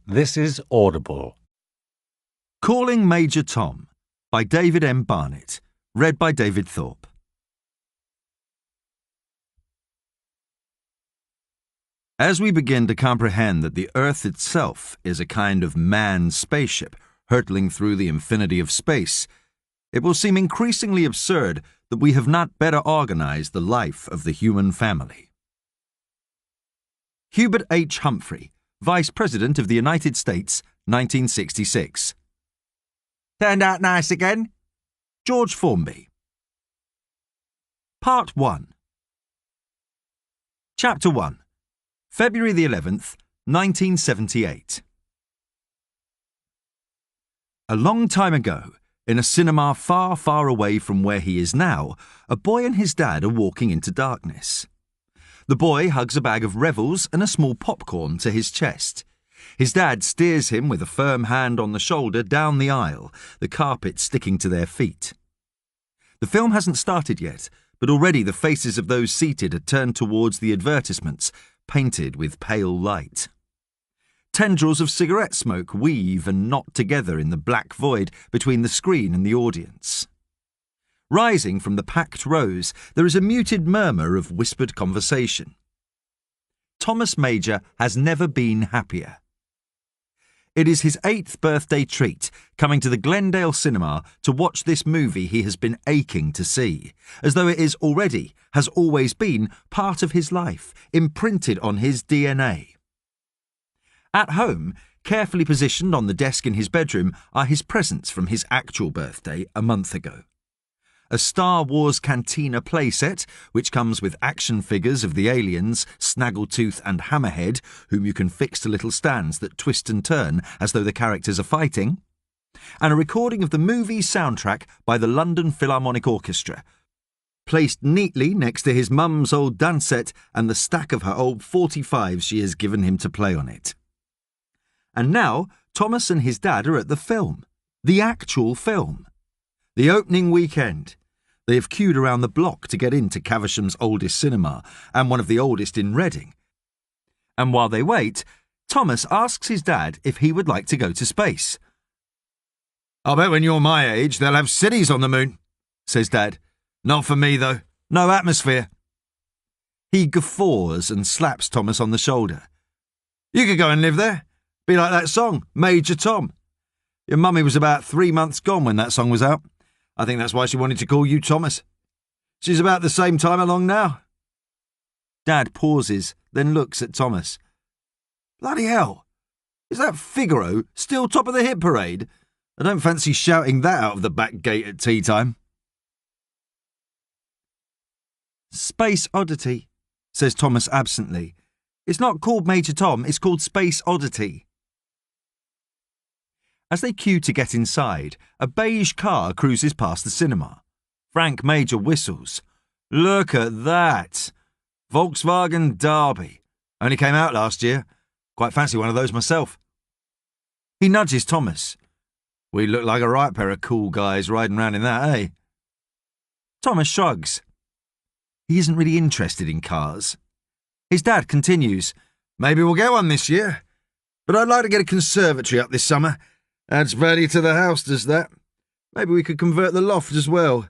This is Audible. Calling Major Tom by David M. Barnett. Read by David Thorpe. As we begin to comprehend that the Earth itself is a kind of manned spaceship hurtling through the infinity of space, it will seem increasingly absurd that we have not better organized the life of the human family. Hubert H. Humphrey, Vice President of the United States, 1966. Turned out nice again? George Formby. Part 1. Chapter 1. February the 11th, 1978. A long time ago, in a cinema far, far away from where he is now, a boy and his dad are walking into darkness. The boy hugs a bag of Revels and a small popcorn to his chest. His dad steers him with a firm hand on the shoulder down the aisle, the carpet sticking to their feet. The film hasn't started yet, but already the faces of those seated are turned towards the advertisements, painted with pale light. Tendrils of cigarette smoke weave and knot together in the black void between the screen and the audience. Rising from the packed rows, there is a muted murmur of whispered conversation. Thomas Major has never been happier. It is his 8th birthday treat, coming to the Glendale cinema to watch this movie he has been aching to see, as though it has always been, part of his life, imprinted on his DNA. At home, carefully positioned on the desk in his bedroom, are his presents from his actual birthday a month ago. A Star Wars Cantina playset, which comes with action figures of the aliens, Snaggletooth and Hammerhead, whom you can fix to little stands that twist and turn as though the characters are fighting, and a recording of the movie soundtrack by the London Philharmonic Orchestra, placed neatly next to his mum's old dance set and the stack of her old 45s she has given him to play on it. And now, Thomas and his dad are at the film, the actual film. The opening weekend. They have queued around the block to get into Caversham's oldest cinema and one of the oldest in Reading. And while they wait, Thomas asks his dad if he would like to go to space. "I'll bet when you're my age they'll have cities on the moon," says Dad. "Not for me, though. No atmosphere." He guffaws and slaps Thomas on the shoulder. "You could go and live there. Be like that song, Major Tom. Your mummy was about 3 months gone when that song was out. I think that's why she wanted to call you Thomas. She's about the same time along now." Dad pauses, then looks at Thomas. "Bloody hell! Is that Figaro still top of the hit parade? I don't fancy shouting that out of the back gate at tea time." "Space Oddity," says Thomas absently. "It's not called Major Tom, it's called Space Oddity." As they queue to get inside, a beige car cruises past the cinema. Frank Major whistles. "Look at that! Volkswagen Derby. Only came out last year. Quite fancy one of those myself." He nudges Thomas. "We look like a right pair of cool guys riding round in that, eh?" Thomas shrugs. He isn't really interested in cars. His dad continues. "Maybe we'll get one this year. But I'd like to get a conservatory up this summer. Adds value to the house, does that? Maybe we could convert the loft as well.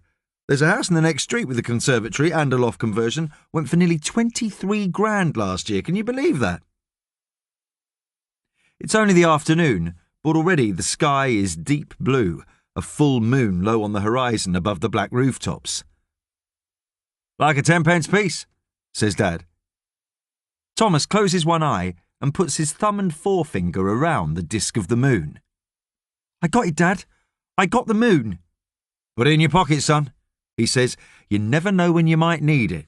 There's a house in the next street with a conservatory and a loft conversion. Went for nearly 23 grand last year. Can you believe that?" It's only the afternoon, but already the sky is deep blue, a full moon low on the horizon above the black rooftops. "Like a 10-pence piece," says Dad. Thomas closes one eye and puts his thumb and forefinger around the disk of the moon. "I got it, Dad. I got the moon." "Put it in your pocket, son," he says. "You never know when you might need it.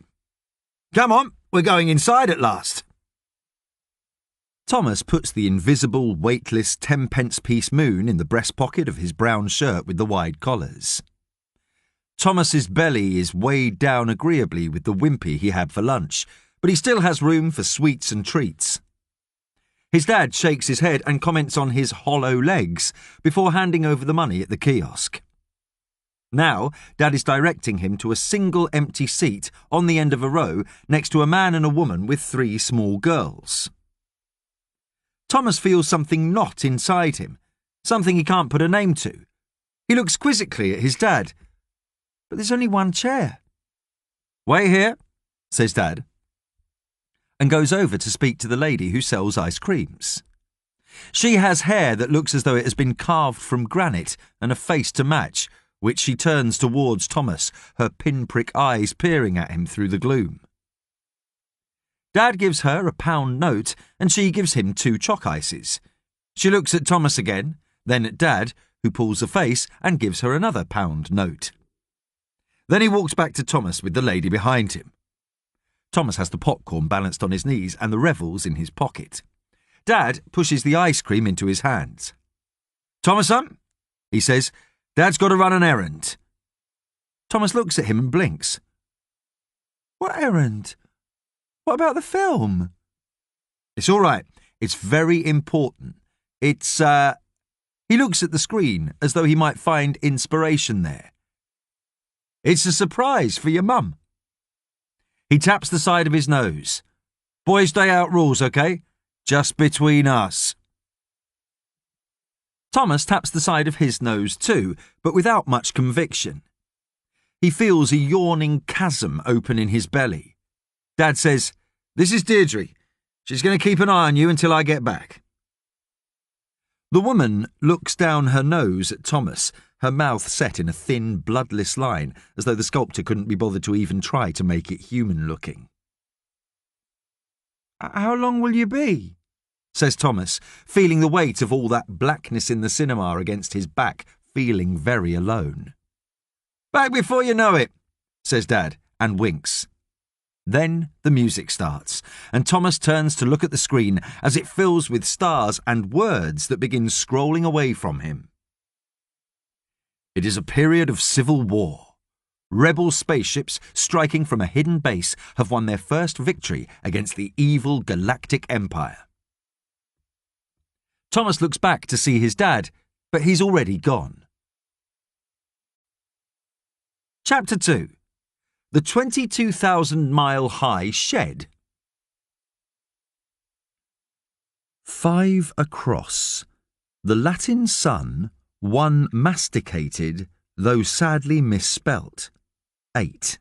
Come on, we're going inside at last." Thomas puts the invisible, weightless 10-pence piece moon in the breast pocket of his brown shirt with the wide collars. Thomas's belly is weighed down agreeably with the wimpy he had for lunch, but he still has room for sweets and treats. His dad shakes his head and comments on his hollow legs before handing over the money at the kiosk. Now, Dad is directing him to a single empty seat on the end of a row next to a man and a woman with 3 small girls. Thomas feels something knot inside him, something he can't put a name to. He looks quizzically at his dad. But there's only one chair. "Wait here," says Dad, and goes over to speak to the lady who sells ice creams. She has hair that looks as though it has been carved from granite and a face to match, which she turns towards Thomas, her pinprick eyes peering at him through the gloom. Dad gives her a £1 note and she gives him 2 chalk ices. She looks at Thomas again, then at Dad, who pulls a face and gives her another £1 note. Then he walks back to Thomas with the lady behind him. Thomas has the popcorn balanced on his knees and the revels in his pocket. Dad pushes the ice cream into his hands. "Thomas, he says, "Dad's got to run an errand." Thomas looks at him and blinks. "What errand? What about the film?" "It's all right. It's very important. It's, He looks at the screen as though he might find inspiration there. "It's a surprise for your mum." He taps the side of his nose. "Boys' day out rules, okay? Just between us." Thomas taps the side of his nose too, but without much conviction. He feels a yawning chasm open in his belly. Dad says, "This is Deirdre. She's going to keep an eye on you until I get back." The woman looks down her nose at Thomas, her mouth set in a thin, bloodless line, as though the sculptor couldn't be bothered to even try to make it human-looking. "How long will you be?" says Thomas, feeling the weight of all that blackness in the cinema against his back, feeling very alone. "Back before you know it," says Dad, and winks. Then the music starts, and Thomas turns to look at the screen as it fills with stars and words that begin scrolling away from him. It is a period of civil war. Rebel spaceships striking from a hidden base have won their first victory against the evil galactic empire. Thomas looks back to see his dad, but he's already gone. Chapter 2. The 22,000-mile-high shed. 5 across. The Latin sun, one masticated, though sadly misspelt. 8.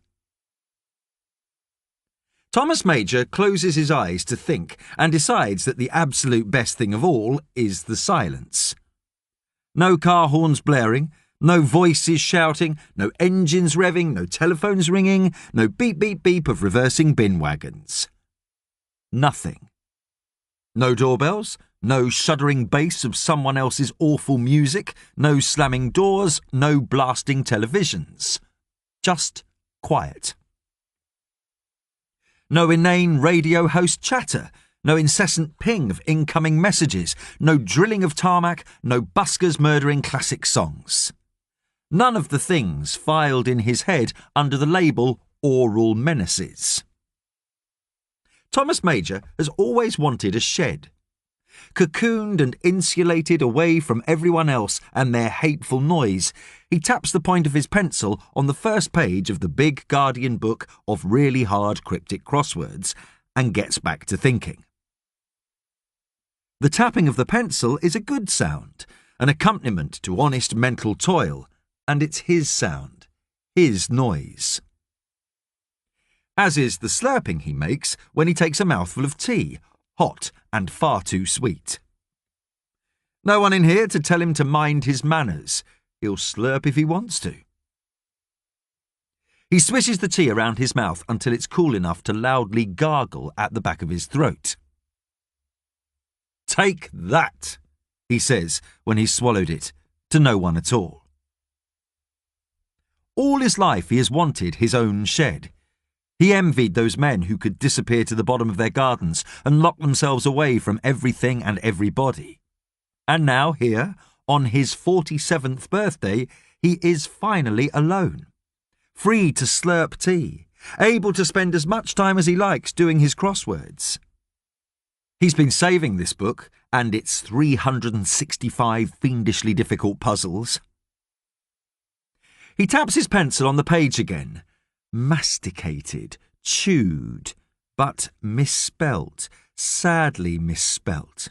Thomas Major closes his eyes to think and decides that the absolute best thing of all is the silence. No car horns blaring, no voices shouting, no engines revving, no telephones ringing, no beep beep beep of reversing bin wagons. Nothing. No doorbells, no shuddering bass of someone else's awful music, no slamming doors, no blasting televisions. Just quiet. No inane radio host chatter, no incessant ping of incoming messages, no drilling of tarmac, no buskers murdering classic songs. None of the things filed in his head under the label oral menaces. Thomas Major has always wanted a shed. Cocooned and insulated away from everyone else and their hateful noise, he taps the point of his pencil on the first page of the big Guardian book of really hard cryptic crosswords and gets back to thinking. The tapping of the pencil is a good sound, an accompaniment to honest mental toil, and it's his sound, his noise. As is the slurping he makes when he takes a mouthful of tea, hot and far too sweet. No one in here to tell him to mind his manners. He'll slurp if he wants to. He swishes the tea around his mouth until it's cool enough to loudly gargle at the back of his throat. "Take that," he says when he's swallowed it, to no one at all. All his life he has wanted his own shed. He envied those men who could disappear to the bottom of their gardens and lock themselves away from everything and everybody. And now here, on his 47th birthday, he is finally alone. Free to slurp tea, able to spend as much time as he likes doing his crosswords. He's been saving this book and its 365 fiendishly difficult puzzles. He taps his pencil on the page again. Masticated, chewed, but misspelt, sadly misspelt.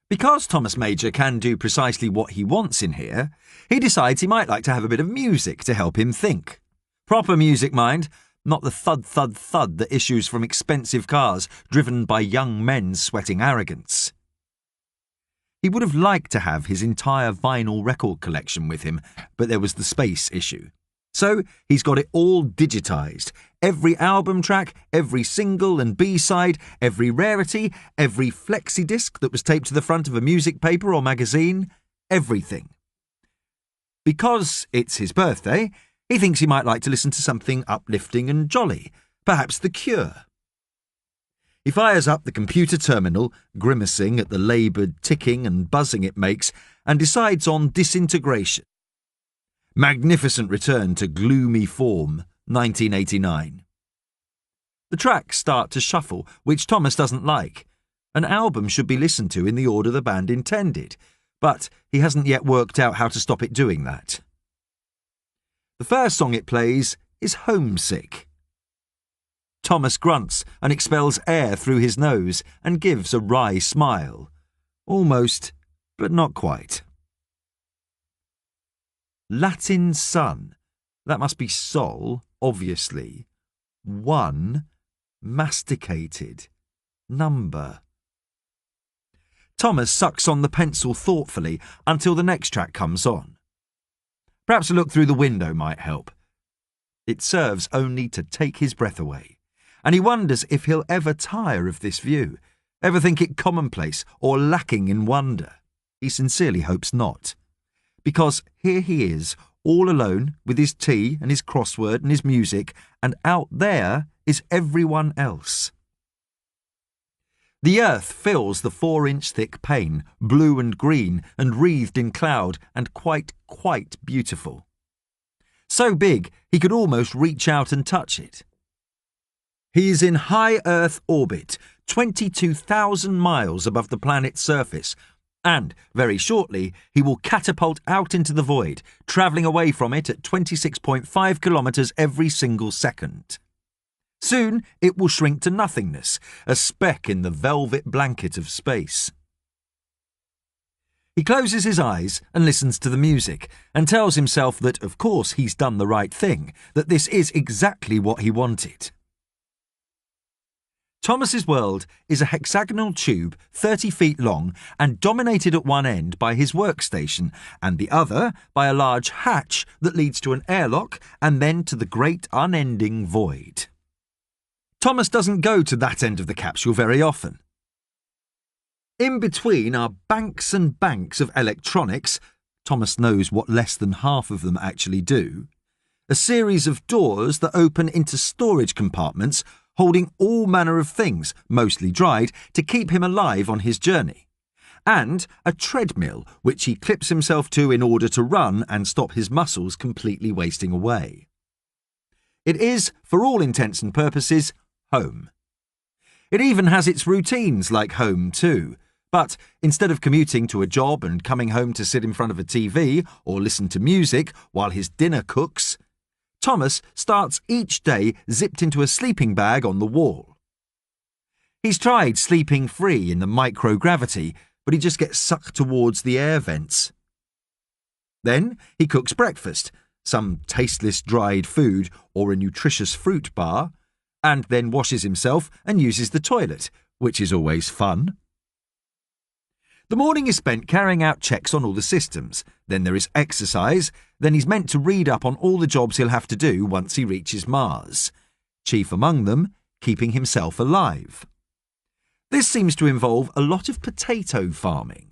Because Thomas Major can do precisely what he wants in here, he decides he might like to have a bit of music to help him think. Proper music, mind, not the thud-thud-thud that issues from expensive cars driven by young men sweating arrogance. He would have liked to have his entire vinyl record collection with him, but there was the space issue. So he's got it all digitised. Every album track, every single and B-side, every rarity, every flexi-disc that was taped to the front of a music paper or magazine, everything. Because it's his birthday, he thinks he might like to listen to something uplifting and jolly, perhaps The Cure. He fires up the computer terminal, grimacing at the laboured ticking and buzzing it makes, and decides on Disintegration. Magnificent return to gloomy form, 1989. The tracks start to shuffle, which Thomas doesn't like. An album should be listened to in the order the band intended, but he hasn't yet worked out how to stop it doing that. The first song it plays is Homesick. Thomas grunts and expels air through his nose and gives a wry smile. Almost, but not quite. Latin sun. That must be sol, obviously. One. Masticated. Number. Thomas sucks on the pencil thoughtfully until the next track comes on. Perhaps a look through the window might help. It serves only to take his breath away, and he wonders if he'll ever tire of this view, ever think it commonplace or lacking in wonder. He sincerely hopes not. Because here he is, all alone, with his tea and his crossword and his music, and out there is everyone else. The earth fills the 4-inch thick pane, blue and green and wreathed in cloud and quite beautiful. So big he could almost reach out and touch it. He is in high Earth orbit, 22,000 miles above the planet's surface, and, very shortly, he will catapult out into the void, travelling away from it at 26.5 kilometres every single second. Soon it will shrink to nothingness, a speck in the velvet blanket of space. He closes his eyes and listens to the music, and tells himself that, of course, he's done the right thing, that this is exactly what he wanted. Thomas's world is a hexagonal tube 30 feet long and dominated at one end by his workstation and the other by a large hatch that leads to an airlock and then to the great unending void. Thomas doesn't go to that end of the capsule very often. In between are banks and banks of electronics, Thomas knows what less than half of them actually do, a series of doors that open into storage compartments holding all manner of things, mostly dried, to keep him alive on his journey, and a treadmill which he clips himself to in order to run and stop his muscles completely wasting away. It is, for all intents and purposes, home. It even has its routines like home too, but instead of commuting to a job and coming home to sit in front of a TV or listen to music while his dinner cooks, Thomas starts each day zipped into a sleeping bag on the wall. He's tried sleeping free in the microgravity, but he just gets sucked towards the air vents. Then he cooks breakfast, some tasteless dried food or a nutritious fruit bar, and then washes himself and uses the toilet, which is always fun. The morning is spent carrying out checks on all the systems, then there is exercise, then he's meant to read up on all the jobs he'll have to do once he reaches Mars, chief among them, keeping himself alive. This seems to involve a lot of potato farming.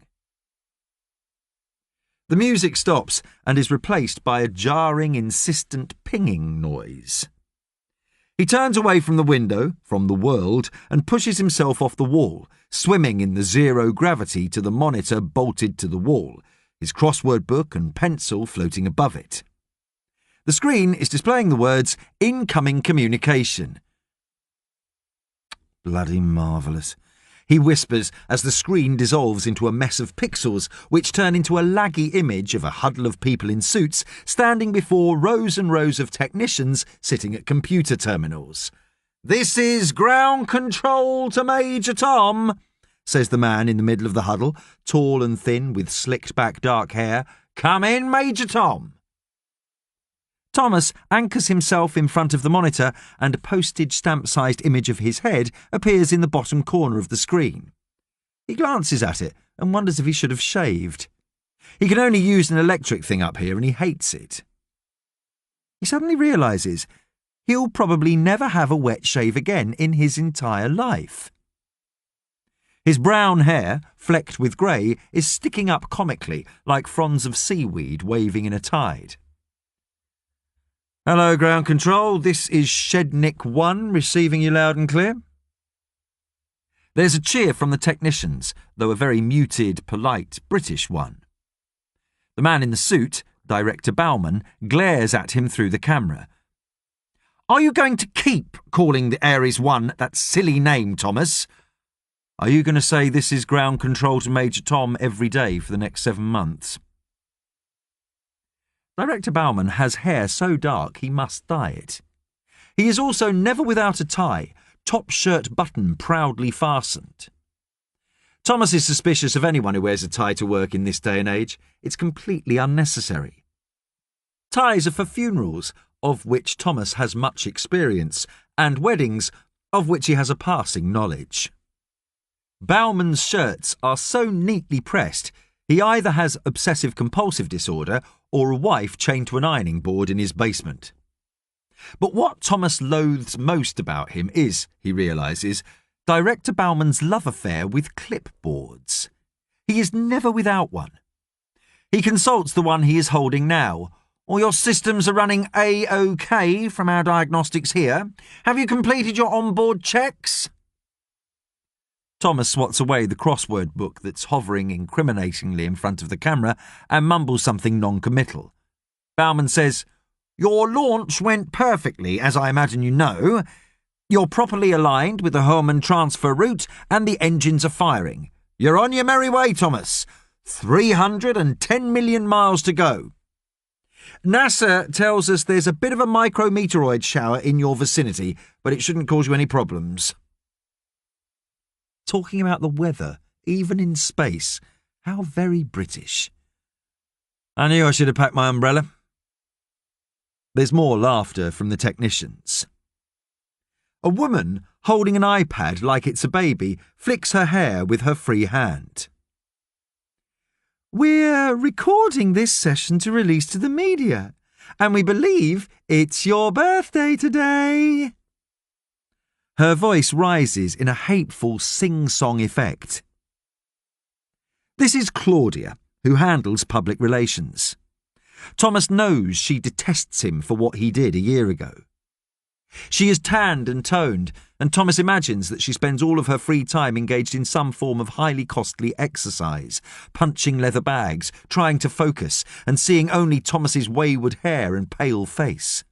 The music stops and is replaced by a jarring, insistent pinging noise. He turns away from the window, from the world, and pushes himself off the wall, swimming in the zero gravity to the monitor bolted to the wall, his crossword book and pencil floating above it. The screen is displaying the words, "Incoming communication." Bloody marvellous, he whispers as the screen dissolves into a mess of pixels which turn into a laggy image of a huddle of people in suits standing before rows and rows of technicians sitting at computer terminals. "This is ground control to Major Tom," says the man in the middle of the huddle, tall and thin with slicked-back dark hair. "Come in, Major Tom." Thomas anchors himself in front of the monitor and a postage stamp-sized image of his head appears in the bottom corner of the screen. He glances at it and wonders if he should have shaved. He can only use an electric thing up here and he hates it. He suddenly realises he'll probably never have a wet shave again in his entire life. His brown hair, flecked with grey, is sticking up comically like fronds of seaweed waving in a tide. "Hello, ground control. This is Shednick 1, receiving you loud and clear." There's a cheer from the technicians, though a very muted, polite British one. The man in the suit, Director Bauman, glares at him through the camera. "Are you going to keep calling the Ares 1 that silly name, Thomas? Are you going to say this is ground control to Major Tom every day for the next 7 months? Director Bauman has hair so dark he must dye it. He is also never without a tie, top shirt button proudly fastened. Thomas is suspicious of anyone who wears a tie to work in this day and age. It's completely unnecessary. Ties are for funerals, of which Thomas has much experience, and weddings, of which he has a passing knowledge. Bauman's shirts are so neatly pressed, he either has obsessive-compulsive disorder or a wife chained to an ironing board in his basement. But what Thomas loathes most about him is, he realises, Director Bauman's love affair with clipboards. He is never without one. He consults the one he is holding now. "All your systems are running A-OK from our diagnostics here. Have you completed your onboard checks?" Thomas swats away the crossword book that's hovering incriminatingly in front of the camera and mumbles something non-committal. Bauman says, "Your launch went perfectly, as I imagine you know. You're properly aligned with the Hohmann transfer route and the engines are firing. You're on your merry way, Thomas. 310 million miles to go. NASA tells us there's a bit of a micrometeoroid shower in your vicinity, but it shouldn't cause you any problems." Talking about the weather, even in space. How very British. I knew I should have packed my umbrella. There's more laughter from the technicians. A woman, holding an iPad like it's a baby, flicks her hair with her free hand. "We're recording this session to release to the media, and we believe it's your birthday today." Her voice rises in a hateful sing-song effect. This is Claudia, who handles public relations. Thomas knows she detests him for what he did a year ago. She is tanned and toned, and Thomas imagines that she spends all of her free time engaged in some form of highly costly exercise, punching leather bags, trying to focus, and seeing only Thomas's wayward hair and pale face.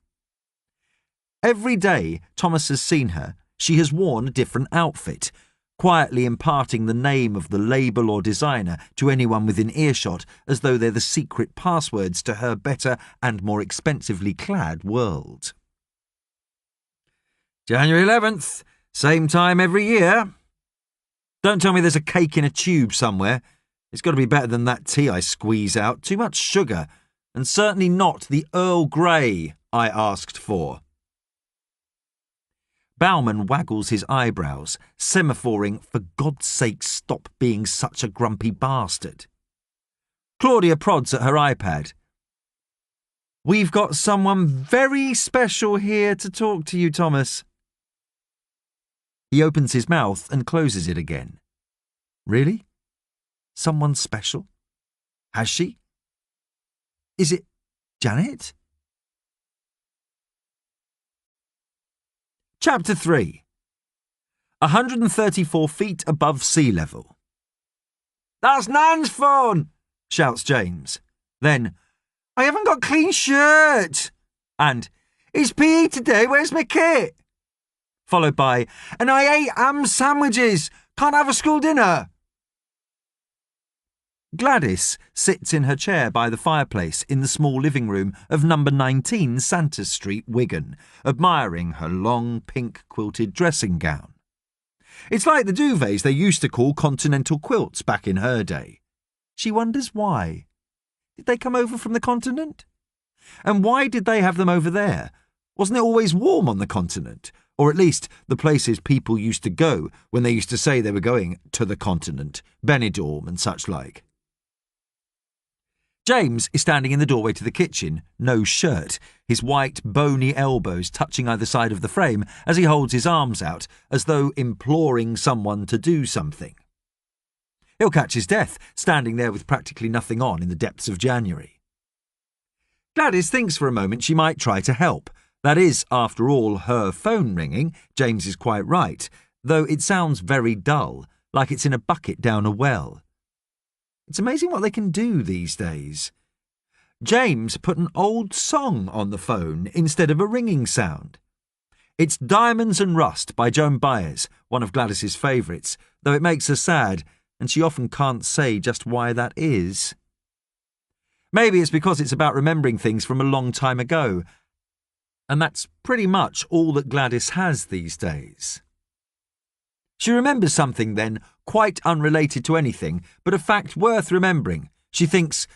Every day Thomas has seen her, she has worn a different outfit, quietly imparting the name of the label or designer to anyone within earshot as though they're the secret passwords to her better and more expensively clad world. January 11th, same time every year. Don't tell me there's a cake in a tube somewhere. It's got to be better than that tea I squeeze out. Too much sugar, and certainly not the Earl Grey I asked for. Bauman waggles his eyebrows, semaphoring, "For God's sake, stop being such a grumpy bastard." Claudia prods at her iPad. "We've got someone very special here to talk to you, Thomas." He opens his mouth and closes it again. Really? Someone special? Has she? Is it Janet? Chapter 3. 134 feet above sea level. "That's Nan's phone!" shouts James. Then, "I haven't got clean shirt!" And, "It's PE today, where's my kit?" Followed by, "And I ate ham sandwiches, can't have a school dinner." Gladys sits in her chair by the fireplace in the small living room of number 19 Santa Street, Wigan, admiring her long pink quilted dressing gown. It's like the duvets they used to call continental quilts back in her day. She wonders why. Did they come over from the continent? And why did they have them over there? Wasn't it always warm on the continent? Or at least the places people used to go when they used to say they were going to the continent, Benidorm and such like. James is standing in the doorway to the kitchen, no shirt, his white, bony elbows touching either side of the frame as he holds his arms out, as though imploring someone to do something. He'll catch his death, standing there with practically nothing on in the depths of January. Gladys thinks for a moment she might try to help. That is, after all, her phone ringing. James is quite right, though it sounds very dull, like it's in a bucket down a well. It's amazing what they can do these days. James put an old song on the phone instead of a ringing sound. It's Diamonds and Rust by Joan Baez, one of Gladys's favourites, though it makes her sad, and she often can't say just why that is. Maybe it's because it's about remembering things from a long time ago, and that's pretty much all that Gladys has these days. She remembers something then, quite unrelated to anything, but a fact worth remembering. She thinks,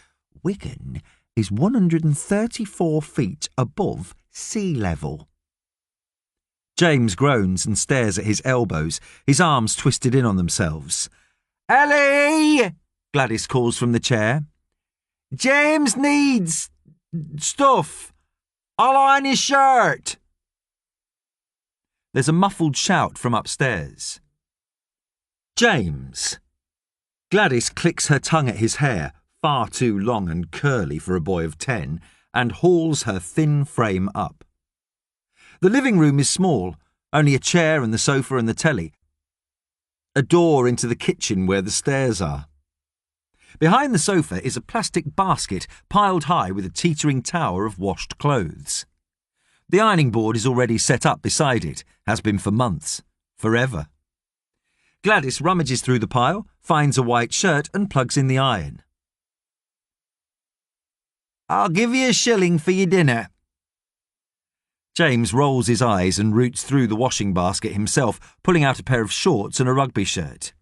Wigan is 134 feet above sea level. James groans and stares at his elbows, his arms twisted in on themselves. Ellie! Gladys calls from the chair. James needs stuff. I'll iron his shirt. There's a muffled shout from upstairs. James. Gladys clicks her tongue at his hair, far too long and curly for a boy of 10, and hauls her thin frame up. The living room is small, only a chair and the sofa and the telly. A door into the kitchen where the stairs are. Behind the sofa is a plastic basket piled high with a teetering tower of washed clothes. The ironing board is already set up beside it, has been for months, forever. Gladys rummages through the pile, finds a white shirt and plugs in the iron. I'll give you a shilling for your dinner. James rolls his eyes and roots through the washing basket himself, pulling out a pair of shorts and a rugby shirt.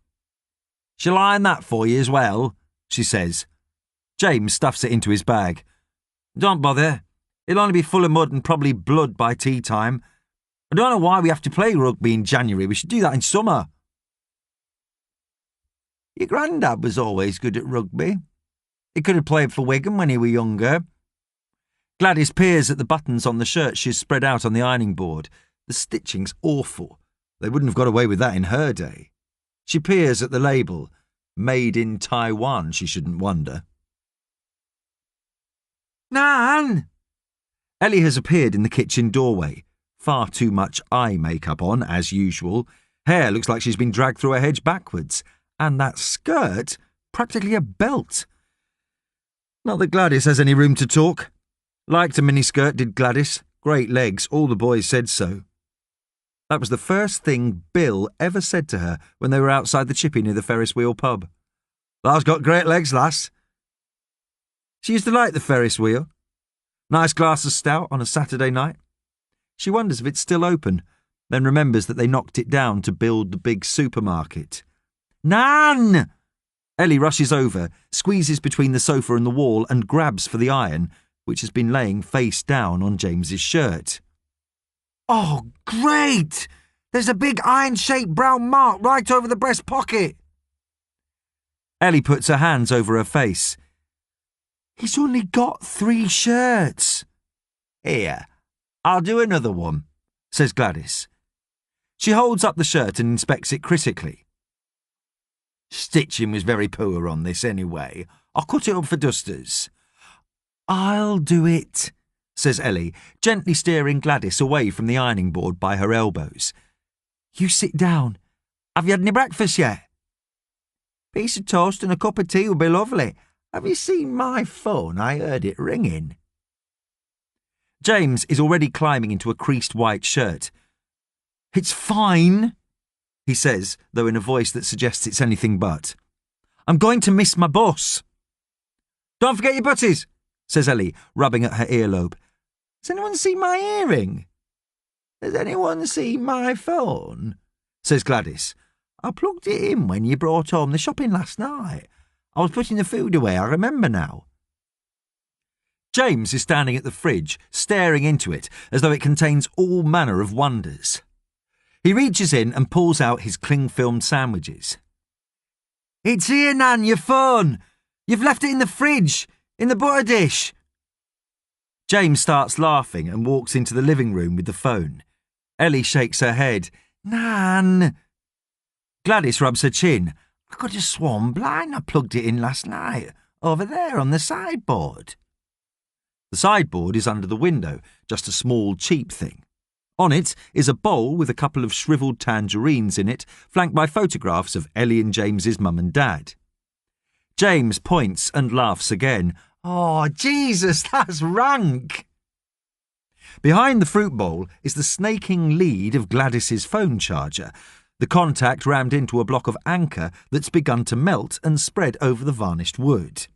Shall I iron that for you as well? She says. James stuffs it into his bag. Don't bother. It'll only be full of mud and probably blood by tea time. I don't know why we have to play rugby in January. We should do that in summer. Your granddad was always good at rugby. He could have played for Wigan when he were younger. Gladys peers at the buttons on the shirt she's spread out on the ironing board. The stitching's awful. They wouldn't have got away with that in her day. She peers at the label. Made in Taiwan, she shouldn't wonder. Nan! Ellie has appeared in the kitchen doorway. Far too much eye makeup on, as usual. Hair looks like she's been dragged through a hedge backwards. And that skirt, practically a belt. Not that Gladys has any room to talk. Liked a miniskirt, did Gladys. Great legs, all the boys said so. That was the first thing Bill ever said to her when they were outside the chippy near the Ferris wheel pub. Thou's got great legs, lass. She used to like the Ferris wheel. Nice glass of stout on a Saturday night. She wonders if it's still open, then remembers that they knocked it down to build the big supermarket. Nan! Ellie rushes over, squeezes between the sofa and the wall and grabs for the iron, which has been laying face down on James's shirt. Oh, great! There's a big iron-shaped brown mark right over the breast pocket. Ellie puts her hands over her face. He's only got 3 shirts. Here, I'll do another one, says Gladys. She holds up the shirt and inspects it critically. Stitching was very poor on this anyway. I'll cut it up for dusters. I'll do it, says Ellie, gently steering Gladys away from the ironing board by her elbows. You sit down. Have you had any breakfast yet? Piece of toast and a cup of tea would be lovely. Have you seen my phone? I heard it ringing. James is already climbing into a creased white shirt. It's fine, he says, though in a voice that suggests it's anything but. I'm going to miss my bus. Don't forget your butties, says Ellie, rubbing at her earlobe. Has anyone seen my earring? Has anyone seen my phone? Says Gladys, I plugged it in when you brought home the shopping last night. I was putting the food away, I remember now. James is standing at the fridge, staring into it as though it contains all manner of wonders. He reaches in and pulls out his cling-filmed sandwiches. It's here, Nan, your phone. You've left it in the fridge, in the butter dish. James starts laughing and walks into the living room with the phone. Ellie shakes her head. Nan. Gladys rubs her chin. I could have sworn blind I plugged it in last night, over there on the sideboard. The sideboard is under the window, just a small, cheap thing. On it is a bowl with a couple of shriveled tangerines in it, flanked by photographs of Ellie and James's mum and dad. James points and laughs again. Oh, Jesus, that's rank! Behind the fruit bowl is the snaking lead of Gladys's phone charger, the contact rammed into a block of anchor that's begun to melt and spread over the varnished wood.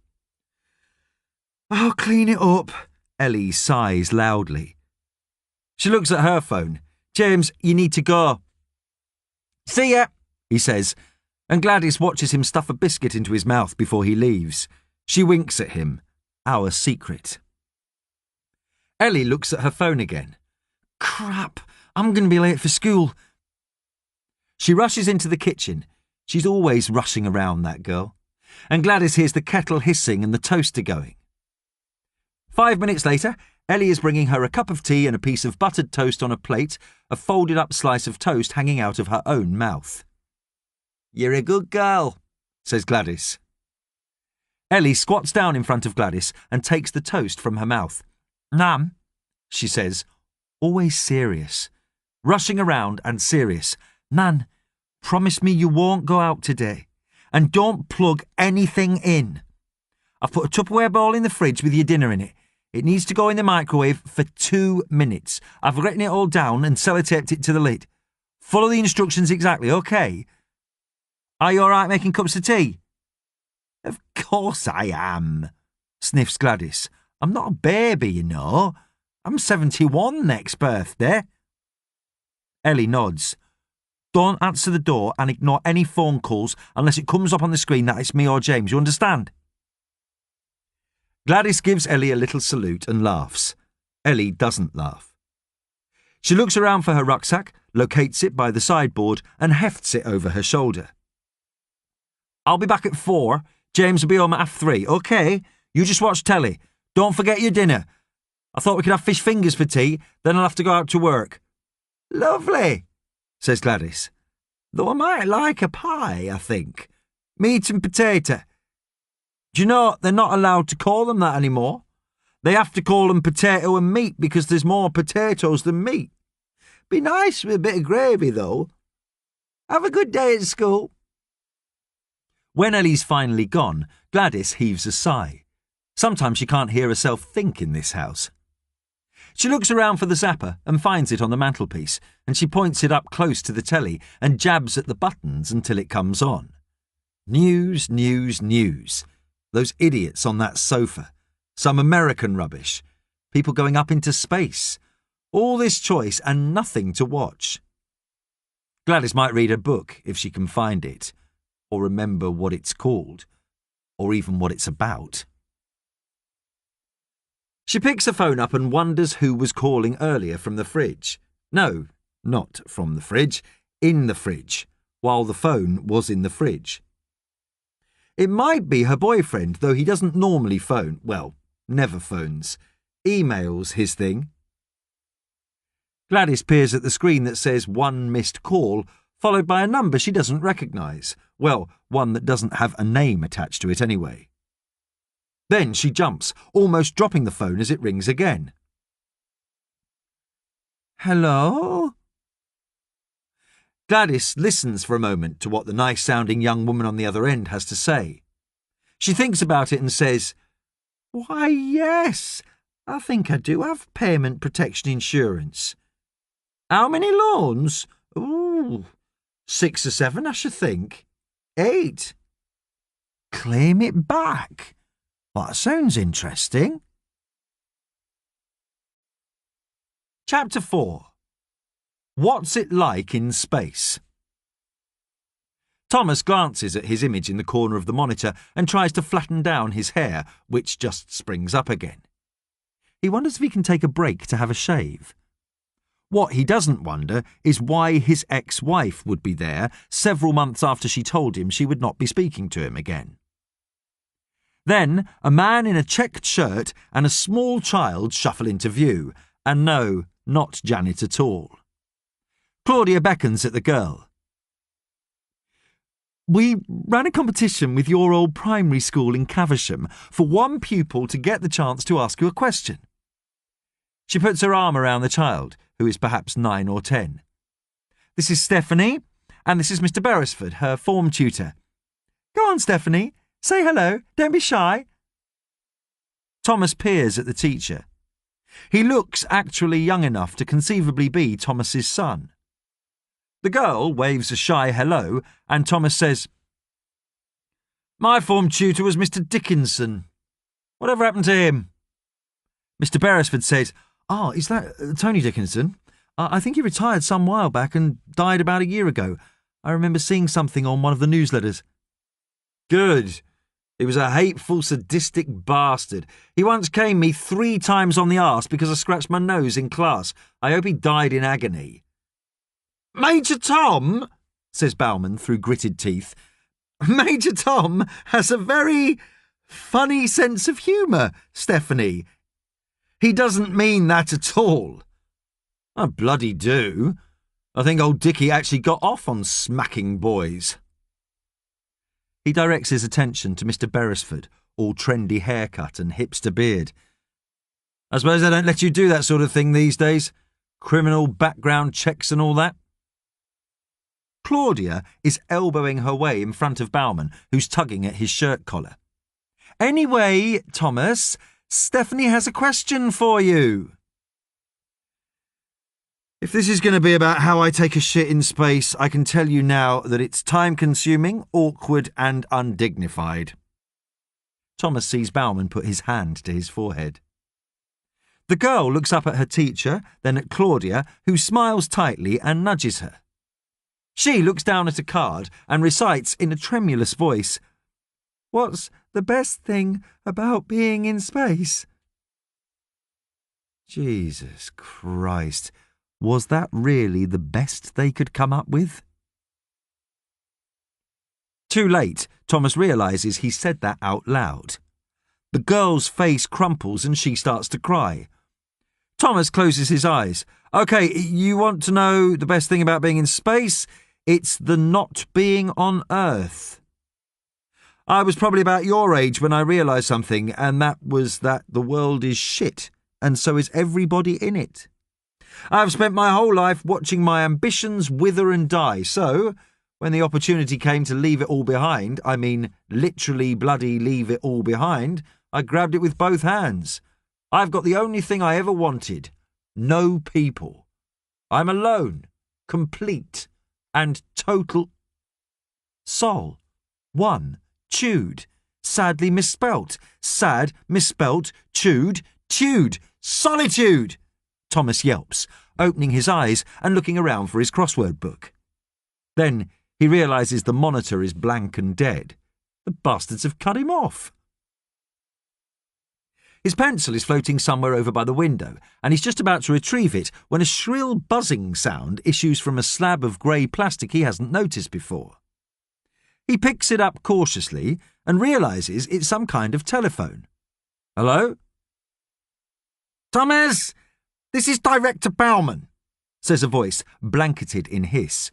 I'll clean it up, Ellie sighs loudly. She looks at her phone. James, you need to go. See ya, he says, and Gladys watches him stuff a biscuit into his mouth before he leaves. She winks at him. Our secret. Ellie looks at her phone again. Crap, I'm going to be late for school. She rushes into the kitchen. She's always rushing around, that girl. And Gladys hears the kettle hissing and the toaster going. 5 minutes later, Ellie is bringing her a cup of tea and a piece of buttered toast on a plate, a folded-up slice of toast hanging out of her own mouth. You're a good girl, says Gladys. Ellie squats down in front of Gladys and takes the toast from her mouth. Nan, she says, always serious, rushing around and serious. Nan, promise me you won't go out today, and don't plug anything in. I've put a Tupperware bowl in the fridge with your dinner in it. It needs to go in the microwave for 2 minutes. I've written it all down and sellotaped it to the lid. Follow the instructions exactly, okay? Are you all right making cups of tea? Of course I am, sniffs Gladys. I'm not a baby, you know. I'm 71 next birthday. Ellie nods. Don't answer the door and ignore any phone calls unless it comes up on the screen that it's me or James, you understand? Gladys gives Ellie a little salute and laughs. Ellie doesn't laugh. She looks around for her rucksack, locates it by the sideboard and hefts it over her shoulder. I'll be back at 4. James will be home at 3:30, OK? You just watch telly. Don't forget your dinner. I thought we could have fish fingers for tea, then I'll have to go out to work. Lovely, says Gladys. Though I might like a pie, I think. Meat and potato. Do you know they're not allowed to call them that anymore? They have to call them potato and meat because there's more potatoes than meat. Be nice with a bit of gravy, though. Have a good day at school. When Ellie's finally gone, Gladys heaves a sigh. Sometimes she can't hear herself think in this house. She looks around for the zapper and finds it on the mantelpiece, and she points it up close to the telly and jabs at the buttons until it comes on. News, news, news. Those idiots on that sofa. Some American rubbish. People going up into space. All this choice and nothing to watch. Gladys might read a book if she can find it, or remember what it's called, or even what it's about. She picks her phone up and wonders who was calling earlier from the fridge. No, not from the fridge, in the fridge, while the phone was in the fridge. It might be her boyfriend, though he doesn't normally phone. Well, never phones. Email's his thing. Gladys peers at the screen that says 1 missed call, followed by a number she doesn't recognise. Well, one that doesn't have a name attached to it anyway. Then she jumps, almost dropping the phone as it rings again. Hello? Gladys listens for a moment to what the nice-sounding young woman on the other end has to say. She thinks about it and says, Why, yes, I think I do have payment protection insurance. How many loans? Ooh, 6 or 7, I should think. 8. Claim it back. That sounds interesting. Chapter 4. What's it like in space? Thomas glances at his image in the corner of the monitor and tries to flatten down his hair, which just springs up again. He wonders if he can take a break to have a shave. What he doesn't wonder is why his ex-wife would be there several months after she told him she would not be speaking to him again. Then a man in a checked shirt and a small child shuffle into view, and no, not Janet at all. Claudia beckons at the girl. We ran a competition with your old primary school in Caversham for one pupil to get the chance to ask you a question. She puts her arm around the child, who is perhaps 9 or 10. This is Stephanie, and this is Mr. Beresford, her form tutor. Go on, Stephanie. Say hello. Don't be shy. Thomas peers at the teacher. He looks actually young enough to conceivably be Thomas's son. The girl waves a shy hello, and Thomas says, My form tutor was Mr. Dickinson. Whatever happened to him? Mr. Beresford says, Is that Tony Dickinson? I think he retired some while back and died about a year ago. I remember seeing something on one of the newsletters. Good. He was a hateful, sadistic bastard. He once caned me 3 times on the arse because I scratched my nose in class. I hope he died in agony. Major Tom, says Bowman through gritted teeth, Major Tom has a very funny sense of humour, Stephanie. He doesn't mean that at all. I bloody do. I think old Dickie actually got off on smacking boys. He directs his attention to Mr. Beresford, all trendy haircut and hipster beard. I suppose they don't let you do that sort of thing these days. Criminal background checks and all that. Claudia is elbowing her way in front of Bowman, who's tugging at his shirt collar. Anyway, Thomas, Stephanie has a question for you. If this is going to be about how I take a shit in space, I can tell you now that it's time-consuming, awkward and undignified. Thomas sees Bowman put his hand to his forehead. The girl looks up at her teacher, then at Claudia, who smiles tightly and nudges her. She looks down at a card and recites in a tremulous voice, What's the best thing about being in space? Jesus Christ, was that really the best they could come up with? Too late, Thomas realises he said that out loud. The girl's face crumples and she starts to cry. Thomas closes his eyes. OK, you want to know the best thing about being in space? It's the not being on Earth. I was probably about your age when I realised something, and that was that the world is shit, and so is everybody in it. I've spent my whole life watching my ambitions wither and die, so when the opportunity came to leave it all behind, I mean literally bloody leave it all behind, I grabbed it with both hands. I've got the only thing I ever wanted. No people. I'm alone, complete, and total. Sol. One. Tude. Sadly misspelt. Sad, misspelt, tude, tude. Solitude! Thomas yelps, opening his eyes and looking around for his crossword book. Then he realises the monitor is blank and dead. The bastards have cut him off. His pencil is floating somewhere over by the window, and he's just about to retrieve it when a shrill buzzing sound issues from a slab of grey plastic he hasn't noticed before. He picks it up cautiously and realises it's some kind of telephone. Hello? Thomas, this is Director Bowman, says a voice blanketed in hiss.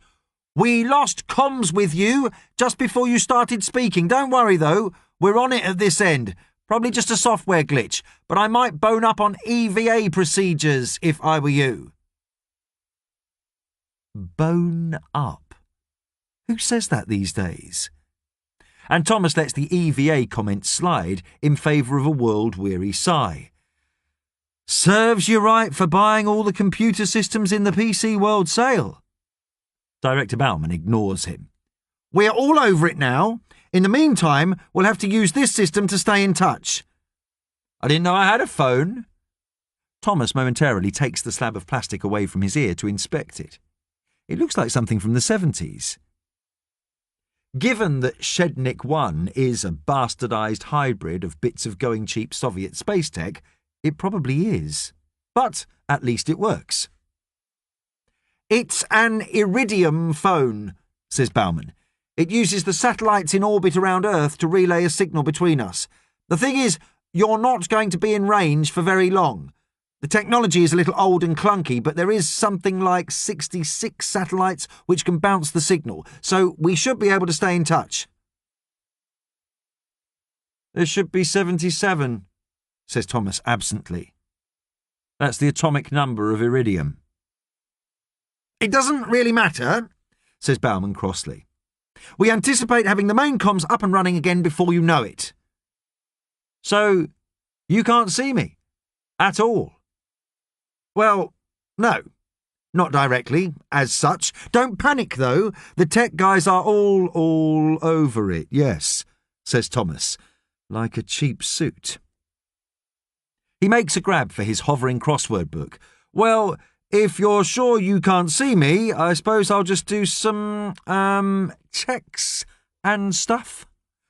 We lost comms with you just before you started speaking. Don't worry, though. We're on it at this end. Probably just a software glitch, but I might bone up on EVA procedures if I were you. Bone up? Who says that these days? And Thomas lets the EVA comment slide in favour of a world-weary sigh. Serves you right for buying all the computer systems in the PC World sale. Director Bowman ignores him. We're all over it now. In the meantime, we'll have to use this system to stay in touch. I didn't know I had a phone. Thomas momentarily takes the slab of plastic away from his ear to inspect it. It looks like something from the 70s. Given that Shednik 1 is a bastardized hybrid of bits of going cheap Soviet space tech, it probably is. But at least it works. "It's an iridium phone," says Bauman. "It uses the satellites in orbit around Earth to relay a signal between us. The thing is, you're not going to be in range for very long. The technology is a little old and clunky, but there is something like 66 satellites which can bounce the signal, so we should be able to stay in touch." "There should be 77, says Thomas absently. "That's the atomic number of iridium." "It doesn't really matter," says Bauman crossly. "We anticipate having the main comms up and running again before you know it." "So, you can't see me? At all?" "Well, no. Not directly, as such. Don't panic, though. The tech guys are all over it, yes," says Thomas, like a cheap suit. He makes a grab for his hovering crossword book. "Well, if you're sure you can't see me, I suppose I'll just do some, checks and stuff."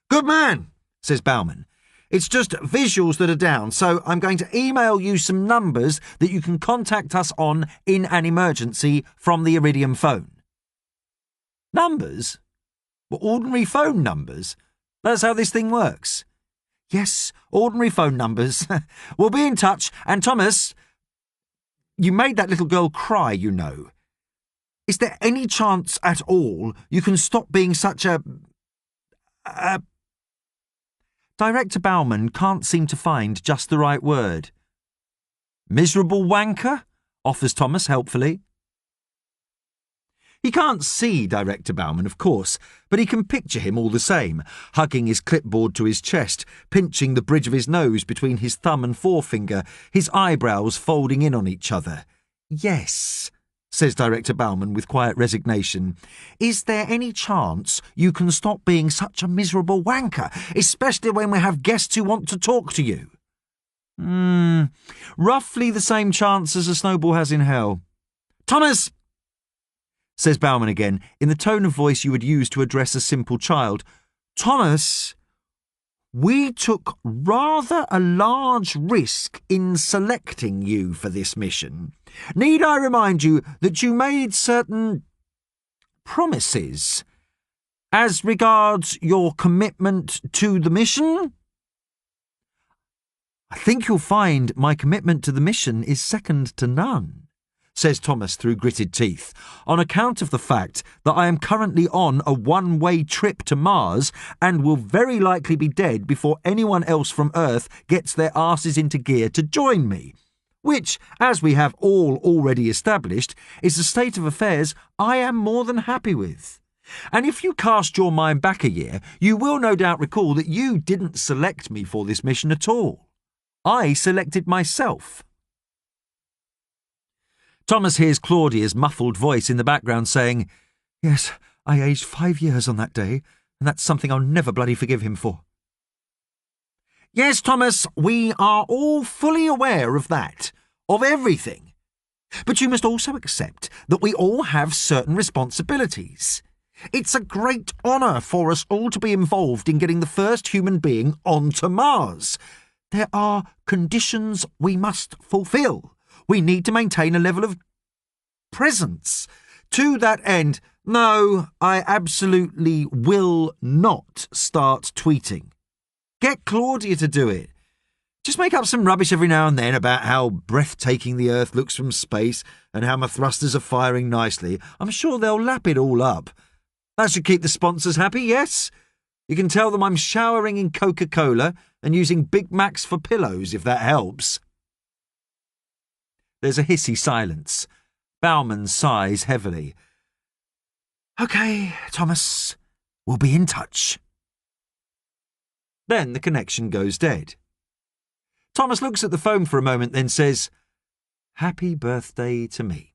"Good man," says Bauman. "It's just visuals that are down, so I'm going to email you some numbers that you can contact us on in an emergency from the Iridium phone." "Numbers? Well, ordinary phone numbers? That's how this thing works?" "Yes, ordinary phone numbers. We'll be in touch, and Thomas, you made that little girl cry, you know. Is there any chance at all you can stop being such a... Director Bauman can't seem to find just the right word. "Miserable wanker?" offers Thomas helpfully. He can't see Director Bauman, of course, but he can picture him all the same, hugging his clipboard to his chest, pinching the bridge of his nose between his thumb and forefinger, his eyebrows folding in on each other. "Yes," says Director Bauman with quiet resignation. "Is there any chance you can stop being such a miserable wanker, especially when we have guests who want to talk to you?" Roughly the same chance as a snowball has in hell." "Thomas," says Bauman again, in the tone of voice you would use to address a simple child. "Thomas, we took rather a large risk in selecting you for this mission. Need I remind you that you made certain promises as regards your commitment to the mission?" "I think you'll find my commitment to the mission is second to none," says Thomas through gritted teeth, "on account of the fact that I am currently on a one-way trip to Mars and will very likely be dead before anyone else from Earth gets their asses into gear to join me, which, as we have all already established, is a state of affairs I am more than happy with. And if you cast your mind back a year, you will no doubt recall that you didn't select me for this mission at all. I selected myself." Thomas hears Claudia's muffled voice in the background saying, "Yes, I aged 5 years on that day, and that's something I'll never bloody forgive him for." "Yes, Thomas, we are all fully aware of that, of everything. But you must also accept that we all have certain responsibilities. It's a great honour for us all to be involved in getting the first human being onto Mars. There are conditions we must fulfil. We need to maintain a level of presence. To that end, no, I absolutely will not start tweeting. Get Claudia to do it. Just make up some rubbish every now and then about how breathtaking the Earth looks from space and how my thrusters are firing nicely. I'm sure they'll lap it all up. That should keep the sponsors happy, yes? You can tell them I'm showering in Coca-Cola and using Big Macs for pillows, if that helps." There's a hissy silence. Bauman sighs heavily. "OK, Thomas, we'll be in touch." Then the connection goes dead. Thomas looks at the phone for a moment, then says, "Happy birthday to me,"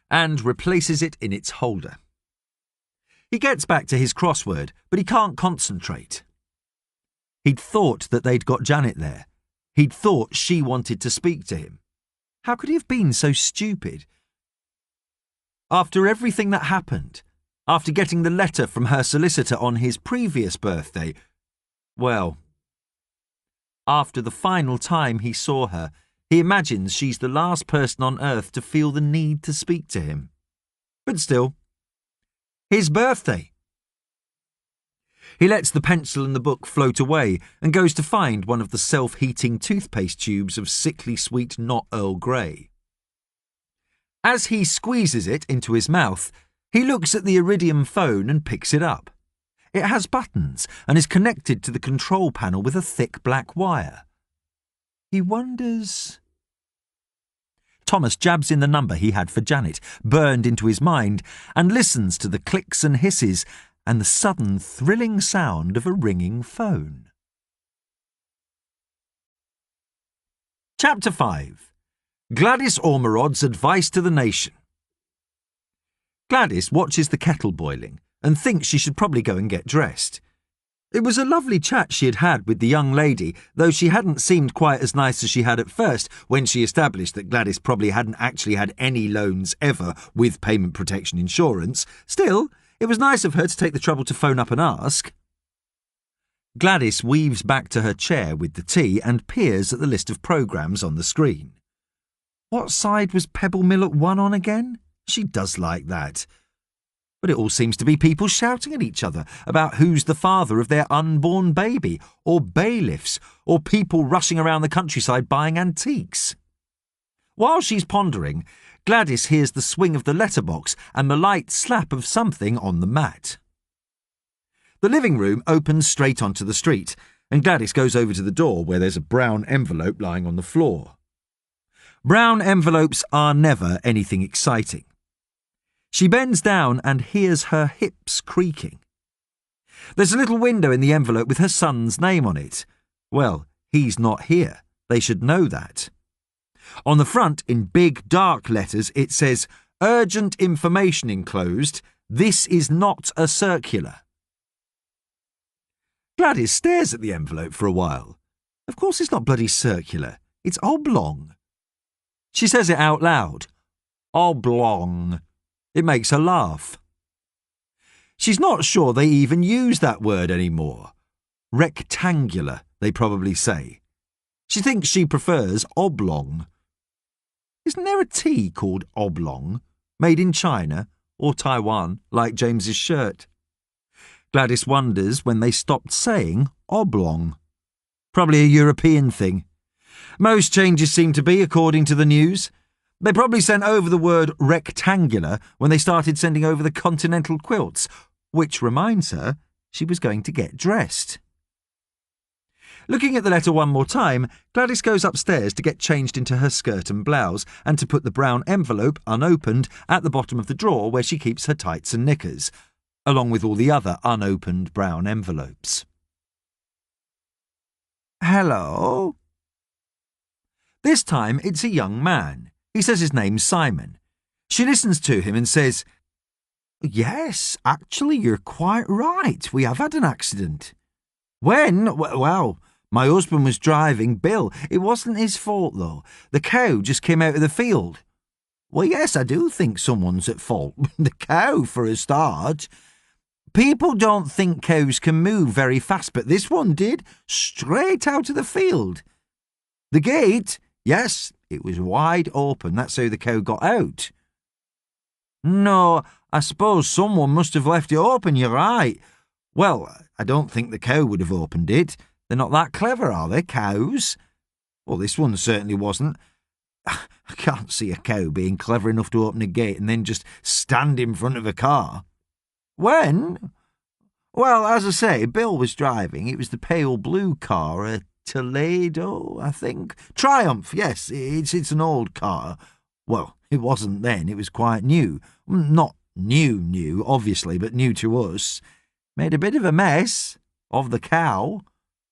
and replaces it in its holder. He gets back to his crossword, but he can't concentrate. He'd thought that they'd got Janet there. He'd thought she wanted to speak to him. How could he have been so stupid? After everything that happened, after getting the letter from her solicitor on his previous birthday. Well, after the final time he saw her, he imagines she's the last person on earth to feel the need to speak to him. But still, his birthday. He lets the pencil and the book float away and goes to find one of the self-heating toothpaste tubes of sickly sweet not Earl Grey. As he squeezes it into his mouth, he looks at the iridium phone and picks it up. It has buttons and is connected to the control panel with a thick black wire. He wonders... Thomas jabs in the number he had for Janet, burned into his mind, and listens to the clicks and hisses and the sudden thrilling sound of a ringing phone. Chapter 5. Gladys Ormerod's Advice to the Nation. Gladys watches the kettle boiling and thinks she should probably go and get dressed. It was a lovely chat she had had with the young lady, though she hadn't seemed quite as nice as she had at first when she established that Gladys probably hadn't actually had any loans ever with payment protection insurance. Still, it was nice of her to take the trouble to phone up and ask. Gladys weaves back to her chair with the tea and peers at the list of programmes on the screen. What side was Pebble Mill at 1 on again? She does like that. But it all seems to be people shouting at each other about who's the father of their unborn baby, or bailiffs, or people rushing around the countryside buying antiques. While she's pondering, Gladys hears the swing of the letterbox and the light slap of something on the mat. The living room opens straight onto the street, and Gladys goes over to the door where there's a brown envelope lying on the floor. Brown envelopes are never anything exciting. She bends down and hears her hips creaking. There's a little window in the envelope with her son's name on it. Well, he's not here. They should know that. On the front, in big dark letters, it says, "Urgent information enclosed. This is not a circular." Gladys stares at the envelope for a while. Of course it's not bloody circular. It's oblong. She says it out loud. Oblong. It makes her laugh. She's not sure they even use that word anymore. Rectangular, they probably say. She thinks she prefers oblong. Isn't there a tea called oblong, made in China or Taiwan, like James's shirt? Gladys wonders when they stopped saying oblong. Probably a European thing. Most changes seem to be, according to the news. They probably sent over the word rectangular when they started sending over the continental quilts, which reminds her she was going to get dressed. Looking at the letter one more time, Gladys goes upstairs to get changed into her skirt and blouse and to put the brown envelope, unopened, at the bottom of the drawer where she keeps her tights and knickers, along with all the other unopened brown envelopes. Hello? This time it's a young man. He says his name's Simon. She listens to him and says, "Yes, actually you're quite right. We have had an accident." "When?" "Well, my husband was driving Bill. It wasn't his fault, though. The cow just came out of the field." "Well, yes, I do think someone's at fault. The cow, for a start. People don't think cows can move very fast, but this one did, straight out of the field. The gate, yes, it was wide open. That's how the cow got out." "No, I suppose someone must have left it open, you're right. Well, I don't think the cow would have opened it. They're not that clever, are they, cows? Well, this one certainly wasn't. I can't see a cow being clever enough to open a gate and then just stand in front of a car." "When?" "Well, as I say, Bill was driving. It was the pale blue car, a Toledo, I think. Triumph, yes, it's an old car. Well, it wasn't then, it was quite new. Not new, obviously, but new to us. Made a bit of a mess of the cow.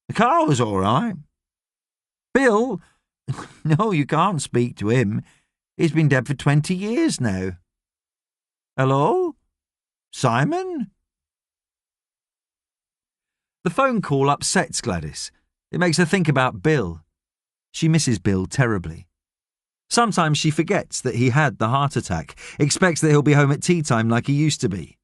The car was all right. Bill? No, you can't speak to him. He's been dead for 20 years now." "Hello? Simon?" The phone call upsets Gladys. It makes her think about Bill. She misses Bill terribly. Sometimes she forgets that he had the heart attack, expects that he'll be home at tea time like he used to be.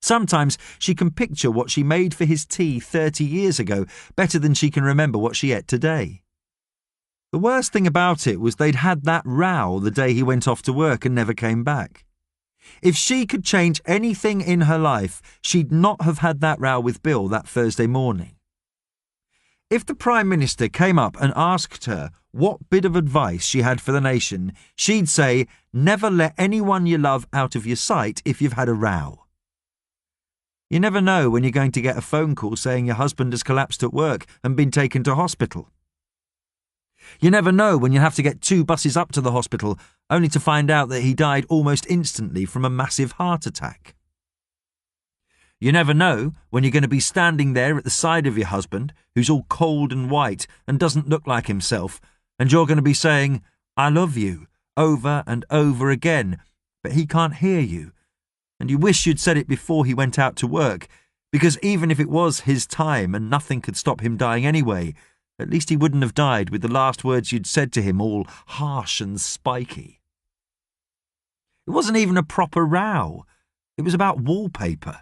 Sometimes she can picture what she made for his tea 30 years ago better than she can remember what she ate today. The worst thing about it was they'd had that row the day he went off to work and never came back. If she could change anything in her life, she'd not have had that row with Bill that Thursday morning. If the Prime Minister came up and asked her what bit of advice she had for the nation, she'd say, never let anyone you love out of your sight if you've had a row. You never know when you're going to get a phone call saying your husband has collapsed at work and been taken to hospital. You never know when you'll have to get 2 buses up to the hospital, only to find out that he died almost instantly from a massive heart attack. You never know when you're going to be standing there at the side of your husband, who's all cold and white and doesn't look like himself, and you're going to be saying, "I love you," over and over again, but he can't hear you, and you wish you'd said it before he went out to work, because even if it was his time and nothing could stop him dying anyway, at least he wouldn't have died with the last words you'd said to him all harsh and spiky. It wasn't even a proper row. It was about wallpaper.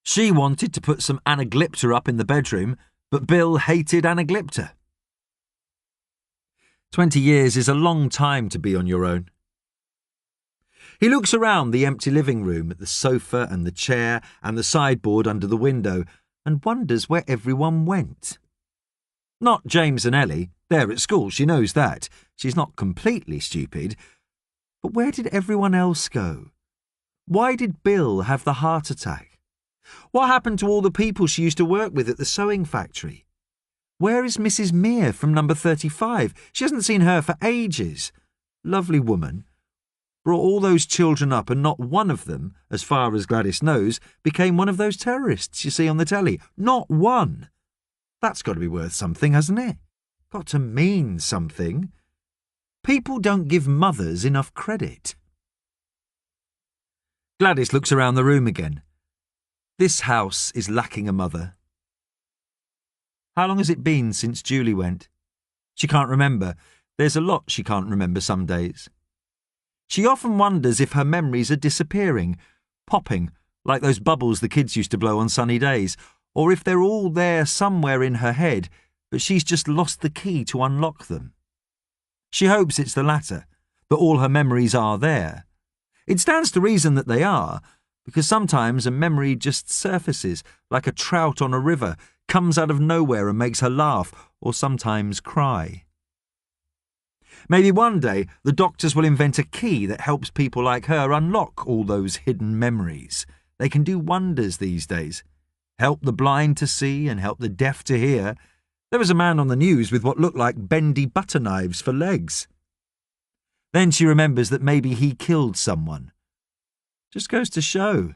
She wanted to put some anaglypta up in the bedroom, but Bill hated anaglypta. 20 years is a long time to be on your own. He looks around the empty living room at the sofa and the chair and the sideboard under the window and wonders where everyone went. Not James and Ellie. They're at school, she knows that. She's not completely stupid. But where did everyone else go? Why did Bill have the heart attack? What happened to all the people she used to work with at the sewing factory? Where is Mrs. Mear from number 35? She hasn't seen her for ages. Lovely woman. Brought all those children up and not one of them, as far as Gladys knows, became one of those terrorists you see on the telly. Not one. That's got to be worth something, hasn't it? Got to mean something. People don't give mothers enough credit. Gladys looks around the room again. This house is lacking a mother. How long has it been since Julie went? She can't remember. There's a lot she can't remember some days. She often wonders if her memories are disappearing, popping, like those bubbles the kids used to blow on sunny days, or if they're all there somewhere in her head, but she's just lost the key to unlock them. She hopes it's the latter, that all her memories are there. It stands to reason that they are, because sometimes a memory just surfaces, like a trout on a river, comes out of nowhere and makes her laugh, or sometimes cry. Maybe one day the doctors will invent a key that helps people like her unlock all those hidden memories. They can do wonders these days. Help the blind to see and help the deaf to hear. There was a man on the news with what looked like bendy butter knives for legs. Then she remembers that maybe he killed someone. Just goes to show.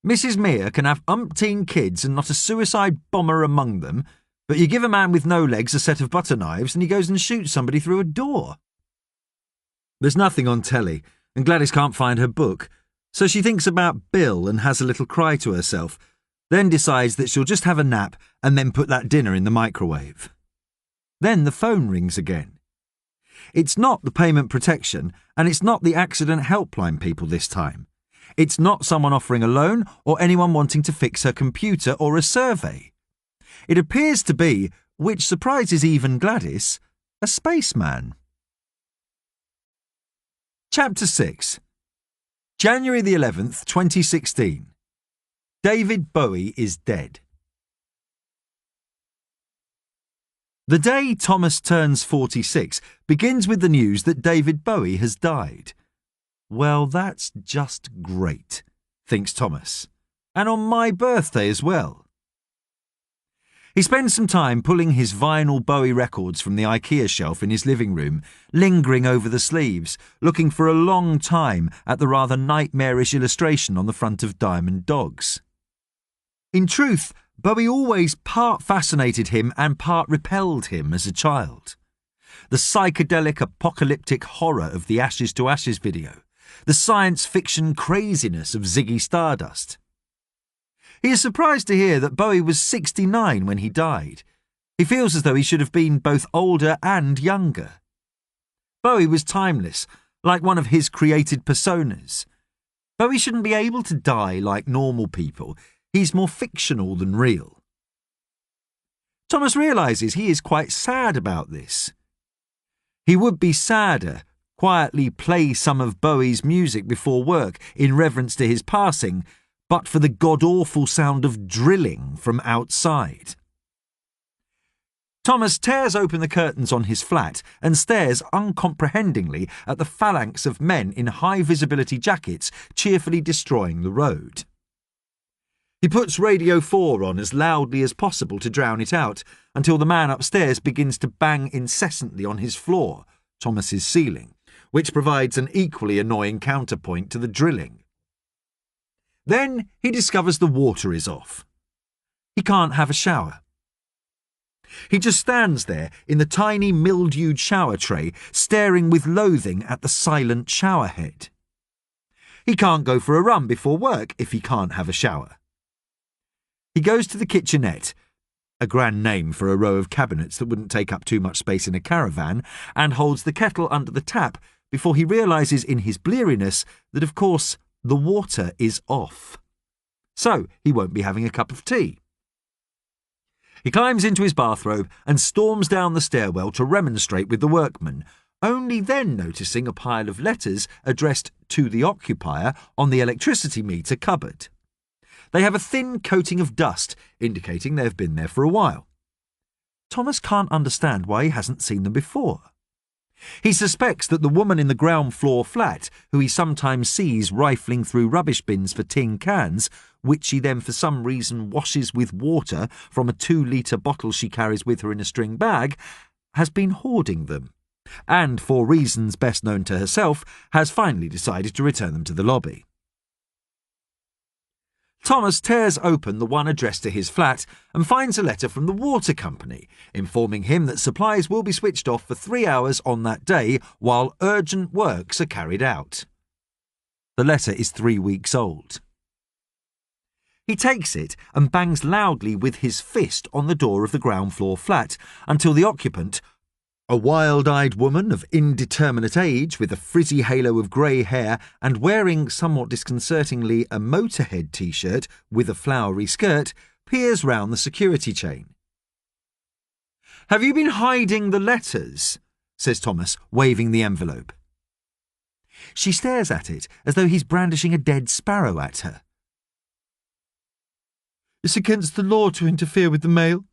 Mrs. Mear can have umpteen kids and not a suicide bomber among them, but you give a man with no legs a set of butter knives and he goes and shoots somebody through a door. There's nothing on telly, and Gladys can't find her book, so she thinks about Bill and has a little cry to herself, then decides that she'll just have a nap and then put that dinner in the microwave. Then the phone rings again. It's not the payment protection, and it's not the accident helpline people this time. It's not someone offering a loan or anyone wanting to fix her computer or a survey. It appears to be, which surprises even Gladys, a spaceman. Chapter 6. January the 11th, 2016. David Bowie is dead. The day Thomas turns 46 begins with the news that David Bowie has died. Well, that's just great, thinks Thomas. And on my birthday as well. He spends some time pulling his vinyl Bowie records from the IKEA shelf in his living room, lingering over the sleeves, looking for a long time at the rather nightmarish illustration on the front of Diamond Dogs. In truth, Bowie always part fascinated him and part repelled him as a child. The psychedelic apocalyptic horror of the Ashes to Ashes video, the science fiction craziness of Ziggy Stardust. He is surprised to hear that Bowie was 69 when he died. He feels as though he should have been both older and younger. Bowie was timeless, like one of his created personas. Bowie shouldn't be able to die like normal people. He's more fictional than real. Thomas realises he is quite sad about this. He would be sadder, quietly play some of Bowie's music before work in reverence to his passing, but for the god-awful sound of drilling from outside. Thomas tears open the curtains on his flat and stares uncomprehendingly at the phalanx of men in high-visibility jackets cheerfully destroying the road. He puts Radio 4 on as loudly as possible to drown it out, until the man upstairs begins to bang incessantly on his floor, Thomas's ceiling, which provides an equally annoying counterpoint to the drilling. Then he discovers the water is off. He can't have a shower. He just stands there in the tiny mildewed shower tray, staring with loathing at the silent shower head. He can't go for a run before work if he can't have a shower. He goes to the kitchenette, a grand name for a row of cabinets that wouldn't take up too much space in a caravan, and holds the kettle under the tap before he realises in his bleariness that, of course, the water is off. So he won't be having a cup of tea. He climbs into his bathrobe and storms down the stairwell to remonstrate with the workman, only then noticing a pile of letters addressed to the occupier on the electricity meter cupboard. They have a thin coating of dust, indicating they've been there for a while. Thomas can't understand why he hasn't seen them before. He suspects that the woman in the ground floor flat, who he sometimes sees rifling through rubbish bins for tin cans, which she then for some reason washes with water from a 2-litre bottle she carries with her in a string bag, has been hoarding them, and for reasons best known to herself, has finally decided to return them to the lobby. Thomas tears open the one addressed to his flat and finds a letter from the water company, informing him that supplies will be switched off for 3 hours on that day while urgent works are carried out. The letter is 3 weeks old. He takes it and bangs loudly with his fist on the door of the ground floor flat until the occupant, a wild-eyed woman of indeterminate age with a frizzy halo of grey hair and wearing, somewhat disconcertingly, a Motorhead t-shirt with a flowery skirt, peers round the security chain. "Have you been hiding the letters?" says Thomas, waving the envelope. She stares at it as though he's brandishing a dead sparrow at her. "It's against the law to interfere with the mail."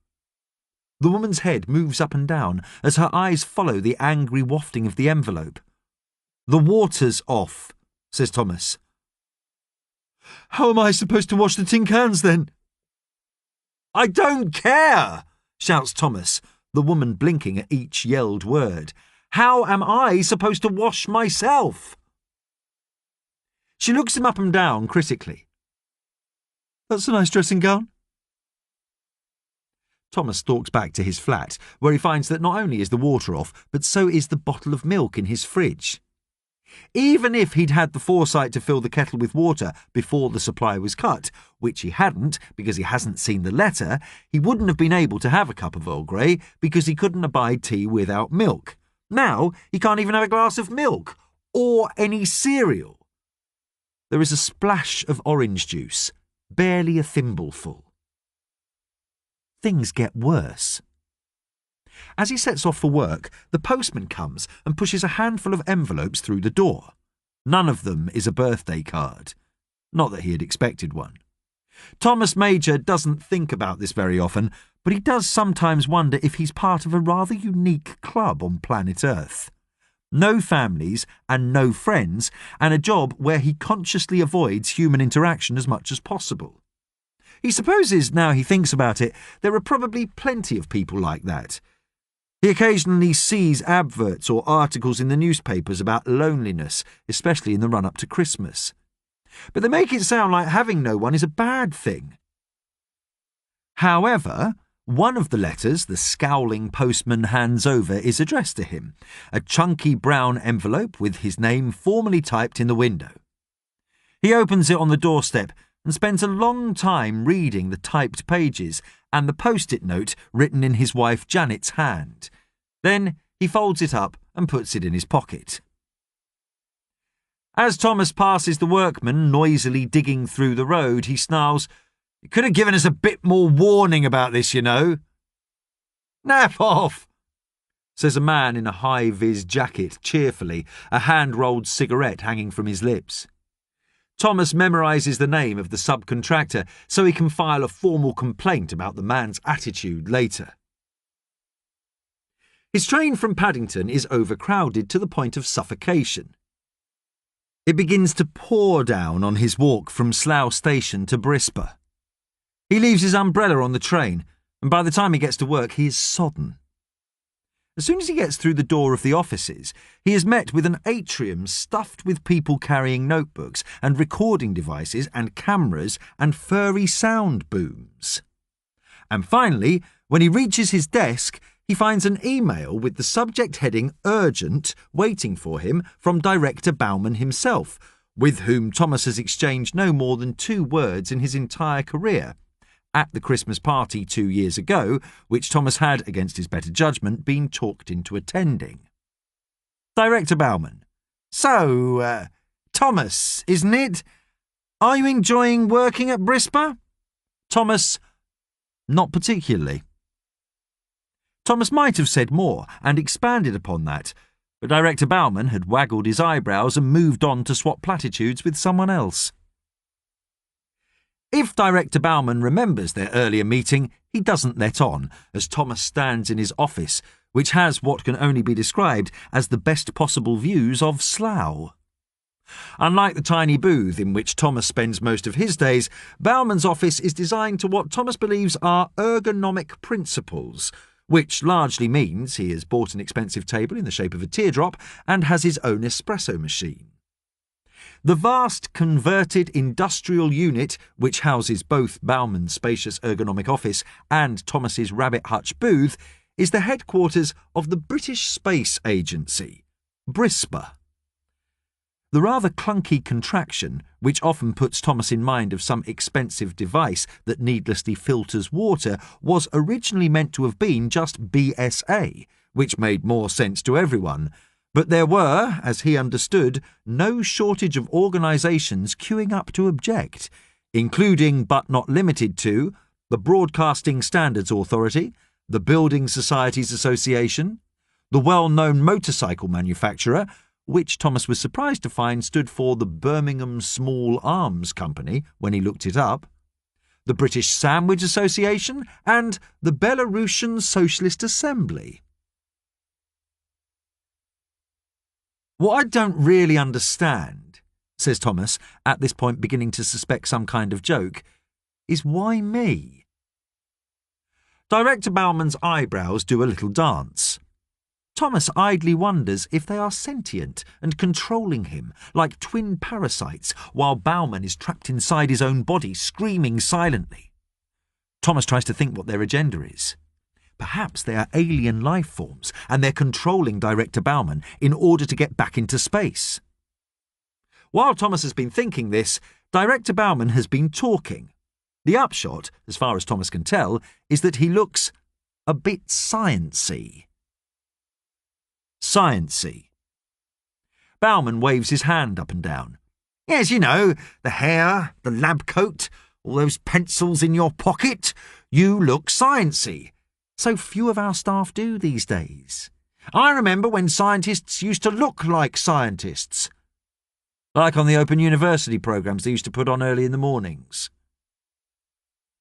The woman's head moves up and down as her eyes follow the angry wafting of the envelope. "The water's off," says Thomas. "How am I supposed to wash the tin cans then?" "I don't care," shouts Thomas, the woman blinking at each yelled word. "How am I supposed to wash myself?" She looks him up and down critically. "That's a nice dressing gown." Thomas stalks back to his flat, where he finds that not only is the water off, but so is the bottle of milk in his fridge. Even if he'd had the foresight to fill the kettle with water before the supply was cut, which he hadn't because he hasn't seen the letter, he wouldn't have been able to have a cup of Earl Grey because he couldn't abide tea without milk. Now he can't even have a glass of milk or any cereal. There is a splash of orange juice, barely a thimbleful. Things get worse. As he sets off for work, the postman comes and pushes a handful of envelopes through the door. None of them is a birthday card. Not that he had expected one. Thomas Major doesn't think about this very often, but he does sometimes wonder if he's part of a rather unique club on planet Earth. No families and no friends, and a job where he consciously avoids human interaction as much as possible. He supposes, now he thinks about it, there are probably plenty of people like that. He occasionally sees adverts or articles in the newspapers about loneliness, especially in the run-up to Christmas. But they make it sound like having no one is a bad thing. However, one of the letters the scowling postman hands over is addressed to him, a chunky brown envelope with his name formally typed in the window. He opens it on the doorstep and spends a long time reading the typed pages and the post-it note written in his wife Janet's hand. Then he folds it up and puts it in his pocket. As Thomas passes the workman noisily digging through the road, he snarls, "You could have given us a bit more warning about this, you know." "Nap off," says a man in a high-vis jacket cheerfully, a hand-rolled cigarette hanging from his lips. Thomas memorises the name of the subcontractor so he can file a formal complaint about the man's attitude later. His train from Paddington is overcrowded to the point of suffocation. It begins to pour down on his walk from Slough Station to Brisbane. He leaves his umbrella on the train, and by the time he gets to work, he is sodden. As soon as he gets through the door of the offices, he is met with an atrium stuffed with people carrying notebooks and recording devices and cameras and furry sound booms. And finally, when he reaches his desk, he finds an email with the subject heading "Urgent" waiting for him from Director Bauman himself, with whom Thomas has exchanged no more than 2 words in his entire career, at the Christmas party 2 years ago, which Thomas had, against his better judgment, been talked into attending. Director Bauman: "So, Thomas, isn't it? Are you enjoying working at Brisbane?" Thomas: "Not particularly." Thomas might have said more and expanded upon that, but Director Bauman had waggled his eyebrows and moved on to swap platitudes with someone else. If Director Bauman remembers their earlier meeting, he doesn't let on, as Thomas stands in his office, which has what can only be described as the best possible views of Slough. Unlike the tiny booth in which Thomas spends most of his days, Bauman's office is designed to what Thomas believes are ergonomic principles, which largely means he has bought an expensive table in the shape of a teardrop and has his own espresso machine. The vast converted industrial unit, which houses both Bauman's spacious ergonomic office and Thomas's rabbit hutch booth, is the headquarters of the British Space Agency, Brisbane. The rather clunky contraction, which often puts Thomas in mind of some expensive device that needlessly filters water, was originally meant to have been just BSA, which made more sense to everyone. But there were, as he understood, no shortage of organisations queuing up to object, including but not limited to the Broadcasting Standards Authority, the Building Societies Association, the well-known motorcycle manufacturer, which Thomas was surprised to find stood for the Birmingham Small Arms Company when he looked it up, the British Sandwich Association, and the Belarusian Socialist Assembly. "What I don't really understand," says Thomas, at this point beginning to suspect some kind of joke, "is why me?" Director Bauman's eyebrows do a little dance. Thomas idly wonders if they are sentient and controlling him, like twin parasites, while Bauman is trapped inside his own body, screaming silently. Thomas tries to think what their agenda is. Perhaps they are alien life forms, and they're controlling Director Bauman in order to get back into space. While Thomas has been thinking this, Director Bauman has been talking. The upshot, as far as Thomas can tell, is that he looks a bit sciencey. Sciencey. Bauman waves his hand up and down. "Yes, you know, the hair, the lab coat, all those pencils in your pocket. You look sciencey. So few of our staff do these days. I remember when scientists used to look like scientists. Like on the Open University programmes they used to put on early in the mornings."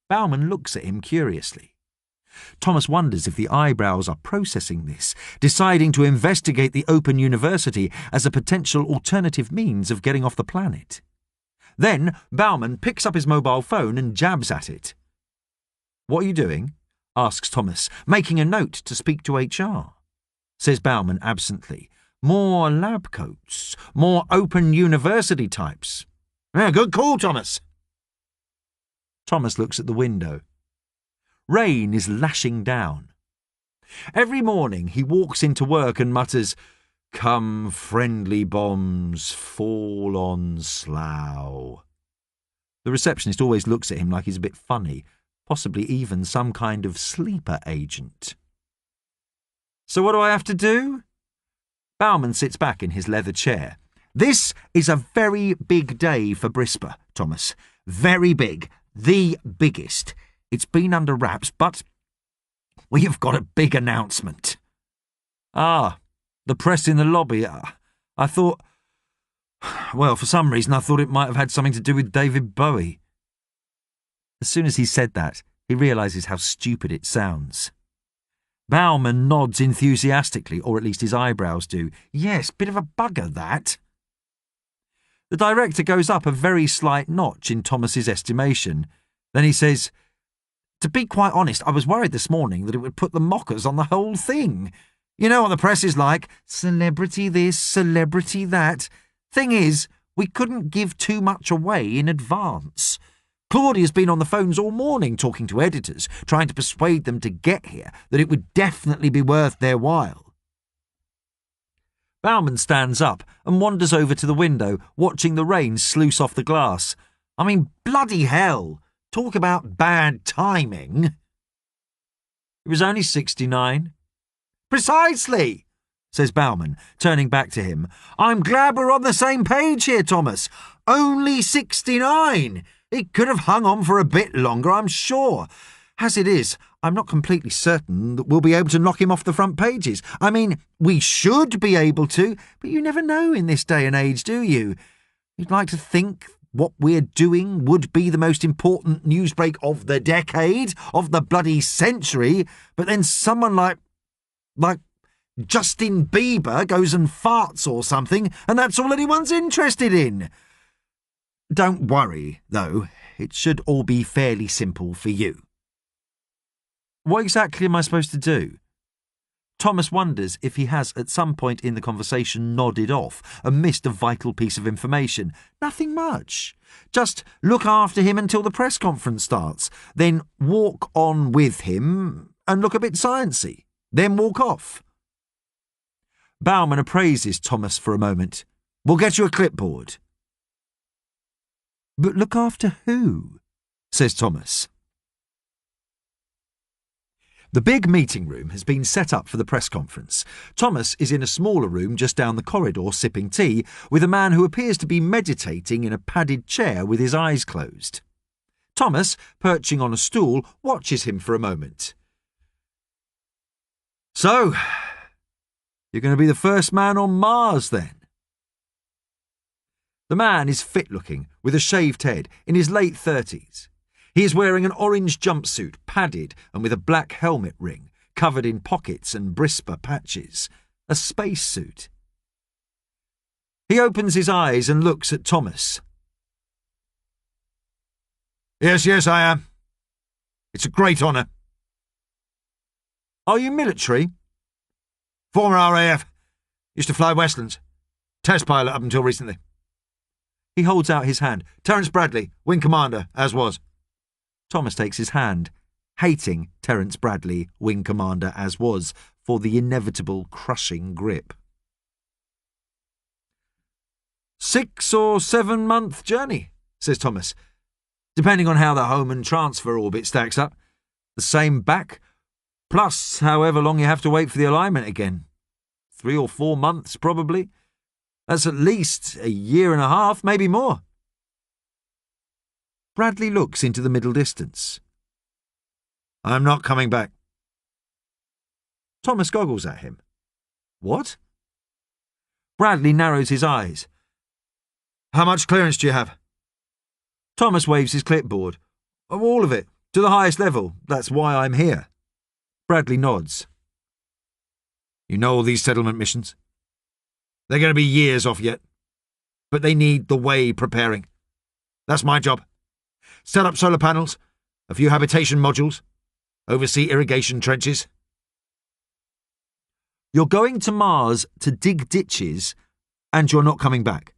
Bauman looks at him curiously. Thomas wonders if the eyebrows are processing this, deciding to investigate the Open University as a potential alternative means of getting off the planet. Then Bauman picks up his mobile phone and jabs at it. "What are you doing?" asks Thomas, making a note to speak to HR. Says Bauman absently, "More lab coats, more Open University types." "Yeah, good call, Thomas." Thomas looks at the window. Rain is lashing down. Every morning he walks into work and mutters, "Come, friendly bombs, fall on Slough." The receptionist always looks at him like he's a bit funny, possibly even some kind of sleeper agent. "So what do I have to do?" Bauman sits back in his leather chair, This is a very big day for Brisbane, Thomas. Very big. The biggest. It's been under wraps, but we have got a big announcement. Ah, the press in the lobby. I thought... Well, for some reason I thought it might have had something to do with David Bowie. As soon as he said that, he realises how stupid it sounds. Bauman nods enthusiastically, or at least his eyebrows do. Yes, bit of a bugger, that. The director goes up a very slight notch in Thomas's estimation. Then he says, "To be quite honest, I was worried this morning that it would put the mockers on the whole thing. You know what the press is like. Celebrity this, celebrity that. Thing is, we couldn't give too much away in advance. Claudia's been on the phones all morning talking to editors, trying to persuade them to get here, that it would definitely be worth their while." Bauman stands up and wanders over to the window, watching the rain sluice off the glass. I mean, bloody hell! Talk about bad timing. It was only 69. Precisely, says Bauman, turning back to him. I'm glad we're on the same page here, Thomas. Only 69. It could have hung on for a bit longer, I'm sure. As it is, I'm not completely certain that we'll be able to knock him off the front pages. I mean, we should be able to, but you never know in this day and age, do you? You'd like to think what we're doing would be the most important newsbreak of the decade, of the bloody century, but then someone like Justin Bieber goes and farts or something, and that's all anyone's interested in. Don't worry, though. It should all be fairly simple for you. What exactly am I supposed to do? Thomas wonders if he has at some point in the conversation nodded off and missed a vital piece of information. Nothing much. Just look after him until the press conference starts, then walk on with him and look a bit sciencey, then walk off. Bauman appraises Thomas for a moment. We'll get you a clipboard. But look after who? Says Thomas. The big meeting room has been set up for the press conference. Thomas is in a smaller room just down the corridor sipping tea with a man who appears to be meditating in a padded chair with his eyes closed. Thomas, perching on a stool, watches him for a moment. So, you're going to be the first man on Mars, then? The man is fit-looking, with a shaved head, in his late 30s. He is wearing an orange jumpsuit, padded and with a black helmet ring, covered in pockets and Brisbane patches. A space suit. He opens his eyes and looks at Thomas. Yes, I am. It's a great honour. Are you military? Former RAF. Used to fly Westlands. Test pilot up until recently. He holds out his hand. Terence Bradley, Wing Commander, as was. Thomas takes his hand, hating Terence Bradley, Wing Commander, as was, for the inevitable crushing grip. 6 or 7 month journey, says Thomas, depending on how the home and transfer orbit stacks up. The same back, plus however long you have to wait for the alignment again. 3 or 4 months, probably. That's at least a year and a half, maybe more. Bradley looks into the middle distance. I'm not coming back. Thomas goggles at him. What? Bradley narrows his eyes. How much clearance do you have? Thomas waves his clipboard. All of it, to the highest level. That's why I'm here. Bradley nods. You know all these settlement missions? They're going to be years off yet. But they need the way preparing. That's my job. Set up solar panels, a few habitation modules, oversee irrigation trenches. You're going to Mars to dig ditches, and you're not coming back.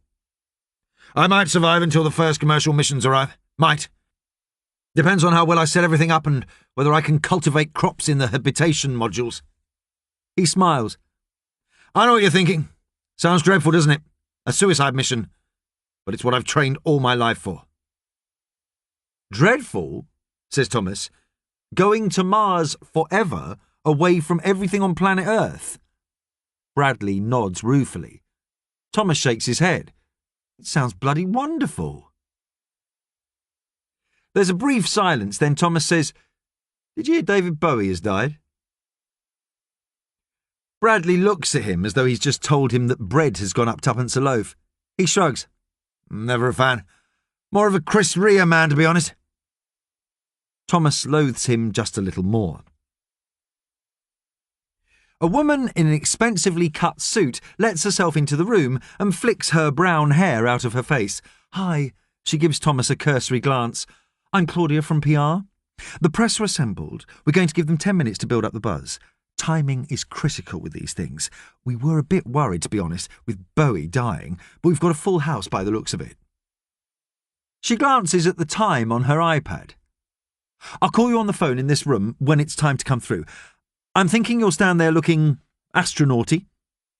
I might survive until the first commercial missions arrive. Might. Depends on how well I set everything up and whether I can cultivate crops in the habitation modules. He smiles. I know what you're thinking. Sounds dreadful, doesn't it? A suicide mission. But it's what I've trained all my life for. Dreadful, says Thomas. Going to Mars forever, away from everything on planet Earth. Bradley nods ruefully. Thomas shakes his head. It sounds bloody wonderful. There's a brief silence, then Thomas says, Did you hear David Bowie has died? Bradley looks at him as though he's just told him that bread has gone up twopence a loaf. He shrugs. Never a fan. More of a Chris Rea man, to be honest. Thomas loathes him just a little more. A woman in an expensively cut suit lets herself into the room and flicks her brown hair out of her face. Hi, she gives Thomas a cursory glance. I'm Claudia from PR. The press are assembled. We're going to give them 10 minutes to build up the buzz. Timing is critical with these things. We were a bit worried, to be honest, with Bowie dying, but we've got a full house by the looks of it. She glances at the time on her iPad. I'll call you on the phone in this room when it's time to come through. I'm thinking you'll stand there looking astronauty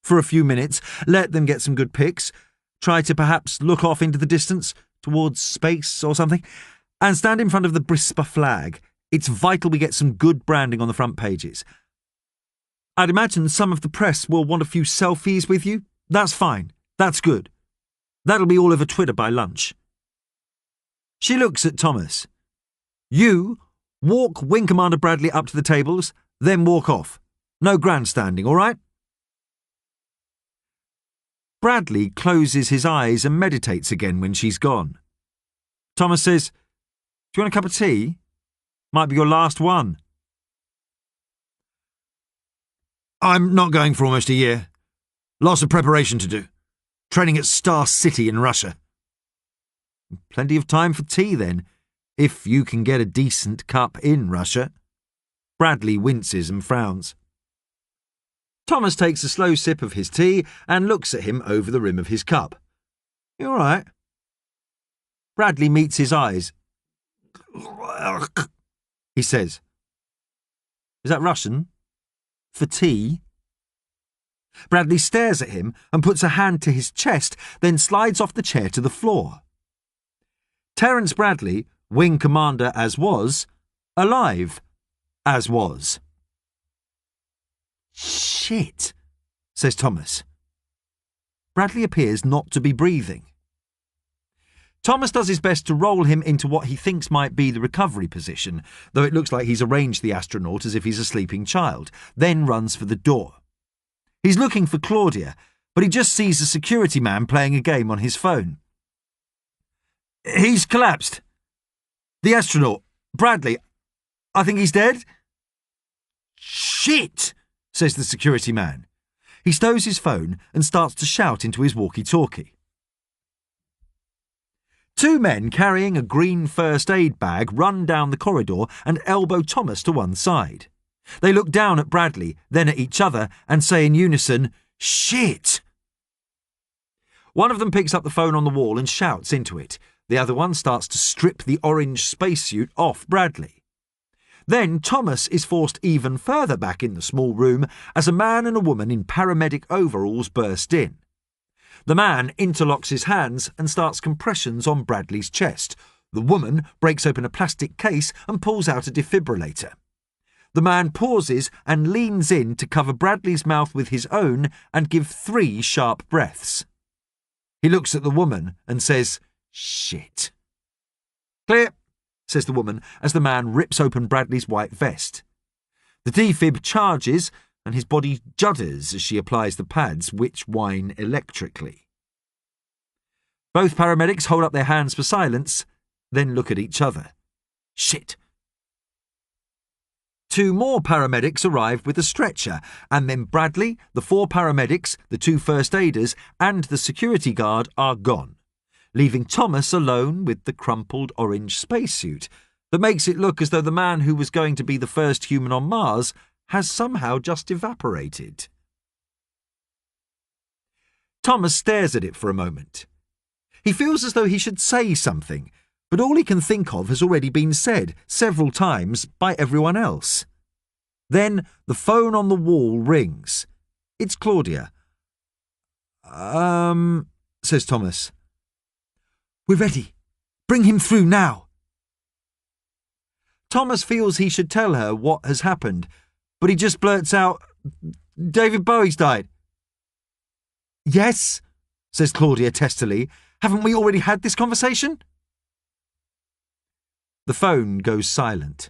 for a few minutes, let them get some good pics, try to perhaps look off into the distance towards space or something, and stand in front of the Brisbane flag. It's vital we get some good branding on the front pages. I'd imagine some of the press will want a few selfies with you. That's fine. That's good. That'll be all over Twitter by lunch. She looks at Thomas. You walk Wing Commander Bradley up to the tables, then walk off. No grandstanding, all right? Bradley closes his eyes and meditates again when she's gone. Thomas says, Do you want a cup of tea? Might be your last one. I'm not going for almost a year. Lots of preparation to do. Training at Star City in Russia. Plenty of time for tea, then, if you can get a decent cup in Russia. Bradley winces and frowns. Thomas takes a slow sip of his tea and looks at him over the rim of his cup. You all right? Bradley meets his eyes. He says, Is that Russian? For tea? Bradley stares at him and puts a hand to his chest, then slides off the chair to the floor. Terence Bradley, Wing Commander as was, alive as was. Shit, says Thomas. Bradley appears not to be breathing. Thomas does his best to roll him into what he thinks might be the recovery position, though it looks like he's arranged the astronaut as if he's a sleeping child, then runs for the door. He's looking for Claudia, but he just sees a security man playing a game on his phone. He's collapsed. The astronaut, Bradley, I think he's dead. Shit, says the security man. He stows his phone and starts to shout into his walkie-talkie. Two men carrying a green first aid bag run down the corridor and elbow Thomas to one side. They look down at Bradley, then at each other, and say in unison, Shit! One of them picks up the phone on the wall and shouts into it. The other one starts to strip the orange spacesuit off Bradley. Then Thomas is forced even further back in the small room as a man and a woman in paramedic overalls burst in. The man interlocks his hands and starts compressions on Bradley's chest. The woman breaks open a plastic case and pulls out a defibrillator. The man pauses and leans in to cover Bradley's mouth with his own and give 3 sharp breaths. He looks at the woman and says, Shit. Clear, says the woman as the man rips open Bradley's white vest. The defib charges and his body judders as she applies the pads, which whine electrically. Both paramedics hold up their hands for silence, then look at each other. Shit. 2 more paramedics arrive with a stretcher, and then Bradley, the 4 paramedics, the 2 first aiders, and the security guard are gone, leaving Thomas alone with the crumpled orange spacesuit that makes it look as though the man who was going to be the first human on Mars has somehow just evaporated. Thomas stares at it for a moment. He feels as though he should say something, but all he can think of has already been said several times by everyone else. Then the phone on the wall rings. It's Claudia. Says Thomas. We're ready. Bring him through now. Thomas feels he should tell her what has happened, but he just blurts out, David Bowie's died. Yes, says Claudia testily. Haven't we already had this conversation? The phone goes silent.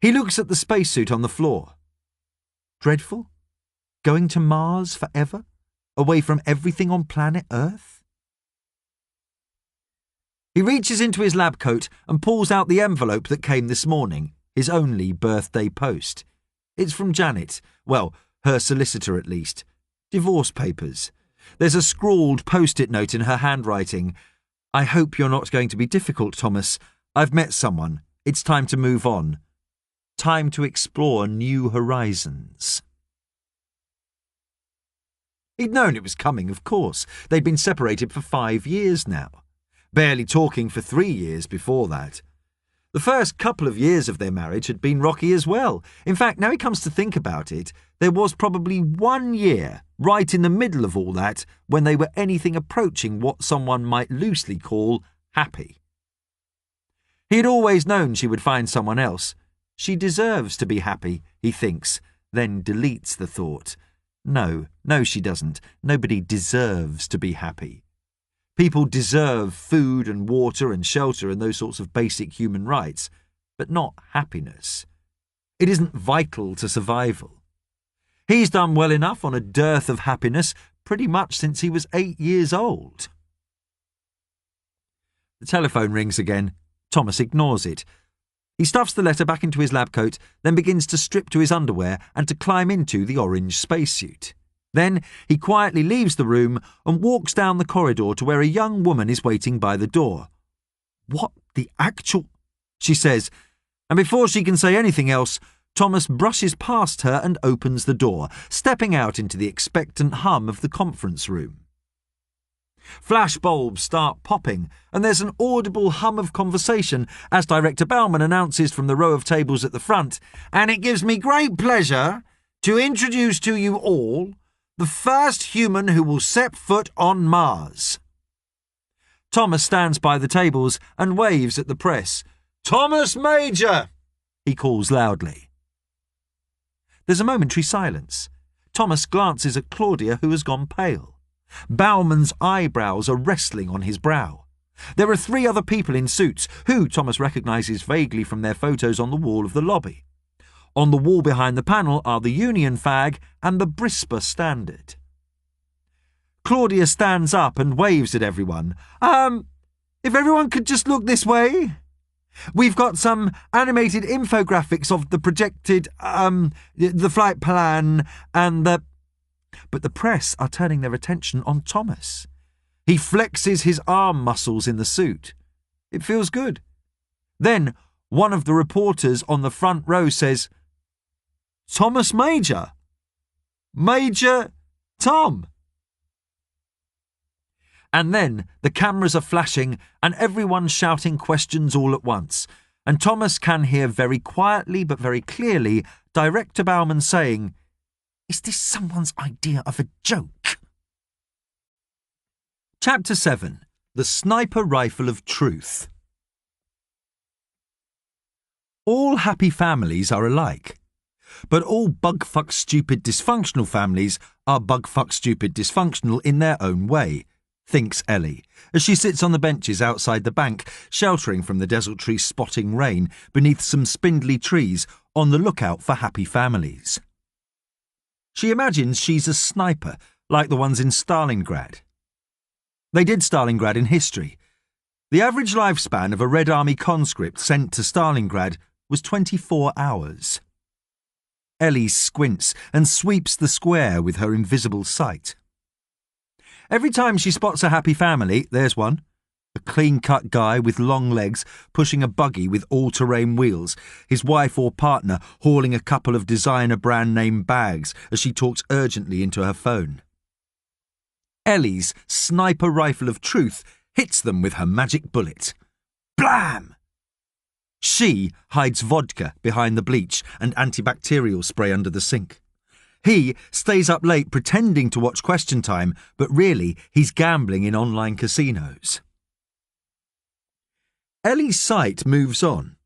He looks at the spacesuit on the floor. Dreadful? Going to Mars forever? Away from everything on planet Earth? He reaches into his lab coat and pulls out the envelope that came this morning, his only birthday post. It's from Janet. Well, her solicitor at least. Divorce papers. There's a scrawled post-it note in her handwriting. I hope you're not going to be difficult, Thomas. I've met someone. It's time to move on. Time to explore new horizons. He'd known it was coming, of course. They'd been separated for 5 years now. Barely talking for 3 years before that. The first couple of years of their marriage had been rocky as well. In fact, now he comes to think about it, there was probably 1 year, right in the middle of all that, when they were anything approaching what someone might loosely call happy. He had always known she would find someone else. She deserves to be happy, he thinks, then deletes the thought. No, she doesn't. Nobody deserves to be happy. People deserve food and water and shelter and those sorts of basic human rights, but not happiness. It isn't vital to survival. He's done well enough on a dearth of happiness pretty much since he was 8 years old. The telephone rings again. Thomas ignores it. He stuffs the letter back into his lab coat, then begins to strip to his underwear and to climb into the orange spacesuit. Then he quietly leaves the room and walks down the corridor to where a young woman is waiting by the door. What the actual... she says, and before she can say anything else, Thomas brushes past her and opens the door, stepping out into the expectant hum of the conference room. Flash bulbs start popping, and there's an audible hum of conversation as Director Bauman announces from the row of tables at the front, and it gives me great pleasure to introduce to you all the first human who will set foot on Mars. Thomas stands by the tables and waves at the press. Thomas Major, he calls loudly. There's a momentary silence. Thomas glances at Claudia, who has gone pale. Bauman's eyebrows are wrestling on his brow. There are 3 other people in suits, who Thomas recognises vaguely from their photos on the wall of the lobby. On the wall behind the panel are the Union flag and the Brisbane standard. Claudia stands up and waves at everyone. If everyone could just look this way. We've got some animated infographics of the projected, the flight plan and the... But the press are turning their attention on Thomas. He flexes his arm muscles in the suit. It feels good. Then one of the reporters on the front row says, Thomas Major. Major Tom. And then the cameras are flashing and everyone's shouting questions all at once, and Thomas can hear very quietly but very clearly Director Bauman saying, Is this someone's idea of a joke? Chapter 7. The Sniper Rifle of Truth. All happy families are alike, but all bugfuck stupid dysfunctional families are bugfuck stupid dysfunctional in their own way, thinks Ellie, as she sits on the benches outside the bank, sheltering from the desultory spotting rain beneath some spindly trees on the lookout for happy families. She imagines she's a sniper, like the ones in Stalingrad. They did Stalingrad in history. The average lifespan of a Red Army conscript sent to Stalingrad was 24 hours. Ellie squints and sweeps the square with her invisible sight. Every time she spots a happy family, there's one. A clean-cut guy with long legs pushing a buggy with all-terrain wheels, his wife or partner hauling a couple of designer brand-name bags as she talks urgently into her phone. Ellie's sniper rifle of truth hits them with her magic bullet. Blam! She hides vodka behind the bleach and antibacterial spray under the sink. He stays up late pretending to watch Question Time, but really he's gambling in online casinos. Ellie's sight moves on,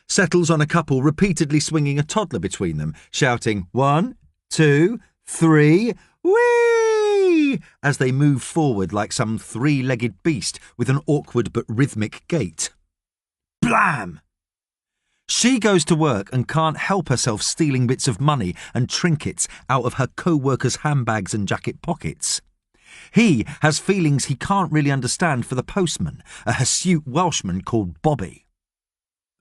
settles on a couple repeatedly swinging a toddler between them, shouting 1, 2, 3, whee! As they move forward like some three-legged beast with an awkward but rhythmic gait. Blam! She goes to work and can't help herself stealing bits of money and trinkets out of her co-workers' handbags and jacket pockets. He has feelings he can't really understand for the postman, a hirsute Welshman called Bobby.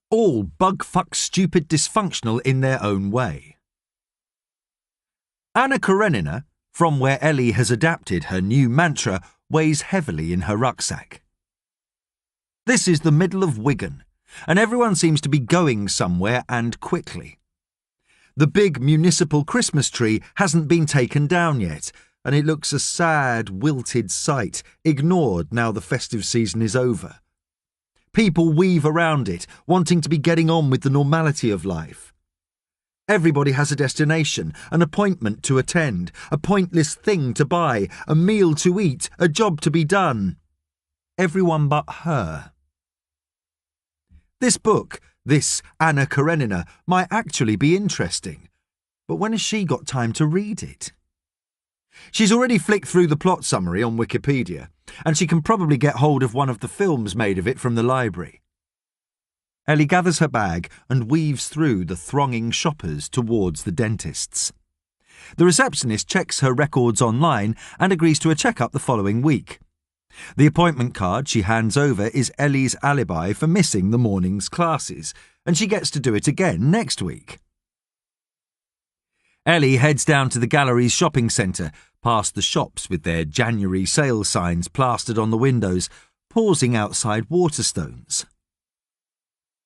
All bug-fuck stupid dysfunctional in their own way. Anna Karenina, from where Ellie has adapted her new mantra, weighs heavily in her rucksack. This is the middle of Wigan, and everyone seems to be going somewhere and quickly. The big municipal Christmas tree hasn't been taken down yet, and it looks a sad, wilted sight, ignored now the festive season is over. People weave around it, wanting to be getting on with the normality of life. Everybody has a destination, an appointment to attend, a pointless thing to buy, a meal to eat, a job to be done. Everyone but her. This book, this Anna Karenina, might actually be interesting, but when has she got time to read it? She's already flicked through the plot summary on Wikipedia, and she can probably get hold of one of the films made of it from the library. Ellie gathers her bag and weaves through the thronging shoppers towards the dentist's. The receptionist checks her records online and agrees to a checkup the following week. The appointment card she hands over is Ellie's alibi for missing the morning's classes, and she gets to do it again next week. Ellie heads down to the gallery's shopping centre, past the shops with their January sale signs plastered on the windows, pausing outside Waterstones.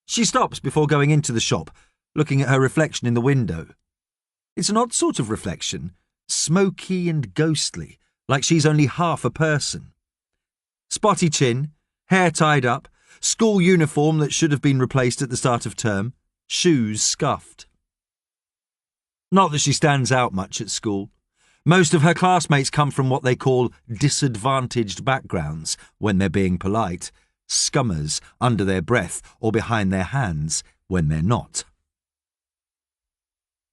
She stops before going into the shop, looking at her reflection in the window. It's an odd sort of reflection, smoky and ghostly, like she's only half a person. Spotty chin, hair tied up, school uniform that should have been replaced at the start of term, shoes scuffed. Not that she stands out much at school. Most of her classmates come from what they call disadvantaged backgrounds when they're being polite, scummers under their breath or behind their hands when they're not.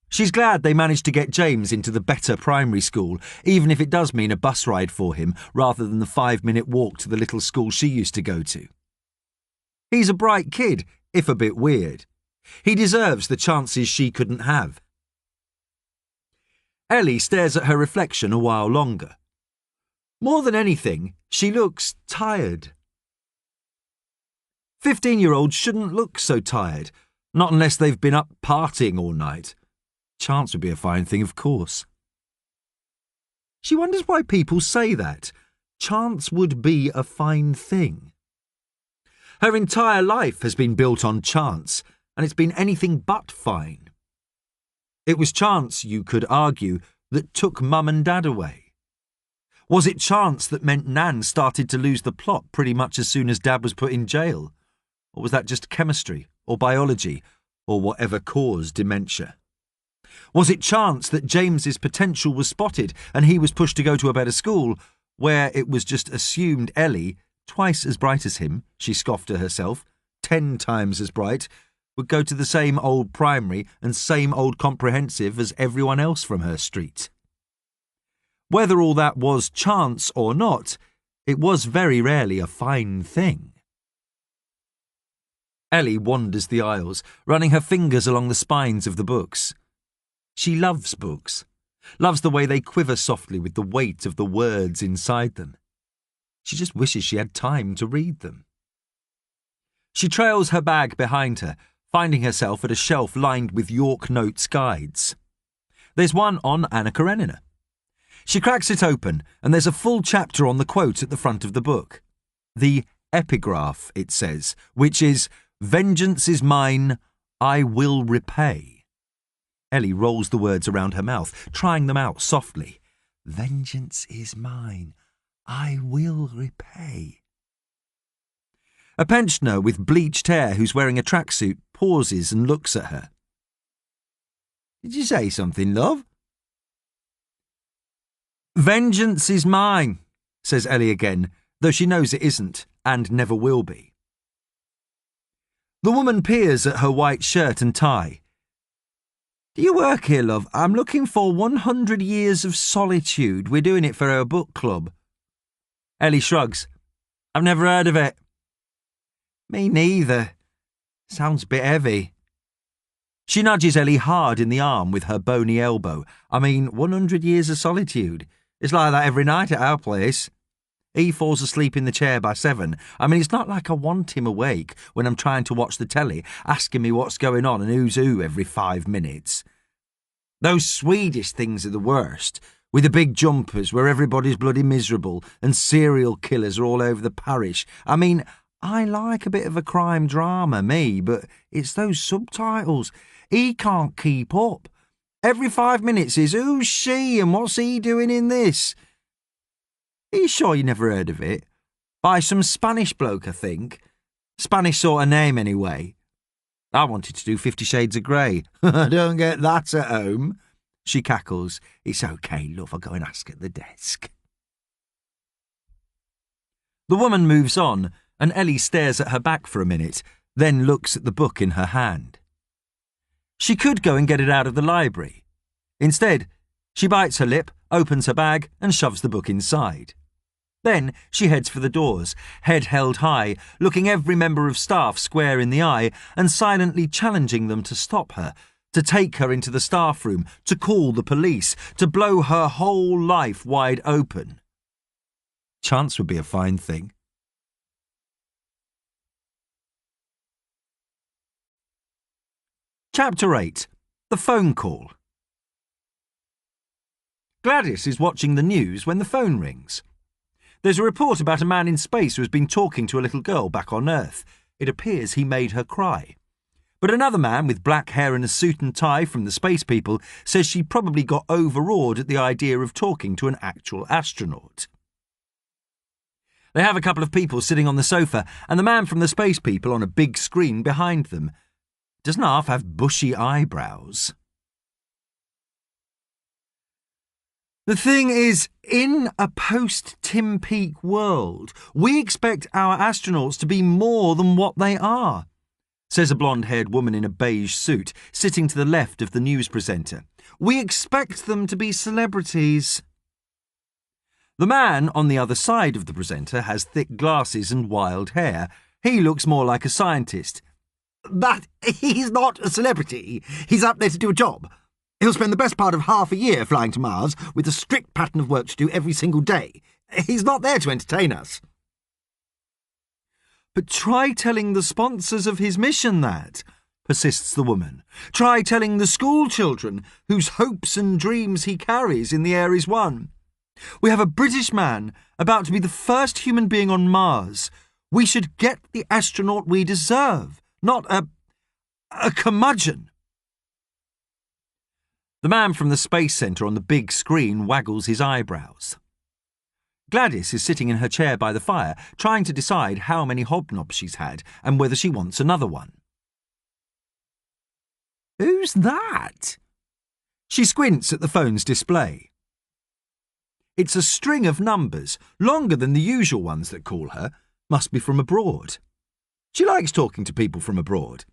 She's glad they managed to get James into the better primary school, even if it does mean a bus ride for him rather than the 5-minute walk to the little school she used to go to. He's a bright kid, if a bit weird. He deserves the chances she couldn't have. Ellie stares at her reflection a while longer. More than anything, she looks tired. 15-year-olds shouldn't look so tired, not unless they've been up partying all night. Chance would be a fine thing, of course. She wonders why people say that. Chance would be a fine thing. Her entire life has been built on chance, and it's been anything but fine. It was chance, you could argue, that took Mum and Dad away. Was it chance that meant Nan started to lose the plot pretty much as soon as Dad was put in jail? Or was that just chemistry, or biology, or whatever caused dementia? Was it chance that James's potential was spotted and he was pushed to go to a better school, where it was just assumed Ellie, twice as bright as him, she scoffed to herself, 10 times as bright, would go to the same old primary and same old comprehensive as everyone else from her street? Whether all that was chance or not, it was very rarely a fine thing. Ellie wanders the aisles, running her fingers along the spines of the books. She loves books, loves the way they quiver softly with the weight of the words inside them. She just wishes she had time to read them. She trails her bag behind her, finding herself at a shelf lined with York Notes guides. There's one on Anna Karenina. She cracks it open, and there's a full chapter on the quote at the front of the book. The epigraph, it says, which is, "Vengeance is mine, I will repay." Ellie rolls the words around her mouth, trying them out softly. Vengeance is mine, I will repay. A pensioner with bleached hair who's wearing a tracksuit pauses and looks at her. Did you say something, love? Vengeance is mine, says Ellie again, though she knows it isn't, and never will be. The woman peers at her white shirt and tie. Do you work here, love? I'm looking for 100 Years of Solitude. We're doing it for our book club. Ellie shrugs. I've never heard of it. Me neither. Sounds a bit heavy. She nudges Ellie hard in the arm with her bony elbow. 100 Years of Solitude. It's like that every night at our place. He falls asleep in the chair by 7. It's not like I want him awake when I'm trying to watch the telly, asking me what's going on and who's who every 5 minutes. Those Swedish things are the worst, with the big jumpers where everybody's bloody miserable and serial killers are all over the parish. I like a bit of a crime drama, me, but it's those subtitles. He can't keep up. Every 5 minutes is, who's she and what's he doing in this? Are you sure you never heard of it? By some Spanish bloke, I think. Spanish sort of name, anyway. I wanted to do 50 Shades of Grey. I don't get that at home. She cackles. It's okay, love, I'll go and ask at the desk. The woman moves on, and Ellie stares at her back for a minute, then looks at the book in her hand. She could go and get it out of the library. Instead, she bites her lip, opens her bag, and shoves the book inside. Then she heads for the doors, head held high, looking every member of staff square in the eye and silently challenging them to stop her, to take her into the staff room, to call the police, to blow her whole life wide open. Chance would be a fine thing. Chapter 8. The Phone Call. Gladys is watching the news when the phone rings. There's a report about a man in space who has been talking to a little girl back on Earth. It appears he made her cry. But another man with black hair and a suit and tie from the space people says she probably got overawed at the idea of talking to an actual astronaut. They have a couple of people sitting on the sofa and the man from the space people on a big screen behind them. Doesn't half have bushy eyebrows. The thing is, in a post-Tim Peake world, we expect our astronauts to be more than what they are, says a blonde-haired woman in a beige suit, sitting to the left of the news presenter. We expect them to be celebrities. The man on the other side of the presenter has thick glasses and wild hair. He looks more like a scientist. But he's not a celebrity. He's up there to do a job. He'll spend the best part of half a year flying to Mars with a strict pattern of work to do every single day. He's not there to entertain us. But try telling the sponsors of his mission that, persists the woman. Try telling the school children whose hopes and dreams he carries in the Aries 1. We have a British man about to be the first human being on Mars. We should get the astronaut we deserve, not a curmudgeon. The man from the Space Centre on the big screen waggles his eyebrows. Gladys is sitting in her chair by the fire, trying to decide how many hobnobs she's had and whether she wants another one. Who's that? She squints at the phone's display. It's a string of numbers, longer than the usual ones that call her. Must be from abroad. She likes talking to people from abroad.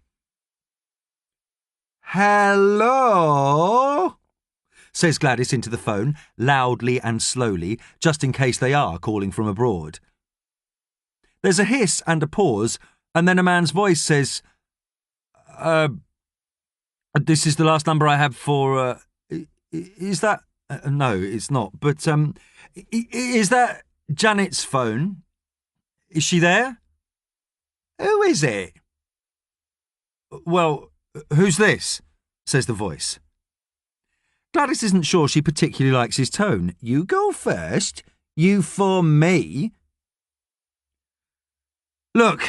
Hello? Says Gladys into the phone, loudly and slowly, just in case they are calling from abroad. There's a hiss and a pause, and then a man's voice says, this is the last number I have for, is that, no, it's not, but, is that Janet's phone? Is she there? Who is it? Well, who's this? Says the voice. Gladys isn't sure she particularly likes his tone. You go first. You for me. Look,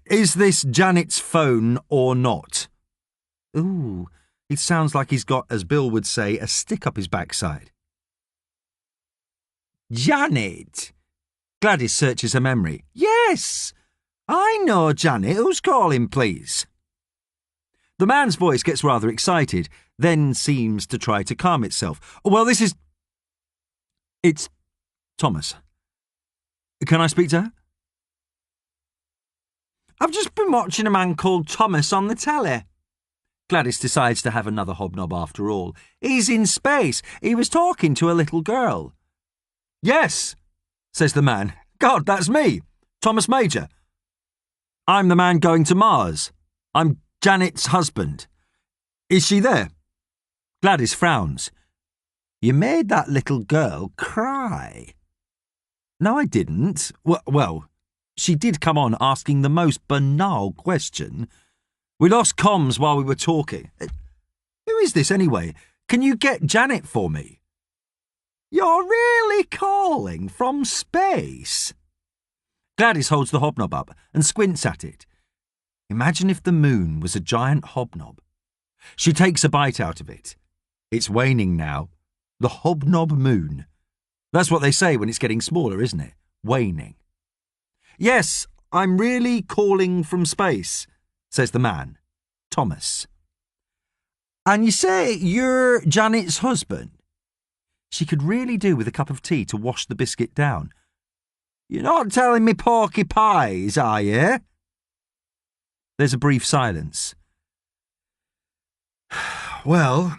is this Janet's phone or not? Ooh, it sounds like he's got, as Bill would say, a stick up his backside. Janet? Gladys searches her memory. Yes, I know Janet. Who's calling, please? The man's voice gets rather excited, then seems to try to calm itself. Well, it's Thomas. Can I speak to her? I've just been watching a man called Thomas on the telly. Gladys decides to have another hobnob after all. He's in space. He was talking to a little girl. Yes, says the man. God, that's me, Thomas Major. I'm the man going to Mars. I'm Janet's husband. Is she there? Gladys frowns. You made that little girl cry. No, I didn't. Well, she did come on asking the most banal question. We lost comms while we were talking. Who is this anyway? Can you get Janet for me? You're really calling from space? Gladys holds the hobnob up and squints at it. Imagine if the moon was a giant hobnob. She takes a bite out of it. It's waning now. The hobnob moon. That's what they say when it's getting smaller, isn't it? Waning. Yes, I'm really calling from space, says the man, Thomas. And you say you're Janet's husband? She could really do with a cup of tea to wash the biscuit down. You're not telling me porky pies, are you? There's a brief silence. Well,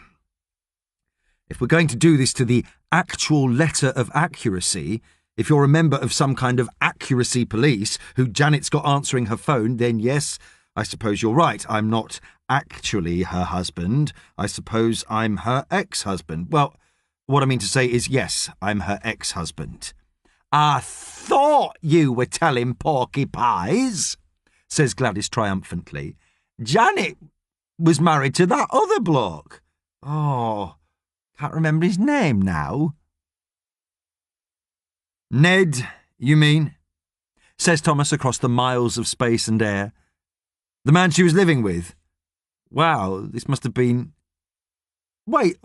if we're going to do this to the actual letter of accuracy, if you're a member of some kind of accuracy police who Janet's got answering her phone, then yes, I suppose you're right. I'm not actually her husband. I suppose I'm her ex-husband. Well, what I mean to say is yes, I'm her ex-husband. I thought you were telling porky pies, says Gladys triumphantly. Janet was married to that other bloke. Oh, can't remember his name now. Ned, you mean? Says Thomas across the miles of space and air. The man she was living with. Wow, this must have been... Wait,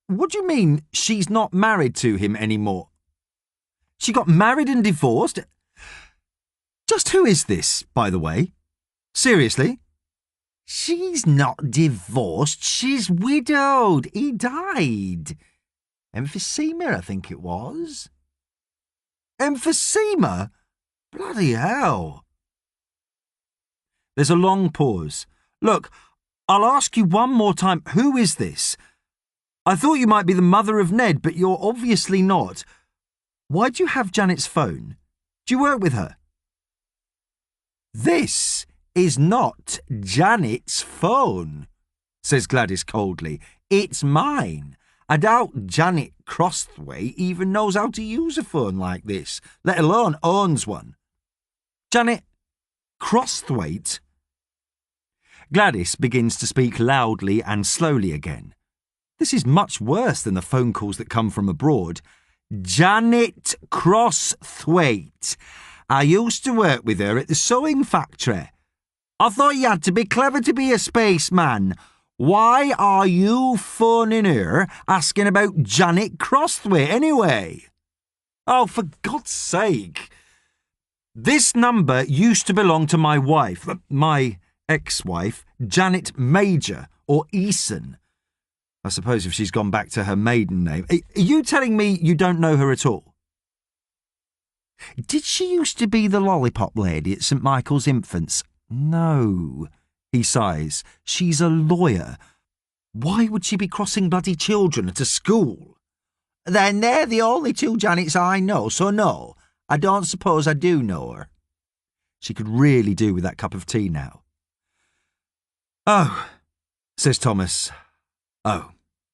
what do you mean she's not married to him anymore? She got married and divorced? Just who is this, by the way? Seriously? She's not divorced, she's widowed. He died. Emphysema, I think it was. Emphysema? Bloody hell. There's a long pause. Look, I'll ask you one more time, who is this? I thought you might be the mother of Ned, but you're obviously not. Why do you have Janet's phone? Do you work with her? This is not Janet's phone, says Gladys coldly. It's mine. I doubt Janet Crosthwaite even knows how to use a phone like this, let alone owns one. Janet Crosthwaite? Gladys begins to speak loudly and slowly again. This is much worse than the phone calls that come from abroad. Janet Crosthwaite. I used to work with her at the sewing factory. I thought you had to be clever to be a spaceman. Why are you phoning her asking about Janet Crosthwaite anyway? Oh, for God's sake. This number used to belong to my wife, my ex-wife, Janet Major, or Eason. I suppose if she's gone back to her maiden name. Are you telling me you don't know her at all? Did she used to be the lollipop lady at St. Michael's Infants? No, he sighs. She's a lawyer. Why would she be crossing bloody children at a school? Then they're the only two Janets I know, so no, I don't suppose I do know her. She could really do with that cup of tea now. Oh, says Thomas. Oh,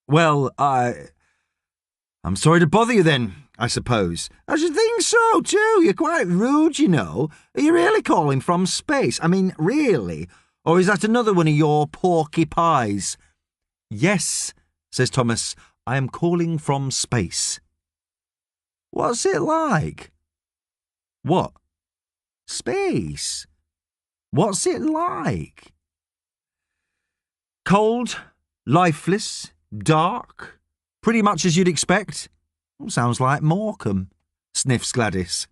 well, I'm sorry to bother you then, I suppose. I should think so, too. You're quite rude, you know. Are you really calling from space? I mean, really? Or is that another one of your porky pies? Yes, says Thomas, I am calling from space. What's it like? What? Space. What's it like? Cold, lifeless, dark, pretty much as you'd expect. Sounds like Morecambe, sniffs Gladys.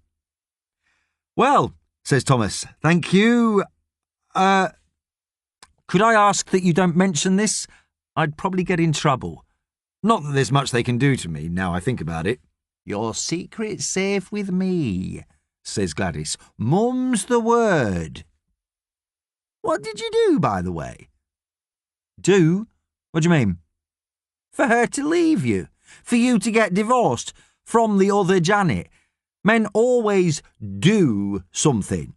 Well, says Thomas, thank you. Could I ask that you don't mention this? I'd probably get in trouble. Not that there's much they can do to me, now I think about it. Your secret's safe with me, says Gladys. Mum's the word. What did you do, by the way? Do? What do you mean? For her to leave you. For you to get divorced from the other Janet. Men always do something.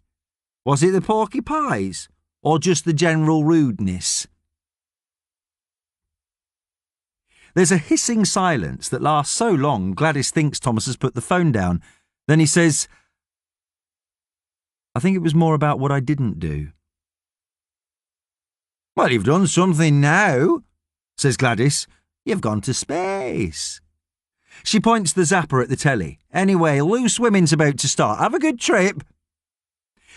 Was it the porky pies? Or just the general rudeness? There's a hissing silence that lasts so long Gladys thinks Thomas has put the phone down. Then he says, I think it was more about what I didn't do. Well, you've done something now, says Gladys. You've gone to space. She points the zapper at the telly. Anyway, loose swimming's about to start. Have a good trip.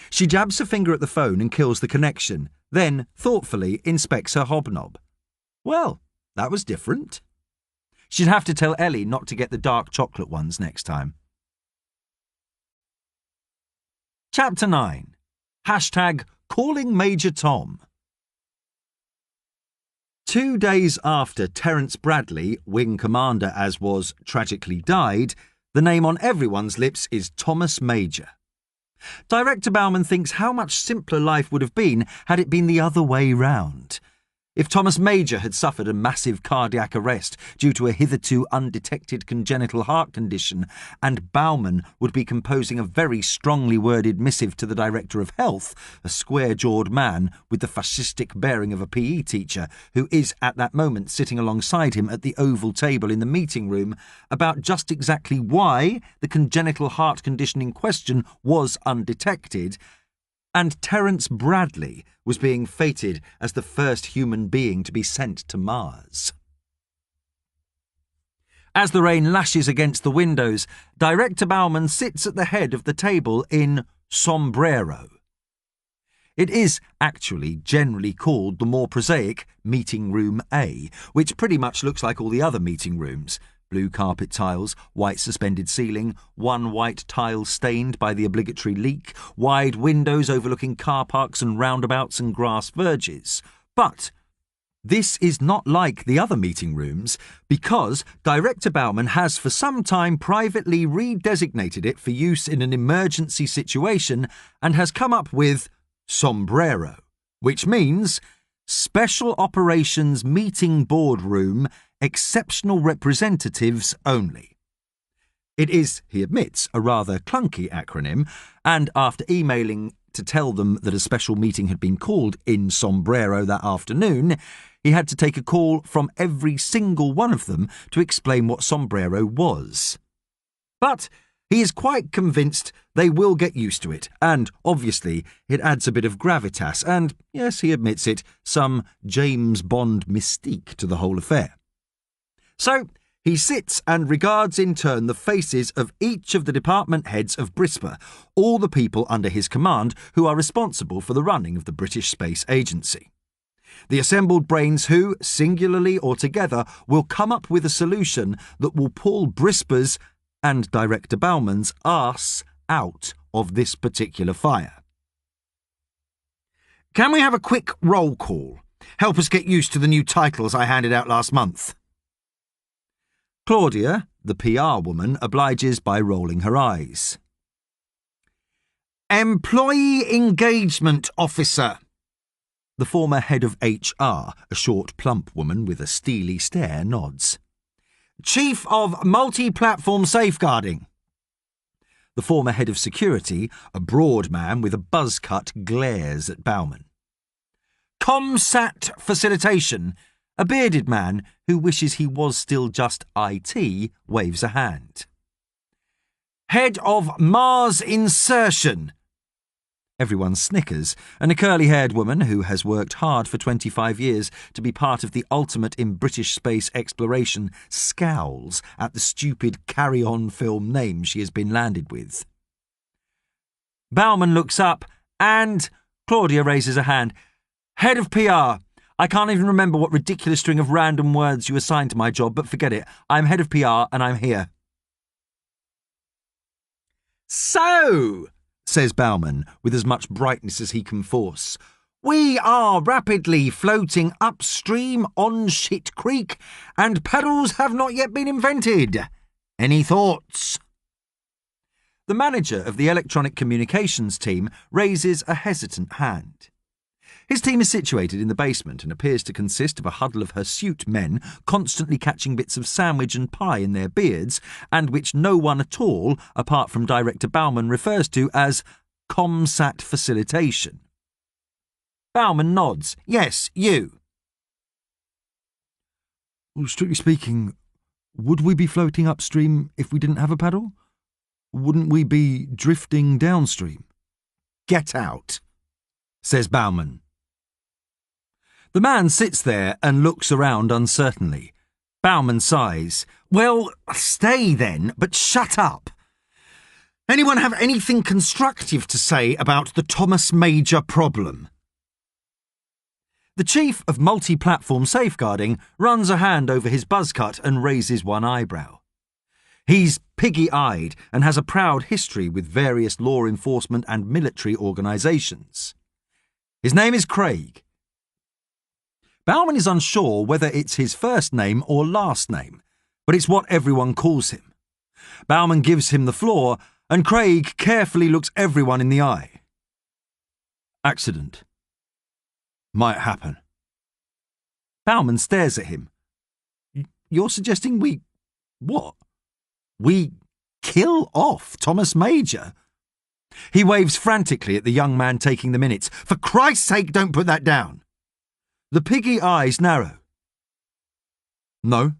She jabs her finger at the phone and kills the connection, then thoughtfully inspects her hobnob. Well, that was different. She'd have to tell Ellie not to get the dark chocolate ones next time. Chapter 9. #Calling Major Tom. 2 days after Terence Bradley, wing commander as was, tragically died, the name on everyone's lips is Thomas Major. Director Bauman thinks how much simpler life would have been had it been the other way round. If Thomas Major had suffered a massive cardiac arrest due to a hitherto undetected congenital heart condition, and Bauman would be composing a very strongly worded missive to the Director of Health, a square-jawed man with the fascistic bearing of a PE teacher, who is at that moment sitting alongside him at the oval table in the meeting room, about just exactly why the congenital heart condition in question was undetected, and Terence Bradley was being fated as the first human being to be sent to Mars. As the rain lashes against the windows, Director Bauman sits at the head of the table in sombrero. It is actually generally called the more prosaic Meeting Room A, which pretty much looks like all the other meeting rooms. Blue carpet tiles, white suspended ceiling, one white tile stained by the obligatory leak, wide windows overlooking car parks and roundabouts and grass verges. But this is not like the other meeting rooms because Director Bauman has for some time privately redesignated it for use in an emergency situation and has come up with sombrero, which means Special Operations Meeting Boardroom, Exceptional Representatives Only. It is, he admits, a rather clunky acronym, and after emailing to tell them that a special meeting had been called in sombrero that afternoon, he had to take a call from every single one of them to explain what sombrero was. But he is quite convinced they will get used to it, and obviously it adds a bit of gravitas and, yes, he admits it, some James Bond mystique to the whole affair. So he sits and regards in turn the faces of each of the department heads of BRISPA, all the people under his command who are responsible for the running of the British Space Agency. The assembled brains who, singularly or together, will come up with a solution that will pull BRISPA's and Director Bauman's arse out of this particular fire. Can we have a quick roll call? Help us get used to the new titles I handed out last month. Claudia, the PR woman, obliges by rolling her eyes. Employee Engagement Officer. The former head of HR, a short, plump woman with a steely stare, nods. Chief of Multi-Platform Safeguarding. The former head of security, a broad man with a buzz cut, glares at Bauman. ComSat Facilitation. A bearded man who wishes he was still just IT waves a hand. Head of Mars Insertion. Everyone snickers, and a curly-haired woman who has worked hard for 25 years to be part of the ultimate in British space exploration scowls at the stupid carry-on film name she has been landed with. Bauman looks up and Claudia raises a hand. Head of PR. I can't even remember what ridiculous string of random words you assigned to my job, but forget it. I'm head of PR and I'm here. So, says Bauman, with as much brightness as he can force, we are rapidly floating upstream on Shit Creek, and pedals have not yet been invented. Any thoughts? The manager of the electronic communications team raises a hesitant hand. His team is situated in the basement and appears to consist of a huddle of hirsute men constantly catching bits of sandwich and pie in their beards, and which no one at all, apart from Director Bauman, refers to as ComSat facilitation. Bauman nods. Yes, you. Well, strictly speaking, would we be floating upstream if we didn't have a paddle? Wouldn't we be drifting downstream? Get out, says Bauman. The man sits there and looks around uncertainly. Bauman sighs. Well, stay then, but shut up. Anyone have anything constructive to say about the Thomas Major problem? The chief of multi-platform safeguarding runs a hand over his buzz cut and raises one eyebrow. He's piggy-eyed and has a proud history with various law enforcement and military organisations. His name is Craig. Bauman is unsure whether it's his first name or last name, but it's what everyone calls him. Bauman gives him the floor, and Craig carefully looks everyone in the eye. Accident. Might happen. Bauman stares at him. You're suggesting we... what? We kill off Thomas Major? He waves frantically at the young man taking the minutes. For Christ's sake, don't put that down. The piggy eyes narrow. No,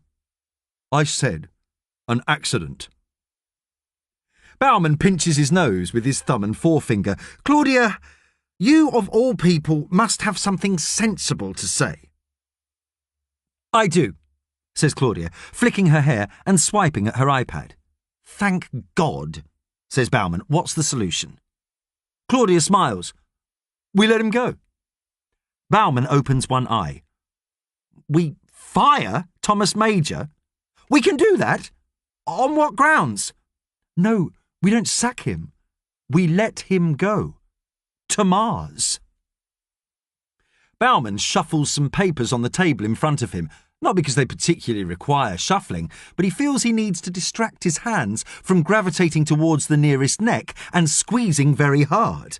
I said an accident. Bauman pinches his nose with his thumb and forefinger. Claudia, you of all people must have something sensible to say. I do, says Claudia, flicking her hair and swiping at her iPad. Thank God, says Bauman. What's the solution? Claudia smiles. We let him go. Bauman opens one eye. We fire Thomas Major? We can do that? On what grounds? No, we don't sack him. We let him go. To Mars. Bauman shuffles some papers on the table in front of him, not because they particularly require shuffling, but he feels he needs to distract his hands from gravitating towards the nearest neck and squeezing very hard.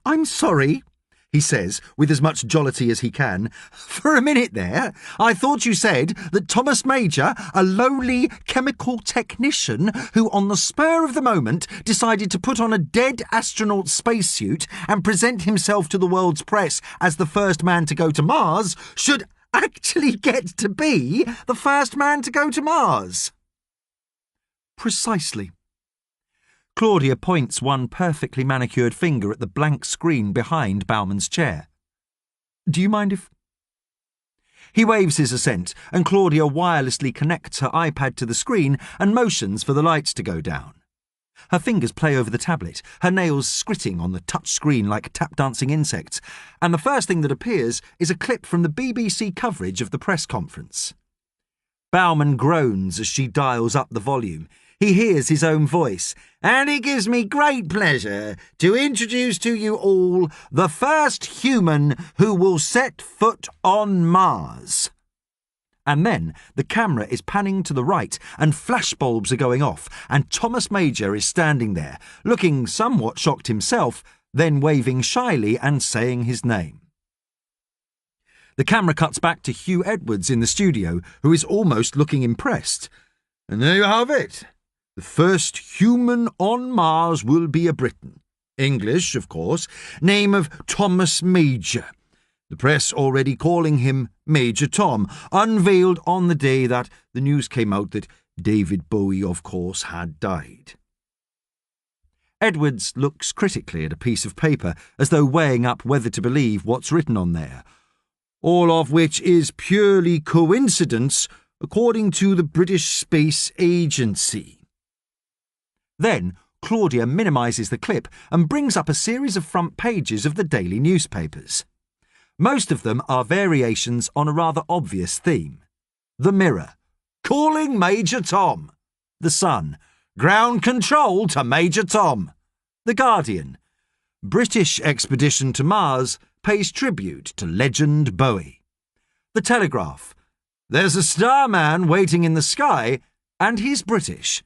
I'm sorry, he says, with as much jollity as he can. For a minute there, I thought you said that Thomas Major, a lowly chemical technician who on the spur of the moment decided to put on a dead astronaut spacesuit and present himself to the world's press as the first man to go to Mars, should actually get to be the first man to go to Mars. Precisely. Claudia points one perfectly manicured finger at the blank screen behind Bauman's chair. Do you mind if... He waves his assent, and Claudia wirelessly connects her iPad to the screen and motions for the lights to go down. Her fingers play over the tablet, her nails skritting on the touch screen like tap-dancing insects, and the first thing that appears is a clip from the BBC coverage of the press conference. Bauman groans as she dials up the volume. He hears his own voice. And it gives me great pleasure to introduce to you all the first human who will set foot on Mars. And then the camera is panning to the right and flashbulbs are going off, and Thomas Major is standing there, looking somewhat shocked himself, then waving shyly and saying his name. The camera cuts back to Hugh Edwards in the studio, who is almost looking impressed. And there you have it. The first human on Mars will be a Briton. English, of course. Name of Thomas Major. The press already calling him Major Tom. Unveiled on the day that the news came out that David Bowie, of course, had died. Edwards looks critically at a piece of paper, as though weighing up whether to believe what's written on there. All of which is purely coincidence, according to the British Space Agency. Then Claudia minimises the clip and brings up a series of front pages of the daily newspapers. Most of them are variations on a rather obvious theme. The Mirror, calling Major Tom. The Sun, ground control to Major Tom. The Guardian, British expedition to Mars pays tribute to legend Bowie. The Telegraph, there's a starman waiting in the sky and he's British.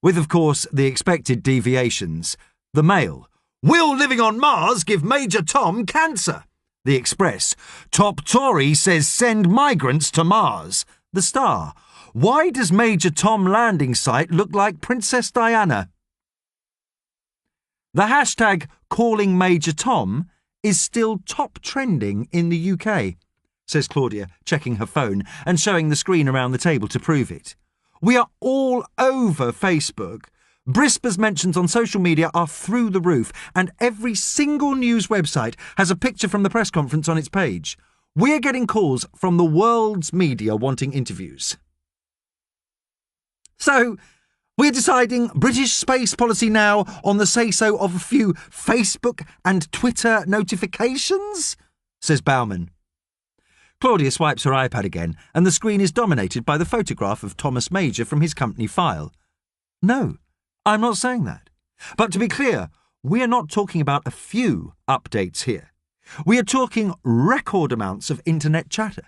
With, of course, the expected deviations. The Mail, Will living on Mars give Major Tom cancer? The Express. Top Tory says send migrants to Mars. The Star. Why does Major Tom landing site look like Princess Diana? The hashtag calling Major Tom is still top trending in the UK, says Claudia, checking her phone and showing the screen around the table to prove it. We are all over Facebook. Brisbane's mentions on social media are through the roof, and every single news website has a picture from the press conference on its page. We're getting calls from the world's media wanting interviews. So, we're deciding British space policy now on the say-so of a few Facebook and Twitter notifications, says Bauman. Claudia swipes her iPad again, and the screen is dominated by the photograph of Thomas Major from his company file. No, I'm not saying that. But to be clear, we are not talking about a few updates here. We are talking record amounts of internet chatter.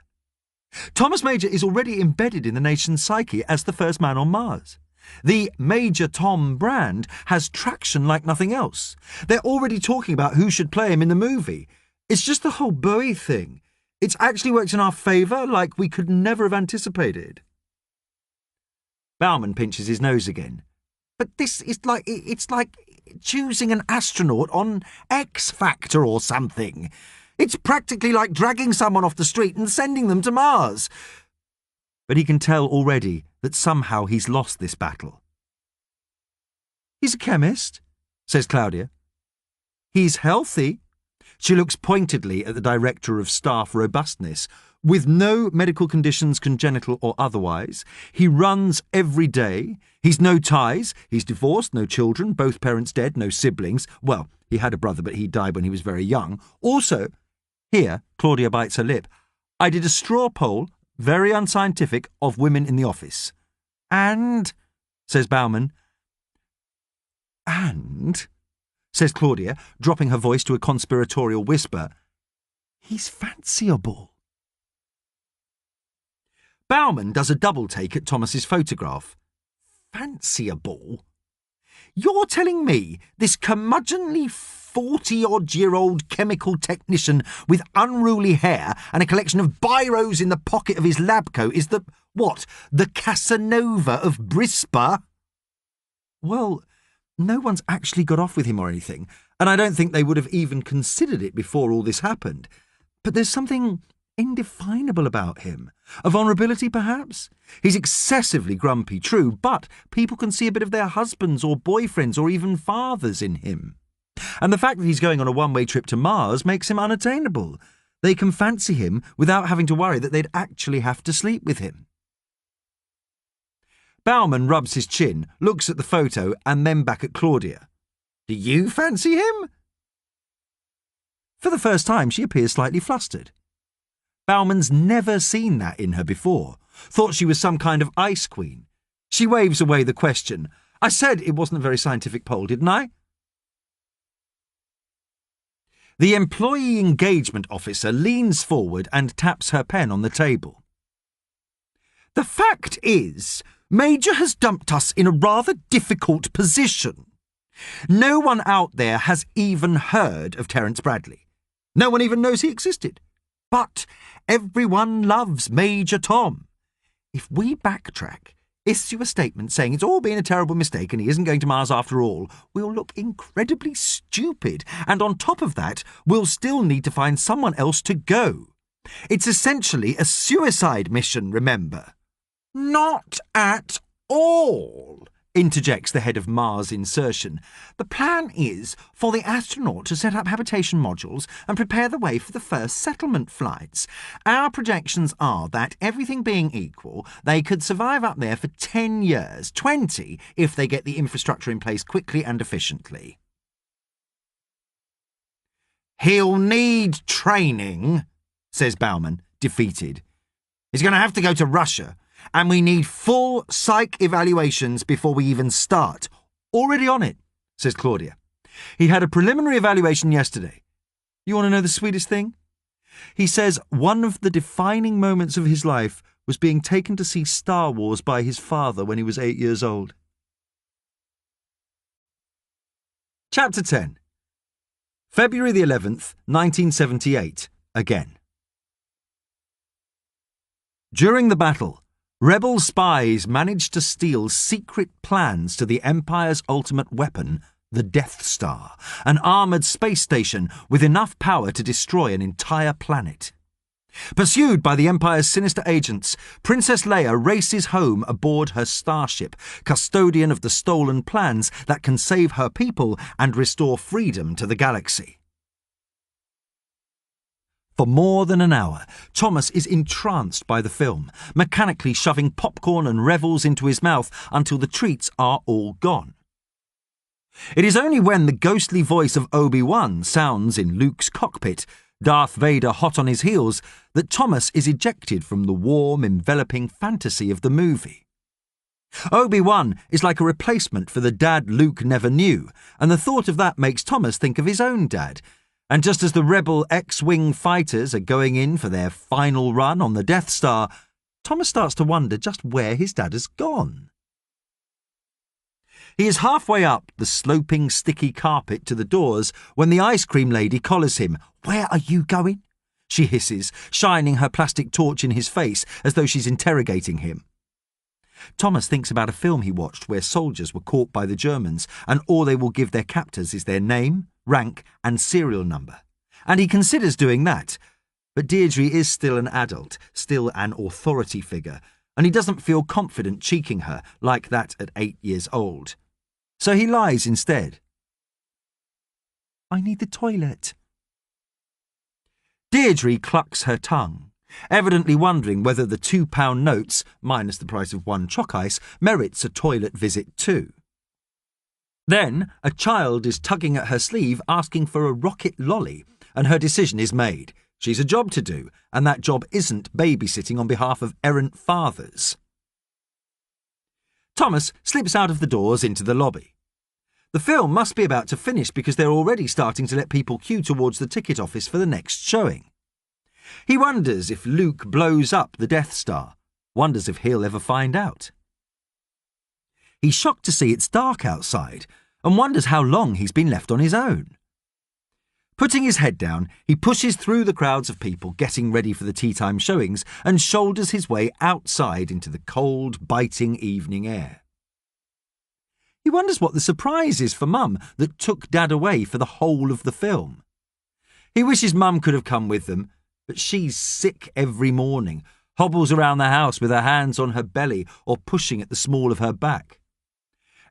Thomas Major is already embedded in the nation's psyche as the first man on Mars. The Major Tom brand has traction like nothing else. They're already talking about who should play him in the movie. It's just the whole Bowie thing. It's actually worked in our favour like we could never have anticipated. Bauman pinches his nose again. But this is it's like choosing an astronaut on X Factor or something. It's practically like dragging someone off the street and sending them to Mars. But he can tell already that somehow he's lost this battle. He's a chemist, says Claudia. He's healthy. She looks pointedly at the Director of Staff Robustness. With no medical conditions, congenital or otherwise. He runs every day. He's no ties. He's divorced, no children, both parents dead, no siblings. Well, he had a brother, but he died when he was very young. Also, here, Claudia bites her lip, I did a straw poll, very unscientific, of women in the office. And, says Bauman. And, says Claudia, dropping her voice to a conspiratorial whisper, he's fanciable. Bauman does a double take at Thomas's photograph. Fanciable? You're telling me this curmudgeonly 40-odd-year-old chemical technician with unruly hair and a collection of biros in the pocket of his lab coat is the Casanova of Brisbane? Well, no one's actually got off with him or anything, and I don't think they would have even considered it before all this happened. But there's something indefinable about him. A vulnerability, perhaps? He's excessively grumpy, true, but people can see a bit of their husbands or boyfriends or even fathers in him. And the fact that he's going on a one-way trip to Mars makes him unattainable. They can fancy him without having to worry that they'd actually have to sleep with him. Bauman rubs his chin, looks at the photo and then back at Claudia. Do you fancy him? For the first time, she appears slightly flustered. Bauman's never seen that in her before. Thought she was some kind of ice queen. She waves away the question. I said it wasn't a very scientific poll, didn't I? The employee engagement officer leans forward and taps her pen on the table. The fact is, Major has dumped us in a rather difficult position. No one out there has even heard of Terence Bradley. No one even knows he existed. But everyone loves Major Tom. If we backtrack, issue a statement saying it's all been a terrible mistake and he isn't going to Mars after all, we'll look incredibly stupid, and on top of that, we'll still need to find someone else to go. It's essentially a suicide mission, remember? Not at all, interjects the head of Mars Insertion. The plan is for the astronaut to set up habitation modules and prepare the way for the first settlement flights. Our projections are that, everything being equal, they could survive up there for 10 years, 20 if they get the infrastructure in place quickly and efficiently. He'll need training, says Bauman, defeated. He's going to have to go to Russia. And we need full psych evaluations before we even start. Already on it, says Claudia. He had a preliminary evaluation yesterday. You want to know the sweetest thing? He says one of the defining moments of his life was being taken to see Star Wars by his father when he was 8 years old. Chapter 10. February the 11th, 1978, again. During the battle, rebel spies managed to steal secret plans to the Empire's ultimate weapon, the Death Star, an armoured space station with enough power to destroy an entire planet. Pursued by the Empire's sinister agents, Princess Leia races home aboard her starship, custodian of the stolen plans that can save her people and restore freedom to the galaxy. For more than an hour, Thomas is entranced by the film, mechanically shoving popcorn and revels into his mouth until the treats are all gone. It is only when the ghostly voice of Obi-Wan sounds in Luke's cockpit, Darth Vader hot on his heels, that Thomas is ejected from the warm, enveloping fantasy of the movie. Obi-Wan is like a replacement for the dad Luke never knew, and the thought of that makes Thomas think of his own dad. And just as the rebel X-Wing fighters are going in for their final run on the Death Star, Thomas starts to wonder just where his dad has gone. He is halfway up the sloping, sticky carpet to the doors when the ice cream lady collars him. "Where are you going?" she hisses, shining her plastic torch in his face as though she's interrogating him. Thomas thinks about a film he watched where soldiers were caught by the Germans and all they will give their captors is their name, rank and serial number. And he considers doing that. But Deirdre is still an adult, still an authority figure, and he doesn't feel confident cheeking her like that at 8 years old. So he lies instead. "I need the toilet." Deirdre clucks her tongue, evidently wondering whether the £2 notes, minus the price of one chalk ice, merits a toilet visit too. Then a child is tugging at her sleeve asking for a rocket lolly, and her decision is made. She's a job to do, and that job isn't babysitting on behalf of errant fathers. Thomas slips out of the doors into the lobby. The film must be about to finish because they're already starting to let people queue towards the ticket office for the next showing. He wonders if Luke blows up the Death Star, wonders if he'll ever find out. He's shocked to see it's dark outside and wonders how long he's been left on his own. Putting his head down, he pushes through the crowds of people getting ready for the tea-time showings and shoulders his way outside into the cold, biting evening air. He wonders what the surprise is for Mum that took Dad away for the whole of the film. He wishes Mum could have come with them, but she's sick every morning, hobbles around the house with her hands on her belly or pushing at the small of her back.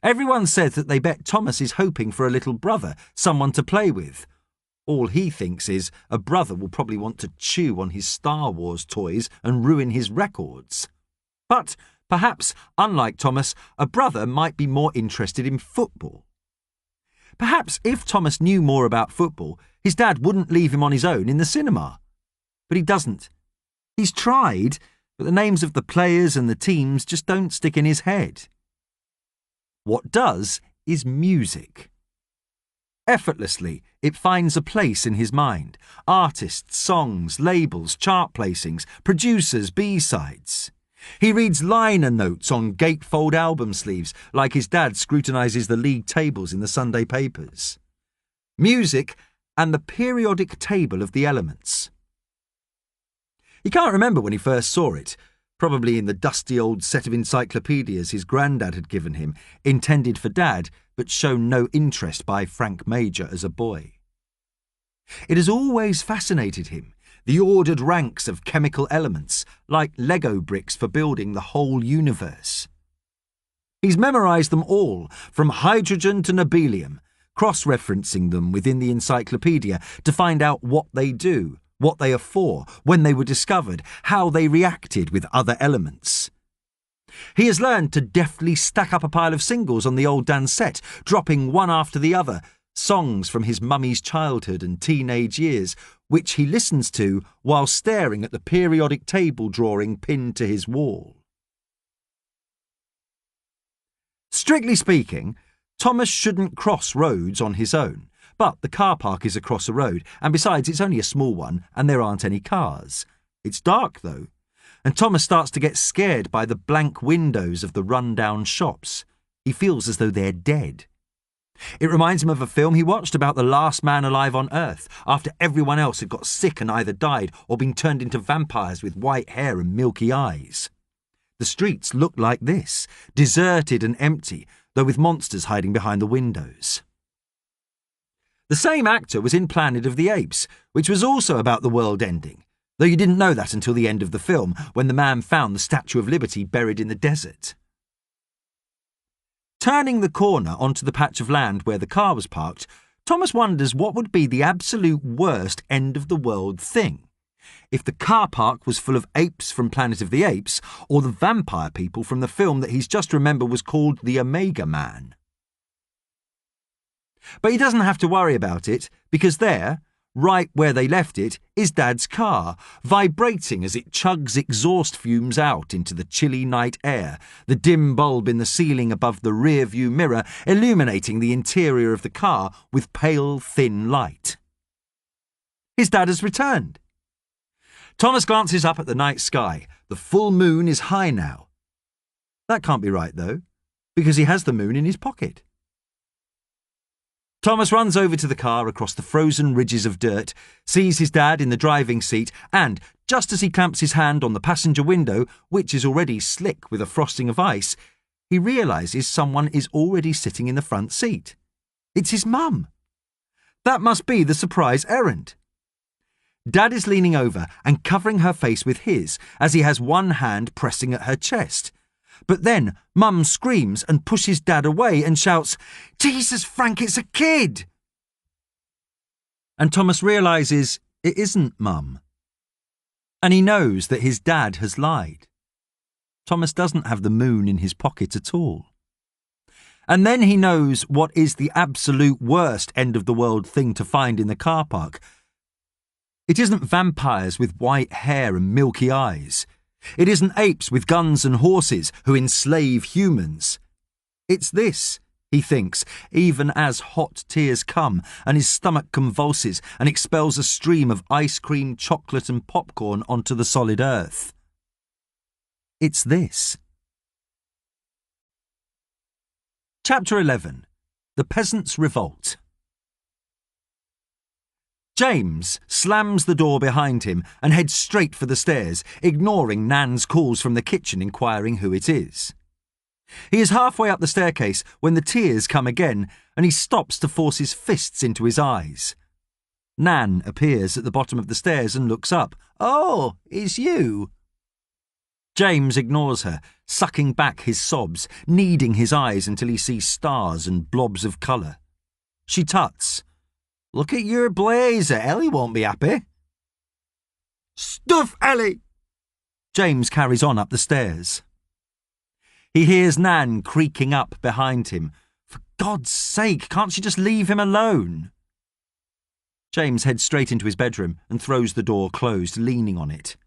Everyone says that they bet Thomas is hoping for a little brother, someone to play with. All he thinks is a brother will probably want to chew on his Star Wars toys and ruin his records. But perhaps, unlike Thomas, a brother might be more interested in football. Perhaps if Thomas knew more about football, his dad wouldn't leave him on his own in the cinema. But he doesn't. He's tried, but the names of the players and the teams just don't stick in his head. What does is music. Effortlessly, it finds a place in his mind. Artists, songs, labels, chart placings, producers, B-sides. He reads liner notes on gatefold album sleeves like his dad scrutinises the league tables in the Sunday papers. Music and the periodic table of the elements. He can't remember when he first saw it, probably in the dusty old set of encyclopedias his granddad had given him, intended for Dad, but shown no interest by Frank Major as a boy. It has always fascinated him, the ordered ranks of chemical elements, like Lego bricks for building the whole universe. He's memorised them all, from hydrogen to nobelium, cross-referencing them within the encyclopedia to find out what they do, what they are for, when they were discovered, how they reacted with other elements. He has learned to deftly stack up a pile of singles on the old dansette, dropping one after the other, songs from his mummy's childhood and teenage years, which he listens to while staring at the periodic table drawing pinned to his wall. Strictly speaking, Thomas shouldn't cross roads on his own. But the car park is across a road, and besides it's only a small one and there aren't any cars. It's dark though, and Thomas starts to get scared by the blank windows of the run-down shops. He feels as though they're dead. It reminds him of a film he watched about the last man alive on Earth, after everyone else had got sick and either died or been turned into vampires with white hair and milky eyes. The streets looked like this, deserted and empty, though with monsters hiding behind the windows. The same actor was in Planet of the Apes, which was also about the world ending, though you didn't know that until the end of the film, when the man found the Statue of Liberty buried in the desert. Turning the corner onto the patch of land where the car was parked, Thomas wonders what would be the absolute worst end-of-the-world thing. If the car park was full of apes from Planet of the Apes, or the vampire people from the film that he's just remembered was called The Omega Man. But he doesn't have to worry about it, because there, right where they left it, is Dad's car, vibrating as it chugs exhaust fumes out into the chilly night air, the dim bulb in the ceiling above the rear-view mirror illuminating the interior of the car with pale, thin light. His dad has returned. Thomas glances up at the night sky. The full moon is high now. That can't be right, though, because he has the moon in his pocket. Thomas runs over to the car across the frozen ridges of dirt, sees his dad in the driving seat, and, just as he clamps his hand on the passenger window, which is already slick with a frosting of ice, he realises someone is already sitting in the front seat. It's his mum. That must be the surprise errand. Dad is leaning over and covering her face with his as he has one hand pressing at her chest. But then Mum screams and pushes Dad away and shouts, "Jesus, Frank, it's a kid!" And Thomas realises it isn't Mum. And he knows that his dad has lied. Thomas doesn't have the moon in his pocket at all. And then he knows what is the absolute worst end-of-the-world thing to find in the car park. It isn't vampires with white hair and milky eyes. It isn't apes with guns and horses who enslave humans. It's this, he thinks, even as hot tears come and his stomach convulses and expels a stream of ice cream, chocolate and popcorn onto the solid earth. It's this. Chapter 11. The Peasants' Revolt. James slams the door behind him and heads straight for the stairs, ignoring Nan's calls from the kitchen inquiring who it is. He is halfway up the staircase when the tears come again and he stops to force his fists into his eyes. Nan appears at the bottom of the stairs and looks up. "Oh, it's you." James ignores her, sucking back his sobs, kneading his eyes until he sees stars and blobs of colour. She tuts. "Look at your blazer, Ellie won't be happy." "Stuff, Ellie!" James carries on up the stairs. He hears Nan creaking up behind him. For God's sake, can't she just leave him alone? James heads straight into his bedroom and throws the door closed, leaning on it.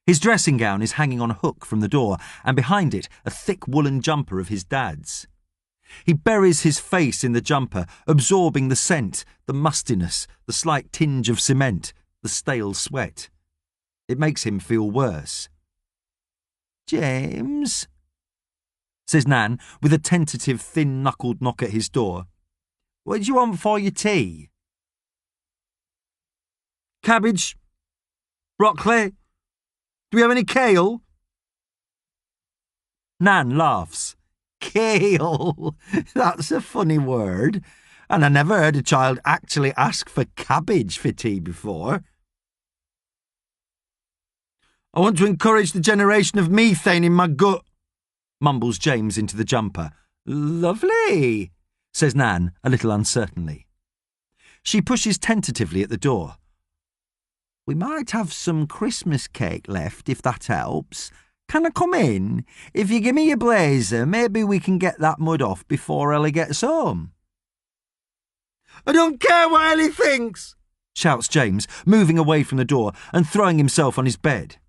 His dressing gown is hanging on a hook from the door, and behind it a thick woolen jumper of his dad's. He buries his face in the jumper, absorbing the scent, the mustiness, the slight tinge of cement, the stale sweat. It makes him feel worse. "James," says Nan, with a tentative, thin-knuckled knock at his door. "What do you want for your tea?" "Cabbage. Broccoli. Do we have any kale?" Nan laughs. "Kale? That's a funny word. And I never heard a child actually ask for cabbage for tea before." "I want to encourage the generation of methane in my gut," mumbles James into the jumper. "Lovely," says Nan, a little uncertainly. She pushes tentatively at the door. "We might have some Christmas cake left, if that helps. Can I come in? If you give me your blazer, maybe we can get that mud off before Ellie gets home." "I don't care what Ellie thinks," shouts James, moving away from the door and throwing himself on his bed.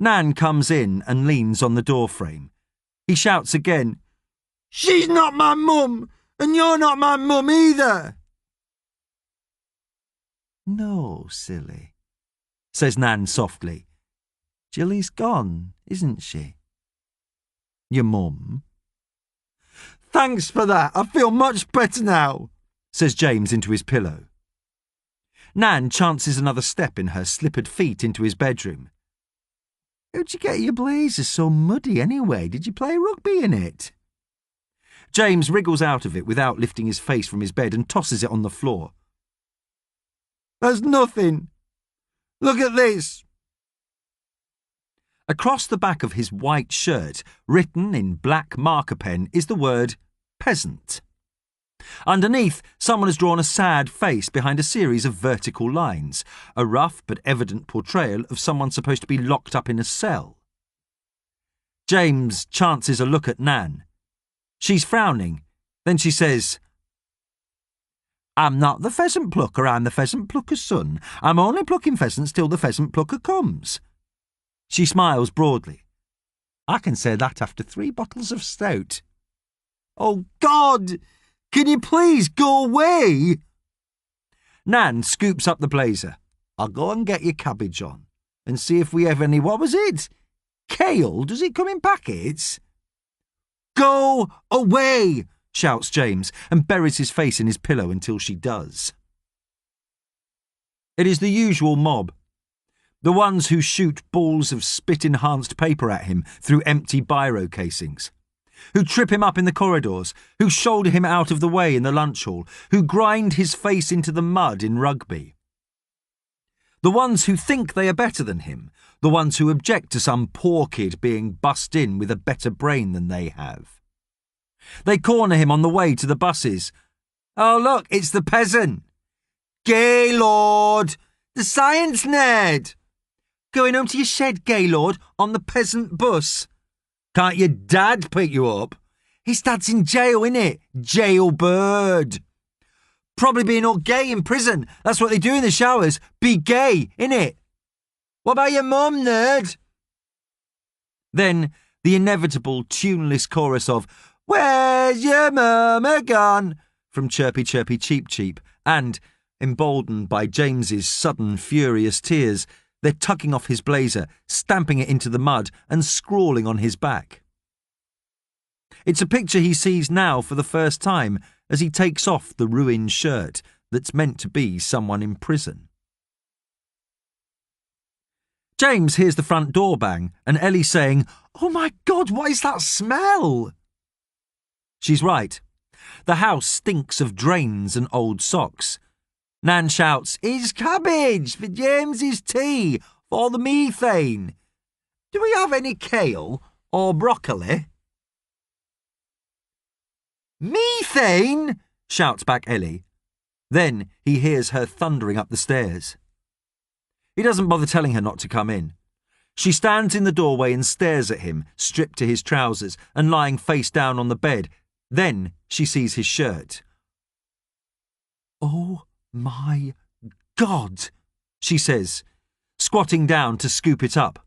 Nan comes in and leans on the doorframe. He shouts again, "She's not my mum, and you're not my mum either." "No, silly," says Nan softly. "Jilly's gone, isn't she? Your mum?" Thanks for that. I feel much better now, says James into his pillow. Nan chances another step in her slippered feet into his bedroom. How'd you get your blazers so muddy anyway? Did you play rugby in it? James wriggles out of it without lifting his face from his bed and tosses it on the floor. There's nothing. Look at this. Across the back of his white shirt, written in black marker pen, is the word peasant. Underneath, someone has drawn a sad face behind a series of vertical lines, a rough but evident portrayal of someone supposed to be locked up in a cell. James chances a look at Nan. She's frowning. Then she says, I'm not the pheasant plucker, I'm the pheasant plucker's son. I'm only plucking pheasants till the pheasant plucker comes. She smiles broadly. I can say that after 3 bottles of stout. Oh, God! Can you please go away? Nan scoops up the blazer. I'll go and get your cabbage on and see if we have any, what was it? Kale? Does it come in packets? Go away, shouts James and buries his face in his pillow until she does. It is the usual mob. The ones who shoot balls of spit-enhanced paper at him through empty biro casings, who trip him up in the corridors, who shoulder him out of the way in the lunch hall, who grind his face into the mud in rugby. The ones who think they are better than him, the ones who object to some poor kid being bussed in with a better brain than they have. They corner him on the way to the buses. Oh, look, it's the peasant. Gaylord, the science nerd. Going home to your shed, Gaylord, on the peasant bus. Can't your dad pick you up? His dad's in jail, innit? Jailbird. Probably being all gay in prison. That's what they do in the showers. Be gay, innit? What about your mum, nerd? Then the inevitable tuneless chorus of Where's your mama gone? From Chirpy Chirpy Cheep Cheep, and, emboldened by James's sudden furious tears, they're tugging off his blazer, stamping it into the mud and scrawling on his back. It's a picture he sees now for the first time as he takes off the ruined shirt that's meant to be someone in prison. James hears the front door bang and Ellie saying, Oh my God, what is that smell? She's right. The house stinks of drains and old socks. Nan shouts, It's cabbage for James's tea, for the methane. Do we have any kale or broccoli? Methane? Shouts back Ellie. Then he hears her thundering up the stairs. He doesn't bother telling her not to come in. She stands in the doorway and stares at him, stripped to his trousers and lying face down on the bed. Then she sees his shirt. Oh my God, she says, squatting down to scoop it up.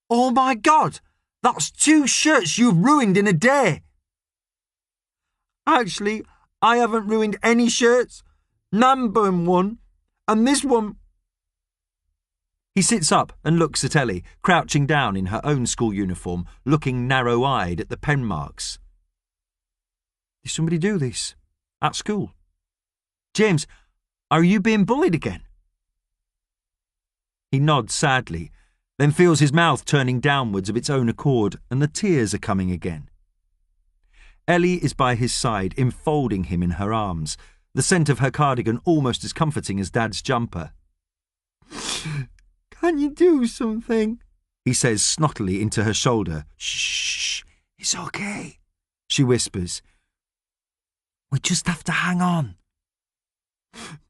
Oh my God, that's 2 shirts you've ruined in a day. Actually, I haven't ruined any shirts. Nan burned one, and this one. He sits up and looks at Ellie, crouching down in her own school uniform, looking narrow-eyed at the pen marks. Did somebody do this? At school? James, are you being bullied again? He nods sadly, then feels his mouth turning downwards of its own accord, and the tears are coming again. Ellie is by his side, enfolding him in her arms, the scent of her cardigan almost as comforting as Dad's jumper. Can you do something? He says snottily into her shoulder. Shh, it's okay, she whispers. We just have to hang on.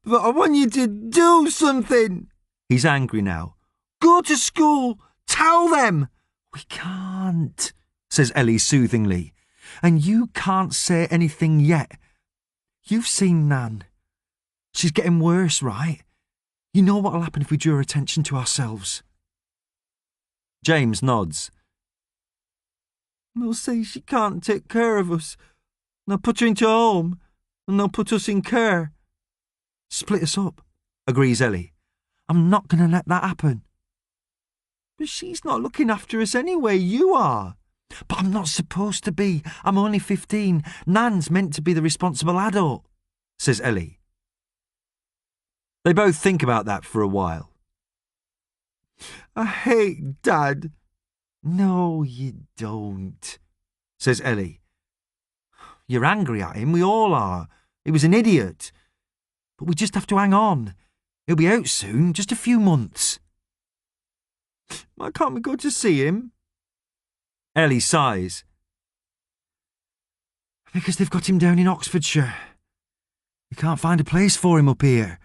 But I want you to do something. He's angry now. Go to school. Tell them. We can't, says Ellie soothingly. And you can't say anything yet. You've seen Nan. She's getting worse, right? You know what'll happen if we draw attention to ourselves. James nods. They'll say she can't take care of us. They'll put her into a home, and they'll put us in care. Split us up, agrees Ellie. I'm not going to let that happen. But she's not looking after us anyway, you are. But I'm not supposed to be. I'm only 15. Nan's meant to be the responsible adult, says Ellie. They both think about that for a while. I hate Dad. No, you don't, says Ellie. You're angry at him, we all are. He was an idiot. But we just have to hang on. He'll be out soon, just a few months. Why can't we go to see him? Ellie sighs. Because they've got him down in Oxfordshire. We can't find a place for him up here.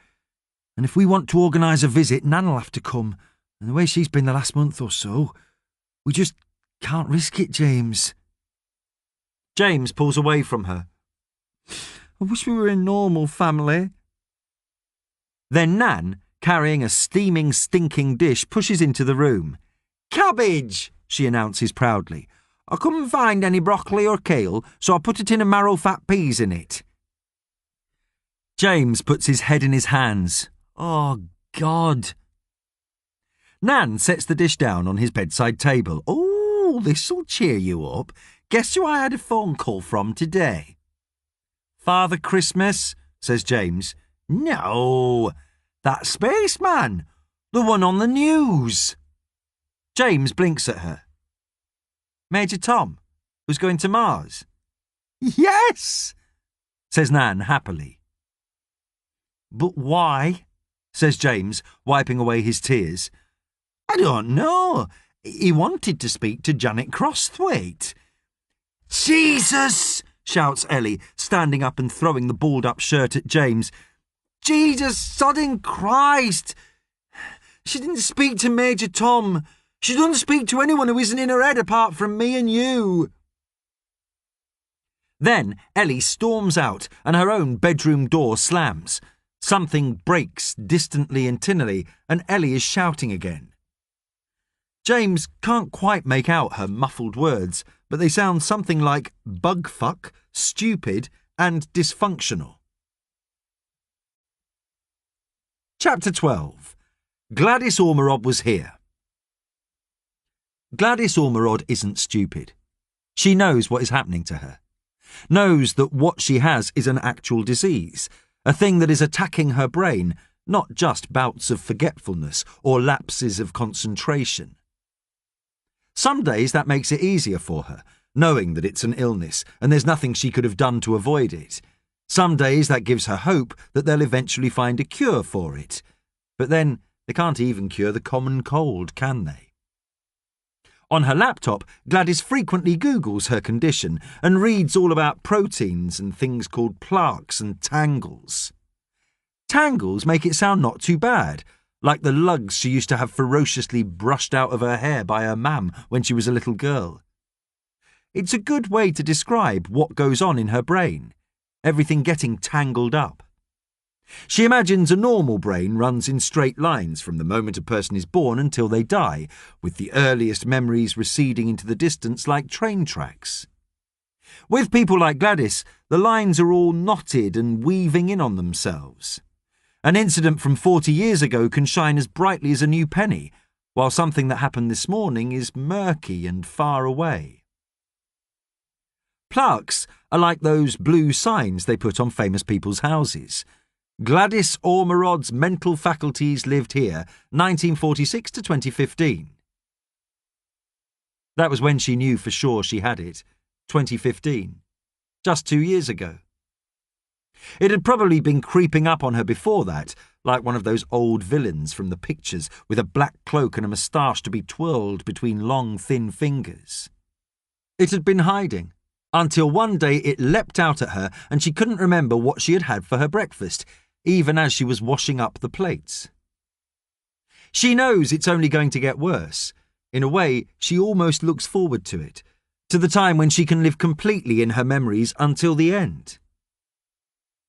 And if we want to organise a visit, Nan'll have to come. And the way she's been the last month or so, we just can't risk it, James. James pulls away from her. I wish we were a normal family. Then Nan, carrying a steaming, stinking dish, pushes into the room. Cabbage, she announces proudly. I couldn't find any broccoli or kale, so I put it in a marrow-fat peas in it. James puts his head in his hands. Oh, God. Nan sets the dish down on his bedside table. Oh, this'll cheer you up. Guess who I had a phone call from today? Father Christmas, says James. No, that spaceman, the one on the news. James blinks at her. Major Tom, who's going to Mars? Yes, says Nan happily. But why? Says James, wiping away his tears. I don't know. He wanted to speak to Janet Crosthwaite. Jesus! Shouts Ellie, standing up and throwing the balled-up shirt at James. Jesus, sodding Christ! She didn't speak to Major Tom. She doesn't speak to anyone who isn't in her head apart from me and you. Then Ellie storms out and her own bedroom door slams. Something breaks distantly and tinnily, and Ellie is shouting again. James can't quite make out her muffled words, but they sound something like bugfuck, stupid, and dysfunctional. Chapter 12. Gladys Ormerod was here. Gladys Ormerod isn't stupid. She knows what is happening to her. Knows that what she has is an actual disease, a thing that is attacking her brain, not just bouts of forgetfulness or lapses of concentration. Some days that makes it easier for her, knowing that it's an illness and there's nothing she could have done to avoid it. Some days that gives her hope that they'll eventually find a cure for it. But then they can't even cure the common cold, can they? On her laptop, Gladys frequently Googles her condition and reads all about proteins and things called plaques and tangles. Tangles make it sound not too bad, like the lugs she used to have ferociously brushed out of her hair by her mam when she was a little girl. It's a good way to describe what goes on in her brain, everything getting tangled up. She imagines a normal brain runs in straight lines from the moment a person is born until they die, with the earliest memories receding into the distance like train tracks. With people like Gladys, the lines are all knotted and weaving in on themselves. An incident from 40 years ago can shine as brightly as a new penny, while something that happened this morning is murky and far away. Plaques are like those blue signs they put on famous people's houses. Gladys Ormerod's mental faculties lived here, 1946 to 2015. That was when she knew for sure she had it, 2015, just 2 years ago. It had probably been creeping up on her before that, like one of those old villains from the pictures with a black cloak and a moustache to be twirled between long, thin fingers. It had been hiding, until one day it leapt out at her and she couldn't remember what she had had for her breakfast, even as she was washing up the plates. She knows it's only going to get worse. In a way, she almost looks forward to it, to the time when she can live completely in her memories until the end.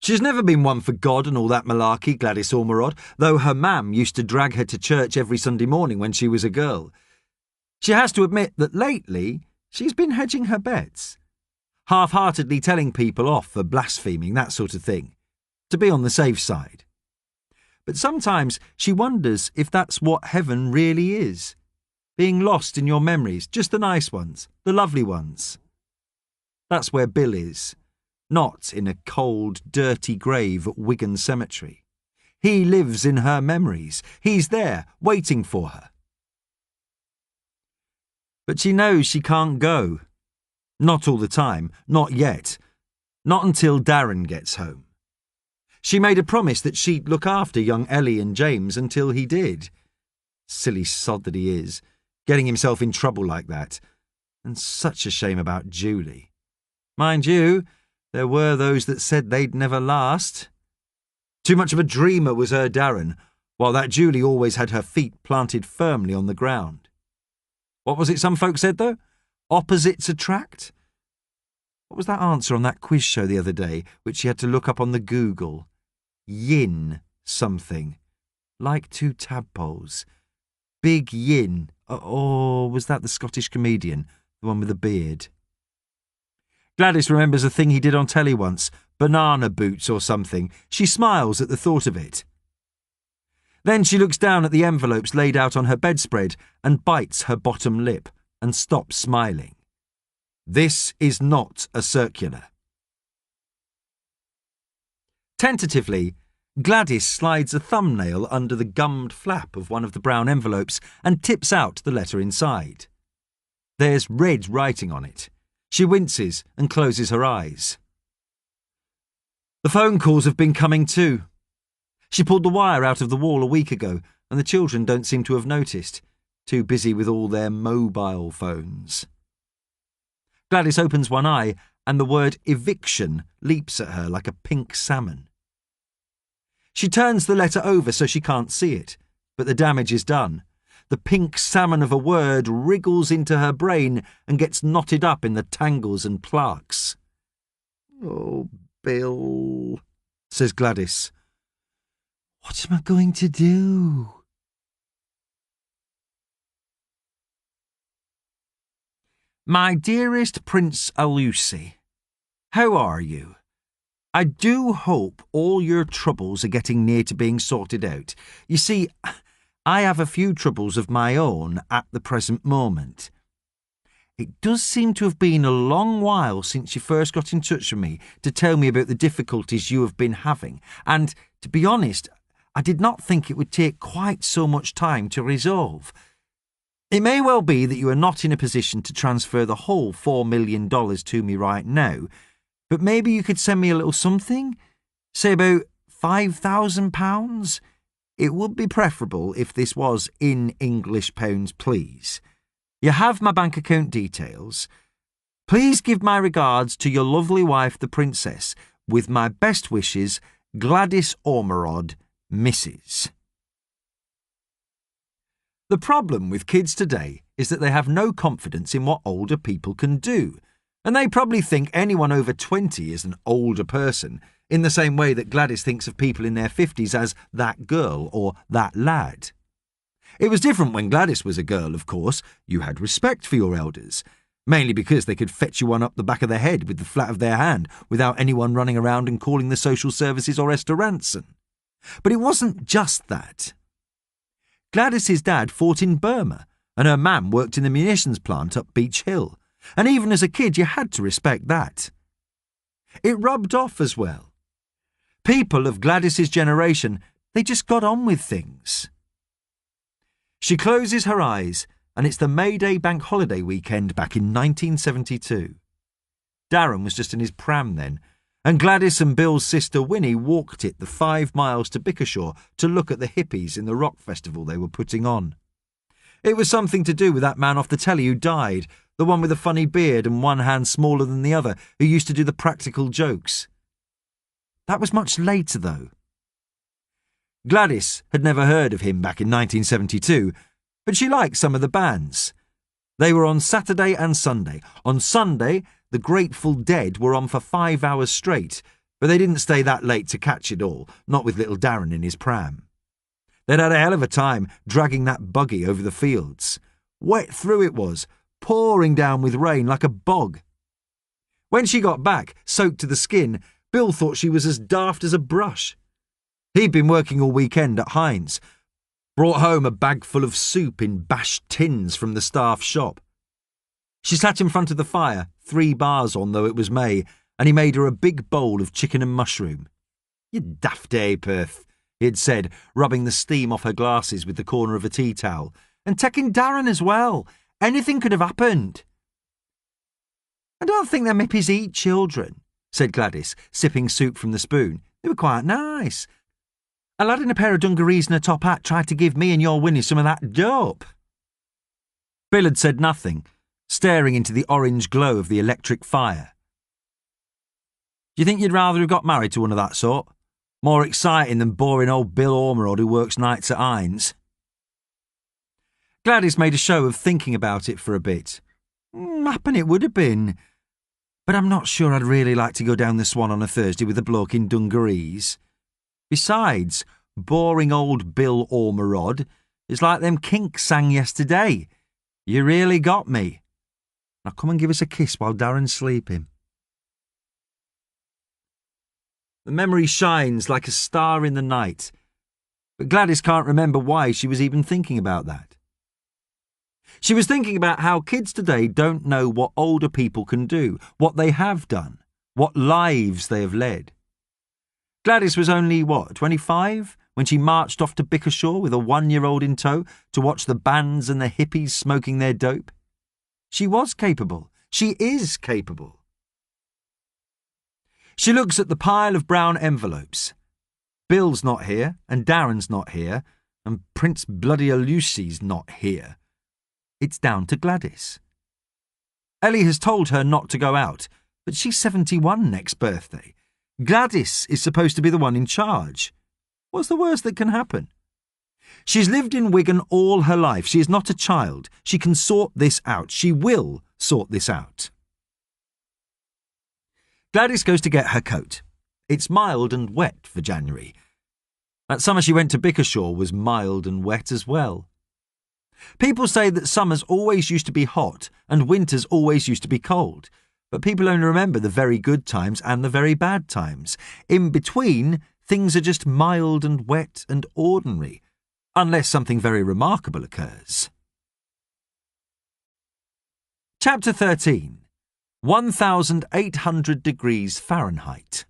She's never been one for God and all that malarkey, Gladys Ormerod, though her mam used to drag her to church every Sunday morning when she was a girl. She has to admit that lately she's been hedging her bets, half-heartedly telling people off for blaspheming, that sort of thing, to be on the safe side. But sometimes she wonders if that's what heaven really is, being lost in your memories, just the nice ones, the lovely ones. That's where Bill is, not in a cold, dirty grave at Wigan Cemetery. He lives in her memories. He's there, waiting for her. But she knows she can't go. Not all the time, not yet. Not until Darren gets home. She made a promise that she'd look after young Ellie and James until he did. Silly sod that he is, getting himself in trouble like that. And such a shame about Julie. Mind you, there were those that said they'd never last. Too much of a dreamer was her Darren, while that Julie always had her feet planted firmly on the ground. What was it some folk said, though? Opposites attract? What was that answer on that quiz show the other day, which she had to look up on the Google? Yin something. Like two tadpoles. Big yin. Or was that the Scottish comedian, the one with the beard? Gladys remembers a thing he did on telly once, banana boots or something. She smiles at the thought of it. Then she looks down at the envelopes laid out on her bedspread and bites her bottom lip and stops smiling. This is not a circular. Tentatively, Gladys slides a thumbnail under the gummed flap of one of the brown envelopes and tips out the letter inside. There's red writing on it. She winces and closes her eyes. The phone calls have been coming too. She pulled the wire out of the wall a week ago, and the children don't seem to have noticed, too busy with all their mobile phones. Gladys opens one eye, and the word eviction leaps at her like a pink salmon. She turns the letter over so she can't see it, but the damage is done. The pink salmon of a word wriggles into her brain and gets knotted up in the tangles and plaques. "Oh, Bill," says Gladys. "What am I going to do?" My dearest Prince Alusi, how are you? I do hope all your troubles are getting near to being sorted out. You see, I have a few troubles of my own at the present moment. It does seem to have been a long while since you first got in touch with me to tell me about the difficulties you have been having, and, to be honest, I did not think it would take quite so much time to resolve. It may well be that you are not in a position to transfer the whole $4 million to me right now, but maybe you could send me a little something? Say about £5,000? It would be preferable if this was in English pounds, please. You have my bank account details. Please give my regards to your lovely wife, the Princess, with my best wishes, Gladys Ormerod, Mrs. The problem with kids today is that they have no confidence in what older people can do, and they probably think anyone over 20 is an older person, in the same way that Gladys thinks of people in their 50s as that girl or that lad. It was different when Gladys was a girl, of course. You had respect for your elders, mainly because they could fetch you one up the back of the head with the flat of their hand without anyone running around and calling the social services or Esther Ranson. But it wasn't just that. Gladys's dad fought in Burma, and her mam worked in the munitions plant up Beach Hill, and even as a kid you had to respect that. It rubbed off as well. People of Gladys's generation, they just got on with things. She closes her eyes, and it's the May Day bank holiday weekend back in 1972. Darren was just in his pram then, and Gladys and Bill's sister Winnie walked it the 5 miles to Bickershaw to look at the hippies in the rock festival they were putting on. It was something to do with that man off the telly who died, the one with a funny beard and one hand smaller than the other, who used to do the practical jokes. That was much later, though. Gladys had never heard of him back in 1972, but she liked some of the bands. They were on Saturday and Sunday. On Sunday, the Grateful Dead were on for 5 hours straight, but they didn't stay that late to catch it all, not with little Darren in his pram. They'd had a hell of a time dragging that buggy over the fields. Wet through it was, pouring down with rain like a bog. When she got back, soaked to the skin, Bill thought she was as daft as a brush. He'd been working all weekend at Heinz, brought home a bag full of soup in bashed tins from the staff shop. She sat in front of the fire, 3 bars on though it was May, and he made her a big bowl of chicken and mushroom. "You daft apearth," he had said, rubbing the steam off her glasses with the corner of a tea towel. "And taking Darren as well. Anything could have happened." "I don't think them hippies eat children," said Gladys, sipping soup from the spoon. "They were quite nice. A lad in a pair of dungarees and a top hat tried to give me and your Winnie some of that dope." Bill had said nothing, staring into the orange glow of the electric fire. "Do you think you'd rather have got married to one of that sort? More exciting than boring old Bill Ormerod who works nights at Heinz?" Gladys made a show of thinking about it for a bit. "Happen it would have been. But I'm not sure I'd really like to go down the Swan on a Thursday with a bloke in dungarees. Besides, boring old Bill Ormerod is like them Kinks sang yesterday. You really got me. Now come and give us a kiss while Darren's sleeping." The memory shines like a star in the night, but Gladys can't remember why she was even thinking about that. She was thinking about how kids today don't know what older people can do, what they have done, what lives they have led. Gladys was only, 25, when she marched off to Bickershaw with a 1-year-old in tow to watch the bands and the hippies smoking their dope. She was capable. She is capable. She looks at the pile of brown envelopes. Bill's not here, and Darren's not here, and Prince Bloody Alucy's not here. It's down to Gladys. Ellie has told her not to go out, but she's 71 next birthday. Gladys is supposed to be the one in charge. What's the worst that can happen? She's lived in Wigan all her life. She is not a child. She can sort this out. She will sort this out. Gladys goes to get her coat. It's mild and wet for January. That summer she went to Bickershaw was mild and wet as well. People say that summers always used to be hot and winters always used to be cold, but people only remember the very good times and the very bad times. In between, things are just mild and wet and ordinary, unless something very remarkable occurs. Chapter 13. 1,800 degrees Fahrenheit.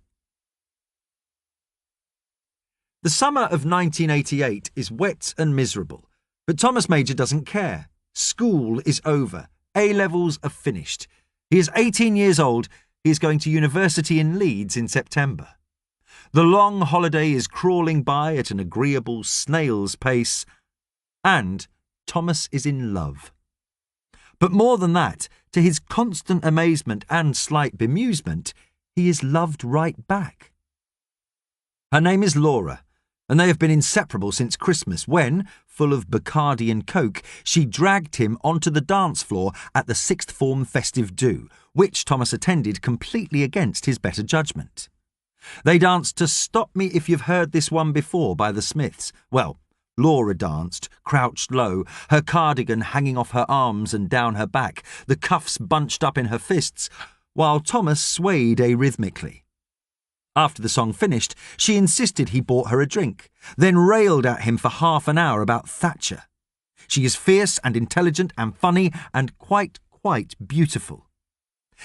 The summer of 1988 is wet and miserable, but Thomas Major doesn't care. School is over. A-levels are finished. He is 18 years old. He is going to university in Leeds in September. The long holiday is crawling by at an agreeable snail's pace, and Thomas is in love. But more than that, to his constant amazement and slight bemusement, he is loved right back. Her name is Laura, and they have been inseparable since Christmas when, full of Bacardi and Coke, she dragged him onto the dance floor at the sixth form festive do, which Thomas attended completely against his better judgment. They danced to Stop Me If You've Heard This One Before by the Smiths. Well, Laura danced, crouched low, her cardigan hanging off her arms and down her back, the cuffs bunched up in her fists, while Thomas swayed arrhythmically. After the song finished, she insisted he bought her a drink, then railed at him for half an hour about Thatcher. She is fierce and intelligent and funny and quite beautiful.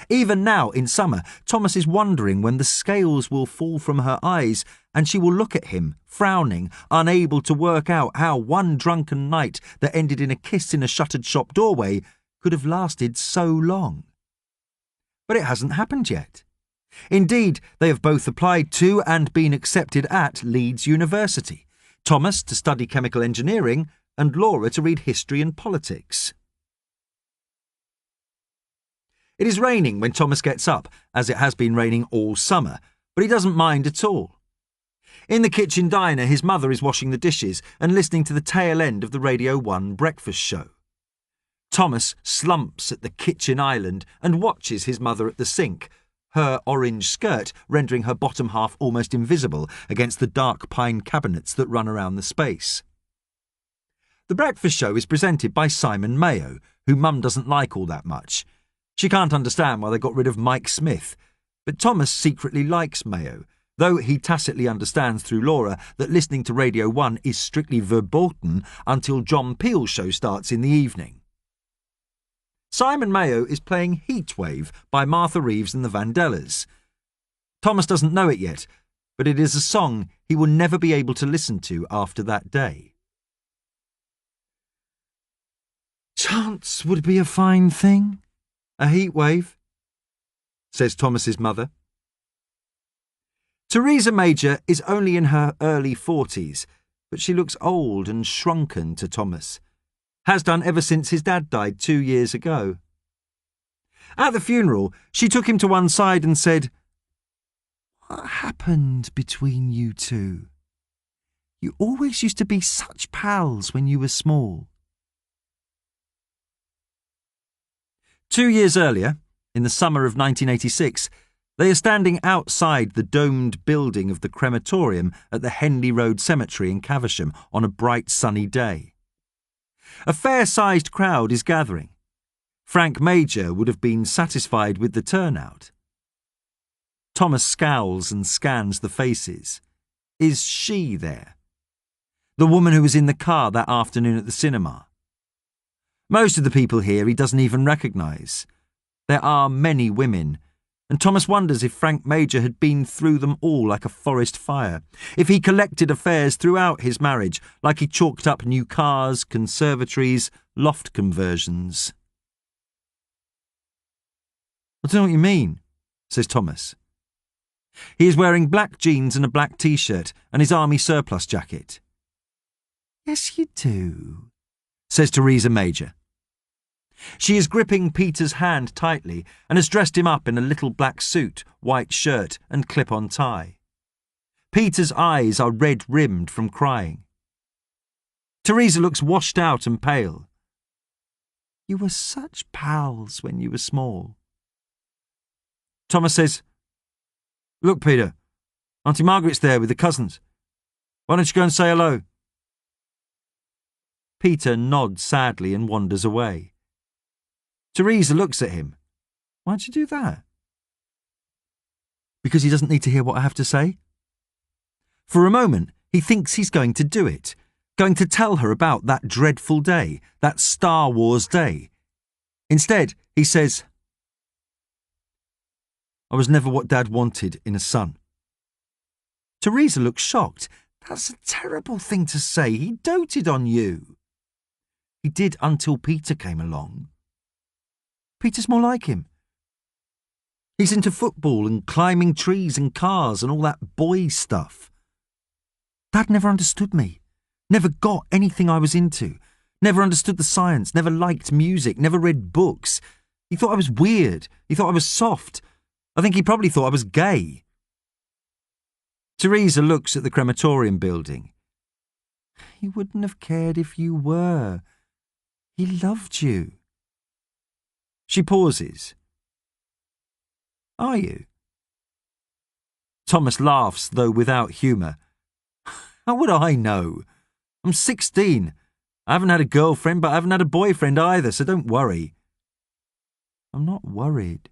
Even now, in summer, Thomas is wondering when the scales will fall from her eyes and she will look at him, frowning, unable to work out how one drunken night that ended in a kiss in a shuttered shop doorway could have lasted so long. But it hasn't happened yet. Indeed, they have both applied to and been accepted at Leeds University, Thomas to study chemical engineering and Laura to read history and politics. It is raining when Thomas gets up, as it has been raining all summer, but he doesn't mind at all. In the kitchen diner, his mother is washing the dishes and listening to the tail end of the Radio 1 breakfast show. Thomas slumps at the kitchen island and watches his mother at the sink, her orange skirt rendering her bottom half almost invisible against the dark pine cabinets that run around the space. The breakfast show is presented by Simon Mayo, who Mum doesn't like all that much. She can't understand why they got rid of Mike Smith, but Thomas secretly likes Mayo, though he tacitly understands through Laura that listening to Radio 1 is strictly verboten until John Peel's show starts in the evening. Simon Mayo is playing Heatwave by Martha Reeves and the Vandellas. Thomas doesn't know it yet, but it is a song he will never be able to listen to after that day. "Chance would be a fine thing, a heatwave," says Thomas's mother. Teresa Major is only in her early 40s, but she looks old and shrunken to Thomas. Has done ever since his dad died 2 years ago. At the funeral, she took him to one side and said, "What happened between you two? You always used to be such pals when you were small." 2 years earlier, in the summer of 1986, they are standing outside the domed building of the crematorium at the Henley Road Cemetery in Caversham on a bright sunny day. A fair-sized crowd is gathering. Frank Major would have been satisfied with the turnout. Thomas scowls and scans the faces. Is she there? The woman who was in the car that afternoon at the cinema. Most of the people here he doesn't even recognise. There are many women, and Thomas wonders if Frank Major had been through them all like a forest fire, if he collected affairs throughout his marriage, like he chalked up new cars, conservatories, loft conversions. "I don't know what you mean," says Thomas. He is wearing black jeans and a black t-shirt and his army surplus jacket. "Yes, you do," says Teresa Major. She is gripping Peter's hand tightly and has dressed him up in a little black suit, white shirt and clip-on tie. Peter's eyes are red-rimmed from crying. Teresa looks washed out and pale. "You were such pals when you were small." Thomas says, "Look, Peter, Auntie Margaret's there with the cousins. Why don't you go and say hello?" Peter nods sadly and wanders away. Teresa looks at him. "Why'd you do that?" "Because he doesn't need to hear what I have to say." For a moment, he thinks he's going to do it, going to tell her about that dreadful day, that Star Wars day. Instead, he says, "I was never what Dad wanted in a son." Teresa looks shocked. "That's a terrible thing to say. He doted on you." "He did until Peter came along." "Peter's more like him. He's into football and climbing trees and cars and all that boy stuff. Dad never understood me, never got anything I was into, never understood the science, never liked music, never read books. He thought I was weird. He thought I was soft. I think he probably thought I was gay." Teresa looks at the crematorium building. "He wouldn't have cared if you were. He loved you." She pauses. "Are you?" Thomas laughs, though without humour. "How would I know? I'm 16. I haven't had a girlfriend, but I haven't had a boyfriend either, so don't worry." "I'm not worried,"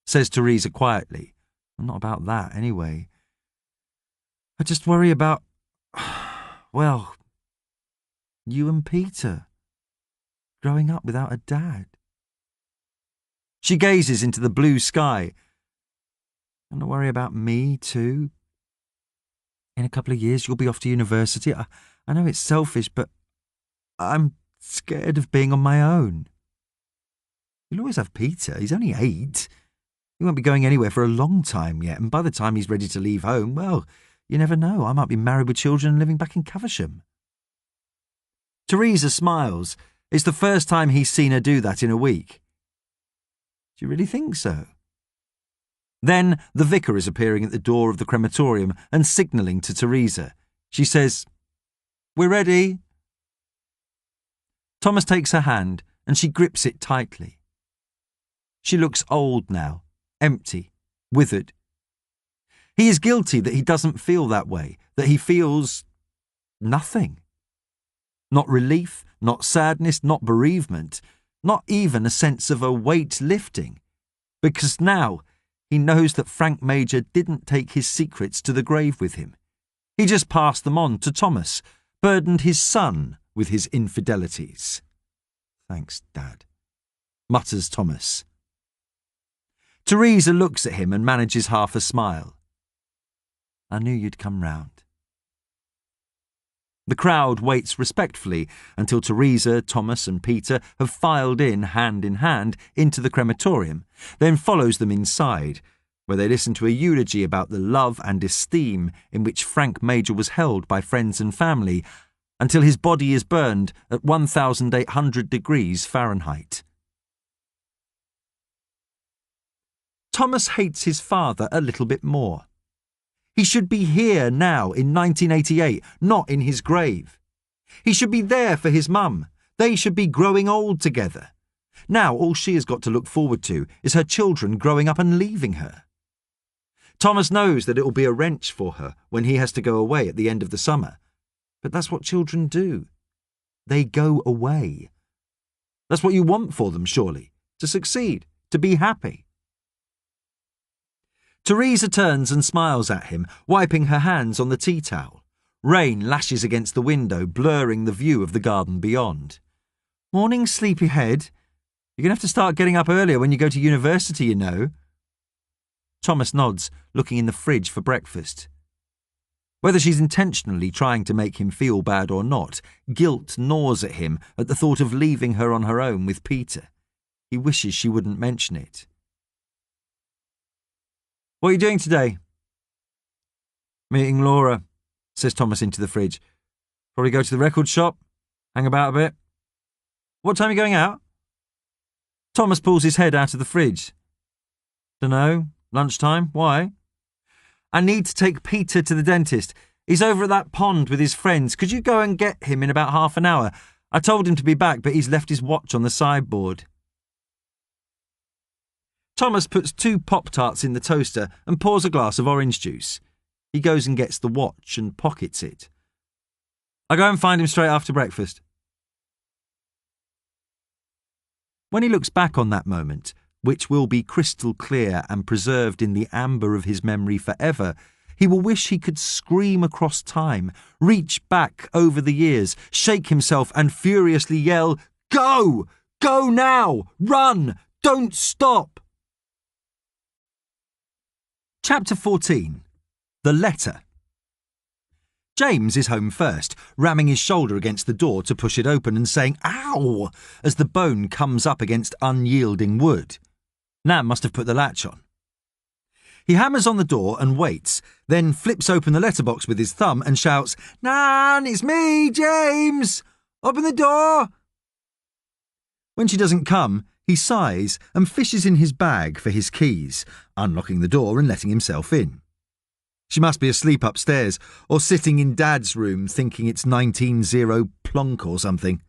says Teresa quietly. "I'm not about that, anyway. I just worry about, well, you and Peter, growing up without a dad." She gazes into the blue sky. "And I worry about me, too. In a couple of years, you'll be off to university. I know it's selfish, but I'm scared of being on my own. You'll always have Peter. He's only 8. He won't be going anywhere for a long time yet, and by the time he's ready to leave home, well, you never know. I might be married with children and living back in Caversham." Teresa smiles. It's the first time he's seen her do that in a week. "Do you really think so?" Then the vicar is appearing at the door of the crematorium and signalling to Teresa. She says, "We're ready." Thomas takes her hand and she grips it tightly. She looks old now, empty, withered. He is guilty that he doesn't feel that way, that he feels nothing. Not relief, not sadness, not bereavement, not even a sense of a weight lifting. Because now he knows that Frank Major didn't take his secrets to the grave with him. He just passed them on to Thomas, burdened his son with his infidelities. "Thanks, Dad," mutters Thomas. Teresa looks at him and manages half a smile. "I knew you'd come round." The crowd waits respectfully until Teresa, Thomas and Peter have filed in hand into the crematorium, then follows them inside, where they listen to a eulogy about the love and esteem in which Frank Major was held by friends and family, until his body is burned at 1,800 degrees Fahrenheit. Thomas hates his father a little bit more. He should be here now in 1988, not in his grave. He should be there for his mum. They should be growing old together. Now all she has got to look forward to is her children growing up and leaving her. Thomas knows that it will be a wrench for her when he has to go away at the end of the summer. But that's what children do. They go away. That's what you want for them, surely, to succeed, to be happy. Teresa turns and smiles at him, wiping her hands on the tea towel. Rain lashes against the window, blurring the view of the garden beyond. "Morning, sleepyhead. You're going to have to start getting up earlier when you go to university, you know." Thomas nods, looking in the fridge for breakfast. Whether she's intentionally trying to make him feel bad or not, guilt gnaws at him at the thought of leaving her on her own with Peter. He wishes she wouldn't mention it. "What are you doing today?" "Meeting Laura," says Thomas into the fridge. "Probably go to the record shop, hang about a bit." "What time are you going out?" Thomas pulls his head out of the fridge. "Dunno, lunchtime. Why?" "I need to take Peter to the dentist. He's over at that pond with his friends. Could you go and get him in about half an hour? I told him to be back, but he's left his watch on the sideboard." Thomas puts 2 Pop-Tarts in the toaster and pours a glass of orange juice. He goes and gets the watch and pockets it. "I'll go and find him straight after breakfast." When he looks back on that moment, which will be crystal clear and preserved in the amber of his memory forever, he will wish he could scream across time, reach back over the years, shake himself and furiously yell, "Go! Go now! Run! Don't stop!" Chapter 14. The Letter. James is home first, ramming his shoulder against the door to push it open and saying, "Ow!" as the bone comes up against unyielding wood. Nan must have put the latch on. He hammers on the door and waits, then flips open the letterbox with his thumb and shouts, "Nan, it's me, James! Open the door!" When she doesn't come, he sighs and fishes in his bag for his keys, unlocking the door and letting himself in. She must be asleep upstairs or sitting in Dad's room thinking it's 19-0 plonk or something.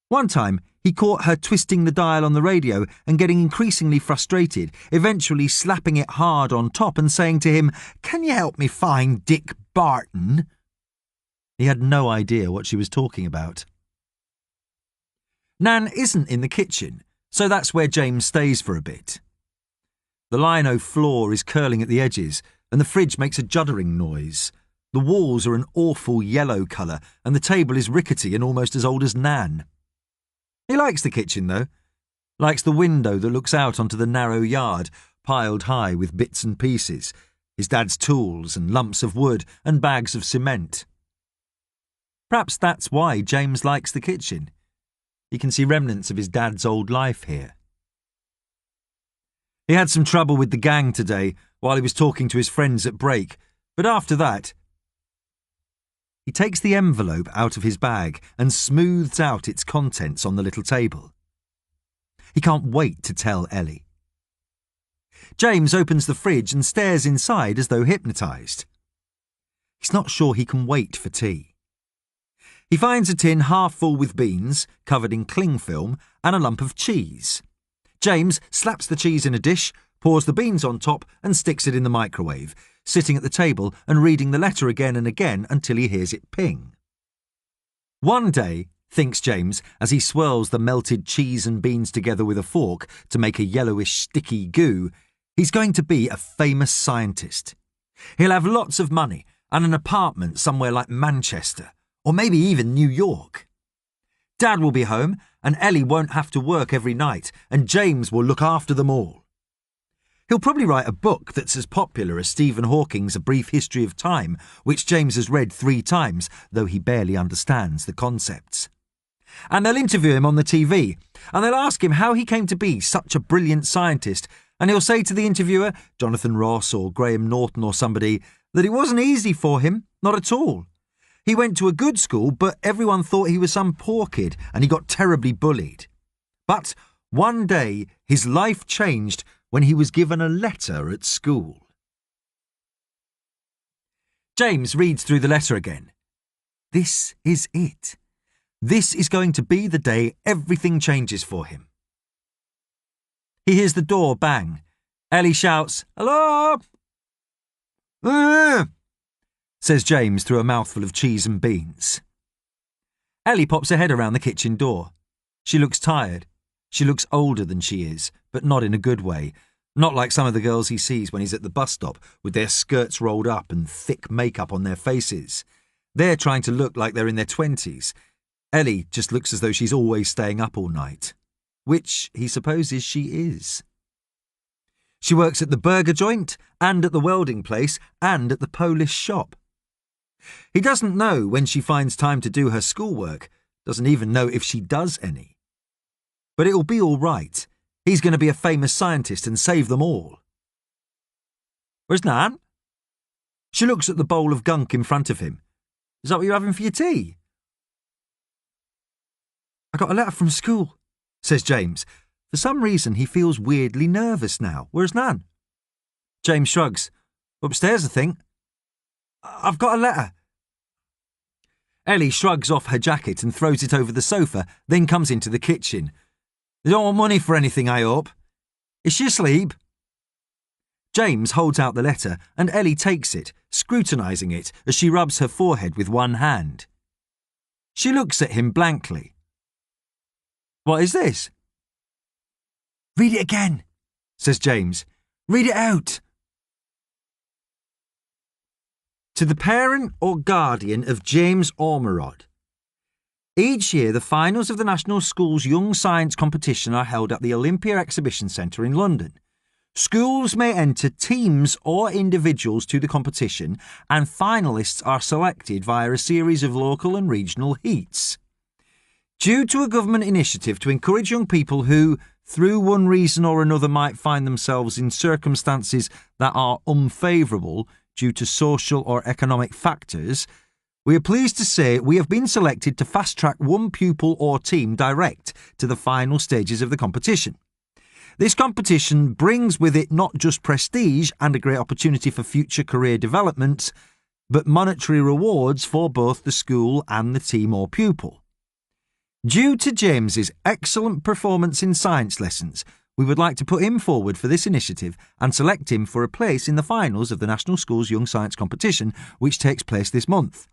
One time, he caught her twisting the dial on the radio and getting increasingly frustrated, eventually slapping it hard on top and saying to him, "Can you help me find Dick Barton?" He had no idea what she was talking about. Nan isn't in the kitchen, so that's where James stays for a bit. The lino floor is curling at the edges, and the fridge makes a juddering noise. The walls are an awful yellow colour, and the table is rickety and almost as old as Nan. He likes the kitchen, though. Likes the window that looks out onto the narrow yard, piled high with bits and pieces, his dad's tools and lumps of wood and bags of cement. Perhaps that's why James likes the kitchen. He can see remnants of his dad's old life here. He had some trouble with the gang today while he was talking to his friends at break, but after that, he takes the envelope out of his bag and smooths out its contents on the little table. He can't wait to tell Ellie. James opens the fridge and stares inside as though hypnotised. He's not sure he can wait for tea. He finds a tin half full with beans, covered in cling film, and a lump of cheese. James slaps the cheese in a dish, pours the beans on top and sticks it in the microwave, sitting at the table and reading the letter again and again until he hears it ping. One day, thinks James, as he swirls the melted cheese and beans together with a fork to make a yellowish sticky goo, He's going to be a famous scientist. He'll have lots of money and an apartment somewhere like Manchester, or maybe even New York. Dad will be home, and Ellie won't have to work every night, and James will look after them all. He'll probably write a book that's as popular as Stephen Hawking's A Brief History of Time, which James has read 3 times, though he barely understands the concepts. And they'll interview him on the TV, and they'll ask him how he came to be such a brilliant scientist, and he'll say to the interviewer, Jonathan Ross or Graham Norton or somebody, that it wasn't easy for him, not at all. He went to a good school, but everyone thought he was some poor kid, and he got terribly bullied. But one day his life changed when he was given a letter at school. James reads through the letter again. This is it. This is going to be the day everything changes for him. He hears the door bang. Ellie shouts, "Hello!" Says James through a mouthful of cheese and beans. Ellie pops her head around the kitchen door. She looks tired. She looks older than she is, but not in a good way. Not like some of the girls he sees when he's at the bus stop, with their skirts rolled up and thick makeup on their faces. They're trying to look like they're in their 20s. Ellie just looks as though she's always staying up all night, which he supposes she is. She works at the burger joint, and at the welding place, and at the Polish shop. He doesn't know when she finds time to do her schoolwork, doesn't even know if she does any. But it'll be all right. He's going to be a famous scientist and save them all. Where's Nan? She looks at the bowl of gunk in front of him. Is that what you're having for your tea? I got a letter from school, says James. For some reason, he feels weirdly nervous now. Where's Nan? James shrugs. Upstairs, I think. I've got a letter. Ellie shrugs off her jacket and throws it over the sofa, then comes into the kitchen. They don't want money for anything, I hope. Is she asleep? James holds out the letter, and Ellie takes it, scrutinising it as she rubs her forehead with one hand. She looks at him blankly. What is this? Read it again, says James. Read it out. To the parent or guardian of James Ormerod. Each year, the finals of the National Schools Young Science Competition are held at the Olympia Exhibition Centre in London. Schools may enter teams or individuals to the competition, and finalists are selected via a series of local and regional heats. Due to a government initiative to encourage young people who, through one reason or another, might find themselves in circumstances that are unfavourable due to social or economic factors, we are pleased to say we have been selected to fast-track one pupil or team direct to the final stages of the competition. This competition brings with it not just prestige and a great opportunity for future career development, but monetary rewards for both the school and the team or pupil. Due to James's excellent performance in science lessons, we would like to put him forward for this initiative and select him for a place in the finals of the National Schools Young Science Competition, which takes place this month.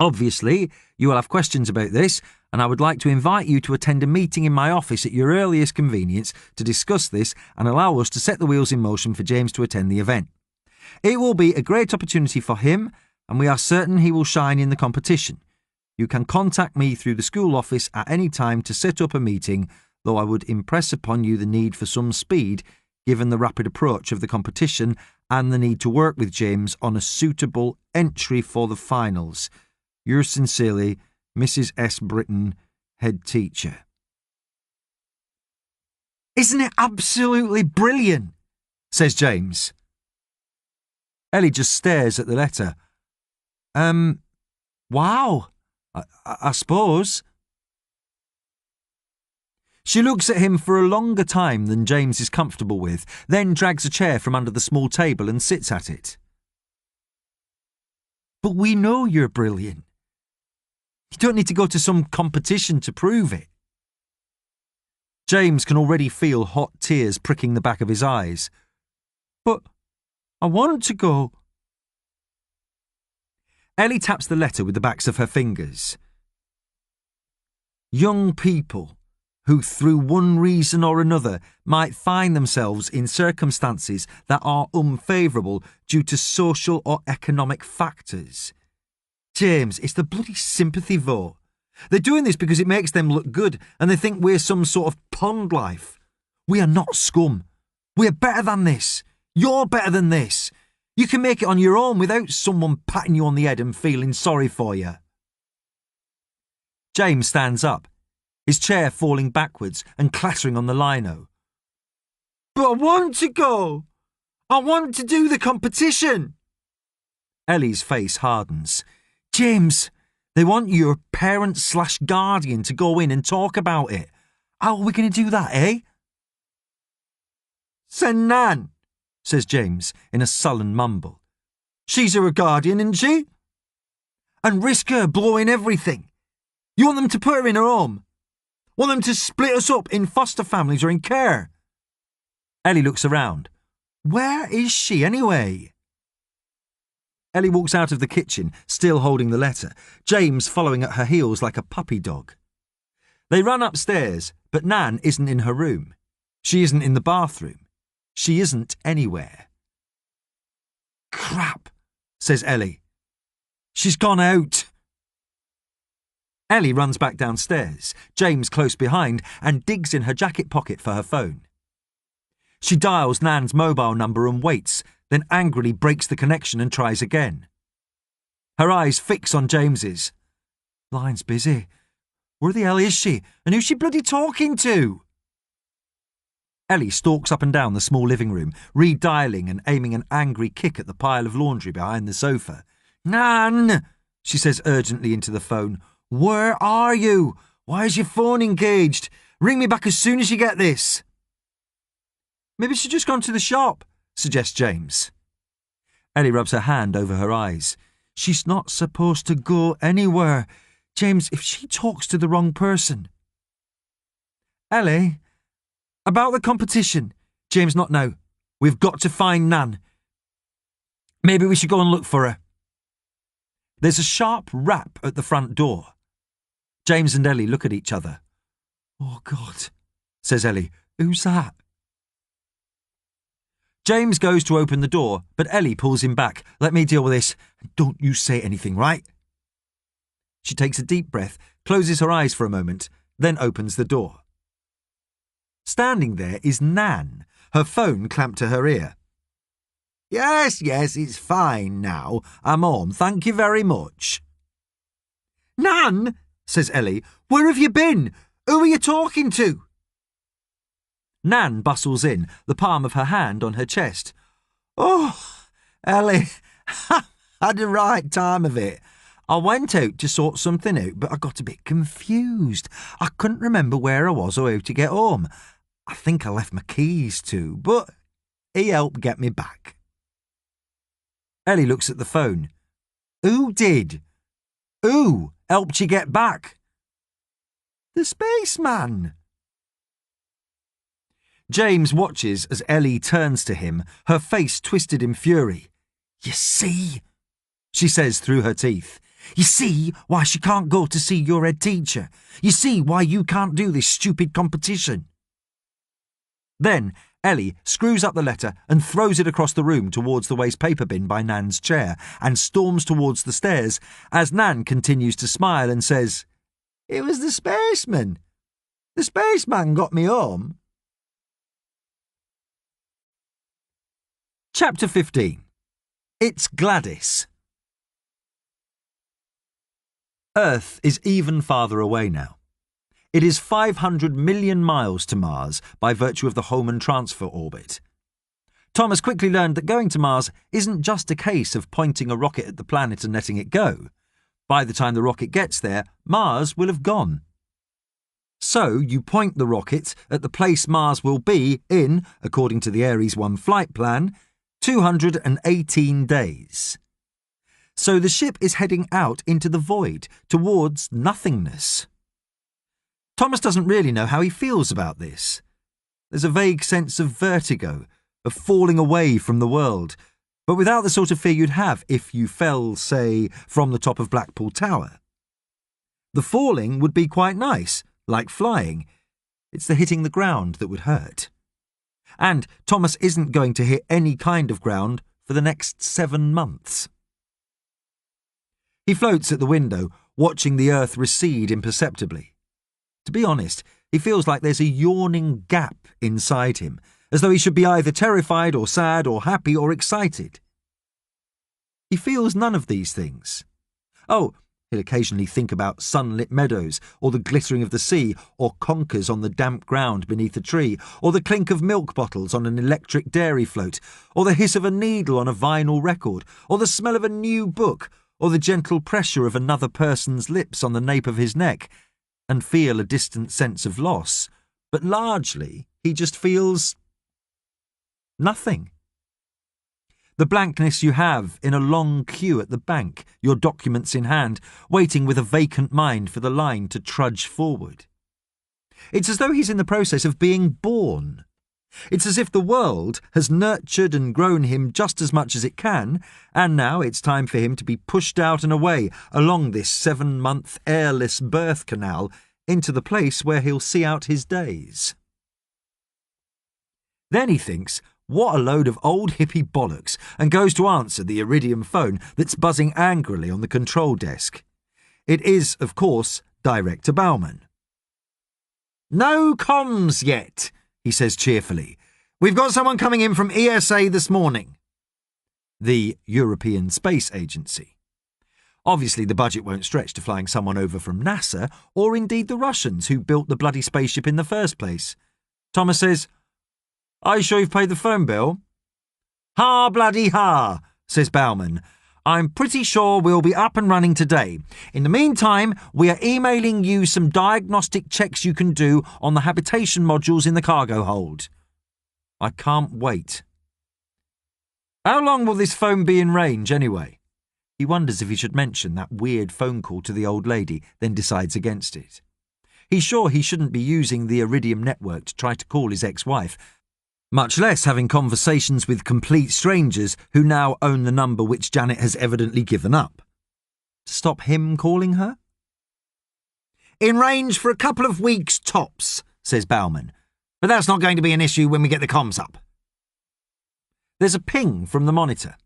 Obviously, you will have questions about this, and I would like to invite you to attend a meeting in my office at your earliest convenience to discuss this and allow us to set the wheels in motion for James to attend the event. It will be a great opportunity for him, and we are certain he will shine in the competition. You can contact me through the school office at any time to set up a meeting, though I would impress upon you the need for some speed, given the rapid approach of the competition and the need to work with James on a suitable entry for the finals. Yours sincerely, Mrs. S. Britton, Head Teacher. Isn't it absolutely brilliant? Says James. Ellie just stares at the letter. Wow, I suppose. She looks at him for a longer time than James is comfortable with, then drags a chair from under the small table and sits at it. But we know you're brilliant. You don't need to go to some competition to prove it. James can already feel hot tears pricking the back of his eyes. But I want to go. Ellie taps the letter with the backs of her fingers. Young people who through one reason or another might find themselves in circumstances that are unfavourable due to social or economic factors. James, it's the bloody sympathy vote. They're doing this because it makes them look good and they think we're some sort of pond life. We are not scum. We're better than this. You're better than this. You can make it on your own without someone patting you on the head and feeling sorry for you. James stands up, his chair falling backwards and clattering on the lino. But I want to go. I want to do the competition. Ellie's face hardens. James, they want your parent/guardian to go in and talk about it. How are we going to do that, eh? Send Nan, says James in a sullen mumble. She's her guardian, isn't she? And risk her blowing everything. You want them to put her in her home? Want them to split us up in foster families or in care? Ellie looks around. Where is she anyway? Ellie walks out of the kitchen, still holding the letter, James following at her heels like a puppy dog. They run upstairs, but Nan isn't in her room. She isn't in the bathroom. She isn't anywhere. Crap, says Ellie. She's gone out. Ellie runs back downstairs, James close behind, and digs in her jacket pocket for her phone. She dials Nan's mobile number and waits, then angrily breaks the connection and tries again. Her eyes fix on James's. Line's busy. Where the hell is she? And who's she bloody talking to? Ellie stalks up and down the small living room, redialing and aiming an angry kick at the pile of laundry behind the sofa. Nan, she says urgently into the phone. Where are you? Why is your phone engaged? Ring me back as soon as you get this. Maybe she's just gone to the shop, suggests James. Ellie rubs her hand over her eyes. She's not supposed to go anywhere. James, if she talks to the wrong person. Ellie, about the competition. James, not now. We've got to find Nan. Maybe we should go and look for her. There's a sharp rap at the front door. James and Ellie look at each other. Oh, God, says Ellie. Who's that? James goes to open the door, but Ellie pulls him back. Let me deal with this. Don't you say anything, right? She takes a deep breath, closes her eyes for a moment, then opens the door. Standing there is Nan, her phone clamped to her ear. Yes, it's fine now. I'm home, thank you very much. Nan, says Ellie, where have you been? Who are you talking to? Nan bustles in, the palm of her hand on her chest. Oh, Ellie, had the right time of it. I went out to sort something out, but I got a bit confused. I couldn't remember where I was or how to get home. I think I left my keys too, but he helped get me back. Ellie looks at the phone. Who did? Who helped you get back? The spaceman. James watches as Ellie turns to him, her face twisted in fury. You see, she says through her teeth. You see why she can't go to see your head teacher. You see why you can't do this stupid competition. Then Ellie screws up the letter and throws it across the room towards the waste paper bin by Nan's chair and storms towards the stairs as Nan continues to smile and says, It was the spaceman. The spaceman got me home. Chapter 15. It's Gladys. Earth is even farther away now. It is 500 million miles to Mars by virtue of the Hohmann transfer orbit. Tom has quickly learned that going to Mars isn't just a case of pointing a rocket at the planet and letting it go. By the time the rocket gets there, Mars will have gone. So you point the rocket at the place Mars will be in, according to the Ares 1 flight plan, 218 days. So the ship is heading out into the void, towards nothingness. Thomas doesn't really know how he feels about this. There's a vague sense of vertigo, of falling away from the world, but without the sort of fear you'd have if you fell, say, from the top of Blackpool Tower. The falling would be quite nice, like flying. It's the hitting the ground that would hurt. And Thomas isn't going to hit any kind of ground for the next 7 months. He floats at the window, watching the earth recede imperceptibly. To be honest, he feels like there's a yawning gap inside him, as though he should be either terrified or sad or happy or excited. He feels none of these things. Oh, he'll occasionally think about sunlit meadows, or the glittering of the sea, or conkers on the damp ground beneath a tree, or the clink of milk bottles on an electric dairy float, or the hiss of a needle on a vinyl record, or the smell of a new book, or the gentle pressure of another person's lips on the nape of his neck, and feel a distant sense of loss. But largely, he just feels nothing. The blankness you have in a long queue at the bank, your documents in hand, waiting with a vacant mind for the line to trudge forward. It's as though he's in the process of being born. It's as if the world has nurtured and grown him just as much as it can, and now it's time for him to be pushed out and away along this 7-month airless birth canal into the place where he'll see out his days. Then he thinks, what a load of old hippie bollocks, and goes to answer the iridium phone that's buzzing angrily on the control desk. It is, of course, Director Bauman. "No comms yet," he says cheerfully. "We've got someone coming in from ESA this morning." The European Space Agency. Obviously, the budget won't stretch to flying someone over from NASA, or indeed the Russians who built the bloody spaceship in the first place. Thomas says, "Are you sure you've paid the phone bill?" "Ha bloody ha," says Bauman. "I'm pretty sure we'll be up and running today. In the meantime, we are emailing you some diagnostic checks you can do on the habitation modules in the cargo hold." I can't wait. How long will this phone be in range anyway? He wonders if he should mention that weird phone call to the old lady, then decides against it. He's sure he shouldn't be using the Iridium network to try to call his ex-wife, much less having conversations with complete strangers who now own the number which Janet has evidently given up. To stop him calling her? "In range for a couple of weeks tops," says Bauman. "But that's not going to be an issue when we get the comms up." There's a ping from the monitor.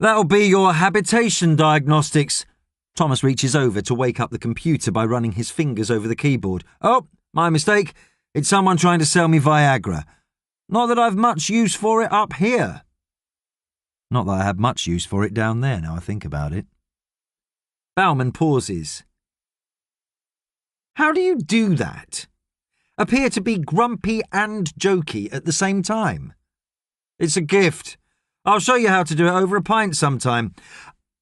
"That'll be your habitation diagnostics." Thomas reaches over to wake up the computer by running his fingers over the keyboard. "Oh, my mistake. It's someone trying to sell me Viagra. Not that I've much use for it up here." Not that I had much use for it down there, now I think about it. Bauman pauses. How do you do that? Appear to be grumpy and jokey at the same time? "It's a gift. I'll show you how to do it over a pint sometime.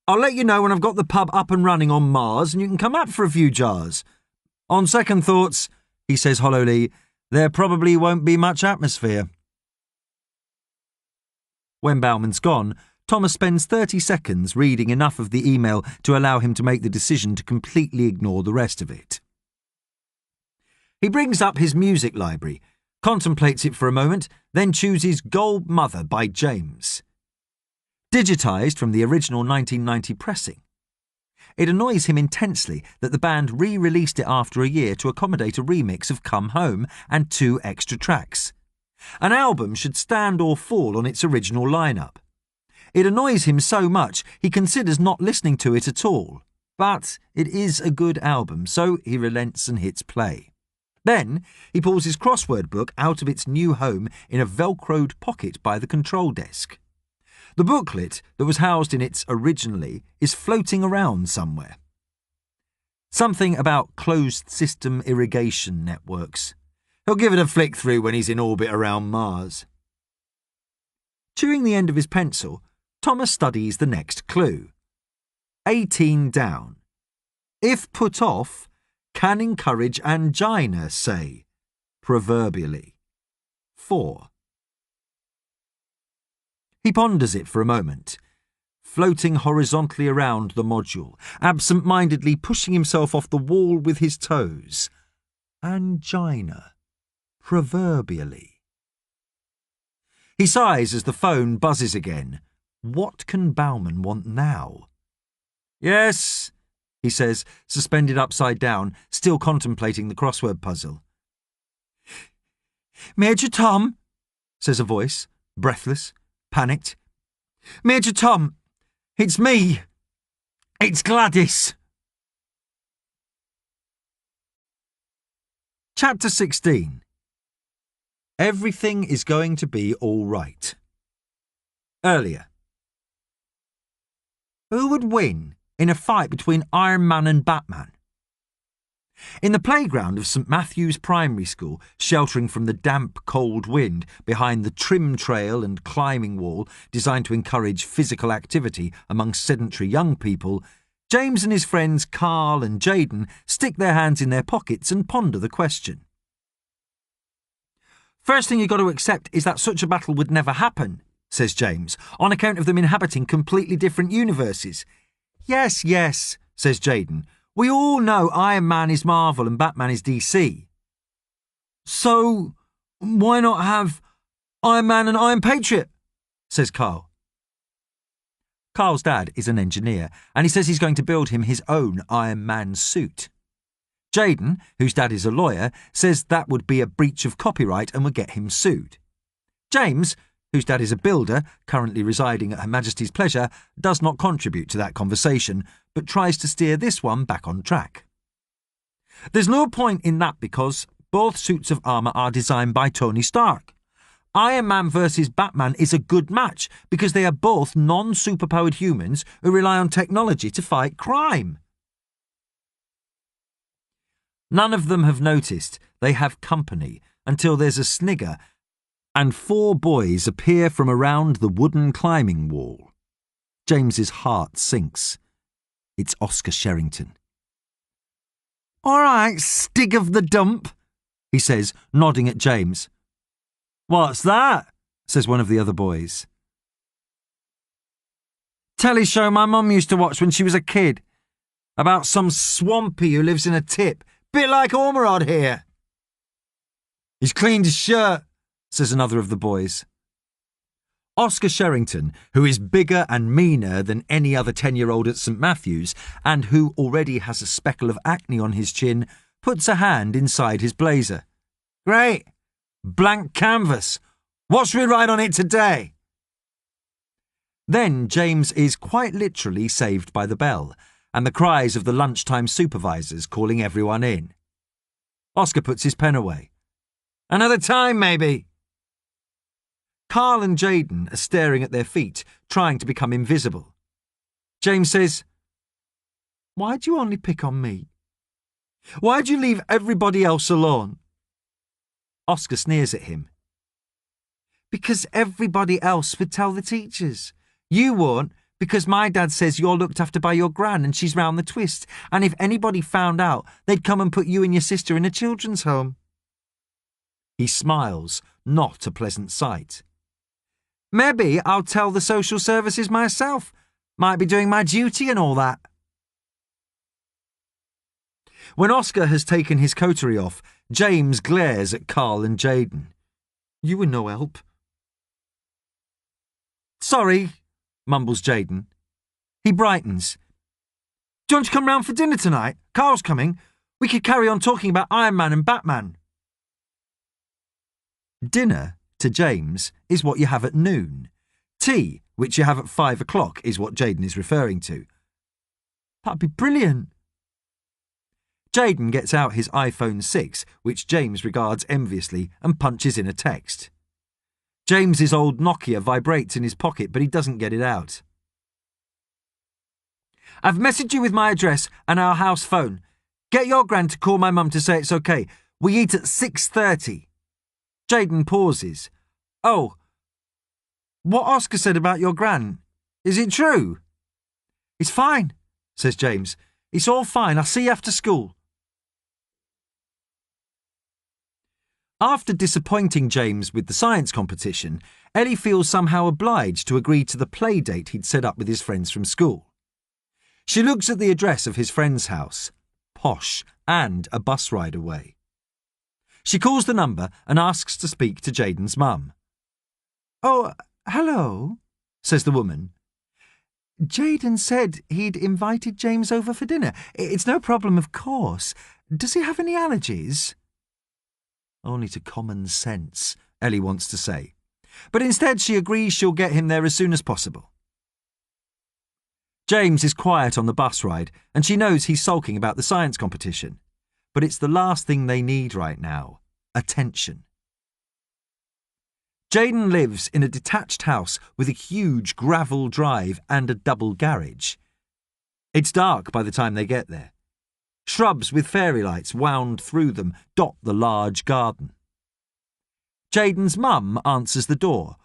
I'll let you know when I've got the pub up and running on Mars and you can come up for a few jars. On second thoughts," he says hollowly, "there probably won't be much atmosphere." When Bauman's gone, Thomas spends 30 seconds reading enough of the email to allow him to make the decision to completely ignore the rest of it. He brings up his music library, contemplates it for a moment, then chooses Gold Mother by James. Digitised from the original 1990 pressing. It annoys him intensely that the band re-released it after a year to accommodate a remix of Come Home and 2 extra tracks. An album should stand or fall on its original lineup. It annoys him so much he considers not listening to it at all. But it is a good album, so he relents and hits play. Then he pulls his crossword book out of its new home in a velcroed pocket by the control desk. The booklet that was housed in it originally is floating around somewhere. Something about closed system irrigation networks. He'll give it a flick through when he's in orbit around Mars. Chewing the end of his pencil, Thomas studies the next clue. 18 down. If put off, can encourage angina, say, proverbially. 4. He ponders it for a moment, floating horizontally around the module, absent-mindedly pushing himself off the wall with his toes. Angina, proverbially. He sighs as the phone buzzes again. What can Bauman want now? "Yes," he says, suspended upside down, still contemplating the crossword puzzle. Major Tom, says a voice, breathless, panicked. Major Tom, it's me. It's Gladys. Chapter 16. Everything is going to be all right. Earlier. Who would win in a fight between Iron Man and Batman? In the playground of St Matthew's Primary School, sheltering from the damp, cold wind behind the trim trail and climbing wall designed to encourage physical activity among sedentary young people, James and his friends Carl and Jaden stick their hands in their pockets and ponder the question. First thing you've got to accept is that such a battle would never happen, says James, on account of them inhabiting completely different universes. Yes, says Jaden. We all know Iron Man is Marvel and Batman is DC. So, why not have Iron Man and Iron Patriot? Says Carl. Carl's dad is an engineer, and he says he's going to build him his own Iron Man suit. Jaden, whose dad is a lawyer, says that would be a breach of copyright and would get him sued. James, whose dad is a builder, currently residing at Her Majesty's pleasure, does not contribute to that conversation, but tries to steer this one back on track. There's no point in that because both suits of armour are designed by Tony Stark. Iron Man versus Batman is a good match because they are both non-superpowered humans who rely on technology to fight crime. None of them have noticed they have company until there's a snigger and 4 boys appear from around the wooden climbing wall. James's heart sinks. It's Oscar Sherrington. All right, Stig of the dump, he says, nodding at James. What's that? Says one of the other boys. Telly show my mum used to watch when she was a kid. About some swampy who lives in a tip. Bit like Ormerod here. He's cleaned his shirt, says another of the boys. Oscar Sherrington, who is bigger and meaner than any other 10-year-old at St Matthew's and who already has a speckle of acne on his chin, puts a hand inside his blazer. Great. Blank canvas. What should we write on it today? Then James is quite literally saved by the bell and the cries of the lunchtime supervisors calling everyone in. Oscar puts his pen away. Another time, maybe. Carl and Jaden are staring at their feet, trying to become invisible. James says, Why'd you only pick on me? Why'd you leave everybody else alone? Oscar sneers at him. Because everybody else would tell the teachers. You won't, because my dad says you're looked after by your gran and she's round the twist, and if anybody found out, they'd come and put you and your sister in a children's home. He smiles, not a pleasant sight. Maybe I'll tell the social services myself. Might be doing my duty and all that. When Oscar has taken his coterie off, James glares at Carl and Jaden. You were no help. Sorry, mumbles Jaden. He brightens. Do you want to come round for dinner tonight? Carl's coming. We could carry on talking about Iron Man and Batman. Dinner, to James, is what you have at noon. Tea, which you have at 5 o'clock, is what Jaden is referring to. That'd be brilliant. Jaden gets out his iPhone 6, which James regards enviously, and punches in a text. James's old Nokia vibrates in his pocket, but he doesn't get it out. I've messaged you with my address and our house phone. Get your gran to call my mum to say it's okay. We eat at 6:30. Jaden pauses. Oh, what Oscar said about your gran, is it true? It's fine, says James. It's all fine. I'll see you after school. After disappointing James with the science competition, Ellie feels somehow obliged to agree to the play date he'd set up with his friends from school. She looks at the address of his friend's house, posh and a bus ride away. She calls the number and asks to speak to Jaden's mum. Oh, hello, says the woman. Jayden said he'd invited James over for dinner. It's no problem, of course. Does he have any allergies? Only to common sense, Ellie wants to say. But instead she agrees she'll get him there as soon as possible. James is quiet on the bus ride, and she knows he's sulking about the science competition. But it's the last thing they need right now. Attention. Jayden lives in a detached house with a huge gravel drive and a double garage. It's dark by the time they get there. Shrubs with fairy lights wound through them dot the large garden. Jayden's mum answers the door.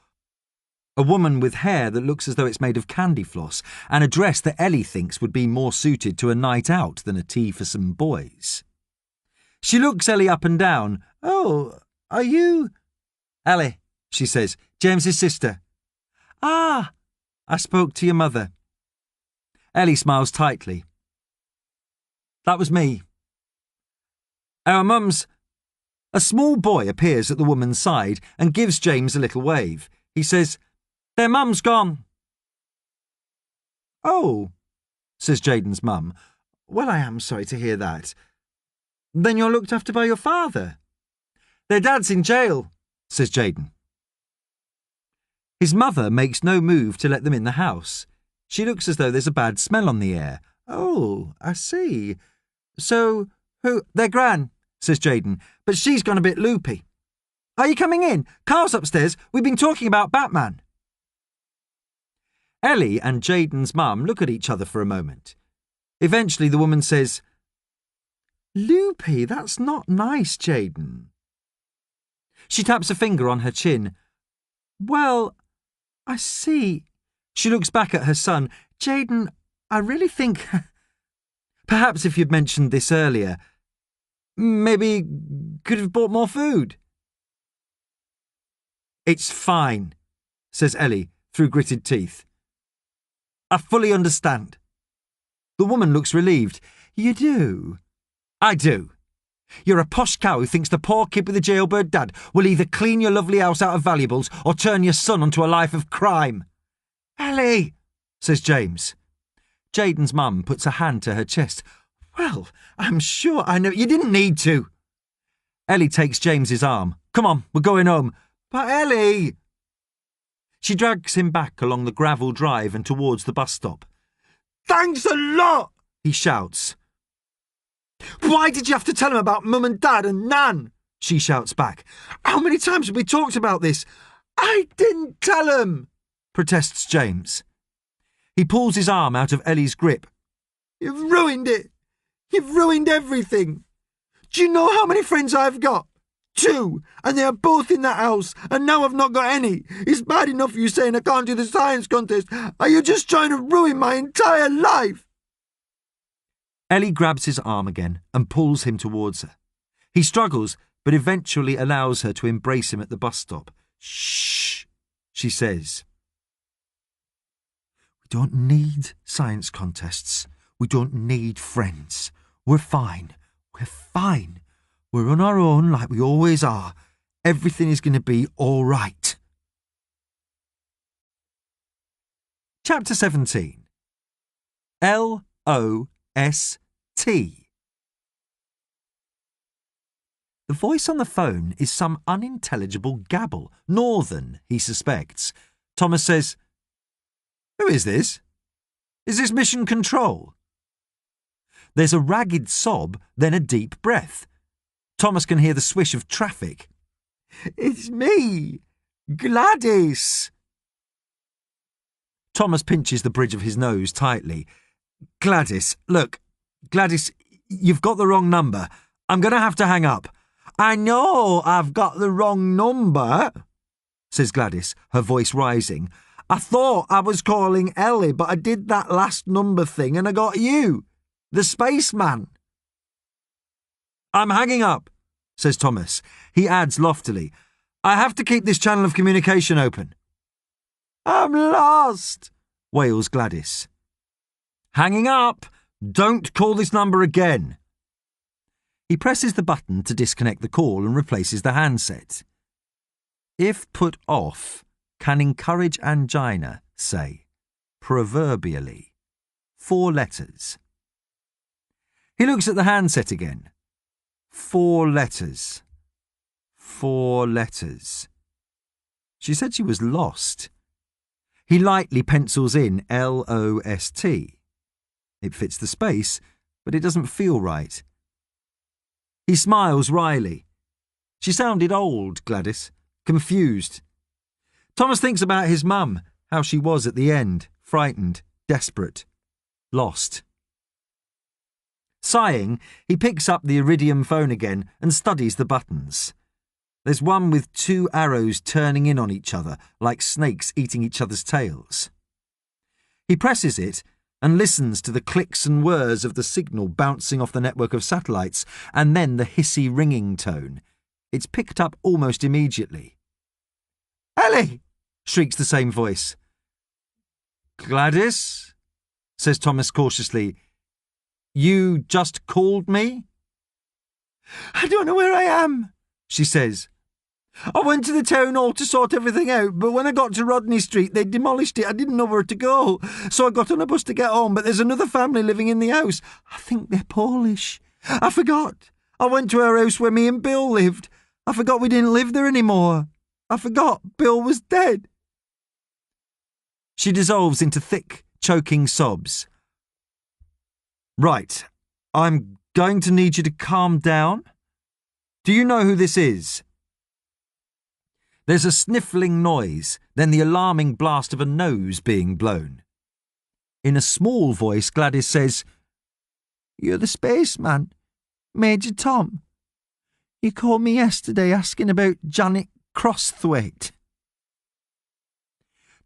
A woman with hair that looks as though it's made of candy floss and a dress that Ellie thinks would be more suited to a night out than a tea for some boys. She looks Ellie up and down. "Oh, are you—" "Ellie," she says, "James's sister." "Ah, I spoke to your mother." Ellie smiles tightly. "That was me." "Our mums—" A small boy appears at the woman's side and gives James a little wave. He says, "Their mum's gone." "Oh," says Jayden's mum. "Well, I am sorry to hear that. Then you're looked after by your father?" "Their dad's in jail," says Jayden. His mother makes no move to let them in the house. She looks as though there's a bad smell on the air. "Oh, I see. So, who—" "Their gran," says Jayden, "but she's gone a bit loopy." "Are you coming in? Carl's upstairs. We've been talking about Batman." Ellie and Jayden's mum look at each other for a moment. Eventually the woman says, "Loopy, that's not nice, Jayden." She taps a finger on her chin. "Well, I see." She looks back at her son. "Jayden, I really think... Perhaps if you'd mentioned this earlier, maybe could have bought more food." "It's fine," says Ellie through gritted teeth. "I fully understand." The woman looks relieved. "You do?" "I do. You're a posh cow who thinks the poor kid with the jailbird dad will either clean your lovely house out of valuables or turn your son onto a life of crime." "Ellie," says James. Jayden's mum puts a hand to her chest. "Well, I'm sure I know—" "You didn't need to." Ellie takes James's arm. "Come on, we're going home." "But Ellie—" She drags him back along the gravel drive and towards the bus stop. "Thanks a lot," he shouts. "Why did you have to tell him about Mum and Dad and Nan?" she shouts back. "How many times have we talked about this?" "I didn't tell him," protests James. He pulls his arm out of Ellie's grip. "You've ruined it. You've ruined everything. Do you know how many friends I've got? 2, and they are both in that house, and now I've not got any. It's bad enough you saying I can't do the science contest. Are you just trying to ruin my entire life?" Ellie grabs his arm again and pulls him towards her. He struggles, but eventually allows her to embrace him at the bus stop. "Shh," she says. "We don't need science contests. We don't need friends. We're fine. We're fine. We're on our own like we always are. Everything is going to be all right." Chapter 17. L-O-S-T. The voice on the phone is some unintelligible gabble, northern, he suspects. Thomas says, "Who is this? Is this Mission Control?" There's a ragged sob, then a deep breath. Thomas can hear the swish of traffic. "It's me, Gladys." Thomas pinches the bridge of his nose tightly. "Gladys, look, Gladys, you've got the wrong number. I'm going to have to hang up." "I know I've got the wrong number," says Gladys, her voice rising. "I thought I was calling Ellie, but I did that last number thing and I got you, the spaceman." "I'm hanging up," says Thomas. He adds loftily, "I have to keep this channel of communication open." "I'm lost," wails Gladys. "Hanging up. Don't call this number again." He presses the button to disconnect the call and replaces the handset. "If put off, can encourage angina, say. proverbially. 4 letters. He looks at the handset again. 4 letters. 4 letters. She said she was lost. He lightly pencils in L-O-S-T. It fits the space, but it doesn't feel right. He smiles wryly. She sounded old, Gladys, confused. Thomas thinks about his mum, how she was at the end, frightened, desperate, lost. Sighing, he picks up the iridium phone again and studies the buttons. There's one with 2 arrows turning in on each other, like snakes eating each other's tails. He presses it and listens to the clicks and whirs of the signal bouncing off the network of satellites, and then the hissy ringing tone. It's picked up almost immediately. "Ellie!" shrieks the same voice. "Gladys?" says Thomas cautiously. "You just called me?" "I don't know where I am," she says. "I went to the town hall to sort everything out, but when I got to Rodney Street, they'd demolished it. I didn't know where to go, so I got on a bus to get home, but there's another family living in the house. I think they're Polish. I forgot. I went to our house where me and Bill lived. I forgot we didn't live there anymore. I forgot Bill was dead." She dissolves into thick, choking sobs. "Right, I'm going to need you to calm down. Do you know who this is?" There's a sniffling noise, then the alarming blast of a nose being blown. In a small voice, Gladys says, "You're the spaceman, Major Tom. You called me yesterday asking about Janet Crosthwaite."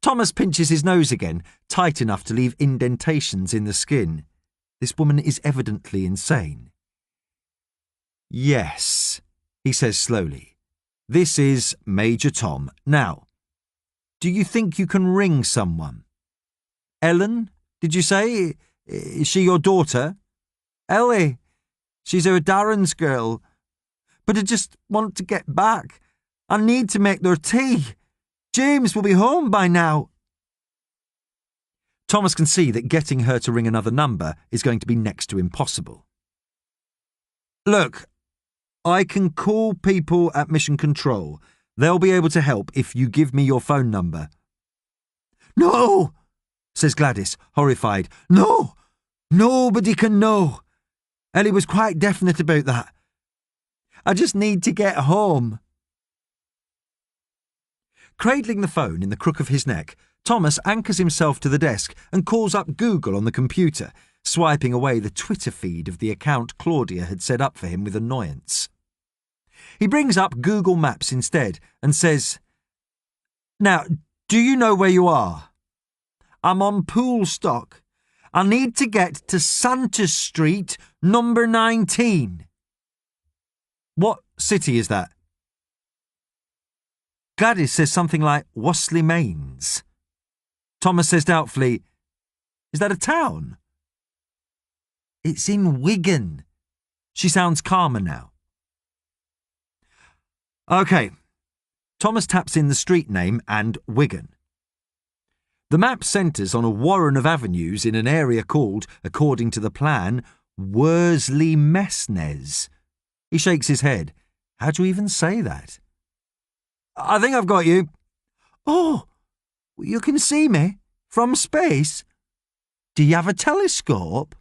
Thomas pinches his nose again, tight enough to leave indentations in the skin. This woman is evidently insane. "Yes," he says slowly. "This is Major Tom. Now, do you think you can ring someone? Ellen, did you say? Is she your daughter?" "Ellie. She's our Darren's girl. But I just want to get back. I need to make their tea. James will be home by now." Thomas can see that getting her to ring another number is going to be next to impossible. "Look, I can call people at Mission Control. They'll be able to help if you give me your phone number." "No," says Gladys, horrified. "No, nobody can know. Ellie was quite definite about that. I just need to get home." Cradling the phone in the crook of his neck, Thomas anchors himself to the desk and calls up Google on the computer, swiping away the Twitter feed of the account Claudia had set up for him with annoyance. He brings up Google Maps instead and says, "Now, do you know where you are?" "I'm on Poolstock. I need to get to Santa Street, number 19. "What city is that?" Gladys says something like Worsley Mains. Thomas says doubtfully, "Is that a town?" "It's in Wigan." She sounds calmer now. OK. Thomas taps in the street name and Wigan. The map centres on a warren of avenues in an area called, according to the plan, Worsley Messnes. He shakes his head. How do you even say that? "I think I've got you." "Oh, you can see me from space? Do you have a telescope?"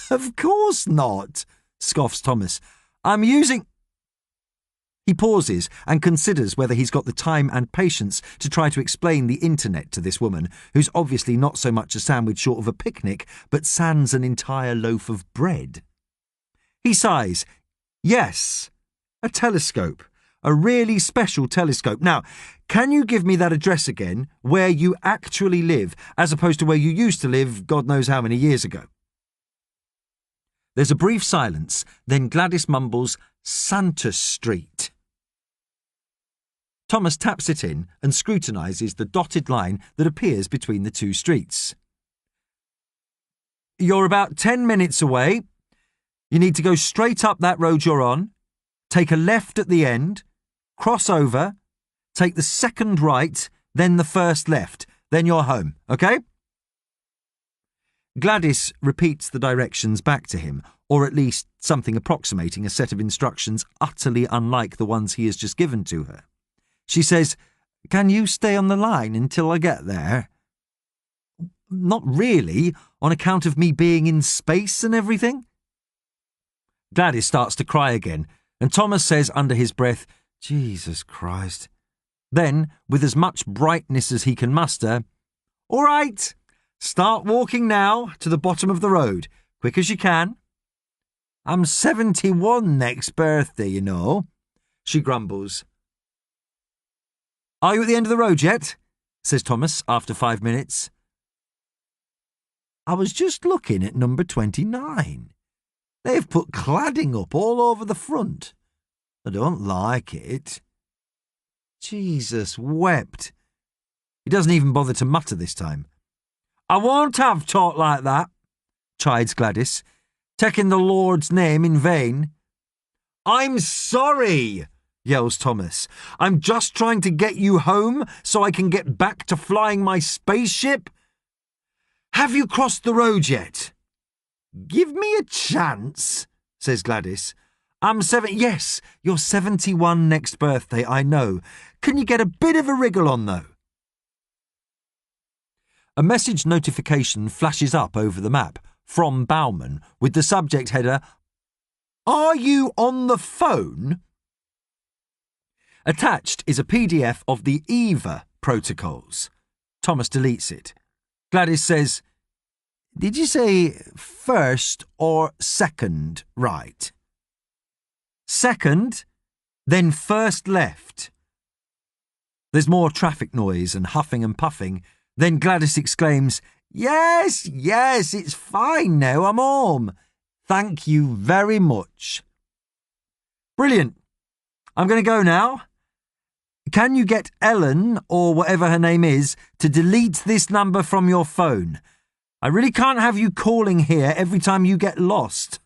"Of course not," scoffs Thomas. "I'm using—" He pauses and considers whether he's got the time and patience to try to explain the internet to this woman, who's obviously not so much a sandwich short of a picnic, but sans an entire loaf of bread. He sighs. "Yes, a telescope. A really special telescope. Now, can you give me that address again, where you actually live, as opposed to where you used to live God knows how many years ago?" There's a brief silence, then Gladys mumbles, "Santa Street." Thomas taps it in and scrutinises the dotted line that appears between the 2 streets. "You're about 10 minutes away. You need to go straight up that road you're on, take a left at the end, cross over, take the second right, then the first left. then you're home, okay? Gladys repeats the directions back to him, or at least something approximating a set of instructions utterly unlike the ones he has just given to her. She says, "Can you stay on the line until I get there?" "Not really, on account of me being in space and everything." Gladys starts to cry again, and Thomas says under his breath, "Jesus Christ." Then, with as much brightness as he can muster, "All right, start walking now to the bottom of the road, quick as you can." "I'm 71 next birthday, you know," she grumbles. "Are you at the end of the road yet?" says Thomas after 5 minutes. "I was just looking at number 29. They've put cladding up all over the front. I don't like it." Jesus wept. He doesn't even bother to mutter this time. "I won't have talk like that," chides Gladys, "taking the Lord's name in vain." "I'm sorry," yells Thomas. "I'm just trying to get you home so I can get back to flying my spaceship. Have you crossed the road yet?" "Give me a chance," says Gladys. Yes, you're 71 next birthday, I know. Can you get a bit of a wriggle on, though?" A message notification flashes up over the map from Bauman with the subject header, "Are you on the phone?" Attached is a PDF of the EVA protocols. Thomas deletes it. Gladys says, "Did you say first or second right?" "Second, then first left." There's more traffic noise and huffing and puffing. Then Gladys exclaims, Yes, it's fine now, I'm home. Thank you very much." "Brilliant. I'm going to go now. Can you get Ellen, or whatever her name is, to delete this number from your phone? I really can't have you calling here every time you get lost."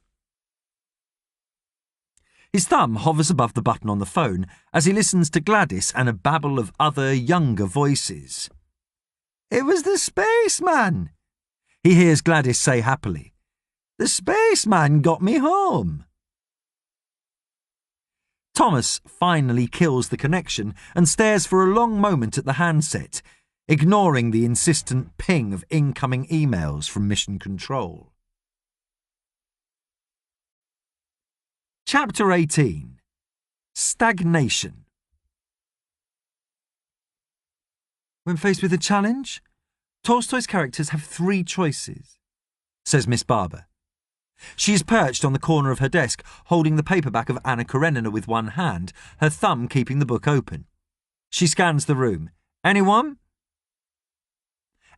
His thumb hovers above the button on the phone as he listens to Gladys and a babble of other, younger voices. "It was the spaceman," he hears Gladys say happily. "The spaceman got me home." Thomas finally kills the connection and stares for a long moment at the handset, ignoring the insistent ping of incoming emails from Mission Control. Chapter 18. Stagnation. When faced with a challenge, Tolstoy's characters have 3 choices, says Miss Barber. She is perched on the corner of her desk, holding the paperback of Anna Karenina with one hand, her thumb keeping the book open. She scans the room. "Anyone?"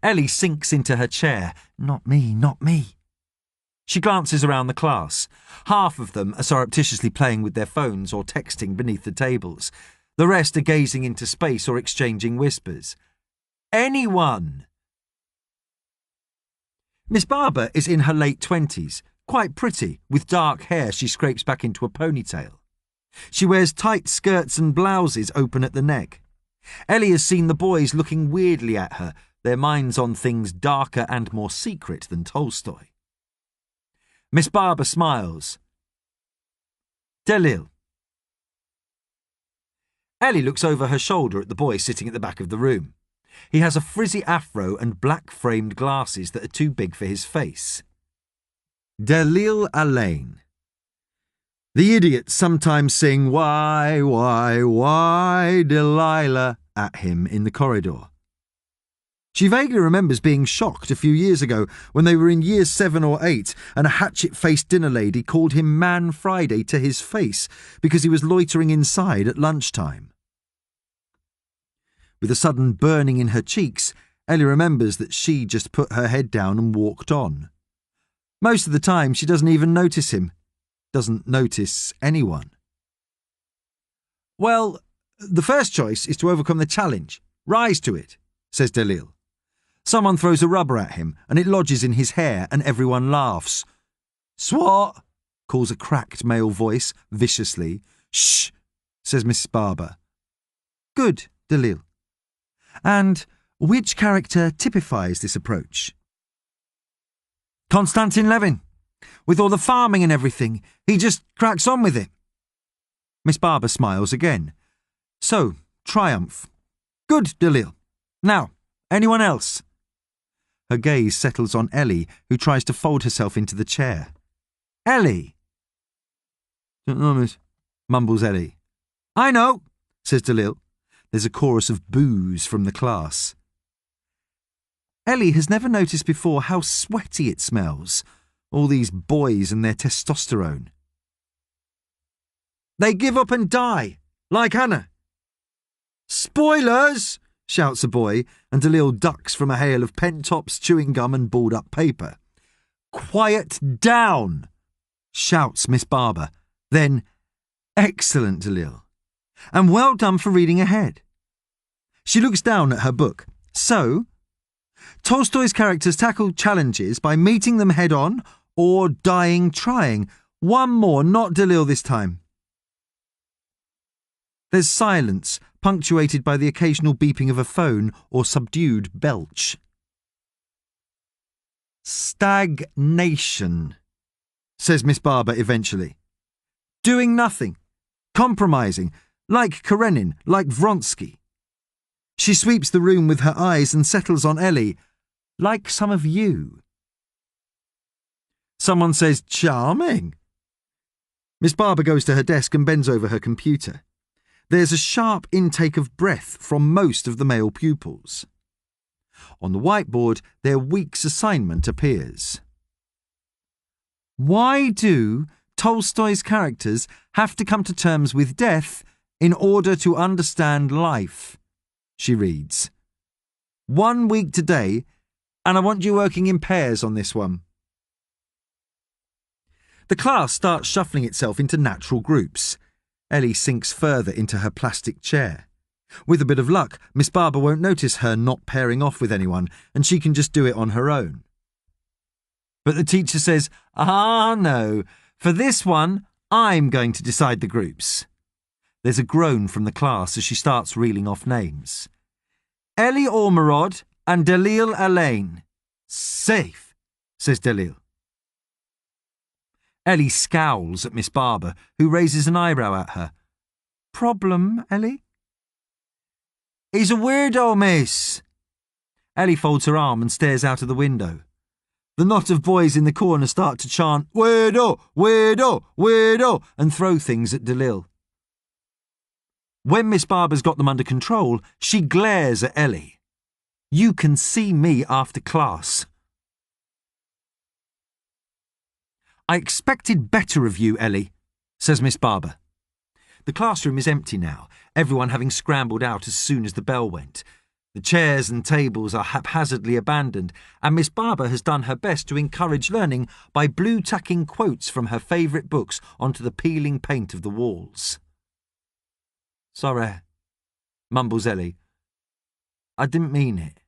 Ellie sinks into her chair. "Not me, not me." She glances around the class. Half of them are surreptitiously playing with their phones or texting beneath the tables. The rest are gazing into space or exchanging whispers. "Anyone?" Miss Barber is in her late 20s, quite pretty, with dark hair she scrapes back into a ponytail. She wears tight skirts and blouses open at the neck. Ellie has seen the boys looking weirdly at her, their minds on things darker and more secret than Tolstoy. Miss Barber smiles. "Delil." Ellie looks over her shoulder at the boy sitting at the back of the room. He has a frizzy afro and black-framed glasses that are too big for his face. "Delil Alain." The idiots sometimes sing why, Delilah at him in the corridor. She vaguely remembers being shocked a few years ago when they were in year 7 or 8 and a hatchet-faced dinner lady called him Man Friday to his face because he was loitering inside at lunchtime. With a sudden burning in her cheeks, Ellie remembers that she just put her head down and walked on. Most of the time she doesn't even notice him, doesn't notice anyone. "Well, the first choice is to overcome the challenge. Rise to it," says Delil. Someone throws a rubber at him and it lodges in his hair and everyone laughs. "Swat," calls a cracked male voice viciously. "Shh," says Miss Barber. "Good, Delil. And Which character typifies this approach? Konstantin Levin. With all the farming and everything, he just cracks on with it. Miss Barber smiles again. So, triumph. Good, Dalil. Now, anyone else? Her gaze settles on Ellie, who tries to fold herself into the chair. Ellie! Don't know, miss, mumbles Ellie. I know, says Dalil. There's a chorus of boos from the class. Ellie has never noticed before how sweaty it smells. All these boys and their testosterone. They give up and die, like Hannah. Spoilers! Shouts a boy, and Dalil ducks from a hail of pen tops, chewing gum and balled-up paper. Quiet down! Shouts Miss Barber. Then, excellent, Dalil. And well done for reading ahead. She looks down at her book. So, Tolstoy's characters tackle challenges by meeting them head-on or dying trying. One more, not Dalil this time. There's silence, punctuated by the occasional beeping of a phone or subdued belch. Stagnation, says Miss Barber eventually. Doing nothing, compromising, like Karenin, like Vronsky. She sweeps the room with her eyes and settles on Ellie, like some of you. Someone says, charming. Miss Barber goes to her desk and bends over her computer. There's a sharp intake of breath from most of the male pupils. On the whiteboard, their week's assignment appears. Why do Tolstoy's characters have to come to terms with death in order to understand life? She reads. 1 week today, and I want you working in pairs on this one. The class starts shuffling itself into natural groups. Ellie sinks further into her plastic chair. With a bit of luck, Miss Barber won't notice her not pairing off with anyone, and she can just do it on her own. But the teacher says, no, for this one, I'm going to decide the groups. There's a groan from the class as she starts reeling off names. Ellie Ormerod and Dalil Alain. Safe, says Dalil. Ellie scowls at Miss Barber, who raises an eyebrow at her. Problem, Ellie? He's a weirdo, miss. Ellie folds her arm and stares out of the window. The knot of boys in the corner start to chant, weirdo, weirdo, weirdo, and throw things at Dalil. When Miss Barber's got them under control, she glares at Ellie. You can see me after class. I expected better of you, Ellie, says Miss Barber. The classroom is empty now, everyone having scrambled out as soon as the bell went. The chairs and tables are haphazardly abandoned, and Miss Barber has done her best to encourage learning by blue-tacking quotes from her favourite books onto the peeling paint of the walls. Sorry, mumbles Ellie. I didn't mean it.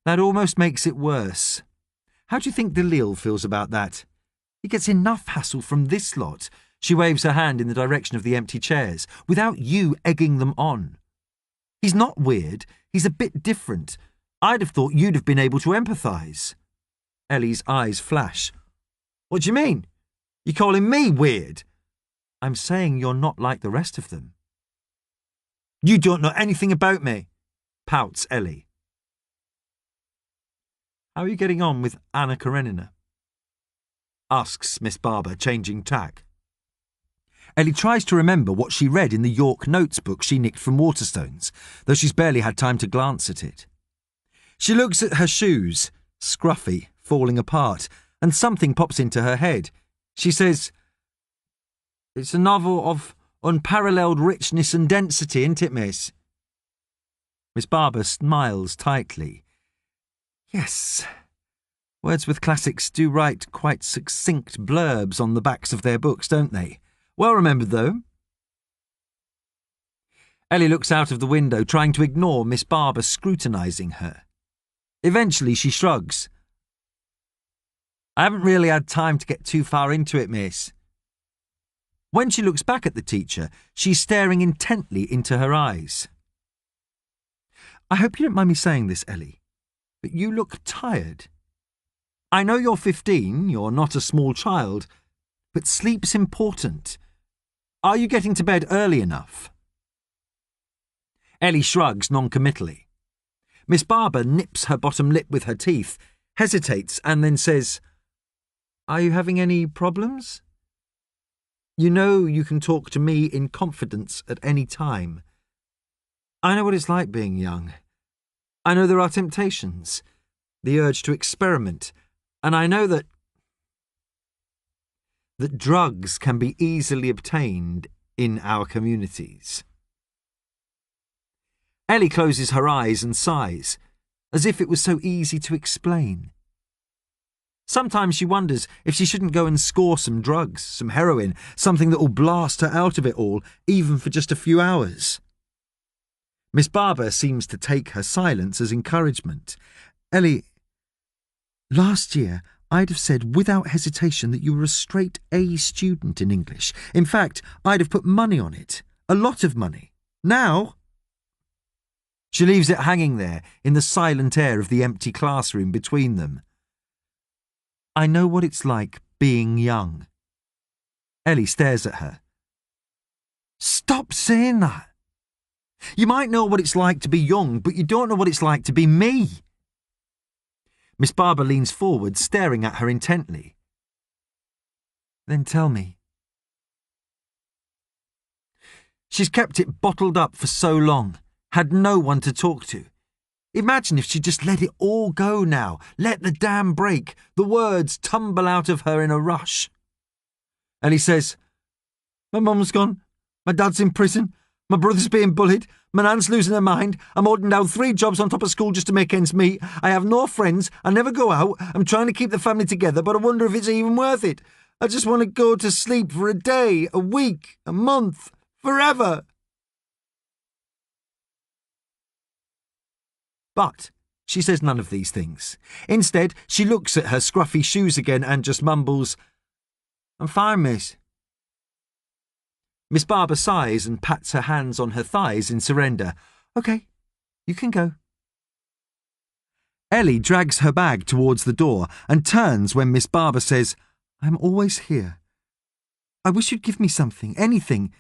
That almost makes it worse. How do you think Dalil feels about that? He gets enough hassle from this lot. She waves her hand in the direction of the empty chairs, without you egging them on. He's not weird, he's a bit different. I'd have thought you'd have been able to empathise. Ellie's eyes flash. What do you mean? You're calling me weird? I'm saying you're not like the rest of them. You don't know anything about me, pouts Ellie. How are you getting on with Anna Karenina? Asks Miss Barber, changing tack. Ellie tries to remember what she read in the York Notes book she nicked from Waterstones, though she's barely had time to glance at it. She looks at her shoes, scruffy, falling apart, and something pops into her head. She says, It's a novel of unparalleled richness and density, isn't it, miss? Miss Barber smiles tightly. Yes, Wordsworth classics do write quite succinct blurbs on the backs of their books, don't they? Well remembered, though. Ellie looks out of the window, trying to ignore Miss Barber scrutinising her. Eventually she shrugs. I haven't really had time to get too far into it, miss. When she looks back at the teacher, she's staring intently into her eyes. I hope you don't mind me saying this, Ellie, but you look tired. I know you're 15, you're not a small child, but sleep's important. Are you getting to bed early enough? Ellie shrugs non-committally. Miss Barber nips her bottom lip with her teeth, hesitates, and then says, Are you having any problems? You know you can talk to me in confidence at any time. I know what it's like being young. I know there are temptations, the urge to experiment, and I know that drugs can be easily obtained in our communities. Ellie closes her eyes and sighs, as if it was so easy to explain. Sometimes she wonders if she shouldn't go and score some drugs, some heroin, something that will blast her out of it all, even for just a few hours. Miss Barber seems to take her silence as encouragement. Ellie, last year I'd have said without hesitation that you were a straight A student in English. In fact, I'd have put money on it. A lot of money. Now... She leaves it hanging there in the silent air of the empty classroom between them. I know what it's like being young. Ellie stares at her. Stop saying that. You might know what it's like to be young, but you don't know what it's like to be me. Miss Barber leans forward, staring at her intently. Then tell me. She's kept it bottled up for so long, had no one to talk to. Imagine if she just let it all go now, let the dam break, the words tumble out of her in a rush. Ellie says, My mum's gone, my dad's in prison, my brother's being bullied, my nan's losing her mind, I'm holding down 3 jobs on top of school just to make ends meet, I have no friends, I never go out, I'm trying to keep the family together, but I wonder if it's even worth it. I just want to go to sleep for a day, a week, a month, forever. But she says none of these things. Instead, she looks at her scruffy shoes again and just mumbles, I'm fine, miss. Miss Barber sighs and pats her hands on her thighs in surrender. OK, you can go. Ellie drags her bag towards the door and turns when Miss Barber says, I'm always here. I wish you'd give me something, anything.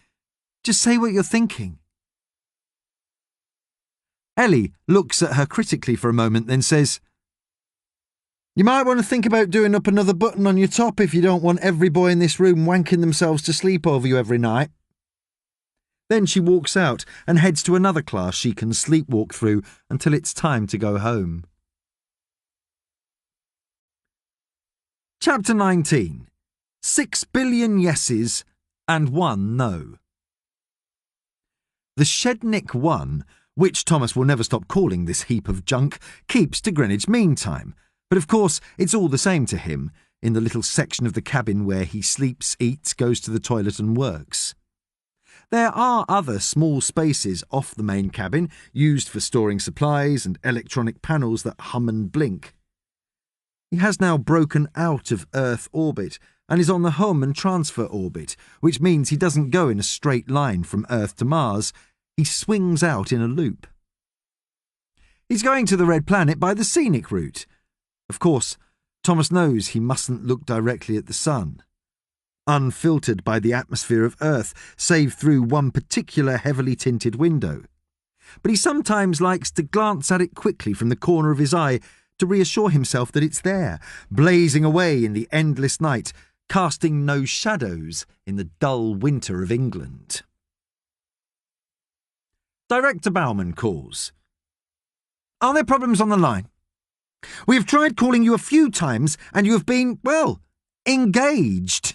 Just say what you're thinking. Ellie looks at her critically for a moment, then says, You might want to think about doing up another button on your top if you don't want every boy in this room wanking themselves to sleep over you every night. Then she walks out and heads to another class she can sleepwalk through until it's time to go home. Chapter 19. 6 billion yeses and 1 no. The Shednick 1, which Thomas will never stop calling this heap of junk, keeps to Greenwich Mean Time, but of course it's all the same to him, in the little section of the cabin where he sleeps, eats, goes to the toilet and works. There are other small spaces off the main cabin, used for storing supplies and electronic panels that hum and blink. He has now broken out of Earth orbit and is on the hum and transfer orbit, which means he doesn't go in a straight line from Earth to Mars. He swings out in a loop. He's going to the Red Planet by the scenic route. Of course, Thomas knows he mustn't look directly at the sun. Unfiltered by the atmosphere of Earth, save through one particular heavily tinted window. But he sometimes likes to glance at it quickly from the corner of his eye to reassure himself that it's there, blazing away in the endless night, casting no shadows in the dull winter of England. Director Bauman calls. Are there problems on the line? We have tried calling you a few times and you have been, well, engaged.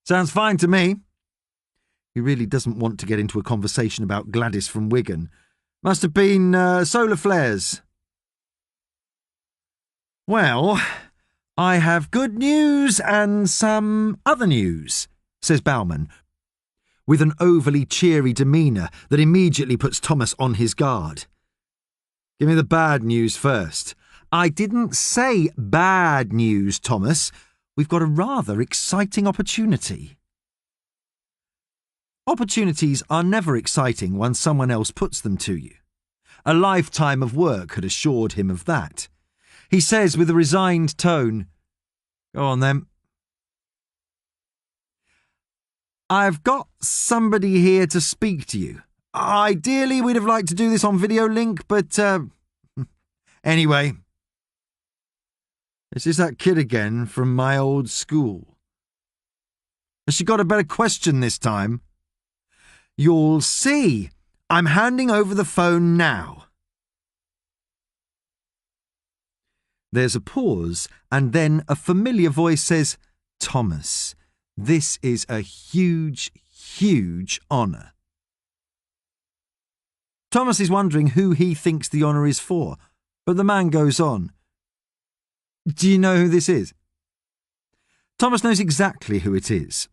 Sounds fine to me. He really doesn't want to get into a conversation about Gladys from Wigan. Must have been solar flares. Well, I have good news and some other news, says Bauman, with an overly cheery demeanour that immediately puts Thomas on his guard. Give me the bad news first. I didn't say bad news, Thomas. we've got a rather exciting opportunity. Opportunities are never exciting once someone else puts them to you. A lifetime of work had assured him of that. He says with a resigned tone, "Go on then." "I've got somebody here to speak to you. Ideally, we'd have liked to do this on video link, but anyway. This is that kid again from my old school. Has she got a better question this time?" "You'll see. I'm handing over the phone now." There's a pause, and then a familiar voice says, "Thomas, this is a huge, huge honour." Thomas is wondering who he thinks the honour is for, but the man goes on. "Do you know who this is?" Thomas knows exactly who it is.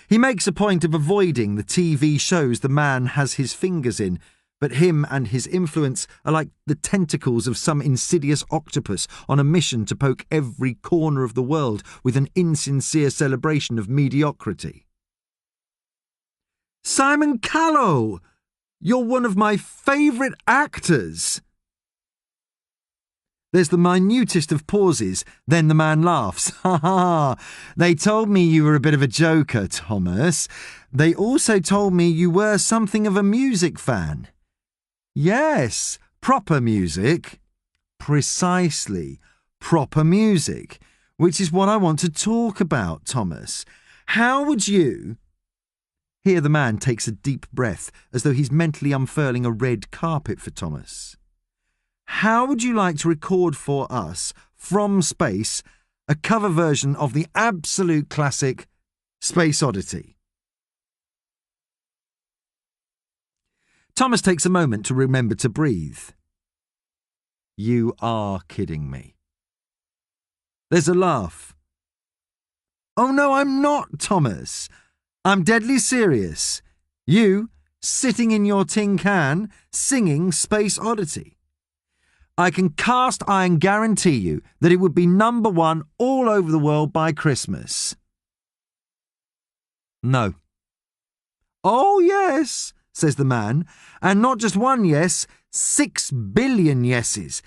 He makes a point of avoiding the TV shows the man has his fingers in, but him and his influence are like the tentacles of some insidious octopus on a mission to poke every corner of the world with an insincere celebration of mediocrity. "Simon Callow! You're one of my favourite actors!" There's the minutest of pauses, then the man laughs. "Ha ha! They told me you were a bit of a joker, Thomas. They also told me you were something of a music fan." "Yes, proper music." "Precisely, proper music, which is what I want to talk about, Thomas. How would you—" Here the man takes a deep breath, as though he's mentally unfurling a red carpet for Thomas. "How would you like to record for us, from space, a cover version of the absolute classic Space Oddity?" Thomas takes a moment to remember to breathe. "You are kidding me." There's a laugh. "Oh no, I'm not, Thomas. I'm deadly serious. You, sitting in your tin can, singing Space Oddity. I can cast iron guarantee you that it would be #1 all over the world by Christmas." "No." "Oh yes," says the man, "and not just one yes, 6 billion yeses.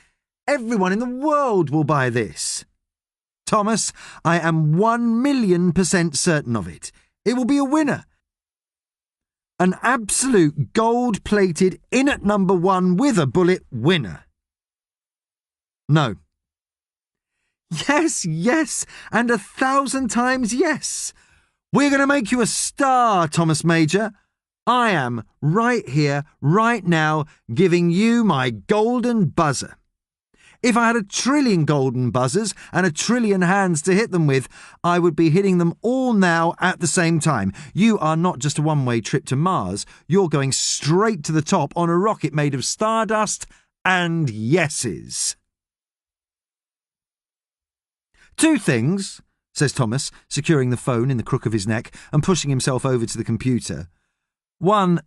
Everyone in the world will buy this. Thomas, I am 1,000,000% certain of it. It will be a winner. An absolute gold-plated in at #1 with a bullet winner." "No." "Yes, yes, and 1,000 times yes. We're going to make you a star, Thomas Major. I am, right here, right now, giving you my golden buzzer. If I had 1,000,000,000,000 golden buzzers and 1,000,000,000,000 hands to hit them with, I would be hitting them all now at the same time. You are not just a one-way trip to Mars. You're going straight to the top on a rocket made of stardust and yeses." "Two things," says Thomas, securing the phone in the crook of his neck and pushing himself over to the computer. "One,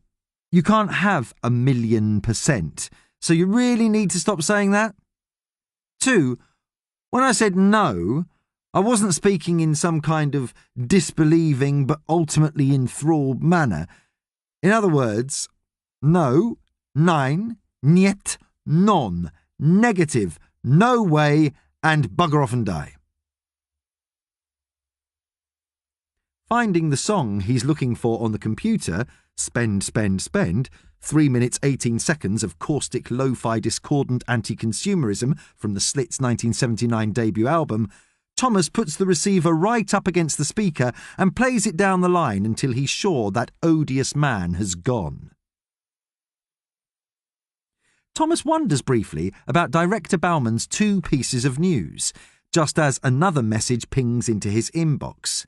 you can't have 1,000,000%, so you really need to stop saying that. Two, when I said no, I wasn't speaking in some kind of disbelieving but ultimately enthralled manner. In other words, no, nein, niet, non, negative, no way, and bugger off and die." Finding the song he's looking for on the computer, Spend, Spend, Spend, 3 minutes 18 seconds of caustic lo-fi discordant anti-consumerism from the Slits' 1979 debut album, Thomas puts the receiver right up against the speaker and plays it down the line until he's sure that odious man has gone. Thomas wonders briefly about Director Bauman's 2 pieces of news, just as another message pings into his inbox.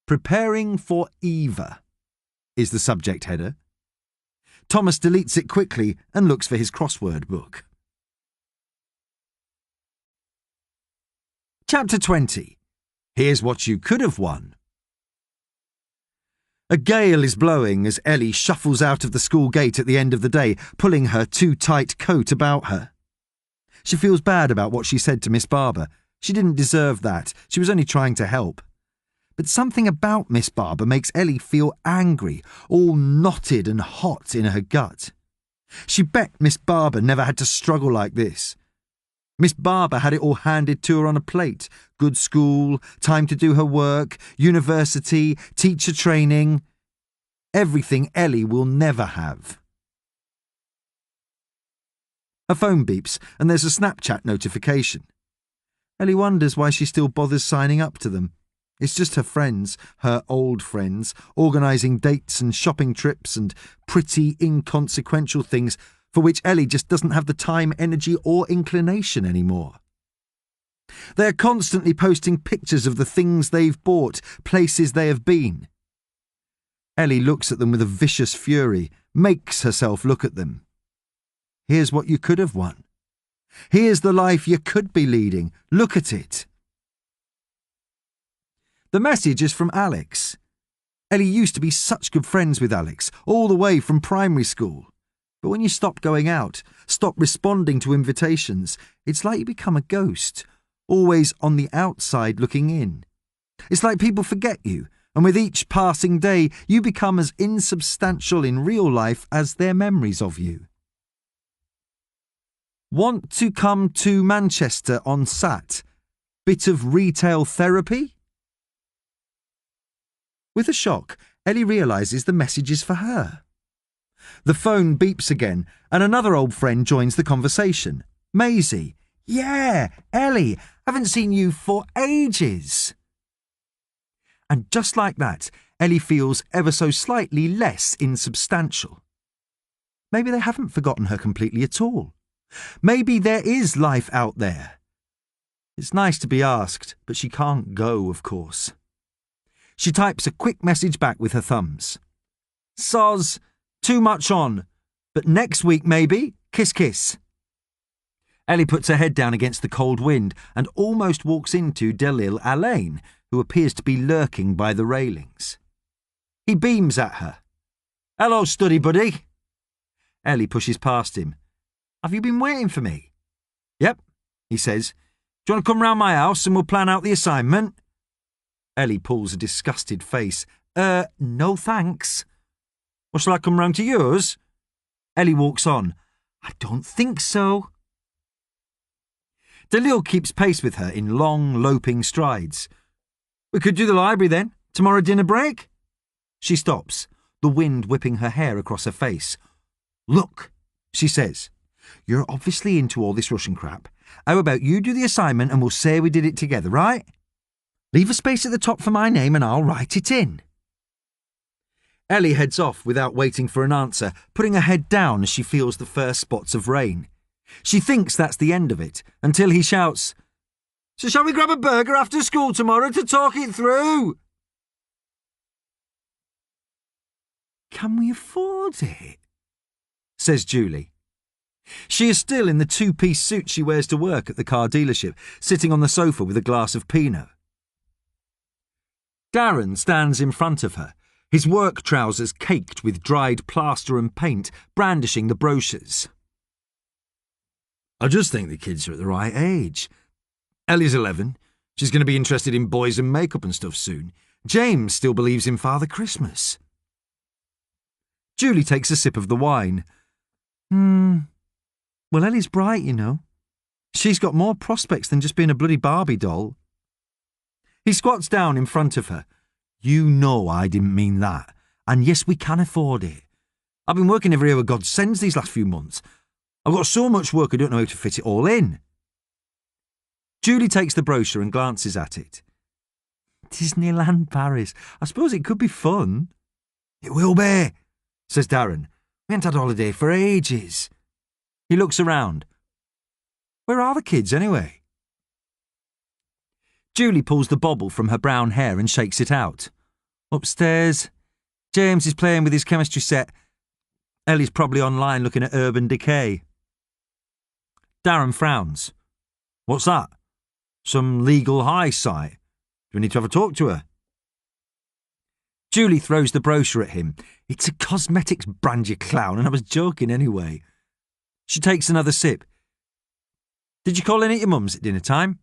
"Preparing for Eva" is the subject header. Thomas deletes it quickly and looks for his crossword book. Chapter 20. Here's what you could have won. A gale is blowing as Ellie shuffles out of the school gate at the end of the day, pulling her too tight coat about her. She feels bad about what she said to Miss Barber. She didn't deserve that. She was only trying to help. But something about Miss Barber makes Ellie feel angry, all knotted and hot in her gut. She bet Miss Barber never had to struggle like this. Miss Barber had it all handed to her on a plate. Good school, time to do her work, university, teacher training. Everything Ellie will never have. Her phone beeps and there's a Snapchat notification. Ellie wonders why she still bothers signing up to them. It's just her friends, her old friends, organising dates and shopping trips and pretty inconsequential things for which Ellie just doesn't have the time, energy or inclination anymore. They're constantly posting pictures of the things they've bought, places they have been. Ellie looks at them with a vicious fury, makes herself look at them. Here's what you could have won. Here's the life you could be leading. Look at it. The message is from Alex. Ellie used to be such good friends with Alex, all the way from primary school. But when you stop going out, stop responding to invitations, it's like you become a ghost, always on the outside looking in. It's like people forget you, and with each passing day, you become as insubstantial in real life as their memories of you. Want to come to Manchester on Sat? Bit of retail therapy? With a shock, Ellie realises the message is for her. The phone beeps again, and another old friend joins the conversation. Maisie. Yeah, Ellie, haven't seen you for ages. And just like that, Ellie feels ever so slightly less insubstantial. Maybe they haven't forgotten her completely at all. Maybe there is life out there. It's nice to be asked, but she can't go, of course. She types a quick message back with her thumbs. Soz, too much on, but next week maybe, kiss kiss. Ellie puts her head down against the cold wind and almost walks into Delil Alain, who appears to be lurking by the railings. He beams at her. Hello, study buddy. Ellie pushes past him. Have you been waiting for me? Yep, he says. Do you want to come round my house and we'll plan out the assignment? Ellie pulls a disgusted face. No thanks. Well, shall I come round to yours? Ellie walks on. I don't think so. Delil keeps pace with her in long, loping strides. We could do the library then. Tomorrow dinner break? She stops, the wind whipping her hair across her face. Look, she says. You're obviously into all this Russian crap. How about you do the assignment and we'll say we did it together, right? Leave a space at the top for my name and I'll write it in. Ellie heads off without waiting for an answer, putting her head down as she feels the first spots of rain. She thinks that's the end of it, until he shouts, So shall we grab a burger after school tomorrow to talk it through? Can we afford it? Says Julie. She is still in the two-piece suit she wears to work at the car dealership, sitting on the sofa with a glass of Pinot. Darren stands in front of her, his work trousers caked with dried plaster and paint, brandishing the brochures. I just think the kids are at the right age. Ellie's 11. She's going to be interested in boys and makeup and stuff soon. James still believes in Father Christmas. Julie takes a sip of the wine. Well, Ellie's bright, you know. She's got more prospects than just being a bloody Barbie doll. He squats down in front of her. You know I didn't mean that. And yes, we can afford it. I've been working every hour God sends these last few months. I've got so much work I don't know how to fit it all in. Julie takes the brochure and glances at it. Disneyland Paris. I suppose it could be fun. It will be, says Darren. We haven't had a holiday for ages. He looks around. Where are the kids anyway? Julie pulls the bobble from her brown hair and shakes it out. Upstairs. James is playing with his chemistry set. Ellie's probably online looking at Urban Decay. Darren frowns. What's that? Some legal high site? Do we need to have a talk to her? Julie throws the brochure at him. It's a cosmetics brand, you clown, and I was joking anyway. She takes another sip. Did you call in at your mum's at dinner time?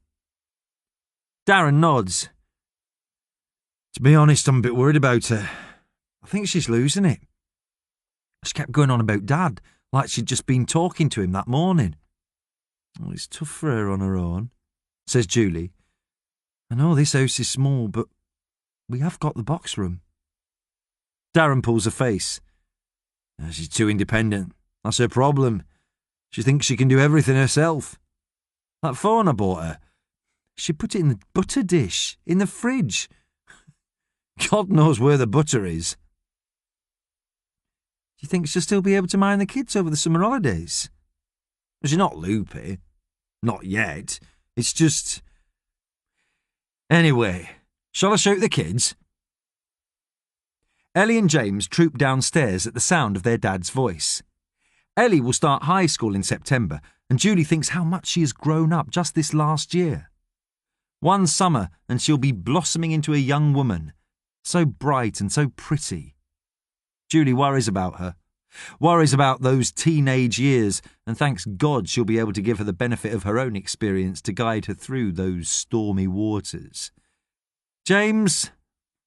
Darren nods. To be honest, I'm a bit worried about her. I think she's losing it. She kept going on about Dad, like she'd just been talking to him that morning. Well, it's tough for her on her own, says Julie. I know this house is small, but we have got the box room. Darren pulls a face. She's too independent. That's her problem. She thinks she can do everything herself. That phone I bought her, she put it in the butter dish, in the fridge. God knows where the butter is. Do you think she'll still be able to mind the kids over the summer holidays? She's not loopy. Not yet. It's just... Anyway, shall I shout the kids? Ellie and James troop downstairs at the sound of their dad's voice. Ellie will start high school in September, and Julie thinks how much she has grown up just this last year. One summer, and she'll be blossoming into a young woman, so bright and so pretty. Julie worries about her, worries about those teenage years, and thanks God she'll be able to give her the benefit of her own experience to guide her through those stormy waters. James,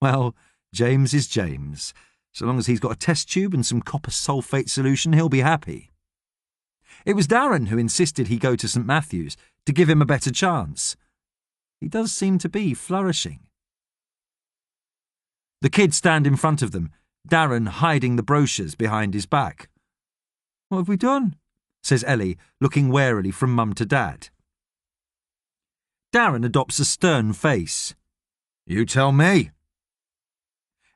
well, James is James. So long as he's got a test tube and some copper sulphate solution, he'll be happy. It was Darren who insisted he go to St Matthew's to give him a better chance. He does seem to be flourishing. The kids stand in front of them, Darren hiding the brochures behind his back. What have we done? Says Ellie, looking warily from Mum to Dad. Darren adopts a stern face. You tell me.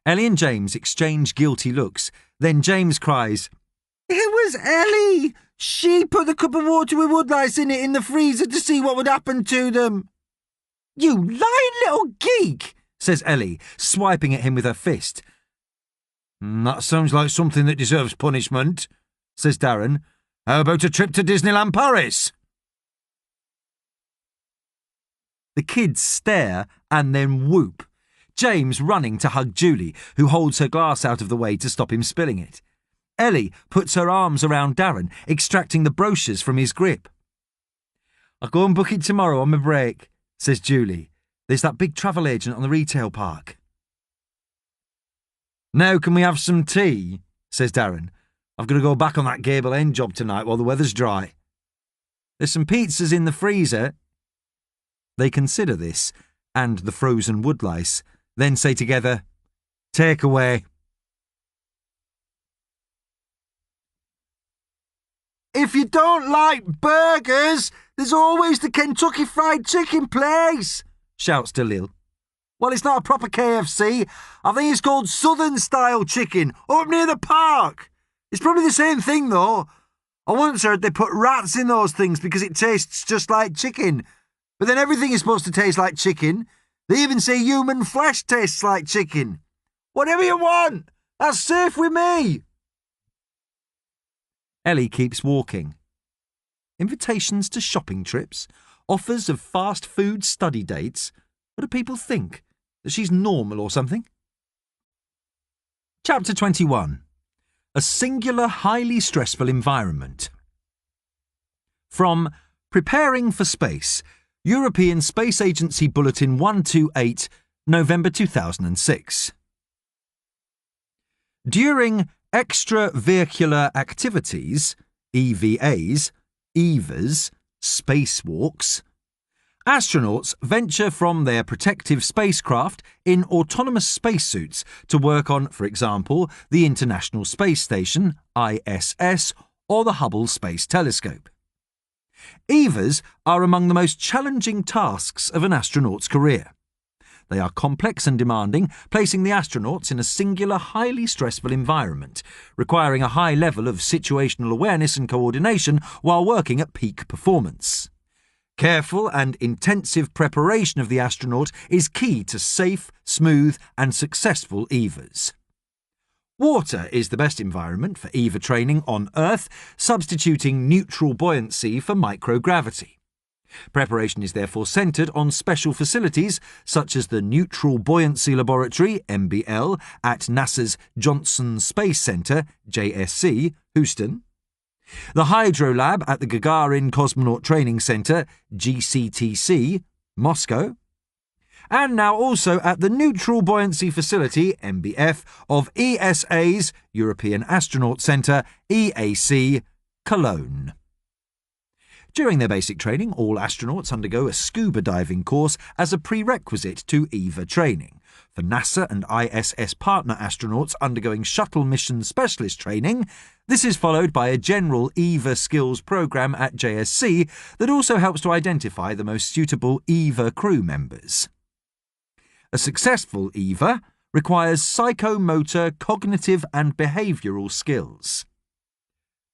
Ellie and James exchange guilty looks. Then James cries, It was Ellie! She put the cup of water with woodlice in it in the freezer to see what would happen to them. You lying little geek, says Ellie, swiping at him with her fist. That sounds like something that deserves punishment, says Darren. How about a trip to Disneyland Paris? The kids stare and then whoop, James running to hug Julie, who holds her glass out of the way to stop him spilling it. Ellie puts her arms around Darren, extracting the brochures from his grip. I'll go and book it tomorrow on my break, says Julie. There's that big travel agent on the retail park. Now can we have some tea? Says Darren. I've got to go back on that Gable End job tonight while the weather's dry. There's some pizzas in the freezer. They consider this, and the frozen woodlice, then say together, Take away. If you don't like burgers, there's always the Kentucky Fried Chicken place, shouts Dalil. Well, it's not a proper KFC. I think it's called Southern-style chicken, up near the park. It's probably the same thing, though. I once heard they put rats in those things because it tastes just like chicken. But then everything is supposed to taste like chicken. They even say human flesh tastes like chicken. Whatever you want, that's safe with me. Ellie keeps walking. Invitations to shopping trips, offers of fast food study dates. What do people think? That she's normal or something? Chapter 21. A singular, highly stressful environment. From Preparing for Space, European Space Agency Bulletin 128, November 2006. During extravehicular activities, EVAs, EVAs, spacewalks, astronauts venture from their protective spacecraft in autonomous spacesuits to work on, for example, the International Space Station, ISS, or the Hubble Space Telescope. EVAs are among the most challenging tasks of an astronaut's career. They are complex and demanding, placing the astronauts in a singular, highly stressful environment, requiring a high level of situational awareness and coordination while working at peak performance. Careful and intensive preparation of the astronaut is key to safe, smooth, and successful EVAs. Water is the best environment for EVA training on Earth, substituting neutral buoyancy for microgravity. Preparation is therefore centred on special facilities such as the Neutral Buoyancy Laboratory, NBL, at NASA's Johnson Space Center, JSC, Houston, the Hydro Lab at the Gagarin Cosmonaut Training Center, GCTC, Moscow, and now also at the Neutral Buoyancy Facility, NBF, of ESA's, European Astronaut Centre, EAC, Cologne. During their basic training, all astronauts undergo a scuba diving course as a prerequisite to EVA training. For NASA and ISS partner astronauts undergoing shuttle mission specialist training, this is followed by a general EVA skills program at JSC that also helps to identify the most suitable EVA crew members. A successful EVA requires psychomotor, cognitive and behavioural skills.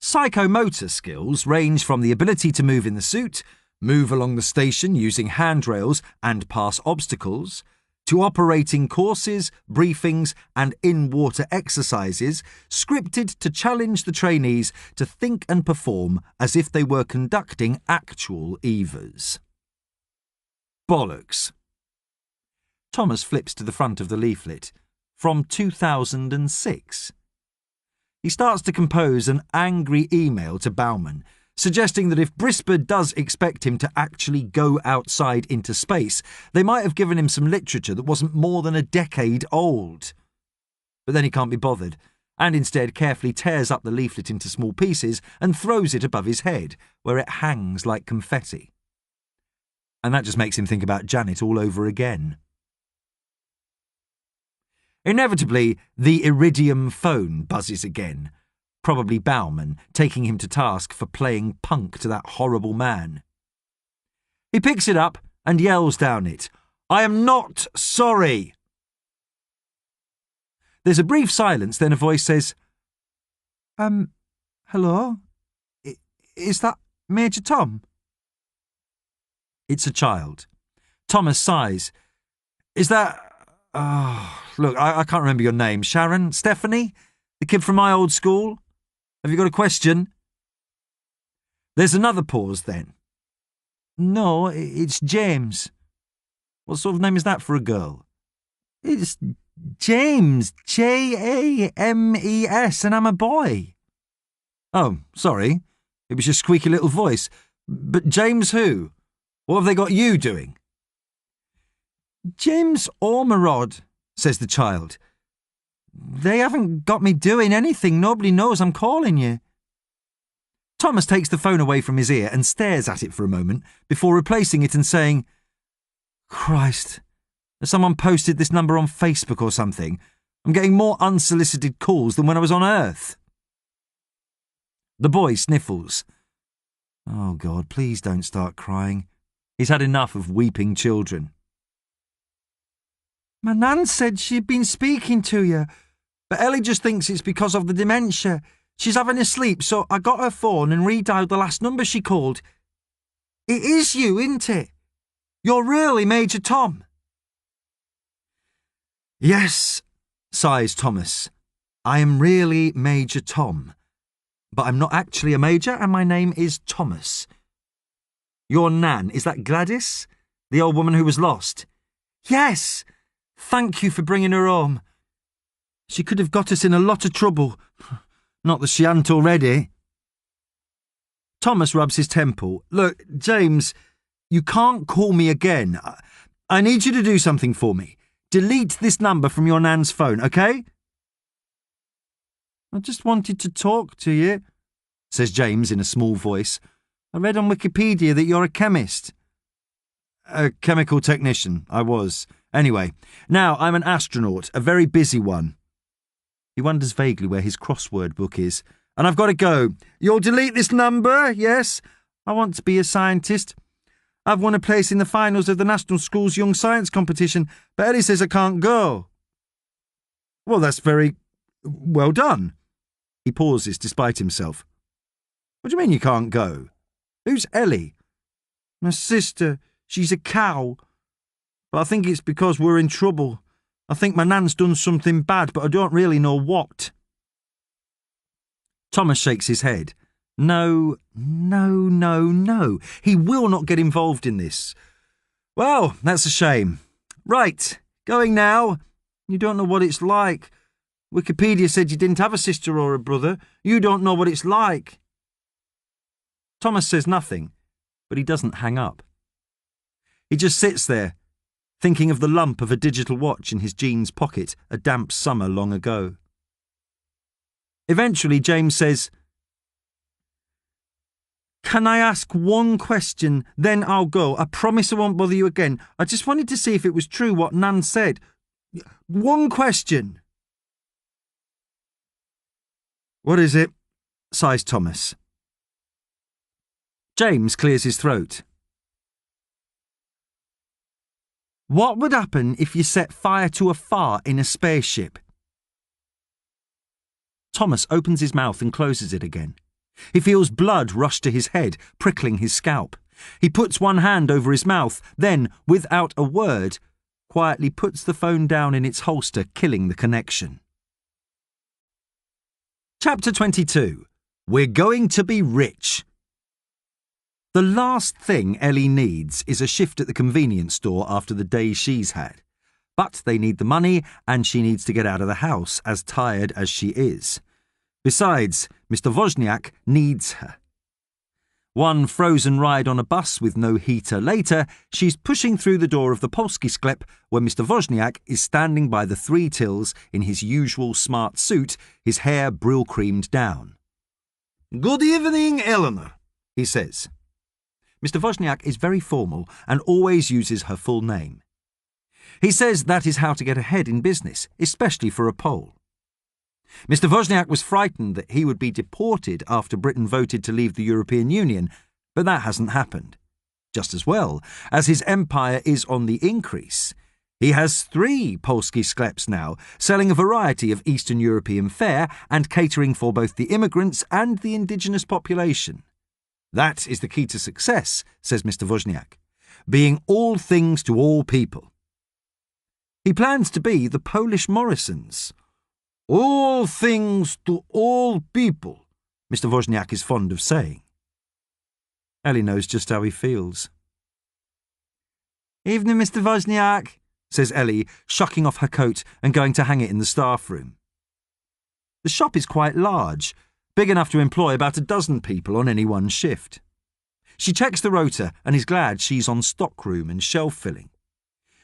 Psychomotor skills range from the ability to move in the suit, move along the station using handrails and pass obstacles, to operating courses, briefings and in-water exercises scripted to challenge the trainees to think and perform as if they were conducting actual EVAs. Bollocks. Thomas flips to the front of the leaflet. From 2006. He starts to compose an angry email to Bauman, suggesting that if Brisbane does expect him to actually go outside into space, they might have given him some literature that wasn't more than a decade old. But then he can't be bothered, and instead carefully tears up the leaflet into small pieces and throws it above his head, where it hangs like confetti. And that just makes him think about Janet all over again. Inevitably, the Iridium phone buzzes again, probably Bauman taking him to task for playing punk to that horrible man. He picks it up and yells down it, "I am not sorry!" There's a brief silence, then a voice says, hello? Is that Major Tom? It's a child. Thomas sighs. Is that... look, I can't remember your name. Sharon? Stephanie? The kid from my old school? Have you got a question? There's another pause then. No, it's James. What sort of name is that for a girl? It's James. James, and I'm a boy. Oh, sorry. It was your squeaky little voice. But James who? What have they got you doing? James Ormerod, says the child. They haven't got me doing anything. Nobody knows I'm calling you. Thomas takes the phone away from his ear and stares at it for a moment before replacing it and saying, Christ, has someone posted this number on Facebook or something? I'm getting more unsolicited calls than when I was on Earth. The boy sniffles. Oh, God, please don't start crying. He's had enough of weeping children. My nan said she'd been speaking to you, but Ellie just thinks it's because of the dementia. She's having a sleep, so I got her phone and redialed the last number she called. It is you, isn't it? You're really Major Tom. Yes, sighs Thomas. I am really Major Tom. But I'm not actually a major, and my name is Thomas. Your nan, is that Gladys? The old woman who was lost? Yes! Thank you for bringing her home. She could have got us in a lot of trouble. Not that she hadn't already. Thomas rubs his temple. Look, James, you can't call me again. I need you to do something for me. Delete this number from your nan's phone, okay? I just wanted to talk to you, says James in a small voice. I read on Wikipedia that you're a chemist. A chemical technician, I was. Anyway, now I'm an astronaut, a very busy one. He wonders vaguely where his crossword book is. And I've got to go. You'll delete this number, yes? I want to be a scientist. I've won a place in the finals of the National School's Young Science competition, but Ellie says I can't go. Well, that's very well done. He pauses despite himself. What do you mean you can't go? Who's Ellie? My sister. She's a cow. But I think it's because we're in trouble. I think my nan's done something bad, but I don't really know what. Thomas shakes his head. No. He will not get involved in this. Well, that's a shame. Right, going now. You don't know what it's like. Wikipedia said you didn't have a sister or a brother. You don't know what it's like. Thomas says nothing, but he doesn't hang up. He just sits there, thinking of the lump of a digital watch in his jeans pocket a damp summer long ago. Eventually, James says, "Can I ask one question, then I'll go. I promise I won't bother you again. I just wanted to see if it was true what Nan said. One question." "What is it?" sighs Thomas. James clears his throat. "What would happen if you set fire to a fart in a spaceship?" Thomas opens his mouth and closes it again. He feels blood rush to his head, prickling his scalp. He puts one hand over his mouth, then, without a word, quietly puts the phone down in its holster, killing the connection. Chapter 22. We're going to be rich. The last thing Ellie needs is a shift at the convenience store after the day she's had. But they need the money, and she needs to get out of the house, as tired as she is. Besides, Mr. Wozniak needs her. One frozen ride on a bus with no heater later, she's pushing through the door of the Polski sklep where Mr. Wozniak is standing by the 3 tills in his usual smart suit, his hair brill-creamed down. "Good evening, Eleanor," he says. Mr. Wozniak is very formal and always uses her full name. He says that is how to get ahead in business, especially for a Pole. Mr. Wozniak was frightened that he would be deported after Britain voted to leave the European Union, but that hasn't happened. Just as well, as his empire is on the increase. He has 3 Polski skleps now, selling a variety of Eastern European fare and catering for both the immigrants and the indigenous population. That is the key to success, says Mr. Wozniak, being all things to all people. He plans to be the Polish Morrisons. All things to all people, Mr. Wozniak is fond of saying. Ellie knows just how he feels. "Evening, Mr. Wozniak," says Ellie, shucking off her coat and going to hang it in the staff room. The shop is quite large, big enough to employ about a dozen people on any one shift. She checks the rota and is glad she's on stockroom and shelf filling.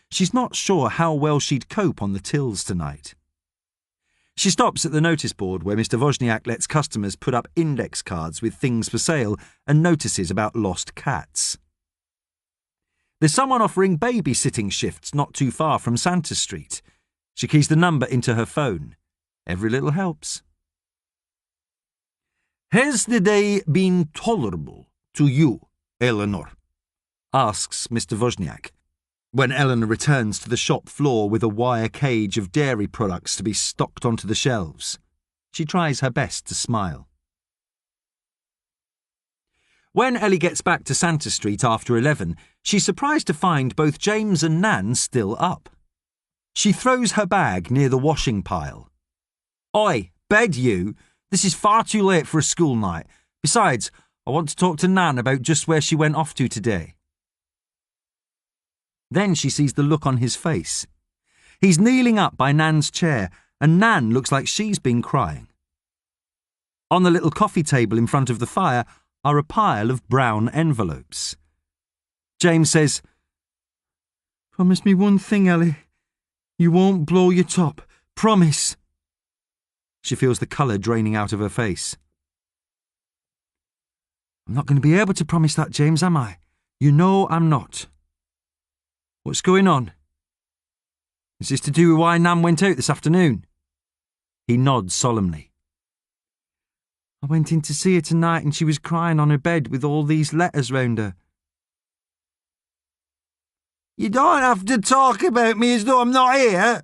She's not sure how well she'd cope on the tills tonight. She stops at the notice board where Mr. Wozniak lets customers put up index cards with things for sale and notices about lost cats. There's someone offering babysitting shifts not too far from Santa Street. She keys the number into her phone. Every little helps. "Has the day been tolerable to you, Eleanor?" asks Mr. Wozniak, when Eleanor returns to the shop floor with a wire cage of dairy products to be stocked onto the shelves. She tries her best to smile. When Ellie gets back to Santa Street after 11, she's surprised to find both James and Nan still up. She throws her bag near the washing pile. "Oi, bed you! This is far too late for a school night. Besides, I want to talk to Nan about just where she went off to today." Then she sees the look on his face. He's kneeling up by Nan's chair, and Nan looks like she's been crying. On the little coffee table in front of the fire are a pile of brown envelopes. James says, "Promise me one thing, Ellie. You won't blow your top. Promise." She feels the colour draining out of her face. "I'm not going to be able to promise that, James, am I? You know I'm not." "What's going on? Is this to do with why Nan went out this afternoon?" He nods solemnly. "I went in to see her tonight and she was crying on her bed with all these letters round her." "You don't have to talk about me as though I'm not here,"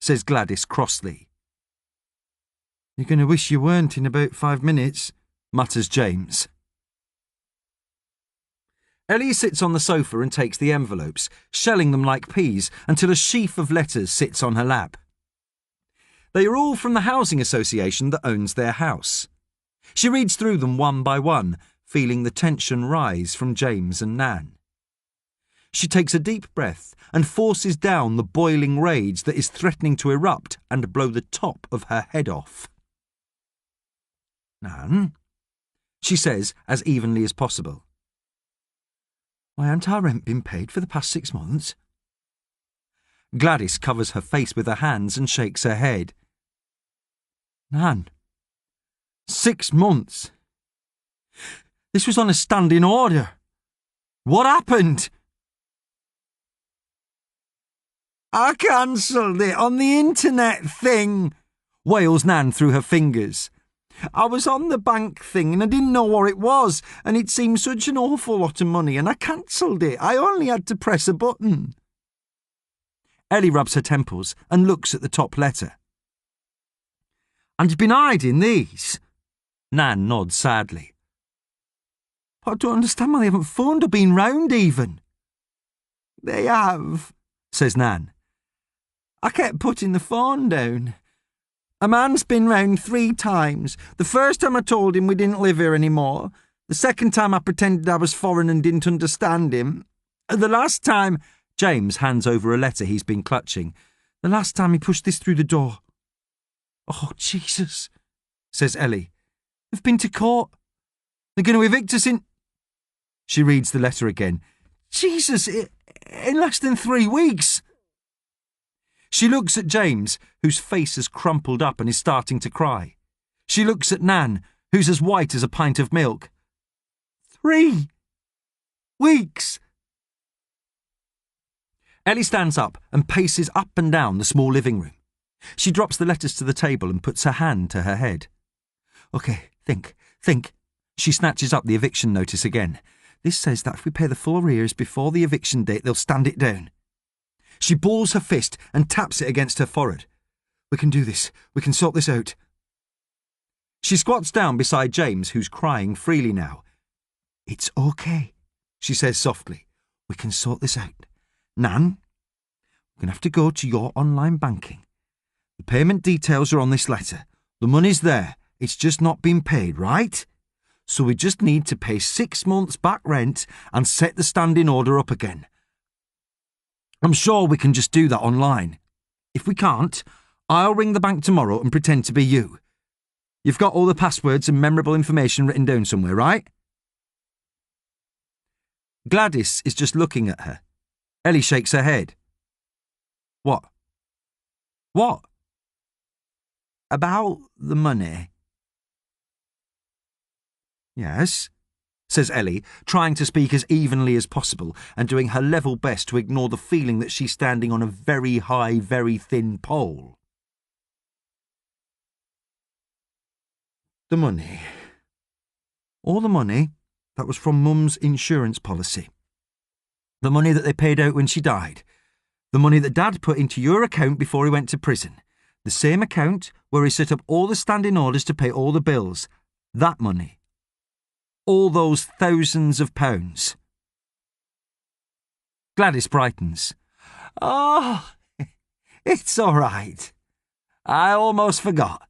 says Gladys crossly. "You're going to wish you weren't in about 5 minutes, mutters James. Ellie sits on the sofa and takes the envelopes, shelling them like peas until a sheaf of letters sits on her lap. They are all from the housing association that owns their house. She reads through them one by one, feeling the tension rise from James and Nan. She takes a deep breath and forces down the boiling rage that is threatening to erupt and blow the top of her head off. "Nan," she says as evenly as possible. "Why hasn't our rent been paid for the past 6 months?" Gladys covers her face with her hands and shakes her head. Nan, 6 months. This was on a standing order. What happened? I cancelled it on the internet thing, wails Nan through her fingers. I was on the bank thing and I didn't know what it was, and it seemed such an awful lot of money, and I cancelled it. I only had to press a button. Ellie rubs her temples and looks at the top letter. And you've been hiding these? Nan nods sadly. I don't understand why they haven't phoned or been round even. They have, says Nan. I kept putting the phone down. A man's been round 3 times. The first time I told him we didn't live here anymore. The second time I pretended I was foreign and didn't understand him. The last time... James hands over a letter he's been clutching. The last time he pushed this through the door. Oh, Jesus, says Ellie. They've been to court. They're going to evict us in... She reads the letter again. Jesus, in less than 3 weeks. She looks at James, whose face has crumpled up and is starting to cry. She looks at Nan, who's as white as a pint of milk. 3 weeks. Ellie stands up and paces up and down the small living room. She drops the letters to the table and puts her hand to her head. OK, think. She snatches up the eviction notice again. This says that if we pay the full arrears before the eviction date, they'll stand it down. She balls her fist and taps it against her forehead. We can do this. We can sort this out. She squats down beside James, who's crying freely now. It's OK, she says softly. We can sort this out. Nan, we're going to have to go to your online banking. The payment details are on this letter. The money's there. It's just not been paid, right? So we just need to pay 6 months back rent and set the standing order up again. I'm sure we can just do that online. If we can't, I'll ring the bank tomorrow and pretend to be you. You've got all the passwords and memorable information written down somewhere, right? Gladys is just looking at her. Ellie shakes her head. What? What? About the money. Yes, says Ellie, trying to speak as evenly as possible and doing her level best to ignore the feeling that she's standing on a very high, very thin pole. The money. All the money that was from Mum's insurance policy. The money that they paid out when she died. The money that Dad put into your account before he went to prison. The same account where he set up all the standing orders to pay all the bills. That money. All those thousands of pounds. Gladys brightens. Oh, it's all right. I almost forgot.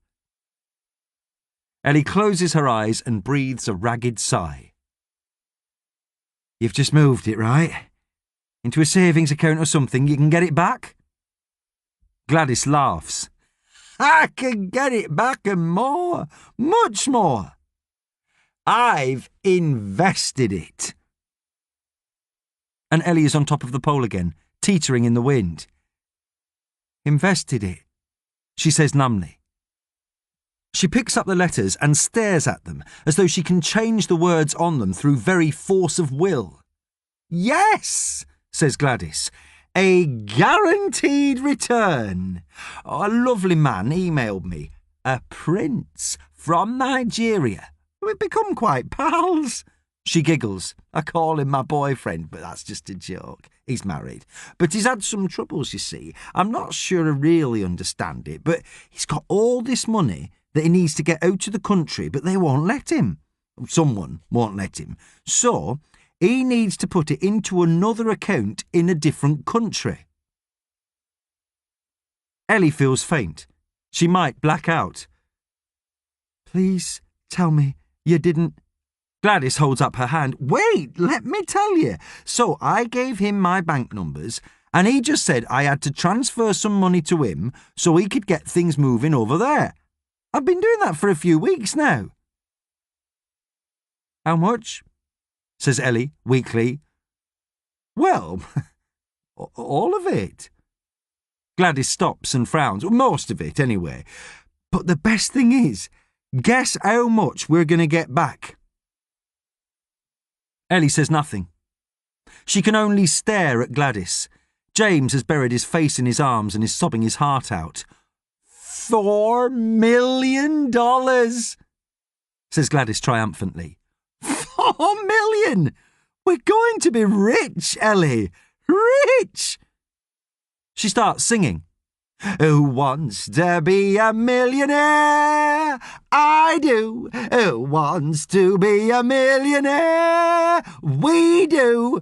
Ellie closes her eyes and breathes a ragged sigh. You've just moved it, right? Into a savings account or something, you can get it back? Gladys laughs. I can get it back and more, much more. I've invested it. And Ellie is on top of the pole again, teetering in the wind. Invested it, she says numbly. She picks up the letters and stares at them as though she can change the words on them through very force of will. Yes, says Gladys. A guaranteed return. Oh, a lovely man emailed me. A prince from Nigeria. We've become quite pals. She giggles. I call him my boyfriend, but that's just a joke. He's married. But he's had some troubles, you see. I'm not sure I really understand it, but he's got all this money that he needs to get out of the country, but they won't let him. Someone won't let him. So he needs to put it into another account in a different country. Ellie feels faint. She might black out. Please tell me you didn't... Gladys holds up her hand. Wait, let me tell you. So I gave him my bank numbers and he just said I had to transfer some money to him so he could get things moving over there. I've been doing that for a few weeks now. How much? Says Ellie, weakly. Well, all of it. Gladys stops and frowns. Most of it, anyway. But the best thing is, guess how much we're going to get back? Ellie says nothing. She can only stare at Gladys. James has buried his face in his arms and is sobbing his heart out. $4 million, says Gladys triumphantly. 4 million! We're going to be rich, Ellie. Rich! She starts singing. Who wants to be a millionaire? I do. Who wants to be a millionaire? We do.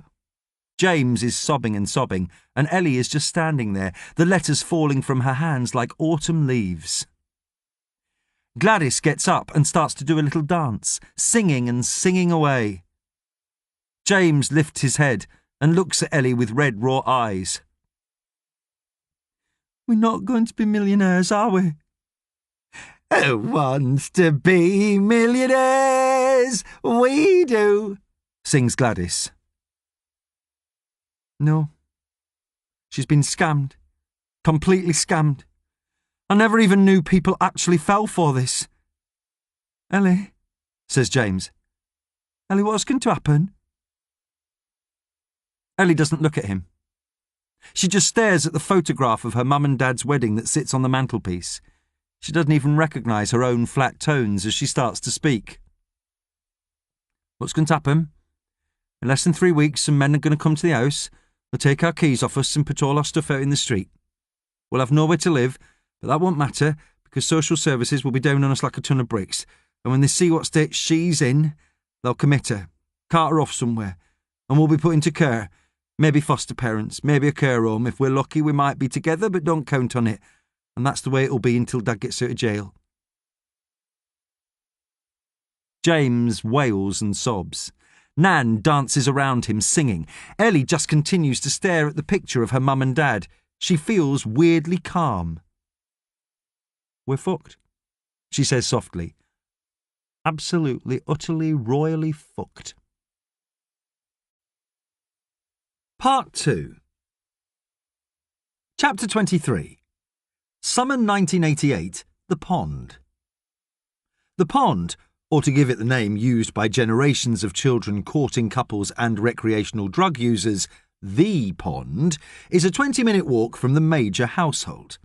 James is sobbing and sobbing, and Ellie is just standing there, the letters falling from her hands like autumn leaves. Gladys gets up and starts to do a little dance, singing and singing away. James lifts his head and looks at Ellie with red, raw eyes. We're not going to be millionaires, are we? Who wants to be millionaires? We do, sings Gladys. No. She's been scammed. Completely scammed. I never even knew people actually fell for this. Ellie, says James. Ellie, what's going to happen? Ellie doesn't look at him. She just stares at the photograph of her mum and dad's wedding that sits on the mantelpiece. She doesn't even recognise her own flat tones as she starts to speak. What's going to happen? In less than 3 weeks, some men are going to come to the house. They'll take our keys off us and put all our stuff out in the street. We'll have nowhere to live, but that won't matter because social services will be down on us like a ton of bricks. And when they see what state she's in, they'll commit her, cart her off somewhere, and we'll be put into care. Maybe foster parents, maybe a care home. If we're lucky, we might be together, but don't count on it. And that's the way it'll be until Dad gets out of jail. James wails and sobs. Nan dances around him, singing. Ellie just continues to stare at the picture of her mum and dad. She feels weirdly calm. We're fucked, she says softly. Absolutely, utterly, royally fucked. Part 2. Chapter 23. Summer 1988, The Pond. The Pond, or to give it the name used by generations of children courting couples and recreational drug users, The Pond, is a 20-minute walk from the major household.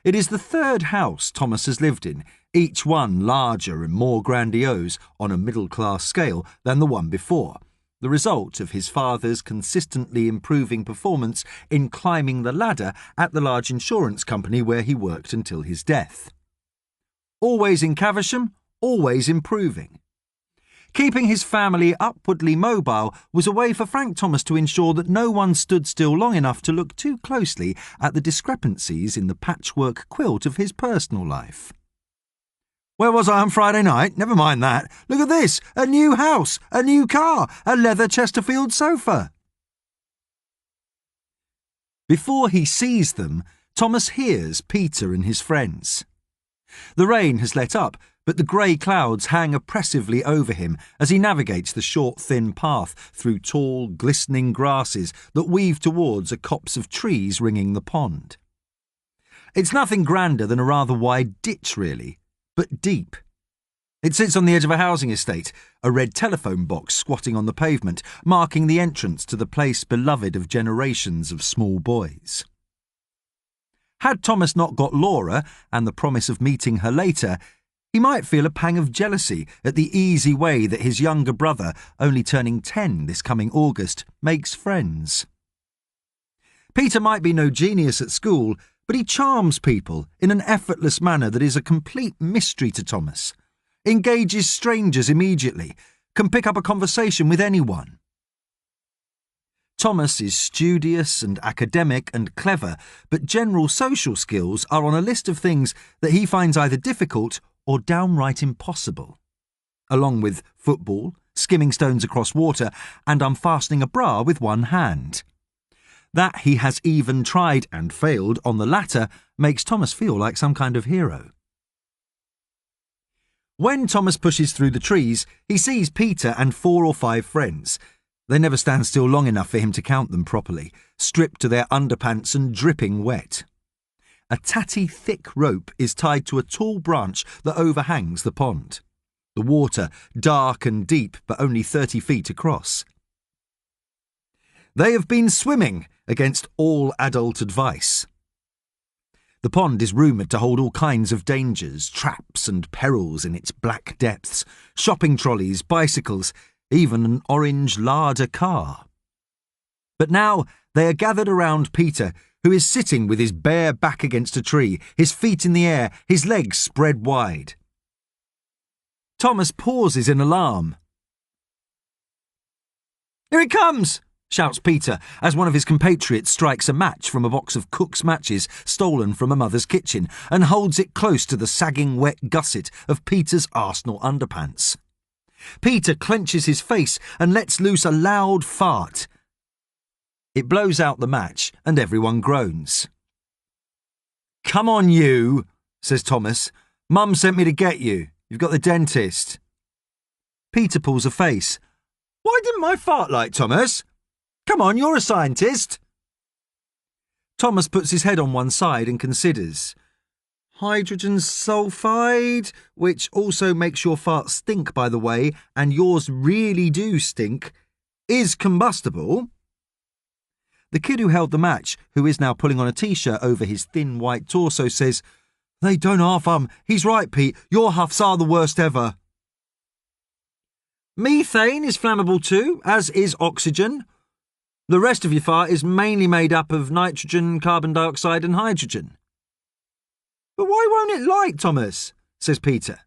It is the third house Thomas has lived in, each one larger and more grandiose on a middle-class scale than the one before, the result of his father's consistently improving performance in climbing the ladder at the large insurance company where he worked until his death. Always in Caversham, always improving. Keeping his family upwardly mobile was a way for Frank Thomas to ensure that no one stood still long enough to look too closely at the discrepancies in the patchwork quilt of his personal life. Where was I on Friday night? Never mind that. Look at this. A new house, a new car, a leather Chesterfield sofa. Before he sees them, Thomas hears Peter and his friends. The rain has let up, but the grey clouds hang oppressively over him as he navigates the short, thin path through tall, glistening grasses that weave towards a copse of trees ringing the pond. It's nothing grander than a rather wide ditch, really, but deep. It sits on the edge of a housing estate, a red telephone box squatting on the pavement, marking the entrance to the place beloved of generations of small boys. Had Thomas not got Laura and the promise of meeting her later, he might feel a pang of jealousy at the easy way that his younger brother, only turning 10 this coming August, makes friends. Peter might be no genius at school, but he charms people in an effortless manner that is a complete mystery to Thomas, engages strangers immediately, can pick up a conversation with anyone. Thomas is studious and academic and clever, but general social skills are on a list of things that he finds either difficult or downright impossible, along with football, skimming stones across water, and unfastening a bra with one hand. That he has even tried and failed on the latter makes Thomas feel like some kind of hero. When Thomas pushes through the trees, he sees Peter and 4 or 5 friends. They never stand still long enough for him to count them properly, stripped to their underpants and dripping wet. A tatty thick rope is tied to a tall branch that overhangs the pond. The water dark and deep, but only 30 feet across. They have been swimming against all adult advice. The pond is rumoured to hold all kinds of dangers, traps and perils in its black depths, shopping trolleys, bicycles, even an orange larder car. But now they are gathered around Peter, who is sitting with his bare back against a tree, his feet in the air, his legs spread wide. Thomas pauses in alarm. "Here it comes!" shouts Peter as one of his compatriots strikes a match from a box of Cook's matches stolen from a mother's kitchen and holds it close to the sagging wet gusset of Peter's Arsenal underpants. Peter clenches his face and lets loose a loud fart. It blows out the match and everyone groans. "Come on, you," says Thomas. "Mum sent me to get you. You've got the dentist." Peter pulls a face. "Why didn't I fart like Thomas? Come on, you're a scientist." Thomas puts his head on one side and considers. "Hydrogen sulfide, which also makes your fart stink, by the way, and yours really do stink, is combustible." The kid who held the match, who is now pulling on a t-shirt over his thin white torso, says, "They don't half He's right, Pete. Your huffs are the worst ever." "Methane is flammable too, as is oxygen. The rest of your fart is mainly made up of nitrogen, carbon dioxide and hydrogen." "But why won't it light, Thomas?" says Peter.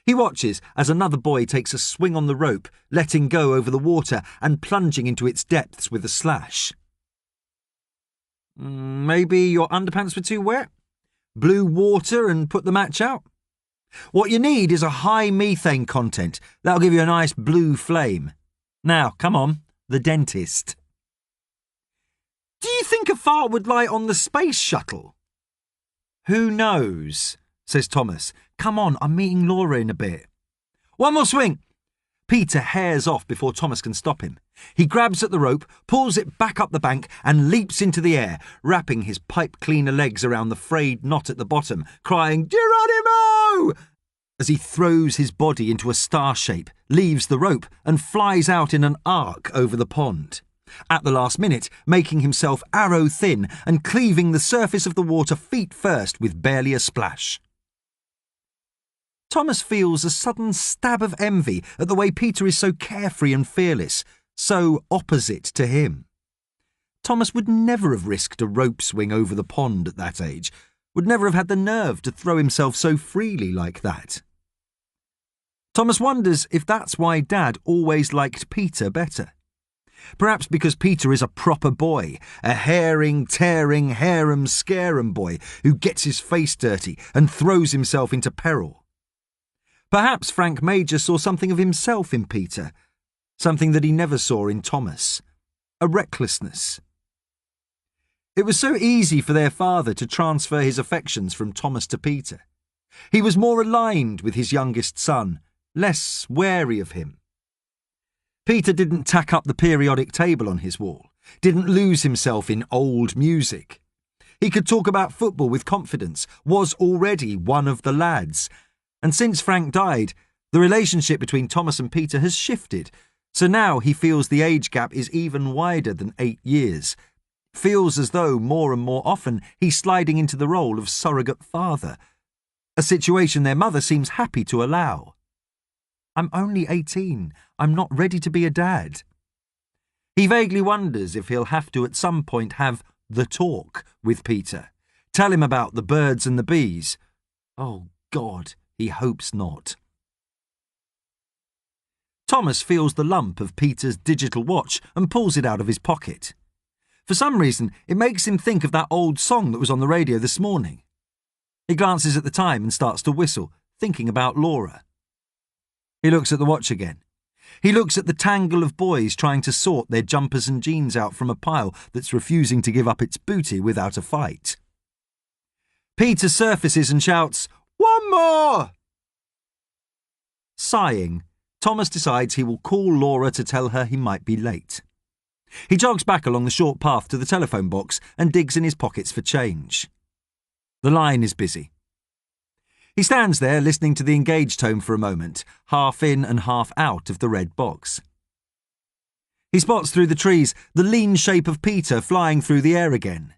He watches as another boy takes a swing on the rope, letting go over the water and plunging into its depths with a slash. "Maybe your underpants were too wet? Blew water and put the match out? What you need is a high methane content. That'll give you a nice blue flame. Now, come on, the dentist." "Do you think a fart would light on the space shuttle?" "Who knows?" says Thomas. "Come on, I'm meeting Laura in a bit." "One more swing." Peter hares off before Thomas can stop him. He grabs at the rope, pulls it back up the bank and leaps into the air, wrapping his pipe cleaner legs around the frayed knot at the bottom, crying, "Geronimo!" as he throws his body into a star shape, leaves the rope and flies out in an arc over the pond. At the last minute, making himself arrow thin and cleaving the surface of the water feet first with barely a splash. Thomas feels a sudden stab of envy at the way Peter is so carefree and fearless, so opposite to him. Thomas would never have risked a rope swing over the pond at that age, would never have had the nerve to throw himself so freely like that. Thomas wonders if that's why Dad always liked Peter better. Perhaps because Peter is a proper boy, a herring, tearing, harum-scarum boy who gets his face dirty and throws himself into peril. Perhaps Frank Major saw something of himself in Peter, something that he never saw in Thomas, a recklessness. It was so easy for their father to transfer his affections from Thomas to Peter. He was more aligned with his youngest son, less wary of him. Peter didn't tack up the periodic table on his wall, didn't lose himself in old music. He could talk about football with confidence, was already one of the lads. And since Frank died, the relationship between Thomas and Peter has shifted, so now he feels the age gap is even wider than 8 years. Feels as though more and more often he's sliding into the role of surrogate father, a situation their mother seems happy to allow. "I'm only 18. I'm not ready to be a dad." He vaguely wonders if he'll have to at some point have the talk with Peter, tell him about the birds and the bees. Oh, God, he hopes not. Thomas feels the lump of Peter's digital watch and pulls it out of his pocket. For some reason, it makes him think of that old song that was on the radio this morning. He glances at the time and starts to whistle, thinking about Laura. He looks at the watch again. He looks at the tangle of boys trying to sort their jumpers and jeans out from a pile that's refusing to give up its booty without a fight. Peter surfaces and shouts, "One more!" Sighing, Thomas decides he will call Laura to tell her he might be late. He jogs back along the short path to the telephone box and digs in his pockets for change. The line is busy. He stands there listening to the engaged tone for a moment, half in and half out of the red box. He spots through the trees the lean shape of Peter flying through the air again.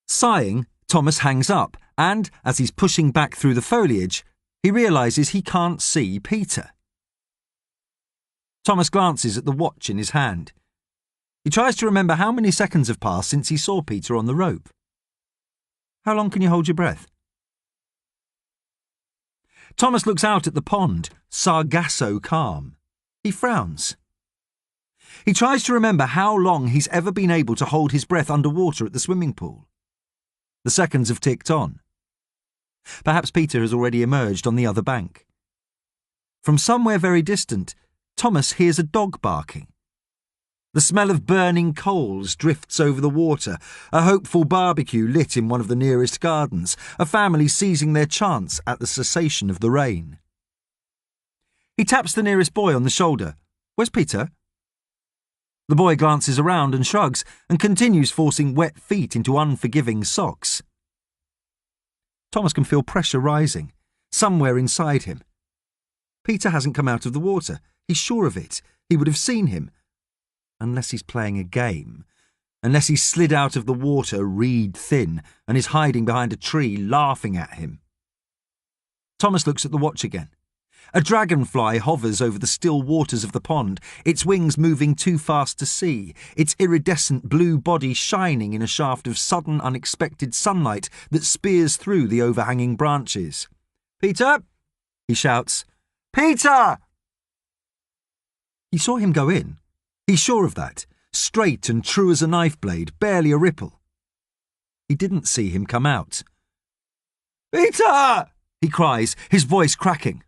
Sighing, Thomas hangs up and, as he's pushing back through the foliage, he realises he can't see Peter. Thomas glances at the watch in his hand. He tries to remember how many seconds have passed since he saw Peter on the rope. How long can you hold your breath? Thomas looks out at the pond, sargasso calm. He frowns. He tries to remember how long he's ever been able to hold his breath underwater at the swimming pool. The seconds have ticked on. Perhaps Peter has already emerged on the other bank. From somewhere very distant, Thomas hears a dog barking. The smell of burning coals drifts over the water, a hopeful barbecue lit in one of the nearest gardens, a family seizing their chance at the cessation of the rain. He taps the nearest boy on the shoulder. "Where's Peter?" The boy glances around and shrugs and continues forcing wet feet into unforgiving socks. Thomas can feel pressure rising, somewhere inside him. Peter hasn't come out of the water. He's sure of it. He would have seen him. Unless he's playing a game. Unless he slid out of the water reed thin and is hiding behind a tree laughing at him. Thomas looks at the watch again. A dragonfly hovers over the still waters of the pond, its wings moving too fast to see, its iridescent blue body shining in a shaft of sudden unexpected sunlight that spears through the overhanging branches. "Peter!" he shouts. "Peter!" He saw him go in. He's sure of that, straight and true as a knife blade, barely a ripple. He didn't see him come out. "Peter!" he cries, his voice cracking.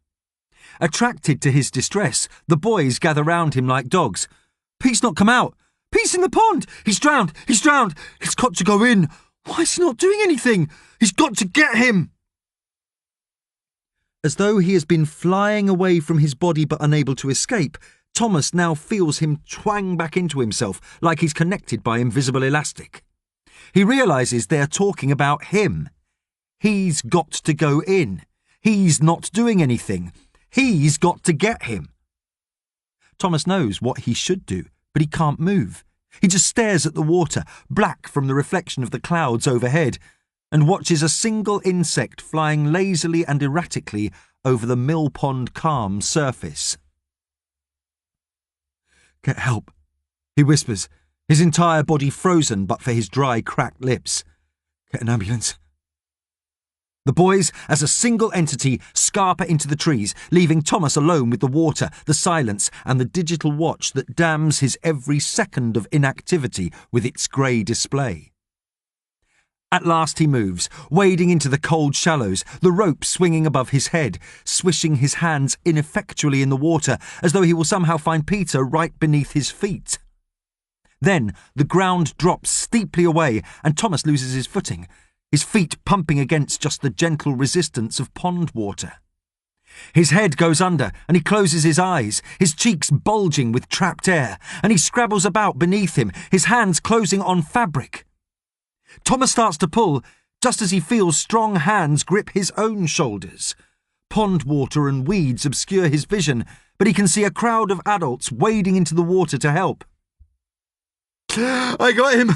Attracted to his distress, the boys gather round him like dogs. "Pete's not come out! Pete's in the pond! He's drowned! He's drowned! He's got to go in! Why is he not doing anything? He's got to get him!" As though he has been flying away from his body but unable to escape, Thomas now feels him twang back into himself like he's connected by invisible elastic. He realises they're talking about him. He's got to go in. He's not doing anything. He's got to get him. Thomas knows what he should do, but he can't move. He just stares at the water, black from the reflection of the clouds overhead, and watches a single insect flying lazily and erratically over the mill pond calm surface. "Get help," he whispers, his entire body frozen but for his dry, cracked lips. "Get an ambulance." The boys, as a single entity, scarper into the trees, leaving Thomas alone with the water, the silence, and the digital watch that damns his every second of inactivity with its grey display. At last he moves, wading into the cold shallows, the rope swinging above his head, swishing his hands ineffectually in the water, as though he will somehow find Peter right beneath his feet. Then the ground drops steeply away, and Thomas loses his footing, his feet pumping against just the gentle resistance of pond water. His head goes under, and he closes his eyes, his cheeks bulging with trapped air, and he scrabbles about beneath him, his hands closing on fabric. Thomas starts to pull, just as he feels strong hands grip his own shoulders. Pond water and weeds obscure his vision, but he can see a crowd of adults wading into the water to help. "I got him!"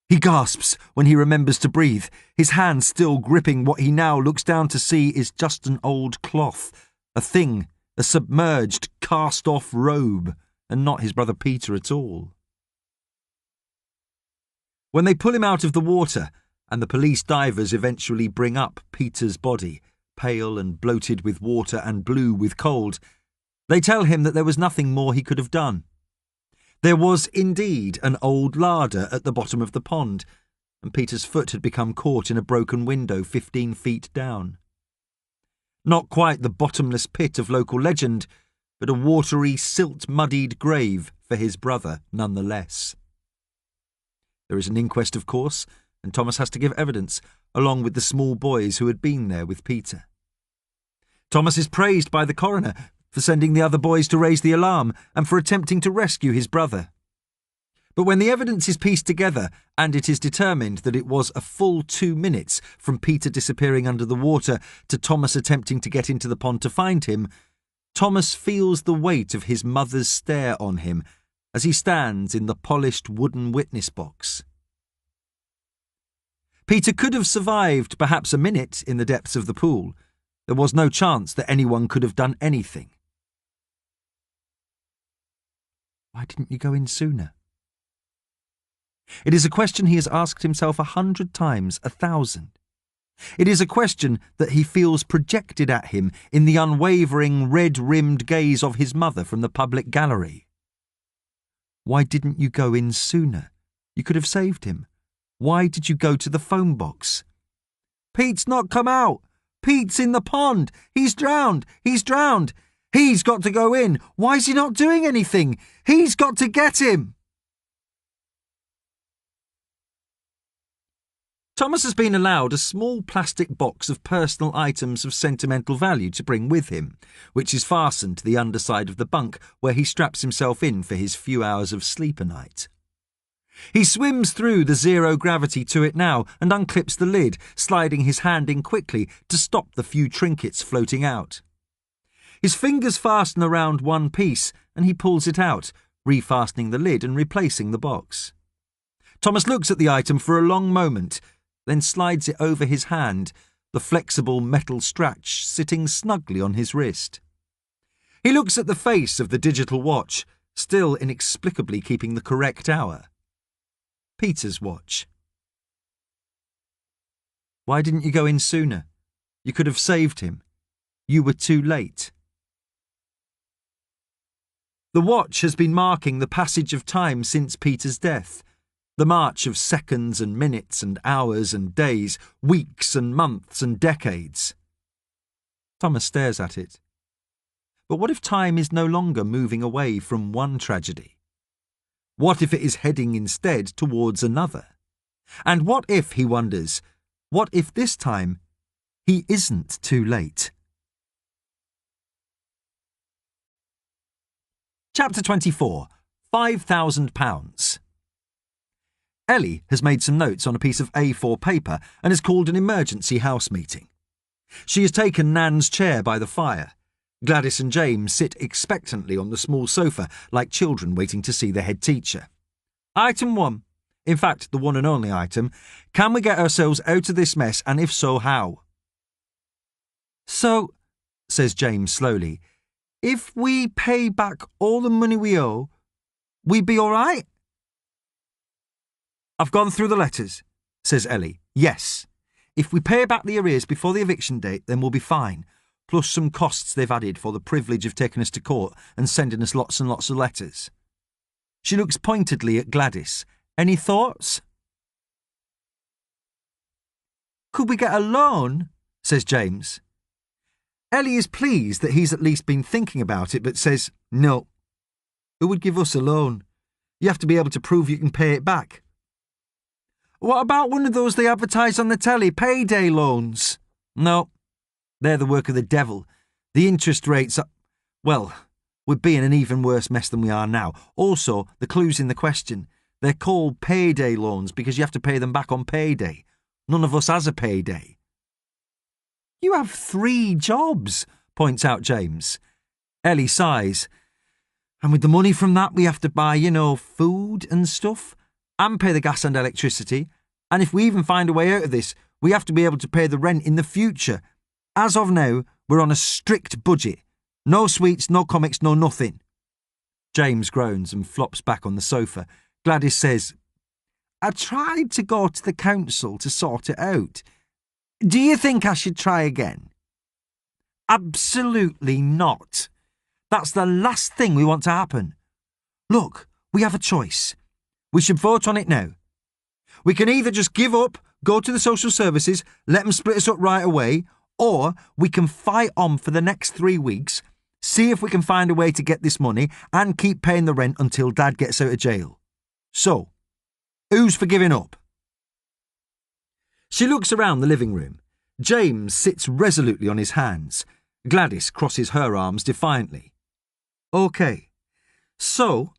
he gasps when he remembers to breathe, his hand still gripping what he now looks down to see is just an old cloth, a thing, a submerged, cast-off robe, and not his brother Peter at all. When they pull him out of the water, and the police divers eventually bring up Peter's body, pale and bloated with water and blue with cold, they tell him that there was nothing more he could have done. There was indeed an old larder at the bottom of the pond, and Peter's foot had become caught in a broken window 15 feet down. Not quite the bottomless pit of local legend, but a watery, silt-muddied grave for his brother nonetheless. There is an inquest, of course, and Thomas has to give evidence, along with the small boys who had been there with Peter. Thomas is praised by the coroner for sending the other boys to raise the alarm and for attempting to rescue his brother. But when the evidence is pieced together and it is determined that it was a full 2 minutes from Peter disappearing under the water to Thomas attempting to get into the pond to find him, Thomas feels the weight of his mother's stare on him as he stands in the polished wooden witness box. Peter could have survived perhaps a minute in the depths of the pool. There was no chance that anyone could have done anything. Why didn't you go in sooner? It is a question he has asked himself 100 times, 1,000. It is a question that he feels projected at him in the unwavering, red-rimmed gaze of his mother from the public gallery. Why didn't you go in sooner? You could have saved him. Why did you go to the phone box? Pete's not come out. Pete's in the pond. He's drowned. He's drowned. He's got to go in. Why is he not doing anything? He's got to get him. Thomas has been allowed a small plastic box of personal items of sentimental value to bring with him, which is fastened to the underside of the bunk where he straps himself in for his few hours of sleep a night. He swims through the zero gravity to it now and unclips the lid, sliding his hand in quickly to stop the few trinkets floating out. His fingers fasten around one piece and he pulls it out, refastening the lid and replacing the box. Thomas looks at the item for a long moment, then slides it over his hand, the flexible metal strap sitting snugly on his wrist. He looks at the face of the digital watch, still inexplicably keeping the correct hour. Peter's watch. Why didn't you go in sooner? You could have saved him. You were too late. The watch has been marking the passage of time since Peter's death. The march of seconds and minutes and hours and days, weeks and months and decades. Thomas stares at it. But what if time is no longer moving away from one tragedy? What if it is heading instead towards another? And what if, he wonders, what if this time he isn't too late? Chapter 24. £5,000. Ellie has made some notes on a piece of A4 paper and has called an emergency house meeting. She has taken Nan's chair by the fire. Gladys and James sit expectantly on the small sofa like children waiting to see the head teacher. Item 1. In fact, the one and only item. Can we get ourselves out of this mess, and if so, how? So, says James slowly, if we pay back all the money we owe, we be all right? I've gone through the letters, says Ellie. Yes. If we pay back the arrears before the eviction date, then we'll be fine, plus some costs they've added for the privilege of taking us to court and sending us lots and lots of letters. She looks pointedly at Gladys. Any thoughts? Could we get a loan? Says James. Ellie is pleased that he's at least been thinking about it, but says, no. Who would give us a loan? You have to be able to prove you can pay it back. What about one of those they advertise on the telly, payday loans? No, they're the work of the devil. The interest rates are... Well, we'd be in an even worse mess than we are now. Also, the clue's in the question. They're called payday loans because you have to pay them back on payday. None of us has a payday. You have 3 jobs, points out James. Ellie sighs. And with the money from that, we have to buy, food and stuff, and pay the gas and electricity. And if we even find a way out of this, we have to be able to pay the rent in the future. As of now, we're on a strict budget. No sweets, no comics, no nothing. James groans and flops back on the sofa. Gladys says, I tried to go to the council to sort it out. Do you think I should try again? Absolutely not. That's the last thing we want to happen. Look, we have a choice. We should vote on it now. We can either just give up, go to the social services, let them split us up right away, or we can fight on for the next 3 weeks, see if we can find a way to get this money and keep paying the rent until Dad gets out of jail. So, who's for giving up? She looks around the living room. James sits resolutely on his hands. Gladys crosses her arms defiantly. OK, so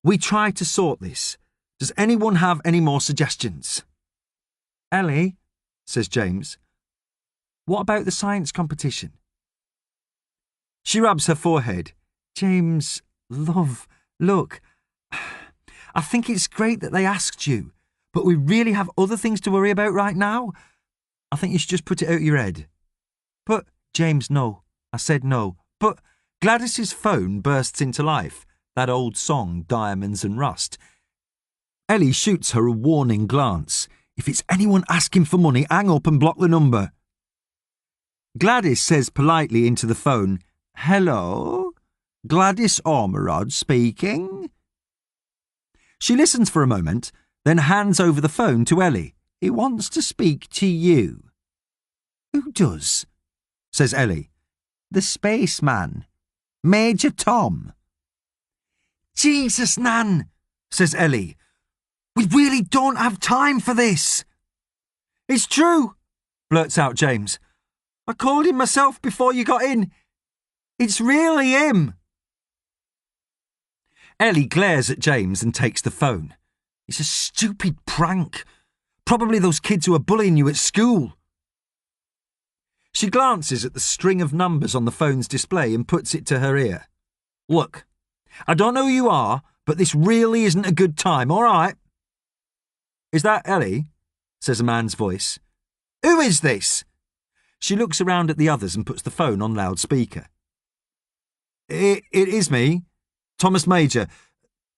we try to sort this. Does anyone have any more suggestions? Ellie, says James, what about the science competition? She rubs her forehead. James, love, look, I think it's great that they asked you, but we really have other things to worry about right now. I think you should just put it out of your head. But, James, no. I said no. But Gladys's phone bursts into life. That old song, Diamonds and Rust. Ellie shoots her a warning glance. If it's anyone asking for money, hang up and block the number. Gladys says politely into the phone, Hello? Gladys Ormerod speaking? She listens for a moment, then hands over the phone to Ellie. He wants to speak to you. Who does? Says Ellie. The spaceman. Major Tom. Jesus, Nan, says Ellie. We really don't have time for this. It's true, blurts out James. I called him myself before you got in. It's really him. Ellie glares at James and takes the phone. It's a stupid prank. Probably those kids who are bullying you at school. She glances at the string of numbers on the phone's display and puts it to her ear. Look, I don't know who you are, but this really isn't a good time, all right? Is that Ellie? Says a man's voice. Who is this? She looks around at the others and puts the phone on loudspeaker. It is me, Thomas Major,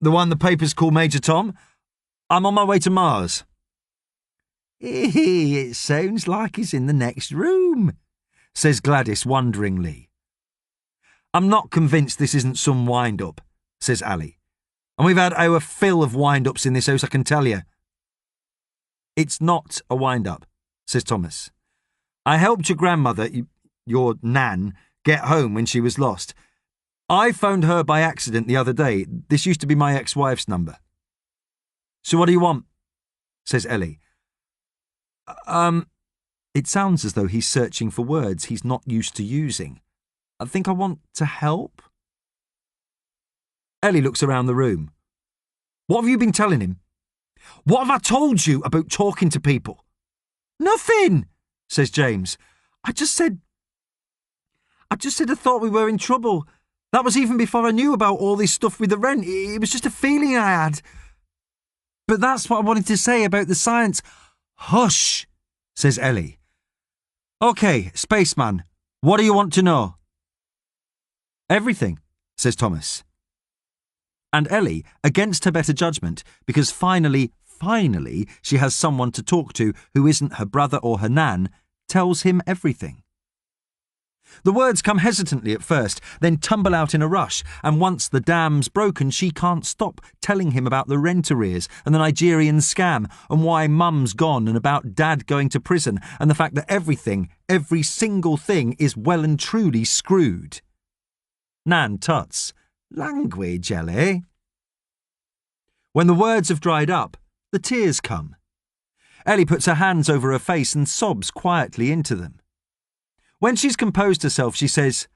the one the papers call Major Tom. I'm on my way to Mars. It sounds like he's in the next room, says Gladys wonderingly. I'm not convinced this isn't some wind-up, says Ellie. And we've had our fill of wind-ups in this house, I can tell you. It's not a wind-up, says Thomas. I helped your grandmother, your Nan, get home when she was lost. I phoned her by accident the other day. This used to be my ex-wife's number. So what do you want? Says Ellie. It sounds as though he's searching for words he's not used to using. I think I want to help. Ellie looks around the room. What have you been telling him? What have I told you about talking to people? Nothing, says James. I just said I thought we were in trouble. That was even before I knew about all this stuff with the rent. It was just a feeling I had. But that's what I wanted to say about the science. Hush, says Ellie. OK, spaceman, what do you want to know? Everything, says Thomas. And Ellie, against her better judgment, because finally, she has someone to talk to who isn't her brother or her Nan, tells him everything. The words come hesitantly at first, then tumble out in a rush, and once the dam's broken, she can't stop telling him about the rent arrears and the Nigerian scam and why Mum's gone and about Dad going to prison and the fact that everything, every single thing, is well and truly screwed. Nan tuts. Language, Ellie. When the words have dried up, the tears come. Ellie puts her hands over her face and sobs quietly into them. When she's composed herself, she says,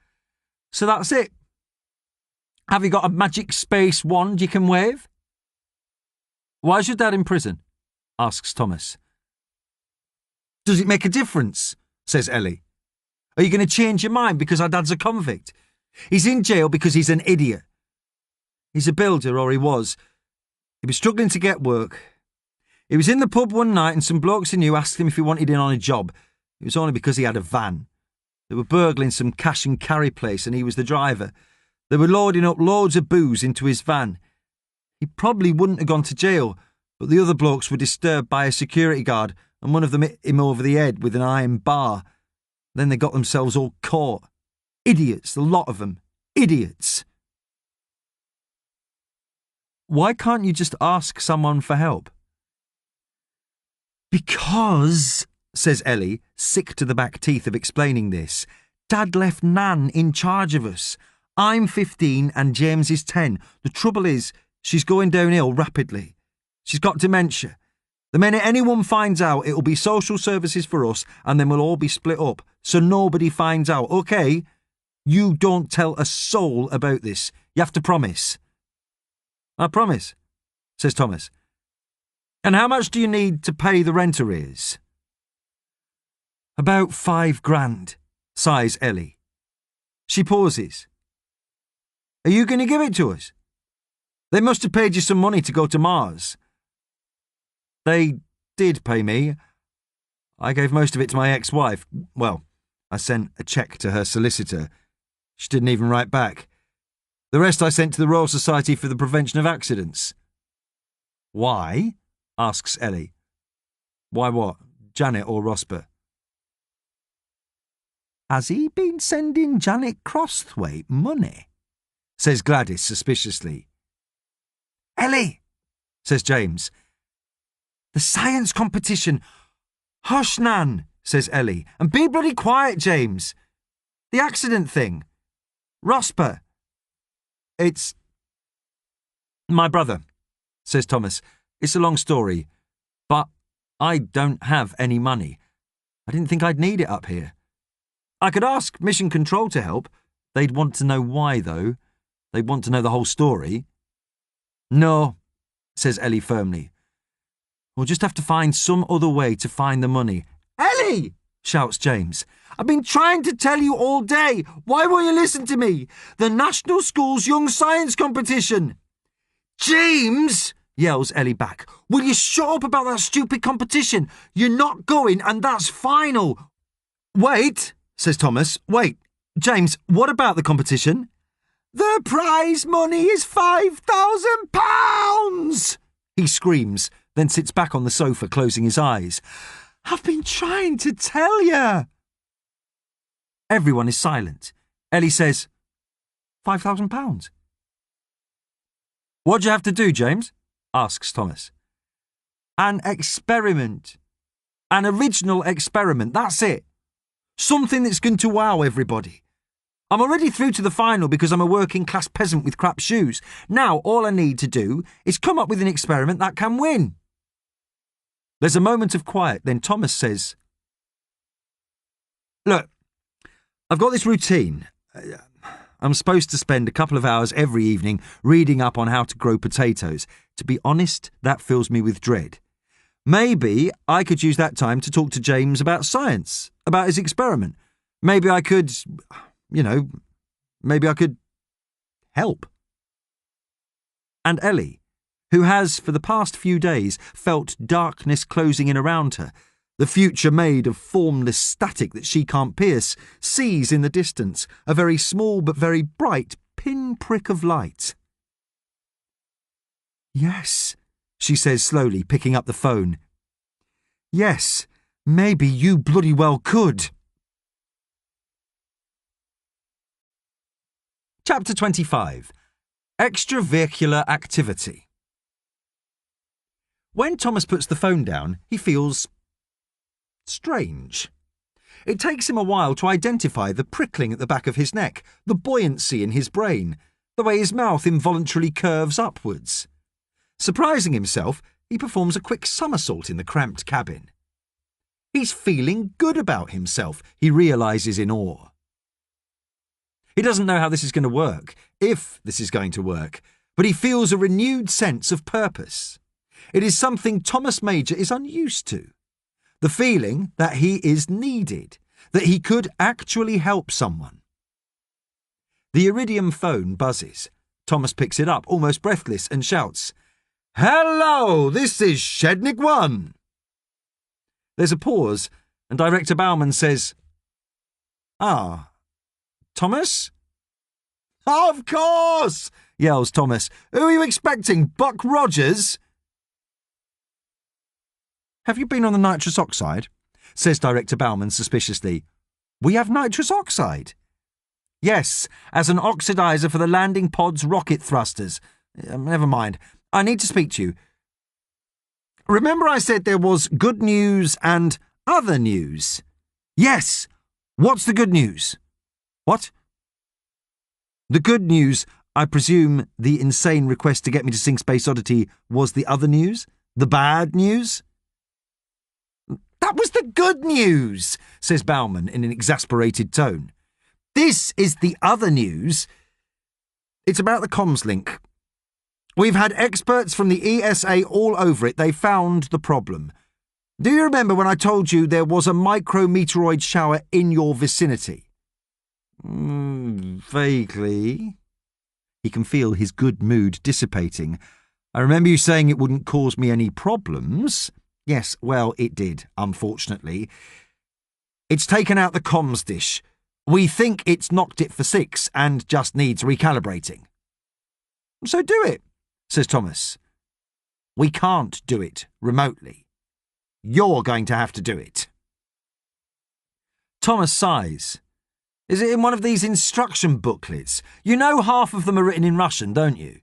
So that's it? Have you got a magic space wand you can wave? Why's your dad in prison? Asks Thomas. Does it make a difference? Says Ellie. Are you going to change your mind because our dad's a convict? He's in jail because he's an idiot. He's a builder, or he was. He was struggling to get work. He was in the pub one night and some blokes he knew asked him if he wanted in on a job. It was only because he had a van. They were burgling some cash and carry place and he was the driver. They were loading up loads of booze into his van. He probably wouldn't have gone to jail, but the other blokes were disturbed by a security guard and one of them hit him over the head with an iron bar. Then they got themselves all caught. Idiots, the lot of them. Idiots. Why can't you just ask someone for help? Because, says Ellie, sick to the back teeth of explaining this, Dad left Nan in charge of us. I'm 15 and James is 10. The trouble is, she's going downhill rapidly. She's got dementia. The minute anyone finds out, it'll be social services for us and then we'll all be split up, so nobody finds out, OK? You don't tell a soul about this. You have to promise. I promise, says Thomas. And how much do you need to pay the rent arrears? About 5 grand, sighs Ellie. She pauses. Are you going to give it to us? They must have paid you some money to go to Mars. They did pay me. I gave most of it to my ex-wife. Well, I sent a cheque to her solicitor. She didn't even write back. The rest I sent to the Royal Society for the Prevention of Accidents. Why? Asks Ellie. Why what? Janet or Rosper? Has he been sending Janet Crosthwaite money? Says Gladys suspiciously. Ellie, says James. The science competition. Hush, Nan, says Ellie, and be bloody quiet, James. The accident thing. Rosper. It's my brother, says Thomas. It's a long story, but I don't have any money. I didn't think I'd need it up here. I could ask Mission Control to help. They'd want to know why, though. They'd want to know the whole story. No, says Ellie firmly. We'll just have to find some other way to find the money. Ellie! Shouts James. I've been trying to tell you all day. Why won't you listen to me? The National School's Young Science Competition. James! Yells Ellie back. Will you shut up about that stupid competition? You're not going, and that's final. Wait, says Thomas. Wait, James, what about the competition? The prize money is £5,000! He screams, then sits back on the sofa, closing his eyes. I've been trying to tell you. Everyone is silent. Ellie says, £5,000. What'd you have to do, James? Asks Thomas. An experiment. An original experiment, that's it. Something that's going to wow everybody. I'm already through to the final because I'm a working-class peasant with crap shoes. Now all I need to do is come up with an experiment that can win. There's a moment of quiet, then Thomas says, Look, I've got this routine. I'm supposed to spend a couple of hours every evening reading up on how to grow potatoes. To be honest, that fills me with dread. Maybe I could use that time to talk to James about science, about his experiment. Maybe I could, maybe I could help. And Ellie, who has for the past few days felt darkness closing in around her, the future made of formless static that she can't pierce, sees in the distance a very small but very bright pinprick of light. Yes, she says slowly, picking up the phone. Yes, maybe you bloody well could. Chapter 25. Extravehicular Activity. When Thomas puts the phone down, he feels strange. It takes him a while to identify the prickling at the back of his neck, the buoyancy in his brain, the way his mouth involuntarily curves upwards. Surprising himself, he performs a quick somersault in the cramped cabin. He's feeling good about himself, he realises in awe. He doesn't know how this is going to work, if this is going to work, but he feels a renewed sense of purpose. It is something Thomas Major is unused to. The feeling that he is needed, that he could actually help someone. The iridium phone buzzes. Thomas picks it up, almost breathless, and shouts, Hello, this is Shednick 1. There's a pause, and Director Bauman says, Thomas? Of course, yells Thomas. Who are you expecting, Buck Rogers? Have you been on the nitrous oxide? Says Director Bauman suspiciously. We have nitrous oxide. Yes, as an oxidizer for the landing pod's rocket thrusters. Never mind. I need to speak to you. Remember I said there was good news and other news? Yes. What's the good news? What? The good news, I presume the insane request to get me to sing Space Oddity was the other news? The bad news? That was the good news, says Bauman in an exasperated tone. This is the other news. It's about the comms link. We've had experts from the ESA all over it. They found the problem. Do you remember when I told you there was a micrometeoroid shower in your vicinity? Vaguely. He can feel his good mood dissipating. I remember you saying it wouldn't cause me any problems. Yes, well, it did, unfortunately. It's taken out the comms dish. We think it's knocked it for 6 and just needs recalibrating. So do it, says Thomas. We can't do it remotely. You're going to have to do it. Thomas sighs. Is it in one of these instruction booklets? You know half of them are written in Russian, don't you?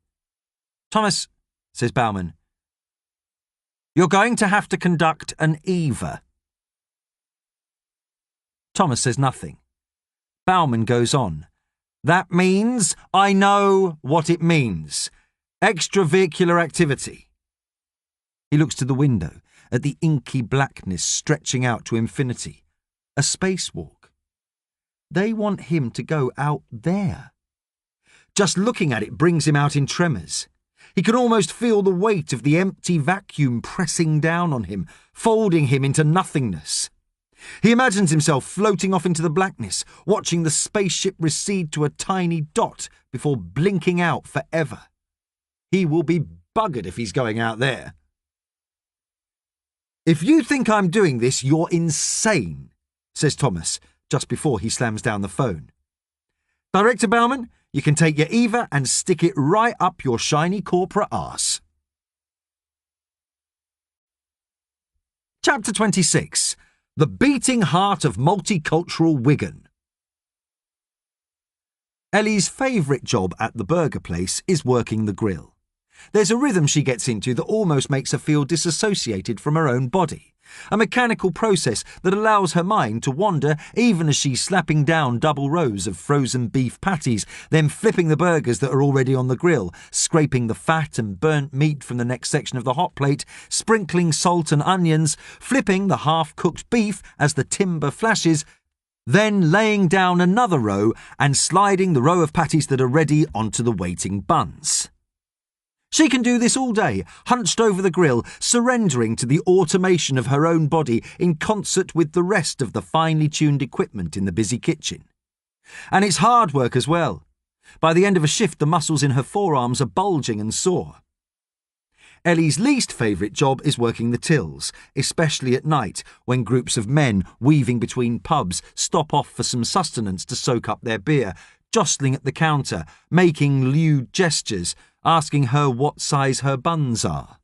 Thomas, says Bauman, you're going to have to conduct an EVA. Thomas says nothing. Bauman goes on. That means I know what it means. Extravehicular activity. He looks to the window, at the inky blackness stretching out to infinity. A spacewalk. They want him to go out there. Just looking at it brings him out in tremors. He can almost feel the weight of the empty vacuum pressing down on him, folding him into nothingness. He imagines himself floating off into the blackness, watching the spaceship recede to a tiny dot before blinking out forever. He will be buggered if he's going out there. If you think I'm doing this, you're insane, says Thomas, just before he slams down the phone. Director Bauman, you can take your EVA and stick it right up your shiny corporate arse. Chapter 26. The Beating Heart of Multicultural Wigan. Ellie's favourite job at the burger place is working the grill. There's a rhythm she gets into that almost makes her feel disassociated from her own body. A mechanical process that allows her mind to wander even as she's slapping down double rows of frozen beef patties, then flipping the burgers that are already on the grill, scraping the fat and burnt meat from the next section of the hot plate, sprinkling salt and onions, flipping the half-cooked beef as the timber flashes, then laying down another row and sliding the row of patties that are ready onto the waiting buns. She can do this all day, hunched over the grill, surrendering to the automation of her own body in concert with the rest of the finely tuned equipment in the busy kitchen. And it's hard work as well. By the end of a shift, the muscles in her forearms are bulging and sore. Ellie's least favourite job is working the tills, especially at night, when groups of men weaving between pubs stop off for some sustenance to soak up their beer, jostling at the counter, making lewd gestures, asking her what size her buns are.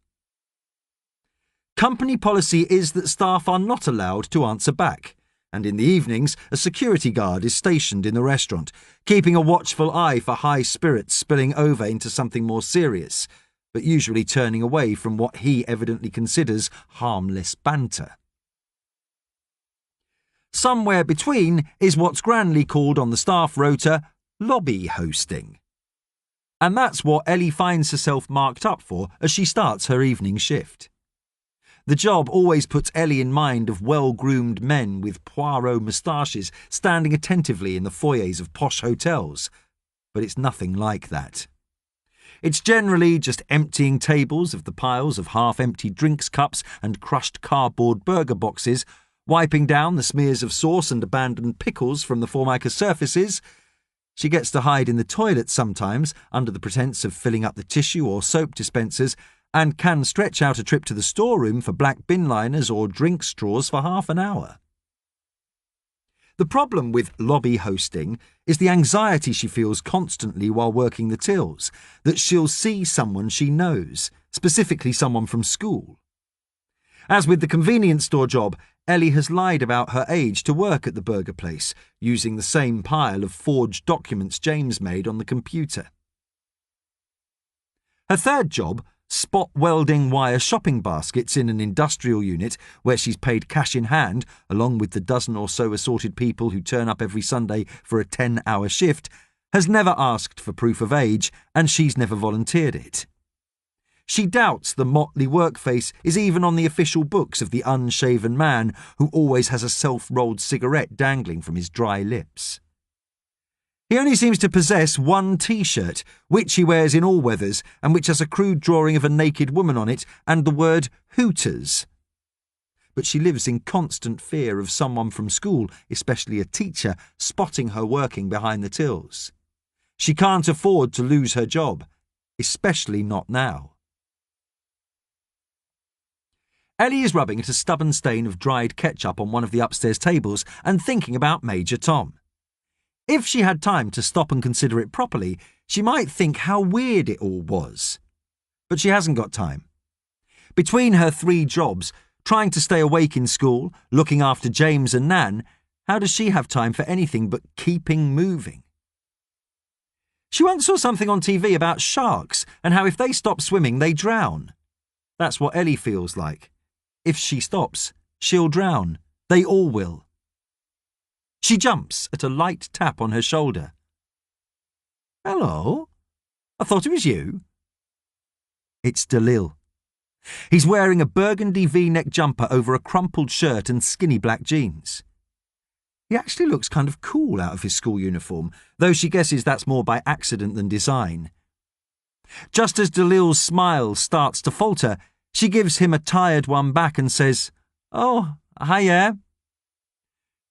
Company policy is that staff are not allowed to answer back, and in the evenings a security guard is stationed in the restaurant, keeping a watchful eye for high spirits spilling over into something more serious, but usually turning away from what he evidently considers harmless banter. Somewhere between is what's grandly called on the staff rota lobby hosting. And that's what Ellie finds herself marked up for as she starts her evening shift. The job always puts Ellie in mind of well-groomed men with Poirot moustaches standing attentively in the foyers of posh hotels, but it's nothing like that. It's generally just emptying tables of the piles of half-empty drinks cups and crushed cardboard burger boxes, wiping down the smears of sauce and abandoned pickles from the formica surfaces. She gets to hide in the toilet sometimes under the pretence of filling up the tissue or soap dispensers, and can stretch out a trip to the storeroom for black bin liners or drink straws for half an hour. The problem with lobby hosting is the anxiety she feels constantly while working the tills, that she'll see someone she knows, specifically someone from school. As with the convenience store job, Ellie has lied about her age to work at the burger place, using the same pile of forged documents James made on the computer. Her third job, spot welding wire shopping baskets in an industrial unit where she's paid cash in hand, along with the dozen or so assorted people who turn up every Sunday for a 10-hour shift, has never asked for proof of age, and she's never volunteered it. She doubts the motley workface is even on the official books of the unshaven man who always has a self-rolled cigarette dangling from his dry lips. He only seems to possess one T-shirt, which he wears in all weathers and which has a crude drawing of a naked woman on it and the word Hooters. But she lives in constant fear of someone from school, especially a teacher, spotting her working behind the tills. She can't afford to lose her job, especially not now. Ellie is rubbing at a stubborn stain of dried ketchup on one of the upstairs tables and thinking about Major Tom. If she had time to stop and consider it properly, she might think how weird it all was. But she hasn't got time. Between her 3 jobs, trying to stay awake in school, looking after James and Nan, how does she have time for anything but keeping moving? She once saw something on TV about sharks and how if they stop swimming, they drown. That's what Ellie feels like. If she stops, she'll drown. They all will. She jumps at a light tap on her shoulder. Hello? I thought it was you. It's Dalil. He's wearing a burgundy V-neck jumper over a crumpled shirt and skinny black jeans. He actually looks kind of cool out of his school uniform, though she guesses that's more by accident than design. Just as Dalil's smile starts to falter, she gives him a tired one back and says, "Oh, hiya."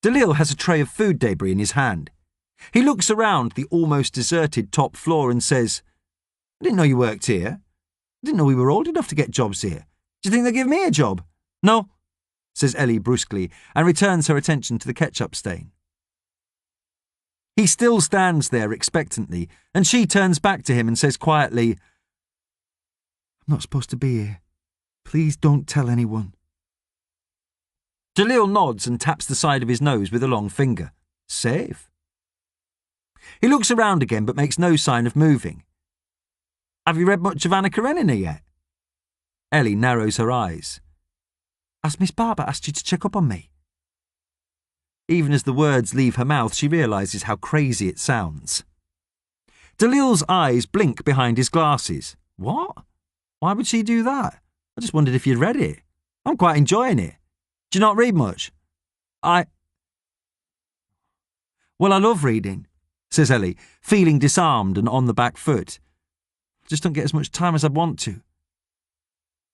Dalil has a tray of food debris in his hand. He looks around the almost deserted top floor and says, "I didn't know you worked here. I didn't know we were old enough to get jobs here. Do you think they'll give me a job?" "No," says Ellie brusquely, and returns her attention to the ketchup stain. He still stands there expectantly, and she turns back to him and says quietly, "I'm not supposed to be here. Please don't tell anyone." Dalil nods and taps the side of his nose with a long finger. Safe. He looks around again but makes no sign of moving. "Have you read much of Anna Karenina yet?" Ellie narrows her eyes. "Has Miss Barber asked you to check up on me?" Even as the words leave her mouth, she realises how crazy it sounds. Dalil's eyes blink behind his glasses. "What? Why would she do that? I just wondered if you'd read it. I'm quite enjoying it. Do you not read much?" Well, I love reading," says Ellie, feeling disarmed and on the back foot. "I just don't get as much time as I'd want to."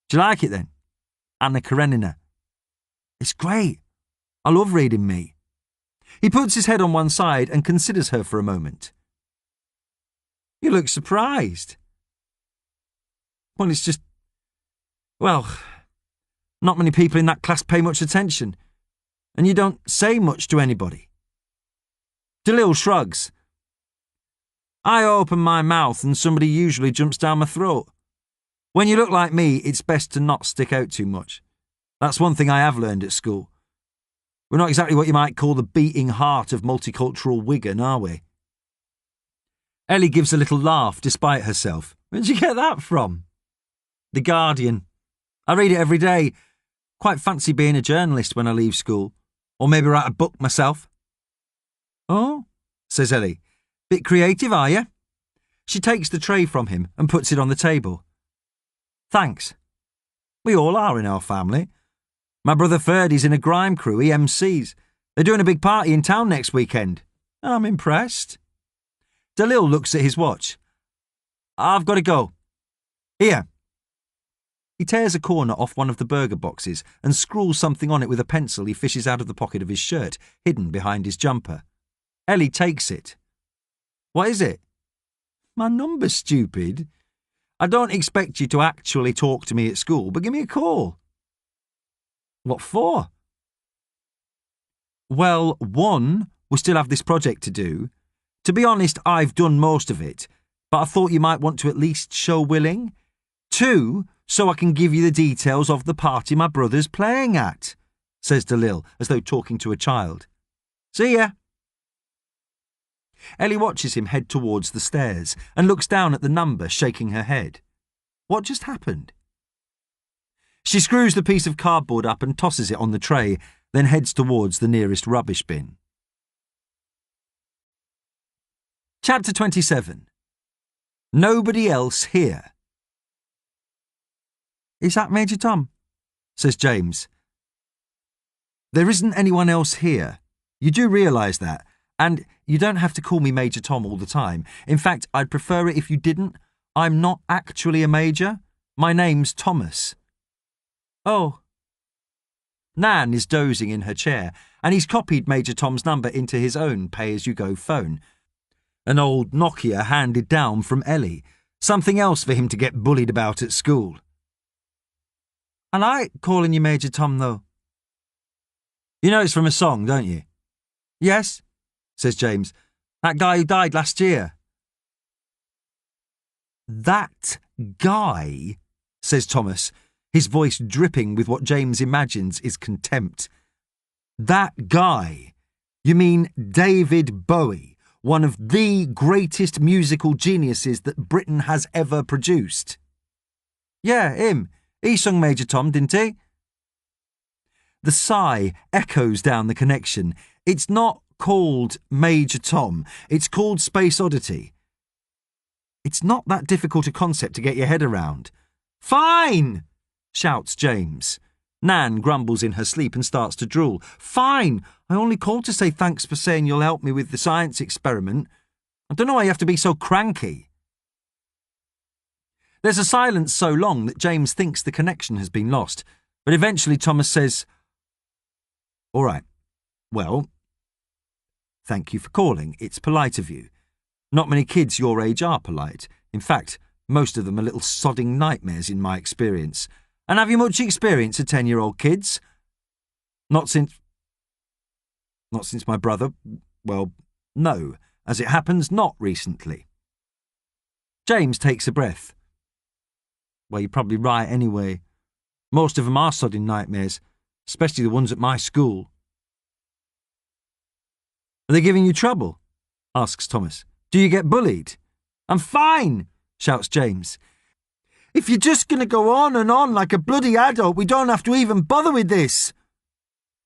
"Do you like it then? Anna Karenina?" "It's great. I love reading me." He puts his head on one side and considers her for a moment. "You look surprised." "Well, it's just... not many people in that class pay much attention, and you don't say much to anybody." Dalil shrugs. "I open my mouth and somebody usually jumps down my throat. When you look like me, it's best to not stick out too much. That's one thing I have learned at school. We're not exactly what you might call the beating heart of multicultural Wigan, are we?" Ellie gives a little laugh despite herself. "Where did you get that from?" "The Guardian. I read it every day. Quite fancy being a journalist when I leave school. Or maybe write a book myself." "Oh," says Ellie. "Bit creative, are you?" She takes the tray from him and puts it on the table. "Thanks. We all are in our family. My brother Ferdy's in a grime crew, he MCs. They're doing a big party in town next weekend. I'm impressed." Dalil looks at his watch. "I've got to go. Here." He tears a corner off one of the burger boxes and scrawls something on it with a pencil he fishes out of the pocket of his shirt, hidden behind his jumper. Ellie takes it. "What is it?" "My number, stupid. I don't expect you to actually talk to me at school, but give me a call." "What for?" "Well, 1, we still have this project to do. To be honest, I've done most of it, but I thought you might want to at least show willing. 2, so I can give you the details of the party my brother's playing at," says Dalil, as though talking to a child. "See ya." Ellie watches him head towards the stairs and looks down at the number, shaking her head. What just happened? She screws the piece of cardboard up and tosses it on the tray, then heads towards the nearest rubbish bin. Chapter 27. Nobody else here. "Is that Major Tom?" says James. "There isn't anyone else here. You do realise that, and you don't have to call me Major Tom all the time. In fact, I'd prefer it if you didn't. I'm not actually a major. My name's Thomas. Oh. Nan is dozing in her chair, and he's copied Major Tom's number into his own pay-as-you-go phone. An old Nokia handed down from Ellie. Something else for him to get bullied about at school. I like calling you Major Tom, though. You know it's from a song, don't you? Yes, says James. That guy who died last year. That guy, says Thomas, his voice dripping with what James imagines is contempt. That guy? You mean David Bowie, one of the greatest musical geniuses that Britain has ever produced? Yeah, him. He sung Major Tom, didn't he? The sigh echoes down the connection. It's not called Major Tom. It's called Space Oddity. It's not that difficult a concept to get your head around. Fine, shouts James. Nan grumbles in her sleep and starts to drool. Fine, I only called to say thanks for saying you'll help me with the science experiment. I don't know why you have to be so cranky. There's a silence so long that James thinks the connection has been lost, but eventually Thomas says, All right, well, thank you for calling. It's polite of you. Not many kids your age are polite. In fact, most of them are little sodding nightmares in my experience. And have you much experience of 10-year-old kids? Not since my brother. Well, no. As it happens, not recently. James takes a breath. Well, you're probably right anyway. Most of them are sodding nightmares, especially the ones at my school. Are they giving you trouble? Asks Thomas. Do you get bullied? I'm fine, shouts James. If you're just going to go on and on like a bloody adult, we don't have to even bother with this.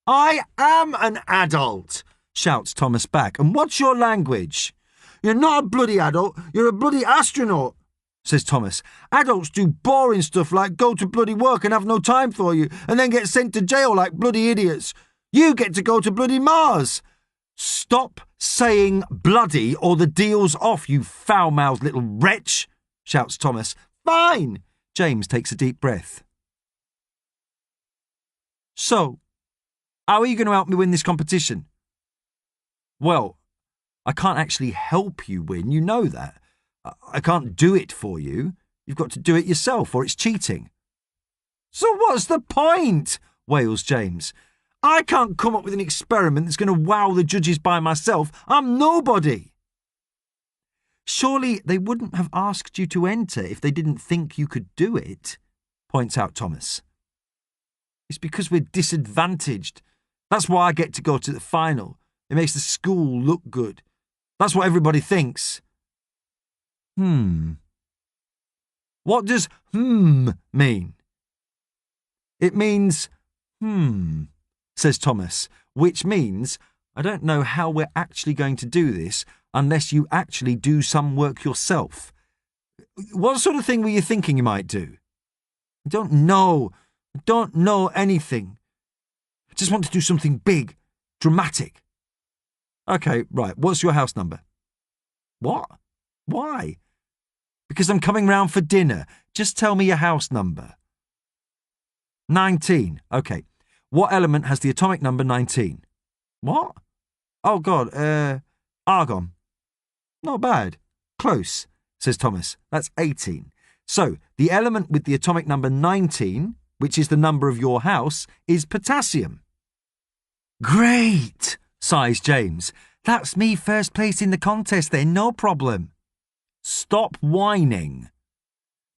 I am an adult, shouts Thomas back. And what's your language? You're not a bloody adult, you're a bloody astronaut, says Thomas. Adults do boring stuff like go to bloody work and have no time for you, and then get sent to jail like bloody idiots. You get to go to bloody Mars. Stop saying bloody or the deal's off, you foul-mouthed little wretch, shouts Thomas. Fine! James takes a deep breath. So, how are you going to help me win this competition? Well, I can't actually help you win, you know that. I can't do it for you. You've got to do it yourself, or it's cheating. So what's the point? Wails James. I can't come up with an experiment that's going to wow the judges by myself. I'm nobody. Surely they wouldn't have asked you to enter if they didn't think you could do it, points out Thomas. It's because we're disadvantaged. That's why I get to go to the final. It makes the school look good. That's what everybody thinks. What does mean? It means says Thomas, which means I don't know how we're actually going to do this unless you actually do some work yourself. What sort of thing were you thinking you might do? I don't know. I don't know anything. I just want to do something big, dramatic. Okay, right. What's your house number? What? Why? Because I'm coming round for dinner. Just tell me your house number. 19. Okay. What element has the atomic number 19? What? Oh, God. Argon. Not bad. Close, says Thomas. That's 18. So, the element with the atomic number 19, which is the number of your house, is potassium. Great, sighs James. That's me first place in the contest then, no problem. Stop whining.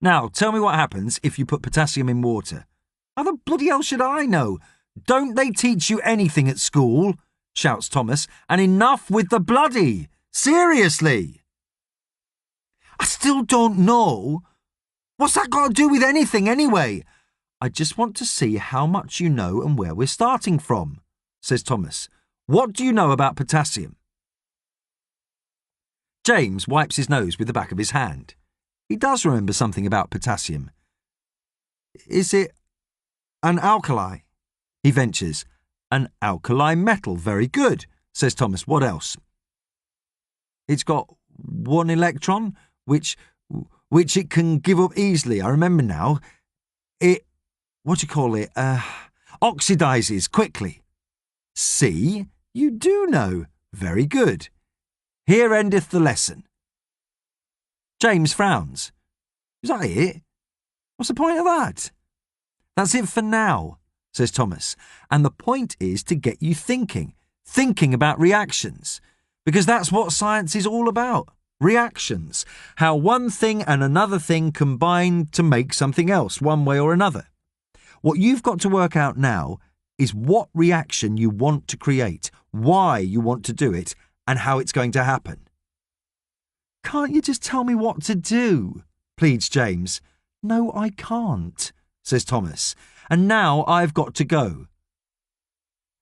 Now, tell me what happens if you put potassium in water. How the bloody hell should I know? Don't they teach you anything at school? Shouts Thomas. And enough with the bloody! Seriously! I still don't know. What's that got to do with anything anyway? I just want to see how much you know and where we're starting from, says Thomas. What do you know about potassium? James wipes his nose with the back of his hand. He does remember something about potassium. Is it an alkali? He ventures. An alkali metal. Very good, says Thomas. What else? It's got one electron, which it can give up easily. I remember now. It, oxidizes quickly. See, you do know. Very good. Here endeth the lesson. James frowns. Is that it? What's the point of that? That's it for now, says Thomas. And the point is to get you thinking about reactions. Because that's what science is all about. Reactions. How one thing and another thing combine to make something else, one way or another. What you've got to work out now is what reaction you want to create, why you want to do it, and how it's going to happen. Can't you just tell me what to do? Pleads James. No, I can't, says Thomas. And now I've got to go.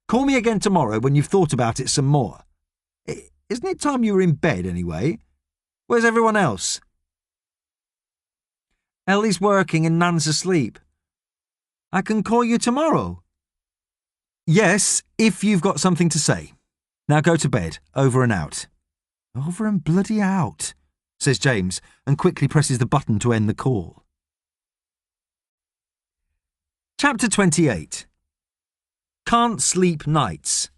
Call me again tomorrow when you've thought about it some more. Isn't it time you were in bed anyway? Where's everyone else? Ellie's working and Nan's asleep. I can call you tomorrow. Yes, if you've got something to say. Now go to bed. Over and out. Over and bloody out, says James, and quickly presses the button to end the call. Chapter 28. Can't sleep nights.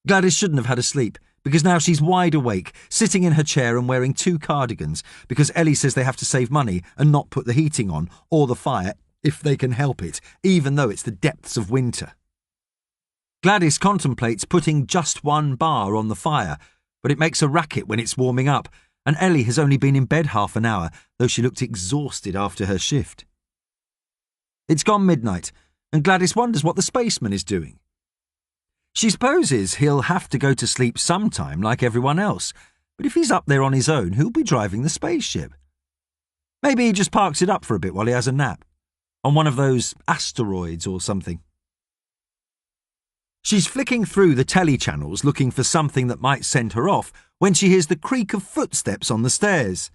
Gladys shouldn't have had a sleep, because now she's wide awake, sitting in her chair and wearing 2 cardigans, because Ellie says they have to save money and not put the heating on, or the fire, if they can help it, even though it's the depths of winter. Gladys contemplates putting just 1 bar on the fire, but it makes a racket when it's warming up, and Ellie has only been in bed half an hour, though she looked exhausted after her shift. It's gone midnight, and Gladys wonders what the spaceman is doing. She supposes he'll have to go to sleep sometime like everyone else, but if he's up there on his own, who'll be driving the spaceship? Maybe he just parks it up for a bit while he has a nap, on one of those asteroids or something. She's flicking through the telly channels looking for something that might send her off when she hears the creak of footsteps on the stairs.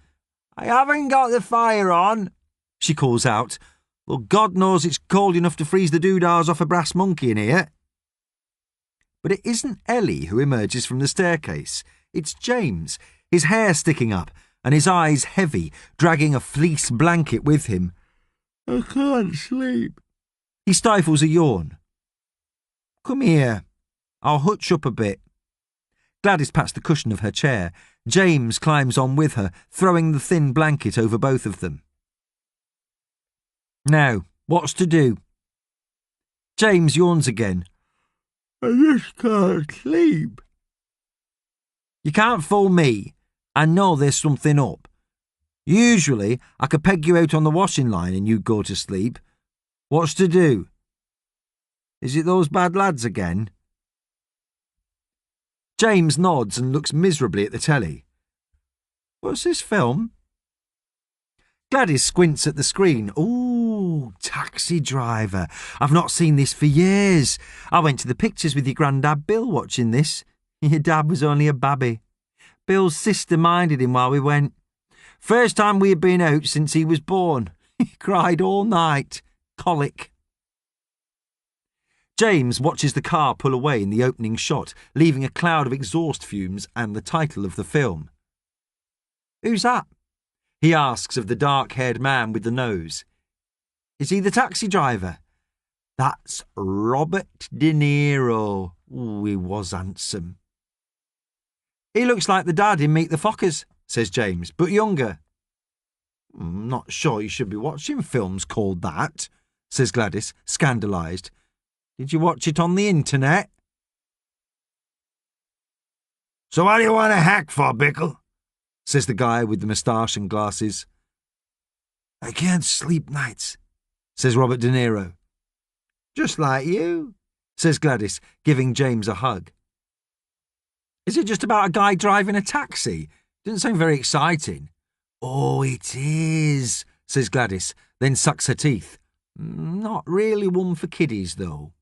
I haven't got the fire on, she calls out. Well, God knows it's cold enough to freeze the doodahs off a brass monkey in here. But it isn't Ellie who emerges from the staircase. It's James, his hair sticking up and his eyes heavy, dragging a fleece blanket with him. I can't sleep. He stifles a yawn. Come here. I'll hutch up a bit. Gladys pats the cushion of her chair. James climbs on with her, throwing the thin blanket over both of them. Now, what's to do? James yawns again. I just can't sleep. You can't fool me. I know there's something up. Usually, I could peg you out on the washing line and you'd go to sleep. What's to do? Is it those bad lads again? James nods and looks miserably at the telly. What's this film? Gladys squints at the screen. Ooh, Taxi Driver. I've not seen this for years. I went to the pictures with your grandad Bill watching this. Your dad was only a babby. Bill's sister minded him while we went. First time we had been out since he was born. He cried all night. Colic. James watches the car pull away in the opening shot, leaving a cloud of exhaust fumes and the title of the film. Who's that? He asks of the dark-haired man with the nose. Is he the taxi driver? That's Robert De Niro. Ooh, he was handsome. He looks like the dad in Meet the Fockers, says James, but younger. I'm not sure you should be watching films called that, says Gladys, scandalised. Did you watch it on the internet? So what do you want to hack for, Bickle? Says the guy with the moustache and glasses. I can't sleep nights, says Robert De Niro. Just like you, says Gladys, giving James a hug. Is it just about a guy driving a taxi? Didn't sound very exciting. Oh, it is, says Gladys, then sucks her teeth. Not really one for kiddies, though.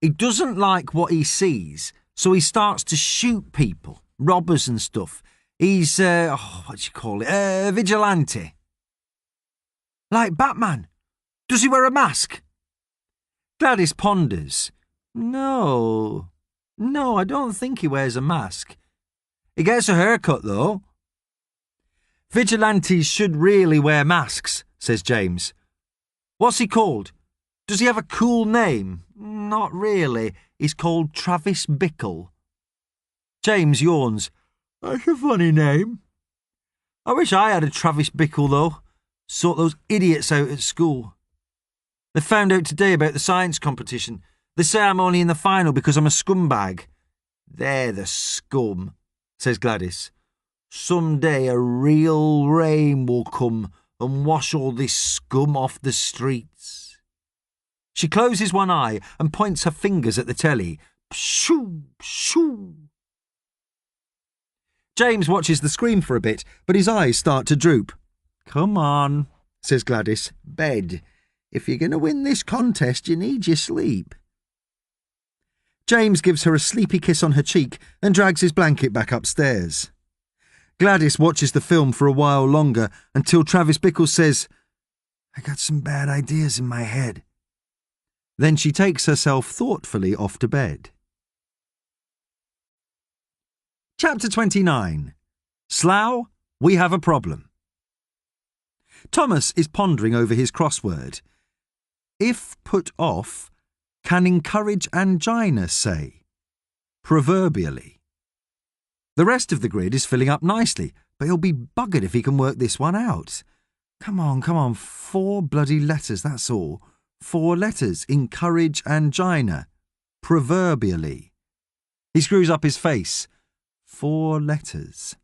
He doesn't like what he sees, so he starts to shoot people, robbers and stuff. He's, what do you call it? Vigilante. Like Batman. Does he wear a mask? Gladys ponders. No, No, I don't think he wears a mask. He gets a haircut, though. Vigilantes should really wear masks, says James. What's he called? Does he have a cool name? Not really. He's called Travis Bickle. James yawns. That's a funny name. I wish I had a Travis Bickle, though. Sort those idiots out at school. They found out today about the science competition. They say I'm only in the final because I'm a scumbag. They're the scum, says Gladys. Someday a real rain will come and wash all this scum off the streets. She closes one eye and points her fingers at the telly. Pshoo, pshoo. James watches the screen for a bit, but his eyes start to droop. Come on, says Gladys. Bed. If you're going to win this contest, you need your sleep. James gives her a sleepy kiss on her cheek and drags his blanket back upstairs. Gladys watches the film for a while longer until Travis Bickle says, I got some bad ideas in my head. Then she takes herself thoughtfully off to bed. Chapter 29. Slough, we have a problem. Thomas is pondering over his crossword. If put off, can encourage angina, say, proverbially. The rest of the grid is filling up nicely, but he'll be buggered if he can work this one out. Come on, 4 bloody letters, that's all. 4 letters, encourage angina, proverbially. He screws up his face. 4 letters.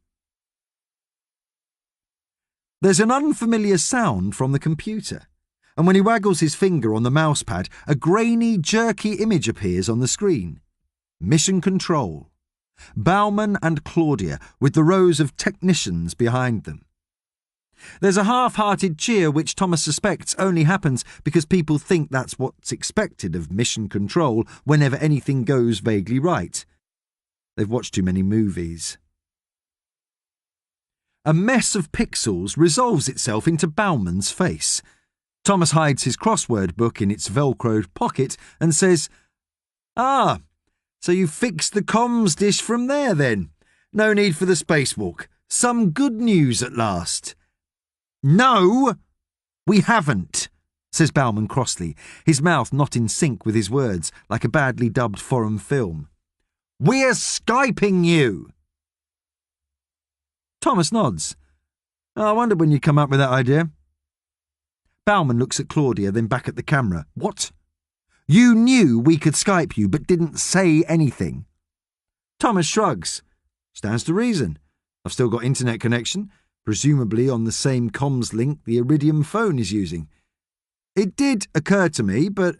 There's an unfamiliar sound from the computer, and when he waggles his finger on the mousepad, a grainy, jerky image appears on the screen. Mission Control. Bauman and Claudia, with the rows of technicians behind them. There's a half-hearted cheer which Thomas suspects only happens because people think that's what's expected of Mission Control whenever anything goes vaguely right. They've watched too many movies. A mess of pixels resolves itself into Bauman's face. Thomas hides his crossword book in its velcroed pocket and says, Ah, so you fixed the comms dish from there then. No need for the spacewalk. Some good news at last. No, we haven't, says Bauman crossly, his mouth not in sync with his words, like a badly dubbed foreign film. We're Skyping you. Thomas nods. I wondered when you'd come up with that idea. Bauman looks at Claudia, then back at the camera. What? You knew we could Skype you, but didn't say anything. Thomas shrugs. Stands to reason. I've still got internet connection, presumably on the same comms link the Iridium phone is using. It did occur to me, but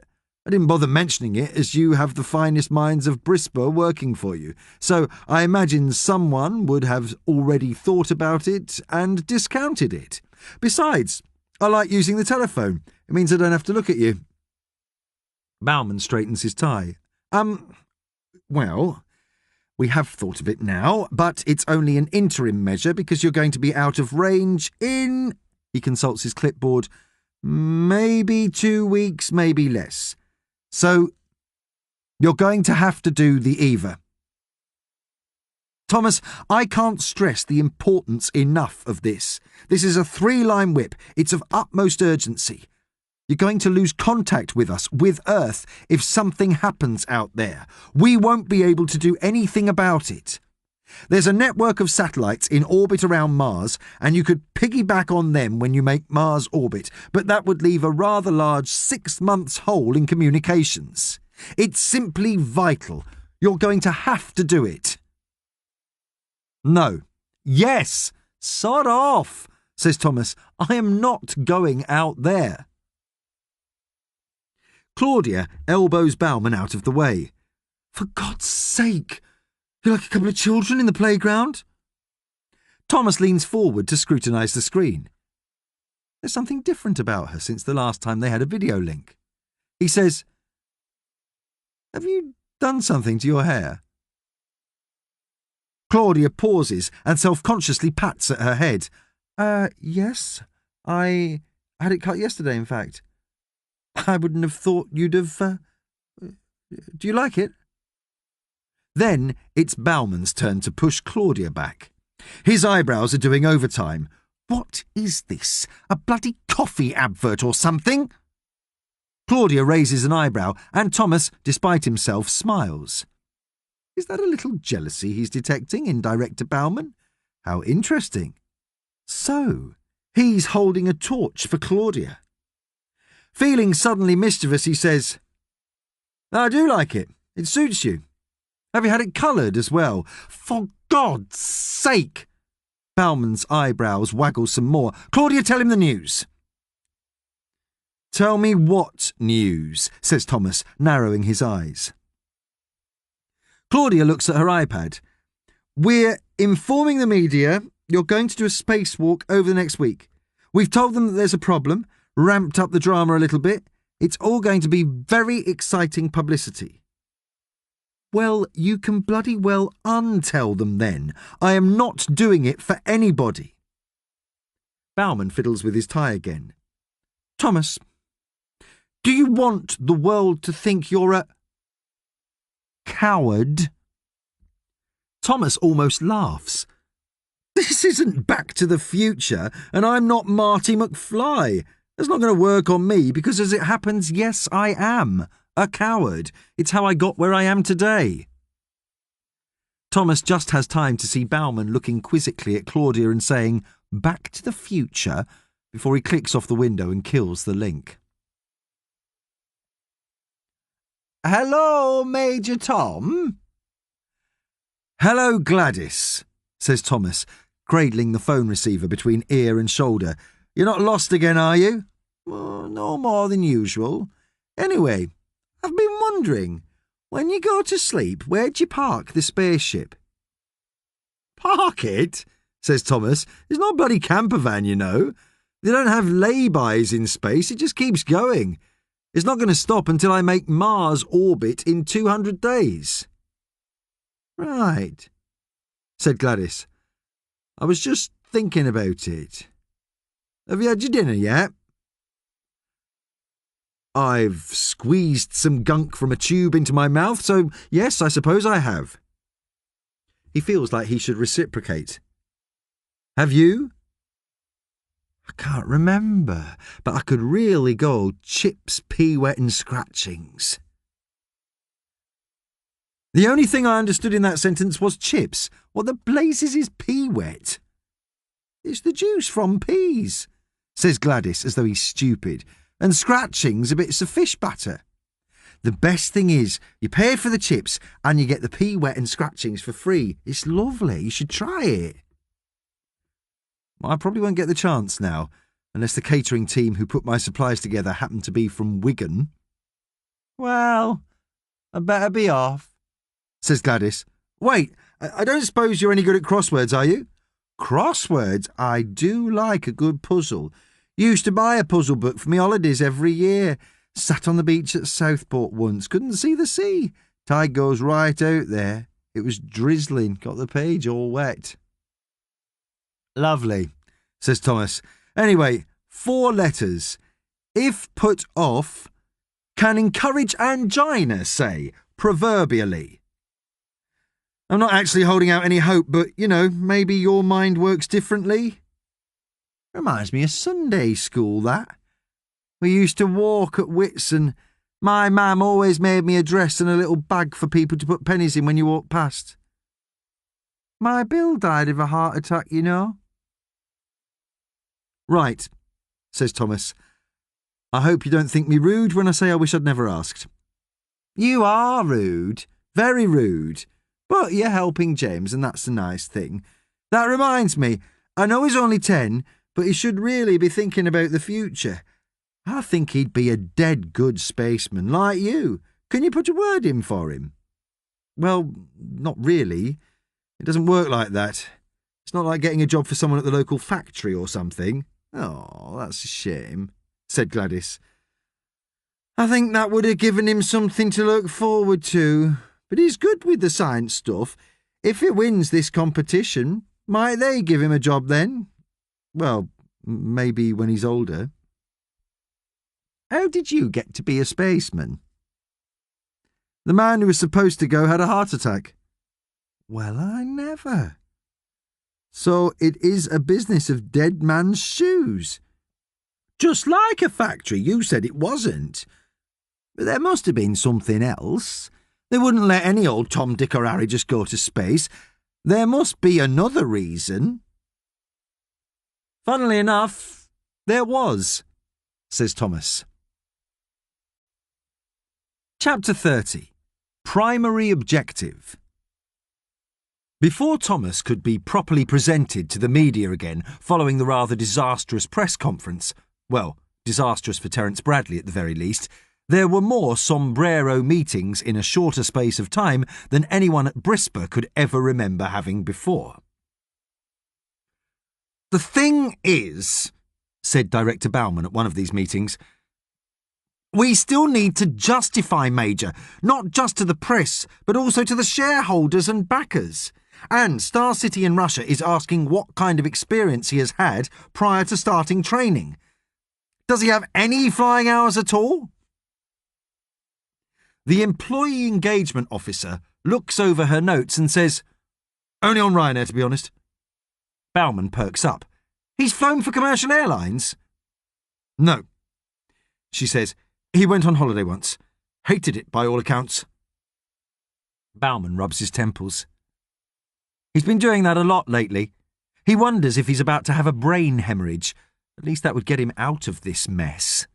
I didn't bother mentioning it as you have the finest minds of Brisbane working for you, so I imagine someone would have already thought about it and discounted it. Besides, I like using the telephone. It means I don't have to look at you. Bauman straightens his tie. Well, we have thought of it now, but it's only an interim measure because you're going to be out of range in... He consults his clipboard. Maybe 2 weeks, maybe less. So, you're going to have to do the EVA. Thomas, I can't stress the importance enough of this. This is a 3-line whip. It's of utmost urgency. You're going to lose contact with us, with Earth, if something happens out there. We won't be able to do anything about it. There's a network of satellites in orbit around Mars, and you could piggyback on them when you make Mars orbit, but that would leave a rather large 6 months hole in communications. It's simply vital. You're going to have to do it. No. Yes. Sod off, says Thomas. I am not going out there. Claudia elbows Bauman out of the way. For God's sake! You're like a couple of children in the playground. Thomas leans forward to scrutinise the screen. There's something different about her since the last time they had a video link. He says, Have you done something to your hair? Claudia pauses and self-consciously pats at her head. Yes. I had it cut yesterday, in fact. I wouldn't have thought you'd have... Do you like it? Then it's Bauman's turn to push Claudia back. His eyebrows are doing overtime. What is this? A bloody coffee advert or something? Claudia raises an eyebrow, and Thomas, despite himself, smiles. Is that a little jealousy he's detecting in Director Bauman? How interesting. So, he's holding a torch for Claudia. Feeling suddenly mischievous, he says, I do like it. It suits you. Have you had it coloured as well? For God's sake! Bauman's eyebrows waggle some more. Claudia, tell him the news. Tell me what news, says Thomas, narrowing his eyes. Claudia looks at her iPad. We're informing the media you're going to do a spacewalk over the next week. We've told them that there's a problem, ramped up the drama a little bit. It's all going to be very exciting publicity. Well, you can bloody well untell them then. I am not doing it for anybody. Bauman fiddles with his tie again. Thomas, do you want the world to think you're a coward? Thomas almost laughs. This isn't Back to the Future, and I'm not Marty McFly. That's not going to work on me because, as it happens, yes, I am a coward. It's how I got where I am today. Thomas just has time to see Bauman looking quizzically at Claudia and saying, Back to the Future, before he clicks off the window and kills the link. Hello, Major Tom? Hello, Gladys, says Thomas, cradling the phone receiver between ear and shoulder. You're not lost again, are you? No more than usual. Anyway, I've been wondering, when you go to sleep, where'd you park the spaceship? Park it? Says Thomas. It's not a bloody camper van, you know. They don't have laybys in space, it just keeps going. It's not going to stop until I make Mars orbit in 200 days. Right, said Gladys. I was just thinking about it. Have you had your dinner yet? I've squeezed some gunk from a tube into my mouth, so yes, I suppose I have. He feels like he should reciprocate. Have you? I can't remember, but I could really go chips, pea wet and scratchings. The only thing I understood in that sentence was chips. What the blazes is pea wet? It's the juice from peas, says Gladys as though he's stupid, and scratchings are bits of fish batter. The best thing is you pay for the chips and you get the pea wet and scratchings for free. It's lovely. You should try it. I probably won't get the chance now, unless the catering team who put my supplies together happen to be from Wigan. Well, I better be off, says Gladys. Wait, I don't suppose you're any good at crosswords, are you? Crosswords? I do like a good puzzle. Used to buy a puzzle book for me holidays every year. Sat on the beach at Southport once, couldn't see the sea. Tide goes right out there. It was drizzling, got the page all wet. Lovely, says Thomas. Anyway, 4 letters. If put off, can encourage angina, say, proverbially. I'm not actually holding out any hope, but, maybe your mind works differently. Reminds me of Sunday school, that. We used to walk at Wits and my mam always made me a dress and a little bag for people to put pennies in when you walk past. My Bill died of a heart attack, you know. Right, says Thomas. I hope you don't think me rude when I say I wish I'd never asked. You are rude, very rude, but you're helping James and that's a nice thing. That reminds me, I know he's only 10, but he should really be thinking about the future. I think he'd be a dead good spaceman like you. Can you put a word in for him? Well, not really. It doesn't work like that. It's not like getting a job for someone at the local factory or something. Oh, that's a shame, said Gladys. I think that would have given him something to look forward to. But he's good with the science stuff. If he wins this competition, might they give him a job then? Well, maybe when he's older. How did you get to be a spaceman? The man who was supposed to go had a heart attack. Well, I never. So it is a business of dead man's shoes. Just like a factory, you said it wasn't. But there must have been something else. They wouldn't let any old Tom, Dick or Harry just go to space. There must be another reason. Funnily enough, there was, says Thomas. Chapter 30. Primary Objective. Before Thomas could be properly presented to the media again following the rather disastrous press conference, well, disastrous for Terence Bradley at the very least, there were more sombrero meetings in a shorter space of time than anyone at Brisbane could ever remember having before. The thing is, said Director Bauman at one of these meetings, we still need to justify Major, not just to the press, but also to the shareholders and backers. And Star City in Russia is asking what kind of experience he has had prior to starting training. Does he have any flying hours at all? The employee engagement officer looks over her notes and says, only on Ryanair, to be honest. Bauman perks up. He's flown for commercial airlines? No, she says. He went on holiday once. Hated it by all accounts. Bauman rubs his temples. He's been doing that a lot lately. He wonders if he's about to have a brain hemorrhage. At least that would get him out of this mess.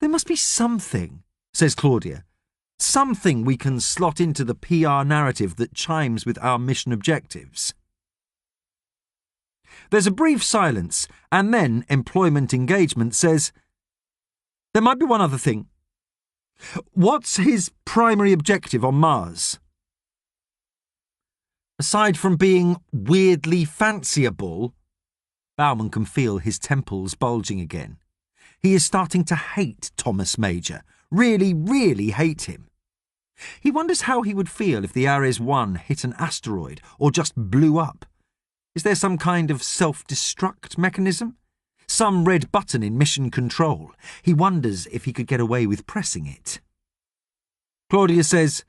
There must be something, says Claudia. Something we can slot into the PR narrative that chimes with our mission objectives. There's a brief silence, and then Employment Engagement says, there might be one other thing. What's his primary objective on Mars? Aside from being weirdly fanciable, Bauman can feel his temples bulging again. He is starting to hate Thomas Major. Really, really hate him. He wonders how he would feel if the Ares 1 hit an asteroid or just blew up. Is there some kind of self-destruct mechanism? Some red button in mission control? He wonders if he could get away with pressing it. Claudia says,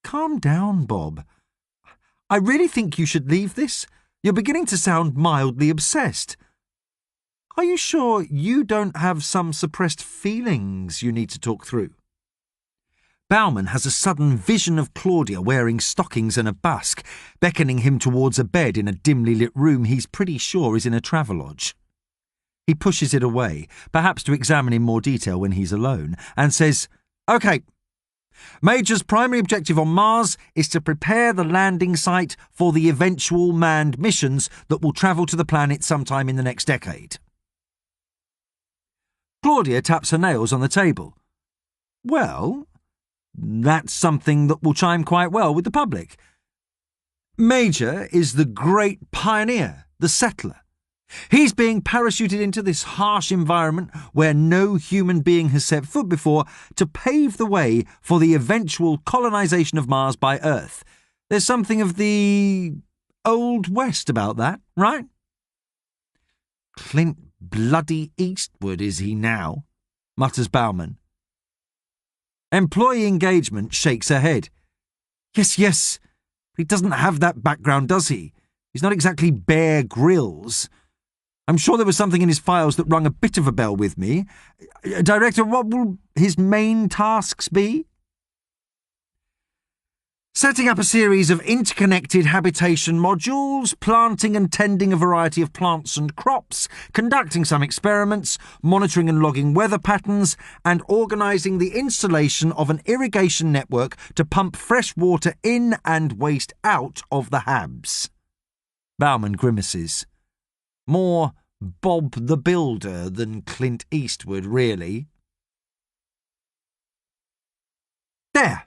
calm down, Bob. I really think you should leave this. You're beginning to sound mildly obsessed. Are you sure you don't have some suppressed feelings you need to talk through? Bauman has a sudden vision of Claudia wearing stockings and a basque, beckoning him towards a bed in a dimly lit room he's pretty sure is in a travelodge. He pushes it away, perhaps to examine in more detail when he's alone, and says, OK. Major's primary objective on Mars is to prepare the landing site for the eventual manned missions that will travel to the planet sometime in the next decade. Claudia taps her nails on the table. Well, that's something that will chime quite well with the public. Major is the great pioneer, the settler. He's being parachuted into this harsh environment where no human being has set foot before to pave the way for the eventual colonization of Mars by Earth. There's something of the Old West about that, right? Clint bloody Eastwood is he now? Mutters Bauman. Employee Engagement shakes her head. Yes, but he doesn't have that background, does he? He's not exactly Bear Grylls. I'm sure there was something in his files that rung a bit of a bell with me. Director, what will his main tasks be? Setting up a series of interconnected habitation modules, planting and tending a variety of plants and crops, conducting some experiments, monitoring and logging weather patterns, and organising the installation of an irrigation network to pump fresh water in and waste out of the HABs. Bauman grimaces. More Bob the Builder than Clint Eastwood, really. There,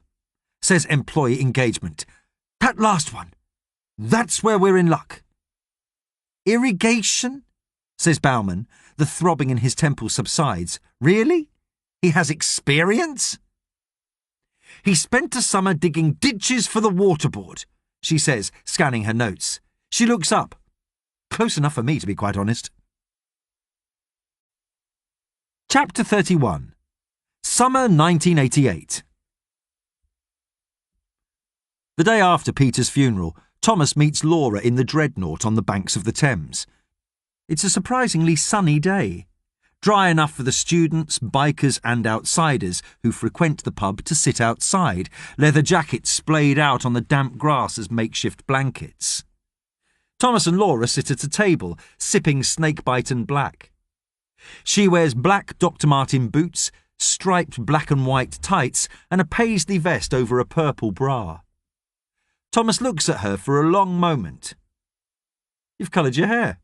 says Employee Engagement. That last one. That's where we're in luck. Irrigation? Says Bauman. The throbbing in his temples subsides. Really? He has experience? He spent a summer digging ditches for the water board, she says, scanning her notes. She looks up. Close enough for me, to be quite honest. Chapter 31. Summer 1988. The day after Peter's funeral, Thomas meets Laura in the Dreadnought on the banks of the Thames. It's a surprisingly sunny day, dry enough for the students, bikers and outsiders who frequent the pub to sit outside, leather jackets splayed out on the damp grass as makeshift blankets. Thomas and Laura sit at a table, sipping snakebite and black. She wears black Dr. Martin boots, striped black and white tights and a paisley vest over a purple bra. Thomas looks at her for a long moment. "You've coloured your hair."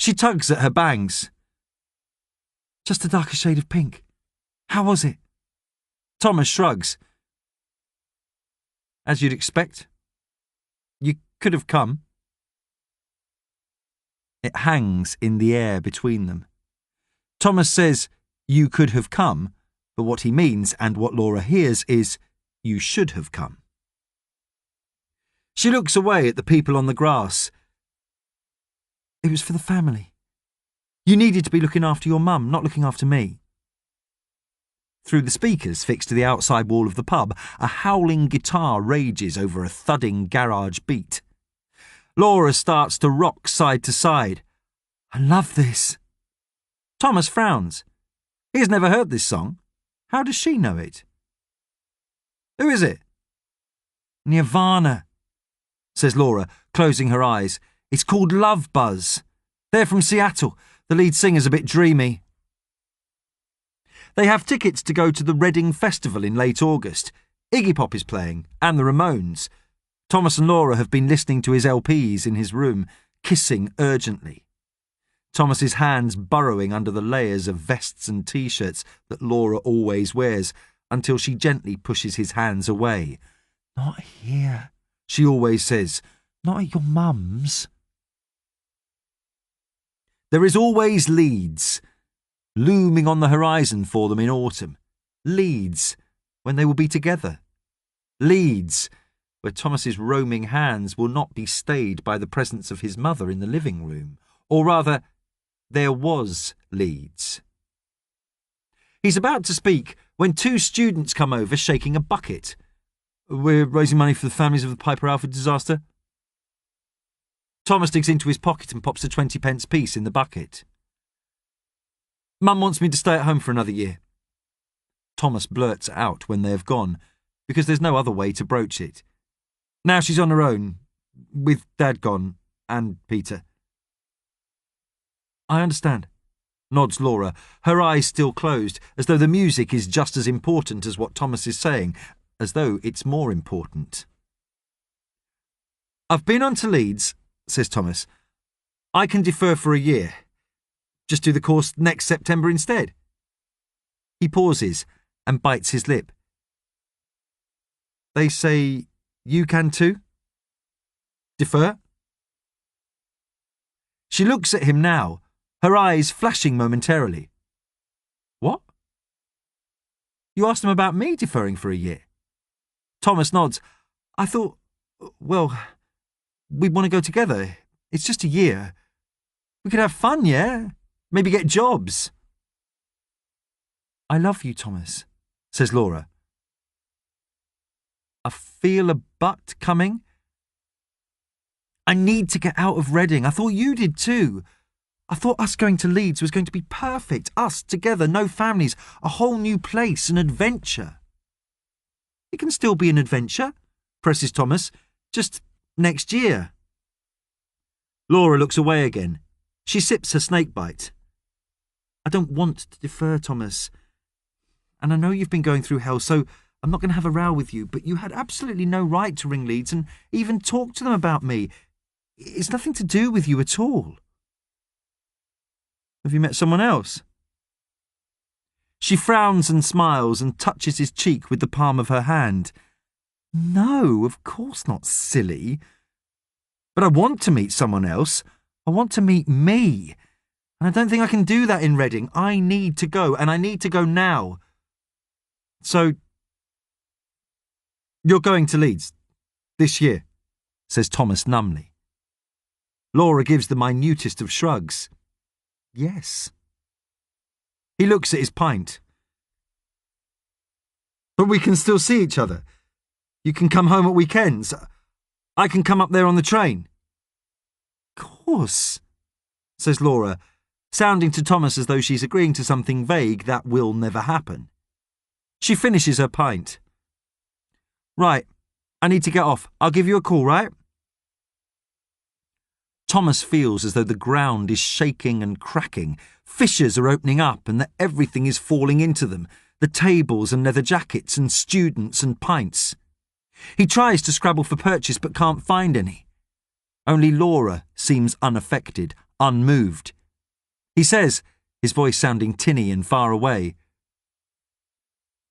She tugs at her bangs. "Just a darker shade of pink. How was it?" Thomas shrugs. "As you'd expect. You could have come." It hangs in the air between them. Thomas says, "You could have come," but what he means and what Laura hears is, "You should have come." She looks away at the people on the grass. "It was for the family. You needed to be looking after your mum, not looking after me." Through the speakers fixed to the outside wall of the pub, a howling guitar rages over a thudding garage beat. Laura starts to rock side to side. "I love this." Thomas frowns. He has never heard this song. How does she know it? "Who is it?" "Nirvana," says Laura, closing her eyes. "It's called Love Buzz. They're from Seattle. The lead singer's a bit dreamy." They have tickets to go to the Reading Festival in late August. Iggy Pop is playing, and the Ramones. Thomas and Laura have been listening to his LPs in his room, kissing urgently. Thomas's hands burrowing under the layers of vests and T-shirts that Laura always wears, until she gently pushes his hands away. "Not here," she always says. "Not at your mum's." There is always Leeds, looming on the horizon for them in autumn. Leeds, when they will be together. Leeds, where Thomas's roaming hands will not be stayed by the presence of his mother in the living room. Or rather, there was Leeds. He's about to speak when two students come over shaking a bucket. "We're raising money for the families of the Piper Alpha disaster." Thomas digs into his pocket and pops a 20p piece in the bucket. "Mum wants me to stay at home for another year." Thomas blurts out when they have gone, because there's no other way to broach it. Now she's on her own, with Dad gone, and Peter. "I understand," nods Laura, her eyes still closed, as though the music is just as important as what Thomas is saying, as though it's more important. "I've been on to Leeds," says Thomas. "I can defer for a year. Just do the course next September instead." He pauses and bites his lip. "They say you can too? Defer?" She looks at him now, her eyes flashing momentarily. "What? You asked them about me deferring for a year?" Thomas nods. "I thought, well, we'd want to go together. It's just a year. We could have fun, yeah? Maybe get jobs." "I love you, Thomas," says Laura. "I feel a but coming. I need to get out of Reading. I thought you did too. I thought us going to Leeds was going to be perfect. Us together, no families, a whole new place, an adventure." "It can still be an adventure," presses Thomas. "Just next year." Laura looks away again. She sips her snakebite. "I don't want to defer, Thomas. And I know you've been going through hell, so I'm not going to have a row with you, but you had absolutely no right to ring Leeds and even talk to them about me. It's nothing to do with you at all." "Have you met someone else?" She frowns and smiles and touches his cheek with the palm of her hand. "No, of course not, silly. But I want to meet someone else. I want to meet me. And I don't think I can do that in Reading. I need to go, and I need to go now. So, you're going to Leeds this year," says Thomas numbly. Laura gives the minutest of shrugs. "Yes." He looks at his pint. "But we can still see each other. You can come home at weekends. I can come up there on the train. Course, says Laura, sounding to Thomas as though she's agreeing to something vague that will never happen. She finishes her pint. Right, I need to get off. I'll give you a call, right? Thomas feels as though the ground is shaking and cracking. Fissures are opening up and that everything is falling into them. The tables and leather jackets and students and pints. He tries to scrabble for purchase but can't find any. Only Laura seems unaffected, unmoved. He says, his voice sounding tinny and far away,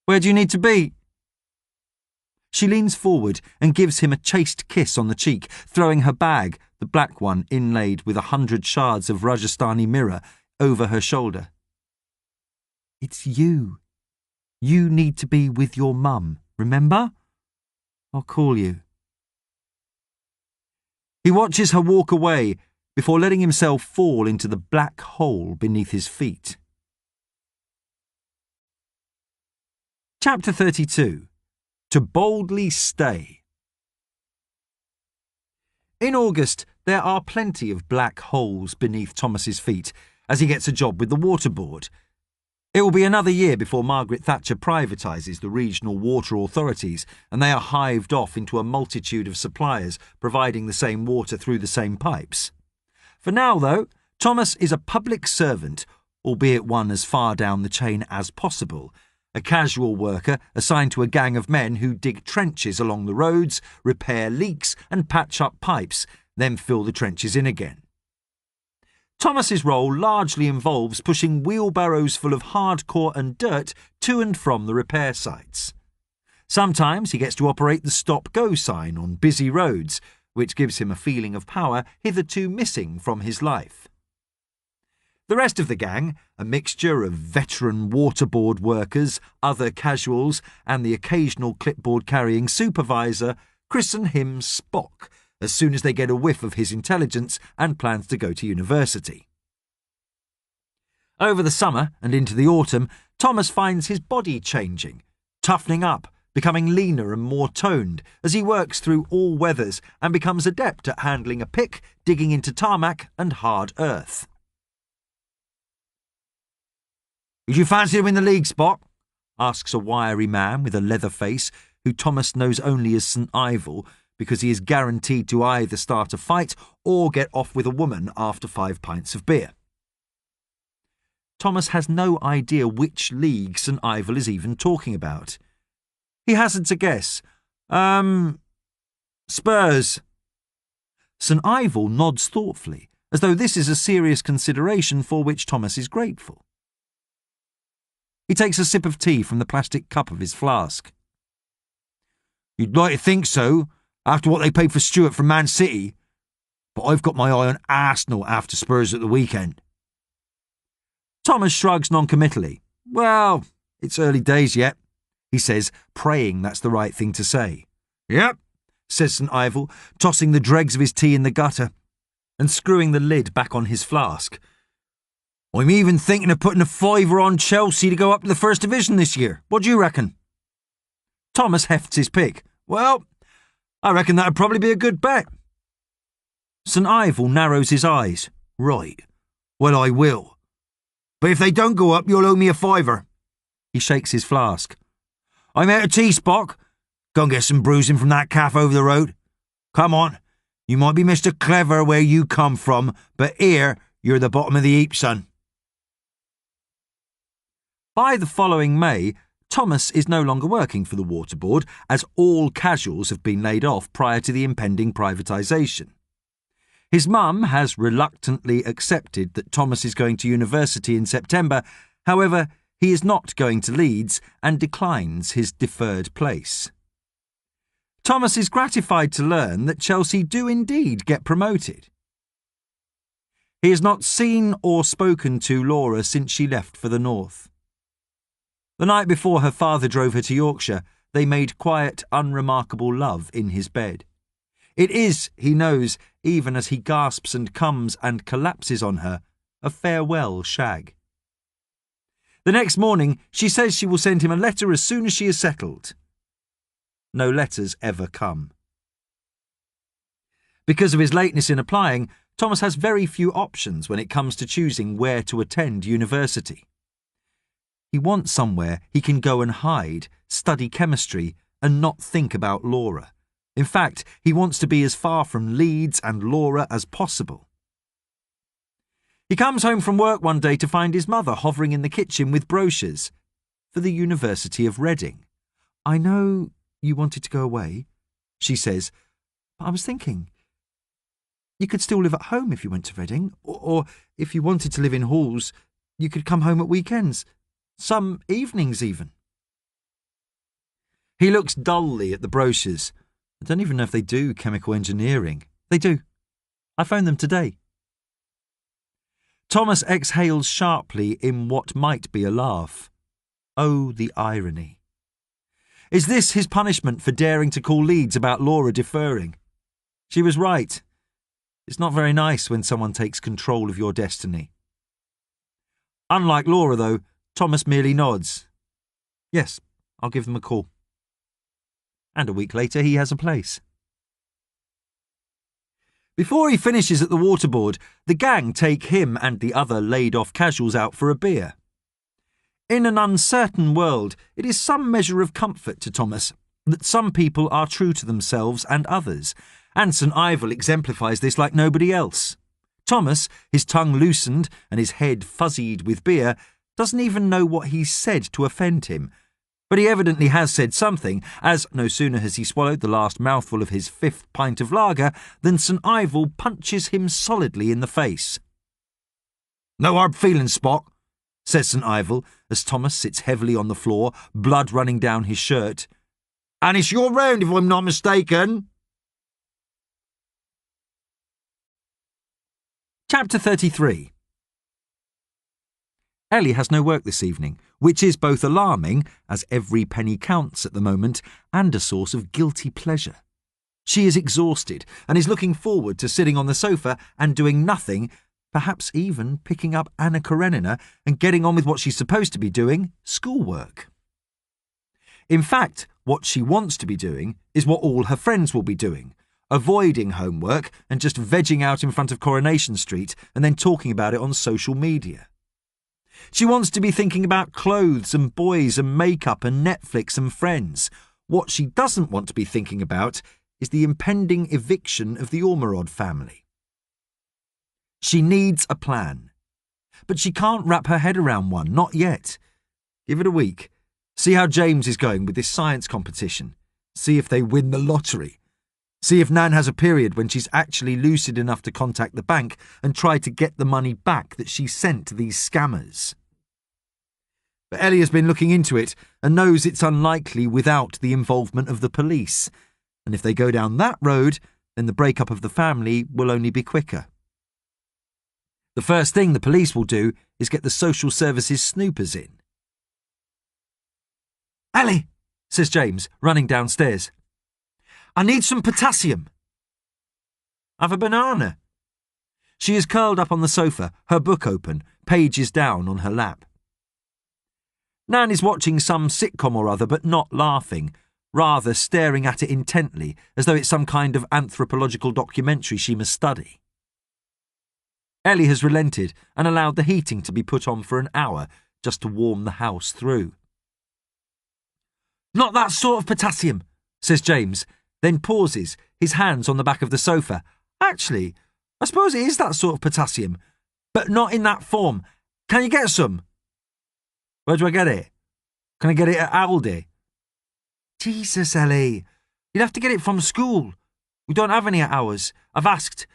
"Where do you need to be?" She leans forward and gives him a chaste kiss on the cheek, throwing her bag, the black one inlaid with 100 shards of Rajasthani mirror, over her shoulder. "It's you. You need to be with your mum, remember? I'll call you." He watches her walk away before letting himself fall into the black hole beneath his feet. Chapter 32. To boldly stay. In August, there are plenty of black holes beneath Thomas's feet as he gets a job with the Water Board. It will be another year before Margaret Thatcher privatises the regional water authorities and they are hived off into a multitude of suppliers providing the same water through the same pipes. For now, though, Thomas is a public servant, albeit one as far down the chain as possible, a casual worker assigned to a gang of men who dig trenches along the roads, repair leaks and patch up pipes, then fill the trenches in again. Thomas's role largely involves pushing wheelbarrows full of hardcore and dirt to and from the repair sites. Sometimes he gets to operate the stop-go sign on busy roads, which gives him a feeling of power hitherto missing from his life. The rest of the gang, a mixture of veteran waterboard workers, other casuals, and the occasional clipboard-carrying supervisor, christen him Spock as soon as they get a whiff of his intelligence and plans to go to university. Over the summer and into the autumn, Thomas finds his body changing, toughening up, becoming leaner and more toned as he works through all weathers and becomes adept at handling a pick, digging into tarmac and hard earth. "Did you fancy him in the league, Spock?" asks a wiry man with a leather face who Thomas knows only as St. Ivel because he is guaranteed to either start a fight or get off with a woman after 5 pints of beer. Thomas has no idea which league St. Ivel is even talking about. He hazards a guess. Spurs. St. Ivel nods thoughtfully, as though this is a serious consideration for which Thomas is grateful. He takes a sip of tea from the plastic cup of his flask. "You'd like to think so, after what they paid for Stewart from Man City, but I've got my eye on Arsenal after Spurs at the weekend." Thomas shrugs noncommittally. "Well, it's early days yet," he says, praying that's the right thing to say. "Yep," says St. Ivel, tossing the dregs of his tea in the gutter and screwing the lid back on his flask. "I'm even thinking of putting a £5 on Chelsea to go up to the First Division this year. What do you reckon?" Thomas hefts his pick. "Well, I reckon that'd probably be a good bet." St. Ivel narrows his eyes. "Right. Well, I will. But if they don't go up, you'll owe me a £5. He shakes his flask. "I'm out of tea, Spock. Go and get some bruising from that calf over the road. Come on. You might be Mr. Clever where you come from, but here you're the bottom of the heap, son." By the following May, Thomas is no longer working for the Water Board, as all casuals have been laid off prior to the impending privatisation. His mum has reluctantly accepted that Thomas is going to university in September. However, he is not going to Leeds and declines his deferred place. Thomas is gratified to learn that Chelsea do indeed get promoted. He has not seen or spoken to Laura since she left for the north. The night before her father drove her to Yorkshire, they made quiet, unremarkable love in his bed. It is, he knows, even as he gasps and comes and collapses on her, a farewell shag. The next morning, she says she will send him a letter as soon as she is settled. no letters ever come. Because of his lateness in applying, Thomas has very few options when it comes to choosing where to attend university. He wants somewhere he can go and hide, study chemistry, and not think about Laura. In fact, he wants to be as far from Leeds and Laura as possible. He comes home from work one day to find his mother hovering in the kitchen with brochures for the University of Reading. "I know you wanted to go away," she says, "but I was thinking, you could still live at home if you went to Reading, or if you wanted to live in halls, you could come home at weekends, some evenings even." He looks dully at the brochures. I don't even know if they do chemical engineering. They do. I phoned them today. Thomas exhales sharply in what might be a laugh. Oh, the irony. Is this his punishment for daring to call Leeds about Laura deferring? She was right. It's not very nice when someone takes control of your destiny. Unlike Laura, though, Thomas merely nods. Yes, I'll give them a call. And a week later he has a place. Before he finishes at the waterboard, the gang take him and the other laid-off casuals out for a beer. In an uncertain world, it is some measure of comfort to Thomas that some people are true to themselves and others, and St. Ivel exemplifies this like nobody else. Thomas, his tongue loosened and his head fuzzied with beer, doesn't even know what he's said to offend him, but he evidently has said something, as no sooner has he swallowed the last mouthful of his 5th pint of lager than St. Ivel punches him solidly in the face. "No hard feelings, Spot," says St. Ivel, as Thomas sits heavily on the floor, blood running down his shirt. "And it's your round, if I'm not mistaken." Chapter 33. Ellie has no work this evening, which is both alarming, as every penny counts at the moment, and a source of guilty pleasure. She is exhausted and is looking forward to sitting on the sofa and doing nothing, perhaps even picking up Anna Karenina and getting on with what she's supposed to be doing, schoolwork. In fact, what she wants to be doing is what all her friends will be doing, avoiding homework and just vegging out in front of Coronation Street and then talking about it on social media. She wants to be thinking about clothes and boys and makeup and Netflix and friends. What she doesn't want to be thinking about is the impending eviction of the Ormerod family. She needs a plan, but she can't wrap her head around one, not yet. Give it a week. See how James is going with this science competition. See if they win the lottery. See if Nan has a period when she's actually lucid enough to contact the bank and try to get the money back that she sent to these scammers. But Ellie has been looking into it and knows it's unlikely without the involvement of the police. And if they go down that road, then the breakup of the family will only be quicker. The first thing the police will do is get the social services snoopers in. "Ellie," says James, running downstairs. "I need some potassium." "Have a banana." She is curled up on the sofa, her book open, pages down on her lap. Nan is watching some sitcom or other but not laughing, rather staring at it intently as though it's some kind of anthropological documentary she must study. Ellie has relented and allowed the heating to be put on for an hour just to warm the house through. "Not that sort of potassium," says James, then pauses, his hands on the back of the sofa. "Actually, I suppose it is that sort of potassium, but not in that form. Can you get some?" "Where do I get it? Can I get it at Aldi?" "Jesus, Ellie, you'd have to get it from school. We don't have any at ours. I've asked.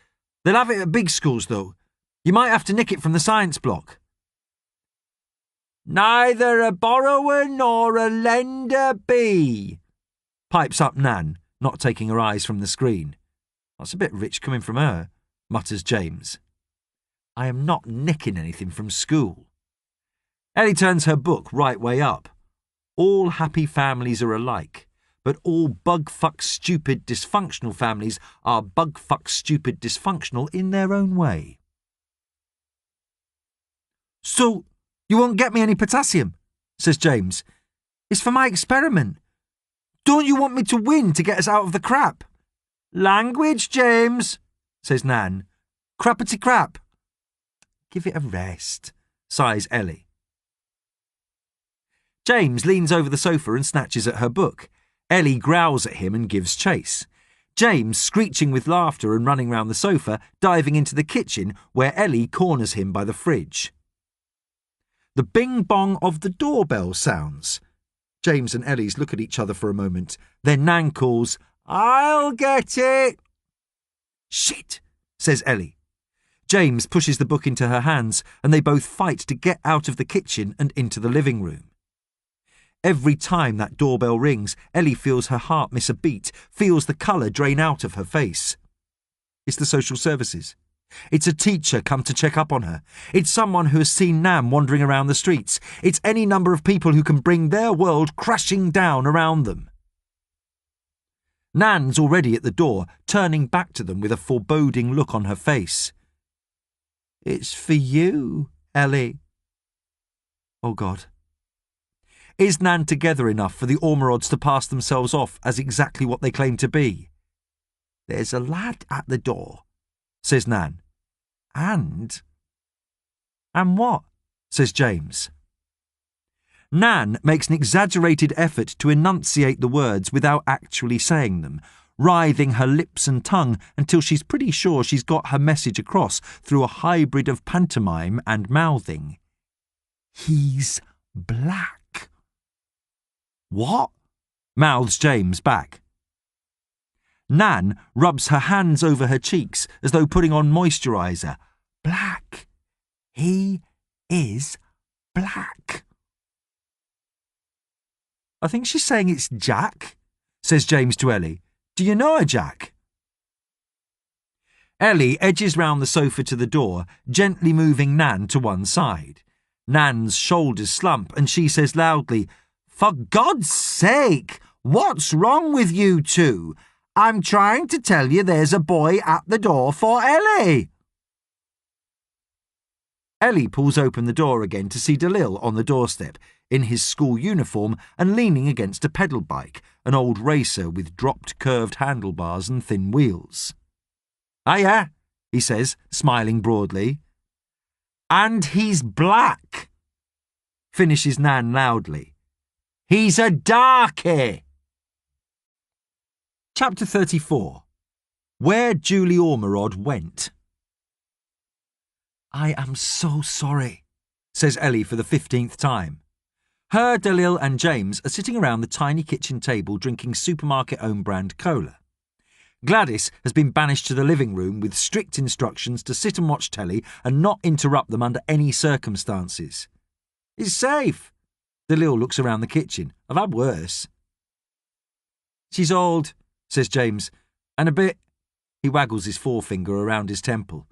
They'll have it at big schools, though. You might have to nick it from the science block." "Neither a borrower nor a lender be," pipes up Nan, not taking her eyes from the screen. "That's a bit rich coming from her," mutters James. "I am not nicking anything from school." Ellie turns her book right way up. All happy families are alike, but all bug-fuck stupid dysfunctional families are bug-fuck stupid dysfunctional in their own way. "So, you won't get me any potassium?" says James. "It's for my experiment. Don't you want me to win to get us out of the crap? Language, James, says Nan. Crappity crap. Give it a rest, sighs Ellie. James leans over the sofa and snatches at her book. Ellie growls at him and gives chase. James, screeching with laughter and running round the sofa, diving into the kitchen where Ellie corners him by the fridge. The bing-bong of the doorbell sounds. James and Ellie's look at each other for a moment. Then Nan calls, I'll get it. Shit, says Ellie. James pushes the book into her hands and they both fight to get out of the kitchen and into the living room. Every time that doorbell rings, Ellie feels her heart miss a beat, feels the colour drain out of her face. It's the social services. It's a teacher come to check up on her. It's someone who has seen Nan wandering around the streets. It's any number of people who can bring their world crashing down around them. Nan's already at the door, turning back to them with a foreboding look on her face. It's for you, Ellie. Oh, God. Is Nan together enough for the Ormerods to pass themselves off as exactly what they claim to be? There's a lad at the door, says Nan. And what? Says James. Nan makes an exaggerated effort to enunciate the words without actually saying them, writhing her lips and tongue until she's pretty sure she's got her message across through a hybrid of pantomime and mouthing. He's black. What? Mouths James back. Nan rubs her hands over her cheeks as though putting on moisturiser. Black. He is black. I think she's saying it's Jack, says James to Ellie. Do you know her, Jack? Ellie edges round the sofa to the door, gently moving Nan to one side. Nan's shoulders slump and she says loudly, For God's sake, what's wrong with you two? I'm trying to tell you there's a boy at the door for Ellie. Ellie pulls open the door again to see Dalil on the doorstep, in his school uniform and leaning against a pedal bike, an old racer with dropped curved handlebars and thin wheels. Hiya, he says, smiling broadly. And he's black, finishes Nan loudly. He's a darkie. Chapter 34. Where Julie Ormerod Went. I am so sorry, says Ellie for the 15th time. Her, Dalil and James are sitting around the tiny kitchen table drinking supermarket own brand cola. Gladys has been banished to the living room with strict instructions to sit and watch telly and not interrupt them under any circumstances. It's safe. Dalil looks around the kitchen. I've had worse. She's old, says James, and a bit... He waggles his forefinger around his temple.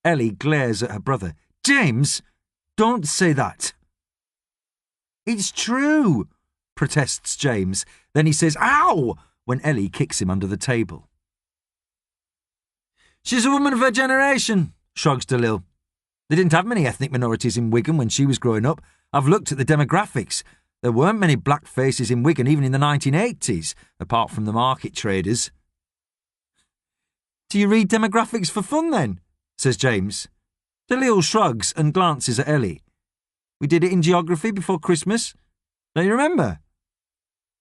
Ellie glares at her brother. James, don't say that. It's true, protests James. Then he says, ow, when Ellie kicks him under the table. She's a woman of her generation, shrugs Dalil. They didn't have many ethnic minorities in Wigan when she was growing up. I've looked at the demographics. There weren't many black faces in Wigan even in the 1980s, apart from the market traders. Do you read demographics for fun then? Says James. Dalil shrugs and glances at Ellie. We did it in geography before Christmas. Don't you remember?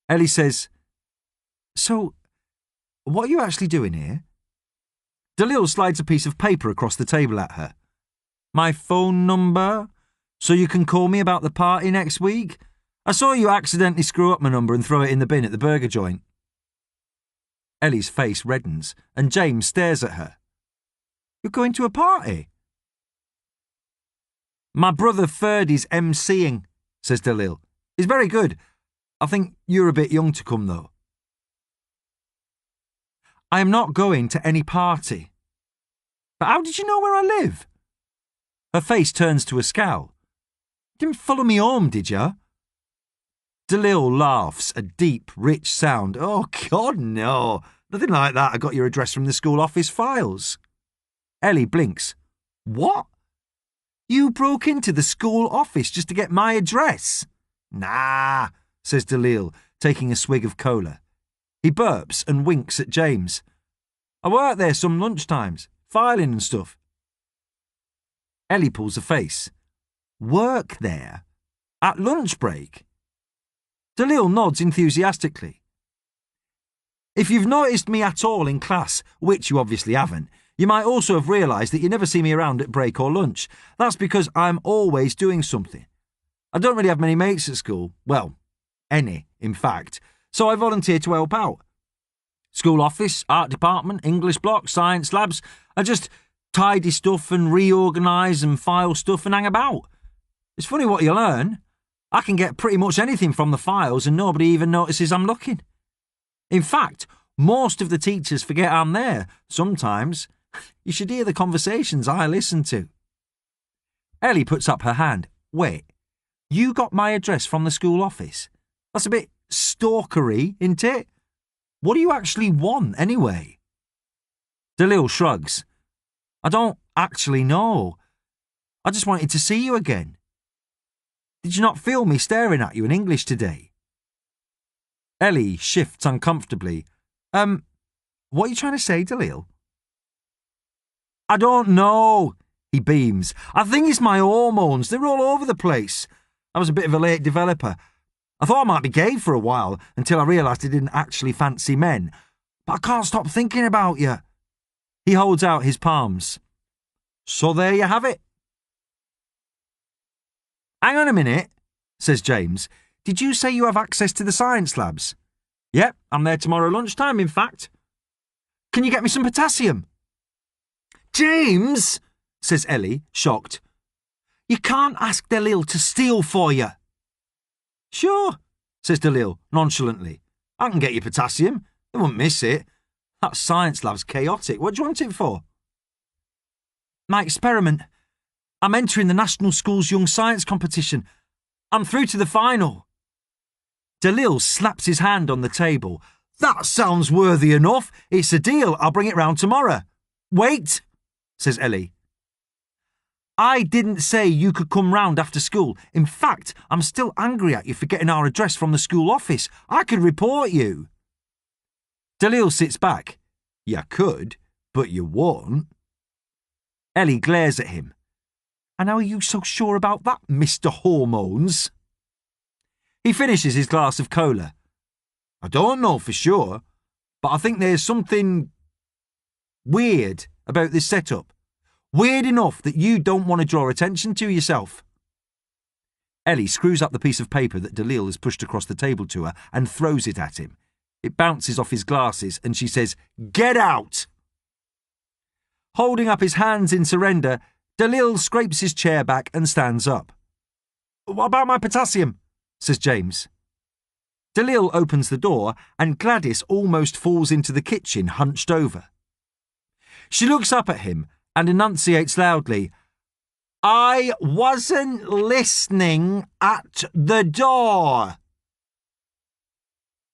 Ellie says, So, what are you actually doing here? Dalil slides a piece of paper across the table at her. My phone number? So you can call me about the party next week? I saw you accidentally screw up my number and throw it in the bin at the burger joint. Ellie's face reddens and James stares at her. You're going to a party? My brother Ferdy's MCing, says Dalil. He's very good. I think you're a bit young to come, though. I am not going to any party. But how did you know where I live? Her face turns to a scowl. You didn't follow me home, did you? Dalil laughs, a deep, rich sound. Oh, God, no. Nothing like that. I got your address from the school office files. Ellie blinks. What? You broke into the school office just to get my address? Nah, says Dalil, taking a swig of cola. He burps and winks at James. I work there some lunchtimes, filing and stuff. Ellie pulls a face. Work there? At lunch break? Dalil nods enthusiastically. If you've noticed me at all in class, which you obviously haven't, you might also have realised that you never see me around at break or lunch. That's because I'm always doing something. I don't really have many mates at school. Well, any, in fact. So I volunteer to help out. School office, art department, English block, science labs. I just tidy stuff and reorganise and file stuff and hang about. It's funny what you learn. I can get pretty much anything from the files and nobody even notices I'm looking. In fact, most of the teachers forget I'm there. Sometimes. You should hear the conversations I listen to. Ellie puts up her hand. Wait, you got my address from the school office? That's a bit stalkery, isn't it? What do you actually want, anyway? Dalil shrugs. I don't actually know. I just wanted to see you again. Did you not feel me staring at you in English today? Ellie shifts uncomfortably. What are you trying to say, Dalil? I don't know, he beams. I think it's my hormones. They're all over the place. I was a bit of a late developer. I thought I might be gay for a while until I realised I didn't actually fancy men. But I can't stop thinking about you. He holds out his palms. So there you have it. Hang on a minute, says James. Did you say you have access to the science labs? Yep, I'm there tomorrow lunchtime, in fact. Can you get me some potassium? James, says Ellie, shocked. You can't ask Dalil to steal for you. Sure, says Dalil, nonchalantly. I can get you potassium. They won't miss it. That science lab's chaotic. What do you want it for? My experiment. I'm entering the National School's Young Science competition. I'm through to the final. Dalil slaps his hand on the table. That sounds worthy enough. It's a deal. I'll bring it round tomorrow. Wait, says Ellie. I didn't say you could come round after school. In fact, I'm still angry at you for getting our address from the school office. I could report you. Dalil sits back. You could, but you won't. Ellie glares at him. And how are you so sure about that, Mr. Hormones? He finishes his glass of cola. I don't know for sure, but I think there's something weird about this setup. Weird enough that you don't want to draw attention to yourself. Ellie screws up the piece of paper that Dalil has pushed across the table to her and throws it at him. It bounces off his glasses and she says, Get out! Holding up his hands in surrender, Dalil scrapes his chair back and stands up. What about my potassium? Says James. Dalil opens the door and Gladys almost falls into the kitchen hunched over. She looks up at him and enunciates loudly, I wasn't listening at the door.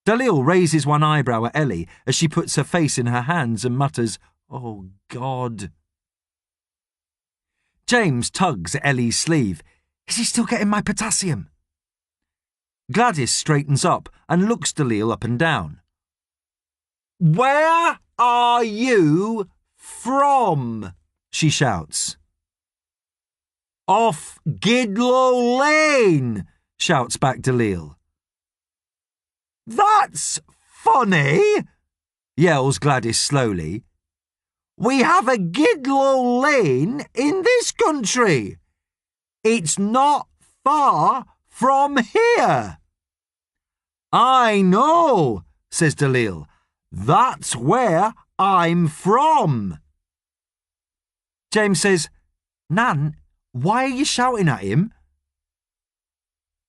Dalil raises one eyebrow at Ellie as she puts her face in her hands and mutters, Oh, God. James tugs at Ellie's sleeve. Is he still getting my potassium? Gladys straightens up and looks Dalil up and down. Where are you from? She shouts. Off Gidlow Lane, shouts back Dalil. That's funny, yells Gladys slowly. We have a Gidlow Lane in this country. It's not far from here. I know, says Dalil. That's where I'm from. James says, Nan, why are you shouting at him?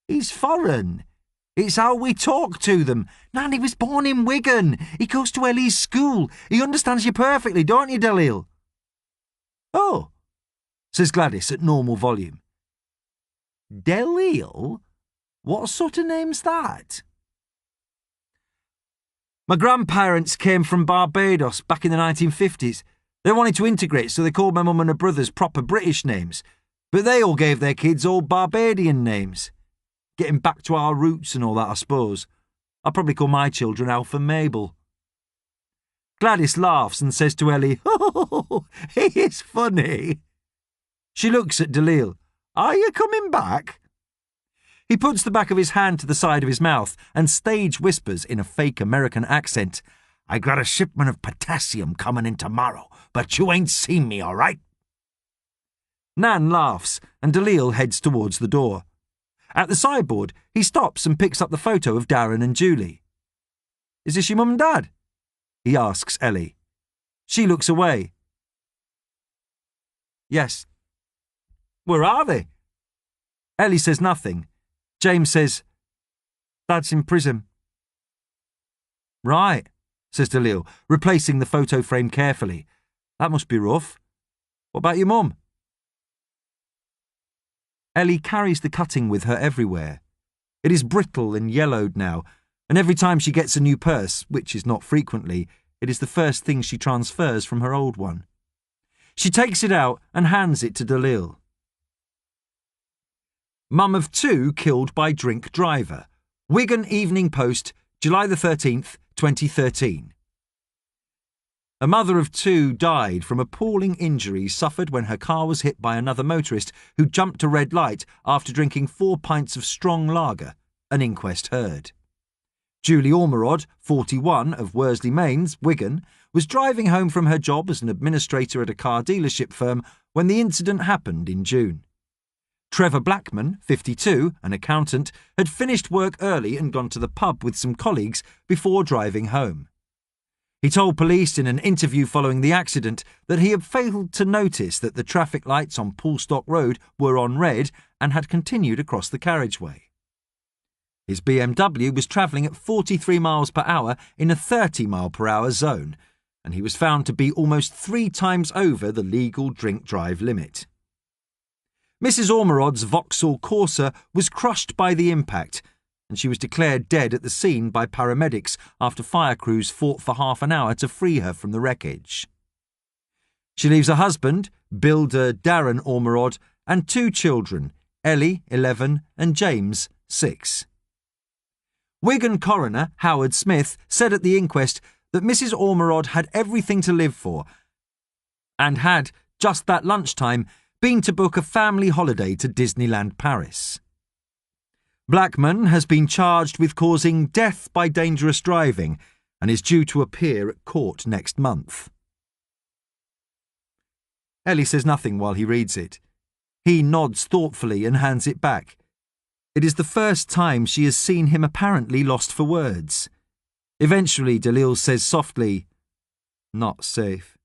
He's foreign. It's how we talk to them. Nan, he was born in Wigan. He goes to Ellie's school. He understands you perfectly, don't you, Dalil? Oh, says Gladys at normal volume. Dalil? What sort of name's that? My grandparents came from Barbados back in the 1950s. They wanted to integrate, so they called my mum and her brothers proper British names. But they all gave their kids old Barbadian names. Getting back to our roots and all that, I suppose. I'll probably call my children Alf and Mabel. Gladys laughs and says to Ellie, "Oh, he is funny." She looks at Dalil. "Are you coming back?" He puts the back of his hand to the side of his mouth and stage whispers in a fake American accent, "I got a shipment of potassium coming in tomorrow, but you ain't seen me, all right?" Nan laughs and Dalil heads towards the door. At the sideboard, he stops and picks up the photo of Darren and Julie. "Is this your mum and dad?" he asks Ellie. She looks away. "Yes." "Where are they?" Ellie says nothing. James says, "Dad's in prison." "Right," says Dalil, replacing the photo frame carefully. "That must be rough. What about your mum?" Ellie carries the cutting with her everywhere. It is brittle and yellowed now, and every time she gets a new purse, which is not frequently, it is the first thing she transfers from her old one. She takes it out and hands it to Dalil. Mum of 2 killed by drink driver. Wigan Evening Post, July the 13th, 2013. A mother of 2 died from appalling injuries suffered when her car was hit by another motorist who jumped a red light after drinking 4 pints of strong lager, an inquest heard. Julie Ormerod, 41, of Worsley Mains, Wigan, was driving home from her job as an administrator at a car dealership firm when the incident happened in June. Trevor Blackman, 52, an accountant, had finished work early and gone to the pub with some colleagues before driving home. He told police in an interview following the accident that he had failed to notice that the traffic lights on Poolstock Road were on red and had continued across the carriageway. His BMW was travelling at 43 miles per hour in a 30 mile per hour zone, and he was found to be almost 3 times over the legal drink-drive limit. Mrs. Ormerod's Vauxhall Corsa was crushed by the impact, and she was declared dead at the scene by paramedics after fire crews fought for half an hour to free her from the wreckage. She leaves a husband, builder Darren Ormerod, and 2 children, Ellie, 11, and James, 6. Wigan coroner Howard Smith said at the inquest that Mrs. Ormerod had everything to live for and had, just that lunchtime, been to book a family holiday to Disneyland Paris. Blackman has been charged with causing death by dangerous driving and is due to appear at court next month. Ellie says nothing while he reads it. He nods thoughtfully and hands it back. It is the first time she has seen him apparently lost for words. Eventually, Dalil says softly, "Not safe."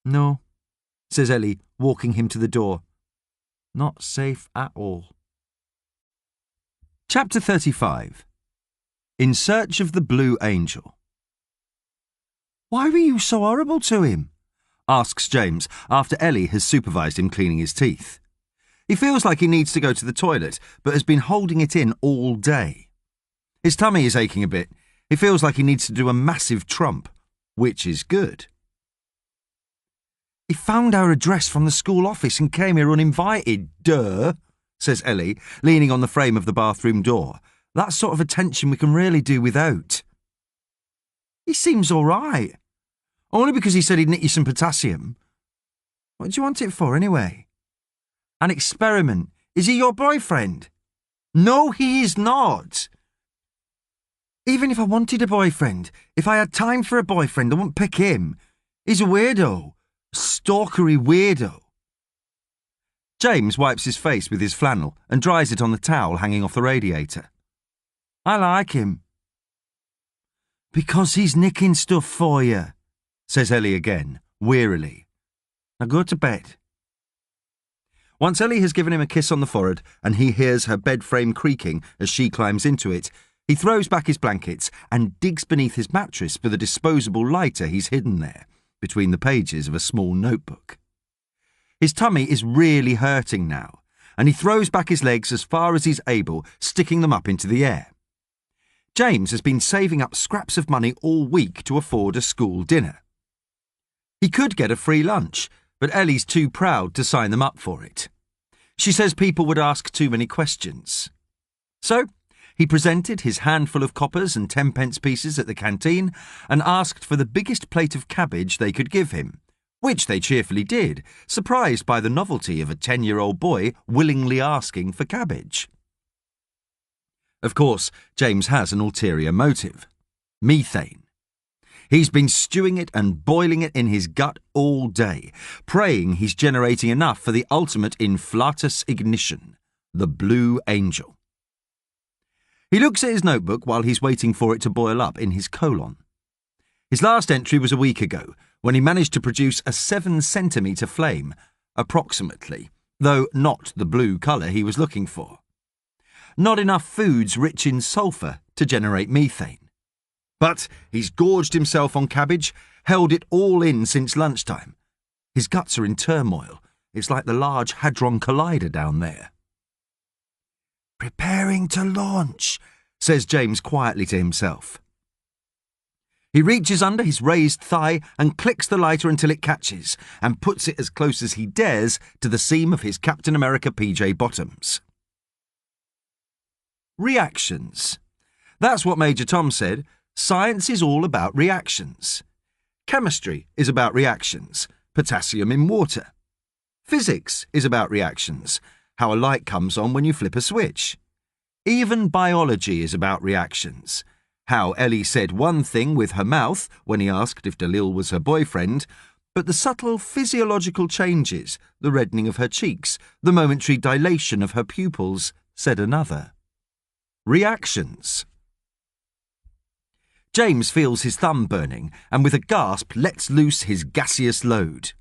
"No," says Ellie, walking him to the door. "Not safe at all." Chapter 35. In Search of the Blue Angel. "Why were you so horrible to him?" asks James after Ellie has supervised him cleaning his teeth. He feels like he needs to go to the toilet, but has been holding it in all day. His tummy is aching a bit. He feels like he needs to do a massive trump, which is good. "He found our address from the school office and came here uninvited, duh," says Ellie, leaning on the frame of the bathroom door. "That sort of attention we can really do without." "He seems all right. Only because he said he'd knit you some potassium. What do you want it for, anyway?" "An experiment. Is he your boyfriend?" "No, he is not." "Even if I wanted a boyfriend, if I had time for a boyfriend, I wouldn't pick him. He's a weirdo. A stalkery weirdo." James wipes his face with his flannel and dries it on the towel hanging off the radiator. "I like him." "Because he's nicking stuff for you," says Ellie again, wearily. "Now go to bed." Once Ellie has given him a kiss on the forehead and he hears her bed frame creaking as she climbs into it, he throws back his blankets and digs beneath his mattress for the disposable lighter he's hidden there, between the pages of a small notebook. His tummy is really hurting now, and he throws back his legs as far as he's able, sticking them up into the air. James has been saving up scraps of money all week to afford a school dinner. He could get a free lunch, but Ellie's too proud to sign them up for it. She says people would ask too many questions. So, He presented his handful of coppers and 10-pence pieces at the canteen and asked for the biggest plate of cabbage they could give him, which they cheerfully did, surprised by the novelty of a 10-year-old boy willingly asking for cabbage. Of course, James has an ulterior motive: methane. He's been stewing it and boiling it in his gut all day, praying he's generating enough for the ultimate inflatus ignition, the Blue Angel. He looks at his notebook while he's waiting for it to boil up in his colon. His last entry was a week ago, when he managed to produce a 7-centimetre flame, approximately, though not the blue colour he was looking for. Not enough foods rich in sulphur to generate methane. But he's gorged himself on cabbage, held it all in since lunchtime. His guts are in turmoil. It's like the Large Hadron Collider down there. "Preparing to launch," says James quietly to himself. He reaches under his raised thigh and clicks the lighter until it catches, and puts it as close as he dares to the seam of his Captain America PJ bottoms. Reactions. That's what Major Tom said. Science is all about reactions. Chemistry is about reactions, potassium in water. Physics is about reactions, how a light comes on when you flip a switch. Even biology is about reactions, how Ellie said one thing with her mouth when he asked if Dalil was her boyfriend, but the subtle physiological changes, the reddening of her cheeks, the momentary dilation of her pupils, said another. Reactions. James feels his thumb burning and with a gasp lets loose his gaseous load.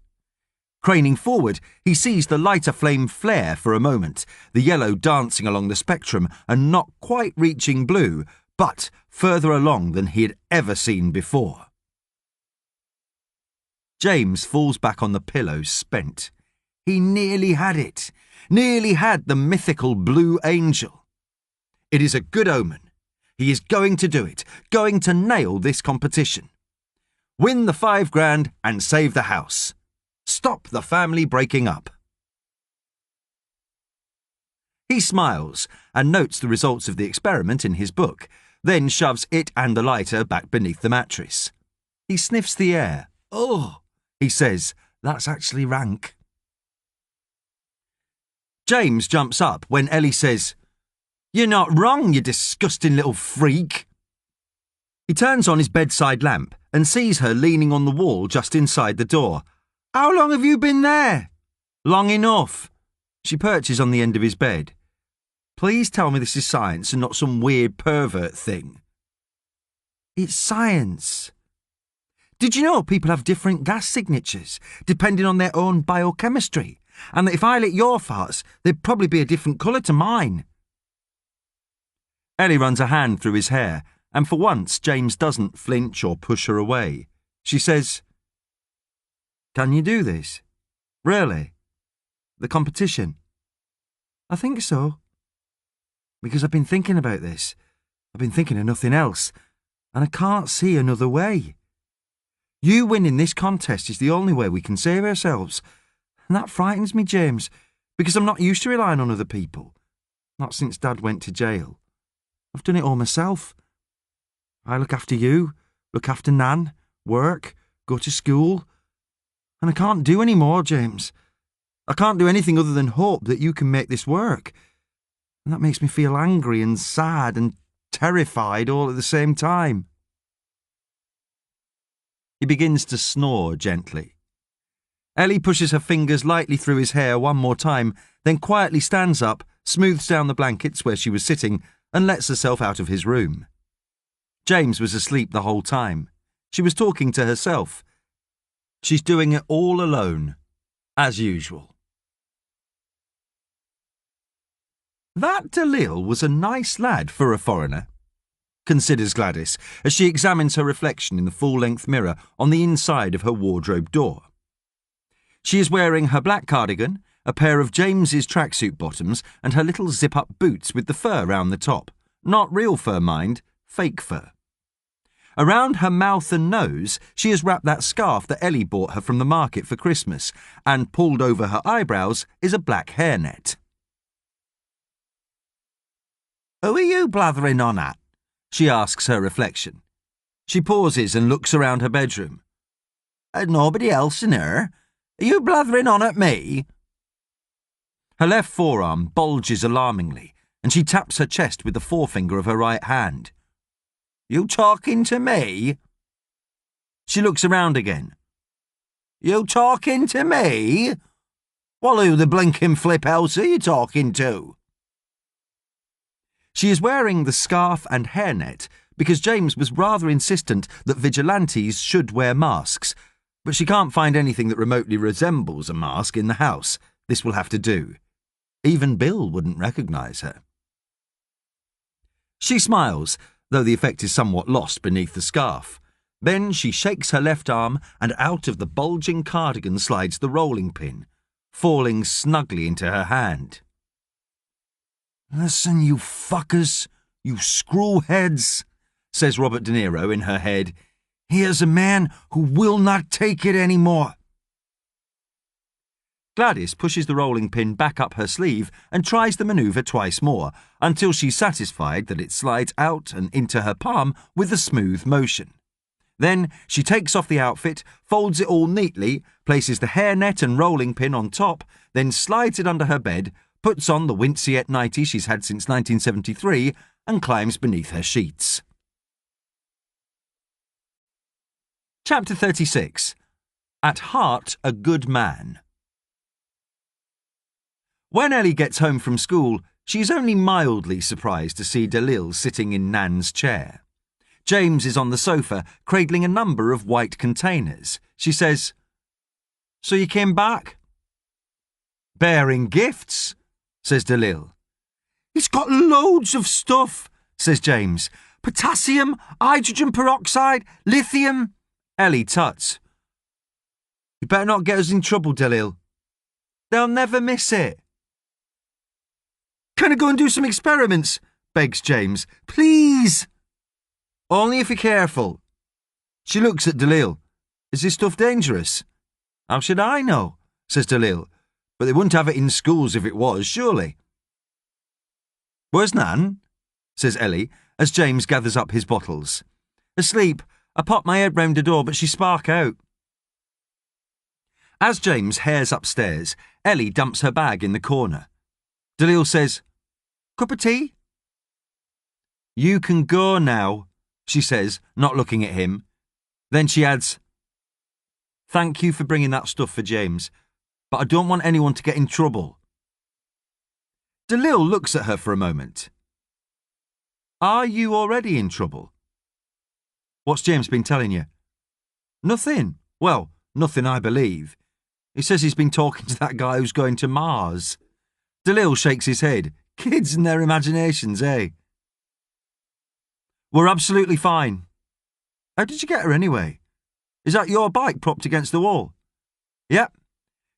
Craning forward, he sees the lighter flame flare for a moment, the yellow dancing along the spectrum and not quite reaching blue, but further along than he had ever seen before. James falls back on the pillow, spent. He nearly had it, nearly had the mythical Blue Angel. It is a good omen. He is going to do it, going to nail this competition. Win the $5,000 and save the house. Stop the family breaking up. He smiles and notes the results of the experiment in his book, then shoves it and the lighter back beneath the mattress. He sniffs the air. "Oh," he says, "that's actually rank." James jumps up when Ellie says, "You're not wrong, you disgusting little freak." He turns on his bedside lamp and sees her leaning on the wall just inside the door. "How long have you been there?" "Long enough." She perches on the end of his bed. "Please tell me this is science and not some weird pervert thing." "It's science." "Did you know people have different gas signatures, depending on their own biochemistry, and that if I lit your farts, they'd probably be a different colour to mine?" Ellie runs a hand through his hair, and for once James doesn't flinch or push her away. She says, "Can you do this? Really? The competition?" "I think so. Because I've been thinking about this. I've been thinking of nothing else, and I can't see another way. You winning this contest is the only way we can save ourselves, and that frightens me, James, because I'm not used to relying on other people. Not since Dad went to jail. I've done it all myself. I look after you, look after Nan, work, go to school, and I can't do any more, James. I can't do anything other than hope that you can make this work. And that makes me feel angry and sad and terrified all at the same time." He begins to snore gently. Ellie pushes her fingers lightly through his hair one more time, then quietly stands up, smooths down the blankets where she was sitting, and lets herself out of his room. James was asleep the whole time. She was talking to herself. She's doing it all alone, as usual. That Dalil was a nice lad for a foreigner, considers Gladys as she examines her reflection in the full-length mirror on the inside of her wardrobe door. She is wearing her black cardigan, a pair of James's tracksuit bottoms, and her little zip-up boots with the fur round the top. Not real fur, mind, fake fur. Around her mouth and nose, she has wrapped that scarf that Ellie bought her from the market for Christmas, and pulled over her eyebrows is a black hairnet. Who are you blathering on at? She asks her reflection. She pauses and looks around her bedroom. Nobody else in her? Are you blathering on at me? Her left forearm bulges alarmingly, and she taps her chest with the forefinger of her right hand. You talking to me? She looks around again. You talking to me? Well, who the blinking flip else are you talking to? She is wearing the scarf and hairnet because James was rather insistent that vigilantes should wear masks, but she can't find anything that remotely resembles a mask in the house. This will have to do. Even Bill wouldn't recognise her. She smiles, though the effect is somewhat lost beneath the scarf. Then she shakes her left arm, and out of the bulging cardigan slides the rolling pin, falling snugly into her hand. Listen, you fuckers, you screwheads, says Robert De Niro in her head. Here's a man who will not take it anymore. Gladys pushes the rolling pin back up her sleeve and tries the manoeuvre twice more, until she's satisfied that it slides out and into her palm with a smooth motion. Then she takes off the outfit, folds it all neatly, places the hairnet and rolling pin on top, then slides it under her bed, puts on the Winciette nightie she's had since 1973, and climbs beneath her sheets. Chapter 36. At Heart a Good Man. When Ellie gets home from school, she is only mildly surprised to see Dalil sitting in Nan's chair. James is on the sofa, cradling a number of white containers. She says, So you came back? Bearing gifts, says Dalil. It's got loads of stuff, says James. Potassium, hydrogen peroxide, lithium. Ellie tuts. You better not get us in trouble, Dalil. They'll never miss it. Can I go and do some experiments? Begs James. Please. Only if you're careful. She looks at Dalil. Is this stuff dangerous? How should I know? Says Dalil. But they wouldn't have it in schools if it was, surely. Where's Nan? Says Ellie, as James gathers up his bottles. Asleep. I popped my head round the door, but she spark out. As James hares upstairs, Ellie dumps her bag in the corner. Dalil says, Cup of tea? You can go now, she says, not looking at him. Then she adds, Thank you for bringing that stuff for James, but I don't want anyone to get in trouble. Dalil looks at her for a moment. Are you already in trouble? What's James been telling you? Nothing. Well, nothing I believe. He says he's been talking to that guy who's going to Mars. Dalil shakes his head. Kids and their imaginations, eh? We're absolutely fine. How did you get her anyway? Is that your bike propped against the wall? Yep.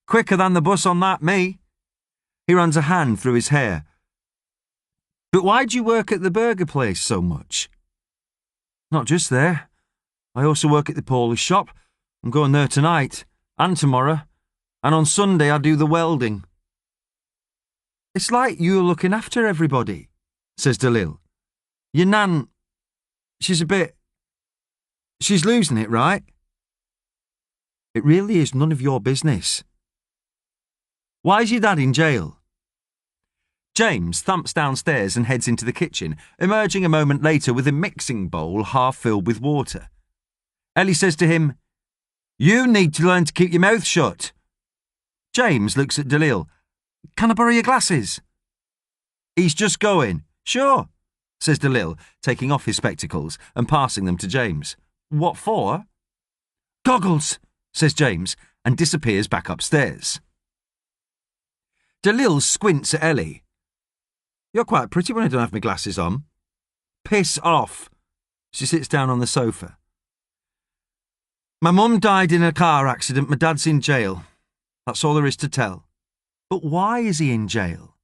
Quicker than the bus on that, me. He runs a hand through his hair. But why do you work at the burger place so much? Not just there. I also work at the Polish shop. I'm going there tonight, and tomorrow, and on Sunday I do the welding. It's like you're looking after everybody, says Dalil. Your Nan, she's losing it, right? It really is none of your business. Why's your dad in jail? James thumps downstairs and heads into the kitchen, emerging a moment later with a mixing bowl half filled with water. Ellie says to him, You need to learn to keep your mouth shut. James looks at Dalil. Can I borrow your glasses? He's just going. Sure, says Dalil, taking off his spectacles and passing them to James. What for? Goggles, says James, and disappears back upstairs. Dalil squints at Ellie. You're quite pretty when I don't have my glasses on. Piss off. She sits down on the sofa. My mum died in a car accident. My dad's in jail. That's all there is to tell. But why is he in jail?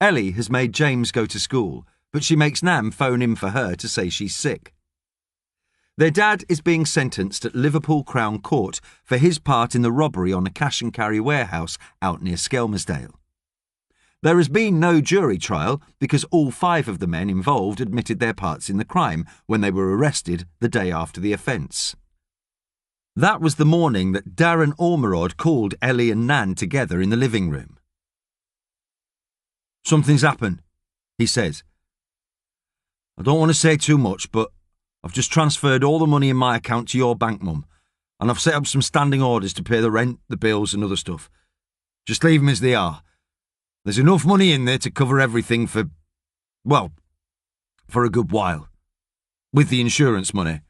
Ellie has made James go to school, but she makes Nam phone in for her to say she's sick. Their dad is being sentenced at Liverpool Crown Court for his part in the robbery on a cash and carry warehouse out near Skelmersdale. There has been no jury trial because all 5 of the men involved admitted their parts in the crime when they were arrested the day after the offence. That was the morning that Darren Ormerod called Ellie and Nan together in the living room. "Something's happened," he says. "I don't want to say too much, but I've just transferred all the money in my account to your bank, Mum, and I've set up some standing orders to pay the rent, the bills and other stuff. Just leave them as they are. There's enough money in there to cover everything for a good while. With the insurance money."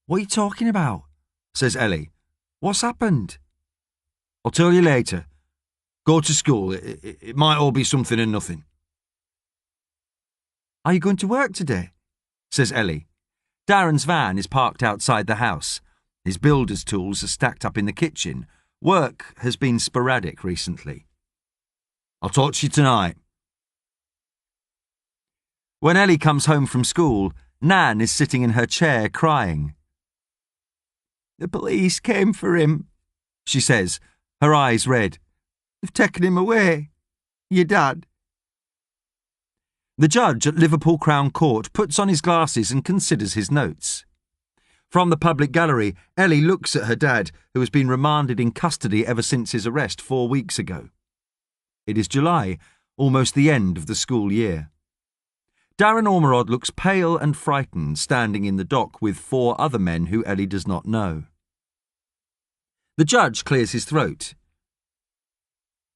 "What are you talking about?" says Ellie. "What's happened?" "I'll tell you later. Go to school. It might all be something and nothing." "Are you going to work today?" says Ellie. Darren's van is parked outside the house. His builder's tools are stacked up in the kitchen. Work has been sporadic recently. "I'll talk to you tonight." When Ellie comes home from school, Nan is sitting in her chair crying. "The police came for him," she says, her eyes red. "They've taken him away. Your dad." The judge at Liverpool Crown Court puts on his glasses and considers his notes. From the public gallery, Ellie looks at her dad, who has been remanded in custody ever since his arrest 4 weeks ago. It is July, almost the end of the school year. Darren Ormerod looks pale and frightened, standing in the dock with 4 other men who Ellie does not know. The judge clears his throat.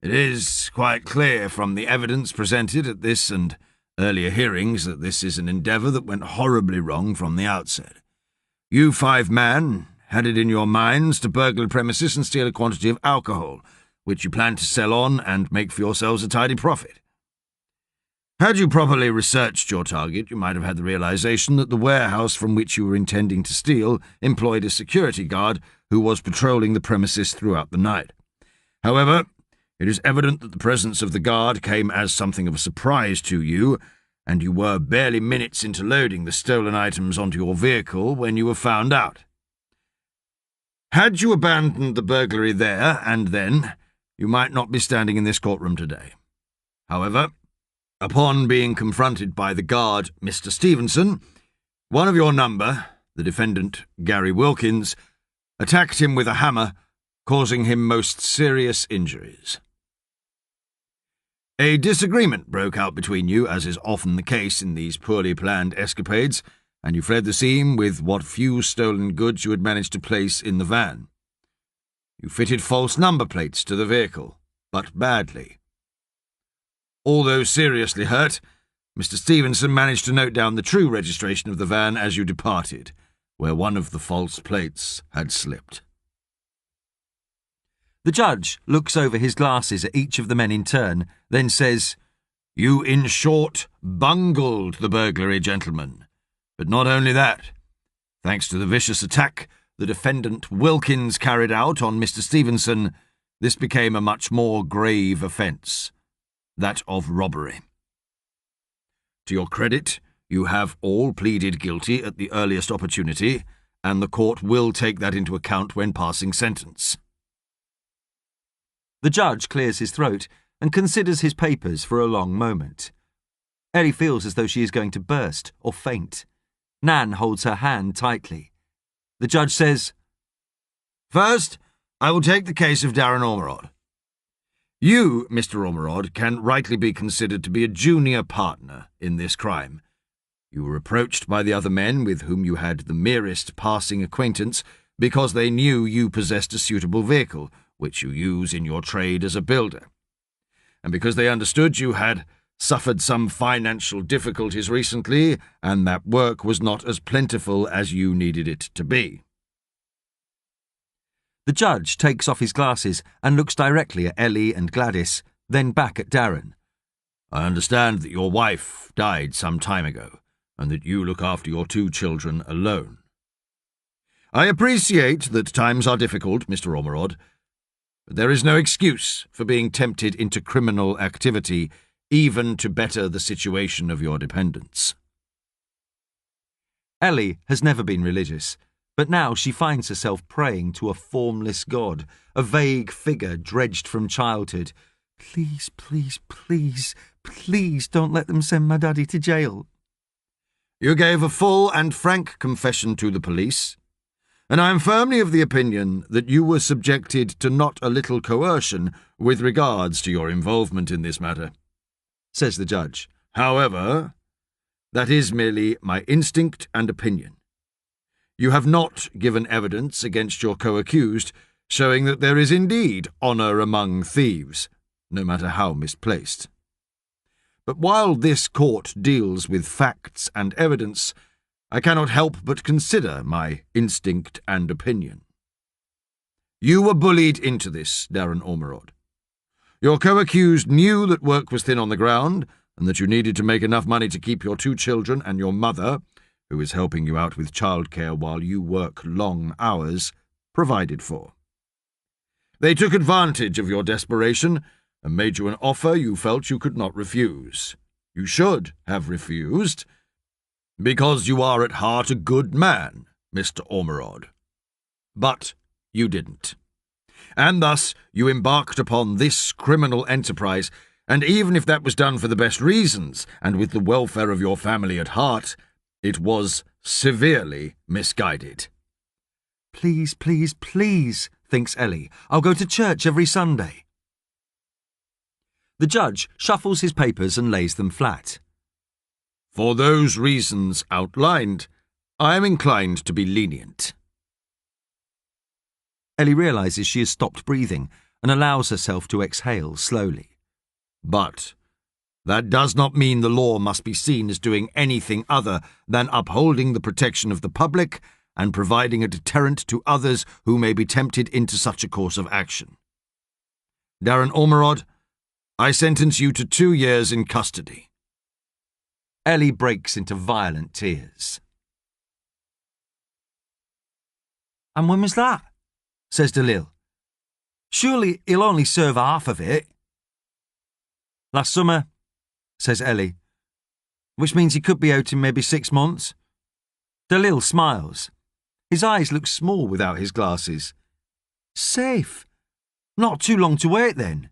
"It is quite clear from the evidence presented at this and earlier hearings that this is an endeavour that went horribly wrong from the outset. You 5 men had it in your minds to burgle premises and steal a quantity of alcohol, which you planned to sell on and make for yourselves a tidy profit. Had you properly researched your target, you might have had the realization that the warehouse from which you were intending to steal employed a security guard who was patrolling the premises throughout the night. However, it is evident that the presence of the guard came as something of a surprise to you, and you were barely minutes into loading the stolen items onto your vehicle when you were found out. Had you abandoned the burglary there and then, you might not be standing in this courtroom today. However, upon being confronted by the guard, Mr. Stevenson, one of your number, the defendant Gary Wilkins, attacked him with a hammer, causing him most serious injuries. A disagreement broke out between you, as is often the case in these poorly planned escapades, and you fled the scene with what few stolen goods you had managed to place in the van. You fitted false number plates to the vehicle, but badly. Although seriously hurt, Mr. Stevenson managed to note down the true registration of the van as you departed, where one of the false plates had slipped. The judge looks over his glasses at each of the men in turn, then says, "You, in short, bungled the burglary, gentlemen. But not only that. Thanks to the vicious attack the defendant Wilkins carried out on Mr. Stevenson, this became a much more grave offence, that of robbery. To your credit, you have all pleaded guilty at the earliest opportunity, and the court will take that into account when passing sentence." The judge clears his throat and considers his papers for a long moment. Ellie feels as though she is going to burst or faint. Nan holds her hand tightly. The judge says, "First, I will take the case of Darren Ormerod. You, Mr. Ormerod, can rightly be considered to be a junior partner in this crime. You were approached by the other men with whom you had the merest passing acquaintance because they knew you possessed a suitable vehicle, which you use in your trade as a builder, and because they understood you had suffered some financial difficulties recently and that work was not as plentiful as you needed it to be." The judge takes off his glasses and looks directly at Ellie and Gladys, then back at Darren. "I understand that your wife died some time ago, and that you look after your 2 children alone. I appreciate that times are difficult, Mr. Ormerod, but there is no excuse for being tempted into criminal activity, even to better the situation of your dependents." Ellie has never been religious, but now she finds herself praying to a formless God, a vague figure dredged from childhood, Please, please, please, please don't let them send my daddy to jail. You gave a full and frank confession to the police, and I am firmly of the opinion that you were subjected to not a little coercion with regards to your involvement in this matter, says the judge. However, that is merely my instinct and opinion. You have not given evidence against your co-accused, showing that there is indeed honour among thieves, no matter how misplaced. But while this court deals with facts and evidence, I cannot help but consider my instinct and opinion. You were bullied into this, Darren Ormerod. Your co-accused knew that work was thin on the ground and that you needed to make enough money to keep your 2 children and your mother, who is helping you out with childcare while you work long hours, provided for. They took advantage of your desperation and made you an offer you felt you could not refuse. You should have refused, because you are at heart a good man, Mr. Ormerod. But you didn't. And thus you embarked upon this criminal enterprise, and even if that was done for the best reasons and with the welfare of your family at heart, it was severely misguided. Please, please, please, thinks Ellie. I'll go to church every Sunday. The judge shuffles his papers and lays them flat. For those reasons outlined, I am inclined to be lenient. Ellie realises she has stopped breathing and allows herself to exhale slowly. But that does not mean the law must be seen as doing anything other than upholding the protection of the public and providing a deterrent to others who may be tempted into such a course of action. Darren Ormerod, I sentence you to 2 years in custody. Ellie breaks into violent tears. And when was that? Says Dalil. Surely he'll only serve half of it. Last summer, says Ellie, which means he could be out in maybe 6 months. Dalil smiles. His eyes look small without his glasses. Safe. Not too long to wait then.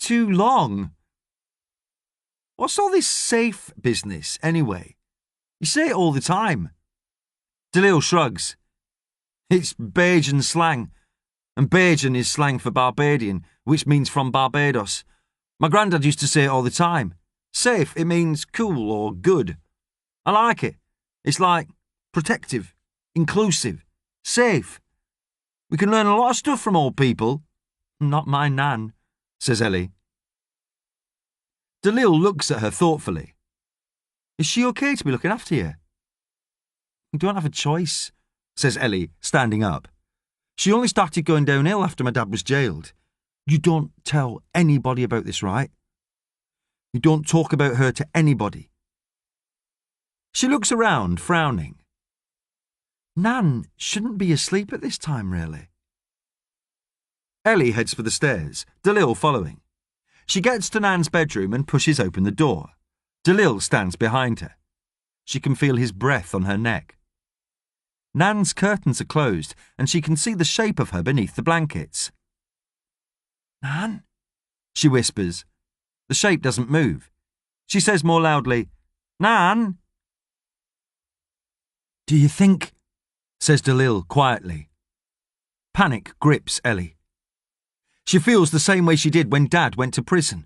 Too long? What's all this safe business, anyway? You say it all the time. Dalil shrugs. It's Bajan slang, and Bajan is slang for Barbadian, which means from Barbados. My granddad used to say it all the time. Safe, it means cool or good. I like it. It's like protective, inclusive, safe. We can learn a lot of stuff from old people. Not my nan, says Ellie. Dalil looks at her thoughtfully. Is she okay to be looking after you? You don't have a choice, says Ellie, standing up. She only started going downhill after my dad was jailed. You don't tell anybody about this, right? You don't talk about her to anybody. She looks around, frowning. Nan shouldn't be asleep at this time, really. Ellie heads for the stairs, Dalil following. She gets to Nan's bedroom and pushes open the door. Dalil stands behind her. She can feel his breath on her neck. Nan's curtains are closed and she can see the shape of her beneath the blankets. Nan? She whispers. The shape doesn't move. She says more loudly, Nan? Do you think? Says Dalil quietly. Panic grips Ellie. She feels the same way she did when Dad went to prison.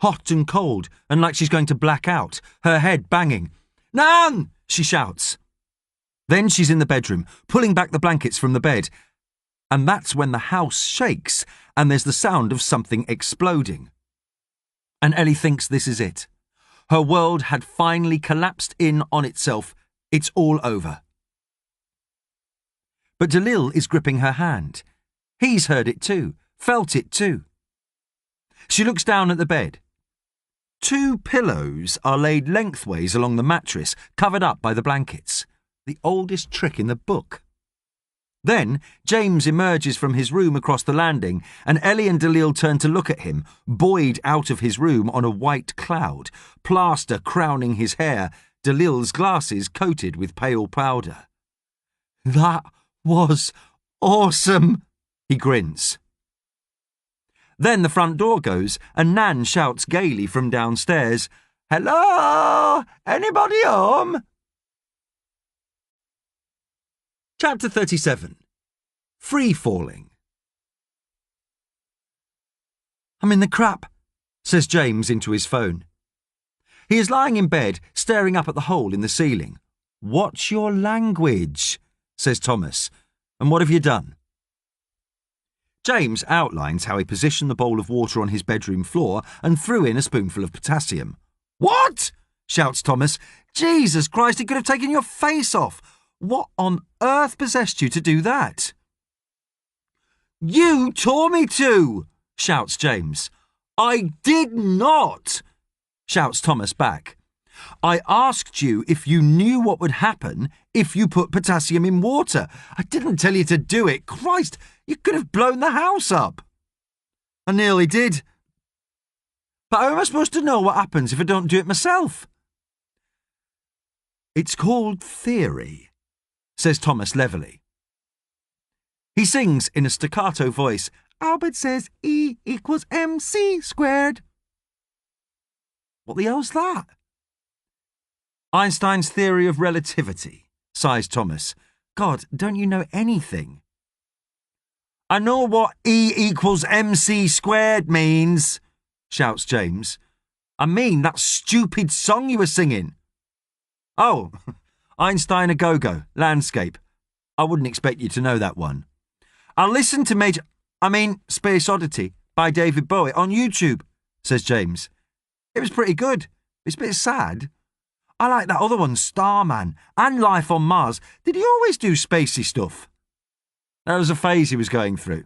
Hot and cold, and like she's going to black out, her head banging. Nan! She shouts. Then she's in the bedroom, pulling back the blankets from the bed. And that's when the house shakes, and there's the sound of something exploding. And Ellie thinks this is it. Her world had finally collapsed in on itself. It's all over. But Dalil is gripping her hand. He's heard it too. Felt it too. She looks down at the bed. 2 pillows are laid lengthways along the mattress, covered up by the blankets. The oldest trick in the book. Then James emerges from his room across the landing, and Ellie and Dalil turn to look at him, buoyed out of his room on a white cloud, plaster crowning his hair, Dalil's glasses coated with pale powder. That was awesome, he grins. Then the front door goes and Nan shouts gaily from downstairs, "Hello? Anybody home?" Chapter 37. Free Falling. "I'm in the crap," says James into his phone. He is lying in bed, staring up at the hole in the ceiling. "What's your language?" says Thomas. "And what have you done?" James outlines how he positioned the bowl of water on his bedroom floor and threw in a spoonful of potassium. "What?" shouts Thomas. "Jesus Christ, it could have taken your face off. What on earth possessed you to do that?" "You tore me to!" shouts James. "I did not!" shouts Thomas back. "I asked you if you knew what would happen if you put potassium in water. I didn't tell you to do it. Christ, you could have blown the house up." "I nearly did. But how am I supposed to know what happens if I don't do it myself?" "It's called theory," says Thomas levelly. He sings in a staccato voice, "Albert says E equals MC squared." "What the hell's that?" "Einstein's theory of relativity," sighs Thomas. "God, don't you know anything?" "I know what E equals MC squared means," shouts James. "I mean that stupid song you were singing." "Oh, Einstein a Go-Go, Landscape. I wouldn't expect you to know that one." "I listened to Space Oddity by David Bowie on YouTube," says James. "It was pretty good. It's a bit sad. I like that other one, Starman, and Life on Mars. Did he always do spacey stuff?" "That was a phase he was going through."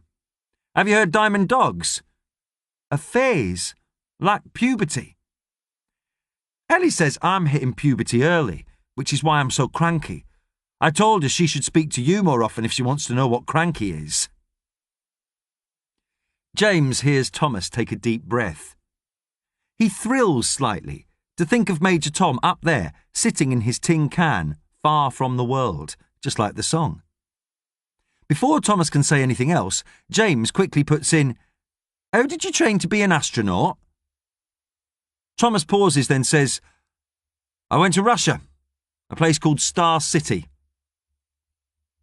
"Have you heard Diamond Dogs?" "A phase? Like puberty?" "Ellie says I'm hitting puberty early, which is why I'm so cranky. I told her she should speak to you more often if she wants to know what cranky is." James hears Thomas take a deep breath. He thrills slightly to think of Major Tom up there, sitting in his tin can, far from the world, just like the song. Before Thomas can say anything else, James quickly puts in, "How did you train to be an astronaut?" Thomas pauses, then says, "I went to Russia, a place called Star City."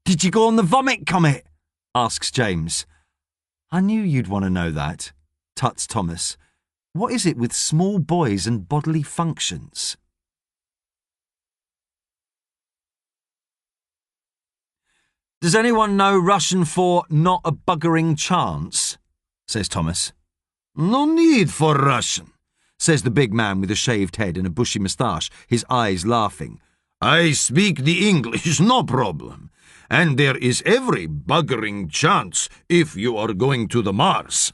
"Did you go on the vomit comet?" asks James. "I knew you'd want to know that," tuts Thomas. "What is it with small boys and bodily functions?" "Does anyone know Russian for not a buggering chance?" says Thomas. "No need for Russian," says the big man with a shaved head and a bushy moustache, his eyes laughing. "I speak the English, no problem. And there is every buggering chance if you are going to the Mars."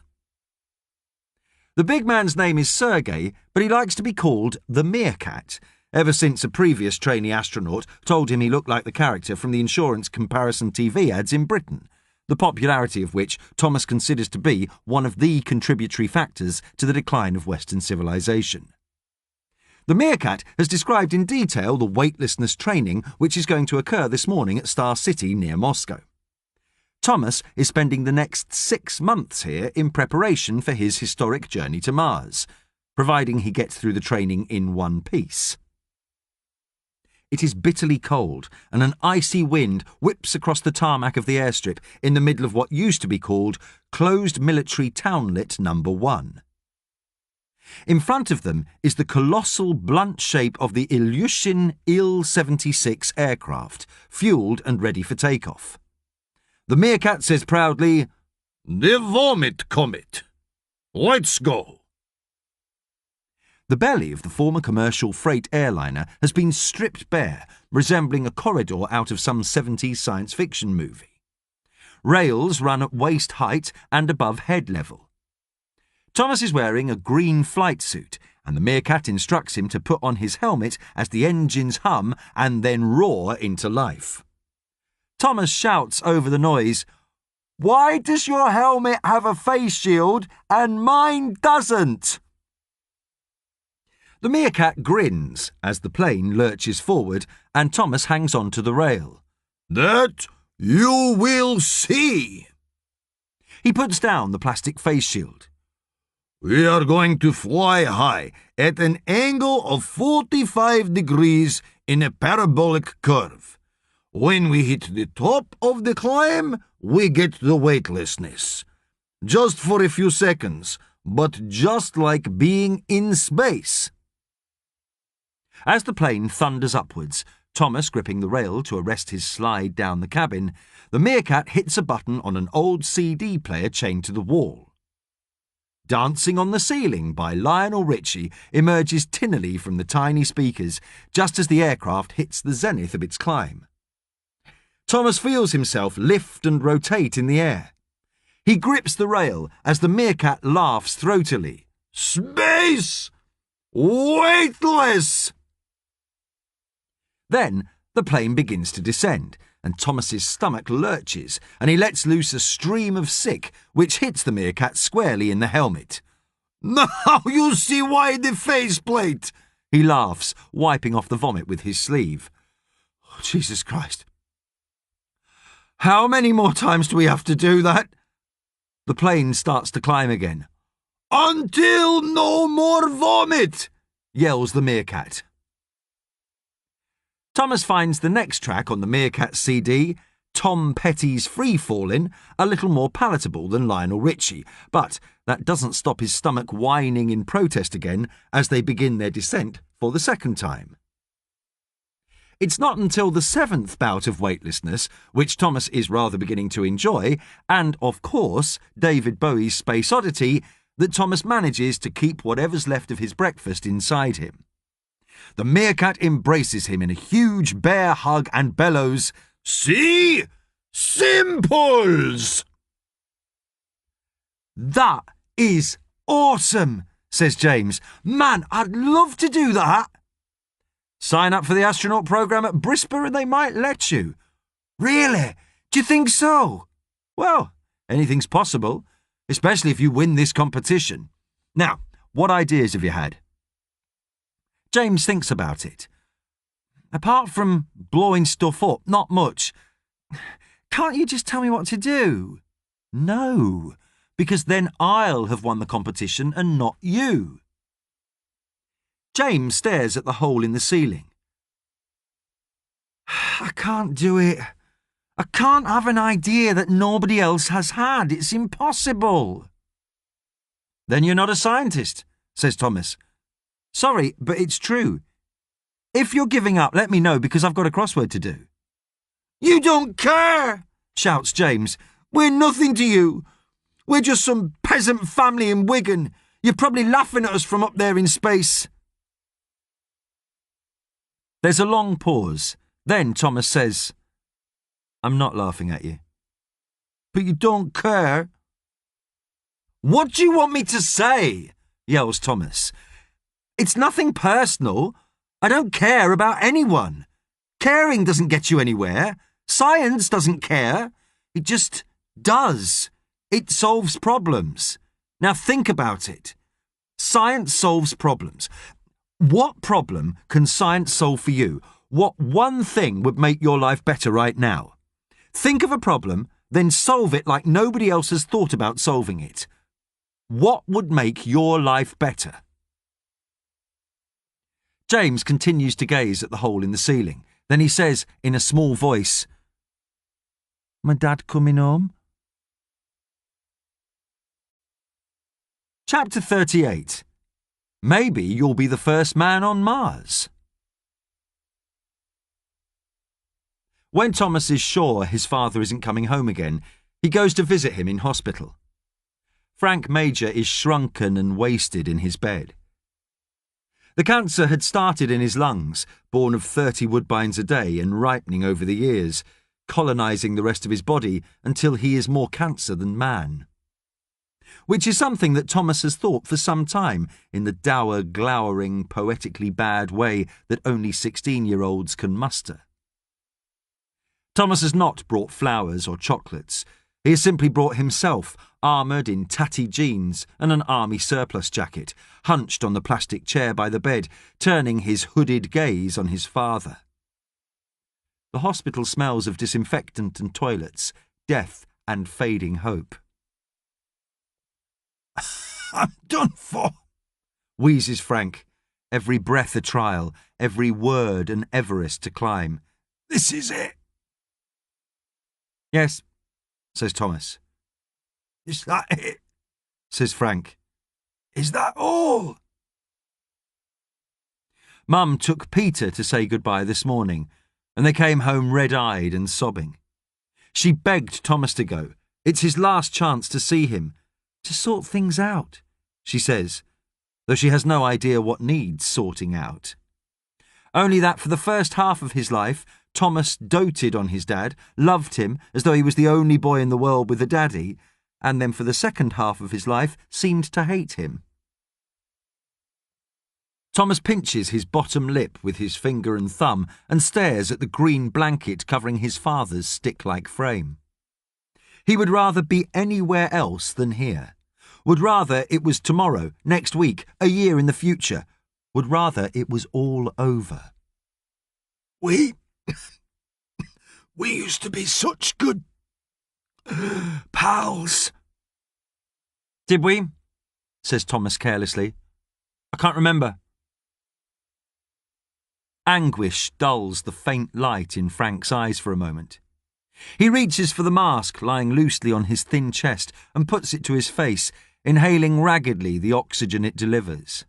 The big man's name is Sergei, but he likes to be called the Meerkat, ever since a previous trainee astronaut told him he looked like the character from the insurance comparison TV ads in Britain, the popularity of which Thomas considers to be one of the contributory factors to the decline of Western civilization. The Meerkat has described in detail the weightlessness training which is going to occur this morning at Star City near Moscow. Thomas is spending the next 6 months here in preparation for his historic journey to Mars, providing he gets through the training in one piece. It is bitterly cold, and an icy wind whips across the tarmac of the airstrip in the middle of what used to be called Closed Military Townlet No. 1. In front of them is the colossal blunt shape of the Ilyushin Il-76 aircraft, fueled and ready for takeoff. The Meerkat says proudly, "The vomit comet. Let's go." The belly of the former commercial freight airliner has been stripped bare, resembling a corridor out of some 70s science fiction movie. Rails run at waist height and above head level. Thomas is wearing a green flight suit, and the Meerkat instructs him to put on his helmet as the engines hum and then roar into life. Thomas shouts over the noise, "Why does your helmet have a face shield and mine doesn't?" The Meerkat grins as the plane lurches forward and Thomas hangs on to the rail. "That you will see." He puts down the plastic face shield. We are going to fly high at an angle of 45 degrees in a parabolic curve. When we hit the top of the climb, we get the weightlessness. Just for a few seconds, but just like being in space." As the plane thunders upwards, Thomas gripping the rail to arrest his slide down the cabin, the meerkat hits a button on an old CD player chained to the wall. Dancing on the Ceiling by Lionel Richie emerges tinnily from the tiny speakers just as the aircraft hits the zenith of its climb. Thomas feels himself lift and rotate in the air. He grips the rail as the meerkat laughs throatily. "Space! Weightless!" Then the plane begins to descend, and Thomas's stomach lurches, and he lets loose a stream of sick, which hits the meerkat squarely in the helmet. "Now you see why the faceplate!" He laughs, wiping off the vomit with his sleeve. Oh, Jesus Christ. How many more times do we have to do that? The plane starts to climb again. "Until no more vomit!" yells the meerkat. Thomas finds the next track on the Meerkat CD, Tom Petty's Free Fallin', a little more palatable than Lionel Richie, but that doesn't stop his stomach whining in protest again as they begin their descent for the second time. It's not until the seventh bout of weightlessness, which Thomas is rather beginning to enjoy, and, of course, David Bowie's Space Oddity, that Thomas manages to keep whatever's left of his breakfast inside him. The meerkat embraces him in a huge bear hug and bellows, "See? Simples!" "That is awesome," says James. "Man, I'd love to do that." "Sign up for the astronaut program at Brisbane and they might let you." "Really? Do you think so?" "Well, anything's possible, especially if you win this competition. Now, what ideas have you had?" James thinks about it. "Apart from blowing stuff up, not much. Can't you just tell me what to do?" "No, because then I'll have won the competition and not you." James stares at the hole in the ceiling. "I can't do it. I can't have an idea that nobody else has had. It's impossible." "Then you're not a scientist," says Thomas. "Sorry, but it's true. If you're giving up, let me know because I've got a crossword to do." "You don't care," shouts James. "We're nothing to you. We're just some peasant family in Wigan. You're probably laughing at us from up there in space." There's a long pause. Then Thomas says, "I'm not laughing at you." "But you don't care." "What do you want me to say?" yells Thomas. "It's nothing personal. I don't care about anyone. Caring doesn't get you anywhere. Science doesn't care. It just does. It solves problems. Now think about it. Science solves problems. What problem can science solve for you? What one thing would make your life better right now? Think of a problem, then solve it like nobody else has thought about solving it. What would make your life better?" James continues to gaze at the hole in the ceiling. Then he says in a small voice, "My dad coming home?" Chapter 38. Maybe you'll be the first man on Mars. When Thomas is sure his father isn't coming home again, he goes to visit him in hospital. Frank Major is shrunken and wasted in his bed. The cancer had started in his lungs, born of 30 woodbines a day and ripening over the years, colonising the rest of his body until he is more cancer than man. Which is something that Thomas has thought for some time in the dour, glowering, poetically bad way that only 16-year-olds can muster. Thomas has not brought flowers or chocolates. He has simply brought himself, armoured in tatty jeans and an army surplus jacket, hunched on the plastic chair by the bed, turning his hooded gaze on his father. The hospital smells of disinfectant and toilets, death and fading hope. I'm done for, wheezes Frank, every breath a trial, every word an Everest to climb. This is it. Yes, says Thomas. Is that it? Says Frank. Is that all? Mum took Peter to say goodbye this morning, and they came home red-eyed and sobbing. She begged Thomas to go. It's his last chance to see him, to sort things out, she says, though she has no idea what needs sorting out. Only that for the first half of his life, Thomas doted on his dad, loved him as though he was the only boy in the world with a daddy, and then for the second half of his life seemed to hate him. Thomas pinches his bottom lip with his finger and thumb and stares at the green blanket covering his father's stick-like frame. He would rather be anywhere else than here. Would rather it was tomorrow, next week, a year in the future. Would rather it was all over. We used to be such good pals. Did we? Says Thomas carelessly. I can't remember. Anguish dulls the faint light in Frank's eyes for a moment. He reaches for the mask lying loosely on his thin chest and puts it to his face, inhaling raggedly the oxygen it delivers.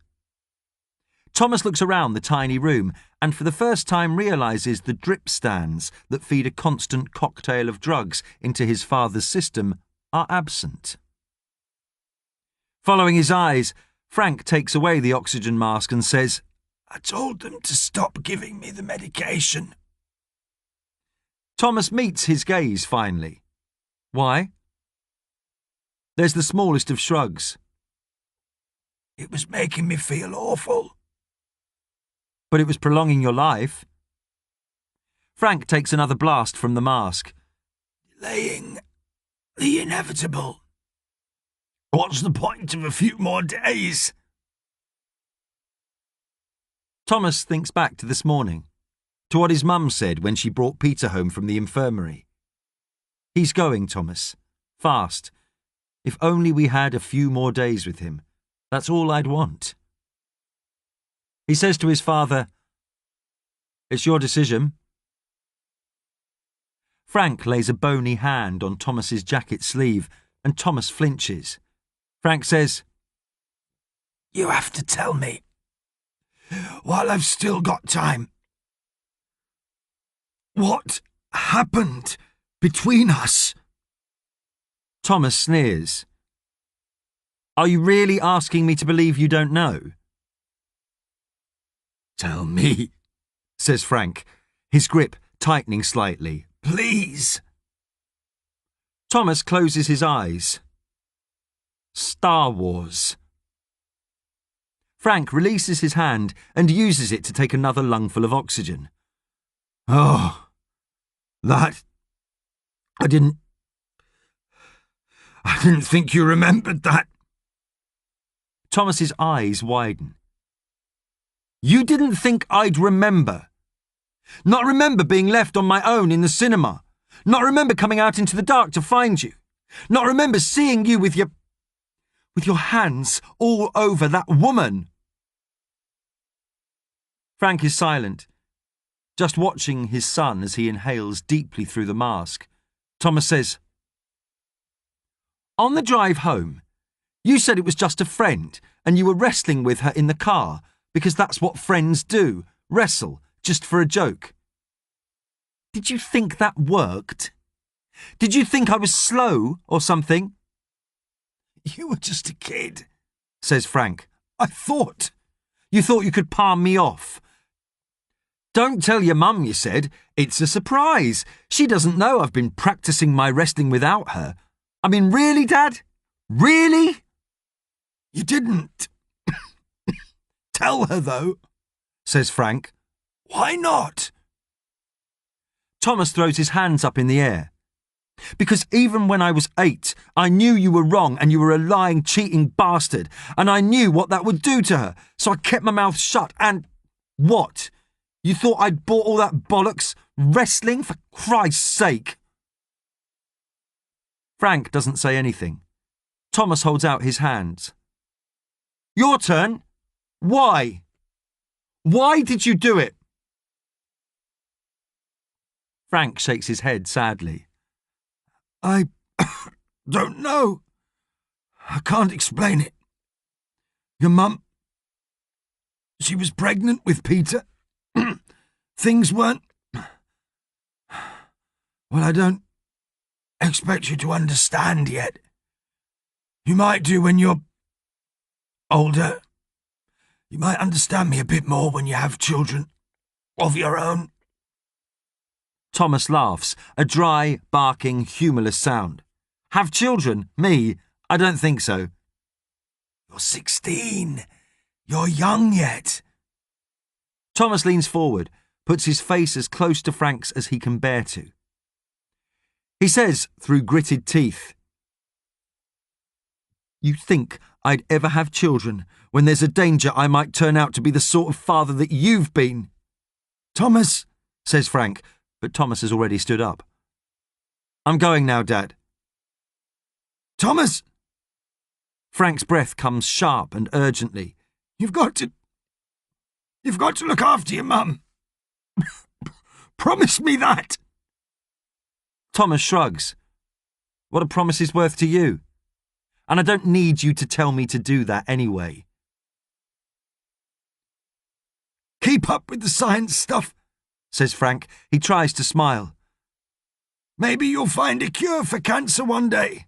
Thomas looks around the tiny room and for the first time realises the drip stands that feed a constant cocktail of drugs into his father's system are absent. Following his eyes, Frank takes away the oxygen mask and says, I told them to stop giving me the medication. Thomas meets his gaze finally. Why? There's the smallest of shrugs. It was making me feel awful. But it was prolonging your life. Frank takes another blast from the mask. Delaying the inevitable. What's the point of a few more days? Thomas thinks back to this morning, to what his mum said when she brought Peter home from the infirmary. He's going, Thomas. Fast. If only we had a few more days with him. That's all I'd want. He says to his father, It's your decision. Frank lays a bony hand on Thomas's jacket sleeve, and Thomas flinches. Frank says, You have to tell me, while I've still got time. What happened between us? Thomas sneers. Are you really asking me to believe you don't know? Tell me, says Frank, his grip tightening slightly. Please. Thomas closes his eyes. Star Wars. Frank releases his hand and uses it to take another lungful of oxygen. Oh, that... I didn't think you remembered that. Thomas's eyes widen. You didn't think I'd remember? Not remember being left on my own in the cinema? Not remember coming out into the dark to find you? Not remember seeing you with your hands all over that woman? Frank is silent, just watching his son as he inhales deeply through the mask. Thomas says, On the drive home, you said it was just a friend and you were wrestling with her in the car because that's what friends do, wrestle, just for a joke. Did you think that worked? Did you think I was slow or something? You were just a kid, says Frank. I thought. You thought you could palm me off. Don't tell your mum, you said. It's a surprise. She doesn't know I've been practicing my wrestling without her. I mean, really, Dad? Really? You didn't. Tell her, though, says Frank. Why not? Thomas throws his hands up in the air. Because even when I was 8, I knew you were wrong and you were a lying, cheating bastard, and I knew what that would do to her, so I kept my mouth shut and... What? You thought I'd bought all that bollocks? Wrestling, for Christ's sake? Frank doesn't say anything. Thomas holds out his hands. Your turn. Why? Why did you do it? Frank shakes his head sadly. I don't know. I can't explain it. Your mum, she was pregnant with Peter. Things weren't... Well, I don't expect you to understand yet. You might do when you're older. You might understand me a bit more when you have children of your own. Thomas laughs, a dry, barking, humourless sound. Have children? Me? I don't think so. You're 16. You're young yet. Thomas leans forward, puts his face as close to Frank's as he can bear to. He says, through gritted teeth, You think I'd ever have children when there's a danger I might turn out to be the sort of father that you've been? Thomas, says Frank, but Thomas has already stood up. I'm going now, Dad. Thomas! Frank's breath comes sharp and urgently. You've got to look after your mum. Promise me that. Thomas shrugs. What a promise is worth to you? And I don't need you to tell me to do that anyway. Keep up with the science stuff, says Frank. He tries to smile. Maybe you'll find a cure for cancer one day.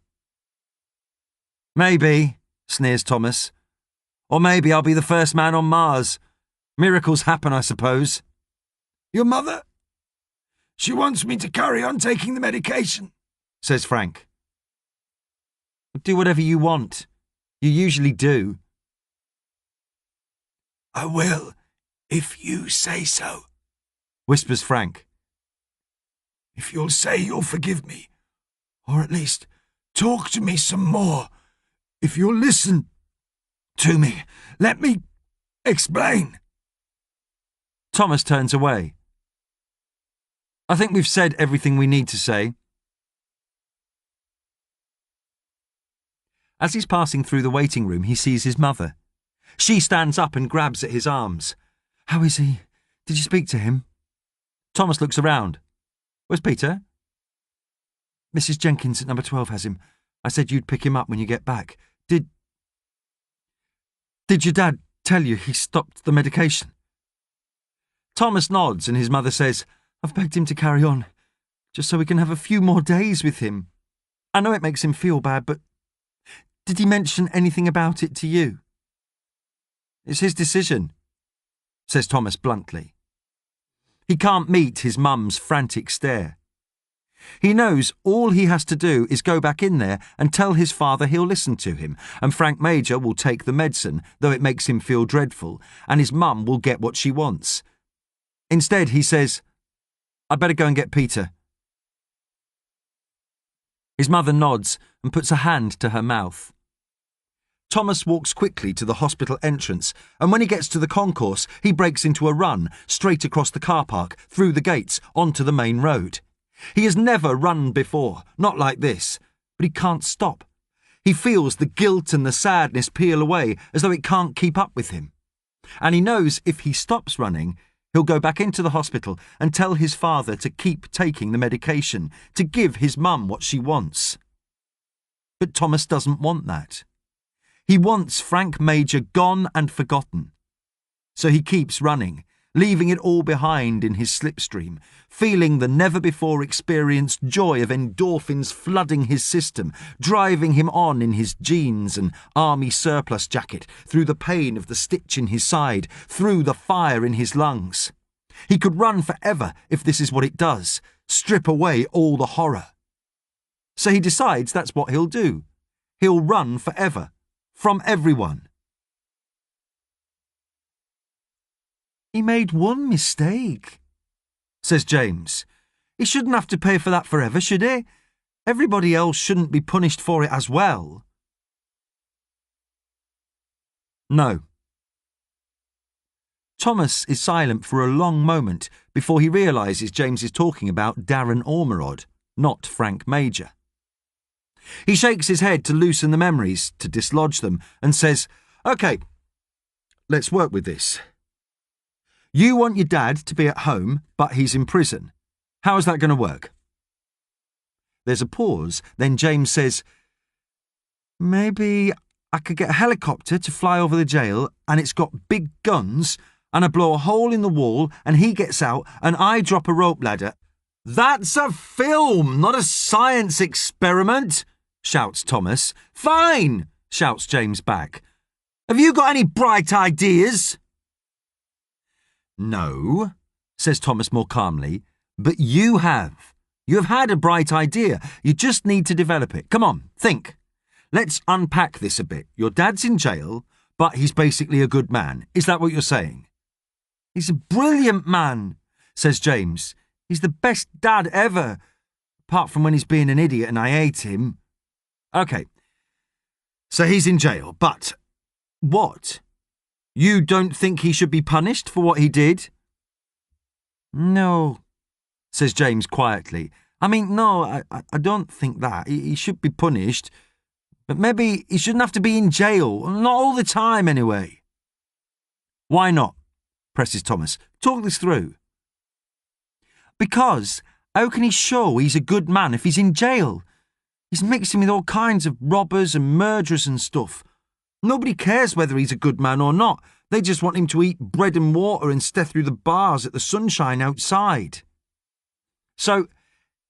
Maybe, sneers Thomas. Or maybe I'll be the first man on Mars. Miracles happen, I suppose. Your mother? She wants me to carry on taking the medication, says Frank. Do whatever you want. You usually do. I will, if you say so, whispers Frank. If you'll say you'll forgive me, or at least talk to me some more, if you'll listen to me, let me explain. Thomas turns away. I think we've said everything we need to say. As he's passing through the waiting room, he sees his mother. She stands up and grabs at his arms. How is he? Did you speak to him? Thomas looks around. Where's Peter? Mrs. Jenkins at number 12 has him. I said you'd pick him up when you get back. Did your dad tell you he stopped the medication? Thomas nods and his mother says, I've begged him to carry on, just so we can have a few more days with him. I know it makes him feel bad, but did he mention anything about it to you? It's his decision, says Thomas bluntly. He can't meet his mum's frantic stare. He knows all he has to do is go back in there and tell his father he'll listen to him, and Frank Major will take the medicine, though it makes him feel dreadful, and his mum will get what she wants. Instead, he says, I better go and get Peter. His mother nods and puts a hand to her mouth. Thomas walks quickly to the hospital entrance, and when he gets to the concourse, he breaks into a run, straight across the car park, through the gates, onto the main road. He has never run before, not like this, but he can't stop. He feels the guilt and the sadness peel away as though it can't keep up with him. And he knows if he stops running, he'll go back into the hospital and tell his father to keep taking the medication, to give his mum what she wants. But Thomas doesn't want that. He wants Frank Major gone and forgotten. So he keeps running, leaving it all behind in his slipstream, feeling the never-before-experienced joy of endorphins flooding his system, driving him on in his jeans and army surplus jacket, through the pain of the stitch in his side, through the fire in his lungs. He could run forever if this is what it does, strip away all the horror. So he decides that's what he'll do. He'll run forever, from everyone. He made one mistake, says James. He shouldn't have to pay for that forever, should he? Everybody else shouldn't be punished for it as well. No. Thomas is silent for a long moment before he realises James is talking about Darren Ormerod, not Frank Major. He shakes his head to loosen the memories, to dislodge them, and says, OK, let's work with this. You want your dad to be at home, but he's in prison. How is that going to work? There's a pause, then James says, maybe I could get a helicopter to fly over the jail and it's got big guns and I blow a hole in the wall and he gets out and I drop a rope ladder. That's a film, not a science experiment, shouts Thomas. Fine, shouts James back. Have you got any bright ideas? No, says Thomas more calmly, but you have. You have had a bright idea. You just need to develop it. Come on, think. Let's unpack this a bit. Your dad's in jail, but he's basically a good man. Is that what you're saying? He's a brilliant man, says James. He's the best dad ever, apart from when he's being an idiot and I hate him. OK, so he's in jail, but what? You don't think he should be punished for what he did? No, says James quietly. I mean, no, I don't think that. He should be punished, but maybe he shouldn't have to be in jail. Not all the time, anyway. Why not? Presses Thomas. Talk this through. Because how can he show he's a good man if he's in jail? He's mixing with all kinds of robbers and murderers and stuff. Nobody cares whether he's a good man or not. They just want him to eat bread and water and stare through the bars at the sunshine outside. So,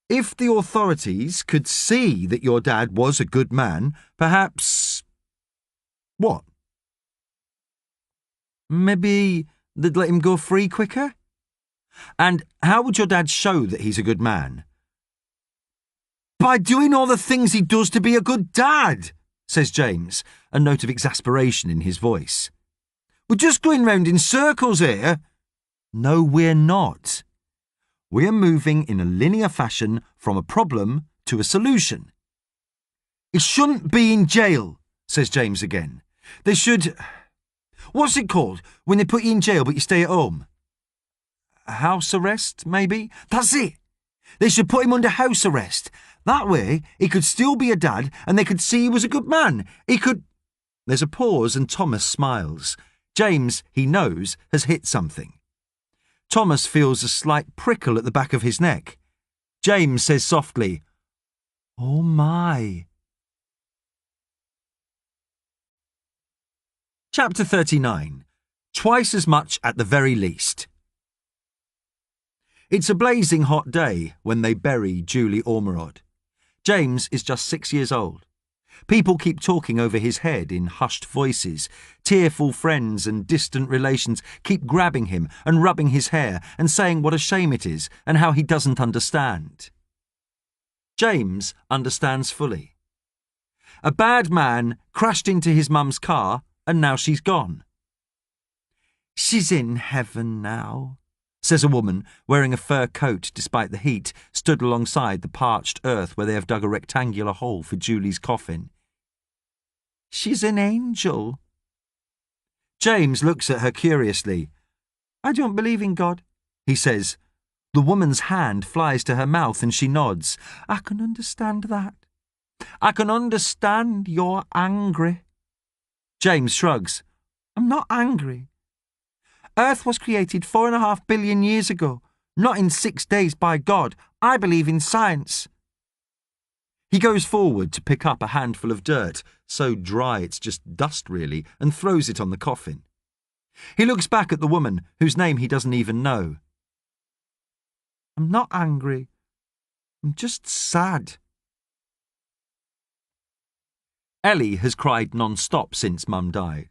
if the authorities could see that your dad was a good man, perhaps... What? Maybe they'd let him go free quicker? And how would your dad show that he's a good man? By doing all the things he does to be a good dad, says James, a note of exasperation in his voice. We're just going round in circles here. No, we're not. We're moving in a linear fashion from a problem to a solution. It shouldn't be in jail, says James again. They should... What's it called when they put you in jail but you stay at home? House arrest, maybe? That's it. They should put him under house arrest. That way, he could still be a dad and they could see he was a good man. He could... There's a pause and Thomas smiles. James, he knows, has hit something. Thomas feels a slight prickle at the back of his neck. James says softly, "Oh my." Chapter 39. Twice as much at the very least. It's a blazing hot day when they bury Julie Ormerod. James is just 6 years old. People keep talking over his head in hushed voices. Tearful friends and distant relations keep grabbing him and rubbing his hair and saying what a shame it is and how he doesn't understand. James understands fully. A bad man crashed into his mum's car and now she's gone. She's in heaven now, says a woman wearing a fur coat despite the heat, stood alongside the parched earth where they have dug a rectangular hole for Julie's coffin. She's an angel. James looks at her curiously. I don't believe in God, he says. The woman's hand flies to her mouth and she nods. I can understand that. I can understand you're angry. James shrugs. I'm not angry. Earth was created 4.5 billion years ago, not in 6 days by God. I believe in science. He goes forward to pick up a handful of dirt, so dry it's just dust really, and throws it on the coffin. He looks back at the woman, whose name he doesn't even know. I'm not angry. I'm just sad. Ellie has cried non-stop since Mum died.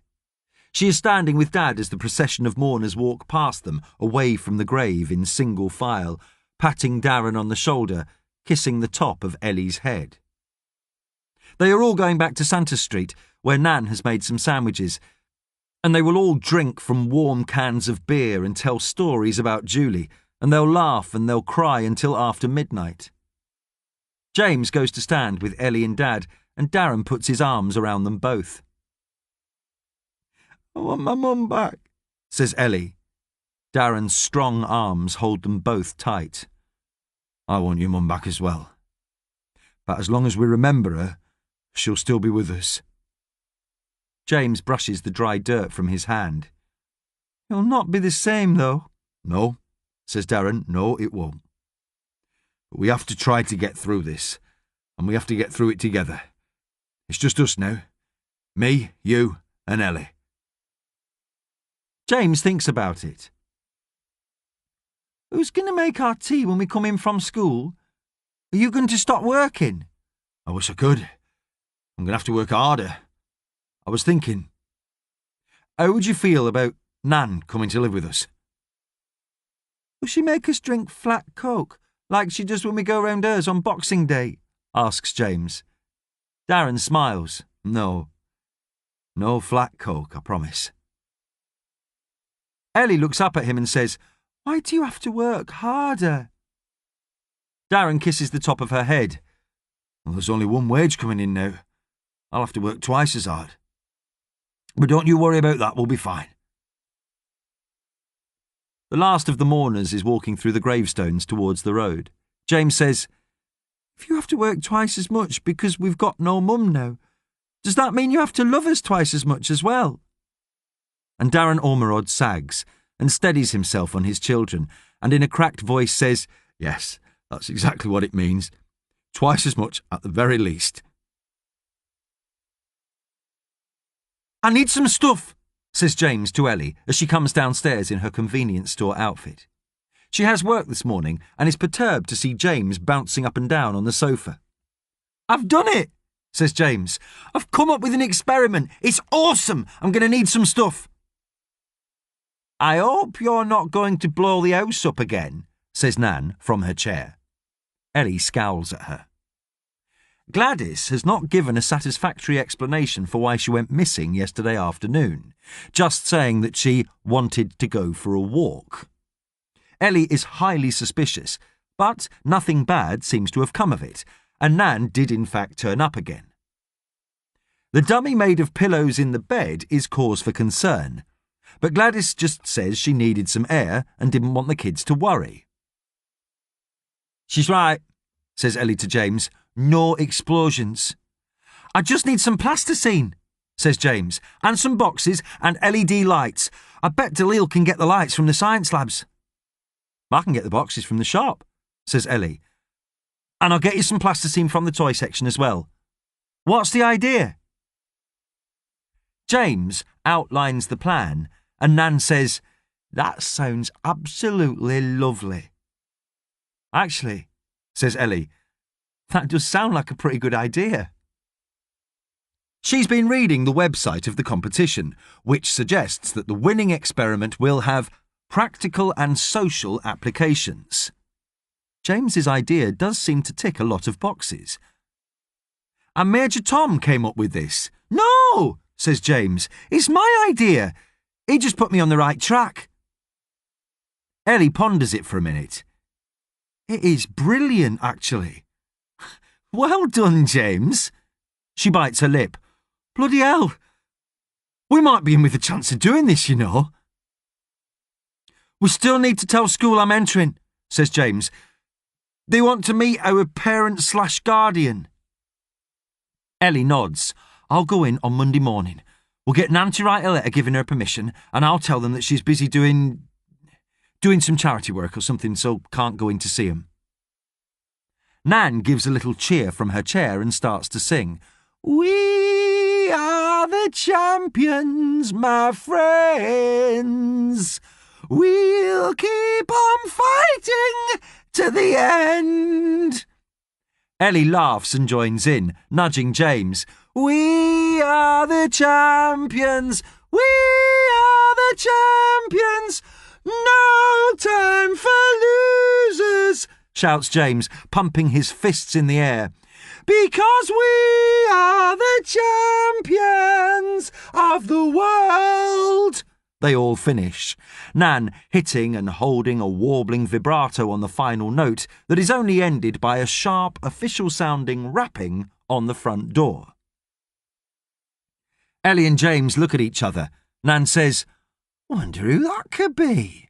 She is standing with Dad as the procession of mourners walk past them, away from the grave in single file, patting Darren on the shoulder, kissing the top of Ellie's head. They are all going back to Santa Street, where Nan has made some sandwiches, and they will all drink from warm cans of beer and tell stories about Julie, and they'll laugh and they'll cry until after midnight. James goes to stand with Ellie and Dad, and Darren puts his arms around them both. I want my mum back, says Ellie. Darren's strong arms hold them both tight. I want your mum back as well. But as long as we remember her, she'll still be with us. James brushes the dry dirt from his hand. It'll not be the same, though. No, says Darren, no, it won't. But we have to try to get through this, and we have to get through it together. It's just us now. Me, you, and Ellie. James thinks about it. Who's going to make our tea when we come in from school? Are you going to stop working? I wish I could. I'm going to have to work harder. I was thinking, how would you feel about Nan coming to live with us? Will she make us drink flat Coke, like she does when we go round hers on Boxing Day? Asks James. Darren smiles. No flat Coke, I promise. Ellie looks up at him and says, Why do you have to work harder? Darren kisses the top of her head. Well, there's only one wage coming in now. I'll have to work twice as hard. But don't you worry about that, we'll be fine. The last of the mourners is walking through the gravestones towards the road. James says, If you have to work twice as much because we've got no mum now, does that mean you have to love us twice as much as well? And Darren Ormerod sags and steadies himself on his children and in a cracked voice says, Yes, that's exactly what it means. Twice as much at the very least. I need some stuff, says James to Ellie as she comes downstairs in her convenience store outfit. She has work this morning and is perturbed to see James bouncing up and down on the sofa. I've done it, says James. I've come up with an experiment. It's awesome. I'm going to need some stuff. I hope you're not going to blow the house up again, says Nan from her chair. Ellie scowls at her. Gladys has not given a satisfactory explanation for why she went missing yesterday afternoon, just saying that she wanted to go for a walk. Ellie is highly suspicious, but nothing bad seems to have come of it, and Nan did in fact turn up again. The dummy made of pillows in the bed is cause for concern, but Gladys just says she needed some air and didn't want the kids to worry. She's right, says Ellie to James. No explosions. I just need some plasticine, says James, and some boxes and LED lights. I bet Dalil can get the lights from the science labs. I can get the boxes from the shop, says Ellie. And I'll get you some plasticine from the toy section as well. What's the idea? James outlines the plan, and Nan says, That sounds absolutely lovely. Actually, says Ellie, that does sound like a pretty good idea. She's been reading the website of the competition, which suggests that the winning experiment will have practical and social applications. James's idea does seem to tick a lot of boxes. And Major Tom came up with this. No, says James, it's my idea. He just put me on the right track. Ellie ponders it for a minute. It is brilliant, actually. Well done, James. She bites her lip. Bloody hell. We might be in with a chance of doing this, you know. We still need to tell school I'm entering, says James. They want to meet our parent/guardian. Ellie nods. I'll go in on Monday morning. We'll get Nan to write a letter giving her permission, and I'll tell them that she's busy doing some charity work or something, so can't go in to see him. Nan gives a little cheer from her chair and starts to sing. We are the champions, my friends. We'll keep on fighting to the end. Ellie laughs and joins in, nudging James. We are the champions. We are the champions. No time for losers, shouts James, pumping his fists in the air. Because we are the champions of the world. They all finish, Nan hitting and holding a warbling vibrato on the final note that is only ended by a sharp, official-sounding rapping on the front door. Ellie and James look at each other. Nan says, Wonder who that could be.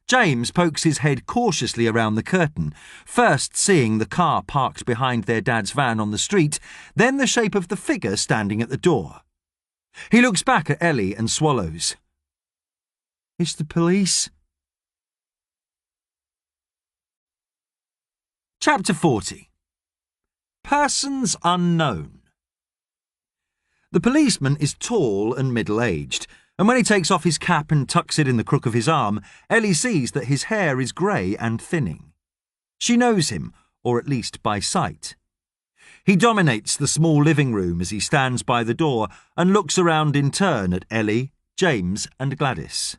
James pokes his head cautiously around the curtain, first seeing the car parked behind their dad's van on the street, then the shape of the figure standing at the door. He looks back at Ellie and swallows. It's the police. Chapter 40. Persons Unknown. The policeman is tall and middle-aged, and when he takes off his cap and tucks it in the crook of his arm, Ellie sees that his hair is grey and thinning. She knows him, or at least by sight. He dominates the small living room as he stands by the door and looks around in turn at Ellie, James and Gladys.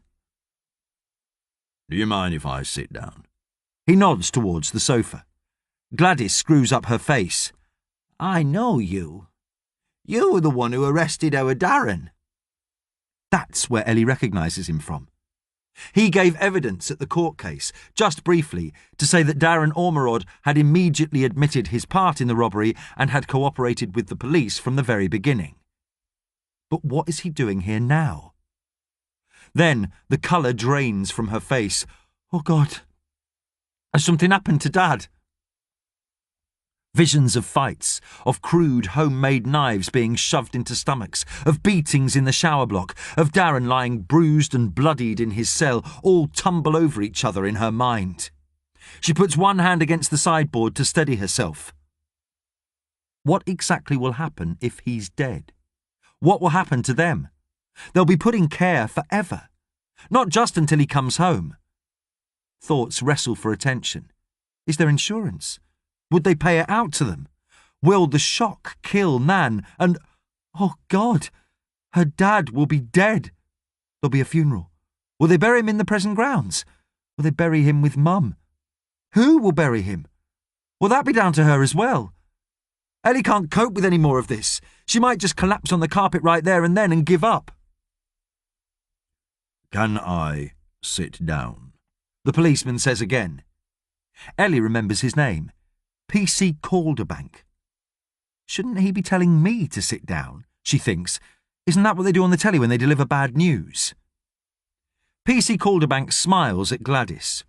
Do you mind if I sit down? He nods towards the sofa. Gladys screws up her face. I know you. You were the one who arrested our Darren. That's where Ellie recognises him from. He gave evidence at the court case, just briefly, to say that Darren Ormerod had immediately admitted his part in the robbery and had cooperated with the police from the very beginning. But what is he doing here now? Then the colour drains from her face. Oh, God. Has something happened to Dad? Visions of fights, of crude homemade knives being shoved into stomachs, of beatings in the shower block, of Darren lying bruised and bloodied in his cell, all tumble over each other in her mind. She puts one hand against the sideboard to steady herself. What exactly will happen if he's dead? What will happen to them? They'll be put in care forever, not just until he comes home. Thoughts wrestle for attention. Is there insurance? Would they pay it out to them? Will the shock kill Nan? And, oh God, her dad will be dead. There'll be a funeral. Will they bury him in the present grounds? Will they bury him with Mum? Who will bury him? Will that be down to her as well? Ellie can't cope with any more of this. She might just collapse on the carpet right there and then and give up. Can I sit down? The policeman says again. Ellie remembers his name. P.C. Calderbank. Shouldn't he be telling me to sit down? She thinks. Isn't that what they do on the telly when they deliver bad news? P.C. Calderbank smiles at Gladys.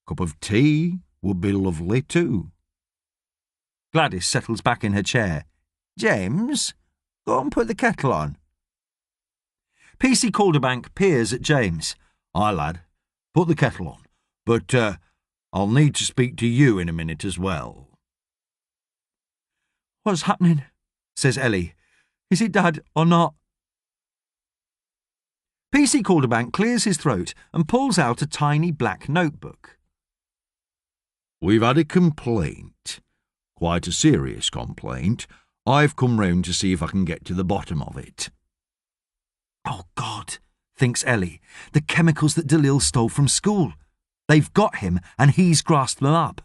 Cup of tea would be lovely too. Gladys settles back in her chair. James, go and put the kettle on. P.C. Calderbank peers at James. Aye, lad, put the kettle on, but I'll need to speak to you in a minute as well. What's happening? Says Ellie. Is it Dad or not? P.C. Calderbank clears his throat and pulls out a tiny black notebook. We've had a complaint. Quite a serious complaint. I've come round to see if I can get to the bottom of it. Oh, God, thinks Ellie. The chemicals that Dalil stole from school. They've got him and he's grasped them up.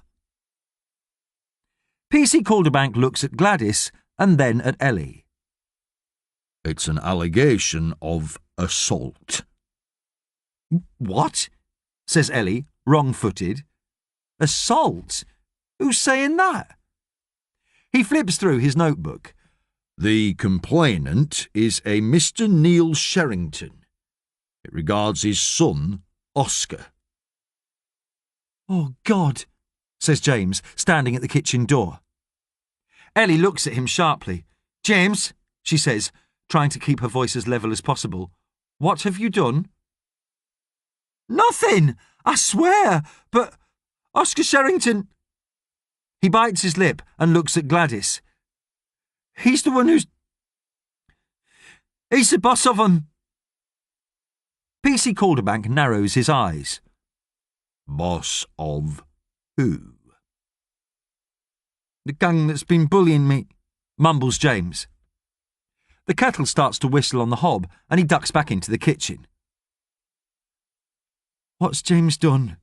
P.C. Calderbank looks at Gladys and then at Ellie. It's an allegation of assault. What? Says Ellie, wrong-footed. Assault? Who's saying that? He flips through his notebook. The complainant is a Mr. Neil Sherrington. It regards his son, Oscar. Oh, God, says James, standing at the kitchen door. Ellie looks at him sharply. James, she says, trying to keep her voice as level as possible, what have you done? Nothing, I swear, but Oscar Sherrington... He bites his lip and looks at Gladys. He's the one who's... He's the boss of them. P.C. Calderbank narrows his eyes. Boss of who? The gang that's been bullying me, mumbles James. The kettle starts to whistle on the hob and he ducks back into the kitchen. What's James done?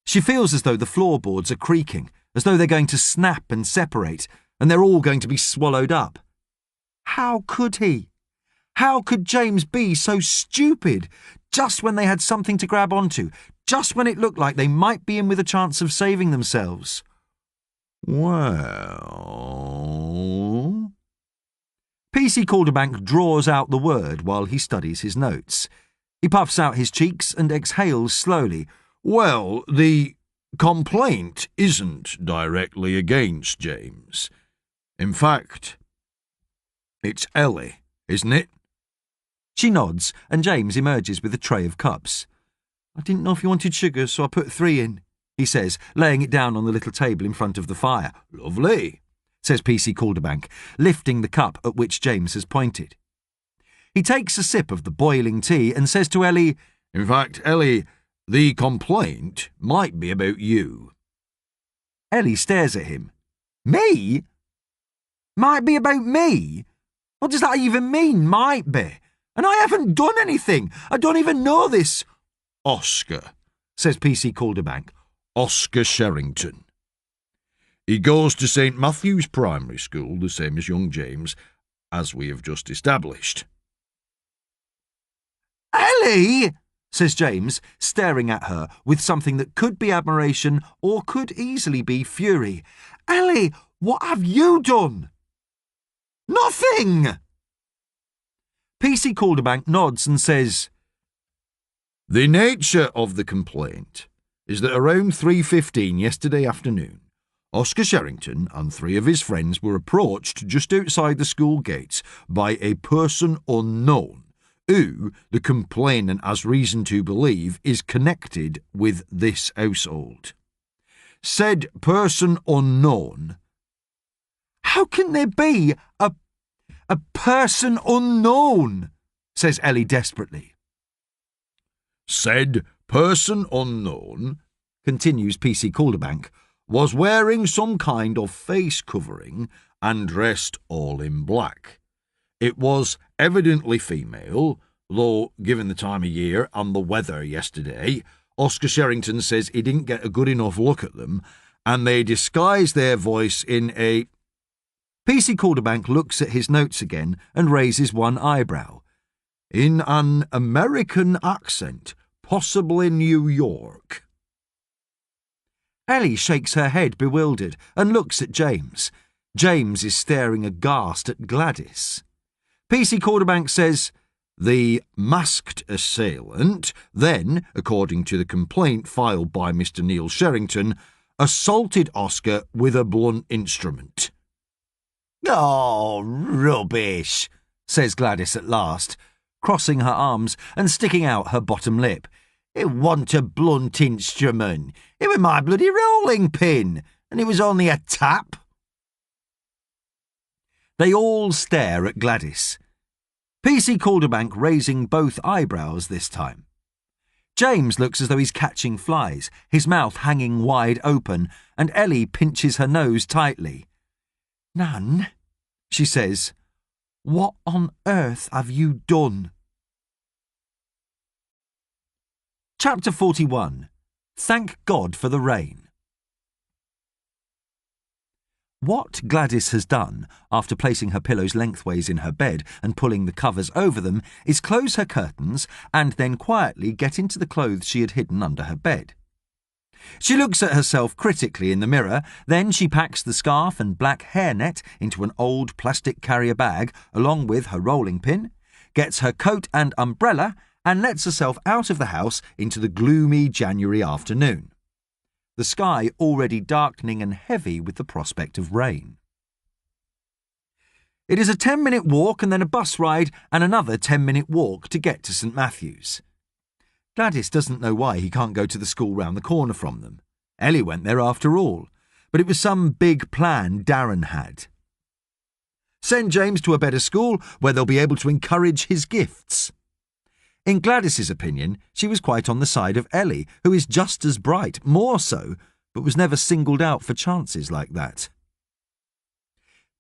She feels as though the floorboards are creaking, as though they're going to snap and separate, and they're all going to be swallowed up. How could he? How could James be so stupid, just when they had something to grab onto, just when it looked like they might be in with a chance of saving themselves? Well... P.C. Calderbank draws out the word while he studies his notes. He puffs out his cheeks and exhales slowly. Well, the complaint isn't directly against James. In fact, it's Ellie, isn't it? She nods, and James emerges with a tray of cups. "I didn't know if you wanted sugar, so I put 3 in," he says, laying it down on the little table in front of the fire. "Lovely," says PC Calderbank, lifting the cup at which James has pointed. He takes a sip of the boiling tea and says to Ellie, "In fact, Ellie, the complaint might be about you." Ellie stares at him. "Me? Might be about me? What does that even mean, might be? And I haven't done anything. I don't even know this." "Oscar," says PC Calderbank. "Oscar Sherrington. He goes to St. Matthew's Primary School, the same as young James, as we have just established." "Ellie!" says James, staring at her with something that could be admiration or could easily be fury. "Ellie, what have you done?" "Nothing!" PC Calderbank nods and says, "The nature of the complaint is that around 3:15 yesterday afternoon, Oscar Sherrington and 3 of his friends were approached just outside the school gates by a person unknown, who the complainant has reason to believe is connected with this household. Said person unknown—" "How can there be a person unknown?" says Ellie desperately. "Said person unknown," continues PC Calderbank, "was wearing some kind of face covering and dressed all in black. It was evidently female, though given the time of year and the weather yesterday, Oscar Sherrington says he didn't get a good enough look at them, and they disguised their voice in a—" PC Calderbank looks at his notes again and raises one eyebrow. "In an American accent, possibly New York." Ellie shakes her head bewildered and looks at James. James is staring aghast at Gladys. PC Calderbank says, "The masked assailant then, according to the complaint filed by Mr. Neil Sherrington, assaulted Oscar with a blunt instrument." "Oh, rubbish," says Gladys at last, crossing her arms and sticking out her bottom lip. "It wasn't a blunt instrument. It was my bloody rolling pin, and it was only a tap." They all stare at Gladys. PC Calderbank raising both eyebrows this time. James looks as though he's catching flies, his mouth hanging wide open, and Ellie pinches her nose tightly. "Nan," she says, "what on earth have you done?" Chapter 41. Thank God for the Rain. What Gladys has done, after placing her pillows lengthways in her bed and pulling the covers over them, is close her curtains and then quietly get into the clothes she had hidden under her bed. She looks at herself critically in the mirror, then she packs the scarf and black hairnet into an old plastic carrier bag along with her rolling pin, gets her coat and umbrella, and lets herself out of the house into the gloomy January afternoon. The sky already darkening and heavy with the prospect of rain. It is a 10-minute walk and then a bus ride and another 10-minute walk to get to St. Matthew's. Gladys doesn't know why he can't go to the school round the corner from them. Ellie went there after all, but it was some big plan Darren had. Send James to a better school where they'll be able to encourage his gifts. In Gladys's opinion, she was quite on the side of Ellie, who is just as bright, more so, but was never singled out for chances like that.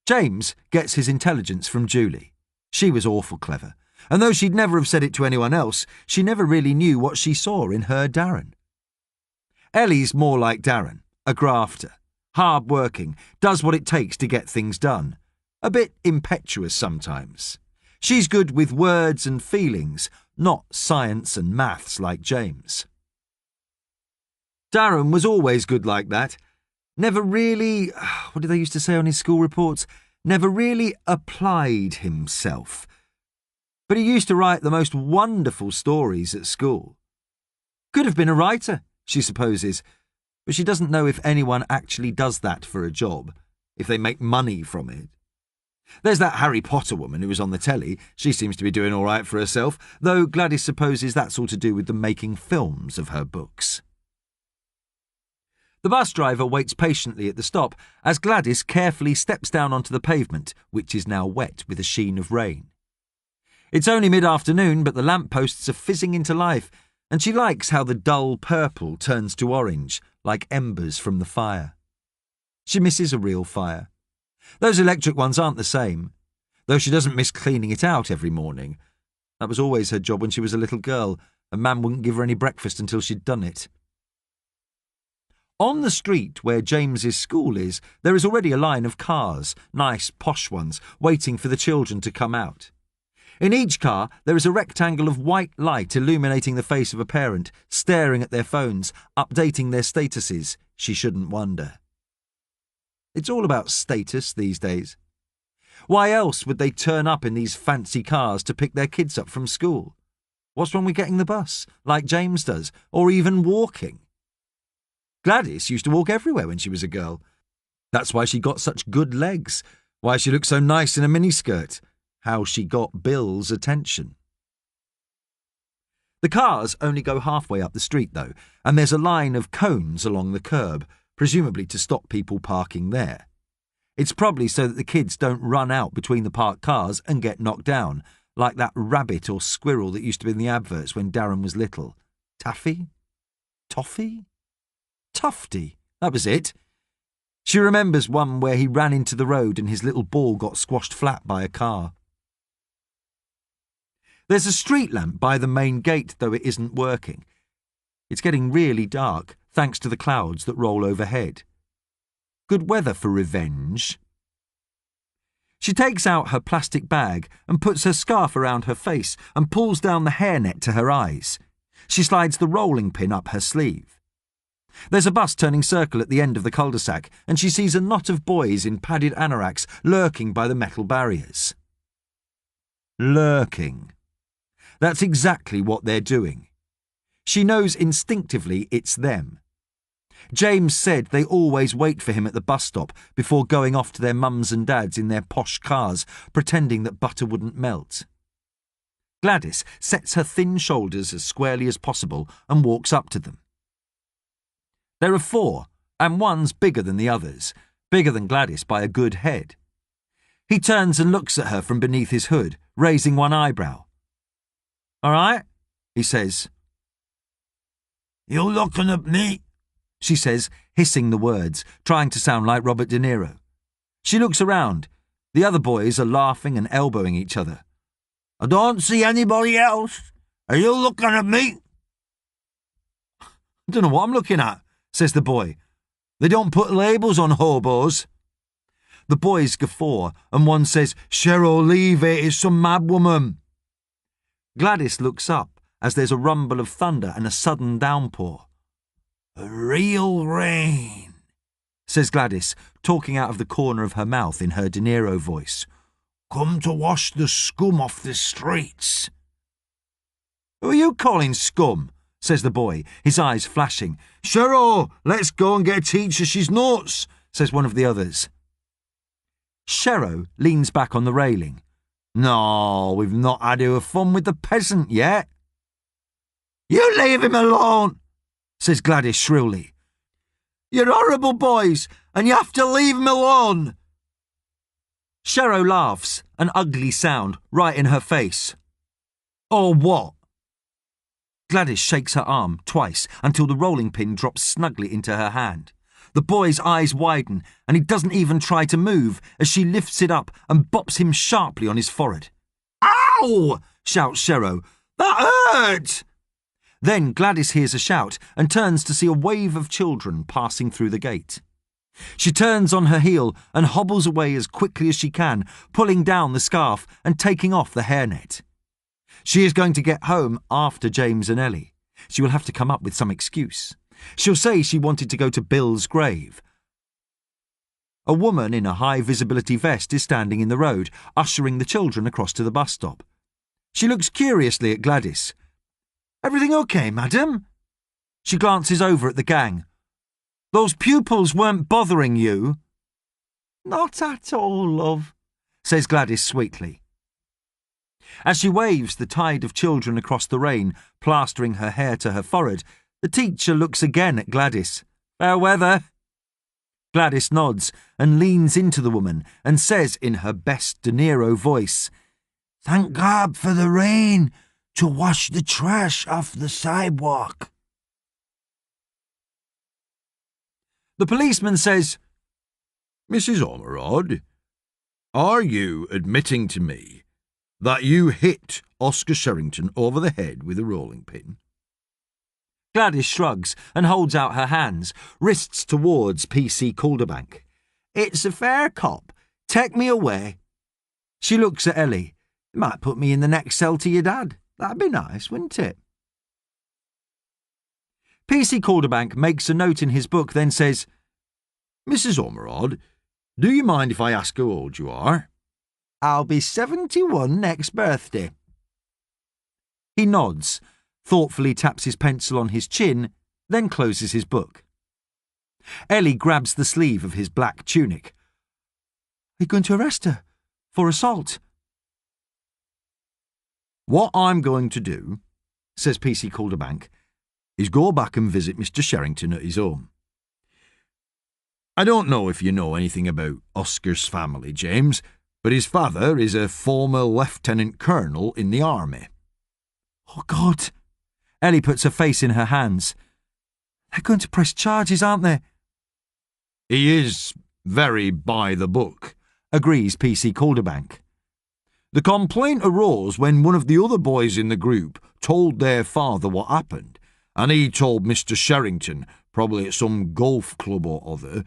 James gets his intelligence from Julie. She was awful clever, and though she'd never have said it to anyone else, she never really knew what she saw in her Darren. Ellie's more like Darren, a grafter, hard-working, does what it takes to get things done, a bit impetuous sometimes. She's good with words and feelings, not science and maths like James. Darren was always good like that. Never really, what did they used to say on his school reports? Never really applied himself. But he used to write the most wonderful stories at school. Could have been a writer, she supposes, but she doesn't know if anyone actually does that for a job, if they make money from it. There's that Harry Potter woman who was on the telly. She seems to be doing all right for herself, though Gladys supposes that's all to do with them making films of her books. The bus driver waits patiently at the stop as Gladys carefully steps down onto the pavement, which is now wet with a sheen of rain. It's only mid-afternoon, but the lampposts are fizzing into life, and she likes how the dull purple turns to orange, like embers from the fire. She misses a real fire. Those electric ones aren't the same, though she doesn't miss cleaning it out every morning. That was always her job when she was a little girl, and Mam wouldn't give her any breakfast until she'd done it. On the street where James's school is, there is already a line of cars, nice posh ones, waiting for the children to come out. In each car, there is a rectangle of white light illuminating the face of a parent, staring at their phones, updating their statuses. She shouldn't wonder. It's all about status these days. Why else would they turn up in these fancy cars to pick their kids up from school? What's wrong with getting the bus, like James does, or even walking? Gladys used to walk everywhere when she was a girl. That's why she got such good legs, why she looked so nice in a miniskirt, how she got Bill's attention. The cars only go halfway up the street, though, and there's a line of cones along the curb, presumably to stop people parking there. It's probably so that the kids don't run out between the parked cars and get knocked down, like that rabbit or squirrel that used to be in the adverts when Darren was little. Taffy? Toffee? Tufty, that was it. She remembers one where he ran into the road and his little ball got squashed flat by a car. There's a street lamp by the main gate, though it isn't working. It's getting really dark, thanks to the clouds that roll overhead. Good weather for revenge. She takes out her plastic bag and puts her scarf around her face and pulls down the hairnet to her eyes. She slides the rolling pin up her sleeve. There's a bus turning circle at the end of the cul-de-sac, and she sees a knot of boys in padded anoraks lurking by the metal barriers. Lurking. That's exactly what they're doing. She knows instinctively it's them. James said they always wait for him at the bus stop before going off to their mums and dads in their posh cars, pretending that butter wouldn't melt. Gladys sets her thin shoulders as squarely as possible and walks up to them. There are 4, and one's bigger than the others, bigger than Gladys by a good head. He turns and looks at her from beneath his hood, raising one eyebrow. "All right," he says. "You looking at me?" she says, hissing the words, trying to sound like Robert De Niro. She looks around. The other boys are laughing and elbowing each other. "I don't see anybody else. Are you looking at me?" "I don't know what I'm looking at," says the boy. "They don't put labels on hobos." The boys guffaw, and one says, "Cheryl, leave it, it's some mad woman." Gladys looks up as there's a rumble of thunder and a sudden downpour. "Real rain," says Gladys, talking out of the corner of her mouth in her De Niro voice. "Come to wash the scum off the streets." "Who are you calling scum?" says the boy, his eyes flashing. "Cheryl, let's go and get a teacher, she's nuts," says one of the others. Shero leans back on the railing. "No, we've not had our fun with the peasant yet." "You leave him alone," says Gladys shrilly. "You're horrible boys, and you have to leave him alone." Shero laughs, an ugly sound, right in her face. "Or what?" Gladys shakes her arm twice until the rolling pin drops snugly into her hand. The boy's eyes widen, and he doesn't even try to move as she lifts it up and bops him sharply on his forehead. "Ow!" shouts Shero. "That hurt!" Then Gladys hears a shout and turns to see a wave of children passing through the gate. She turns on her heel and hobbles away as quickly as she can, pulling down the scarf and taking off the hairnet. She is going to get home after James and Ellie. She will have to come up with some excuse. She'll say she wanted to go to Bill's grave. A woman in a high-visibility vest is standing in the road, ushering the children across to the bus stop. She looks curiously at Gladys. "Everything okay, madam?" She glances over at the gang. "Those pupils weren't bothering you?" "Not at all, love," says Gladys sweetly. As she waves the tide of children across the rain, plastering her hair to her forehead, the teacher looks again at Gladys. Fair weather. Gladys nods and leans into the woman and says in her best De Niro voice, Thank God for the rain to wash the trash off the sidewalk. The policeman says, Mrs. Ormerod, are you admitting to me that you hit Oscar Sherrington over the head with a rolling pin? Gladys shrugs and holds out her hands, wrists towards P.C. Calderbank. It's a fair cop. Take me away. She looks at Ellie. It might put me in the next cell to your dad. That'd be nice, wouldn't it? P.C. Calderbank makes a note in his book, then says, Mrs. Ormerod, do you mind if I ask how old you are? I'll be 71 next birthday. He nods, thoughtfully taps his pencil on his chin, then closes his book. Ellie grabs the sleeve of his black tunic. Are you going to arrest her? For assault? What I'm going to do, says P.C. Calderbank, is go back and visit Mr. Sherrington at his home. I don't know if you know anything about Oscar's family, James, but his father is a former lieutenant colonel in the army. Oh, God. Ellie puts her face in her hands. They're going to press charges, aren't they? He is very by the book, agrees P.C. Calderbank. The complaint arose when one of the other boys in the group told their father what happened, and he told Mr. Sherrington, probably at some golf club or other,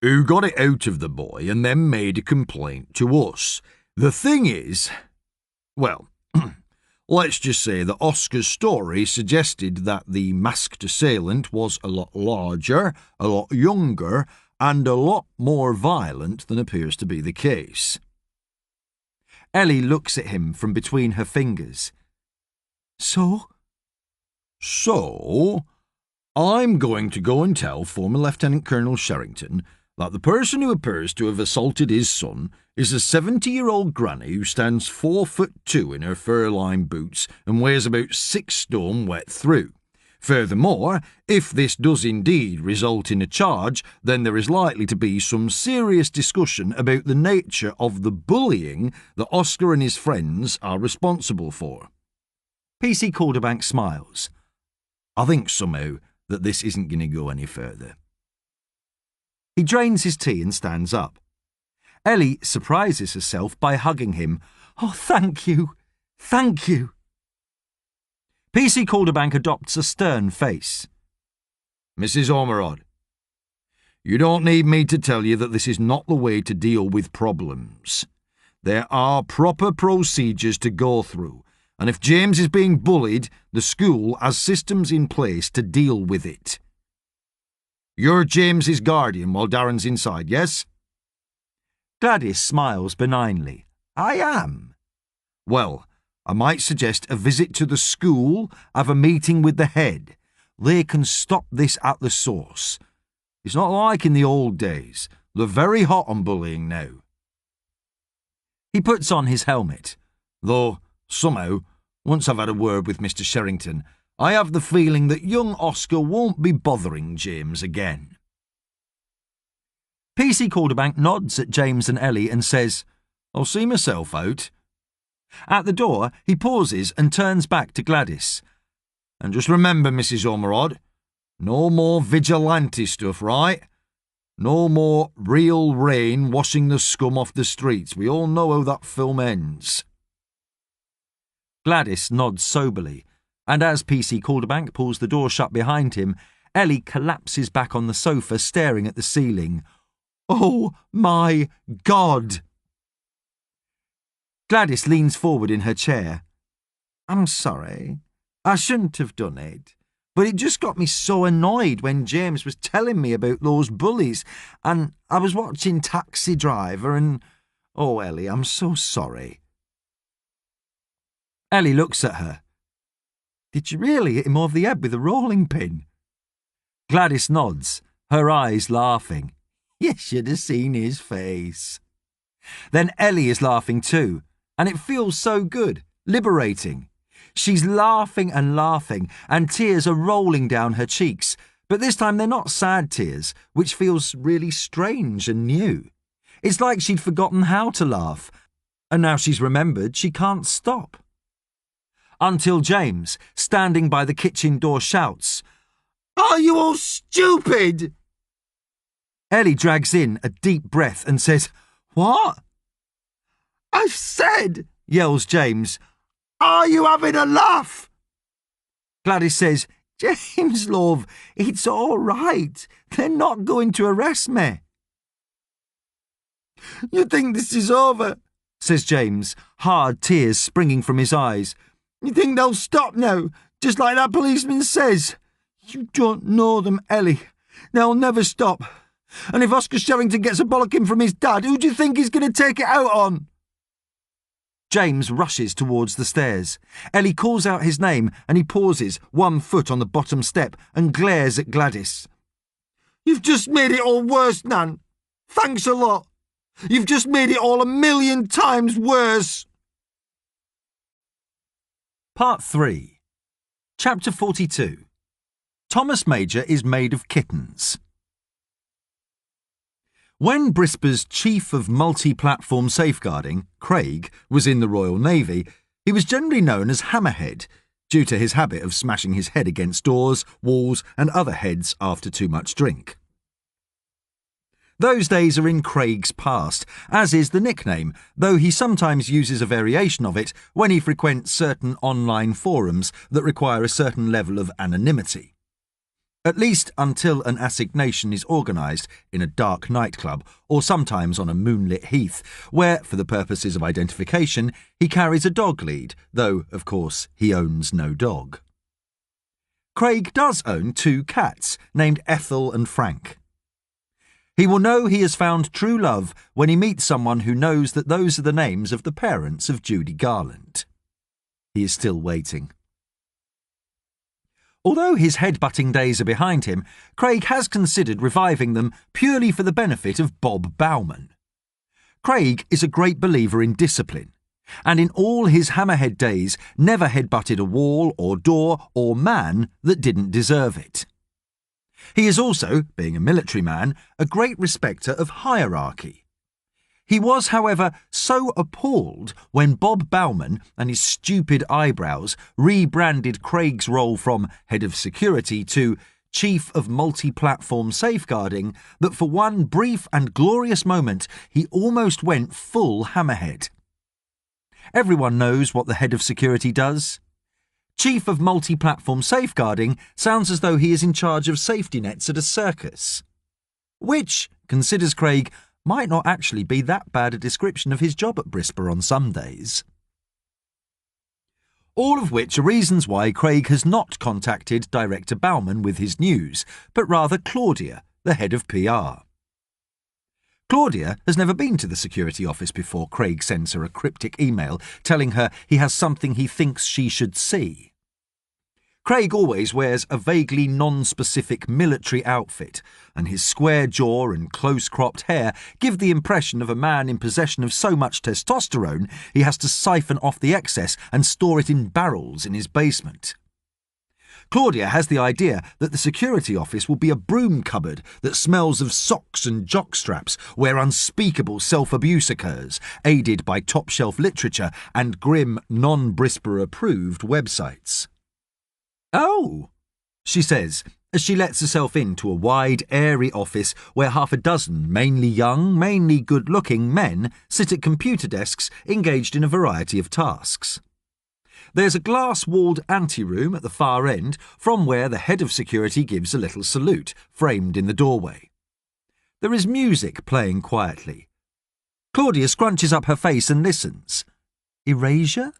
who got it out of the boy and then made a complaint to us. The thing is, well, let's just say that Oscar's story suggested that the masked assailant was a lot larger, a lot younger, and a lot more violent than appears to be the case. Ellie looks at him from between her fingers. So, I'm going to go and tell former Lieutenant Colonel Sherrington that the person who appears to have assaulted his son is a 70-year-old granny who stands 4'2" in her fur-lined boots and weighs about 6 stone wet through. Furthermore, if this does indeed result in a charge, then there is likely to be some serious discussion about the nature of the bullying that Oscar and his friends are responsible for. P.C. Calderbank smiles. I think somehow that this isn't going to go any further. He drains his tea and stands up. Ellie surprises herself by hugging him. Oh, thank you. Thank you. P.C. Calderbank adopts a stern face. Mrs. Ormerod, you don't need me to tell you that this is not the way to deal with problems. There are proper procedures to go through, and if James is being bullied, the school has systems in place to deal with it. You're James's guardian while Darren's inside, yes? Gladys smiles benignly. I am. Well, I might suggest a visit to the school, have a meeting with the head. They can stop this at the source. It's not like in the old days. They're very hot on bullying now. He puts on his helmet. Though, somehow, once I've had a word with Mr. Sherrington, I have the feeling that young Oscar won't be bothering James again. P.C. Calderbank nods at James and Ellie and says, I'll see myself out. At the door, he pauses and turns back to Gladys. And just remember, Mrs. Ormerod, no more vigilante stuff, right? No more real rain washing the scum off the streets. We all know how that film ends. Gladys nods soberly, and as P.C. Calderbank pulls the door shut behind him, Ellie collapses back on the sofa staring at the ceiling. Oh, my God! Gladys leans forward in her chair. I'm sorry. I shouldn't have done it. But it just got me so annoyed when James was telling me about those bullies, and I was watching Taxi Driver and... Oh, Ellie, I'm so sorry. Ellie looks at her. Did you really hit him over the head with a rolling pin? Gladys nods, her eyes laughing. You should have seen his face. Then Ellie is laughing too, and it feels so good, liberating. She's laughing and laughing, and tears are rolling down her cheeks, but this time they're not sad tears, which feels really strange and new. It's like she'd forgotten how to laugh, and now she's remembered she can't stop. Until James, standing by the kitchen door, shouts, "Are you all stupid?" Ellie drags in a deep breath and says, "What?" "I said," yells James, "are you having a laugh?" Gladys says, "James, love, it's all right. They're not going to arrest me." "You think this is over?" says James, hard tears springing from his eyes. "You think they'll stop now, just like that policeman says?" "You don't know them, Ellie. They'll never stop. And if Oscar Sherrington gets a bollocking from his dad, who do you think he's going to take it out on?" James rushes towards the stairs. Ellie calls out his name and he pauses, one foot on the bottom step, and glares at Gladys. "You've just made it all worse, Nan. Thanks a lot. You've just made it all 1,000,000 times worse." Part 3. Chapter 42. Thomas Major is made of kittens. When Brisbane's Chief of Multi-Platform Safeguarding, Craig, was in the Royal Navy, he was generally known as Hammerhead, due to his habit of smashing his head against doors, walls, and other heads after too much drink. Those days are in Craig's past, as is the nickname, though he sometimes uses a variation of it when he frequents certain online forums that require a certain level of anonymity. At least until an assignation is organised in a dark nightclub or sometimes on a moonlit heath, where, for the purposes of identification, he carries a dog lead, though, of course, he owns no dog. Craig does own 2 cats, named Ethel and Frank. He will know he has found true love when he meets someone who knows that those are the names of the parents of Judy Garland. He is still waiting. Although his headbutting days are behind him, Craig has considered reviving them purely for the benefit of Bob Bauman. Craig is a great believer in discipline, and in all his Hammerhead days never headbutted a wall or door or man that didn't deserve it. He is also, being a military man, a great respecter of hierarchy. He was, however, so appalled when Bob Bauman and his stupid eyebrows rebranded Craig's role from Head of Security to Chief of Multi-Platform Safeguarding that for one brief and glorious moment he almost went full Hammerhead. Everyone knows what the Head of Security does. Chief of Multi-Platform Safeguarding sounds as though he is in charge of safety nets at a circus. Which, considers Craig, might not actually be that bad a description of his job at Brisbane on some days. All of which are reasons why Craig has not contacted Director Bauman with his news, but rather Claudia, the head of PR. Claudia has never been to the security office before Craig sends her a cryptic email telling her he has something he thinks she should see. Craig always wears a vaguely non-specific military outfit, and his square jaw and close-cropped hair give the impression of a man in possession of so much testosterone he has to siphon off the excess and store it in barrels in his basement. Claudia has the idea that the security office will be a broom cupboard that smells of socks and jockstraps where unspeakable self-abuse occurs, aided by top-shelf literature and grim, non-Brisbane-approved websites. "Oh," she says, as she lets herself into a wide, airy office where 6 mainly young, mainly good-looking men sit at computer desks engaged in a variety of tasks. There's a glass-walled anteroom at the far end from where the head of security gives a little salute, framed in the doorway. There is music playing quietly. Claudia scrunches up her face and listens. Erasure?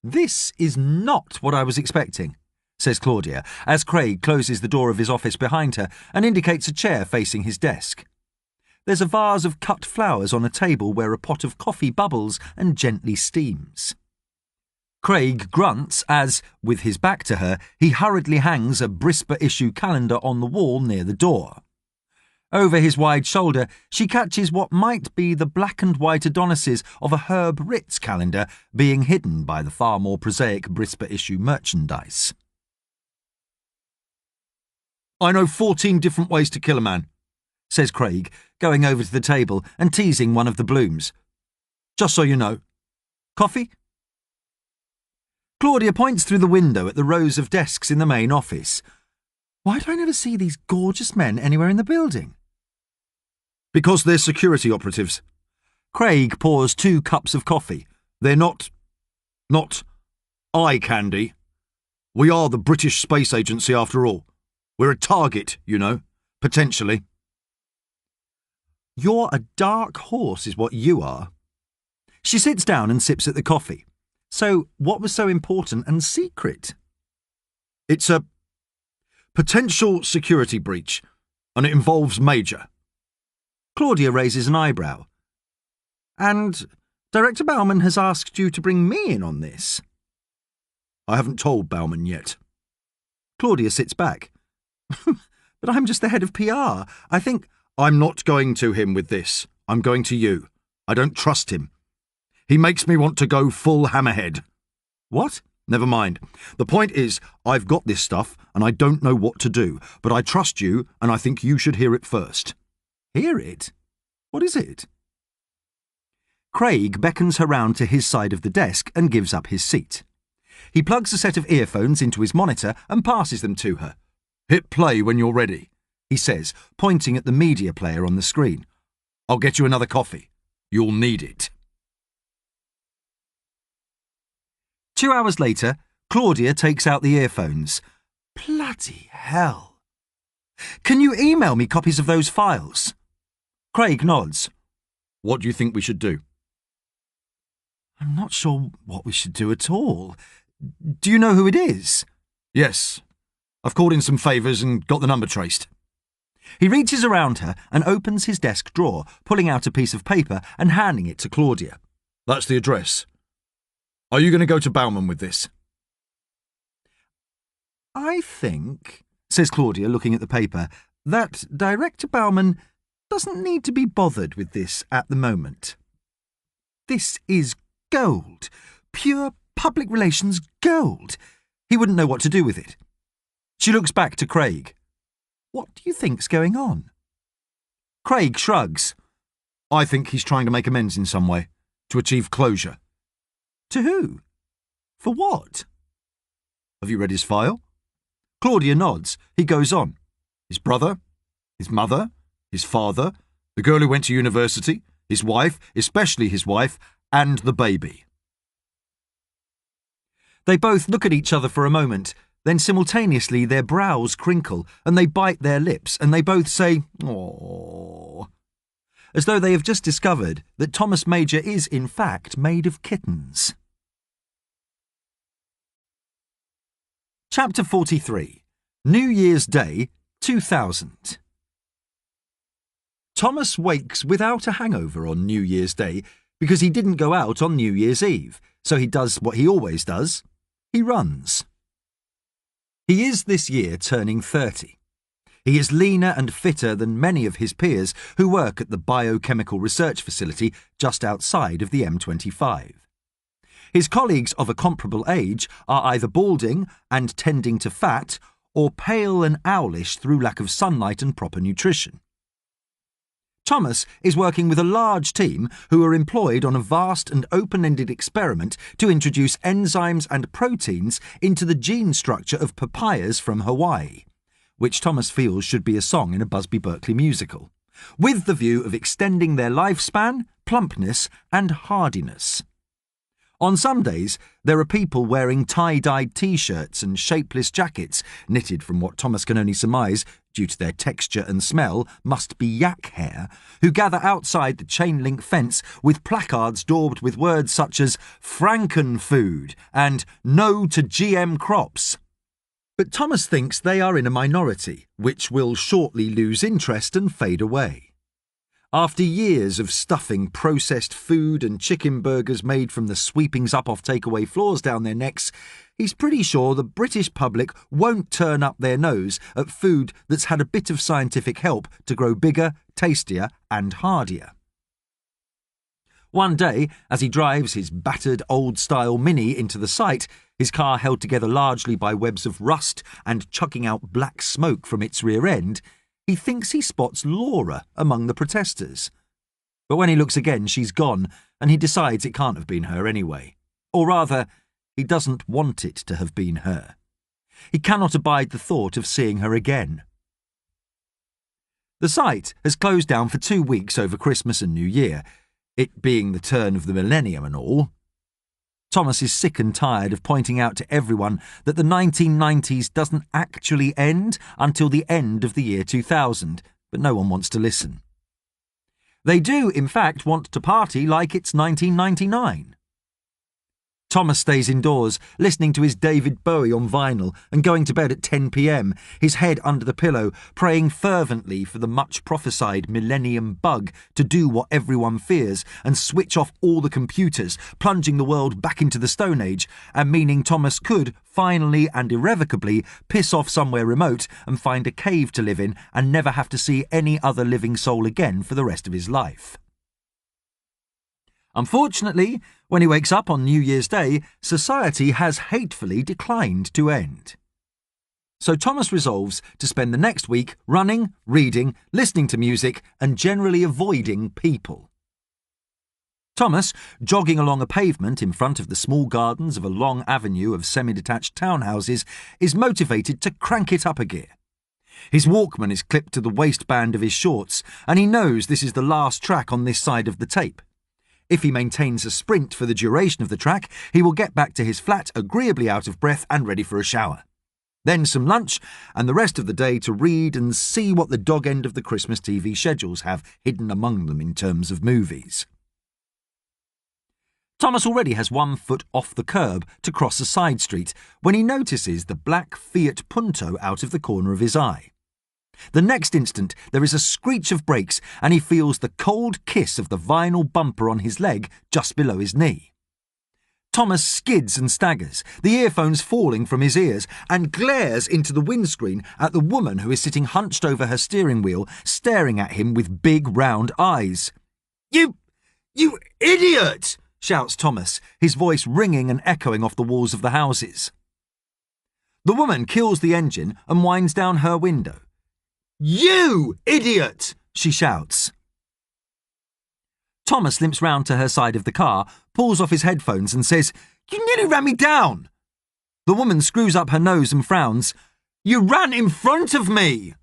"This is not what I was expecting," says Claudia, as Craig closes the door of his office behind her and indicates a chair facing his desk. There's a vase of cut flowers on a table where a pot of coffee bubbles and gently steams. Craig grunts as, with his back to her, he hurriedly hangs a Brisbane issue calendar on the wall near the door. Over his wide shoulder, she catches what might be the black and white Adonises of a Herb Ritz calendar being hidden by the far more prosaic Brisbane issue merchandise. "I know 14 different ways to kill a man," says Craig, going over to the table and teasing one of the blooms. "Just so you know. Coffee?" Claudia points through the window at the rows of desks in the main office. "Why do I never see these gorgeous men anywhere in the building?" "Because they're security operatives." Craig pours 2 cups of coffee. "They're not eye candy. We are the British Space Agency after all. We're a target, you know, potentially." "You're a dark horse is what you are." She sits down and sips at the coffee. So what was so important and secret? "It's a potential security breach, and it involves Major." Claudia raises an eyebrow. "And Director Bauman has asked you to bring me in on this?" "I haven't told Bauman yet." Claudia sits back. "But I'm just the head of PR. I think—" "I'm not going to him with this. I'm going to you. I don't trust him. He makes me want to go full hammerhead." "What?" "Never mind. The point is, I've got this stuff, and I don't know what to do, but I trust you, and I think you should hear it first." "Hear it? What is it?" Craig beckons her round to his side of the desk and gives up his seat. He plugs a set of earphones into his monitor and passes them to her. "Hit play when you're ready," he says, pointing at the media player on the screen. "I'll get you another coffee. You'll need it." 2 hours later, Claudia takes out the earphones. Bloody hell. "Can you email me copies of those files?" Craig nods. "What do you think we should do?" "I'm not sure what we should do at all. Do you know who it is?" "Yes. I've called in some favours and got the number traced." He reaches around her and opens his desk drawer, pulling out a piece of paper and handing it to Claudia. "That's the address. Are you going to go to Bauman with this?" "I think," says Claudia, looking at the paper, "that Director Bauman doesn't need to be bothered with this at the moment. This is gold. Pure public relations gold. He wouldn't know what to do with it." She looks back to Craig. "What do you think's going on?" Craig shrugs. "I think he's trying to make amends in some way, to achieve closure." "To who? For what?" "Have you read his file?" Claudia nods. He goes on. "His brother, his mother, his father, the girl who went to university, his wife, especially his wife, and the baby." They both look at each other for a moment, then simultaneously their brows crinkle and they bite their lips and they both say, "Aww," as though they have just discovered that Thomas Major is in fact made of kittens. Chapter 43. New Year's Day, 2000. Thomas wakes without a hangover on New Year's Day because he didn't go out on New Year's Eve, so he does what he always does. He runs. He is this year turning 30. He is leaner and fitter than many of his peers who work at the biochemical research facility just outside of the M25. His colleagues of a comparable age are either balding and tending to fat or pale and owlish through lack of sunlight and proper nutrition. Thomas is working with a large team who are employed on a vast and open-ended experiment to introduce enzymes and proteins into the gene structure of papayas from Hawaii, which Thomas feels should be a song in a Busby Berkeley musical, with the view of extending their lifespan, plumpness and hardiness. On some days, there are people wearing tie-dyed T-shirts and shapeless jackets, knitted from what Thomas can only surmise, due to their texture and smell, must be yak hair, who gather outside the chain-link fence with placards daubed with words such as Frankenfood and No to GM crops. But Thomas thinks they are in a minority, which will shortly lose interest and fade away. After years of stuffing processed food and chicken burgers made from the sweepings up off takeaway floors down their necks, he's pretty sure the British public won't turn up their nose at food that's had a bit of scientific help to grow bigger, tastier and hardier. One day, as he drives his battered old-style Mini into the site, his car held together largely by webs of rust and chucking out black smoke from its rear end, he thinks he spots Laura among the protesters. But when he looks again, she's gone, and he decides it can't have been her anyway. Or rather, he doesn't want it to have been her. He cannot abide the thought of seeing her again. The site has closed down for 2 weeks over Christmas and New Year, it being the turn of the millennium and all. Thomas is sick and tired of pointing out to everyone that the 1990s doesn't actually end until the end of the year 2000, but no one wants to listen. They do, in fact, want to party like it's 1999. Thomas stays indoors, listening to his David Bowie on vinyl and going to bed at 10 p.m, his head under the pillow, praying fervently for the much-prophesied millennium bug to do what everyone fears and switch off all the computers, plunging the world back into the Stone Age, and meaning Thomas could, finally and irrevocably, piss off somewhere remote and find a cave to live in and never have to see any other living soul again for the rest of his life. Unfortunately, when he wakes up on New Year's Day, society has hatefully declined to end. So Thomas resolves to spend the next week running, reading, listening to music, and generally avoiding people. Thomas, jogging along a pavement in front of the small gardens of a long avenue of semi-detached townhouses, is motivated to crank it up a gear. His Walkman is clipped to the waistband of his shorts, and he knows this is the last track on this side of the tape. If he maintains a sprint for the duration of the track, he will get back to his flat agreeably out of breath and ready for a shower. Then some lunch, and the rest of the day to read and see what the dog end of the Christmas TV schedules have hidden among them in terms of movies. Thomas already has 1 foot off the curb to cross a side street when he notices the black Fiat Punto out of the corner of his eye. The next instant, there is a screech of brakes and he feels the cold kiss of the vinyl bumper on his leg just below his knee. Thomas skids and staggers, the earphones falling from his ears, and glares into the windscreen at the woman who is sitting hunched over her steering wheel, staring at him with big round eyes. You idiot! Shouts Thomas, his voice ringing and echoing off the walls of the houses. The woman kills the engine and winds down her window. You idiot! She shouts. Thomas limps round to her side of the car, pulls off his headphones and says, You nearly ran me down! The woman screws up her nose and frowns. You ran in front of me!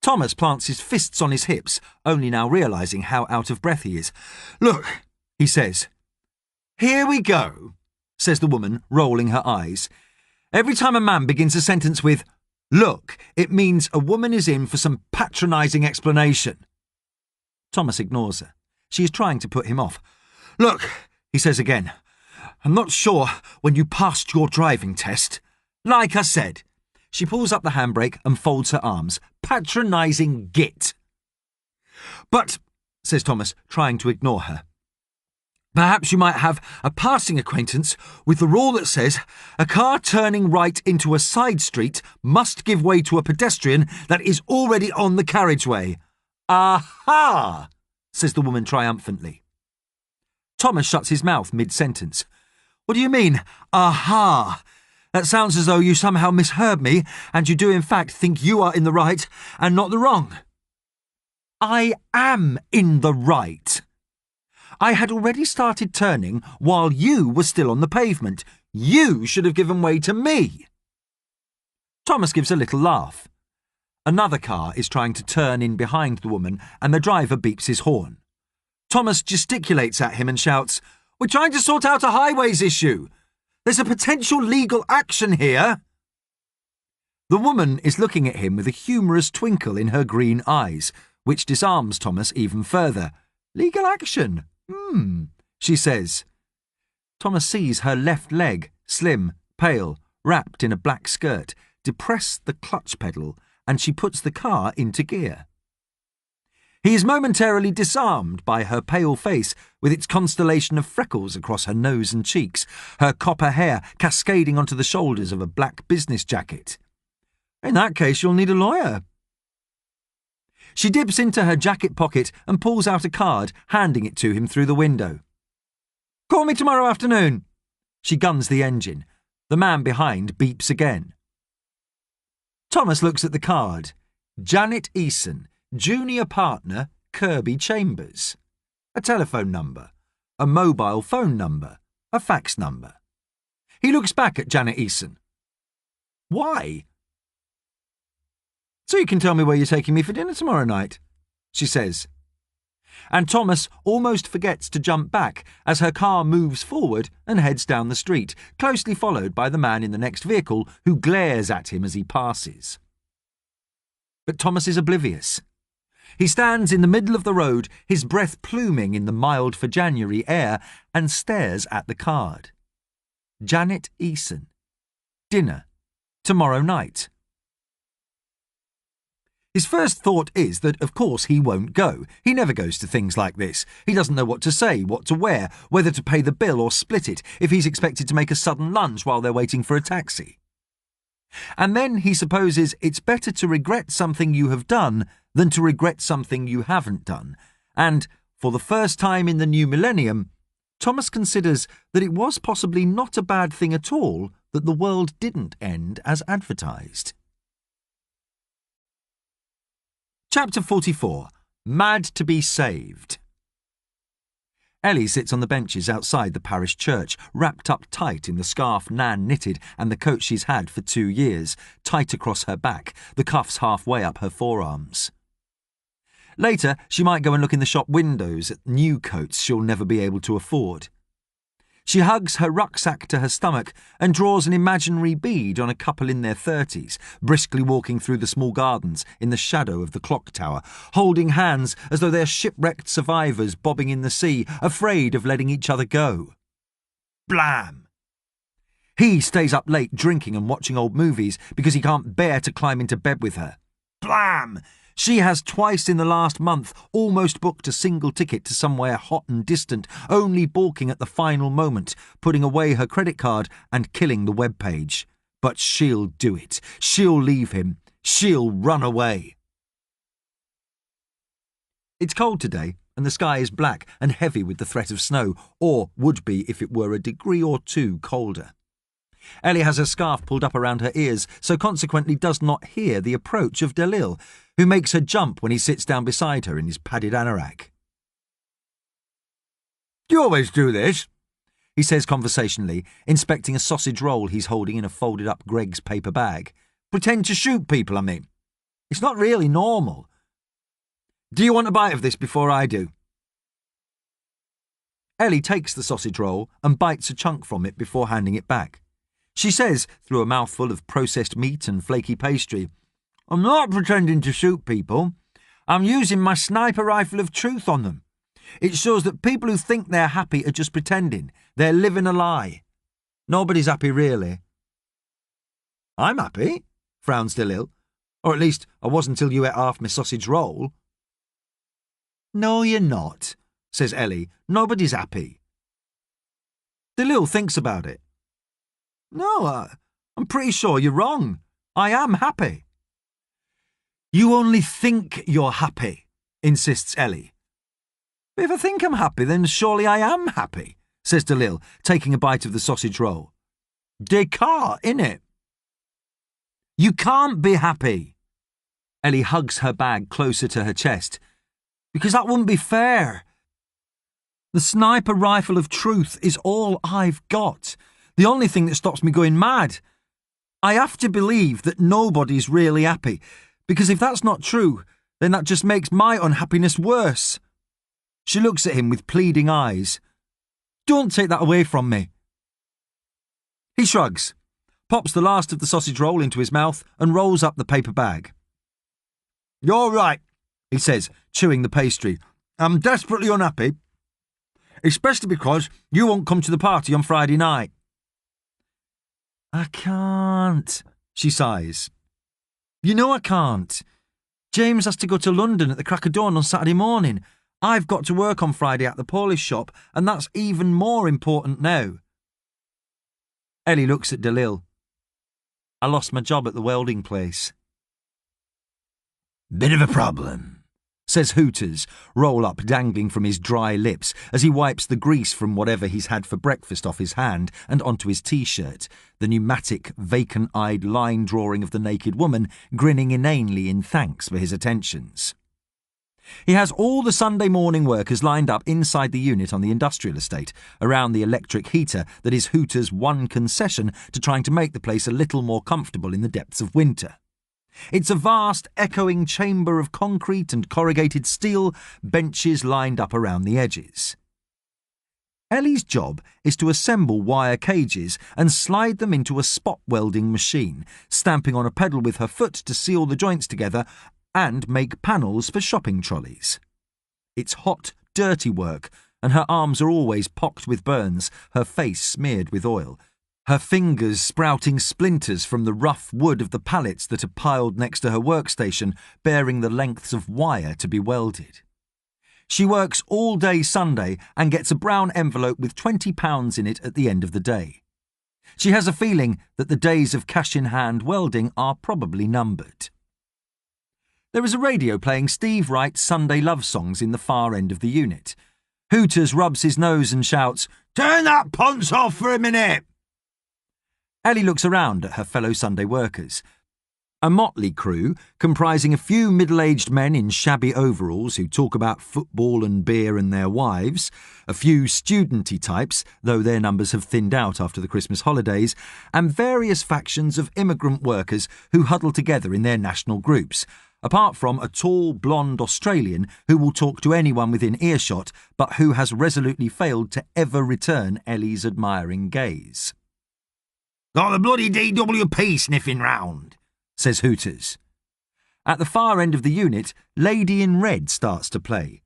Thomas plants his fists on his hips, only now realising how out of breath he is. Look, he says. Here we go, says the woman, rolling her eyes. Every time a man begins a sentence with, Look, it means a woman is in for some patronising explanation. Thomas ignores her. She is trying to put him off. Look, he says again, I'm not sure when you passed your driving test. Like I said. She pulls up the handbrake and folds her arms. Patronising git. But, says Thomas, trying to ignore her, perhaps you might have a passing acquaintance with the rule that says a car turning right into a side street must give way to a pedestrian that is already on the carriageway. Aha! Says the woman triumphantly. Thomas shuts his mouth mid-sentence. What do you mean, aha? That sounds as though you somehow misheard me and you do in fact think you are in the right and not the wrong. I am in the right. I had already started turning while you were still on the pavement. You should have given way to me. Thomas gives a little laugh. Another car is trying to turn in behind the woman and the driver beeps his horn. Thomas gesticulates at him and shouts, We're trying to sort out a highways issue. There's a potential legal action here. The woman is looking at him with a humorous twinkle in her green eyes, which disarms Thomas even further. Legal action? She says. Thomas sees her left leg, slim, pale, wrapped in a black skirt, depress the clutch pedal, and she puts the car into gear. He is momentarily disarmed by her pale face with its constellation of freckles across her nose and cheeks, her copper hair cascading onto the shoulders of a black business jacket. In that case, you'll need a lawyer. She dips into her jacket pocket and pulls out a card, handing it to him through the window. Call me tomorrow afternoon. She guns the engine. The man behind beeps again. Thomas looks at the card. Janet Eason, junior partner, Kirby Chambers. A telephone number, a mobile phone number, a fax number. He looks back at Janet Eason. Why? So you can tell me where you're taking me for dinner tomorrow night, she says. And Thomas almost forgets to jump back as her car moves forward and heads down the street, closely followed by the man in the next vehicle who glares at him as he passes. But Thomas is oblivious. He stands in the middle of the road, his breath pluming in the mild for January air, and stares at the card. Janet Eason. Dinner. Tomorrow night. His first thought is that, of course, he won't go. He never goes to things like this. He doesn't know what to say, what to wear, whether to pay the bill or split it, if he's expected to make a sudden lunge while they're waiting for a taxi. And then he supposes it's better to regret something you have done than to regret something you haven't done. And, for the first time in the new millennium, Thomas considers that it was possibly not a bad thing at all that the world didn't end as advertised. Chapter 44. Mad to be Saved. Ellie sits on the benches outside the parish church, wrapped up tight in the scarf Nan knitted and the coat she's had for 2 years, tight across her back, the cuffs halfway up her forearms. Later, she might go and look in the shop windows at new coats she'll never be able to afford. She hugs her rucksack to her stomach and draws an imaginary bead on a couple in their 30s, briskly walking through the small gardens in the shadow of the clock tower, holding hands as though they're shipwrecked survivors bobbing in the sea, afraid of letting each other go. Blam! He stays up late drinking and watching old movies because he can't bear to climb into bed with her. Blam! She has twice in the last month almost booked a single ticket to somewhere hot and distant, only balking at the final moment, putting away her credit card and killing the web page. But she'll do it. She'll leave him. She'll run away. It's cold today, and the sky is black and heavy with the threat of snow, or would be if it were a degree or two colder. Ellie has her scarf pulled up around her ears, so consequently does not hear the approach of Dalil, who makes her jump when he sits down beside her in his padded anorak. Do you always do this? He says conversationally, inspecting a sausage roll he's holding in a folded-up Greg's paper bag. Pretend to shoot people, I mean. It's not really normal. Do you want a bite of this before I do? Ellie takes the sausage roll and bites a chunk from it before handing it back. She says, through a mouthful of processed meat and flaky pastry, I'm not pretending to shoot people. I'm using my sniper rifle of truth on them. It shows that people who think they're happy are just pretending. They're living a lie. Nobody's happy, really. I'm happy, frowns Dalil. Or at least I was until you ate half my sausage roll. No, you're not, says Ellie. Nobody's happy. Dalil thinks about it. No, I'm pretty sure you're wrong. I am happy. You only think you're happy, insists Ellie. If I think I'm happy, then surely I am happy, says Dalil, taking a bite of the sausage roll. Descartes, innit? You can't be happy. Ellie hugs her bag closer to her chest. Because that wouldn't be fair. The sniper rifle of truth is all I've got. The only thing that stops me going mad. I have to believe that nobody's really happy, because if that's not true, then that just makes my unhappiness worse. She looks at him with pleading eyes. Don't take that away from me. He shrugs, pops the last of the sausage roll into his mouth and rolls up the paper bag. You're right, he says, chewing the pastry. I'm desperately unhappy, especially because you won't come to the party on Friday night. I can't, she sighs. You know I can't. James has to go to London at the crack of dawn on Saturday morning. I've got to work on Friday at the polish shop, and that's even more important now. Ellie looks at Dalil. I lost my job at the welding place. Bit of a problem, says Hooters, roll up dangling from his dry lips as he wipes the grease from whatever he's had for breakfast off his hand and onto his T-shirt, the pneumatic, vacant-eyed line drawing of the naked woman grinning inanely in thanks for his attentions. He has all the Sunday morning workers lined up inside the unit on the industrial estate, around the electric heater that is Hooters' one concession to trying to make the place a little more comfortable in the depths of winter. It's a vast, echoing chamber of concrete and corrugated steel, benches lined up around the edges. Ellie's job is to assemble wire cages and slide them into a spot welding machine, stamping on a pedal with her foot to seal the joints together and make panels for shopping trolleys. It's hot, dirty work, and her arms are always pocked with burns, her face smeared with oil, her fingers sprouting splinters from the rough wood of the pallets that are piled next to her workstation, bearing the lengths of wire to be welded. She works all day Sunday and gets a brown envelope with £20 in it at the end of the day. She has a feeling that the days of cash-in-hand welding are probably numbered. There is a radio playing Steve Wright's Sunday love songs in the far end of the unit. Hooters rubs his nose and shouts, "Turn that ponce off for a minute!" Ellie looks around at her fellow Sunday workers. A motley crew, comprising a few middle-aged men in shabby overalls who talk about football and beer and their wives, a few studenty types, though their numbers have thinned out after the Christmas holidays, and various factions of immigrant workers who huddle together in their national groups, apart from a tall, blonde Australian who will talk to anyone within earshot, but who has resolutely failed to ever return Ellie's admiring gaze. "Got the bloody DWP sniffing round," says Hooters. At the far end of the unit, Lady in Red starts to play.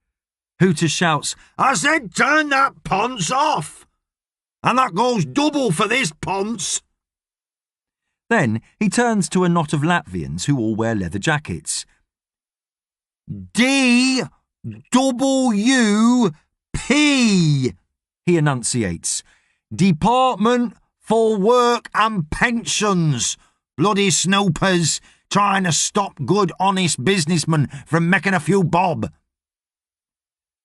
Hooters shouts, "I said turn that ponce off! And that goes double for this ponce!" Then he turns to a knot of Latvians who all wear leather jackets. DWP, he enunciates. Department for Work and Pensions. Bloody snoopers trying to stop good, honest businessmen from making a few bob.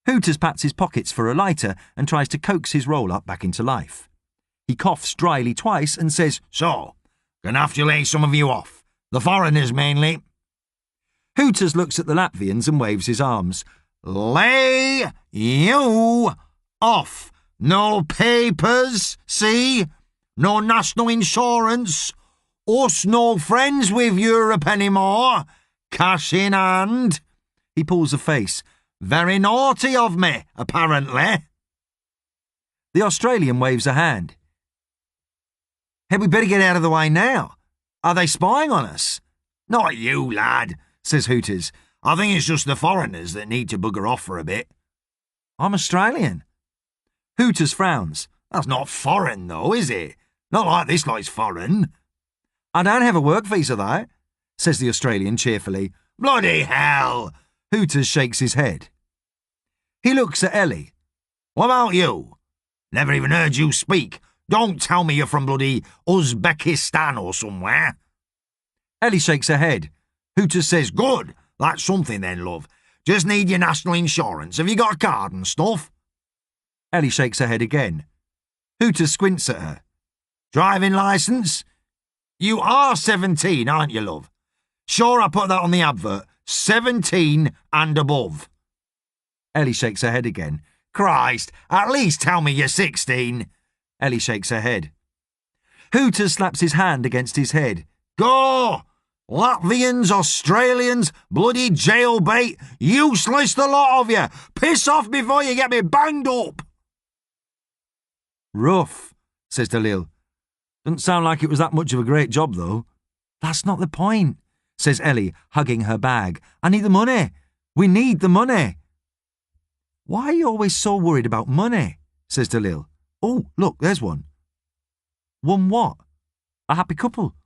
Hooters pats his pockets for a lighter and tries to coax his roll-up back into life. He coughs dryly twice and says, "So, gonna have to lay some of you off. The foreigners mainly." Hooters looks at the Latvians and waves his arms. "Lay you off. No papers, see? No national insurance. Us no friends with Europe anymore. Cash in hand." He pulls a face. "Very naughty of me, apparently." The Australian waves a hand. "Hey, we better get out of the way now. Are they spying on us?" "Not you, lad," says Hooters. "I think it's just the foreigners that need to bugger off for a bit." "I'm Australian." Hooters frowns. "That's not foreign, though, is it? Not like this lot's foreign." "I don't have a work visa, though," says the Australian cheerfully. "Bloody hell!" Hooters shakes his head. He looks at Ellie. "What about you? Never even heard you speak. Don't tell me you're from bloody Uzbekistan or somewhere." Ellie shakes her head. Hooters says, "Good. That's something then, love. Just need your national insurance. Have you got a card and stuff?" Ellie shakes her head again. Hooters squints at her. "Driving licence? You are 17, aren't you, love? Sure, I put that on the advert. 17 and above." Ellie shakes her head again. "Christ, at least tell me you're 16. Ellie shakes her head. Hooters slaps his hand against his head. "Go! Latvians, Australians, bloody jailbait, useless the lot of you. Piss off before you get me banged up." "Rough," says Dalil. "Doesn't sound like it was that much of a great job, though." "That's not the point," says Ellie, hugging her bag. "I need the money. We need the money." "Why are you always so worried about money?" says Dalil. "Oh, look, there's one." "One what?" "A happy couple.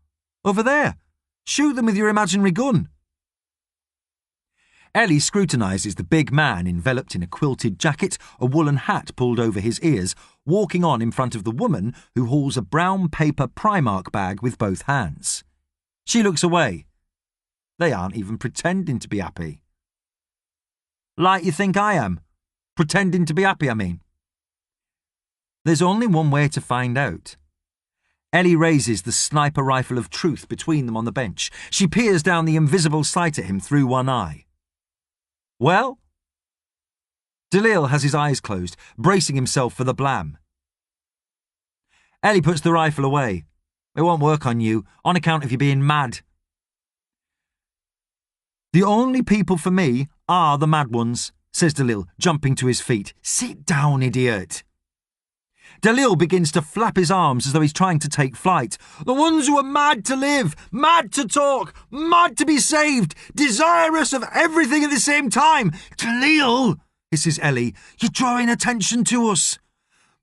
Over there. Shoot them with your imaginary gun." Ellie scrutinises the big man enveloped in a quilted jacket, a woolen hat pulled over his ears, walking on in front of the woman who hauls a brown paper Primark bag with both hands. She looks away. They aren't even pretending to be happy. Like you think I am. Pretending to be happy, I mean. There's only one way to find out. Ellie raises the sniper rifle of truth between them on the bench. She peers down the invisible sight at him through one eye. Well? Dalil has his eyes closed, bracing himself for the blam. Ellie puts the rifle away. It won't work on you, on account of you being mad. The only people for me are the mad ones, says Dalil, jumping to his feet. Sit down, idiot. Dalil begins to flap his arms as though he's trying to take flight. The ones who are mad to live, mad to talk, mad to be saved, desirous of everything at the same time. Dalil, hisses Ellie, you're drawing attention to us.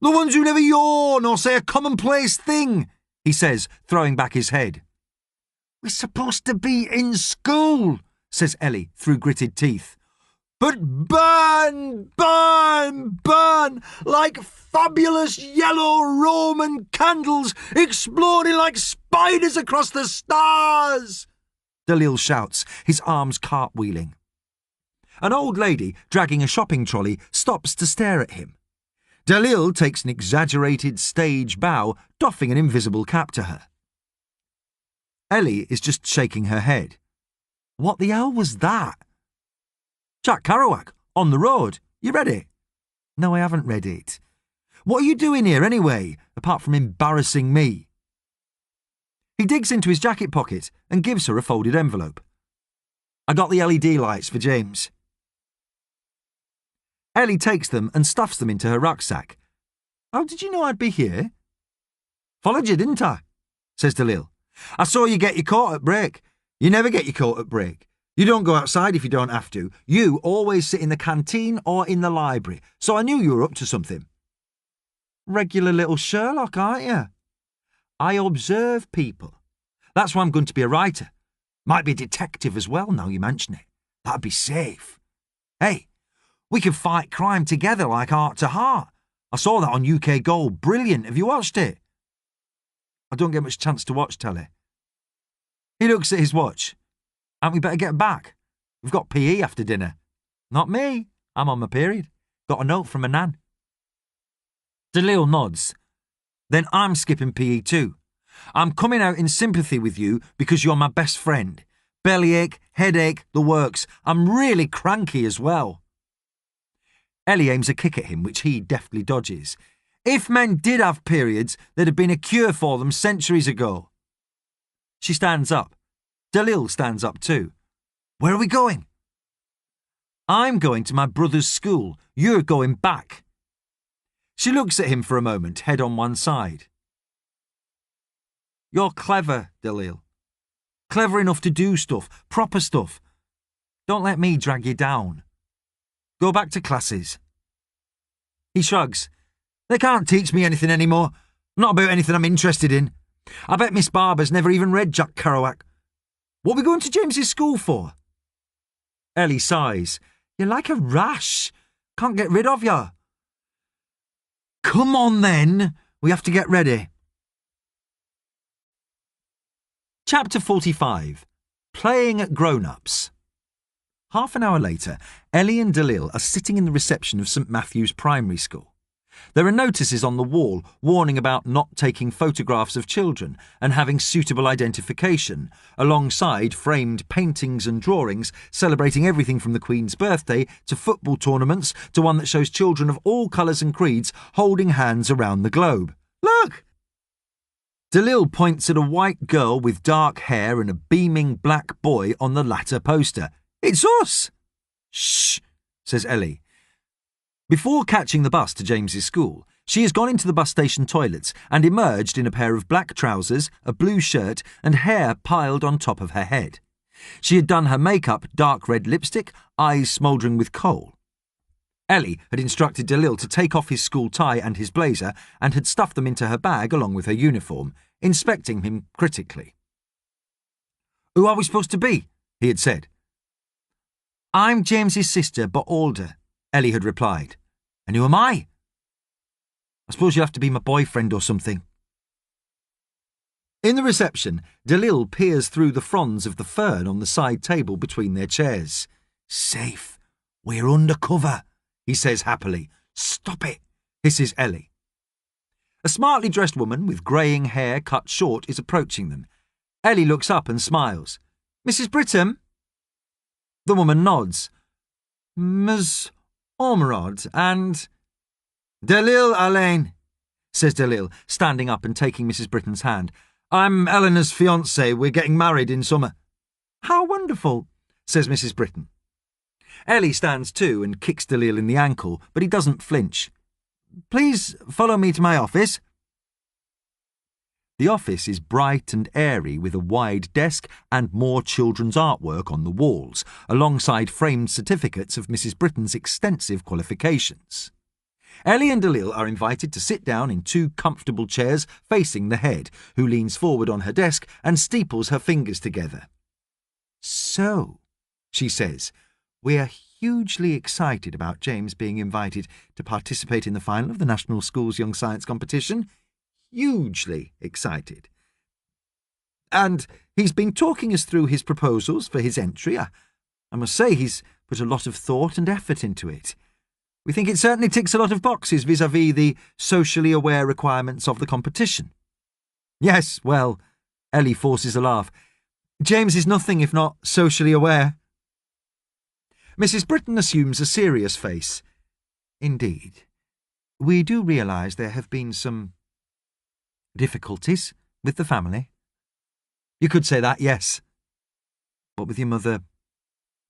The ones who never yawn or say a commonplace thing, he says, throwing back his head. We're supposed to be in school, says Ellie through gritted teeth. But burn, burn, burn, like fabulous yellow Roman candles exploding like spiders across the stars, Dalil shouts, his arms cartwheeling. An old lady, dragging a shopping trolley, stops to stare at him. Dalil takes an exaggerated stage bow, doffing an invisible cap to her. Ellie is just shaking her head. What the hell was that? Jack Kerouac, On the Road. You read it? No, I haven't read it. What are you doing here anyway, apart from embarrassing me? He digs into his jacket pocket and gives her a folded envelope. I got the LED lights for James. Ellie takes them and stuffs them into her rucksack. How did you know I'd be here? Followed you, didn't I? Says Dalil. I saw you get your coat at break. You never get your coat at break. You don't go outside if you don't have to. You always sit in the canteen or in the library, so I knew you were up to something. Regular little Sherlock, aren't you? I observe people. That's why I'm going to be a writer. Might be a detective as well, now you mention it. That'd be safe. Hey, we could fight crime together like heart to heart. I saw that on UK Gold. Brilliant. Have you watched it? I don't get much chance to watch telly. He looks at his watch. Hadn't we better get back? We've got PE after dinner. Not me. I'm on my period. Got a note from my nan. Dalil nods. Then I'm skipping PE too. I'm coming out in sympathy with you because you're my best friend. Bellyache, headache, the works. I'm really cranky as well. Ellie aims a kick at him, which he deftly dodges. If men did have periods, there'd have been a cure for them centuries ago. She stands up. Dalil stands up too. Where are we going? I'm going to my brother's school. You're going back. She looks at him for a moment, head on one side. You're clever, Dalil. Clever enough to do stuff, proper stuff. Don't let me drag you down. Go back to classes. He shrugs. They can't teach me anything anymore. Not about anything I'm interested in. I bet Miss Barber's never even read Jack Kerouac. What are we going to James's school for? Ellie sighs. You're like a rash. Can't get rid of you. Come on then. We have to get ready. Chapter 45. Playing at Grown-Ups. Half an hour later, Ellie and Dalil are sitting in the reception of St Matthew's Primary School. There are notices on the wall warning about not taking photographs of children and having suitable identification, alongside framed paintings and drawings celebrating everything from the Queen's birthday to football tournaments to one that shows children of all colours and creeds holding hands around the globe. Look! Dalil points at a white girl with dark hair and a beaming black boy on the latter poster. It's us! Shh, says Ellie. Before catching the bus to James's school, she has gone into the bus station toilets and emerged in a pair of black trousers, a blue shirt and hair piled on top of her head. She had done her makeup dark red lipstick, eyes smouldering with coal. Ellie had instructed Dalil to take off his school tie and his blazer and had stuffed them into her bag along with her uniform, inspecting him critically. Who are we supposed to be? He had said. I'm James's sister, but older, Ellie had replied. And who am I? I suppose you'll have to be my boyfriend or something. In the reception, Dalil peers through the fronds of the fern on the side table between their chairs. Safe. We're undercover, he says happily. Stop it, hisses Ellie. A smartly dressed woman with greying hair cut short is approaching them. Ellie looks up and smiles. Mrs. Brittam? The woman nods. Ms. Ormerod and... Dalil Alain, says Dalil, standing up and taking Mrs. Brittam's hand. I'm Eleanor's fiancé. We're getting married in summer. How wonderful, says Mrs. Brittam. Ellie stands too and kicks Dalil in the ankle, but he doesn't flinch. Please follow me to my office. The office is bright and airy with a wide desk and more children's artwork on the walls, alongside framed certificates of Mrs. Brittam's extensive qualifications. Ellie and Dalil are invited to sit down in 2 comfortable chairs facing the head, who leans forward on her desk and steeples her fingers together. So, she says, we're hugely excited about James being invited to participate in the final of the National Schools Young Science Competition. Hugely excited. And he's been talking us through his proposals for his entry. I must say he's put a lot of thought and effort into it. We think it certainly ticks a lot of boxes vis-à-vis the socially aware requirements of the competition. Yes, well, Ellie forces a laugh. James is nothing if not socially aware. Mrs. Brittam assumes a serious face. Indeed. We do realise there have been some difficulties with the family. You could say that, yes. What with your mother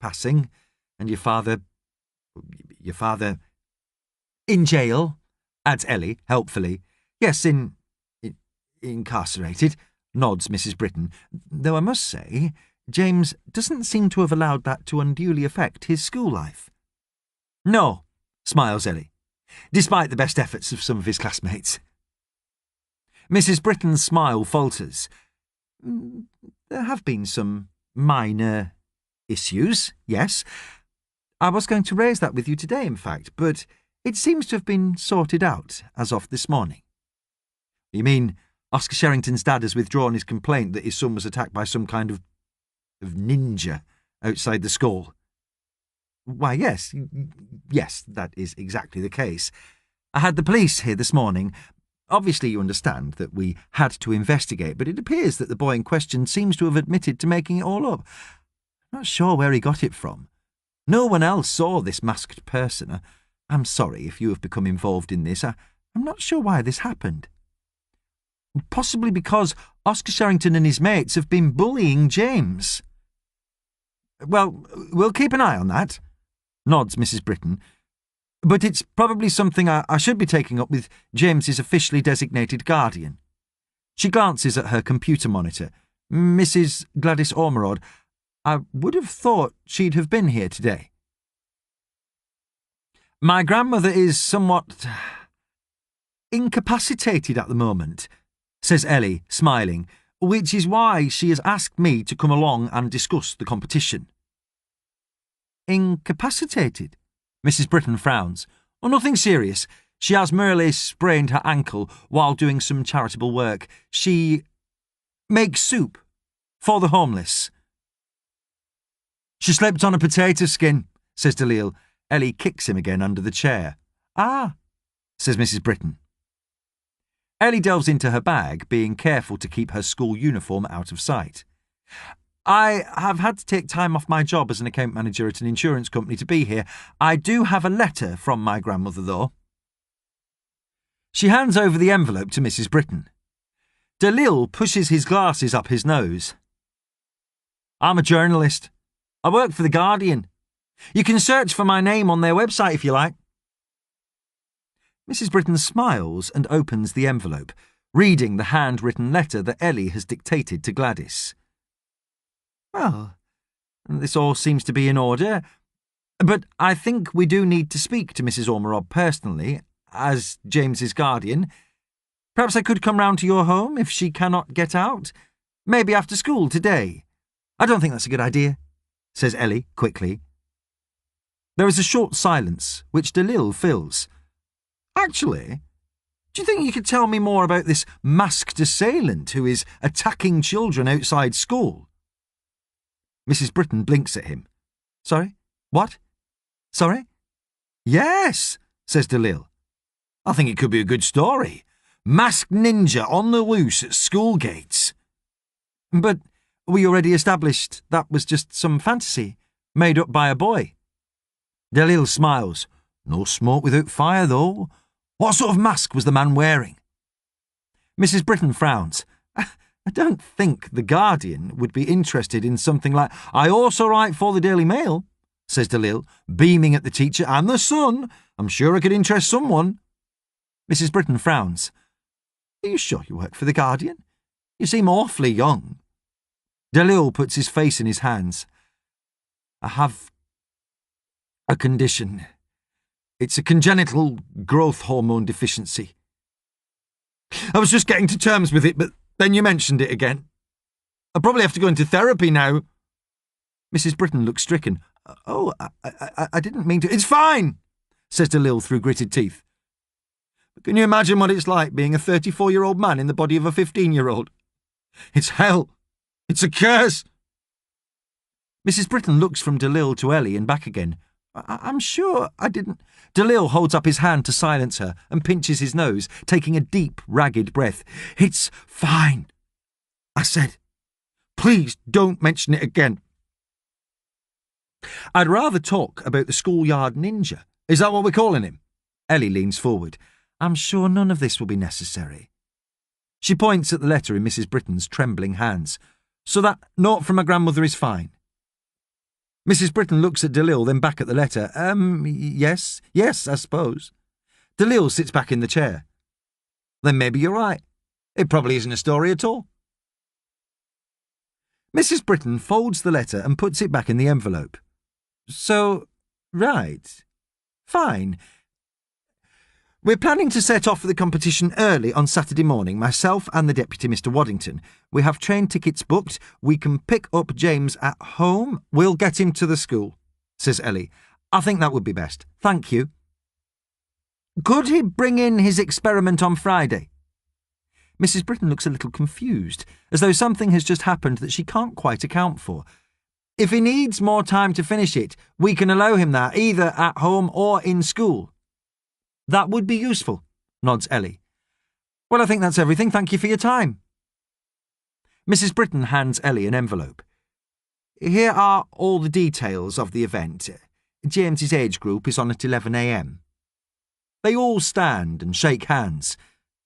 passing and your father in jail, adds Ellie helpfully. Yes, incarcerated, nods Mrs. Brittam, though I must say James doesn't seem to have allowed that to unduly affect his school life. No, smiles Ellie, despite the best efforts of some of his classmates. Mrs. Brittam's smile falters. There have been some minor issues, yes. I was going to raise that with you today, in fact, but it seems to have been sorted out as of this morning. You mean Oscar Sherrington's dad has withdrawn his complaint that his son was attacked by some kind of ninja outside the school? Why, yes, that is exactly the case. I had the police here this morning. Obviously you understand that we had to investigate, but it appears that the boy in question seems to have admitted to making it all up. I'm not sure where he got it from. No one else saw this masked person. I'm sorry if you have become involved in this. I'm not sure why this happened. Possibly because Oscar Sherrington and his mates have been bullying James. Well, we'll keep an eye on that, nods Mrs. Brittam. But it's probably something I should be taking up with James's officially designated guardian. She glances at her computer monitor. Mrs. Gladys Ormerod. I would have thought she'd have been here today. My grandmother is somewhat incapacitated at the moment, says Ellie, smiling, which is why she has asked me to come along and discuss the competition. Incapacitated? Mrs. Brittam frowns. Oh, nothing serious. She has merely sprained her ankle while doing some charitable work. She makes soup for the homeless. She slipped on a potato skin, says Dalil. Ellie kicks him again under the chair. Ah, says Mrs. Brittam. Ellie delves into her bag, being careful to keep her school uniform out of sight. I have had to take time off my job as an account manager at an insurance company to be here. I do have a letter from my grandmother, though. She hands over the envelope to Mrs. Brittam. Dalil pushes his glasses up his nose. I'm a journalist. I work for The Guardian. You can search for my name on their website if you like. Mrs. Brittam smiles and opens the envelope, reading the handwritten letter that Ellie has dictated to Gladys. Well, this all seems to be in order, but I think we do need to speak to Mrs. Ormerod personally, as James's guardian. Perhaps I could come round to your home if she cannot get out. Maybe after school today. I don't think that's a good idea, says Ellie quickly. There is a short silence, which Dalil fills. Actually, do you think you could tell me more about this masked assailant who is attacking children outside school? Mrs. Britton blinks at him. Sorry? What? Sorry? Yes, says Dalil. I think it could be a good story. Masked ninja on the loose at school gates. But we already established that was just some fantasy, made up by a boy. Dalil smiles. No smoke without fire, though. What sort of mask was the man wearing? Mrs. Britton frowns. I don't think The Guardian would be interested in something like, I also write for the Daily Mail, says Dalil, beaming at the teacher and the Sun. I'm sure I could interest someone. Mrs. Britton frowns. Are you sure you work for The Guardian? You seem awfully young. Dalil puts his face in his hands. I have a condition. It's a congenital growth hormone deficiency. I was just getting to terms with it, but then you mentioned it again. I'll probably have to go into therapy now. Mrs. Britton looks stricken. Oh, I didn't mean to. It's fine, says Dalil through gritted teeth. But can you imagine what it's like being a 34-year-old man in the body of a 15-year-old? It's hell. It's a curse. Mrs. Britton looks from Dalil to Ellie and back again. I'm sure I didn't. Dalil holds up his hand to silence her and pinches his nose, taking a deep, ragged breath. It's fine, I said. Please don't mention it again. I'd rather talk about the schoolyard ninja. Is that what we're calling him? Ellie leans forward. I'm sure none of this will be necessary. She points at the letter in Mrs. Britton's trembling hands. So that note from my grandmother is fine. Mrs. Britton looks at Dalil, then back at the letter. Yes, I suppose. Dalil sits back in the chair. Then maybe you're right. It probably isn't a story at all. Mrs. Britton folds the letter and puts it back in the envelope. So, right. Fine. We're planning to set off for the competition early on Saturday morning, myself and the Deputy Mr. Waddington. We have train tickets booked. We can pick up James at home. We'll get him to the school, says Ellie. I think that would be best. Thank you. Could he bring in his experiment on Friday? Mrs. Britton looks a little confused, as though something has just happened that she can't quite account for. If he needs more time to finish it, we can allow him that, either at home or in school. That would be useful, nods Ellie. Well, I think that's everything. Thank you for your time. Mrs. Britton hands Ellie an envelope. Here are all the details of the event. James's age group is on at 11 a.m. They all stand and shake hands,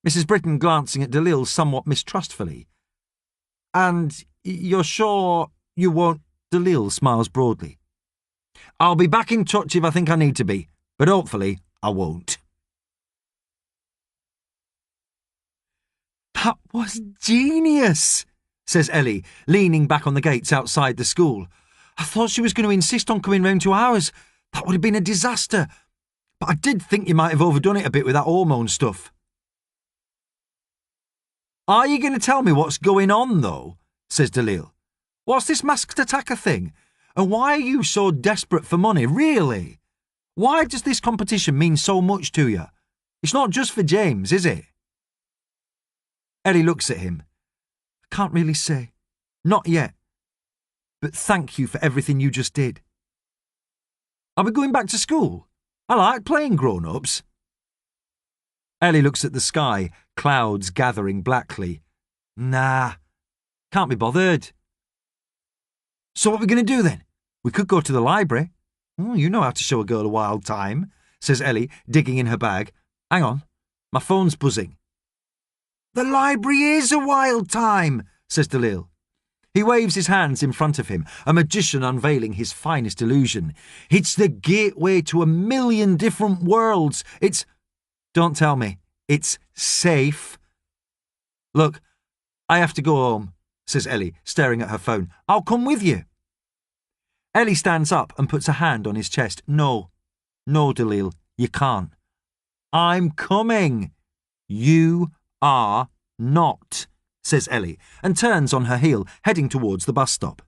Mrs. Britton glancing at Dalil somewhat mistrustfully. And you're sure you won't? Dalil smiles broadly. I'll be back in touch if I think I need to be, but hopefully I won't. That was genius, says Ellie, leaning back on the gates outside the school. I thought she was going to insist on coming round to ours. That would have been a disaster. But I did think you might have overdone it a bit with that hormone stuff. Are you going to tell me what's going on, though? Says Dalil. What's this masked attacker thing? And why are you so desperate for money, really? Why does this competition mean so much to you? It's not just for James, is it? Ellie looks at him. I can't really say. Not yet. But thank you for everything you just did. Are we going back to school? I like playing grown-ups. Ellie looks at the sky, clouds gathering blackly. Nah, can't be bothered. So what are we going to do then? We could go to the library. Oh, you know how to show a girl a wild time, says Ellie, digging in her bag. Hang on, my phone's buzzing. The library is a wild time, says Dalil. He waves his hands in front of him, a magician unveiling his finest illusion. It's the gateway to 1,000,000 different worlds. Don't tell me. It's safe. Look, I have to go home, says Ellie, staring at her phone. I'll come with you. Ellie stands up and puts a hand on his chest. No, Dalil, you can't. I'm coming. You are not, says Ellie, and turns on her heel, heading towards the bus stop.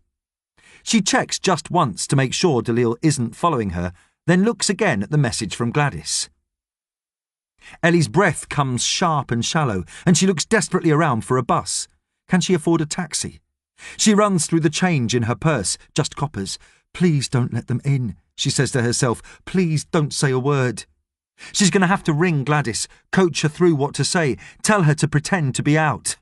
She checks just once to make sure Dalil isn't following her, then looks again at the message from Gladys. Ellie's breath comes sharp and shallow, and she looks desperately around for a bus. Can she afford a taxi? She runs through the change in her purse, just coppers. Please don't let them in, she says to herself. Please don't say a word. She's going to have to ring Gladys, coach her through what to say, tell her to pretend to be out.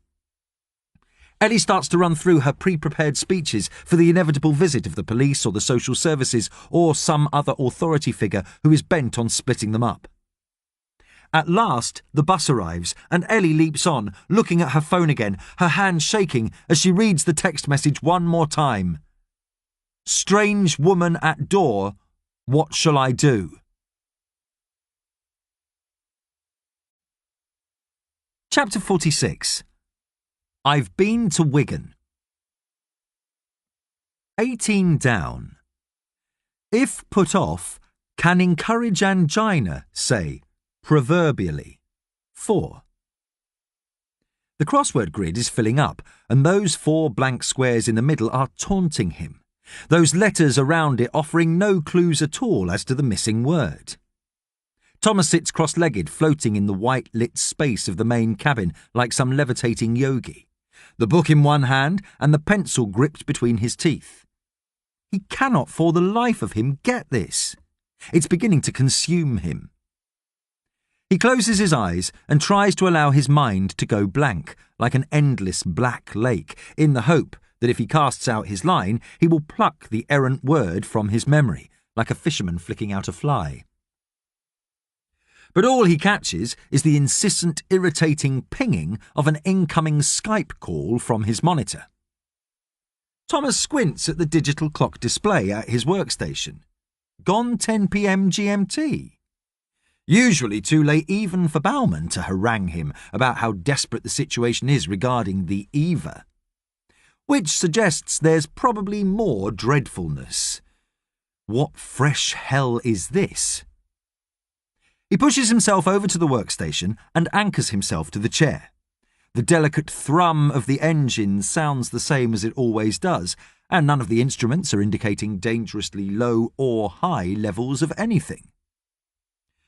Ellie starts to run through her pre-prepared speeches for the inevitable visit of the police or the social services or some other authority figure who is bent on splitting them up. At last, the bus arrives, and Ellie leaps on, looking at her phone again, her hand shaking as she reads the text message one more time. Strange woman at door, what shall I do? Chapter 46. I've been to Wigan. 18 down. If put off, can encourage angina, say, proverbially. 4. The crossword grid is filling up, and those 4 blank squares in the middle are taunting him, those letters around it offering no clues at all as to the missing word. Thomas sits cross-legged, floating in the white-lit space of the main cabin like some levitating yogi, the book in one hand and the pencil gripped between his teeth. He cannot for the life of him get this. It's beginning to consume him. He closes his eyes and tries to allow his mind to go blank, like an endless black lake, in the hope that if he casts out his line, he will pluck the errant word from his memory, like a fisherman flicking out a fly. But all he catches is the insistent, irritating pinging of an incoming Skype call from his monitor. Thomas squints at the digital clock display at his workstation. Gone 10 p.m. GMT. Usually too late even for Bauman to harangue him about how desperate the situation is regarding the Eva. Which suggests there's probably more dreadfulness. What fresh hell is this? He pushes himself over to the workstation and anchors himself to the chair. The delicate thrum of the engine sounds the same as it always does, and none of the instruments are indicating dangerously low or high levels of anything.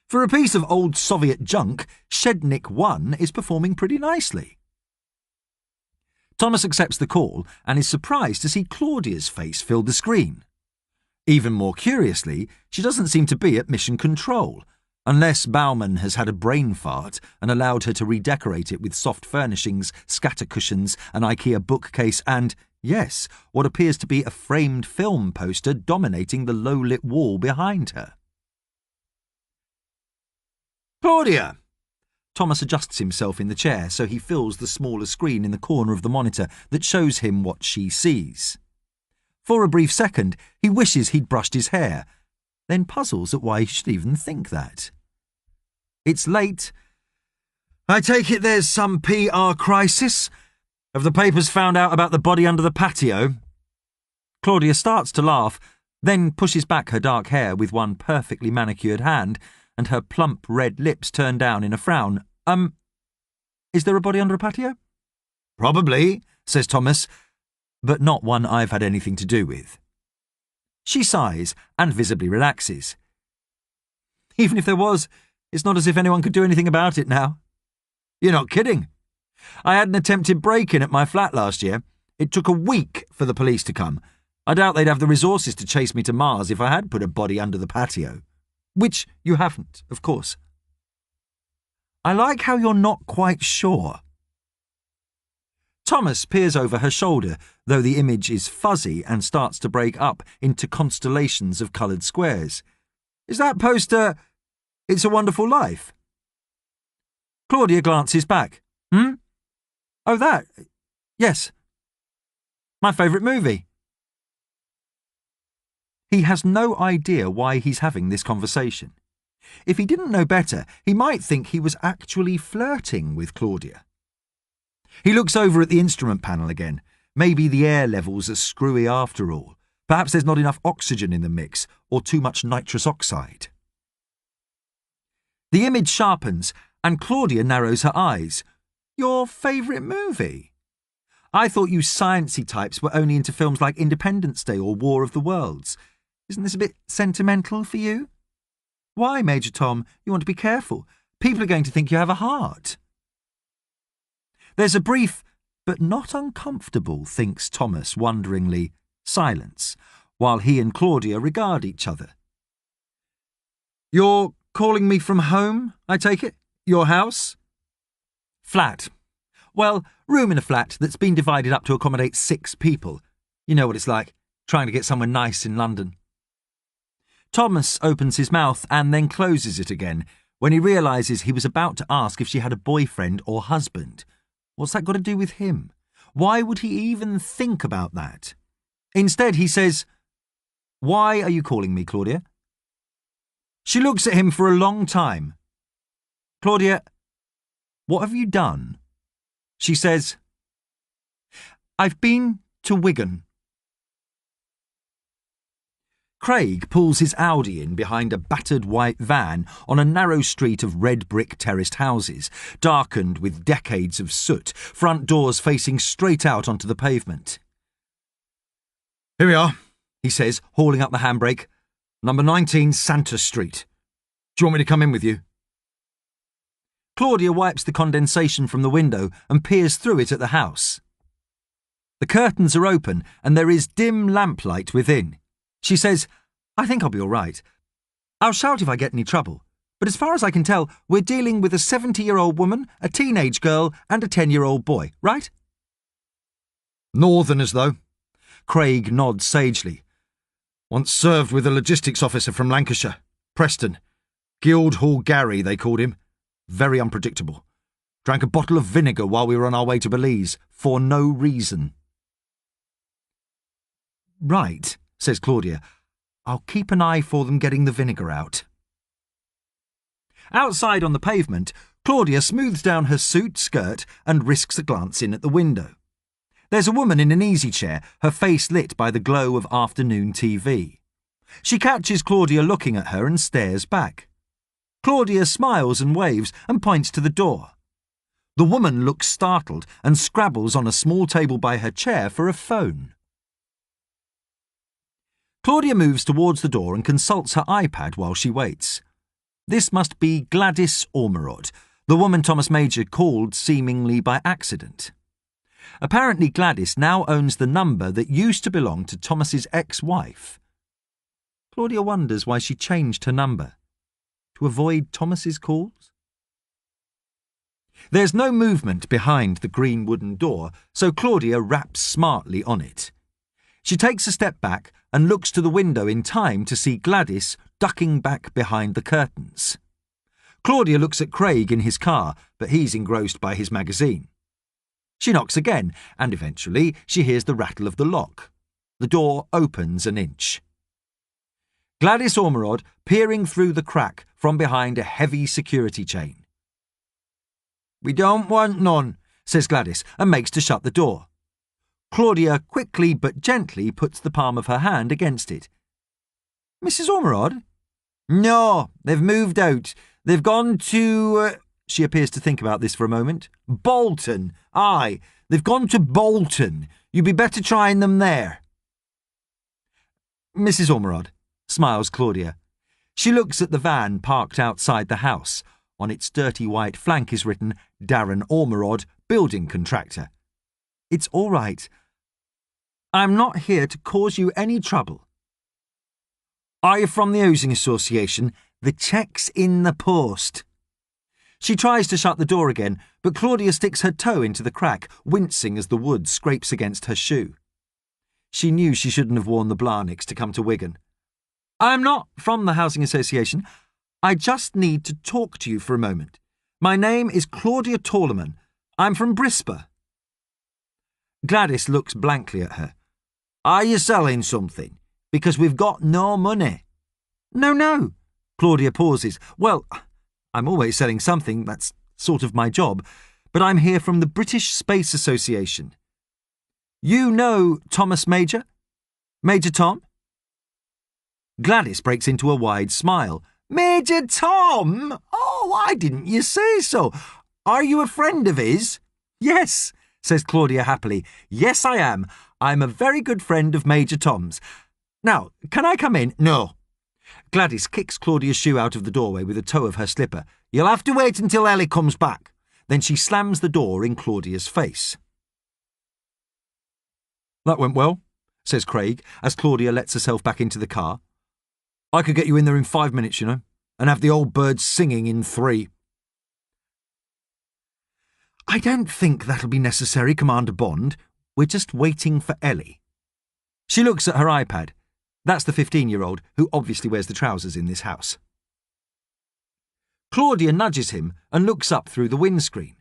For a piece of old Soviet junk, Shednik 1 is performing pretty nicely. Thomas accepts the call and is surprised to see Claudia's face fill the screen. Even more curiously, she doesn't seem to be at mission control, unless Bauman has had a brain fart and allowed her to redecorate it with soft furnishings, scatter cushions, an IKEA bookcase and, yes, what appears to be a framed film poster dominating the low-lit wall behind her. Claudia! Thomas adjusts himself in the chair so he fills the smaller screen in the corner of the monitor that shows him what she sees. For a brief second, he wishes he'd brushed his hair, then puzzles at why he should even think that. It's late. I take it there's some PR crisis? Have the papers found out about the body under the patio? Claudia starts to laugh, then pushes back her dark hair with one perfectly manicured hand, and her plump red lips turn down in a frown. Is there a body under a patio? Probably, says Thomas, but not one I've had anything to do with. She sighs and visibly relaxes. Even if there was, it's not as if anyone could do anything about it now. You're not kidding. I had an attempted break-in at my flat last year. It took a week for the police to come. I doubt they'd have the resources to chase me to Mars if I had put a body under the patio. Which you haven't, of course. I like how you're not quite sure. Thomas peers over her shoulder, though the image is fuzzy and starts to break up into constellations of coloured squares. Is that poster It's a Wonderful Life? Claudia glances back. Oh, that? Yes. My favourite movie. He has no idea why he's having this conversation. If he didn't know better, he might think he was actually flirting with Claudia. He looks over at the instrument panel again. Maybe the air levels are screwy after all. Perhaps there's not enough oxygen in the mix, or too much nitrous oxide. The image sharpens, and Claudia narrows her eyes. Your favourite movie? I thought you sciencey types were only into films like Independence Day or War of the Worlds. Isn't this a bit sentimental for you? Why, Major Tom? You want to be careful. People are going to think you have a heart. There's a brief, but not uncomfortable, thinks Thomas wonderingly, silence, while he and Claudia regard each other. You're calling me from home, I take it? Your house? Flat. Well, room in a flat that's been divided up to accommodate 6 people. You know what it's like, trying to get somewhere nice in London. Thomas opens his mouth and then closes it again when he realises he was about to ask if she had a boyfriend or husband. What's that got to do with him? Why would he even think about that? Instead, he says, Why are you calling me, Claudia? She looks at him for a long time. Claudia, what have you done? She says, I've been to Wigan. Craig pulls his Audi in behind a battered white van on a narrow street of red brick terraced houses, darkened with decades of soot, front doors facing straight out onto the pavement. Here we are, he says, hauling up the handbrake. Number 19 Santa Street. Do you want me to come in with you? Claudia wipes the condensation from the window and peers through it at the house. The curtains are open and there is dim lamplight within. She says, I think I'll be all right. I'll shout if I get any trouble. But as far as I can tell, we're dealing with a 70-year-old woman, a teenage girl, and a 10-year-old boy, right? Northerners, though. Craig nods sagely. Once served with a logistics officer from Lancashire. Preston. Guildhall Gary, they called him. Very unpredictable. Drank a bottle of vinegar while we were on our way to Belize, for no reason. Right, says Claudia. I'll keep an eye for them getting the vinegar out. Outside on the pavement, Claudia smooths down her suit skirt and risks a glance in at the window. There's a woman in an easy chair, her face lit by the glow of afternoon TV. She catches Claudia looking at her and stares back. Claudia smiles and waves and points to the door. The woman looks startled and scrabbles on a small table by her chair for a phone. Claudia moves towards the door and consults her iPad while she waits. This must be Gladys Ormerod, the woman Thomas Major called seemingly by accident. Apparently Gladys now owns the number that used to belong to Thomas's ex-wife. Claudia wonders why she changed her number. To avoid Thomas's calls? There's no movement behind the green wooden door, so Claudia raps smartly on it. She takes a step back and looks to the window in time to see Gladys ducking back behind the curtains. Claudia looks at Craig in his car, but he's engrossed by his magazine. She knocks again, and eventually she hears the rattle of the lock. The door opens an inch. Gladys Ormerod peering through the crack from behind a heavy security chain. We don't want none, says Gladys, and makes to shut the door. Claudia quickly but gently puts the palm of her hand against it. Mrs. Ormerod? No, they've moved out. They've gone to... She appears to think about this for a moment. Bolton. Aye, they've gone to Bolton. You'd be better trying them there. Mrs. Ormerod, smiles Claudia. She looks at the van parked outside the house. On its dirty white flank is written Darren Ormerod, building contractor. It's all right. I'm not here to cause you any trouble. Are you from the Housing Association? The check's in the post. She tries to shut the door again, but Claudia sticks her toe into the crack, wincing as the wood scrapes against her shoe. She knew she shouldn't have worn the Blarneys to come to Wigan. I'm not from the Housing Association. I just need to talk to you for a moment. My name is Claudia Torleman. I'm from Brisbane. Gladys looks blankly at her. Are you selling something? Because we've got no money. No. Claudia pauses. Well, I'm always selling something. That's sort of my job. But I'm here from the British Space Association. You know Thomas Major? Major Tom? Gladys breaks into a wide smile. Major Tom? Oh, why didn't you say so? Are you a friend of his? Yes, says Claudia happily. Yes, I am. I'm a very good friend of Major Tom's. Now, can I come in? No. Gladys kicks Claudia's shoe out of the doorway with the toe of her slipper. "You'll have to wait until Ellie comes back." Then she slams the door in Claudia's face. "That went well," says Craig, as Claudia lets herself back into the car. "I could get you in there in 5 minutes, you know, and have the old birds singing in 3. "I don't think that'll be necessary, Commander Bond. We're just waiting for Ellie." She looks at her iPad. That's the 15-year-old who obviously wears the trousers in this house. Claudia nudges him and looks up through the windscreen.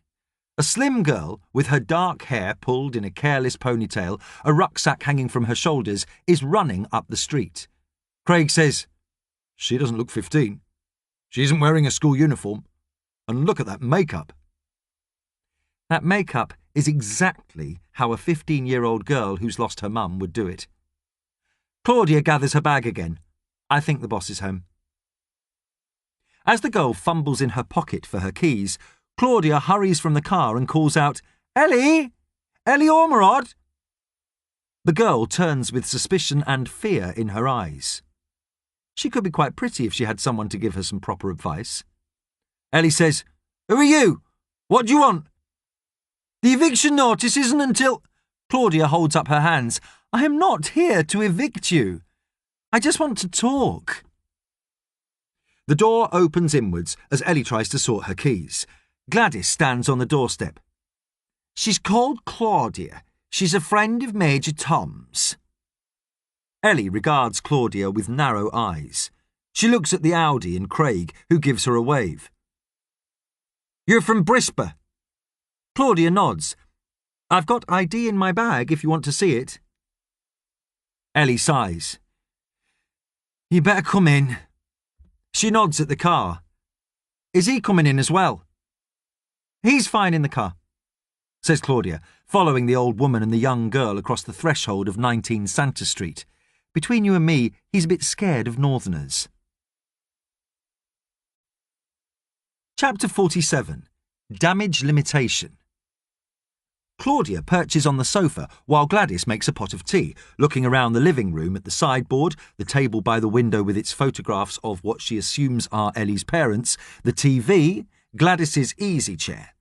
A slim girl, with her dark hair pulled in a careless ponytail, a rucksack hanging from her shoulders, is running up the street. Craig says, "She doesn't look 15. She isn't wearing a school uniform. And look at that makeup." That makeup is exactly how a 15-year-old girl who's lost her mum would do it. Claudia gathers her bag again. "I think the boss is home." As the girl fumbles in her pocket for her keys, Claudia hurries from the car and calls out, "Ellie! Ellie Ormerod!" The girl turns with suspicion and fear in her eyes. She could be quite pretty if she had someone to give her some proper advice. Ellie says, "Who are you? What do you want?" "The eviction notice isn't until—" Claudia holds up her hands. "I am not here to evict you. I just want to talk." The door opens inwards as Ellie tries to sort her keys. Gladys stands on the doorstep. "She's called Claudia. She's a friend of Major Tom's." Ellie regards Claudia with narrow eyes. She looks at the Audi and Craig, who gives her a wave. "You're from Brisbane?" Claudia nods. "I've got ID in my bag if you want to see it." Ellie sighs. "You better come in." She nods at the car. "Is he coming in as well?" "He's fine in the car," says Claudia, following the old woman and the young girl across the threshold of 19 Santa Street. "Between you and me, he's a bit scared of northerners." Chapter 47. Damage Limitation. Claudia perches on the sofa while Gladys makes a pot of tea, looking around the living room at the sideboard, the table by the window with its photographs of what she assumes are Ellie's parents, the TV, Gladys's easy chair.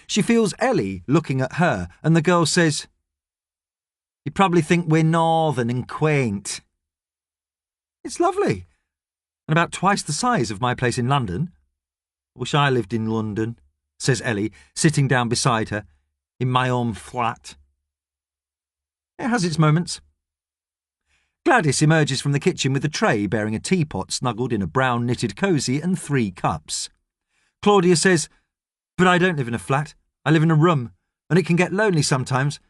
She feels Ellie looking at her, and the girl says, "You probably think we're northern and quaint." "It's lovely, and about twice the size of my place in London." "Wish I lived in London," says Ellie, sitting down beside her. "In my own flat." It has its moments. Gladys emerges from the kitchen with a tray bearing a teapot snuggled in a brown knitted cosy and 3 cups. Claudia says, "But I don't live in a flat. I live in a room, and it can get lonely sometimes.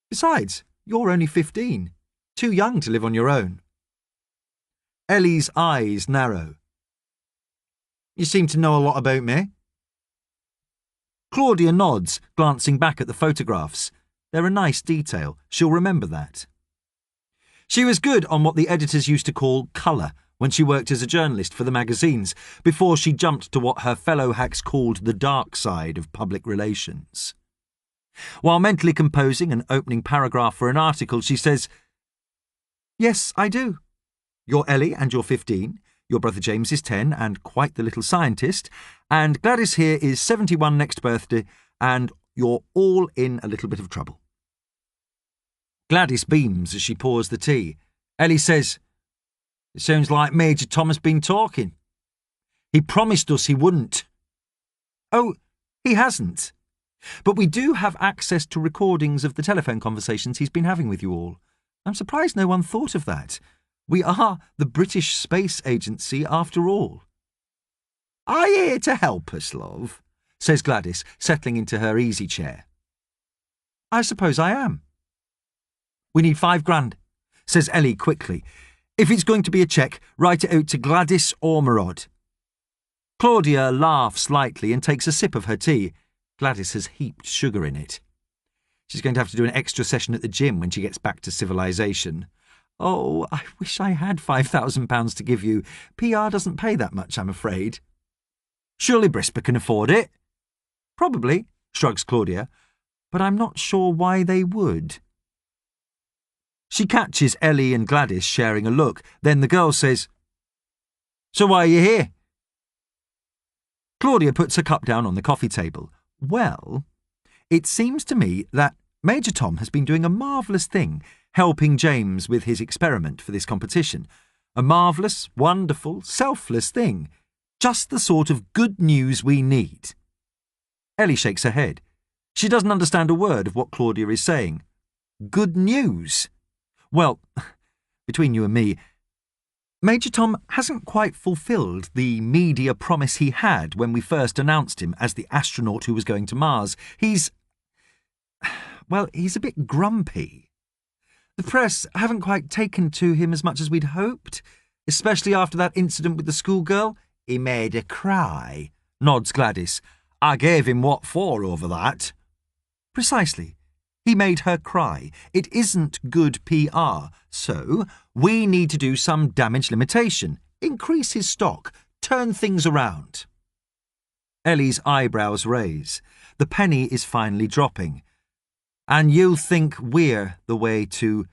Besides, you're only 15. Too young to live on your own." Ellie's eyes narrow. "You seem to know a lot about me." Claudia nods, glancing back at the photographs. They're a nice detail. She'll remember that. She was good on what the editors used to call colour when she worked as a journalist for the magazines, before she jumped to what her fellow hacks called the dark side of public relations. While mentally composing an opening paragraph for an article, she says, "Yes, I do. You're Ellie and you're 15. Your brother James is 10 and quite the little scientist, and Gladys here is 71 next birthday, and you're all in a little bit of trouble." Gladys beams as she pours the tea. Ellie says, "It sounds like Major Tom has been talking. He promised us he wouldn't." "Oh, he hasn't. But we do have access to recordings of the telephone conversations he's been having with you all. I'm surprised no one thought of that. We are the British Space Agency after all." "Are you here to help us, love?" says Gladys, settling into her easy chair. "I suppose I am." "We need £5,000, says Ellie quickly. "If it's going to be a cheque, write it out to Gladys Ormerod." Claudia laughs lightly and takes a sip of her tea. Gladys has heaped sugar in it. She's going to have to do an extra session at the gym when she gets back to civilization. "Oh, I wish I had £5,000 to give you. PR doesn't pay that much, I'm afraid." "Surely Brisbane can afford it." "Probably," shrugs Claudia, "but I'm not sure why they would." She catches Ellie and Gladys sharing a look. Then the girl says, So why are you here? Claudia puts her cup down on the coffee table. Well, it seems to me that Major Tom has been doing a marvellous thing, helping James with his experiment for this competition. A marvellous, wonderful, selfless thing. Just the sort of good news we need. Ellie shakes her head. She doesn't understand a word of what Claudia is saying. Good news? Well, between you and me, Major Tom hasn't quite fulfilled the media promise he had when we first announced him as the astronaut who was going to Mars. He's a bit grumpy. The press haven't quite taken to him as much as we'd hoped, especially after that incident with the schoolgirl. He made her cry, nods Gladys. I gave him what for over that. Precisely. He made her cry. It isn't good PR. So, we need to do some damage limitation, increase his stock, turn things around. Ellie's eyebrows raise. The penny is finally dropping. And you think we're the way to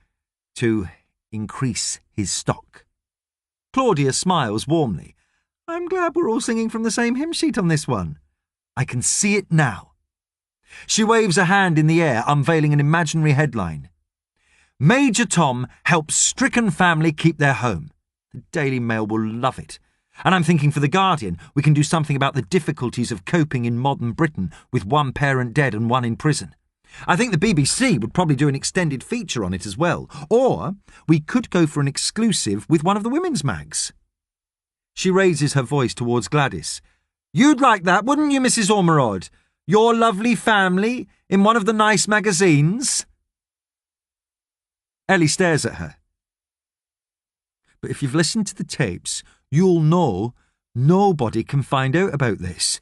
increase his stock? Claudia smiles warmly. I'm glad we're all singing from the same hymn sheet on this one. I can see it now. She waves a hand in the air, unveiling an imaginary headline. Major Tom helps stricken family keep their home. The Daily Mail will love it. And I'm thinking for The Guardian, we can do something about the difficulties of coping in modern Britain with one parent dead and one in prison. I think the BBC would probably do an extended feature on it as well. Or we could go for an exclusive with one of the women's mags. She raises her voice towards Gladys. You'd like that, wouldn't you, Mrs. Ormerod? Your lovely family in one of the nice magazines? Ellie stares at her. But if you've listened to the tapes, you'll know nobody can find out about this.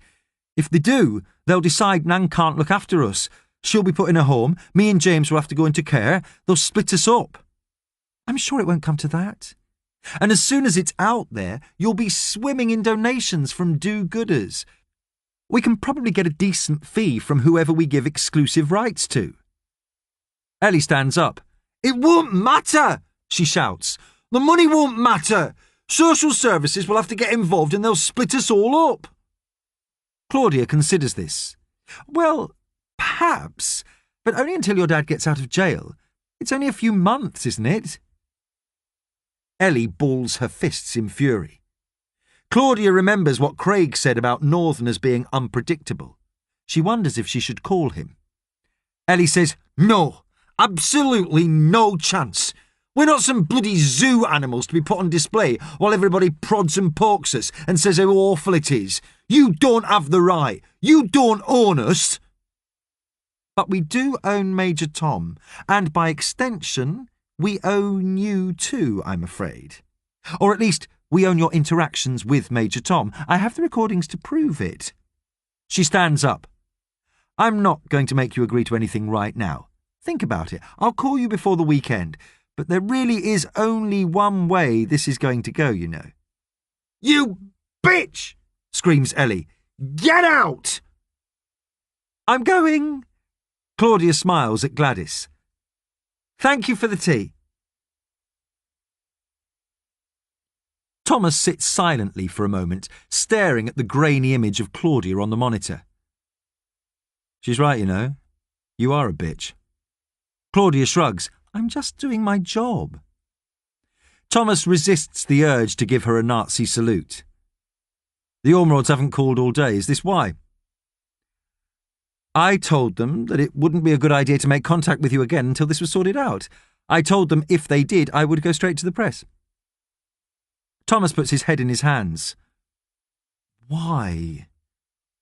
If they do, they'll decide Nan can't look after us. She'll be put in a home. Me and James will have to go into care. They'll split us up. I'm sure it won't come to that. And as soon as it's out there, you'll be swimming in donations from do-gooders. We can probably get a decent fee from whoever we give exclusive rights to. Ellie stands up. It won't matter, she shouts. The money won't matter. Social services will have to get involved and they'll split us all up. Claudia considers this. Well, perhaps, but only until your dad gets out of jail. It's only a few months, isn't it? Ellie balls her fists in fury. Claudia remembers what Craig said about Northerners being unpredictable. She wonders if she should call him. Ellie says, no, absolutely no chance. We're not some bloody zoo animals to be put on display while everybody prods and pokes us and says how awful it is. You don't have the right. You don't own us. But we do own Major Tom, and by extension, we own you too, I'm afraid. Or at least, we own your interactions with Major Tom. I have the recordings to prove it. She stands up. I'm not going to make you agree to anything right now. Think about it. I'll call you before the weekend. But there really is only one way this is going to go, you know. You bitch! Screams Ellie. Get out! I'm going. Claudia smiles at Gladys. Thank you for the tea. Thomas sits silently for a moment, staring at the grainy image of Claudia on the monitor. She's right, you know. You are a bitch. Claudia shrugs. I'm just doing my job. Thomas resists the urge to give her a Nazi salute. The Ormerods haven't called all day. Is this why? I told them that it wouldn't be a good idea to make contact with you again until this was sorted out. I told them if they did, I would go straight to the press. Thomas puts his head in his hands. Why?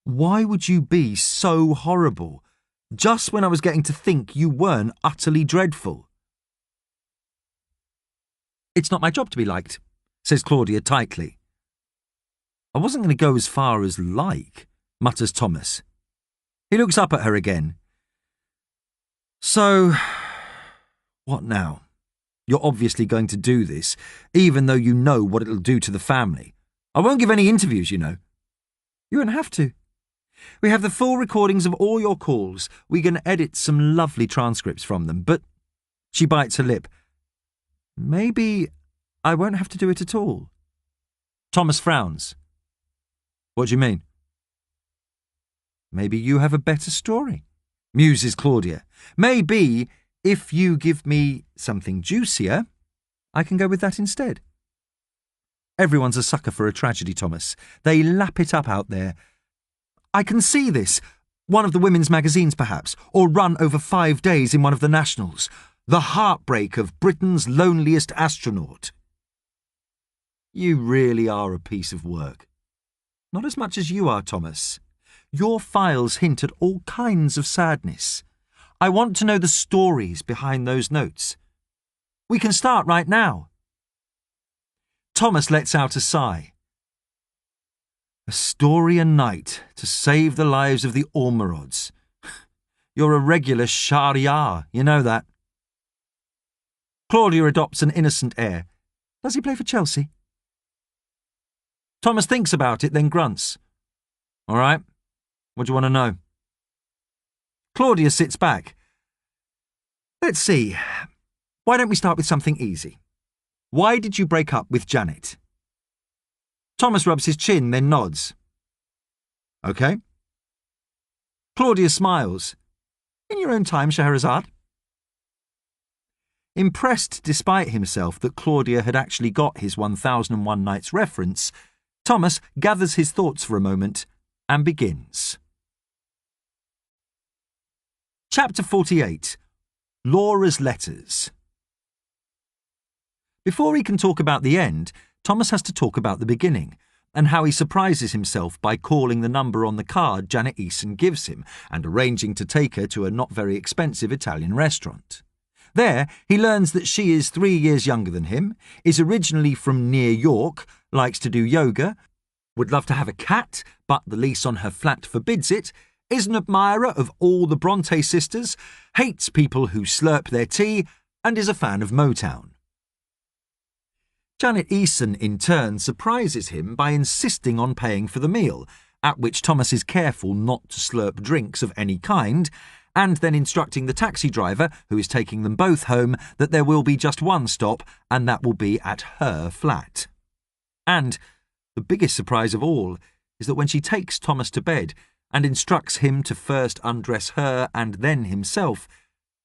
Why would you be so horrible, just when I was getting to think you weren't utterly dreadful? It's not my job to be liked, says Claudia tightly. I wasn't going to go as far as like, mutters Thomas. He looks up at her again. So, what now? You're obviously going to do this, even though you know what it'll do to the family. I won't give any interviews, you know. You won't have to. We have the full recordings of all your calls. We can edit some lovely transcripts from them, but... She bites her lip. Maybe I won't have to do it at all. Thomas frowns. What do you mean? Maybe you have a better story, muses Claudia. Maybe if you give me something juicier, I can go with that instead. Everyone's a sucker for a tragedy, Thomas. They lap it up out there. I can see this. One of the women's magazines, perhaps, or run over 5 days in one of the nationals. The heartbreak of Britain's loneliest astronaut. You really are a piece of work. Not as much as you are, Thomas. Your files hint at all kinds of sadness. I want to know the stories behind those notes. We can start right now. Thomas lets out a sigh. A story a night to save the lives of the Ormerods. You're a regular Shahryar, you know that. Claudia adopts an innocent air. Does he play for Chelsea? Thomas thinks about it, then grunts. All right, what do you want to know? Claudia sits back. Let's see. Why don't we start with something easy? Why did you break up with Janet? Thomas rubs his chin, then nods. Okay. Claudia smiles. In your own time, Scheherazade. Impressed despite himself that Claudia had actually got his 1001 Nights reference, Thomas gathers his thoughts for a moment and begins. Chapter 48. Laura's Letters. Before he can talk about the end, Thomas has to talk about the beginning, and how he surprises himself by calling the number on the card Janet Eason gives him and arranging to take her to a not very expensive Italian restaurant. There, he learns that she is 3 years younger than him, is originally from near York, likes to do yoga, would love to have a cat, but the lease on her flat forbids it, is an admirer of all the Bronte sisters, hates people who slurp their tea, and is a fan of Motown. Janet Eason, in turn, surprises him by insisting on paying for the meal, at which Thomas is careful not to slurp drinks of any kind, and then instructing the taxi driver, who is taking them both home, that there will be just one stop, and that will be at her flat. And the biggest surprise of all is that when she takes Thomas to bed and instructs him to first undress her and then himself,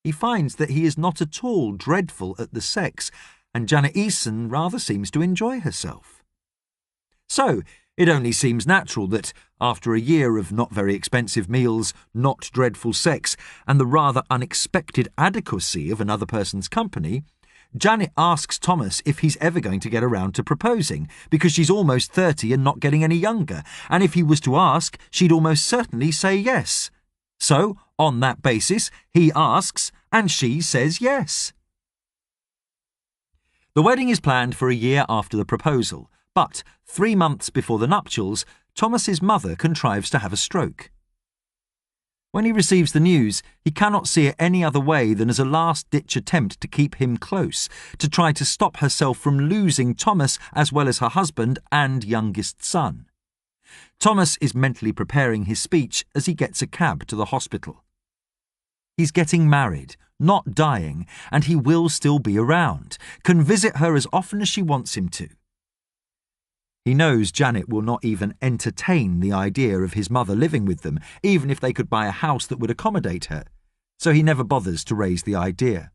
he finds that he is not at all dreadful at the sex, and Janet Eason rather seems to enjoy herself. So, it only seems natural that, after a year of not very expensive meals, not dreadful sex, and the rather unexpected adequacy of another person's company, Janet asks Thomas if he's ever going to get around to proposing, because she's almost 30 and not getting any younger, and if he was to ask, she'd almost certainly say yes. So, on that basis, he asks, and she says yes. The wedding is planned for a year after the proposal, but 3 months before the nuptials, Thomas's mother contrives to have a stroke. When he receives the news, he cannot see it any other way than as a last-ditch attempt to keep him close, to try to stop herself from losing Thomas as well as her husband and youngest son. Thomas is mentally preparing his speech as he gets a cab to the hospital. He's getting married, not dying, and he will still be around, can visit her as often as she wants him to. He knows Janet will not even entertain the idea of his mother living with them, even if they could buy a house that would accommodate her, so he never bothers to raise the idea.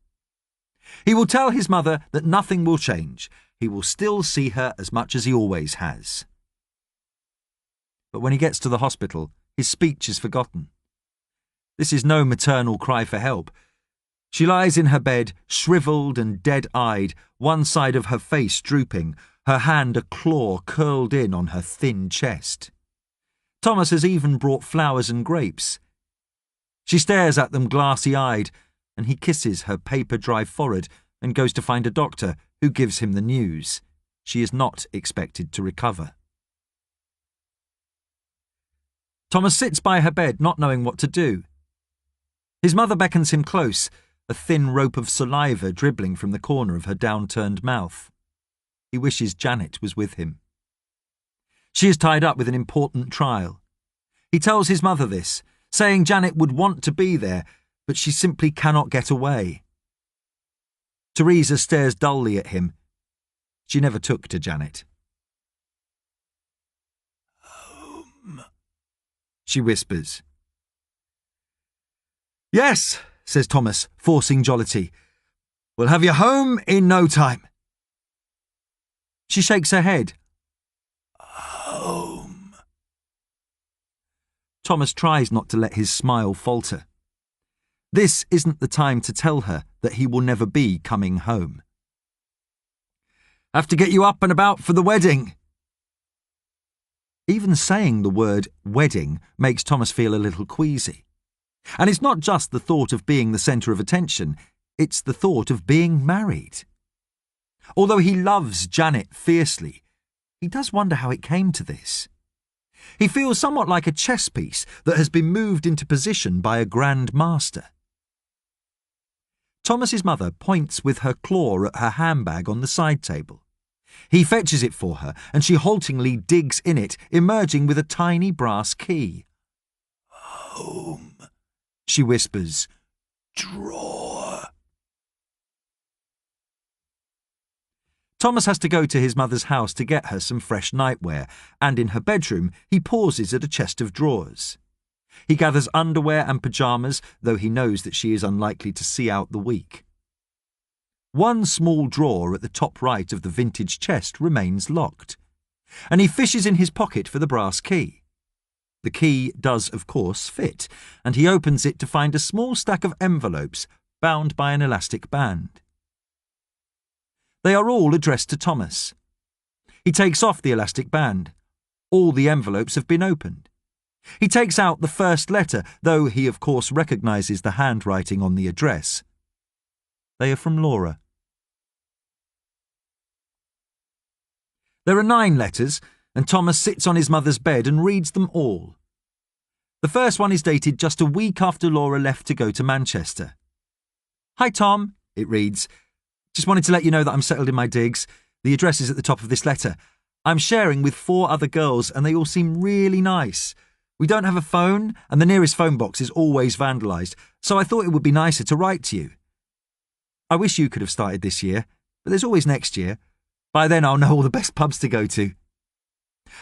He will tell his mother that nothing will change. He will still see her as much as he always has. But when he gets to the hospital, his speech is forgotten. This is no maternal cry for help. She lies in her bed, shriveled and dead-eyed, one side of her face drooping, her hand a claw curled in on her thin chest. Thomas has even brought flowers and grapes. She stares at them glassy-eyed, and he kisses her paper-dry forehead and goes to find a doctor, who gives him the news. She is not expected to recover. Thomas sits by her bed, not knowing what to do. His mother beckons him close, a thin rope of saliva dribbling from the corner of her downturned mouth. He wishes Janet was with him. She is tied up with an important trial. He tells his mother this, saying Janet would want to be there, but she simply cannot get away. Teresa stares dully at him. She never took to Janet. she whispers. Yes, says Thomas, forcing jollity. We'll have you home in no time. She shakes her head. Home. Thomas tries not to let his smile falter. This isn't the time to tell her that he will never be coming home. Have to get you up and about for the wedding. Even saying the word wedding makes Thomas feel a little queasy. And it's not just the thought of being the centre of attention, it's the thought of being married. Although he loves Janet fiercely, he does wonder how it came to this. He feels somewhat like a chess piece that has been moved into position by a grand master. Thomas's mother points with her claw at her handbag on the side table. He fetches it for her, and she haltingly digs in it, emerging with a tiny brass key. Home, she whispers. Drawer. Thomas has to go to his mother's house to get her some fresh nightwear, and in her bedroom he pauses at a chest of drawers. He gathers underwear and pyjamas, though he knows that she is unlikely to see out the week. One small drawer at the top right of the vintage chest remains locked, and he fishes in his pocket for the brass key. The key does, of course, fit, and he opens it to find a small stack of envelopes bound by an elastic band. They are all addressed to Thomas. He takes off the elastic band. All the envelopes have been opened. He takes out the first letter, though he of course recognises the handwriting on the address. They are from Laura. There are 9 letters, and Thomas sits on his mother's bed and reads them all. The first one is dated just a week after Laura left to go to Manchester. Hi Tom, it reads. Just wanted to let you know that I'm settled in my digs. The address is at the top of this letter. I'm sharing with 4 other girls and they all seem really nice. We don't have a phone and the nearest phone box is always vandalised, so I thought it would be nicer to write to you. I wish you could have started this year, but there's always next year. By then I'll know all the best pubs to go to.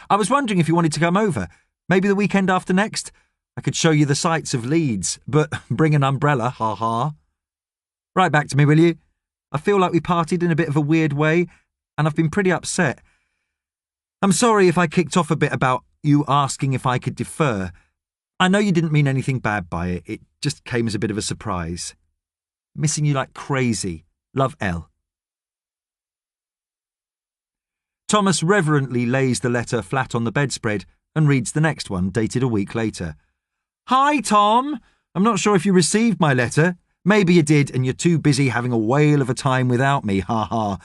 I was wondering if you wanted to come over, maybe the weekend after next. I could show you the sights of Leeds, but bring an umbrella, ha ha. Write back to me, will you? I feel like we partied in a bit of a weird way, and I've been pretty upset. I'm sorry if I kicked off a bit about you asking if I could defer. I know you didn't mean anything bad by it. It just came as a bit of a surprise. Missing you like crazy. Love, Elle. Thomas reverently lays the letter flat on the bedspread and reads the next one, dated a week later. Hi, Tom. I'm not sure if you received my letter. Maybe you did and you're too busy having a whale of a time without me, ha ha.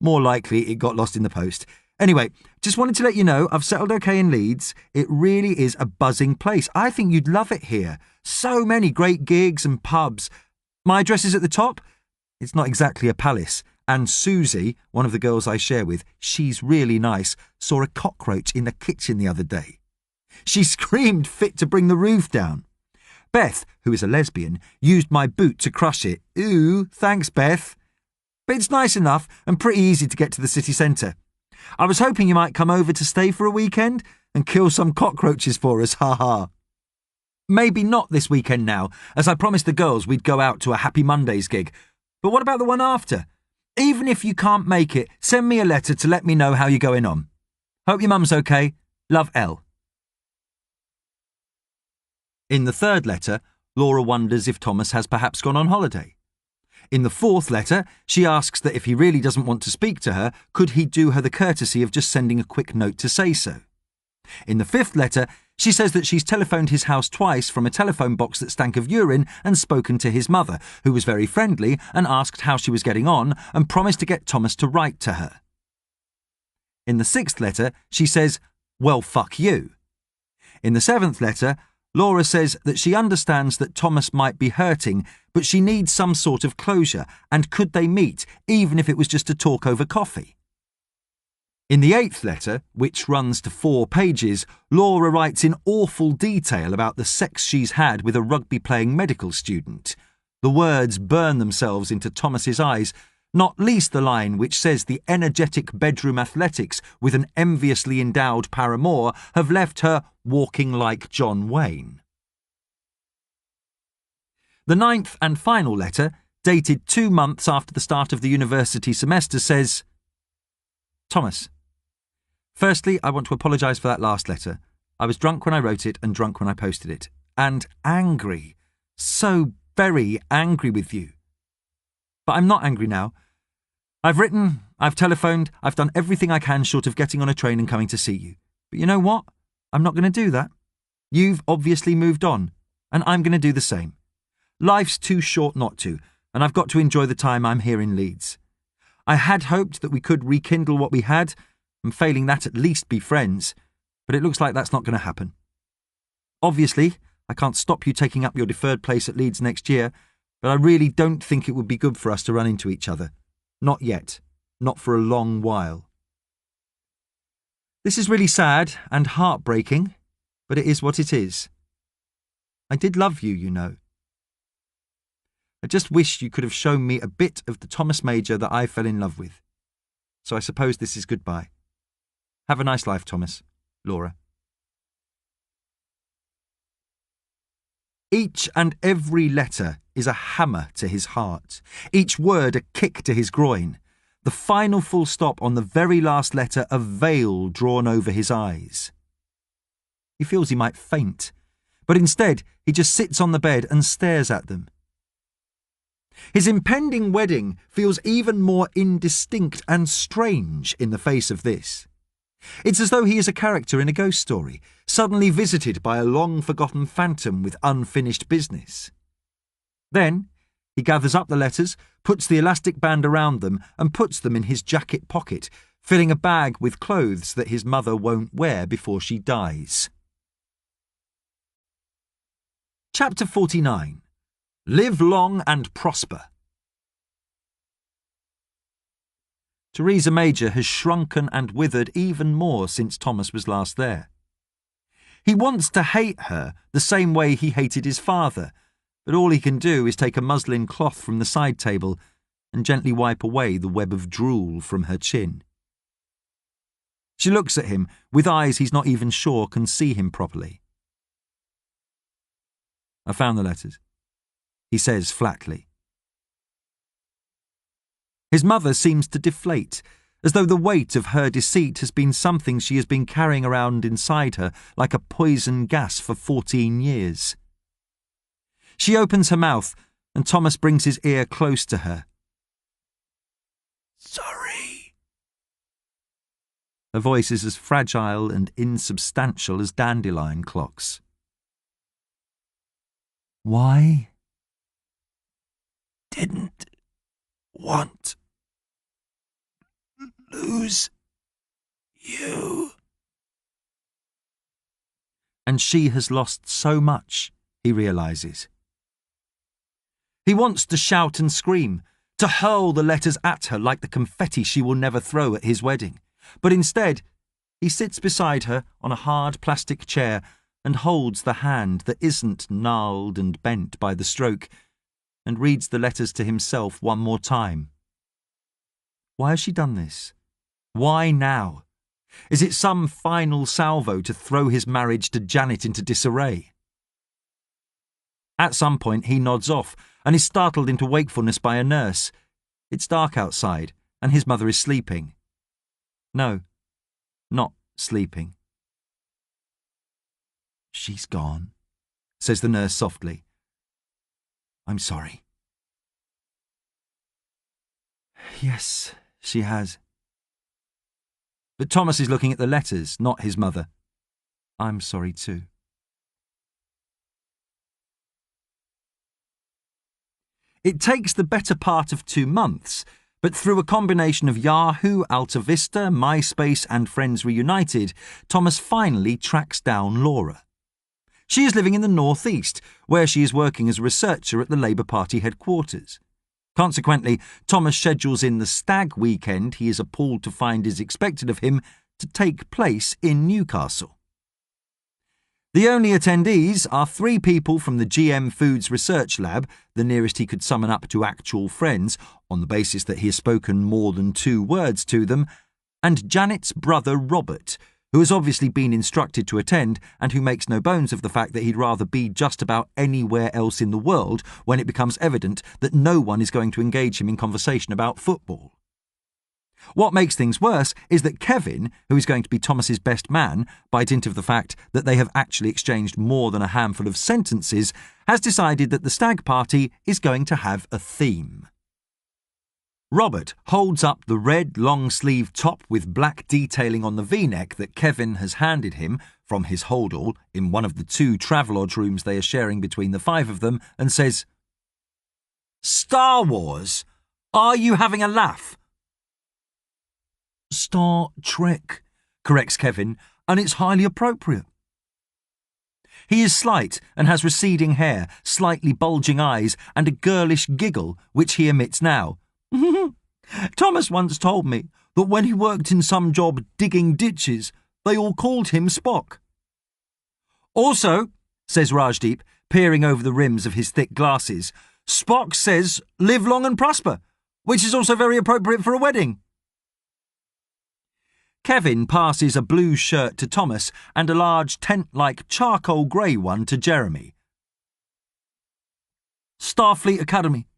More likely it got lost in the post. Anyway, just wanted to let you know I've settled okay in Leeds. It really is a buzzing place. I think you'd love it here. So many great gigs and pubs. My address is at the top. It's not exactly a palace. And Susie, one of the girls I share with, she's really nice, saw a cockroach in the kitchen the other day. She screamed fit to bring the roof down. Beth, who is a lesbian, used my boot to crush it. Ooh, thanks, Beth. But it's nice enough and pretty easy to get to the city centre. I was hoping you might come over to stay for a weekend and kill some cockroaches for us, ha ha. Maybe not this weekend now, as I promised the girls we'd go out to a Happy Mondays gig. But what about the one after? Even if you can't make it, send me a letter to let me know how you're going on. Hope your mum's okay. Love, Elle. In the third letter, Laura wonders if Thomas has perhaps gone on holiday. In the fourth letter, she asks that if he really doesn't want to speak to her, could he do her the courtesy of just sending a quick note to say so. In the fifth letter, she says that she's telephoned his house twice from a telephone box that stank of urine and spoken to his mother, who was very friendly and asked how she was getting on and promised to get Thomas to write to her. In the sixth letter, she says, well, fuck you. In the seventh letter, Laura says that she understands that Thomas might be hurting, but she needs some sort of closure, and could they meet, even if it was just to talk over coffee? In the eighth letter, which runs to 4 pages, Laura writes in awful detail about the sex she's had with a rugby-playing medical student. The words burn themselves into Thomas's eyes, not least the line which says the energetic bedroom athletics with an enviously endowed paramour have left her walking like John Wayne. The 9th and final letter, dated 2 months after the start of the university semester, says, Thomas, firstly, I want to apologise for that last letter. I was drunk when I wrote it and drunk when I posted it. And angry. So very angry with you. But I'm not angry now. I've written, I've telephoned, I've done everything I can short of getting on a train and coming to see you. But you know what? I'm not going to do that. You've obviously moved on, and I'm going to do the same. Life's too short not to, and I've got to enjoy the time I'm here in Leeds. I had hoped that we could rekindle what we had, and failing that at least be friends, but it looks like that's not going to happen. Obviously, I can't stop you taking up your deferred place at Leeds next year, but I really don't think it would be good for us to run into each other. Not yet. Not for a long while. This is really sad and heartbreaking, but it is what it is. I did love you, you know. I just wish you could have shown me a bit of the Thomas Major that I fell in love with. So I suppose this is goodbye. Have a nice life, Thomas. Laura. Each and every letter is a hammer to his heart, each word a kick to his groin, the final full stop on the very last letter a veil drawn over his eyes. He feels he might faint, but instead he just sits on the bed and stares at them. His impending wedding feels even more indistinct and strange in the face of this. It's as though he is a character in a ghost story, suddenly visited by a long-forgotten phantom with unfinished business. Then he gathers up the letters, puts the elastic band around them, and puts them in his jacket pocket, filling a bag with clothes that his mother won't wear before she dies. Chapter 49. Live long and prosper. Theresa Major has shrunken and withered even more since Thomas was last there. He wants to hate her the same way he hated his father, but all he can do is take a muslin cloth from the side table and gently wipe away the web of drool from her chin. She looks at him with eyes he's not even sure can see him properly. I found the letters, he says flatly. His mother seems to deflate, as though the weight of her deceit has been something she has been carrying around inside her like a poison gas for 14 years. She opens her mouth, and Thomas brings his ear close to her. Sorry. Her voice is as fragile and insubstantial as dandelion clocks. Why? Didn't want lose you. And she has lost so much, he realises. He wants to shout and scream, to hurl the letters at her like the confetti she will never throw at his wedding. But instead, he sits beside her on a hard plastic chair and holds the hand that isn't gnarled and bent by the stroke, and reads the letters to himself one more time. Why has she done this? Why now? Is it some final salvo to throw his marriage to Janet into disarray? At some point he nods off and is startled into wakefulness by a nurse. It's dark outside and his mother is sleeping. No, not sleeping. She's gone, says the nurse softly. I'm sorry. Yes, she has. But Thomas is looking at the letters, not his mother. I'm sorry too. It takes the better part of 2 months, but through a combination of Yahoo, Alta Vista, MySpace and Friends Reunited, Thomas finally tracks down Laura. She is living in the northeast, where she is working as a researcher at the Labour Party headquarters. Consequently, Thomas schedules in the stag weekend he is appalled to find is expected of him to take place in Newcastle. The only attendees are 3 people from the GM Foods Research Lab, the nearest he could summon up to actual friends, on the basis that he has spoken more than 2 words to them, and Janet's brother Robert, who has obviously been instructed to attend and who makes no bones of the fact that he'd rather be just about anywhere else in the world when it becomes evident that no one is going to engage him in conversation about football. What makes things worse is that Kevin, who is going to be Thomas's best man, by dint of the fact that they have actually exchanged more than a handful of sentences, has decided that the stag party is going to have a theme. Robert holds up the red long-sleeved top with black detailing on the V-neck that Kevin has handed him from his holdall in one of the 2 travelodge rooms they are sharing between the 5 of them and says, "Star Wars? Are you having a laugh?" "Star Trek," corrects Kevin, "and it's highly appropriate." He is slight and has receding hair, slightly bulging eyes, and a girlish giggle, which he emits now. "Thomas once told me that when he worked in some job digging ditches, they all called him Spock." "Also," says Rajdeep, peering over the rims of his thick glasses, "Spock says, 'Live long and prosper,' which is also very appropriate for a wedding." Kevin passes a blue shirt to Thomas and a large tent-like charcoal grey one to Jeremy. "Starfleet Academy.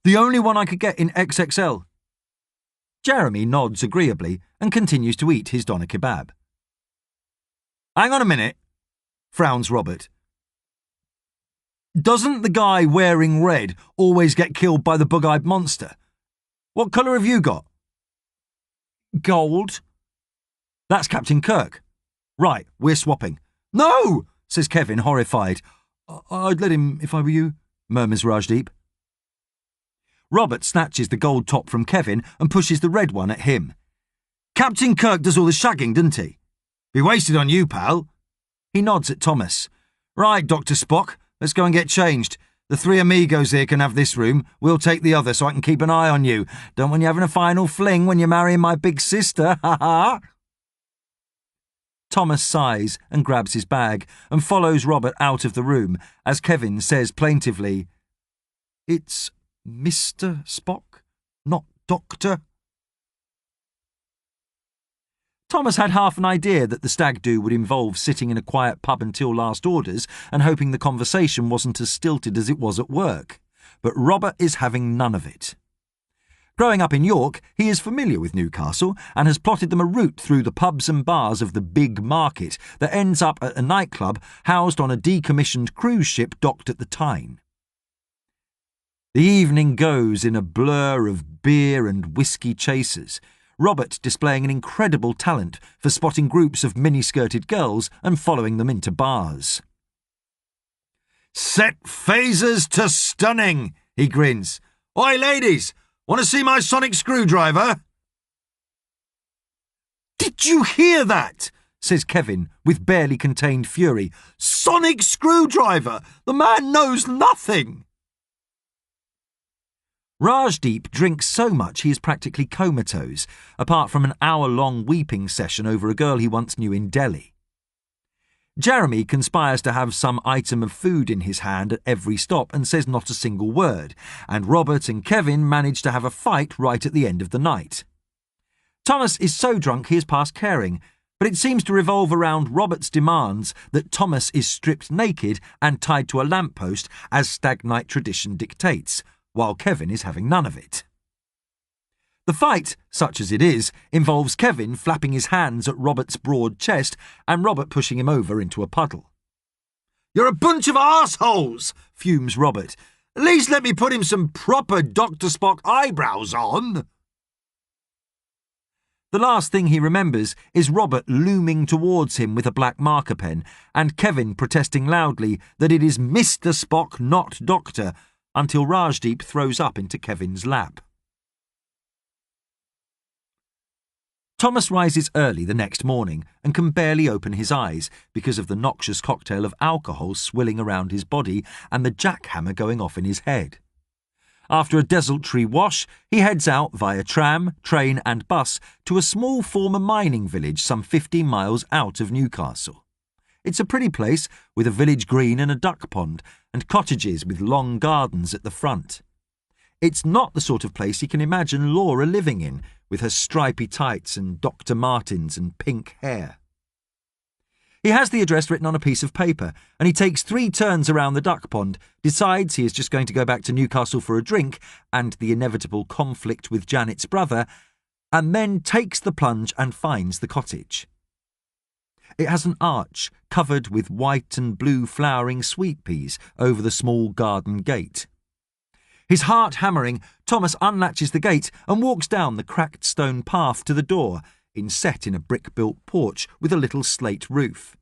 The only one I could get in XXL. Jeremy nods agreeably and continues to eat his doner kebab. "Hang on a minute," frowns Robert. "Doesn't the guy wearing red always get killed by the bug-eyed monster? What colour have you got?" "Gold." "That's Captain Kirk." "Right, we're swapping." "No!" says Kevin, horrified. "I'd let him if I were you," murmurs Rajdeep. Robert snatches the gold top from Kevin and pushes the red one at him. "Captain Kirk does all the shagging, doesn't he?" "Be wasted on you, pal." He nods at Thomas. "Right, Dr. Spock, let's go and get changed. The 3 amigos here can have this room. We'll take the other so I can keep an eye on you. Don't want you having a final fling when you're marrying my big sister, ha ha." Thomas sighs and grabs his bag and follows Robert out of the room as Kevin says plaintively, "It's Mr. Spock, not Doctor." Thomas had half an idea that the stag do would involve sitting in a quiet pub until last orders and hoping the conversation wasn't as stilted as it was at work. But Robert is having none of it. Growing up in York, he is familiar with Newcastle and has plotted them a route through the pubs and bars of the Big Market that ends up at a nightclub housed on a decommissioned cruise ship docked at the Tyne. The evening goes in a blur of beer and whiskey chasers, Robert displaying an incredible talent for spotting groups of mini-skirted girls and following them into bars. "Set phasers to stunning," he grins. "Oi, ladies, want to see my sonic screwdriver?" "Did you hear that?" says Kevin with barely contained fury. "Sonic screwdriver! The man knows nothing!" Rajdeep drinks so much he is practically comatose, apart from an hour-long weeping session over a girl he once knew in Delhi. Jeremy conspires to have some item of food in his hand at every stop and says not a single word, and Robert and Kevin manage to have a fight right at the end of the night. Thomas is so drunk he is past caring, but it seems to revolve around Robert's demands that Thomas is stripped naked and tied to a lamppost as stag night tradition dictates, while Kevin is having none of it. The fight, such as it is, involves Kevin flapping his hands at Robert's broad chest and Robert pushing him over into a puddle. "You're a bunch of arseholes," fumes Robert. "At least let me put him some proper Dr. Spock eyebrows on." The last thing he remembers is Robert looming towards him with a black marker pen and Kevin protesting loudly that it is Mr. Spock, not Doctor, until Rajdeep throws up into Kevin's lap. Thomas rises early the next morning and can barely open his eyes because of the noxious cocktail of alcohol swilling around his body and the jackhammer going off in his head. After a desultory wash, he heads out via tram, train and bus to a small former mining village some 15 miles out of Newcastle. It's a pretty place with a village green and a duck pond, and cottages with long gardens at the front. It's not the sort of place he can imagine Laura living in, with her stripy tights and Dr. Martens and pink hair. He has the address written on a piece of paper, and he takes 3 turns around the duck pond, decides he is just going to go back to Newcastle for a drink and the inevitable conflict with Janet's brother, and then takes the plunge and finds the cottage. It has an arch covered with white and blue flowering sweet peas over the small garden gate. His heart hammering, Thomas unlatches the gate and walks down the cracked stone path to the door, inset in a brick-built porch with a little slate roof.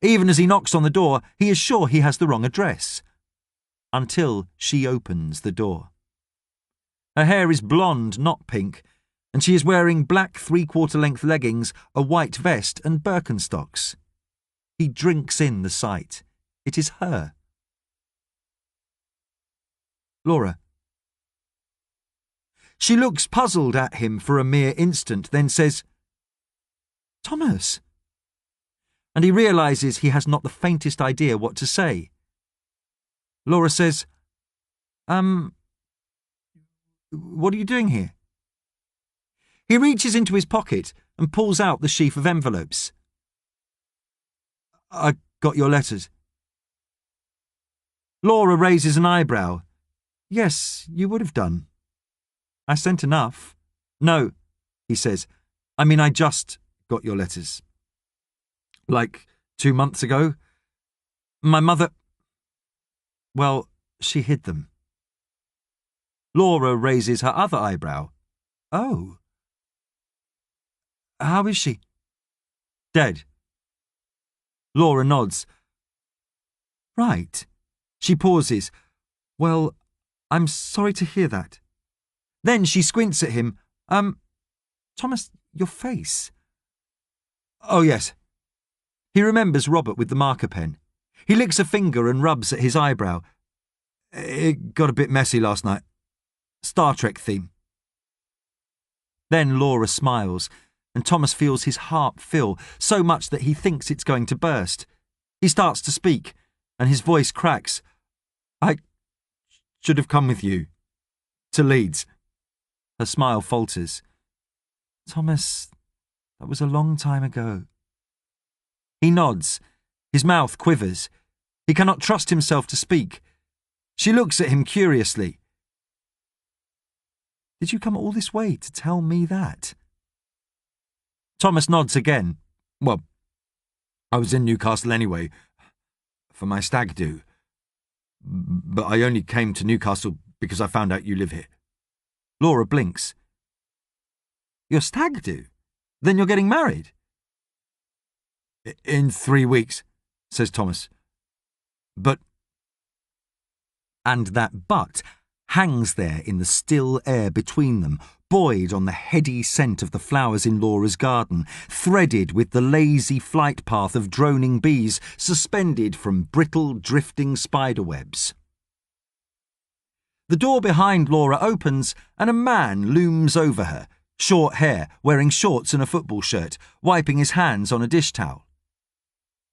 Even as he knocks on the door, he is sure he has the wrong address. Until she opens the door. Her hair is blonde, not pink, and she is wearing black 3/4-length leggings, a white vest and Birkenstocks. He drinks in the sight. It is her. Laura. She looks puzzled at him for a mere instant, then says, "Thomas." And he realises he has not the faintest idea what to say. Laura says, What are you doing here?" He reaches into his pocket and pulls out the sheaf of envelopes. "I got your letters." Laura raises an eyebrow. "Yes, you would have done." "I sent enough." "No," he says. "I mean, I just got your letters. Like 2 months ago. My mother... well, she hid them." Laura raises her other eyebrow. "Oh. How is she?" "Dead." Laura nods. "Right." She pauses. "Well, I'm sorry to hear that." Then she squints at him. Thomas, your face." "Oh, yes." He remembers Robert with the marker pen. He licks a finger and rubs at his eyebrow. "It got a bit messy last night. Star Trek theme." Then Laura smiles, and Thomas feels his heart fill, so much that he thinks it's going to burst. He starts to speak, and his voice cracks. "I should have come with you. To Leeds." Her smile falters. "Thomas, that was a long time ago." He nods. His mouth quivers. He cannot trust himself to speak. She looks at him curiously. "Did you come all this way to tell me that?" Thomas nods again. "Well, I was in Newcastle anyway, for my stag do. But I only came to Newcastle because I found out you live here." Laura blinks. "Your stag do? Then you're getting married?" "In 3 weeks, says Thomas. But..." And that but hangs there in the still air between them, buoyed on the heady scent of the flowers in Laura's garden, threaded with the lazy flight path of droning bees, suspended from brittle, drifting spiderwebs. The door behind Laura opens, and a man looms over her, short hair, wearing shorts and a football shirt, wiping his hands on a dish towel.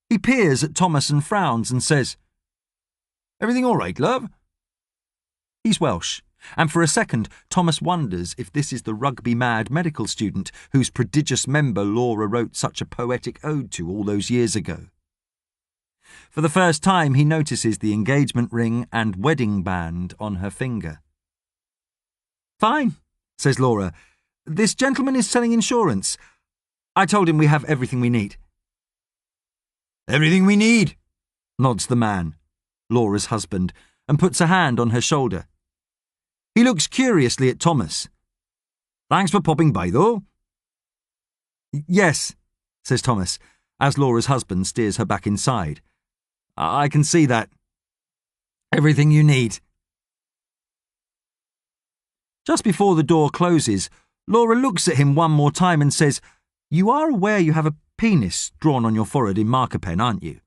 He peers at Thomas and frowns and says, "Everything all right, love?" He's Welsh, and for a second Thomas wonders if this is the rugby-mad medical student whose prodigious member Laura wrote such a poetic ode to all those years ago. For the first time he notices the engagement ring and wedding band on her finger. "Fine," says Laura. "This gentleman is selling insurance. I told him we have everything we need." "Everything we need," nods the man, Laura's husband, and puts a hand on her shoulder. He looks curiously at Thomas. "Thanks for popping by, though." "Yes," says Thomas, as Laura's husband steers her back inside. "I can see that. Everything you need." Just before the door closes, Laura looks at him one more time and says, "You are aware you have a penis drawn on your forehead in marker pen, aren't you?"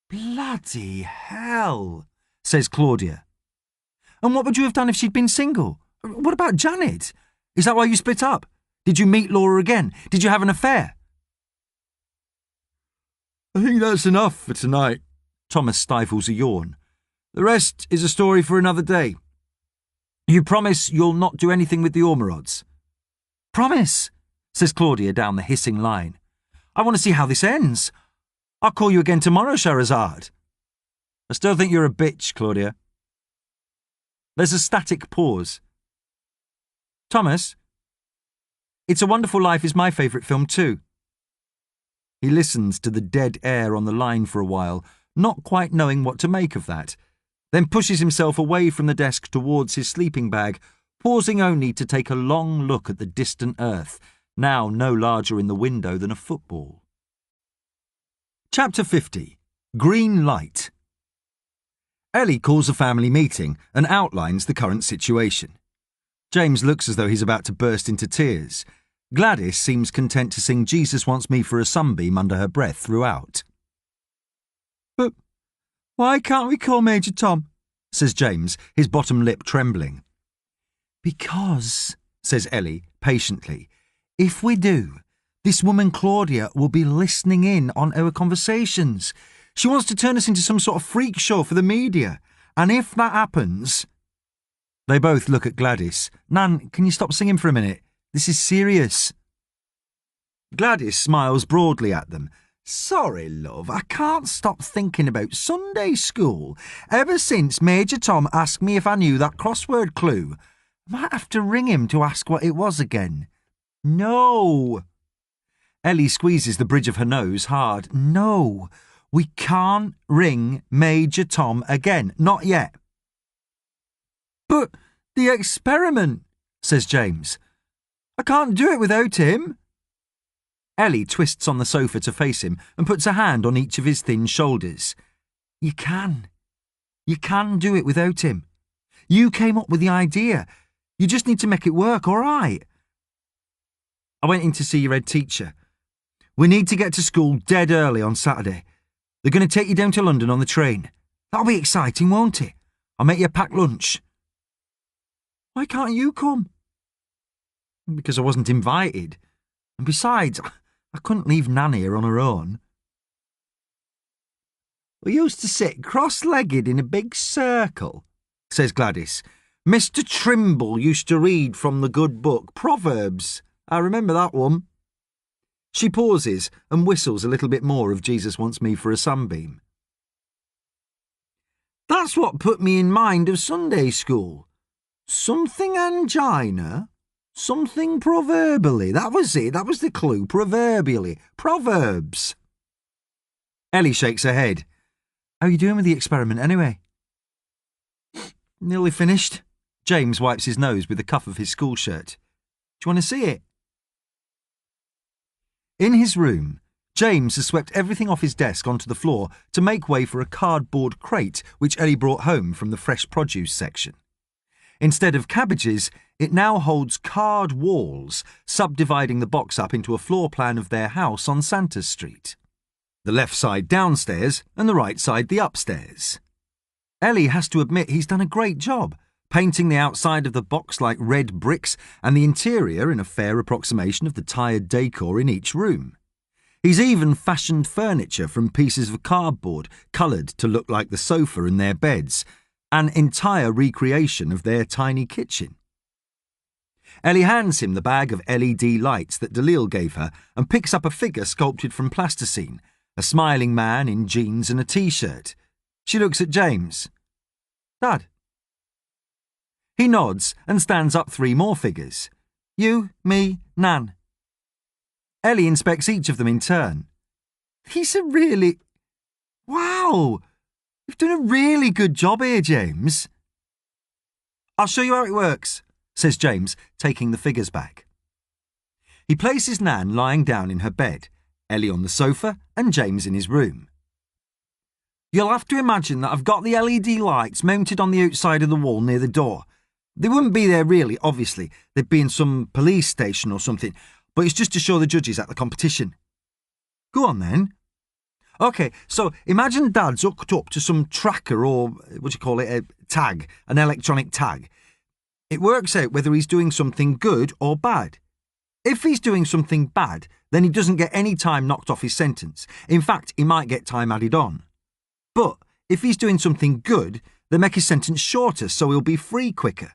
"Bloody hell," says Claudia. "And what would you have done if she'd been single? What about Janet? Is that why you split up? Did you meet Laura again? Did you have an affair?" I think that's enough for tonight. Thomas stifles a yawn. The rest is a story for another day. You promise you'll not do anything with the Ormerods? Promise, says Claudia down the hissing line. I want to see how this ends. I'll call you again tomorrow, Scheherazade. I still think you're a bitch, Claudia. There's a static pause. Thomas? It's a Wonderful Life is my favourite film too. He listens to the dead air on the line for a while, not quite knowing what to make of that, then pushes himself away from the desk towards his sleeping bag, pausing only to take a long look at the distant earth, now no larger in the window than a football. Chapter 50. Green Light. Ellie calls a family meeting and outlines the current situation. James looks as though he's about to burst into tears. Gladys seems content to sing Jesus Wants Me for a Sunbeam under her breath throughout. But why can't we call Major Tom? Says James, his bottom lip trembling. Because, says Ellie, patiently, if we do, this woman Claudia will be listening in on our conversations. She wants to turn us into some sort of freak show for the media. And if that happens... They both look at Gladys. Nan, can you stop singing for a minute? This is serious. Gladys smiles broadly at them. Sorry, love, I can't stop thinking about Sunday school. Ever since Major Tom asked me if I knew that crossword clue. I might have to ring him to ask what it was again. No. Ellie squeezes the bridge of her nose hard. No, we can't ring Major Tom again. Not yet. But the experiment, says James. I can't do it without him. Ellie twists on the sofa to face him and puts a hand on each of his thin shoulders. You can. You can do it without him. You came up with the idea. You just need to make it work, all right? I went in to see your head teacher. We need to get to school dead early on Saturday. They're going to take you down to London on the train. That'll be exciting, won't it? I'll make you a packed lunch. Why can't you come? Because I wasn't invited. And besides, I couldn't leave Nan here on her own. We used to sit cross-legged in a big circle, says Gladys. Mr. Trimble used to read from the good book, Proverbs. I remember that one. She pauses and whistles a little bit more of Jesus Wants Me for a Sunbeam. That's what put me in mind of Sunday school. Something angina, something proverbially. That was it, that was the clue, proverbially. Proverbs. Ellie shakes her head. How are you doing with the experiment anyway? Nearly finished. James wipes his nose with the cuff of his school shirt. Do you want to see it? In his room, James has swept everything off his desk onto the floor to make way for a cardboard crate which Ellie brought home from the fresh produce section. Instead of cabbages, it now holds card walls, subdividing the box up into a floor plan of their house on Santos Street. The left side downstairs and the right side the upstairs. Ellie has to admit he's done a great job, painting the outside of the box like red bricks and the interior in a fair approximation of the tired decor in each room. He's even fashioned furniture from pieces of cardboard coloured to look like the sofa and their beds, an entire recreation of their tiny kitchen. Ellie hands him the bag of LED lights that Dalil gave her and picks up a figure sculpted from plasticine, a smiling man in jeans and a t-shirt. She looks at James. Dad. He nods and stands up 3 more figures. You, me, Nan. Ellie inspects each of them in turn. These are really... Wow! You've done a really good job here, James. I'll show you how it works, says James, taking the figures back. He places Nan lying down in her bed, Ellie on the sofa and James in his room. You'll have to imagine that I've got the LED lights mounted on the outside of the wall near the door. They wouldn't be there really, obviously. They'd be in some police station or something, but it's just to show the judges at the competition. Go on then. OK, so imagine Dad's hooked up to some tracker or, a tag, an electronic tag. It works out whether he's doing something good or bad. If he's doing something bad, then he doesn't get any time knocked off his sentence. In fact, he might get time added on. But if he's doing something good, they make his sentence shorter so he'll be free quicker.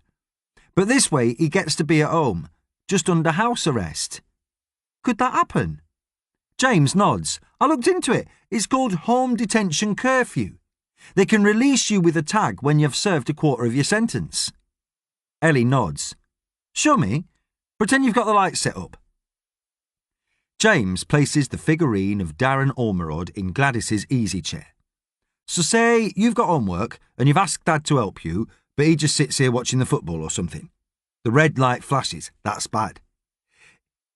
But this way he gets to be at home, just under house arrest. Could that happen? James nods. I looked into it. It's called home detention curfew. They can release you with a tag when you've served a quarter of your sentence. Ellie nods. Show me. Pretend you've got the lights set up. James places the figurine of Darren Ormerod in Gladys's easy chair. So say you've got homework and you've asked Dad to help you, but he just sits here watching the football or something. The red light flashes. That's bad.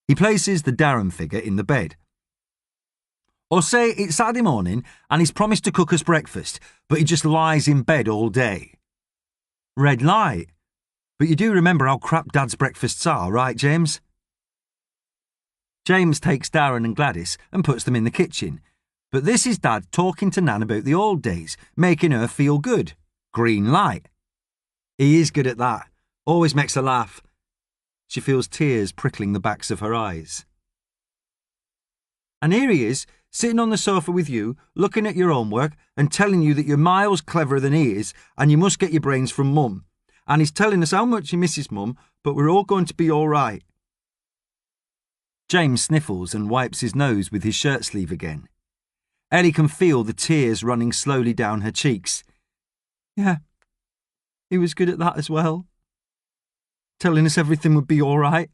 He places the Darren figure in the bed. Or say it's Saturday morning and he's promised to cook us breakfast, but he just lies in bed all day. Red light. But you do remember how crap Dad's breakfasts are, right, James? James takes Darren and Gladys and puts them in the kitchen. But this is Dad talking to Nan about the old days, making her feel good. Green light. He is good at that. Always makes her laugh. She feels tears prickling the backs of her eyes. And here he is, sitting on the sofa with you, looking at your homework and telling you that you're miles cleverer than he is and you must get your brains from Mum. And he's telling us how much he misses Mum, but we're all going to be all right. James sniffles and wipes his nose with his shirt sleeve again. Ellie can feel the tears running slowly down her cheeks. Yeah, he was good at that as well. Telling us everything would be all right.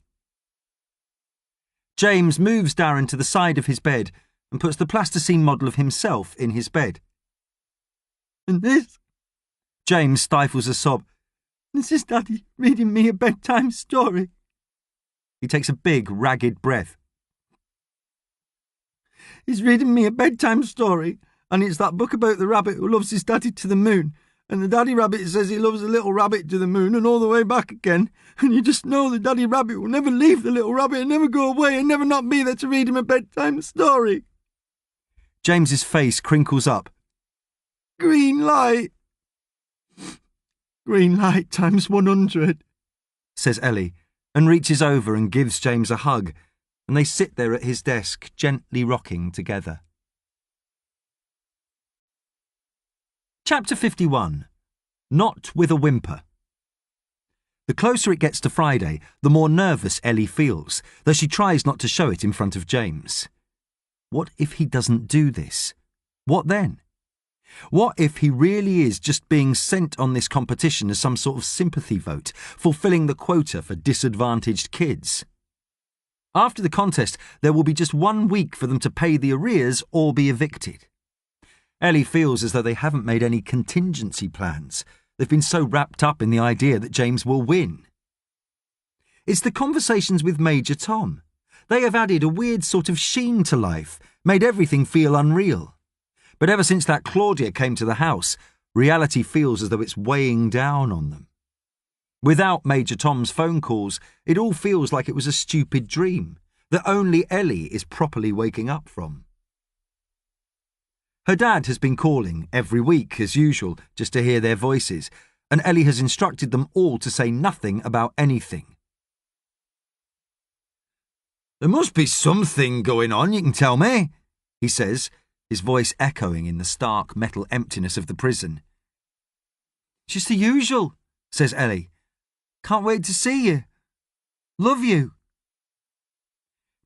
James moves Darren to the side of his bed and puts the plasticine model of himself in his bed. And this? James stifles a sob. This is Daddy reading me a bedtime story. He takes a big, ragged breath. He's reading me a bedtime story, and it's that book about the rabbit who loves his daddy to the moon, and the daddy rabbit says he loves the little rabbit to the moon and all the way back again, and you just know the daddy rabbit will never leave the little rabbit and never go away and never not be there to read him a bedtime story. James's face crinkles up. Green light. Green light times 100, says Ellie, and reaches over and gives James a hug, and they sit there at his desk, gently rocking together. Chapter 51. Not with a Whimper. The closer it gets to Friday, the more nervous Ellie feels, though she tries not to show it in front of James. What if he doesn't do this? What then? What if he really is just being sent on this competition as some sort of sympathy vote, fulfilling the quota for disadvantaged kids? After the contest, there will be just 1 week for them to pay the arrears or be evicted. Ellie feels as though they haven't made any contingency plans. They've been so wrapped up in the idea that James will win. It's the conversations with Major Tom. They have added a weird sort of sheen to life, made everything feel unreal. But ever since that Claudia came to the house, reality feels as though it's weighing down on them. Without Major Tom's phone calls, it all feels like it was a stupid dream that only Ellie is properly waking up from. Her dad has been calling every week, as usual, just to hear their voices, and Ellie has instructed them all to say nothing about anything. There must be something going on, you can tell me, he says, his voice echoing in the stark metal emptiness of the prison. Just the usual, says Ellie. Can't wait to see you. Love you.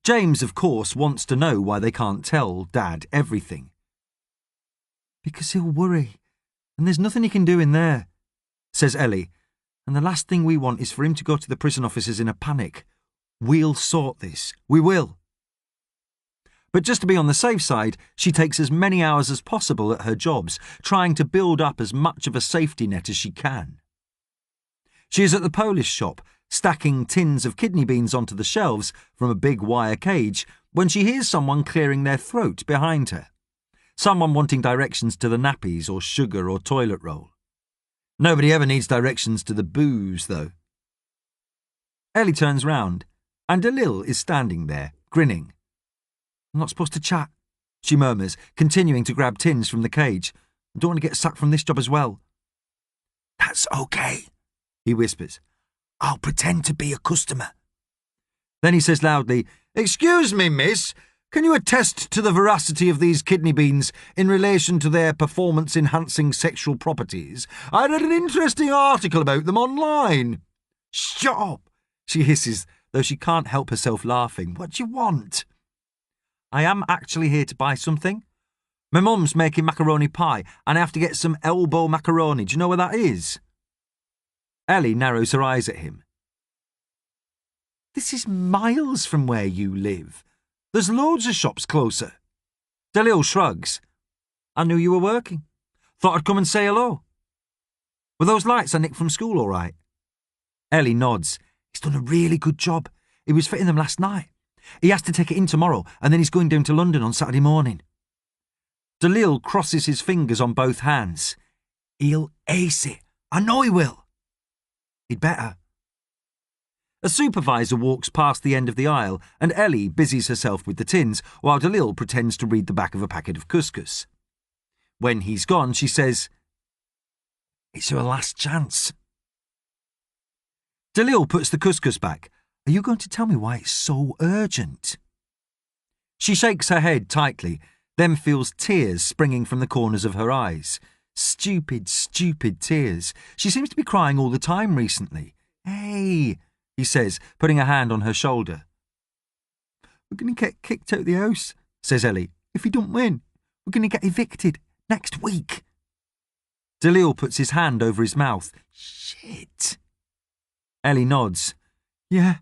James, of course, wants to know why they can't tell Dad everything. Because he'll worry, and there's nothing he can do in there, says Ellie, and the last thing we want is for him to go to the prison officers in a panic. We'll sort this. We will. But just to be on the safe side, she takes as many hours as possible at her jobs, trying to build up as much of a safety net as she can. She is at the Polish shop, stacking tins of kidney beans onto the shelves from a big wire cage, when she hears someone clearing their throat behind her. Someone wanting directions to the nappies or sugar or toilet roll. Nobody ever needs directions to the booze, though. Ellie turns round, and Dalil is standing there, grinning. I'm not supposed to chat, she murmurs, continuing to grab tins from the cage. I don't want to get sacked from this job as well. That's okay, he whispers. I'll pretend to be a customer. Then he says loudly, "Excuse me, miss. Can you attest to the veracity of these kidney beans in relation to their performance-enhancing sexual properties? I read an interesting article about them online." "Shut up," she hisses, though she can't help herself laughing. "What do you want?" "I am actually here to buy something. My mum's making macaroni pie, and I have to get some elbow macaroni. Do you know where that is?" Ellie narrows her eyes at him. "This is miles from where you live. There's loads of shops closer." Dalil shrugs. "I knew you were working. Thought I'd come and say hello. Were those lights I nicked from school all right?" Ellie nods. "He's done a really good job. He was fitting them last night. He has to take it in tomorrow, and then he's going down to London on Saturday morning." Dalil crosses his fingers on both hands. "He'll ace it. I know he will." "He'd better." A supervisor walks past the end of the aisle, and Ellie busies herself with the tins, while Dalil pretends to read the back of a packet of couscous. When he's gone, she says, "It's your last chance." Dalil puts the couscous back. "Are you going to tell me why it's so urgent?" She shakes her head tightly, then feels tears springing from the corners of her eyes. Stupid, stupid tears. She seems to be crying all the time recently. "Hey," he says, putting a hand on her shoulder. "We're going to get kicked out of the house," says Ellie. "If we don't win, we're going to get evicted next week." Dalil puts his hand over his mouth. "Shit." Ellie nods. "Yeah."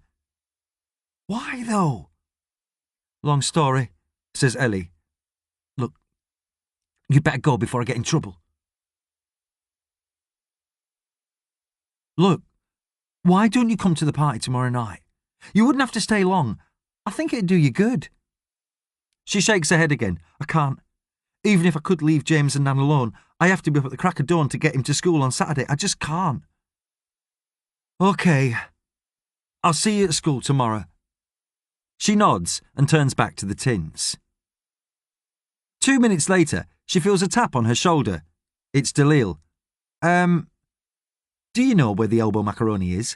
"Why, though?" "Long story," says Ellie. "Look, you'd better go before I get in trouble." "Look, why don't you come to the party tomorrow night? You wouldn't have to stay long. I think it'd do you good." She shakes her head again. "I can't. Even if I could leave James and Nan alone, I have to be up at the crack of dawn to get him to school on Saturday. I just can't." "OK. I'll see you at school tomorrow." She nods and turns back to the tins. 2 minutes later, she feels a tap on her shoulder. It's Dalil. Do you know where the elbow macaroni is?"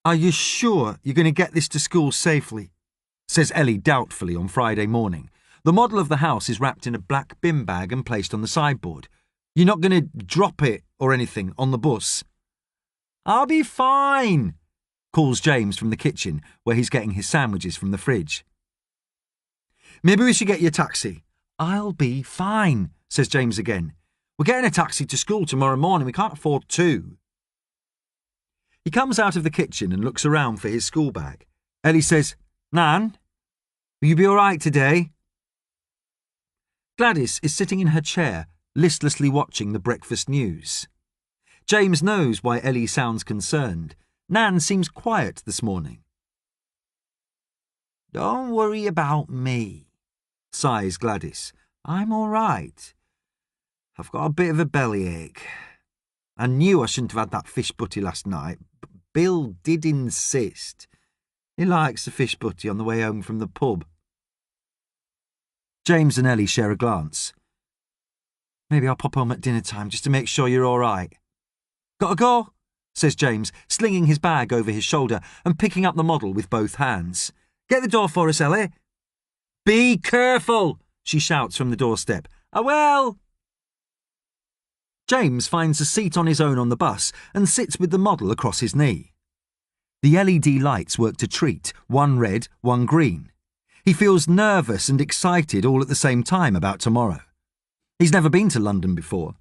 "Are you sure you're going to get this to school safely?" says Ellie doubtfully on Friday morning. The model of the house is wrapped in a black bin bag and placed on the sideboard. "You're not going to drop it or anything on the bus?" "I'll be fine," calls James from the kitchen, where he's getting his sandwiches from the fridge. "Maybe we should get you a taxi." "I'll be fine," says James again. "We're getting a taxi to school tomorrow morning. We can't afford two." He comes out of the kitchen and looks around for his school bag. Ellie says, "Nan, will you be all right today?" Gladys is sitting in her chair, listlessly watching the breakfast news. James knows why Ellie sounds concerned. Nan seems quiet this morning. "Don't worry about me," sighs Gladys. "I'm all right. I've got a bit of a bellyache. I knew I shouldn't have had that fish butty last night, but Bill did insist. He likes the fish butty on the way home from the pub." James and Ellie share a glance. "Maybe I'll pop home at dinner time just to make sure you're all right." "Gotta go," says James, slinging his bag over his shoulder and picking up the model with both hands. "Get the door for us, Ellie." "Be careful," she shouts from the doorstep. "I will." James finds a seat on his own on the bus and sits with the model across his knee. The LED lights work to treat, one red, one green. He feels nervous and excited all at the same time about tomorrow. He's never been to London before.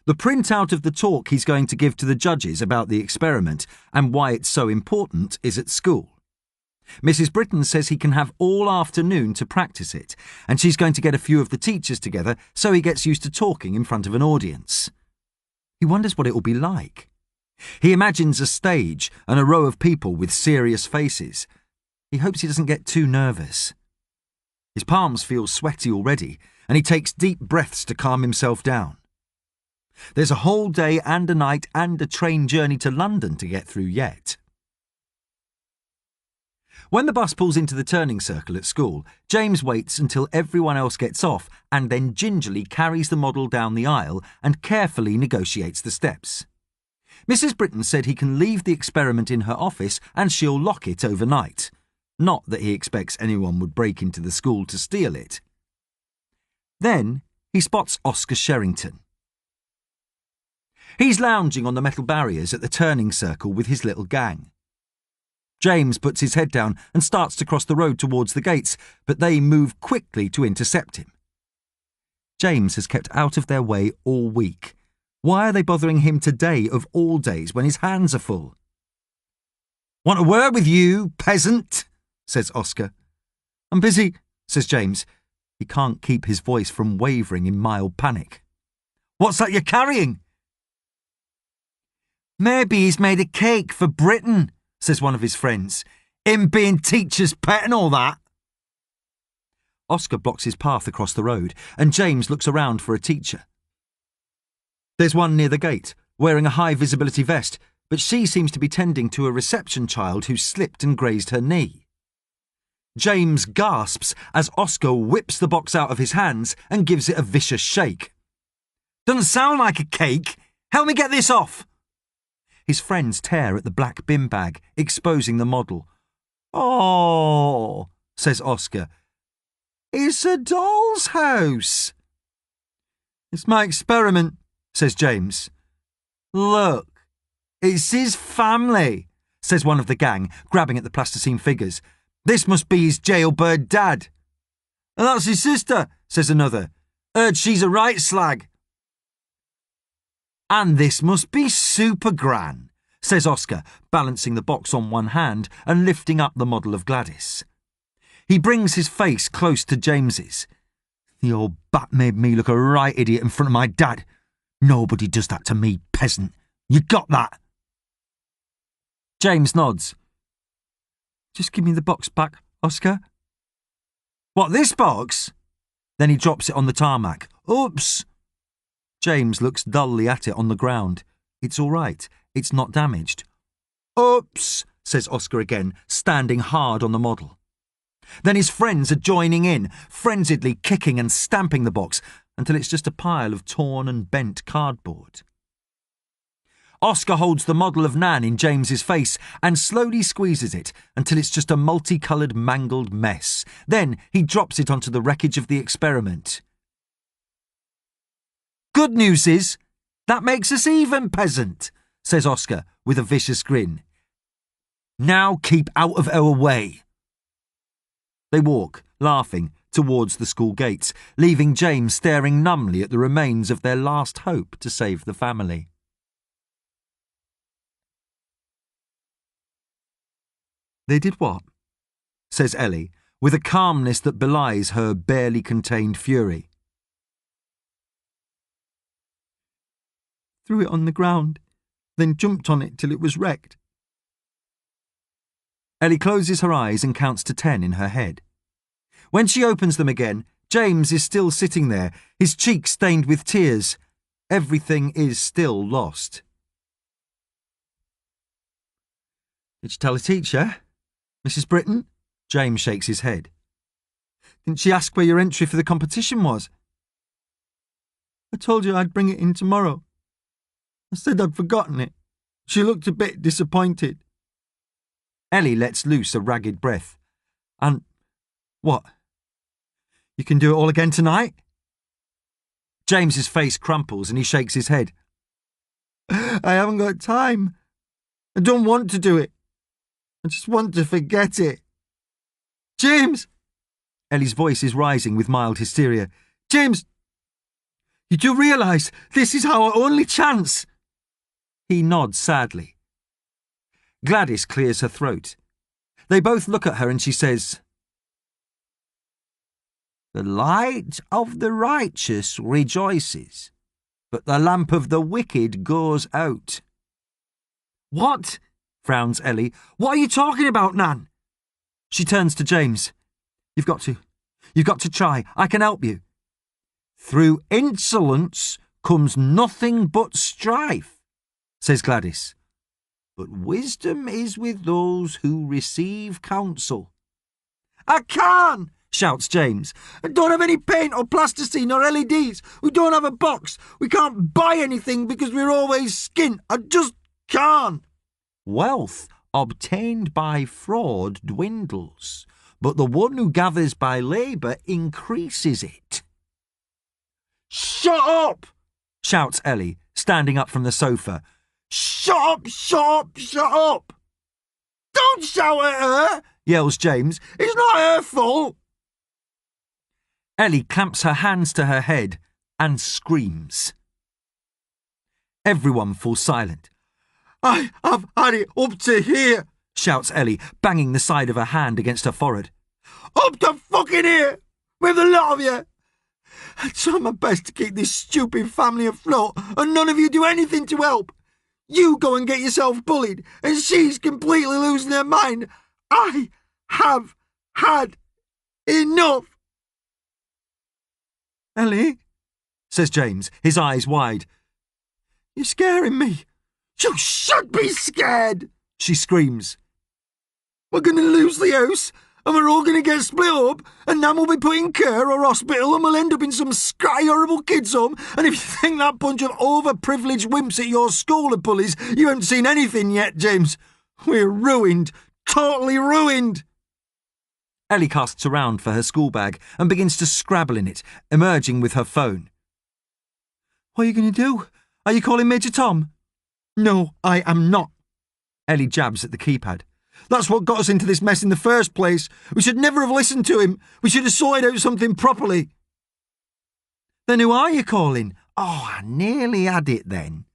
The printout of the talk he's going to give to the judges about the experiment and why it's so important is at school. Mrs. Britton says he can have all afternoon to practice it, and she's going to get a few of the teachers together so he gets used to talking in front of an audience. He wonders what it will be like. He imagines a stage and a row of people with serious faces. He hopes he doesn't get too nervous. His palms feel sweaty already, and he takes deep breaths to calm himself down. There's a whole day and a night and a train journey to London to get through yet. When the bus pulls into the turning circle at school, James waits until everyone else gets off and then gingerly carries the model down the aisle and carefully negotiates the steps. Mrs. Britton said he can leave the experiment in her office and she'll lock it overnight. Not that he expects anyone would break into the school to steal it. Then he spots Oscar Sherrington. He's lounging on the metal barriers at the turning circle with his little gang. James puts his head down and starts to cross the road towards the gates, but they move quickly to intercept him. James has kept out of their way all week. Why are they bothering him today of all days when his hands are full? "Want a word with you, peasant?" says Oscar. "I'm busy," says James. He can't keep his voice from wavering in mild panic. "What's that you're carrying?" "Maybe he's made a cake for Britain," says one of his friends. "Him being teacher's pet and all that." Oscar blocks his path across the road, and James looks around for a teacher. There's one near the gate, wearing a high-visibility vest, but she seems to be tending to a reception child who slipped and grazed her knee. James gasps as Oscar whips the box out of his hands and gives it a vicious shake. "Doesn't sound like a cake. Help me get this off." His friends tear at the black bin bag, exposing the model. "Oh," says Oscar. "It's a doll's house." "It's my experiment," says James. "Look, it's his family," says one of the gang, grabbing at the plasticine figures. "This must be his jailbird dad." "And that's his sister," says another. "Heard she's a right slag." "And this must be super gran," says Oscar, balancing the box on one hand and lifting up the model of Gladys. He brings his face close to James's. "The old bat made me look a right idiot in front of my dad. Nobody does that to me, peasant. You got that?" James nods. "Just give me the box back, Oscar." "What, this box?" Then he drops it on the tarmac. "Oops." James looks dully at it on the ground. It's all right. It's not damaged. "Oops," says Oscar again, standing hard on the model. Then his friends are joining in, frenziedly kicking and stamping the box until it's just a pile of torn and bent cardboard. Oscar holds the model of Nan in James's face and slowly squeezes it until it's just a multicoloured mangled mess. Then he drops it onto the wreckage of the experiment. "Good news is, that makes us even, peasant," says Oscar with a vicious grin. "Now keep out of our way." They walk, laughing, towards the school gates, leaving James staring numbly at the remains of their last hope to save the family. "They did what?" says Ellie, with a calmness that belies her barely contained fury. "Threw it on the ground, then jumped on it till it was wrecked." Ellie closes her eyes and counts to 10 in her head. When she opens them again, James is still sitting there, his cheeks stained with tears. Everything is still lost. "Did you tell the teacher, Mrs. Britton?" James shakes his head. "Didn't she ask where your entry for the competition was?" "I told you I'd bring it in tomorrow. I said I'd forgotten it. She looked a bit disappointed." Ellie lets loose a ragged breath. "And what? You can do it all again tonight?" James's face crumples and he shakes his head. "I haven't got time. I don't want to do it. I just want to forget it." "James!" Ellie's voice is rising with mild hysteria. "James, you do realise this is our only chance?" He nods sadly. Gladys clears her throat. They both look at her and she says, "The light of the righteous rejoices, but the lamp of the wicked goes out." "What?" frowns Ellie. "What are you talking about, Nan?" She turns to James. You've got to try. I can help you." "Through insolence comes nothing but strife," says Gladys. "But wisdom is with those who receive counsel." "I can't!" shouts James. "I don't have any paint or plasticine or LEDs. We don't have a box. We can't buy anything because we're always skint. I just can. Wealth obtained by fraud dwindles, but the one who gathers by labour increases it. Shut up! Shouts Ellie, standing up from the sofa. Shut up, shut up, shut up! Don't shout at her, Yells James. It's not her fault. Ellie clamps her hands to her head and screams. Everyone falls silent. I have had it up to here, Shouts Ellie, banging the side of her hand against her forehead. Up to fucking here, with the lot of you. I try my best to keep this stupid family afloat, and none of you do anything to help. You go and get yourself bullied, and she's completely losing her mind. I have had enough. Ellie, says James, his eyes wide. You're scaring me. You should be scared, she screams. We're going to lose the house, and we're all going to get split up, and Nan will be put in care or hospital, and we'll end up in some scratty, horrible kids' home. And if you think that bunch of overprivileged wimps at your school are bullies, you haven't seen anything yet, James. We're ruined. Totally ruined. Ellie casts around for her school bag and begins to scrabble in it, emerging with her phone. What are you going to do? Are you calling Major Tom? No, I am not. Ellie jabs at the keypad. That's what got us into this mess in the first place. We should never have listened to him. We should have sorted out something properly. Then who are you calling? Oh, I nearly had it then,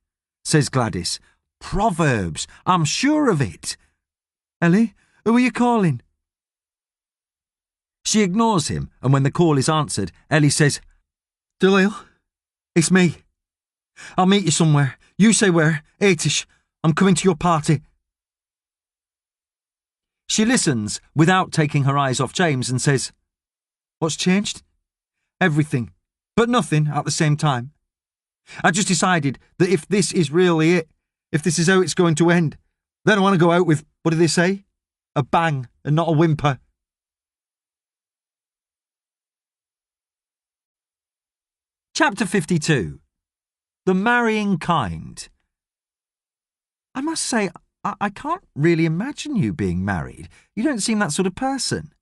says Gladys. Proverbs, I'm sure of it. Ellie, who are you calling? She ignores him, and when the call is answered, Ellie says, Dalil, it's me. I'll meet you somewhere. You say where. 8ish. I'm coming to your party. She listens without taking her eyes off James and says, What's changed? Everything, but nothing at the same time. I just decided that if this is really it, if this is how it's going to end, then I want to go out with, what do they say? A bang and not a whimper. Chapter 52. The Marrying Kind. I must say, I can't really imagine you being married. You don't seem that sort of person.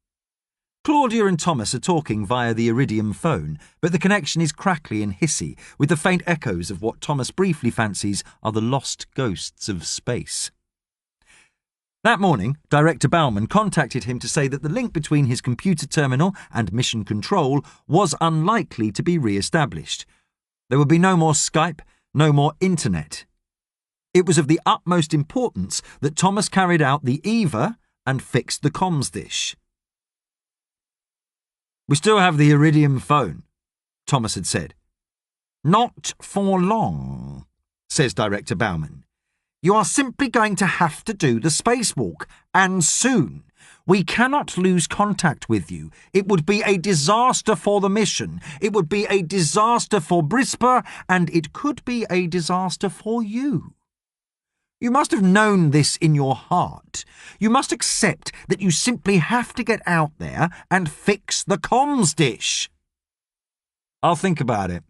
Claudia and Thomas are talking via the Iridium phone, but the connection is crackly and hissy, with the faint echoes of what Thomas briefly fancies are the lost ghosts of space. That morning, Director Bauman contacted him to say that the link between his computer terminal and mission control was unlikely to be re-established. There would be no more Skype, no more internet. It was of the utmost importance that Thomas carried out the Eva and fixed the comms dish. We still have the Iridium phone, Thomas had said. Not for long, says Director Bauman. You are simply going to have to do the spacewalk, and soon. We cannot lose contact with you. It would be a disaster for the mission. It would be a disaster for Brisbane, and it could be a disaster for you. You must have known this in your heart. You must accept that you simply have to get out there and fix the comms dish. I'll think about it.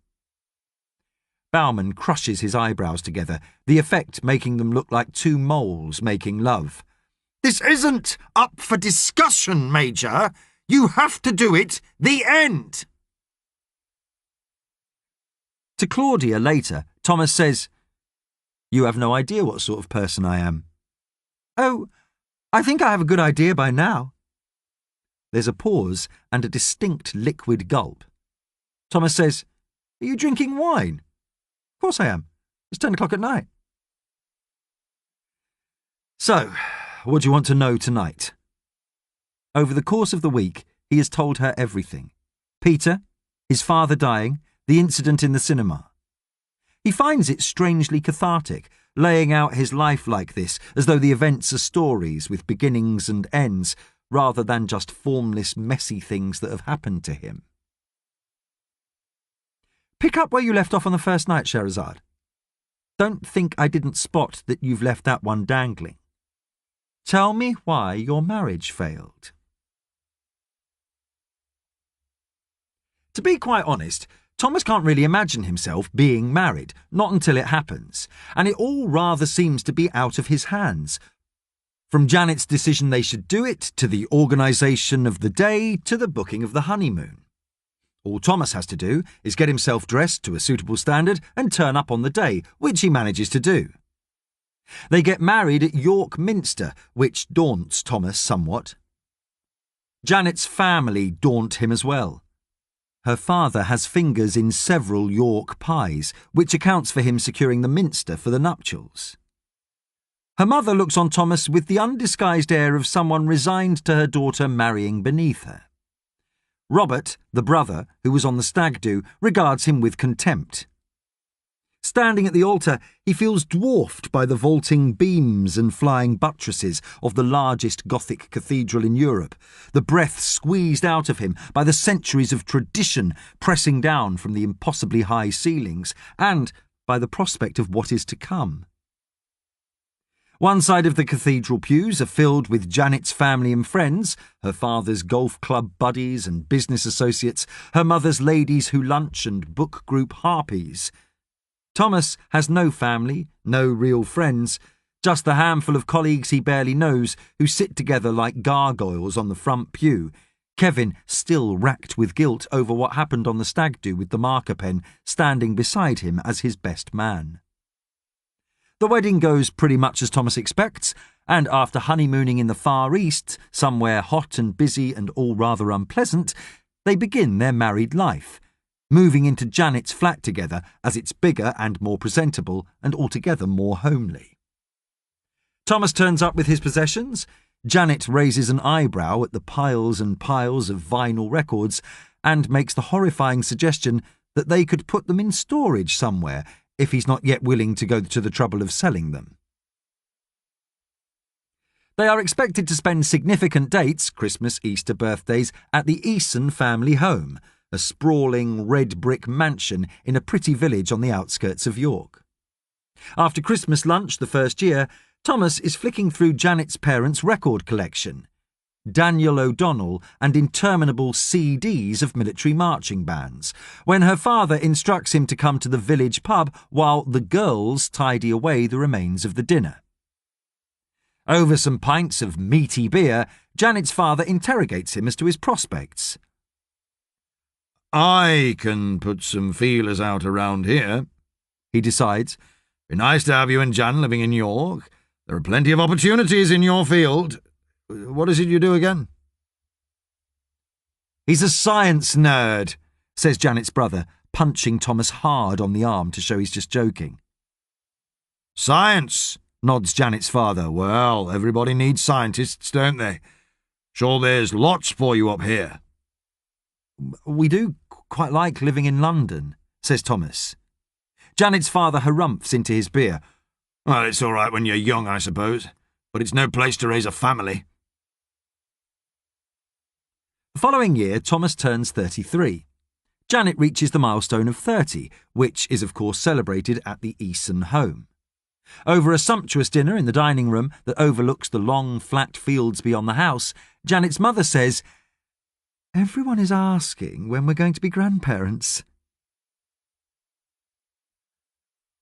Bauman crushes his eyebrows together, the effect making them look like two moles making love. This isn't up for discussion, Major. You have to do it. The end. To Claudia later, Thomas says, You have no idea what sort of person I am. Oh, I think I have a good idea by now. There's a pause and a distinct liquid gulp. Thomas says, Are you drinking wine? Of course I am. It's 10 o'clock at night. So, what do you want to know tonight? Over the course of the week, he has told her everything. Peter, his father dying, the incident in the cinema. He finds it strangely cathartic, laying out his life like this, as though the events are stories with beginnings and ends, rather than just formless, messy things that have happened to him. Pick up where you left off on the first night, Scheherazade. Don't think I didn't spot that you've left that one dangling. Tell me why your marriage failed. To be quite honest, Thomas can't really imagine himself being married, not until it happens, and it all rather seems to be out of his hands. From Janet's decision they should do it, to the organisation of the day, to the booking of the honeymoon. All Thomas has to do is get himself dressed to a suitable standard and turn up on the day, which he manages to do. They get married at York Minster, which daunts Thomas somewhat. Janet's family daunt him as well. Her father has fingers in several York pies, which accounts for him securing the Minster for the nuptials. Her mother looks on Thomas with the undisguised air of someone resigned to her daughter marrying beneath her. Robert, the brother, who was on the stag do, regards him with contempt. Standing at the altar, he feels dwarfed by the vaulting beams and flying buttresses of the largest Gothic cathedral in Europe, the breath squeezed out of him by the centuries of tradition pressing down from the impossibly high ceilings, and by the prospect of what is to come. One side of the cathedral pews are filled with Janet's family and friends, her father's golf club buddies and business associates, her mother's ladies who lunch and book group harpies. Thomas has no family, no real friends, just the handful of colleagues he barely knows who sit together like gargoyles on the front pew, Kevin still racked with guilt over what happened on the stag do with the marker pen standing beside him as his best man. The wedding goes pretty much as Thomas expects, and after honeymooning in the Far East, somewhere hot and busy and all rather unpleasant, they begin their married life, moving into Janet's flat together as it's bigger and more presentable and altogether more homely. Thomas turns up with his possessions. Janet raises an eyebrow at the piles and piles of vinyl records and makes the horrifying suggestion that they could put them in storage somewhere if he's not yet willing to go to the trouble of selling them. They are expected to spend significant dates, Christmas, Easter, birthdays, at the Eason family home, a sprawling red-brick mansion in a pretty village on the outskirts of York. After Christmas lunch the first year, Thomas is flicking through Janet's parents' record collection, Daniel O'Donnell and interminable CDs of military marching bands, when her father instructs him to come to the village pub while the girls tidy away the remains of the dinner. Over some pints of meaty beer, Janet's father interrogates him as to his prospects. I can put some feelers out around here, he decides. Be nice to have you and Jan living in York. There are plenty of opportunities in your field. What is it you do again? He's a science nerd, says Janet's brother, punching Thomas hard on the arm to show he's just joking. Science, nods Janet's father. Well, everybody needs scientists, don't they? Sure there's lots for you up here. We do quite like living in London, says Thomas. Janet's father harumphs into his beer. Well, it's all right when you're young, I suppose, but it's no place to raise a family. The following year, Thomas turns 33. Janet reaches the milestone of 30, which is of course celebrated at the Eason home. Over a sumptuous dinner in the dining room that overlooks the long, flat fields beyond the house, Janet's mother says, "Everyone is asking when we're going to be grandparents."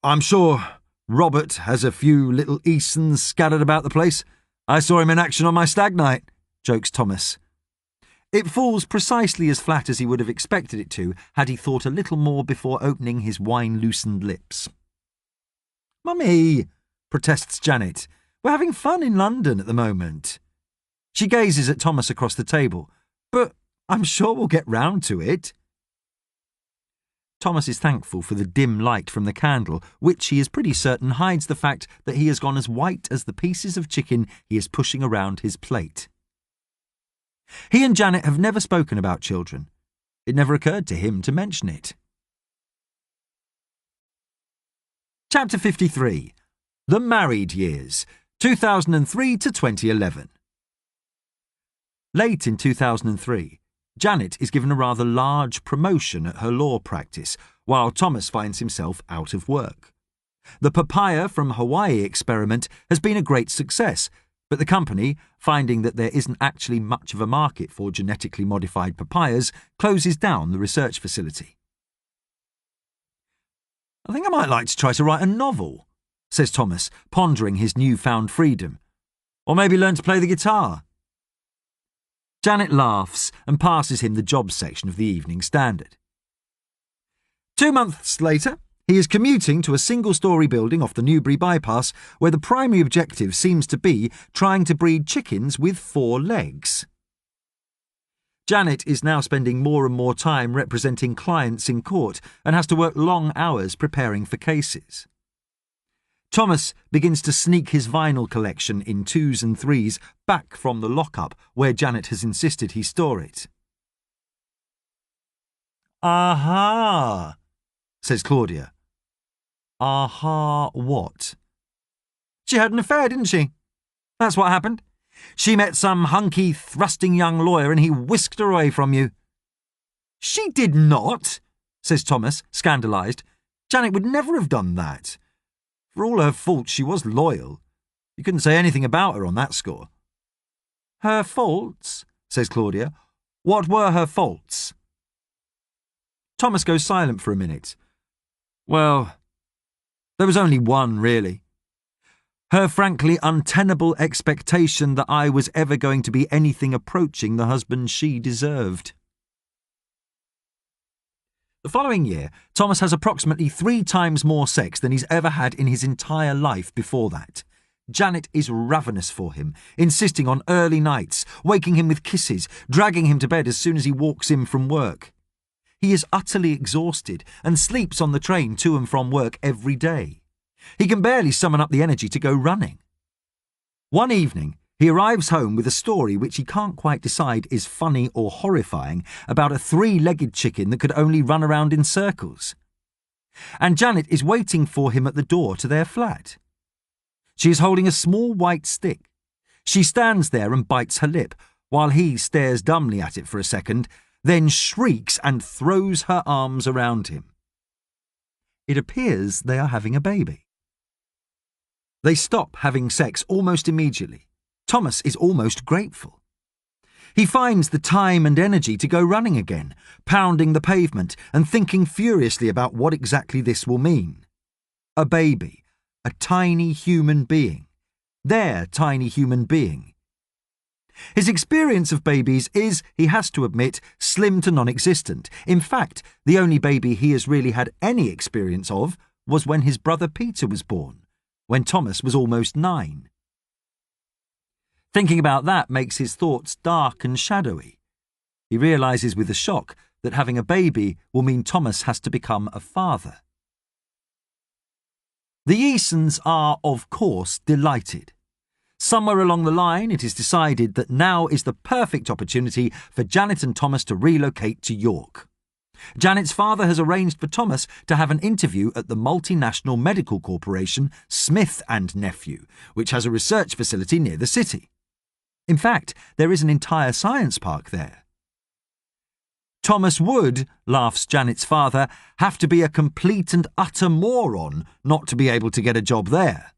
I'm sure Robert has a few little Easons scattered about the place. I saw him in action on my stag night, jokes Thomas. It falls precisely as flat as he would have expected it to had he thought a little more before opening his wine-loosened lips. "Mummy," protests Janet, "we're having fun in London at the moment." She gazes at Thomas across the table. "But I'm sure we'll get round to it." Thomas is thankful for the dim light from the candle, which he is pretty certain hides the fact that he has gone as white as the pieces of chicken he is pushing around his plate. He and Janet have never spoken about children. It never occurred to him to mention it. Chapter 53. The Married Years, 2003 to 2011. Late in 2003, Janet is given a rather large promotion at her law practice, while Thomas finds himself out of work. The papaya from Hawaii experiment has been a great success, but the company, finding that there isn't actually much of a market for genetically modified papayas, closes down the research facility. I think I might like to try to write a novel, says Thomas, pondering his newfound freedom. Or maybe learn to play the guitar. Janet laughs and passes him the jobs section of the Evening Standard. 2 months later, he is commuting to a single-storey building off the Newbury bypass where the primary objective seems to be trying to breed chickens with 4 legs. Janet is now spending more and more time representing clients in court and has to work long hours preparing for cases. Thomas begins to sneak his vinyl collection in 2s and 3s back from the lockup where Janet has insisted he store it. Aha, says Claudia. Aha, what? She had an affair, didn't she? That's what happened. She met some hunky, thrusting young lawyer and he whisked her away from you. She did not, says Thomas, scandalised. Janet would never have done that. For all her faults, she was loyal. You couldn't say anything about her on that score. Her faults, says Claudia. What were her faults? Thomas goes silent for a minute. Well, there was only one, really. Her frankly untenable expectation that I was ever going to be anything approaching the husband she deserved. The following year, Thomas has approximately 3 times more sex than he's ever had in his entire life before that. Janet is ravenous for him, insisting on early nights, waking him with kisses, dragging him to bed as soon as he walks in from work. He is utterly exhausted and sleeps on the train to and from work every day. He can barely summon up the energy to go running. One evening, he arrives home with a story which he can't quite decide is funny or horrifying about a 3-legged chicken that could only run around in circles. And Janet is waiting for him at the door to their flat. She is holding a small white stick. She stands there and bites her lip, while he stares dumbly at it for a second, then shrieks and throws her arms around him. It appears they are having a baby. They stop having sex almost immediately. Thomas is almost grateful. He finds the time and energy to go running again, pounding the pavement and thinking furiously about what exactly this will mean. A baby, a tiny human being, their tiny human being. His experience of babies is, he has to admit, slim to non-existent. In fact, the only baby he has really had any experience of was when his brother Peter was born, when Thomas was almost 9. Thinking about that makes his thoughts dark and shadowy. He realises with a shock that having a baby will mean Thomas has to become a father. The Easons are, of course, delighted. Somewhere along the line, it is decided that now is the perfect opportunity for Janet and Thomas to relocate to York. Janet's father has arranged for Thomas to have an interview at the multinational medical corporation Smith and Nephew, which has a research facility near the city. In fact, there is an entire science park there. Thomas would, laughs Janet's father, have to be a complete and utter moron not to be able to get a job there.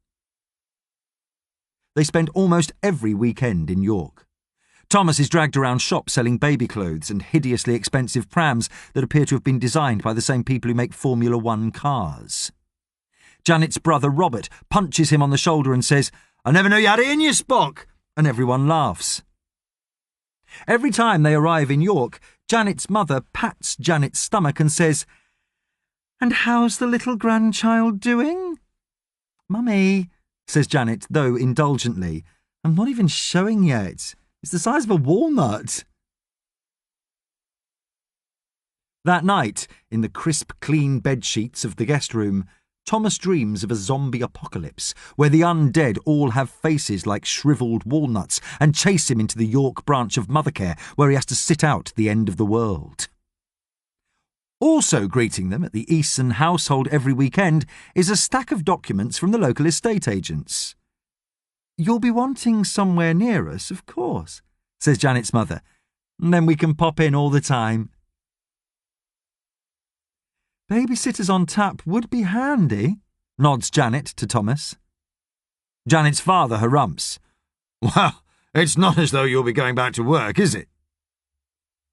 They spend almost every weekend in York. Thomas is dragged around shops selling baby clothes and hideously expensive prams that appear to have been designed by the same people who make Formula 1 cars. Janet's brother Robert punches him on the shoulder and says, "I never knew you had it in you, Spock," and everyone laughs. Every time they arrive in York, Janet's mother pats Janet's stomach and says, "And how's the little grandchild doing?" "Mummy," says Janet, though indulgently, "I'm not even showing yet. It's the size of a walnut." That night, in the crisp, clean bedsheets of the guest room, Thomas dreams of a zombie apocalypse where the undead all have faces like shriveled walnuts and chase him into the York branch of Mothercare where he has to sit out the end of the world. Also greeting them at the Easton household every weekend is a stack of documents from the local estate agents. "You'll be wanting somewhere near us, of course," says Janet's mother. "Then we can pop in all the time." "Babysitters on tap would be handy," nods Janet to Thomas. Janet's father harumphs. "Well, it's not as though you'll be going back to work, is it?"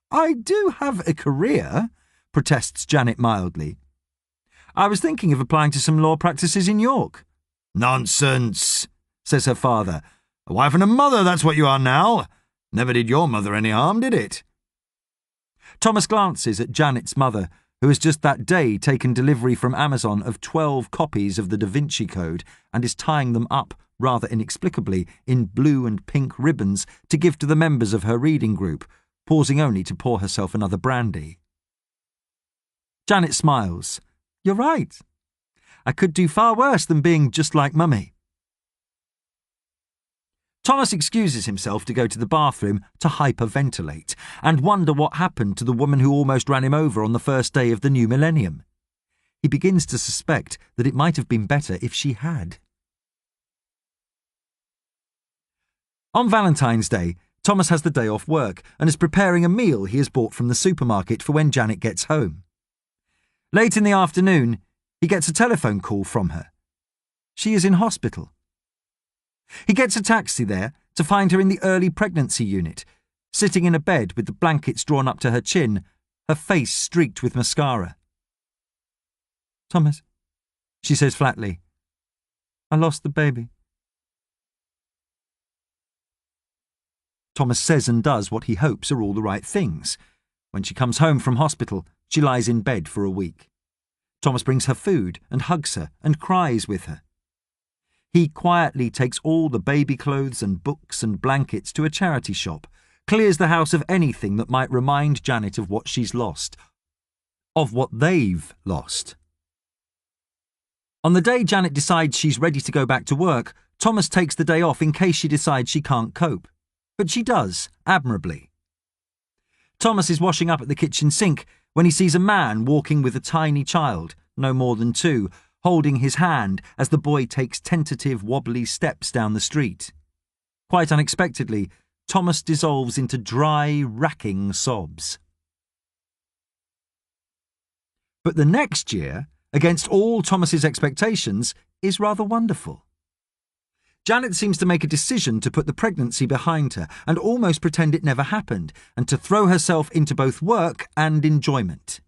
"I do have a career," protests Janet mildly. I was thinking of applying to some law practices in York. Nonsense, says her father. A wife and a mother, that's what you are now. Never did your mother any harm, did it? Thomas glances at Janet's mother, who has just that day taken delivery from Amazon of 12 copies of the Da Vinci Code and is tying them up, rather inexplicably, in blue and pink ribbons to give to the members of her reading group, pausing only to pour herself another brandy. Janet smiles. You're right. I could do far worse than being just like Mummy. Thomas excuses himself to go to the bathroom to hyperventilate and wonder what happened to the woman who almost ran him over on the first day of the new millennium. He begins to suspect that it might have been better if she had. On Valentine's Day, Thomas has the day off work and is preparing a meal he has bought from the supermarket for when Janet gets home. Late in the afternoon, he gets a telephone call from her. She is in hospital. He gets a taxi there to find her in the early pregnancy unit, sitting in a bed with the blankets drawn up to her chin, her face streaked with mascara. Thomas, she says flatly, I lost the baby. Thomas says and does what he hopes are all the right things. When she comes home from hospital, she lies in bed for a week. Thomas brings her food and hugs her and cries with her. He quietly takes all the baby clothes and books and blankets to a charity shop, clears the house of anything that might remind Janet of what she's lost, of what they've lost. On the day Janet decides she's ready to go back to work, Thomas takes the day off in case she decides she can't cope. But she does, admirably. Thomas is washing up at the kitchen sink when he sees a man walking with a tiny child, no more than 2, holding his hand as the boy takes tentative, wobbly steps down the street. Quite unexpectedly, Thomas dissolves into dry, racking sobs. But the next year, against all Thomas's expectations, is rather wonderful. Janet seems to make a decision to put the pregnancy behind her and almost pretend it never happened, and to throw herself into both work and enjoyment.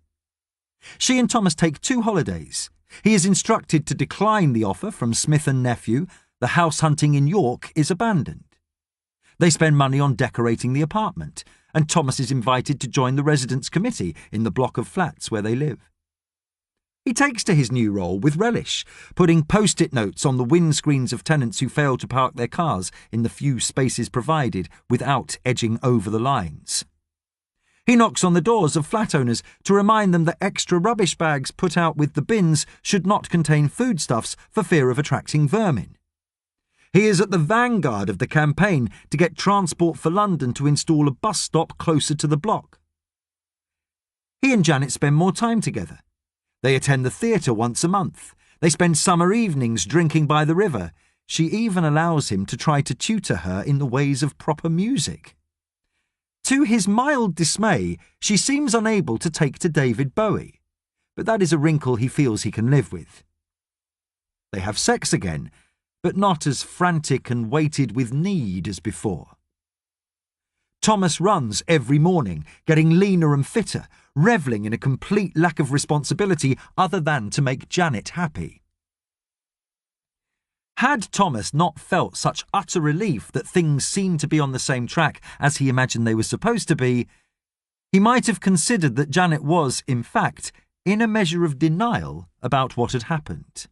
She and Thomas take 2 holidays. He is instructed to decline the offer from Smith & Nephew. The house hunting in York is abandoned. They spend money on decorating the apartment, and Thomas is invited to join the residents' committee in the block of flats where they live. He takes to his new role with relish, putting post-it notes on the windscreens of tenants who fail to park their cars in the few spaces provided without edging over the lines. He knocks on the doors of flat owners to remind them that extra rubbish bags put out with the bins should not contain foodstuffs for fear of attracting vermin. He is at the vanguard of the campaign to get Transport for London to install a bus stop closer to the block. He and Janet spend more time together. They attend the theatre once a month. They spend summer evenings drinking by the river. She even allows him to try to tutor her in the ways of proper music. To his mild dismay, she seems unable to take to David Bowie, but that is a wrinkle he feels he can live with. They have sex again, but not as frantic and weighted with need as before. Thomas runs every morning, getting leaner and fitter, revelling in a complete lack of responsibility other than to make Janet happy. Had Thomas not felt such utter relief that things seemed to be on the same track as he imagined they were supposed to be, he might have considered that Janet was, in fact, in a measure of denial about what had happened.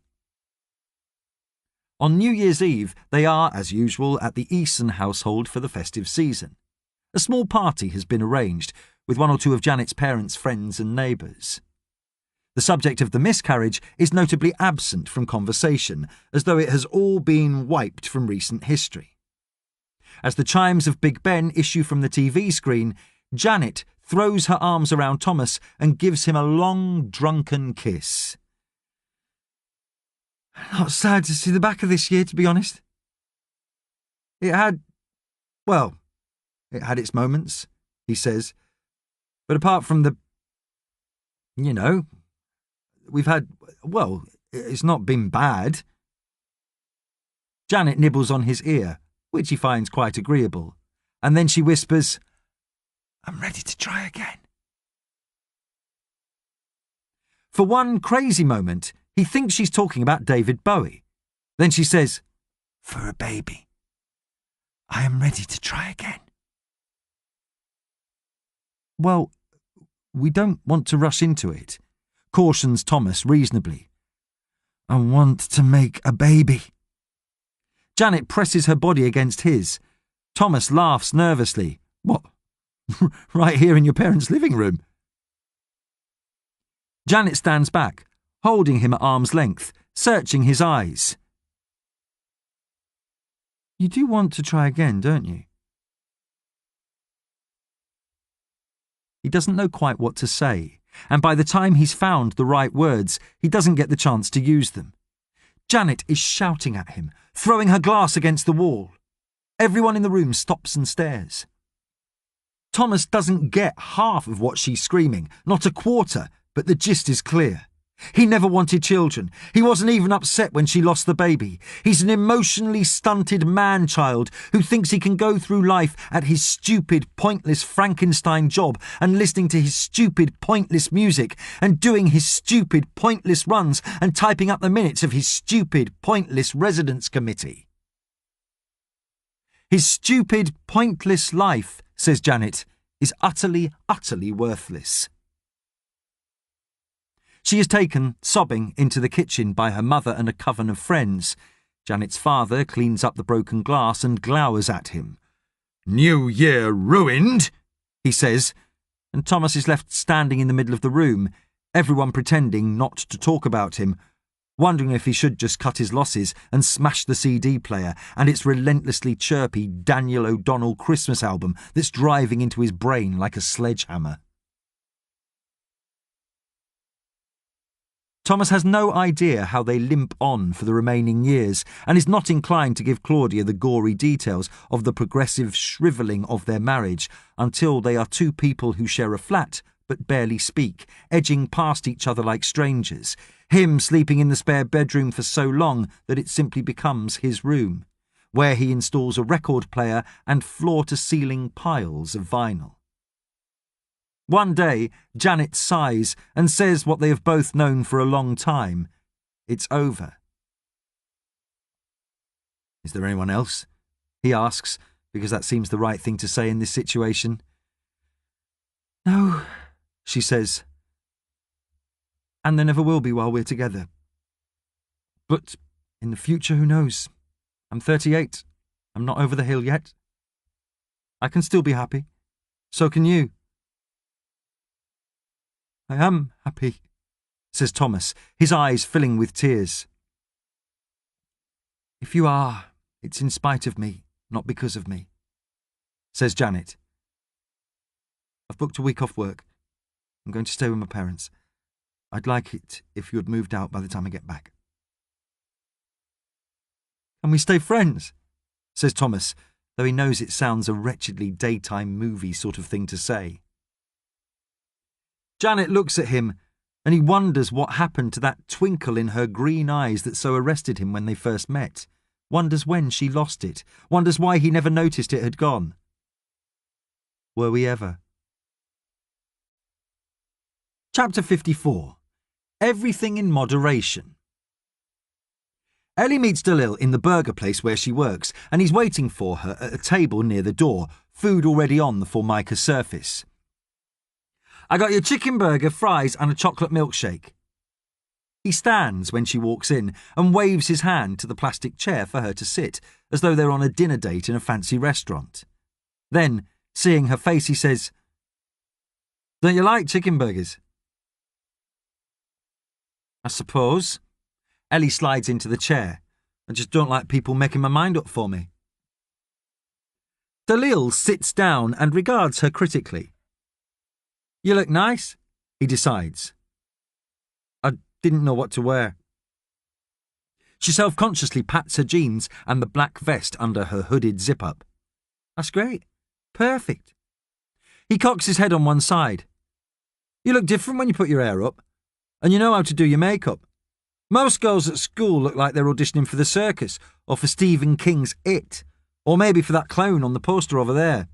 On New Year's Eve, they are, as usual, at the Eason household for the festive season. A small party has been arranged, with 1 or 2 of Janet's parents' friends and neighbours. The subject of the miscarriage is notably absent from conversation, as though it has all been wiped from recent history. As the chimes of Big Ben issue from the TV screen, Janet throws her arms around Thomas and gives him a long, drunken kiss. Not sad to see the back of this year, to be honest. It had its moments, he says. But apart from we've had, it's not been bad. Janet nibbles on his ear, which he finds quite agreeable, and then she whispers, I'm ready to try again. For one crazy moment, he thinks she's talking about David Bowie. Then she says, "For a baby, I am ready to try again." "Well, we don't want to rush into it," cautions Thomas reasonably. "I want to make a baby." Janet presses her body against his. Thomas laughs nervously. "What? Right here in your parents' living room?" Janet stands back, holding him at arm's length, searching his eyes. "You do want to try again, don't you?" He doesn't know quite what to say, and by the time he's found the right words, he doesn't get the chance to use them. Janet is shouting at him, throwing her glass against the wall. Everyone in the room stops and stares. Thomas doesn't get half of what she's screaming, not a quarter, but the gist is clear. He never wanted children. He wasn't even upset when she lost the baby. He's an emotionally stunted man-child who thinks he can go through life at his stupid, pointless Frankenstein job and listening to his stupid, pointless music and doing his stupid, pointless runs and typing up the minutes of his stupid, pointless residence committee. His stupid, pointless life, says Janet, is utterly, utterly worthless. She is taken, sobbing, into the kitchen by her mother and a coven of friends. Janet's father cleans up the broken glass and glowers at him. "New Year ruined," he says, and Thomas is left standing in the middle of the room, everyone pretending not to talk about him, wondering if he should just cut his losses and smash the CD player and its relentlessly chirpy Daniel O'Donnell Christmas album that's driving into his brain like a sledgehammer. Thomas has no idea how they limp on for the remaining years and is not inclined to give Claudia the gory details of the progressive shrivelling of their marriage until they are two people who share a flat but barely speak, edging past each other like strangers, him sleeping in the spare bedroom for so long that it simply becomes his room, where he installs a record player and floor-to-ceiling piles of vinyl. One day, Janet sighs and says what they have both known for a long time. It's over. "Is there anyone else?" he asks, because that seems the right thing to say in this situation. "No," she says. "And there never will be while we're together. But in the future, who knows? I'm 38. I'm not over the hill yet. I can still be happy. So can you." "I am happy," says Thomas, his eyes filling with tears. "If you are, it's in spite of me, not because of me," says Janet. "I've booked a week off work. I'm going to stay with my parents. I'd like it if you had moved out by the time I get back." "Can we stay friends?" says Thomas, though he knows it sounds a wretchedly daytime movie sort of thing to say. Janet looks at him, and he wonders what happened to that twinkle in her green eyes that so arrested him when they first met, wonders when she lost it, wonders why he never noticed it had gone. Were we ever? Chapter 54. Everything in Moderation. Ellie meets Dalil in the burger place where she works, and he's waiting for her at a table near the door, food already on the Formica surface. "I got your chicken burger, fries and a chocolate milkshake." He stands when she walks in and waves his hand to the plastic chair for her to sit, as though they're on a dinner date in a fancy restaurant. Then, seeing her face, he says, "Don't you like chicken burgers?" "I suppose." Ellie slides into the chair. "I just don't like people making my mind up for me." Dalil sits down and regards her critically. "You look nice," he decides. "I didn't know what to wear." She self-consciously pats her jeans and the black vest under her hooded zip-up. "That's great. Perfect." He cocks his head on one side. "You look different when you put your hair up. And you know how to do your makeup. Most girls at school look like they're auditioning for the circus, or for Stephen King's It, or maybe for that clown on the poster over there."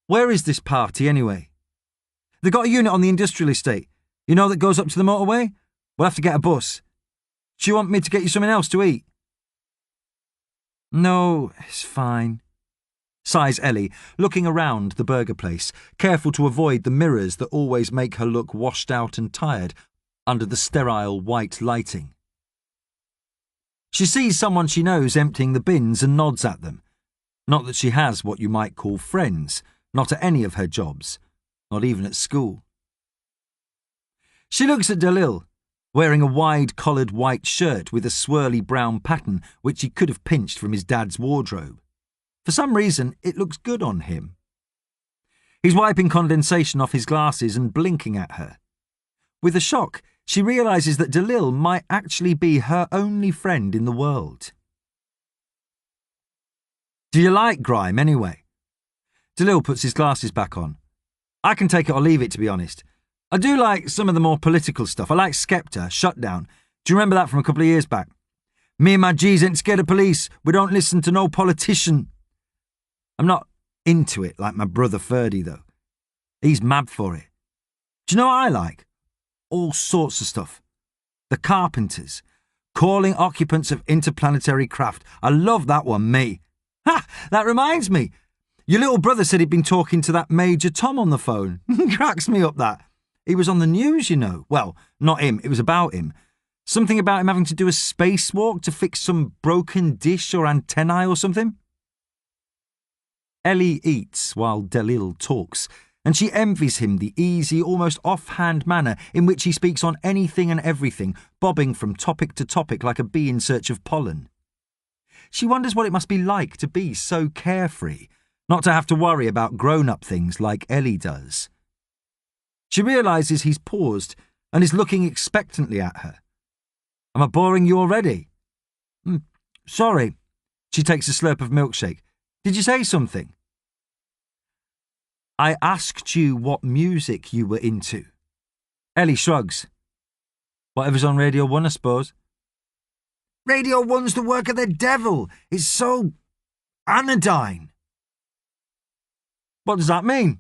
"Where is this party, anyway?" They got a unit on the industrial estate. You know that goes up to the motorway? We'll have to get a bus. Do you want me to get you something else to eat? No, it's fine, sighs Ellie, looking around the burger place, careful to avoid the mirrors that always make her look washed out and tired under the sterile white lighting. She sees someone she knows emptying the bins and nods at them. Not that she has what you might call friends, not at any of her jobs, not even at school. She looks at Dalil, wearing a wide-collared white shirt with a swirly brown pattern which he could have pinched from his dad's wardrobe. For some reason, it looks good on him. He's wiping condensation off his glasses and blinking at her. With a shock, she realises that Dalil might actually be her only friend in the world. Do you like grime, anyway? Dalil puts his glasses back on. I can take it or leave it, to be honest. I do like some of the more political stuff. I like Skepta, Shutdown. Do you remember that from a couple of years back? Me and my G's ain't scared of police. We don't listen to no politician. I'm not into it like my brother Ferdy, though. He's mad for it. Do you know what I like? All sorts of stuff. The Carpenters. Calling occupants of interplanetary craft. I love that one, me. Ha! That reminds me. Your little brother said he'd been talking to that Major Tom on the phone. Cracks me up, that. He was on the news, you know. Well, not him, it was about him. Something about him having to do a spacewalk to fix some broken dish or antennae or something. Ellie eats while Dalil talks, and she envies him the easy, almost offhand manner in which he speaks on anything and everything, bobbing from topic to topic like a bee in search of pollen. She wonders what it must be like to be so carefree, not to have to worry about grown-up things like Ellie does. She realises he's paused and is looking expectantly at her. Am I boring you already? Sorry. She takes a slurp of milkshake. Did you say something? I asked you what music you were into. Ellie shrugs. Whatever's on Radio 1, I suppose. Radio 1's the work of the devil. It's so anodyne. What does that mean?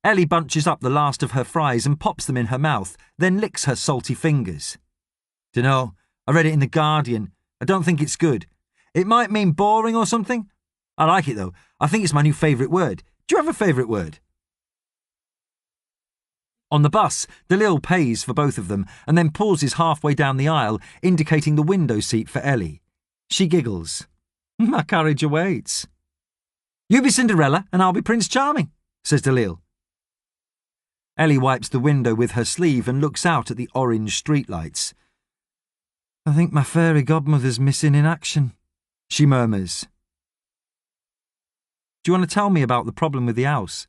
Ellie bunches up the last of her fries and pops them in her mouth, then licks her salty fingers. Dunno, I read it in The Guardian. I don't think it's good. It might mean boring or something. I like it though. I think it's my new favourite word. Do you have a favourite word? On the bus, Dalil pays for both of them and then pauses halfway down the aisle, indicating the window seat for Ellie. She giggles. My carriage awaits. You be Cinderella and I'll be Prince Charming, says Dalil. Ellie wipes the window with her sleeve and looks out at the orange streetlights. I think my fairy godmother's missing in action, she murmurs. Do you want to tell me about the problem with the house?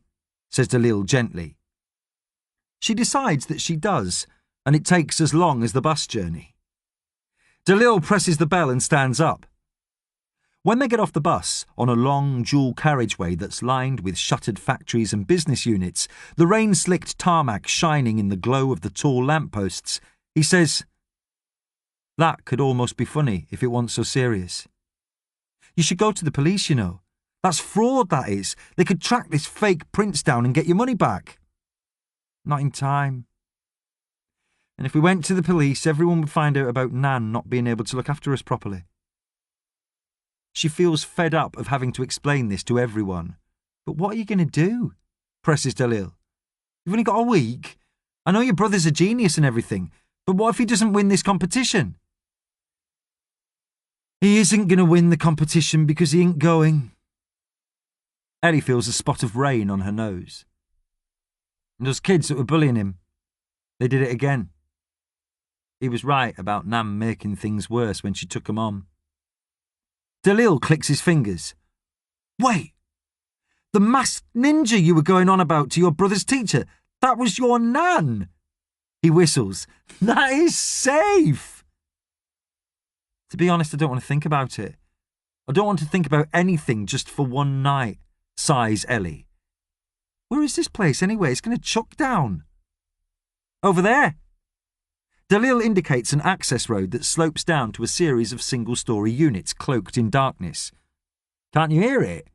Says Dalil gently. She decides that she does, and it takes as long as the bus journey. Dalil presses the bell and stands up. When they get off the bus, on a long dual carriageway that's lined with shuttered factories and business units, the rain-slicked tarmac shining in the glow of the tall lampposts, he says, That could almost be funny if it wasn't so serious. You should go to the police, you know. That's fraud, that is. They could track this fake prince down and get your money back. Not in time. And if we went to the police, everyone would find out about Nan not being able to look after us properly. She feels fed up of having to explain this to everyone. But what are you going to do? Presses Dalil. You've only got a week. I know your brother's a genius and everything, but what if he doesn't win this competition? He isn't going to win the competition because he ain't going. Ellie feels a spot of rain on her nose. And those kids that were bullying him, they did it again. He was right about Nam making things worse when she took him on. Dalil clicks his fingers. Wait! The masked ninja you were going on about to your brother's teacher, that was your Nan! He whistles. That is safe! To be honest, I don't want to think about it. I don't want to think about anything just for one night, sighs Ellie. Where is this place anyway? It's going to chuck down. Over there. Dalil indicates an access road that slopes down to a series of single-storey units cloaked in darkness. Can't you hear it?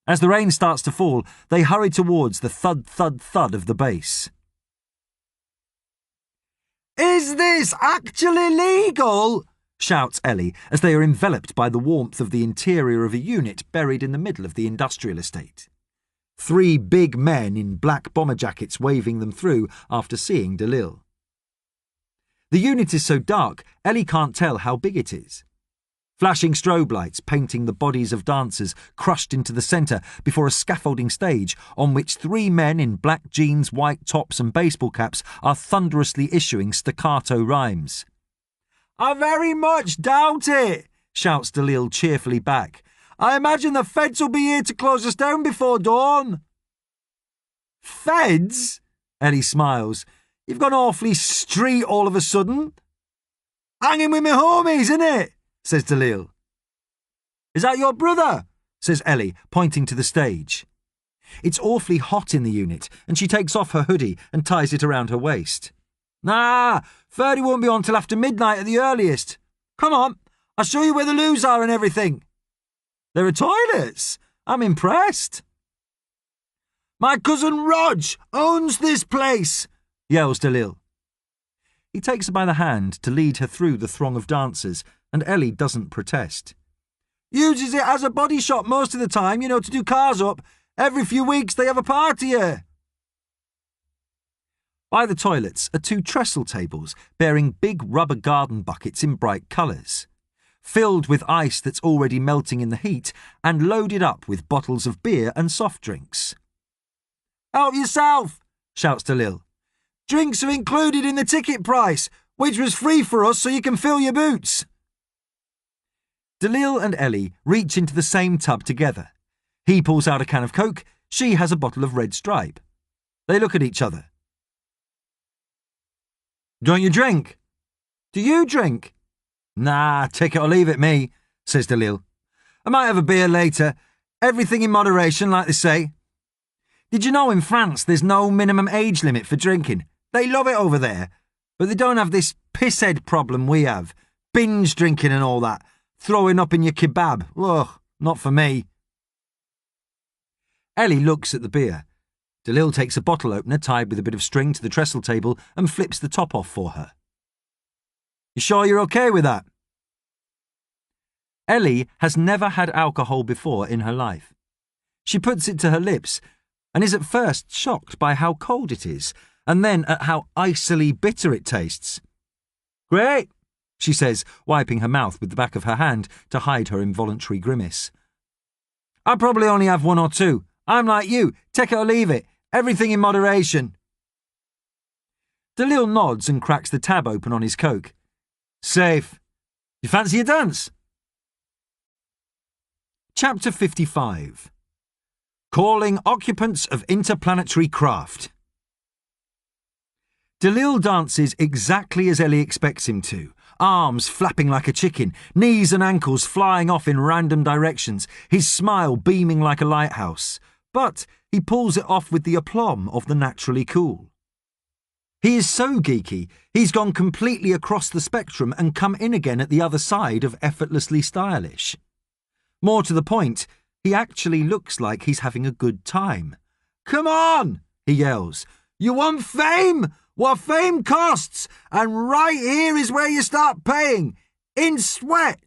As the rain starts to fall, they hurry towards the thud, thud, thud of the bass. Is this actually legal? Shouts Ellie as they are enveloped by the warmth of the interior of a unit buried in the middle of the industrial estate. 3 big men in black bomber jackets waving them through after seeing Dalil. The unit is so dark, Ellie can't tell how big it is. Flashing strobe lights painting the bodies of dancers crushed into the centre before a scaffolding stage on which 3 men in black jeans, white tops and baseball caps are thunderously issuing staccato rhymes. I very much doubt it, shouts Dalil cheerfully back. I imagine the feds will be here to close us down before dawn. Feds? Ellie smiles. You've gone awfully street all of a sudden. Hanging with my homies, innit? Says Dalil. Is that your brother? Says Ellie, pointing to the stage. It's awfully hot in the unit, and she takes off her hoodie and ties it around her waist. Nah, Ferdy won't be on till after midnight at the earliest. Come on, I'll show you where the loos are and everything. There are toilets. I'm impressed. My cousin Rog owns this place, yells Dalil. He takes her by the hand to lead her through the throng of dancers, and Ellie doesn't protest. Uses it as a body shop most of the time, to do cars up. Every few weeks they have a party here. By the toilets are 2 trestle tables bearing big rubber garden buckets in bright colours, filled with ice that's already melting in the heat and loaded up with bottles of beer and soft drinks. Help yourself, shouts Dalil. Drinks are included in the ticket price, which was free for us so you can fill your boots. Dalil and Ellie reach into the same tub together. He pulls out a can of Coke, she has a bottle of Red Stripe. They look at each other. Don't you drink? Do you drink? Nah, take it or leave it, me, says Dalil. I might have a beer later. Everything in moderation, like they say. Did you know in France there's no minimum age limit for drinking? They love it over there. But they don't have this pisshead problem we have. Binge drinking and all that. Throwing up in your kebab. Ugh, not for me. Ellie looks at the beer. Dalil takes a bottle opener tied with a bit of string to the trestle table and flips the top off for her. You sure you're okay with that? Ellie has never had alcohol before in her life. She puts it to her lips and is at first shocked by how cold it is, and then at how icily bitter it tastes. Great, she says, wiping her mouth with the back of her hand to hide her involuntary grimace. I'll probably only have 1 or 2. I'm like you, take it or leave it. Everything in moderation. Dalil nods and cracks the tab open on his Coke. Safe. You fancy a dance? Chapter 55. Calling Occupants of Interplanetary Craft. Dalil dances exactly as Ellie expects him to, arms flapping like a chicken, knees and ankles flying off in random directions, his smile beaming like a lighthouse. But he pulls it off with the aplomb of the naturally cool. He is so geeky, he's gone completely across the spectrum and come in again at the other side of effortlessly stylish. More to the point, he actually looks like he's having a good time. Come on, he yells. You want fame? What fame costs? And right here is where you start paying. In sweat.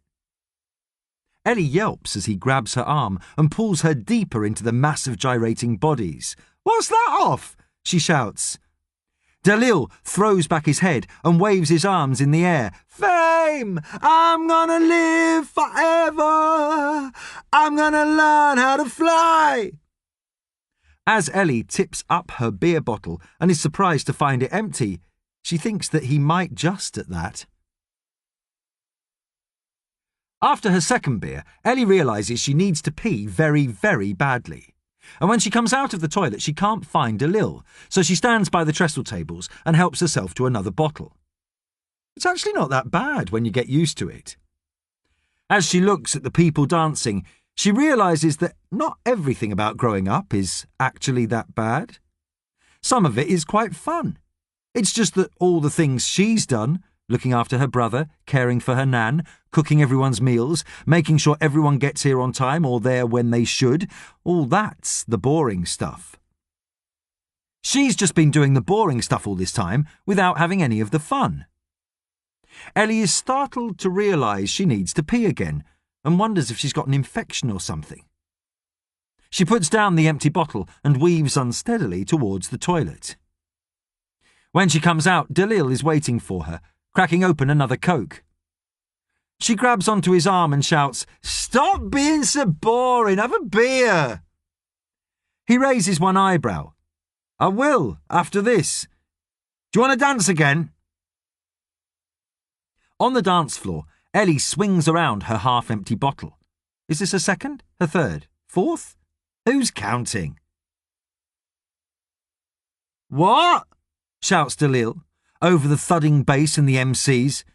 Ellie yelps as he grabs her arm and pulls her deeper into the mass of gyrating bodies. What's that off? She shouts. Dalil throws back his head and waves his arms in the air. Fame! I'm gonna live forever. I'm gonna learn how to fly. As Ellie tips up her beer bottle and is surprised to find it empty, she thinks that he might just at that. After her second beer, Ellie realises she needs to pee very, very badly. And when she comes out of the toilet, she can't find Dalil, so she stands by the trestle tables and helps herself to another bottle. It's actually not that bad when you get used to it. As she looks at the people dancing, she realises that not everything about growing up is actually that bad. Some of it is quite fun. It's just that all the things she's done, looking after her brother, caring for her nan, cooking everyone's meals, making sure everyone gets here on time or there when they should. All that's the boring stuff. She's just been doing the boring stuff all this time without having any of the fun. Ellie is startled to realise she needs to pee again and wonders if she's got an infection or something. She puts down the empty bottle and weaves unsteadily towards the toilet. When she comes out, Dalil is waiting for her, cracking open another Coke. She grabs onto his arm and shouts, "Stop being so boring, have a beer!" He raises one eyebrow. "I will, after this. Do you want to dance again?" On the dance floor, Ellie swings around her half-empty bottle. Is this a second? A third? Fourth? Who's counting? "What?" shouts Dalil, over the thudding bass and the MCs.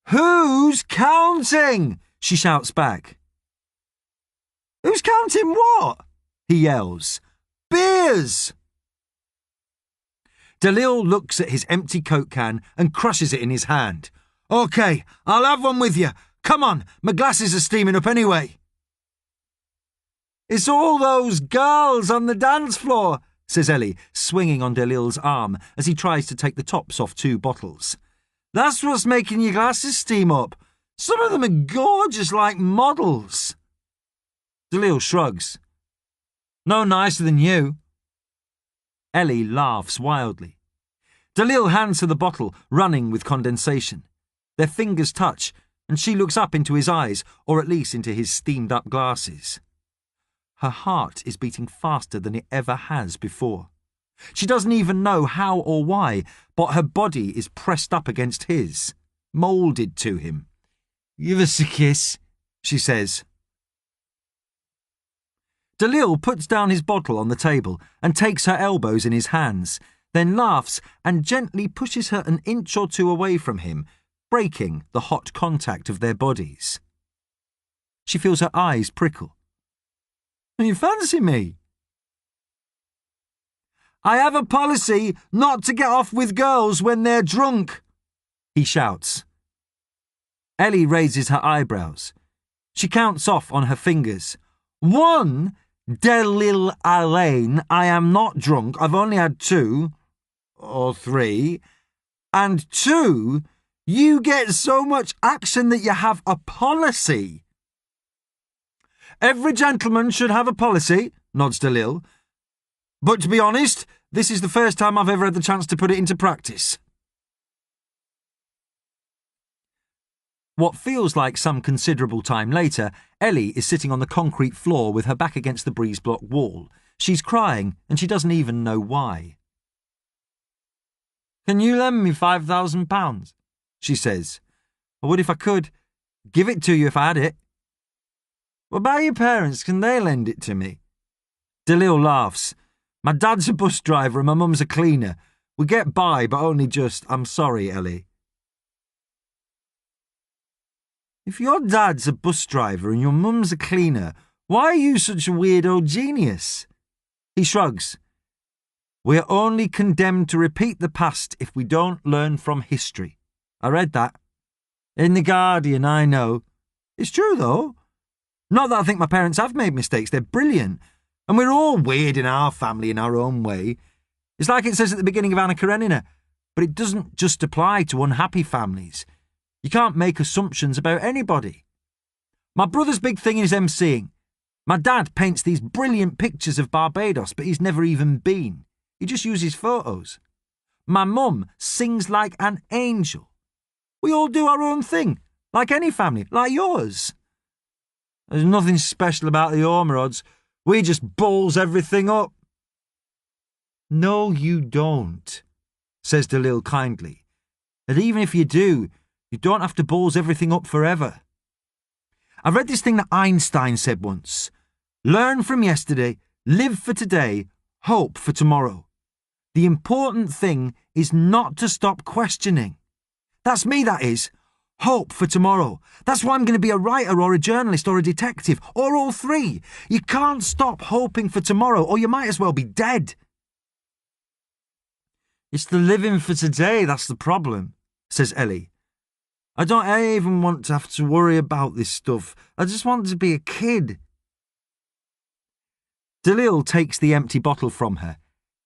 "Who's counting?" she shouts back. "Who's counting what?" he yells. "Beers!" Dalil looks at his empty Coke can and crushes it in his hand. "OK, I'll have one with you. Come on, my glasses are steaming up anyway." "It's all those girls on the dance floor," says Ellie, swinging on Dalil's arm as he tries to take the tops off two bottles. "That's what's making your glasses steam up. Some of them are gorgeous like models." Dalil shrugs. "No nicer than you." Ellie laughs wildly. Dalil hands her the bottle, running with condensation. Their fingers touch, and she looks up into his eyes, or at least into his steamed-up glasses. Her heart is beating faster than it ever has before. She doesn't even know how or why, but her body is pressed up against his, moulded to him. "Give us a kiss," she says. Dalil puts down his bottle on the table and takes her elbows in his hands, then laughs and gently pushes her an inch or two away from him, breaking the hot contact of their bodies. She feels her eyes prickle. "You fancy me?" "I have a policy not to get off with girls when they're drunk," he shouts. Ellie raises her eyebrows. She counts off on her fingers. "1, Dalil Alain, I am not drunk, I've only had 2, or 3, and 2, you get so much action that you have a policy." "Every gentleman should have a policy," nods Dalil. "But to be honest, this is the first time I've ever had the chance to put it into practice." What feels like some considerable time later, Ellie is sitting on the concrete floor with her back against the breeze block wall. She's crying, and she doesn't even know why. "Can you lend me £5,000? She says. "I would if I could. Give it to you if I had it." "What about your parents? Can they lend it to me?" Dalil laughs. "My dad's a bus driver and my mum's a cleaner. We get by, but only just. I'm sorry, Ellie." "If your dad's a bus driver and your mum's a cleaner, why are you such a weirdo genius?" He shrugs. "We're only condemned to repeat the past if we don't learn from history. I read that. In The Guardian, I know. It's true, though. Not that I think my parents have made mistakes. They're brilliant. And we're all weird in our family in our own way. It's like it says at the beginning of Anna Karenina, but it doesn't just apply to unhappy families. You can't make assumptions about anybody. My brother's big thing is MCing. My dad paints these brilliant pictures of Barbados, but he's never even been. He just uses photos. My mum sings like an angel. We all do our own thing, like any family, like yours. There's nothing special about the Ormerods. We just balls everything up." "No, you don't," says Dalil kindly. "And even if you do, you don't have to balls everything up forever. I've read this thing that Einstein said once. Learn from yesterday, live for today, hope for tomorrow. The important thing is not to stop questioning. That's me, that is. Hope for tomorrow. That's why I'm going to be a writer or a journalist or a detective, or all three. You can't stop hoping for tomorrow, or you might as well be dead." "It's the living for today that's the problem," says Ellie. I don't even want to have to worry about this stuff. I just want to be a kid. Dalil takes the empty bottle from her.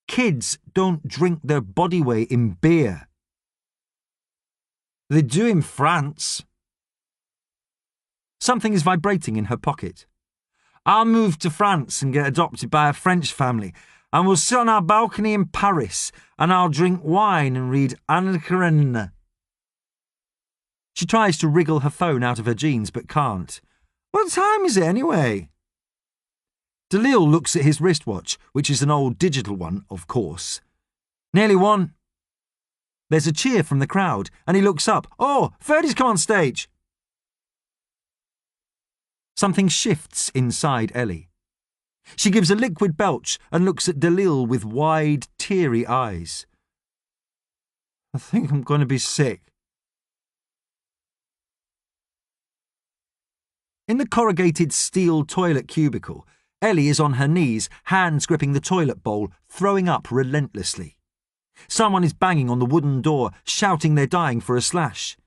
Kids don't drink their body weight in beer. They do in France. Something is vibrating in her pocket. I'll move to France and get adopted by a French family, and we'll sit on our balcony in Paris, and I'll drink wine and read Anne Karenina. She tries to wriggle her phone out of her jeans but can't. What time is it anyway? Dalil looks at his wristwatch, which is an old digital one, of course. Nearly 1. There's a cheer from the crowd, and he looks up. Oh, Ferdy's come on stage. Something shifts inside Ellie. She gives a liquid belch and looks at Dalil with wide, teary eyes. I think I'm going to be sick. In the corrugated steel toilet cubicle, Ellie is on her knees, hands gripping the toilet bowl, throwing up relentlessly. Someone is banging on the wooden door, shouting they're dying for a slash.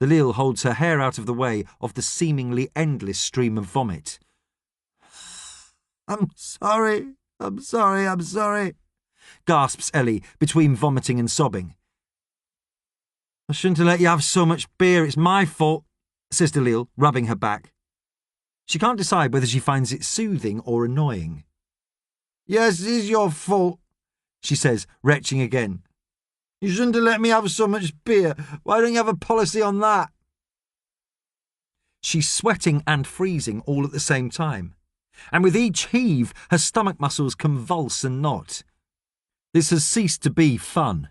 Dalil holds her hair out of the way of the seemingly endless stream of vomit. I'm sorry, gasps Ellie between vomiting and sobbing. I shouldn't have let you have so much beer, it's my fault, says Dalil, rubbing her back. She can't decide whether she finds it soothing or annoying. Yes, it is your fault, she says, retching again. You shouldn't have let me have so much beer. Why don't you have a policy on that? She's sweating and freezing all at the same time, and with each heave, her stomach muscles convulse and knot. This has ceased to be fun.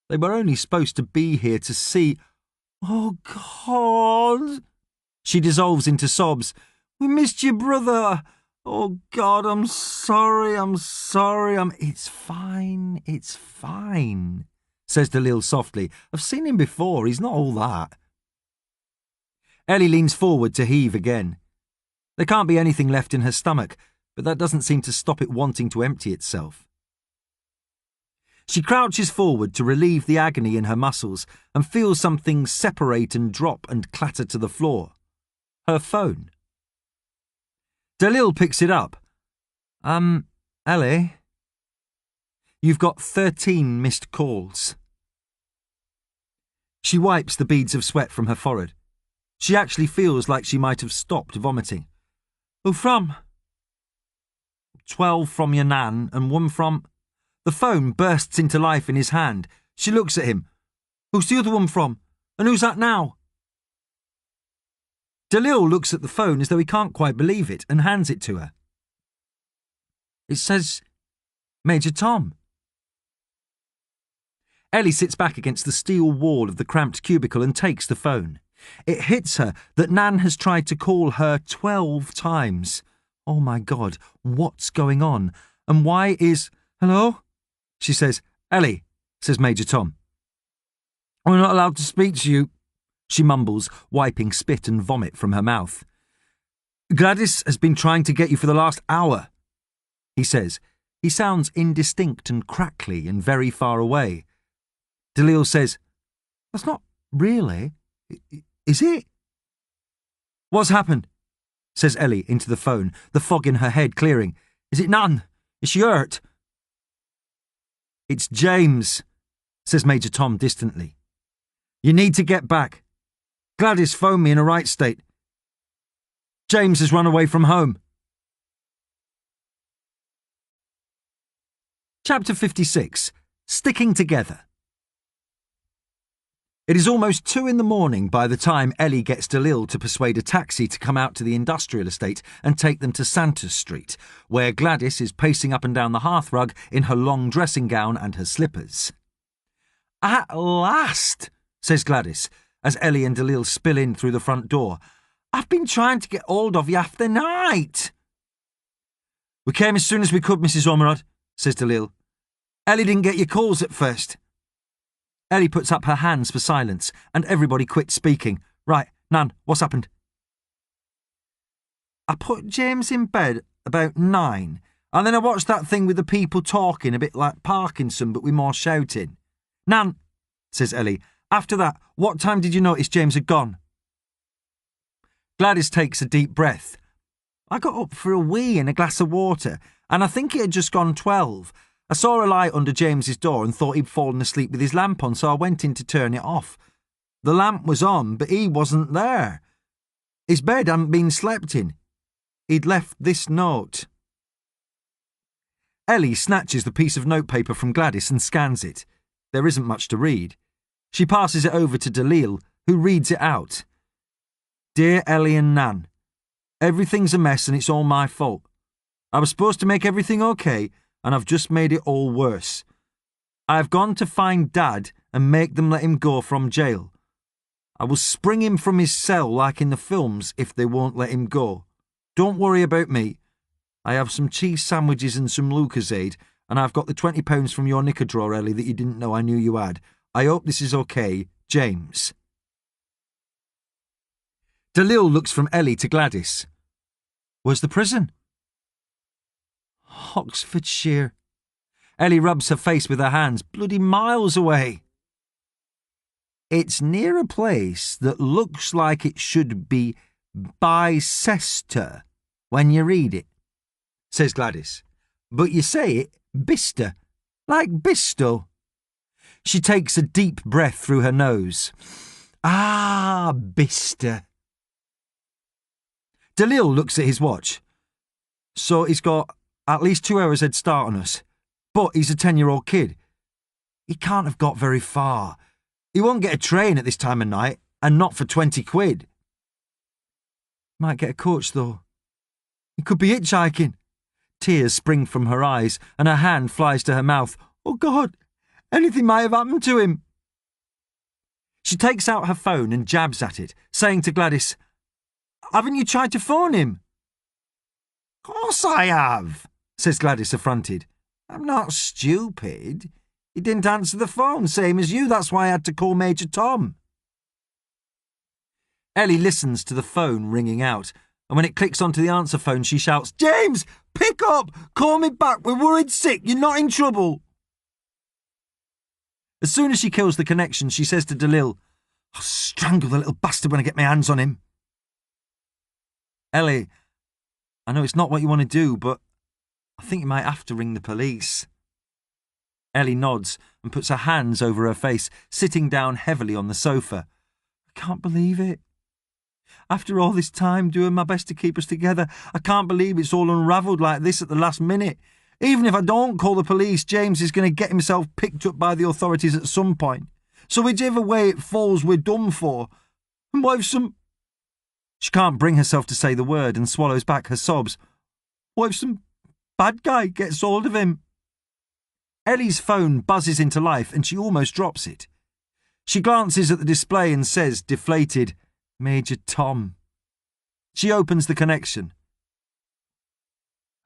They were only supposed to be here to see... Oh, God! She dissolves into sobs. We missed your brother. Oh, God, I'm sorry. It's fine, says Dalil softly. I've seen him before. He's not all that. Ellie leans forward to heave again. There can't be anything left in her stomach, but that doesn't seem to stop it wanting to empty itself. She crouches forward to relieve the agony in her muscles and feels something separate and drop and clatter to the floor. Her phone. Dalil picks it up. Ellie? You've got 13 missed calls. She wipes the beads of sweat from her forehead. She actually feels like she might have stopped vomiting. Who from? 12 from your nan and 1 from... The phone bursts into life in his hand. She looks at him. Who's the other one from? And who's that now? Dalil looks at the phone as though he can't quite believe it and hands it to her. It says Major Tom. Ellie sits back against the steel wall of the cramped cubicle and takes the phone. It hits her that Nan has tried to call her 12 times. Oh my God, what's going on? And why is... Hello? She says. Ellie, says Major Tom. We're not allowed to speak to you, she mumbles, wiping spit and vomit from her mouth. Gladys has been trying to get you for the last hour, he says. He sounds indistinct and crackly and very far away. Dalil says, That's not really... Is it? What's happened? Says Ellie into the phone, the fog in her head clearing. Is it Nan? Is she hurt? It's James, says Major Tom distantly. You need to get back. Gladys phoned me in a right state. James has run away from home. Chapter 56. Sticking Together. It is almost 2 a.m. by the time Ellie gets Dalil to persuade a taxi to come out to the industrial estate and take them to Santos Street, where Gladys is pacing up and down the hearthrug in her long dressing gown and her slippers. At last, says Gladys, as Ellie and Dalil spill in through the front door. I've been trying to get hold of you after night. We came as soon as we could, Mrs. Ormerod, says Dalil. Ellie didn't get your calls at first. Ellie puts up her hands for silence, and everybody quits speaking. Right, Nan, what's happened? I put James in bed about 9, and then I watched that thing with the people talking, a bit like Parkinson, but with more shouting. Nan, says Ellie, After that, what time did you notice James had gone? Gladys takes a deep breath. I got up for a wee and a glass of water, and I think it had just gone 12. I saw a light under James's door and thought he'd fallen asleep with his lamp on, so I went in to turn it off. The lamp was on, but he wasn't there. His bed hadn't been slept in. He'd left this note. Ellie snatches the piece of notepaper from Gladys and scans it. There isn't much to read. She passes it over to Dalil, who reads it out. Dear Ellie and Nan, everything's a mess and it's all my fault. I was supposed to make everything okay, and I've just made it all worse. I've gone to find Dad and make them let him go from jail. I will spring him from his cell like in the films if they won't let him go. Don't worry about me. I have some cheese sandwiches and some Lucozade, and I've got the £20 from your knicker drawer, Ellie, that you didn't know I knew you had. I hope this is okay. James. Dalil looks from Ellie to Gladys. Where's the prison? Oxfordshire. Ellie rubs her face with her hands. Bloody miles away. It's near a place that looks like it should be Bicester when you read it, says Gladys. But you say it Bicester, like Bisto. She takes a deep breath through her nose. Ah, Bicester. Dalil looks at his watch. So he's got at least 2 hours head start on us. But he's a 10-year-old kid. He can't have got very far. He won't get a train at this time of night, and not for 20 quid. Might get a coach, though. He could be hitchhiking. Tears spring from her eyes, and her hand flies to her mouth. Oh, God, anything might have happened to him. She takes out her phone and jabs at it, saying to Gladys, Haven't you tried to phone him? Course I have, says Gladys, affronted. I'm not stupid. He didn't answer the phone, same as you. That's why I had to call Major Tom. Ellie listens to the phone ringing out, and when it clicks onto the answer phone, she shouts, James, pick up! Call me back. We're worried sick. You're not in trouble. As soon as she kills the connection, she says to Dalil, I'll strangle the little bastard when I get my hands on him. Ellie, I know it's not what you want to do, but I think you might have to ring the police. Ellie nods and puts her hands over her face, sitting down heavily on the sofa. I can't believe it. After all this time, doing my best to keep us together, I can't believe it's all unravelled like this at the last minute. Even if I don't call the police, James is going to get himself picked up by the authorities at some point. So whichever way it falls, we're done for. And what if some... She can't bring herself to say the word and swallows back her sobs. What if some bad guy gets hold of him? Ellie's phone buzzes into life and she almost drops it. She glances at the display and says, deflated, Major Tom. She opens the connection.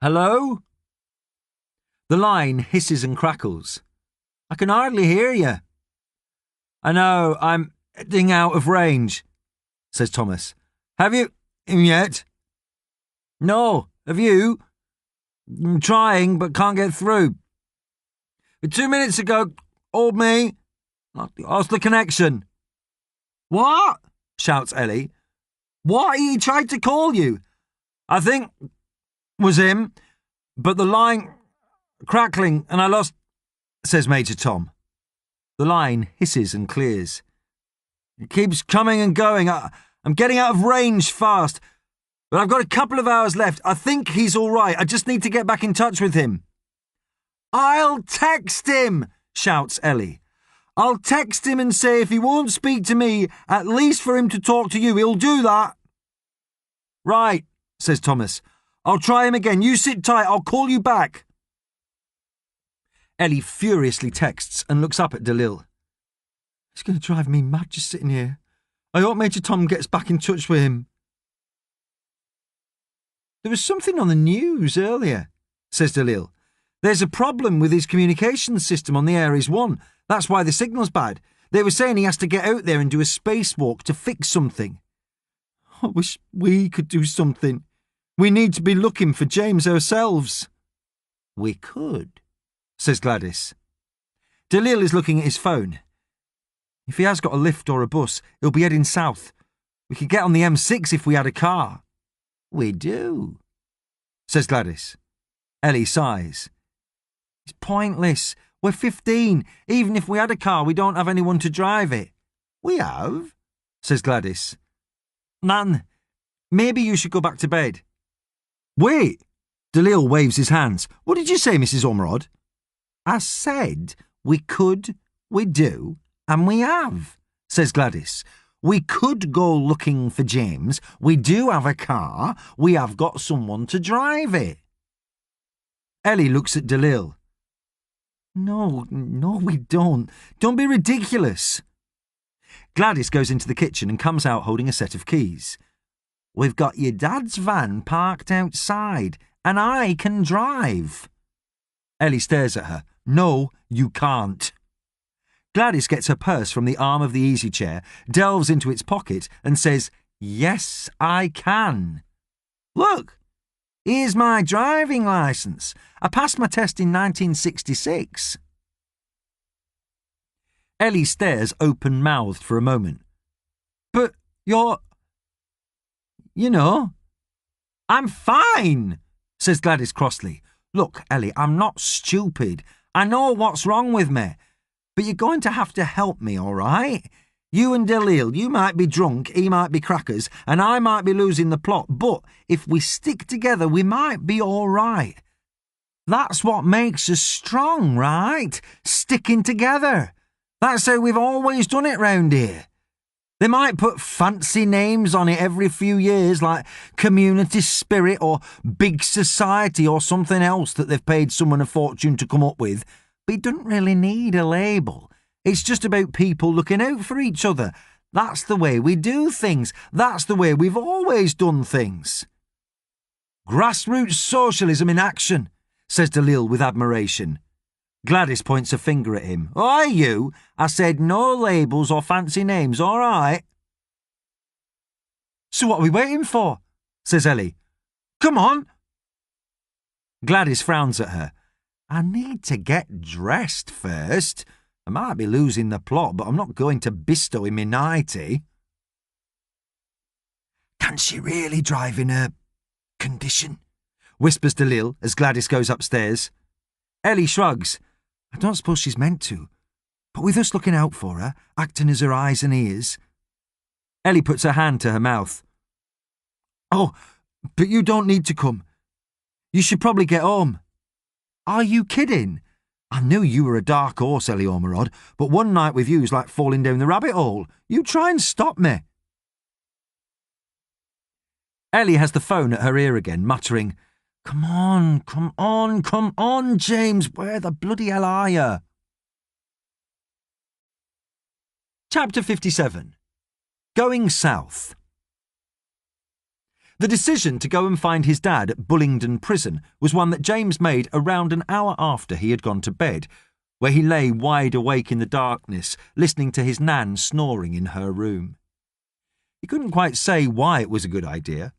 Hello? The line hisses and crackles. I can hardly hear you. I know, I'm heading out of range, says Thomas. Have you him yet? No, have you? I'm trying, but can't get through. 2 minutes ago, hold me. Lost the connection. What? Shouts Ellie. What? He tried to call you. I think was him, but the line crackling and I lost, says Major Tom. The line hisses and clears. It keeps coming and going. I'm getting out of range fast, but I've got a couple of hours left. I think he's all right. I just need to get back in touch with him. I'll text him, shouts Ellie. I'll text him and say if he won't speak to me, at least for him to talk to you, he'll do that. Right, says Thomas. I'll try him again. You sit tight. I'll call you back. Ellie furiously texts and looks up at Dalil. It's going to drive me mad just sitting here. I hope Major Tom gets back in touch with him. There was something on the news earlier, says Dalil. There's a problem with his communications system on the Ares 1. That's why the signal's bad. They were saying he has to get out there and do a spacewalk to fix something. I wish we could do something. We need to be looking for James ourselves. We could, says Gladys. Dalil is looking at his phone. If he has got a lift or a bus, he'll be heading south. We could get on the M6 if we had a car." "We do," says Gladys. Ellie sighs. "It's pointless. We're 15. Even if we had a car, we don't have anyone to drive it." "We have," says Gladys. "Nan, maybe you should go back to bed." "Wait!" Dalil waves his hands. "What did you say, Mrs. Ormerod?" "I said we could, we do, and we have," says Gladys. "We could go looking for James. We do have a car. We have got someone to drive it." Ellie looks at Dalil. No, we don't. Don't be ridiculous." Gladys goes into the kitchen and comes out holding a set of keys. "We've got your dad's van parked outside, and I can drive." Ellie stares at her. "No, you can't." Gladys gets her purse from the arm of the easy chair, delves into its pocket and says, "Yes, I can." "Look, here's my driving licence. I passed my test in 1966. Ellie stares open-mouthed for a moment. "But you're... you know." "I'm fine," says Gladys crossly. "Look, Ellie, I'm not stupid. I know what's wrong with me. But you're going to have to help me, all right? You and Dalil, you might be drunk, he might be crackers, and I might be losing the plot, but if we stick together, we might be all right. That's what makes us strong, right? Sticking together. That's how we've always done it round here. They might put fancy names on it every few years, like Community Spirit or Big Society or something else that they've paid someone a fortune to come up with, but it doesn't really need a label. It's just about people looking out for each other. That's the way we do things. That's the way we've always done things." "Grassroots socialism in action," says Dalil with admiration. Gladys points a finger at him. "Oi, you! I said no labels or fancy names, all right?" "So what are we waiting for?" says Ellie. "Come on!" Gladys frowns at her. "I need to get dressed first. I might be losing the plot, but I'm not going to Bisto in my nightie." "Can she really drive in her condition?" whispers Dalil as Gladys goes upstairs. Ellie shrugs. "I don't suppose she's meant to, but with us looking out for her, acting as her eyes and ears." Ellie puts her hand to her mouth. "Oh, but you don't need to come. You should probably get home." "Are you kidding? I knew you were a dark horse, Ellie Ormerod, but one night with you's like falling down the rabbit hole. You try and stop me." Ellie has the phone at her ear again, muttering, Come on, James, where the bloody hell are you?" Chapter 57. Going South. The decision to go and find his dad at Bullingdon Prison was one that James made around an hour after he had gone to bed, where he lay wide awake in the darkness, listening to his nan snoring in her room. He couldn't quite say why it was a good idea,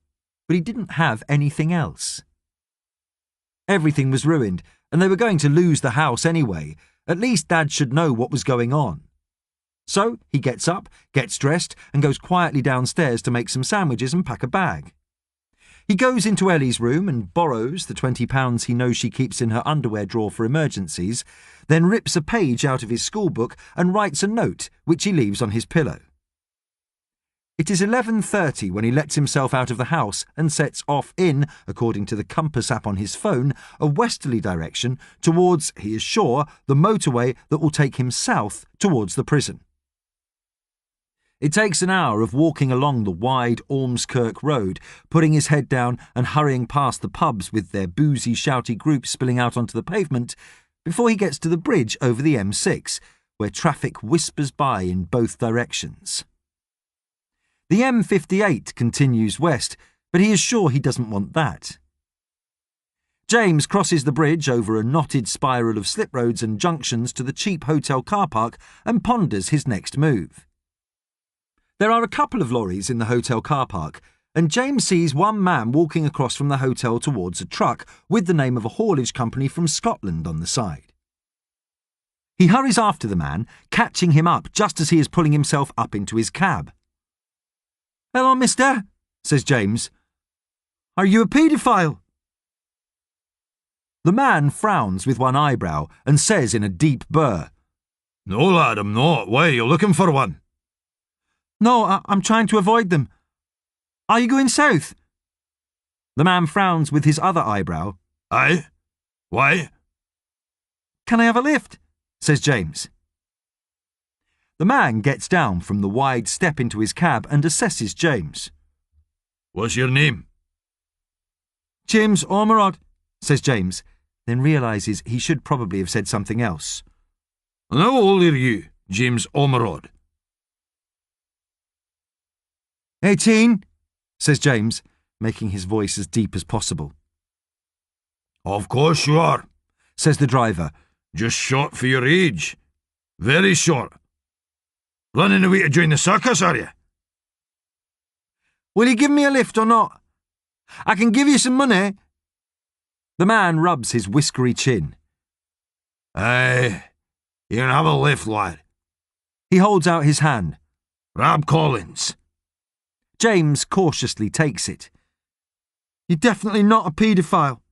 but he didn't have anything else. Everything was ruined, and they were going to lose the house anyway. At least Dad should know what was going on. So he gets up, gets dressed, and goes quietly downstairs to make some sandwiches and pack a bag. He goes into Ellie's room and borrows the £20 he knows she keeps in her underwear drawer for emergencies, then rips a page out of his schoolbook and writes a note, which he leaves on his pillow. It is 11:30 when he lets himself out of the house and sets off in, according to the compass app on his phone, a westerly direction towards, he is sure, the motorway that will take him south towards the prison. It takes an hour of walking along the wide Ormskirk Road, putting his head down and hurrying past the pubs with their boozy, shouty groups spilling out onto the pavement, before he gets to the bridge over the M6, where traffic whispers by in both directions. The M58 continues west, but he is sure he doesn't want that. James crosses the bridge over a knotted spiral of slip roads and junctions to the cheap hotel car park and ponders his next move. There are a couple of lorries in the hotel car park, and James sees one man walking across from the hotel towards a truck with the name of a haulage company from Scotland on the side. He hurries after the man, catching him up just as he is pulling himself up into his cab. "Hello, mister," says James. "Are you a paedophile?" The man frowns with one eyebrow and says in a deep burr, "No, lad, I'm not. Why, you looking for one?" "No, I'm trying to avoid them. Are you going south?" The man frowns with his other eyebrow. Aye? Why? "Can I have a lift?" says James. The man gets down from the wide step into his cab and assesses James. "What's your name?" "James Ormerod," says James, then realises he should probably have said something else. "And how old are you, James Ormerod?" 18, says James, making his voice as deep as possible. "Of course you are," says the driver. "Just short for your age. Very short. Running away to join the circus, are you?" "Will you give me a lift or not? I can give you some money." The man rubs his whiskery chin. "Aye, you can have a lift, lad. He holds out his hand. Rab Collins." James cautiously takes it. "You're definitely not a paedophile."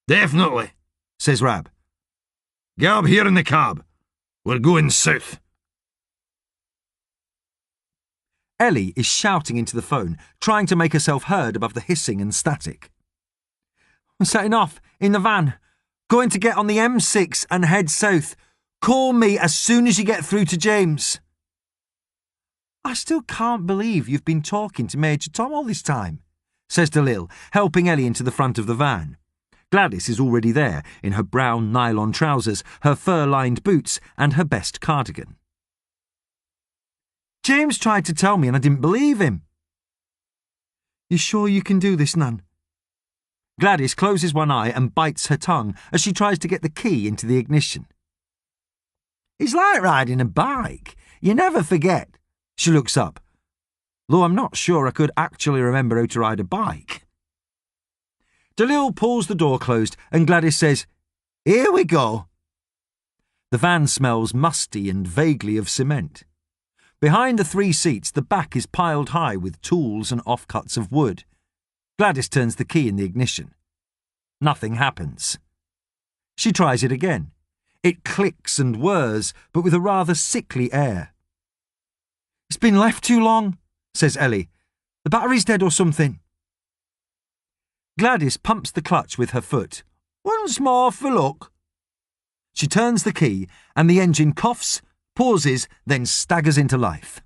"Definitely," says Rab. "Get up here in the cab. We're going south." Ellie is shouting into the phone, trying to make herself heard above the hissing and static. "We're setting off in the van. Going to get on the M6 and head south. Call me as soon as you get through to James." "I still can't believe you've been talking to Major Tom all this time," says Dalil, helping Ellie into the front of the van. Gladys is already there, in her brown nylon trousers, her fur-lined boots, and her best cardigan. "James tried to tell me and I didn't believe him." "You sure you can do this, Nan?" Gladys closes one eye and bites her tongue as she tries to get the key into the ignition. "It's like riding a bike. You never forget." She looks up. "Though I'm not sure I could actually remember how to ride a bike." Dalil pulls the door closed and Gladys says, "Here we go." The van smells musty and vaguely of cement. Behind the 3 seats, the back is piled high with tools and offcuts of wood. Gladys turns the key in the ignition. Nothing happens. She tries it again. It clicks and whirs, but with a rather sickly air. "It's been left too long," says Ellie. "The battery's dead or something." Gladys pumps the clutch with her foot. "Once more for luck." She turns the key and the engine coughs, pauses, then staggers into life.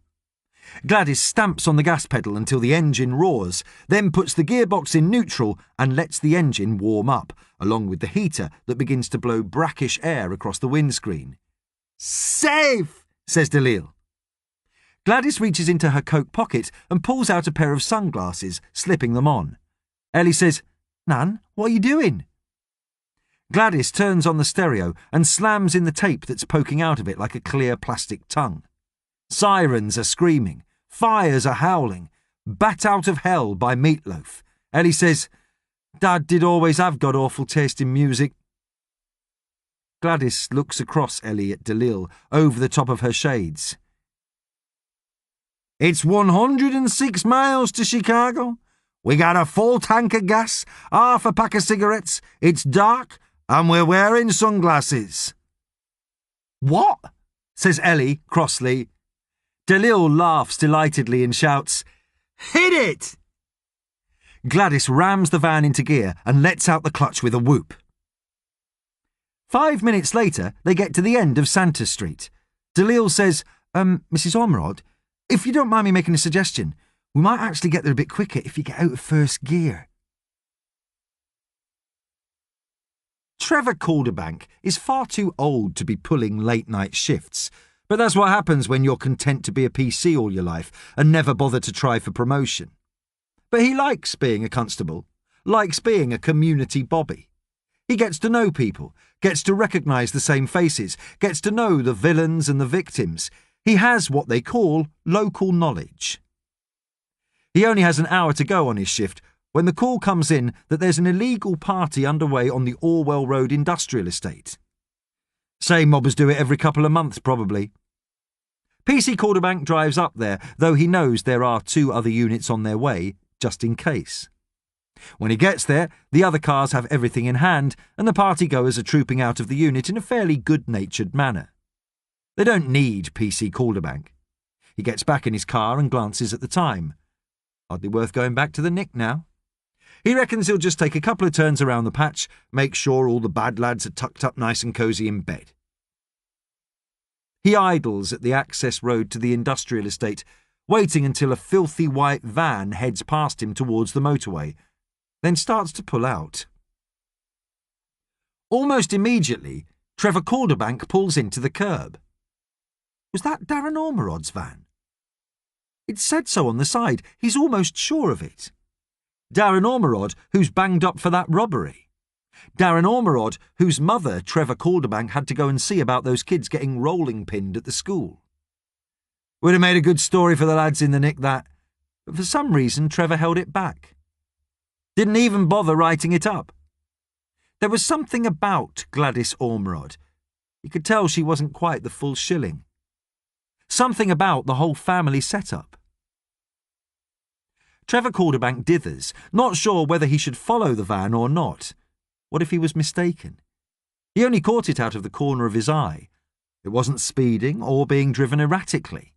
Gladys stamps on the gas pedal until the engine roars, then puts the gearbox in neutral and lets the engine warm up, along with the heater that begins to blow brackish air across the windscreen. "Safe," says Dalil. Gladys reaches into her coat pocket and pulls out a pair of sunglasses, slipping them on. Ellie says, "Nan, what are you doing?" Gladys turns on the stereo and slams in the tape that's poking out of it like a clear plastic tongue. Sirens are screaming. Fires are howling. "Bat Out of Hell" by Meatloaf. Ellie says, "Dad did always have god-awful taste in music." Gladys looks across Ellie at Dalil over the top of her shades. "It's 106 miles to Chicago. We got a full tank of gas, half a pack of cigarettes, it's dark, and we're wearing sunglasses." "What?" says Ellie crossly. Dalil laughs delightedly and shouts, "Hit it!" Gladys rams the van into gear and lets out the clutch with a whoop. 5 minutes later, they get to the end of Santa Street. Dalil says, Mrs. Ormerod, if you don't mind me making a suggestion, we might actually get there a bit quicker if you get out of first gear." Trevor Calderbank is far too old to be pulling late-night shifts, but that's what happens when you're content to be a PC all your life and never bother to try for promotion. But he likes being a constable, likes being a community bobby. He gets to know people, gets to recognise the same faces, gets to know the villains and the victims. He has what they call local knowledge. He only has an hour to go on his shift when the call comes in that there's an illegal party underway on the Orwell Road industrial estate. Same mobbers do it every couple of months, probably. PC Calderbank drives up there, though he knows there are 2 other units on their way, just in case. When he gets there, the other cars have everything in hand, and the partygoers are trooping out of the unit in a fairly good-natured manner. They don't need PC Calderbank. He gets back in his car and glances at the time. Hardly worth going back to the Nick now. He reckons he'll just take a couple of turns around the patch, make sure all the bad lads are tucked up nice and cosy in bed. He idles at the access road to the industrial estate, waiting until a filthy white van heads past him towards the motorway, then starts to pull out. Almost immediately, Trevor Calderbank pulls into the curb. Was that Darren Ormerod's van? It said so on the side. He's almost sure of it. Darren Ormerod, who's banged up for that robbery. Darren Ormerod, whose mother, Trevor Calderbank, had to go and see about those kids getting rolling pinned at the school. Would have made a good story for the lads in the Nick, that, but for some reason Trevor held it back. Didn't even bother writing it up. There was something about Gladys Ormerod. He could tell she wasn't quite the full shilling. Something about the whole family setup. Trevor Calderbank dithers, not sure whether he should follow the van or not. What if he was mistaken? He only caught it out of the corner of his eye. It wasn't speeding or being driven erratically.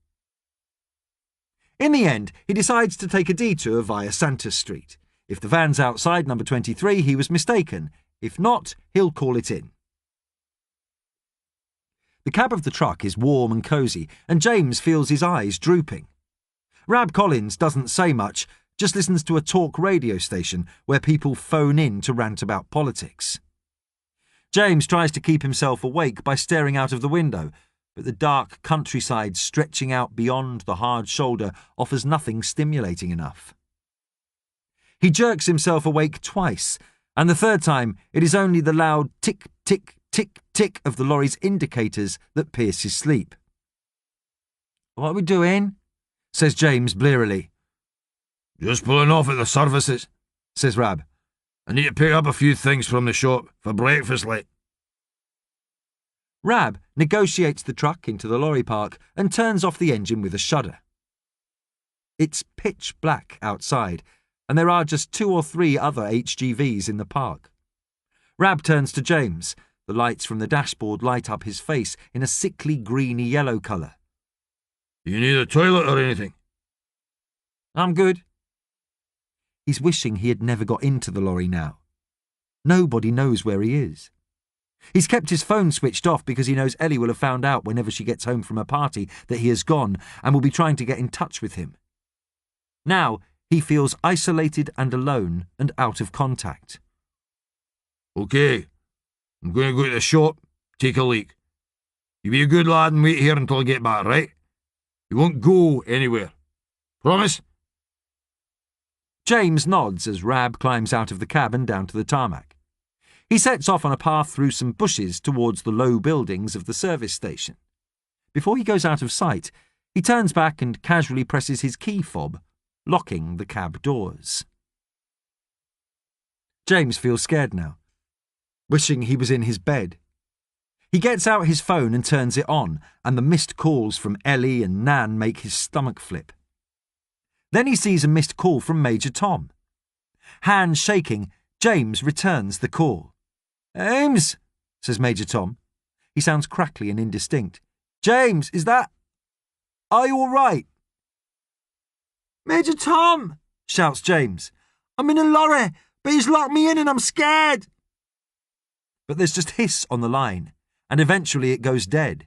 In the end, he decides to take a detour via Santa Street. If the van's outside number 23, he was mistaken. If not, he'll call it in. The cab of the truck is warm and cosy, and James feels his eyes drooping. Rab Collins doesn't say much, just listens to a talk radio station where people phone in to rant about politics. James tries to keep himself awake by staring out of the window, but the dark countryside stretching out beyond the hard shoulder offers nothing stimulating enough. He jerks himself awake twice, and the third time it is only the loud tick, tick, tick, tick of the lorry's indicators that pierce his sleep. "What are we doing?" says James blearily. "Just pulling off at the services," says Rab. "I need to pick up a few things from the shop for breakfast late." Rab negotiates the truck into the lorry park and turns off the engine with a shudder. It's pitch black outside, and there are just 2 or 3 other HGVs in the park. Rab turns to James. The lights from the dashboard light up his face in a sickly greeny yellow colour. "You need a toilet or anything?" "I'm good." He's wishing he had never got into the lorry now. Nobody knows where he is. He's kept his phone switched off because he knows Ellie will have found out whenever she gets home from a party that he has gone and will be trying to get in touch with him. Now he feels isolated and alone and out of contact. "Okay, I'm going to go to the shop, take a leak. You be a good lad and wait here until I get back, right? You won't go anywhere. Promise?" James nods as Rab climbs out of the cab and down to the tarmac. He sets off on a path through some bushes towards the low buildings of the service station. Before he goes out of sight, he turns back and casually presses his key fob, locking the cab doors. James feels scared now, wishing he was in his bed. He gets out his phone and turns it on, and the missed calls from Ellie and Nan make his stomach flip. Then he sees a missed call from Major Tom. Hands shaking, James returns the call. "James," says Major Tom. He sounds crackly and indistinct. "James, is that... Are you all right?" "Major Tom," shouts James. "I'm in a lorry, but he's locked me in and I'm scared." But there's just hiss on the line, and eventually it goes dead.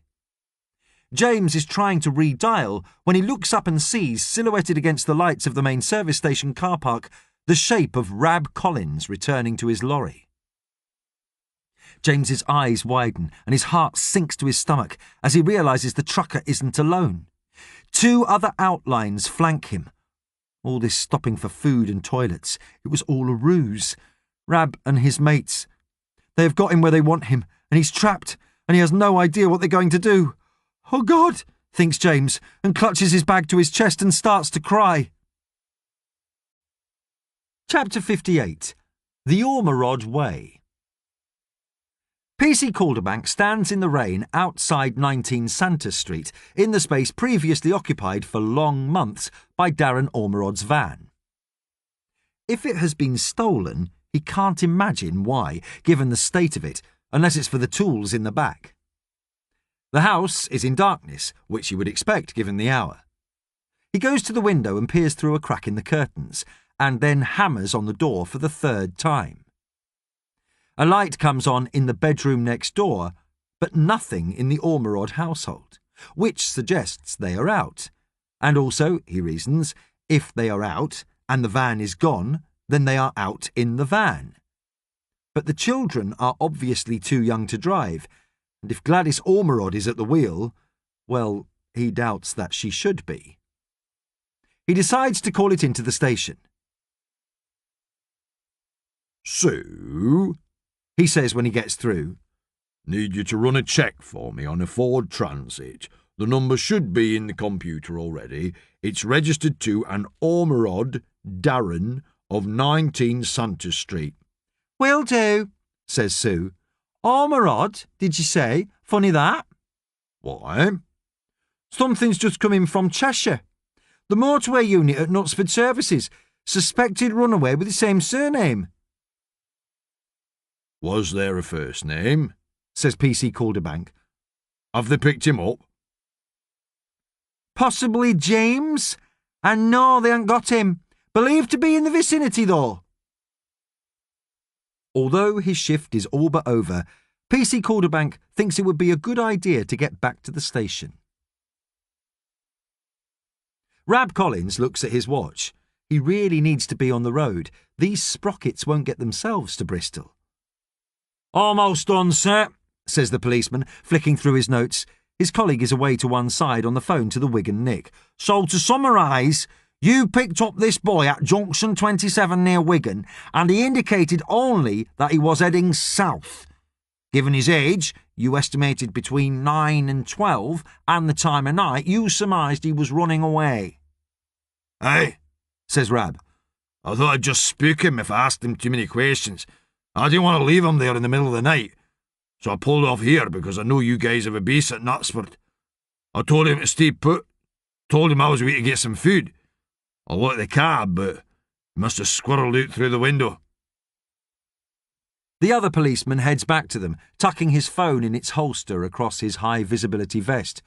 James is trying to redial when he looks up and sees, silhouetted against the lights of the main service station car park, the shape of Rab Collins returning to his lorry. James's eyes widen and his heart sinks to his stomach as he realises the trucker isn't alone. 2 other outlines flank him. All this stopping for food and toilets, it was all a ruse. Rab and his mates. They have got him where they want him, and he's trapped, and he has no idea what they're going to do. "Oh God," thinks James, and clutches his bag to his chest and starts to cry. Chapter 58. The Ormerod Way. PC Calderbank stands in the rain outside 19 Santa Street, in the space previously occupied for long months by Darren Ormerod's van. If it has been stolen, he can't imagine why, given the state of it, unless it's for the tools in the back. The house is in darkness, which you would expect given the hour. He goes to the window and peers through a crack in the curtains, and then hammers on the door for the third time. A light comes on in the bedroom next door, but nothing in the Ormerod household, which suggests they are out. And also, he reasons, if they are out and the van is gone, then they are out in the van. But the children are obviously too young to drive, and if Gladys Ormerod is at the wheel, well, he doubts that she should be. He decides to call it into the station. "So," he says when he gets through, "need you to run a check for me on a Ford Transit. The number should be in the computer already. It's registered to an Ormerod Darren of 19 Santa Street." "Will do," says Sue. "Ormerod, did you say? Funny that." "Why?" "Something's just come in from Cheshire. The motorway unit at Knutsford Services. Suspected runaway with the same surname." "Was there a first name?" says PC Calderbank. "Have they picked him up?" "Possibly James? And no, they ain't got him. Believed to be in the vicinity, though." Although his shift is all but over, PC Calderbank thinks it would be a good idea to get back to the station. Rab Collins looks at his watch. He really needs to be on the road. These sprockets won't get themselves to Bristol. "Almost done, sir," says the policeman, flicking through his notes. His colleague is away to one side on the phone to the Wigan Nick. "So to summarise, you picked up this boy at Junction 27 near Wigan, and he indicated only that he was heading south. Given his age, you estimated between 9 and 12, and the time of night, you surmised he was running away." "Aye," says Rab. "I thought I'd just spook him if I asked him too many questions. I didn't want to leave him there in the middle of the night, so I pulled off here because I know you guys have a base at Knutsford. I told him to stay put, told him I was waiting to get some food. I locked the cab, but he must have squirreled out through the window." The other policeman heads back to them, tucking his phone in its holster across his high-visibility vest.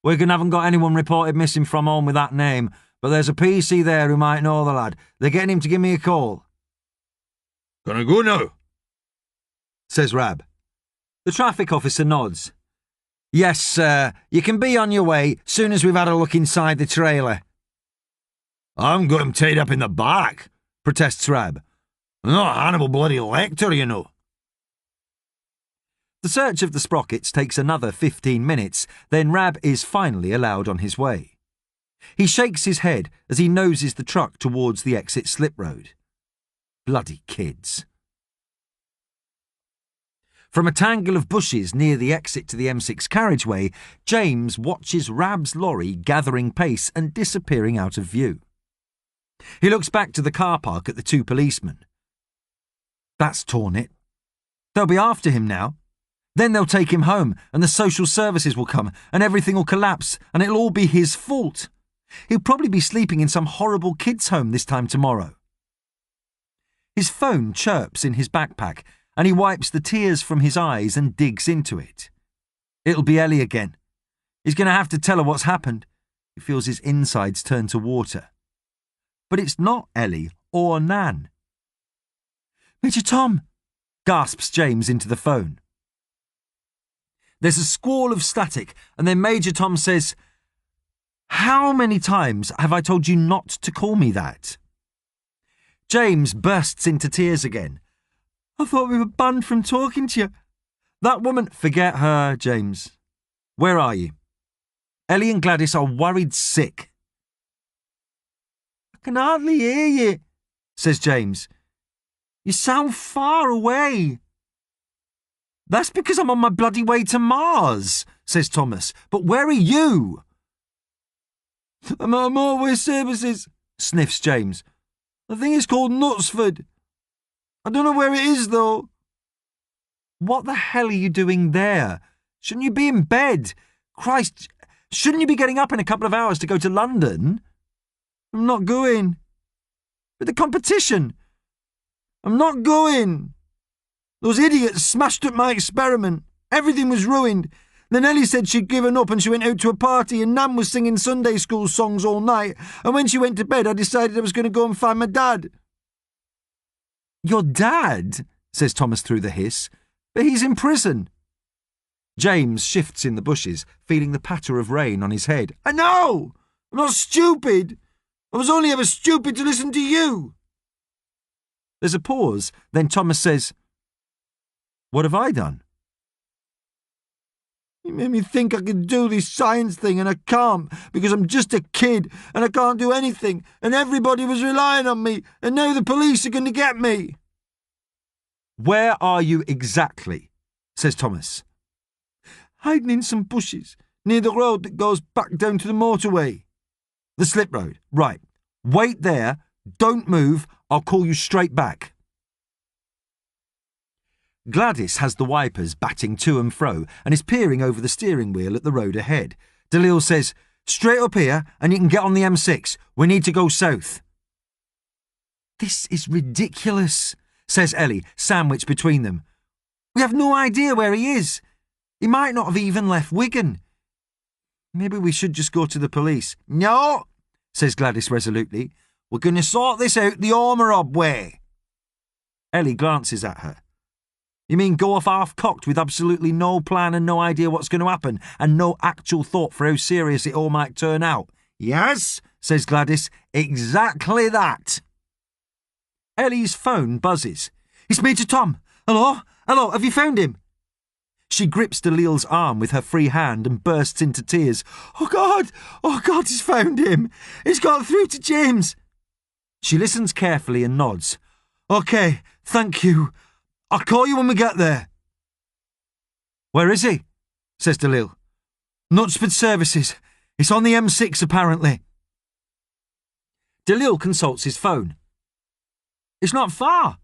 "Wigan haven't got anyone reported missing from home with that name, but there's a PC there who might know the lad. They're getting him to give me a call." "Can I go now?" says Rab. The traffic officer nods. "Yes, sir. You can be on your way soon as we've had a look inside the trailer." "I haven't got him tied up in the back," protests Rab. "I'm not Hannibal bloody Lecter, you know." The search of the sprockets takes another 15 minutes, then Rab is finally allowed on his way. He shakes his head as he noses the truck towards the exit slip road. Bloody kids. From a tangle of bushes near the exit to the M6 carriageway, James watches Rab's lorry gathering pace and disappearing out of view. He looks back to the car park at the two policemen. That's torn it. They'll be after him now. Then they'll take him home, and the social services will come, and everything will collapse, and it'll all be his fault. He'll probably be sleeping in some horrible kids' home this time tomorrow. His phone chirps in his backpack, and he wipes the tears from his eyes and digs into it. It'll be Ellie again. He's going to have to tell her what's happened. He feels his insides turn to water. But it's not Ellie or Nan. "Major Tom," gasps James into the phone. There's a squall of static, and then Major Tom says, "How many times have I told you not to call me that?" James bursts into tears again. "I thought we were banned from talking to you. That woman—" "Forget her, James. Where are you? Ellie and Gladys are worried sick." "I can hardly hear you," says James. "You sound far away." "That's because I'm on my bloody way to Mars," says Thomas. "But where are you?" "I'm at Motorway Services," sniffs James. "I think it's called Knutsford. I don't know where it is, though." What the hell are you doing there? Shouldn't you be in bed? Christ, shouldn't you be getting up in a couple of hours to go to London? I'm not going. But the competition. I'm not going. Those idiots smashed up my experiment. Everything was ruined. Then Ellie said she'd given up and she went out to a party and Nan was singing Sunday school songs all night. And when she went to bed, I decided I was going to go and find my dad. Your dad? Says Thomas through the hiss. But he's in prison. James shifts in the bushes, feeling the patter of rain on his head. I know! I'm not stupid. I was only ever stupid to listen to you. There's a pause, then Thomas says, What have I done? You made me think I could do this science thing and I can't because I'm just a kid and I can't do anything and everybody was relying on me and now the police are going to get me. Where are you exactly? Says Thomas. Hiding in some bushes near the road that goes back down to the motorway. The slip road. Right. Wait there. Don't move. I'll call you straight back. Gladys has the wipers batting to and fro and is peering over the steering wheel at the road ahead. Dalil says, Straight up here and you can get on the M6. We need to go south. This is ridiculous, says Ellie, sandwiched between them. We have no idea where he is. He might not have even left Wigan. Maybe we should just go to the police. No, says Gladys resolutely. We're going to sort this out the Ormerod way. Ellie glances at her. You mean go off half-cocked with absolutely no plan and no idea what's going to happen and no actual thought for how serious it all might turn out? Yes, says Gladys, exactly that. Ellie's phone buzzes. It's Major Tom. Hello? Hello, have you found him? She grips Dalil's arm with her free hand and bursts into tears. Oh, God, he's found him. He's got through to James. She listens carefully and nods. OK, thank you. I'll call you when we get there. Where is he? Says Dalil. Knutsford Services. It's on the M6 apparently. Dalil consults his phone. It's not far.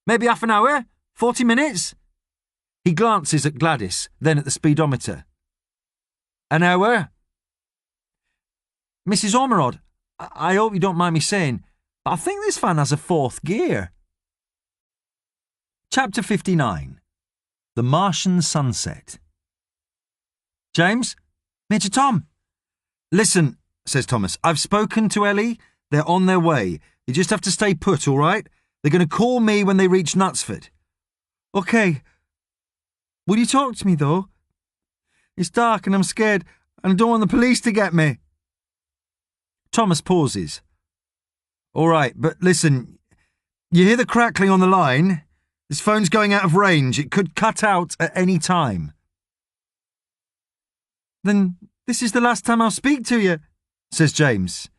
Maybe half an hour? 40 minutes? He glances at Gladys, then at the speedometer. An hour? Mrs. Ormerod, I hope you don't mind me saying, but I think this van has a fourth gear. Chapter 59. The Martian Sunset. James? Major Tom? Listen, says Thomas, I've spoken to Ellie. They're on their way. You just have to stay put, all right? They're going to call me when they reach Knutsford. OK. Will you talk to me, though? It's dark and I'm scared and I don't want the police to get me. Thomas pauses. All right, but listen, you hear the crackling on the line? This phone's going out of range. It could cut out at any time. Then this is the last time I'll speak to you, says James.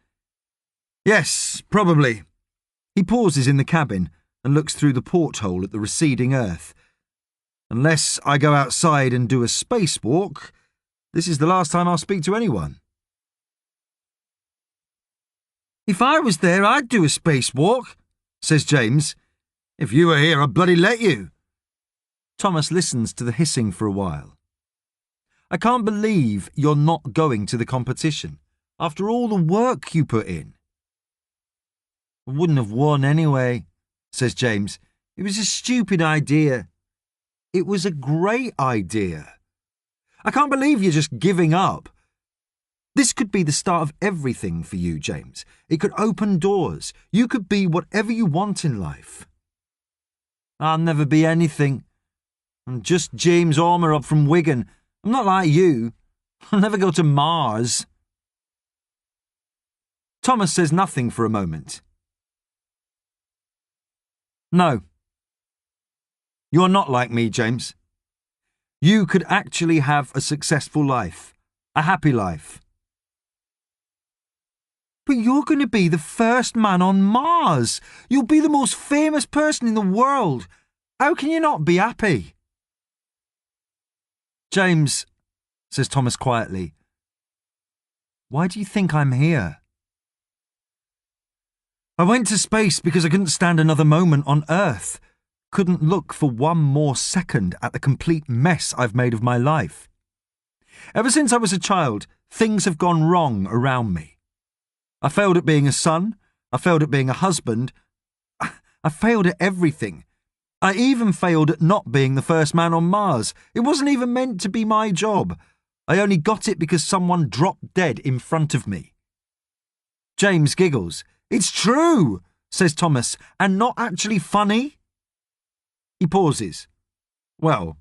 Yes, probably. He pauses in the cabin and looks through the porthole at the receding earth. Unless I go outside and do a spacewalk, this is the last time I'll speak to anyone. If I was there, I'd do a spacewalk, says James. If you were here, I'd bloody let you. Thomas listens to the hissing for a while. I can't believe you're not going to the competition, after all the work you put in. I wouldn't have won anyway, says James. It was a stupid idea. It was a great idea. I can't believe you're just giving up. This could be the start of everything for you, James. It could open doors. You could be whatever you want in life. I'll never be anything. I'm just James Ormerod from Wigan. I'm not like you. I'll never go to Mars. Thomas says nothing for a moment. No. You're not like me, James. You could actually have a successful life, a happy life. But you're going to be the first man on Mars. You'll be the most famous person in the world. How can you not be happy? James, says Thomas quietly, why do you think I'm here? I went to space because I couldn't stand another moment on Earth. couldn't look for one more second at the complete mess I've made of my life. Ever since I was a child, things have gone wrong around me. I failed at being a son. I failed at being a husband. I failed at everything. I even failed at not being the first man on Mars. It wasn't even meant to be my job. I only got it because someone dropped dead in front of me. James giggles. It's true, says Thomas, and not actually funny. He pauses. Well,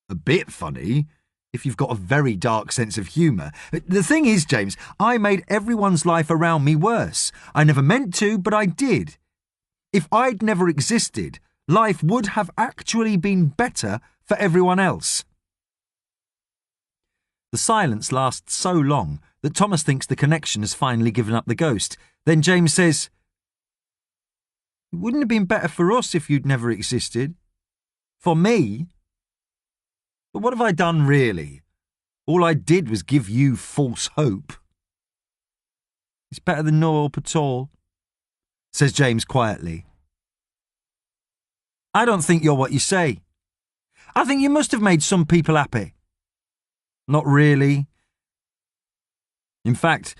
a bit funny, if you've got a very dark sense of humour. The thing is, James, I made everyone's life around me worse. I never meant to, but I did. If I'd never existed, life would have actually been better for everyone else. The silence lasts so long that Thomas thinks the connection has finally given up the ghost. Then James says, "It wouldn't have been better for us if you'd never existed. For me. But what have I done, really? All I did was give you false hope." "It's better than no hope at all," says James quietly. "I don't think you're what you say. I think you must have made some people happy." "Not really. In fact,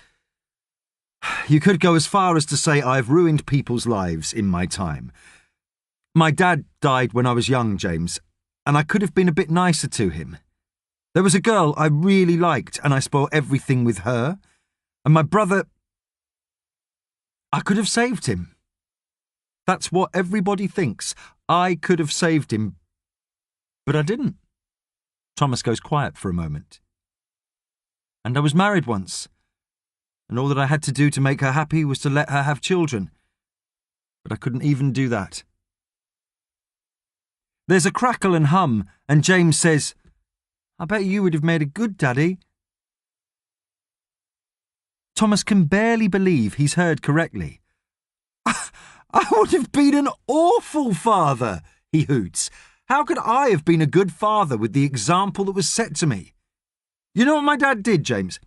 you could go as far as to say I've ruined people's lives in my time. My dad died when I was young, James, and I could have been a bit nicer to him. There was a girl I really liked, and I spoiled everything with her. And my brother, I could have saved him. That's what everybody thinks. I could have saved him, but I didn't." Thomas goes quiet for a moment. "And I was married once, and all that I had to do to make her happy was to let her have children. But I couldn't even do that." There's a crackle and hum, and James says, "I bet you would have made a good daddy." Thomas can barely believe he's heard correctly. "I would have been an awful father," he hoots. "How could I have been a good father with the example that was set to me? You know what my dad did, James?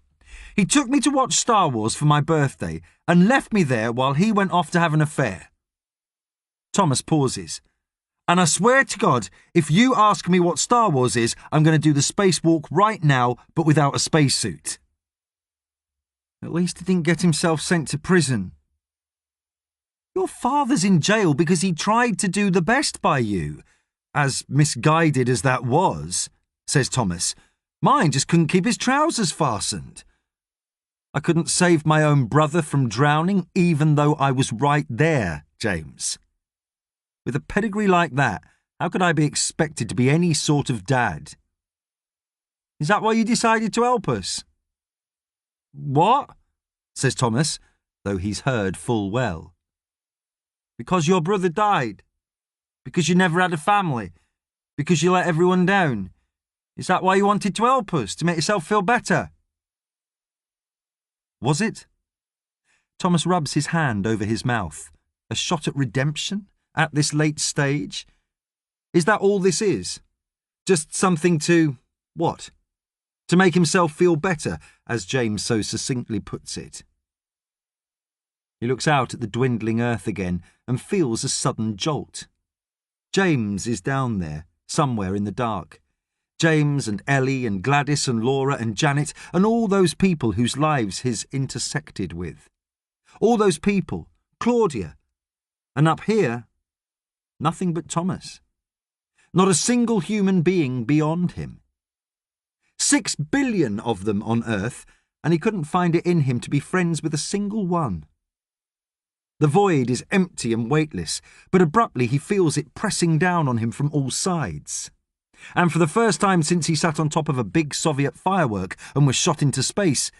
He took me to watch Star Wars for my birthday and left me there while he went off to have an affair." Thomas pauses. "And I swear to God, if you ask me what Star Wars is, I'm going to do the spacewalk right now, but without a spacesuit." "At least he didn't get himself sent to prison." "Your father's in jail because he tried to do the best by you, as misguided as that was," says Thomas. "Mine just couldn't keep his trousers fastened. I couldn't save my own brother from drowning even though I was right there, James. With a pedigree like that, how could I be expected to be any sort of dad?" "Is that why you decided to help us?" "What?" says Thomas, though he's heard full well. "Because your brother died. Because you never had a family. Because you let everyone down. Is that why you wanted to help us, to make yourself feel better?" Was it? Thomas rubs his hand over his mouth. A shot at redemption? At this late stage? Is that all this is? Just something to, what? To make himself feel better, as James so succinctly puts it. He looks out at the dwindling earth again and feels a sudden jolt. James is down there, somewhere in the dark. James and Ellie and Gladys and Laura and Janet and all those people whose lives he's intersected with. All those people, Claudia. And up here, nothing but Thomas. Not a single human being beyond him. 6 billion of them on Earth, and he couldn't find it in him to be friends with a single one. The void is empty and weightless, but abruptly he feels it pressing down on him from all sides. And for the first time since he sat on top of a big Soviet firework and was shot into space,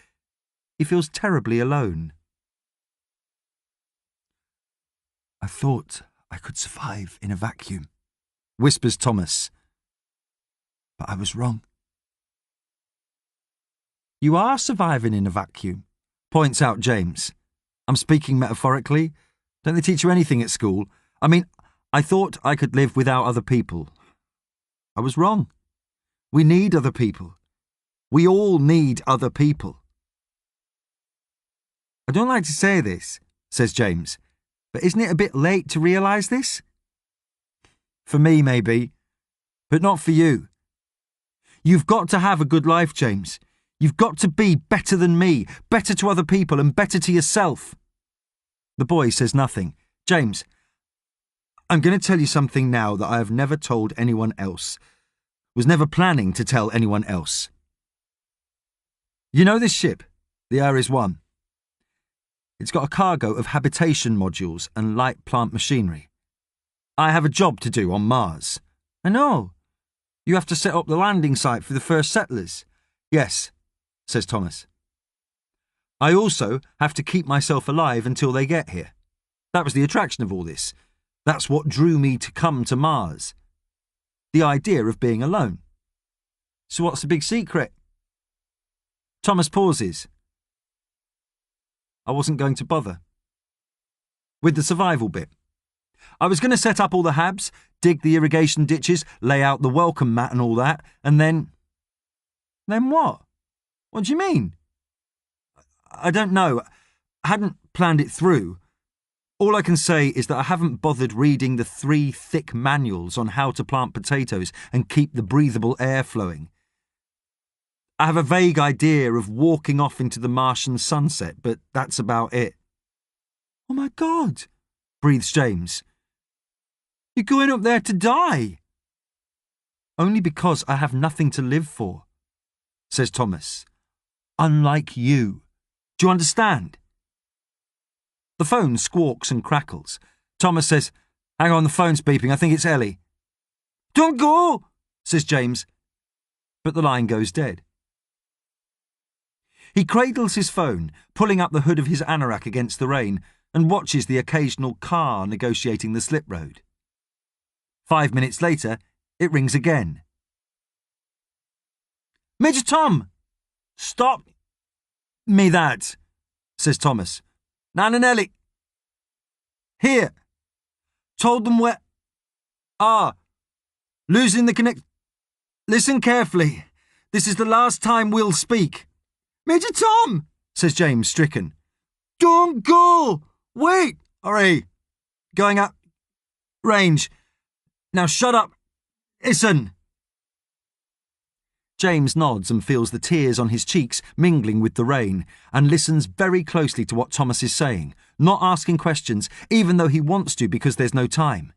he feels terribly alone. "I thought I could survive in a vacuum," whispers Thomas. "But I was wrong." "You are surviving in a vacuum," points out James. "I'm speaking metaphorically. Don't they teach you anything at school? I mean, I thought I could live without other people. I was wrong. We need other people. We all need other people." "I don't like to say this," says James, "but isn't it a bit late to realise this?" For me, maybe, but not for you. You've got to have a good life, James. You've got to be better than me, better to other people and better to yourself. The boy says nothing. James, I'm going to tell you something now that I have never told anyone else. Was never planning to tell anyone else. You know this ship, the Ares 1? It's got a cargo of habitation modules and light plant machinery. I have a job to do on Mars. I know. You have to set up the landing site for the first settlers. Yes, says Thomas. I also have to keep myself alive until they get here. That was the attraction of all this. That's what drew me to come to Mars. The idea of being alone. So what's the big secret? Thomas pauses. I wasn't going to bother. With the survival bit. I was going to set up all the habs, dig the irrigation ditches, lay out the welcome mat and all that, and then... Then what? What do you mean? I don't know. I hadn't planned it through. All I can say is that I haven't bothered reading the 3 thick manuals on how to plant potatoes and keep the breathable air flowing. I have a vague idea of walking off into the Martian sunset, but that's about it. Oh my God, breathes James. You're going up there to die. Only because I have nothing to live for, says Thomas. Unlike you. Do you understand? The phone squawks and crackles. Thomas says, hang on, the phone's beeping. I think it's Ellie. Don't go, says James. But the line goes dead. He cradles his phone, pulling up the hood of his anorak against the rain, and watches the occasional car negotiating the slip road. 5 minutes later, it rings again. Major Tom! Stop me that, says Thomas. Nan and Ellie. Here. Told them where... Losing the connect... Listen carefully. This is the last time we'll speak. Major Tom, says James, stricken. Don't go! Wait! Hurry. Going up. Range. Now shut up. Listen. James nods and feels the tears on his cheeks mingling with the rain and listens very closely to what Thomas is saying, not asking questions, even though he wants to because there's no time.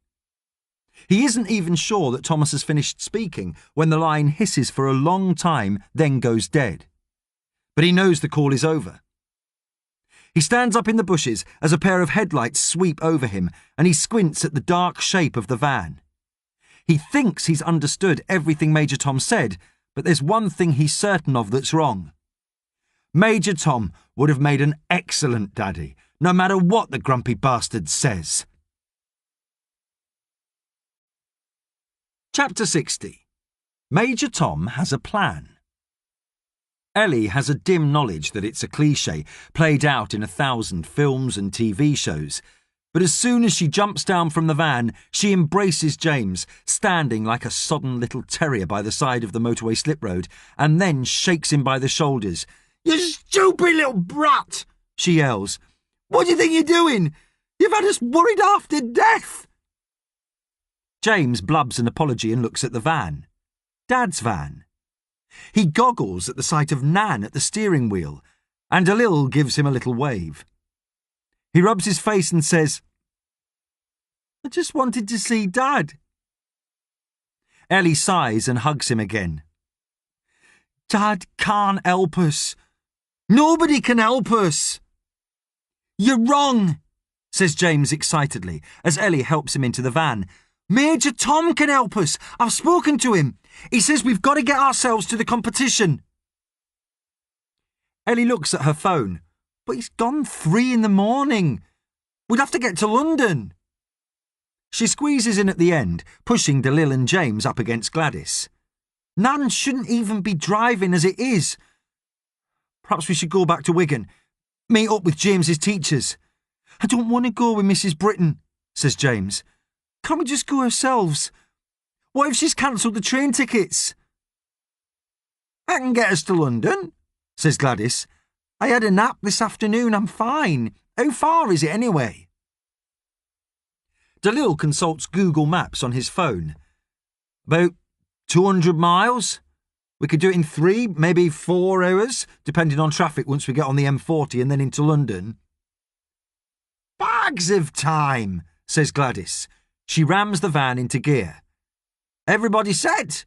He isn't even sure that Thomas has finished speaking when the line hisses for a long time, then goes dead. But he knows the call is over. He stands up in the bushes as a pair of headlights sweep over him and he squints at the dark shape of the van. He thinks he's understood everything Major Tom said, but there's one thing he's certain of that's wrong. Major Tom would have made an excellent daddy, no matter what the grumpy bastard says. Chapter 60. Major Tom has a plan. Ellie has a dim knowledge that it's a cliché played out in 1,000 films and TV shows, but as soon as she jumps down from the van, she embraces James, standing like a sodden little terrier by the side of the motorway slip road, and then shakes him by the shoulders. You stupid little brat, she yells. What do you think you're doing? You've had us worried half to death. James blubs an apology and looks at the van. Dad's van. He goggles at the sight of Nan at the steering wheel, and Dalil gives him a little wave. He rubs his face and says, I just wanted to see Dad. Ellie sighs and hugs him again. Dad can't help us. Nobody can help us. You're wrong, says James excitedly, as Ellie helps him into the van. Major Tom can help us. I've spoken to him. He says we've got to get ourselves to the competition. Ellie looks at her phone. But he's gone 3 a.m. We'd have to get to London. She squeezes in at the end, pushing Dalil and James up against Gladys. Nan shouldn't even be driving as it is. Perhaps we should go back to Wigan. Meet up with James's teachers. I don't want to go with Mrs. Britton, says James. Can't we just go ourselves? What if she's cancelled the train tickets? I can get us to London, says Gladys. I had a nap this afternoon, I'm fine. How far is it anyway? Dalil consults Google Maps on his phone. About 200 miles? We could do it in 3, maybe 4 hours, depending on traffic once we get on the M40 and then into London. Bags of time, says Gladys. She rams the van into gear. Everybody set.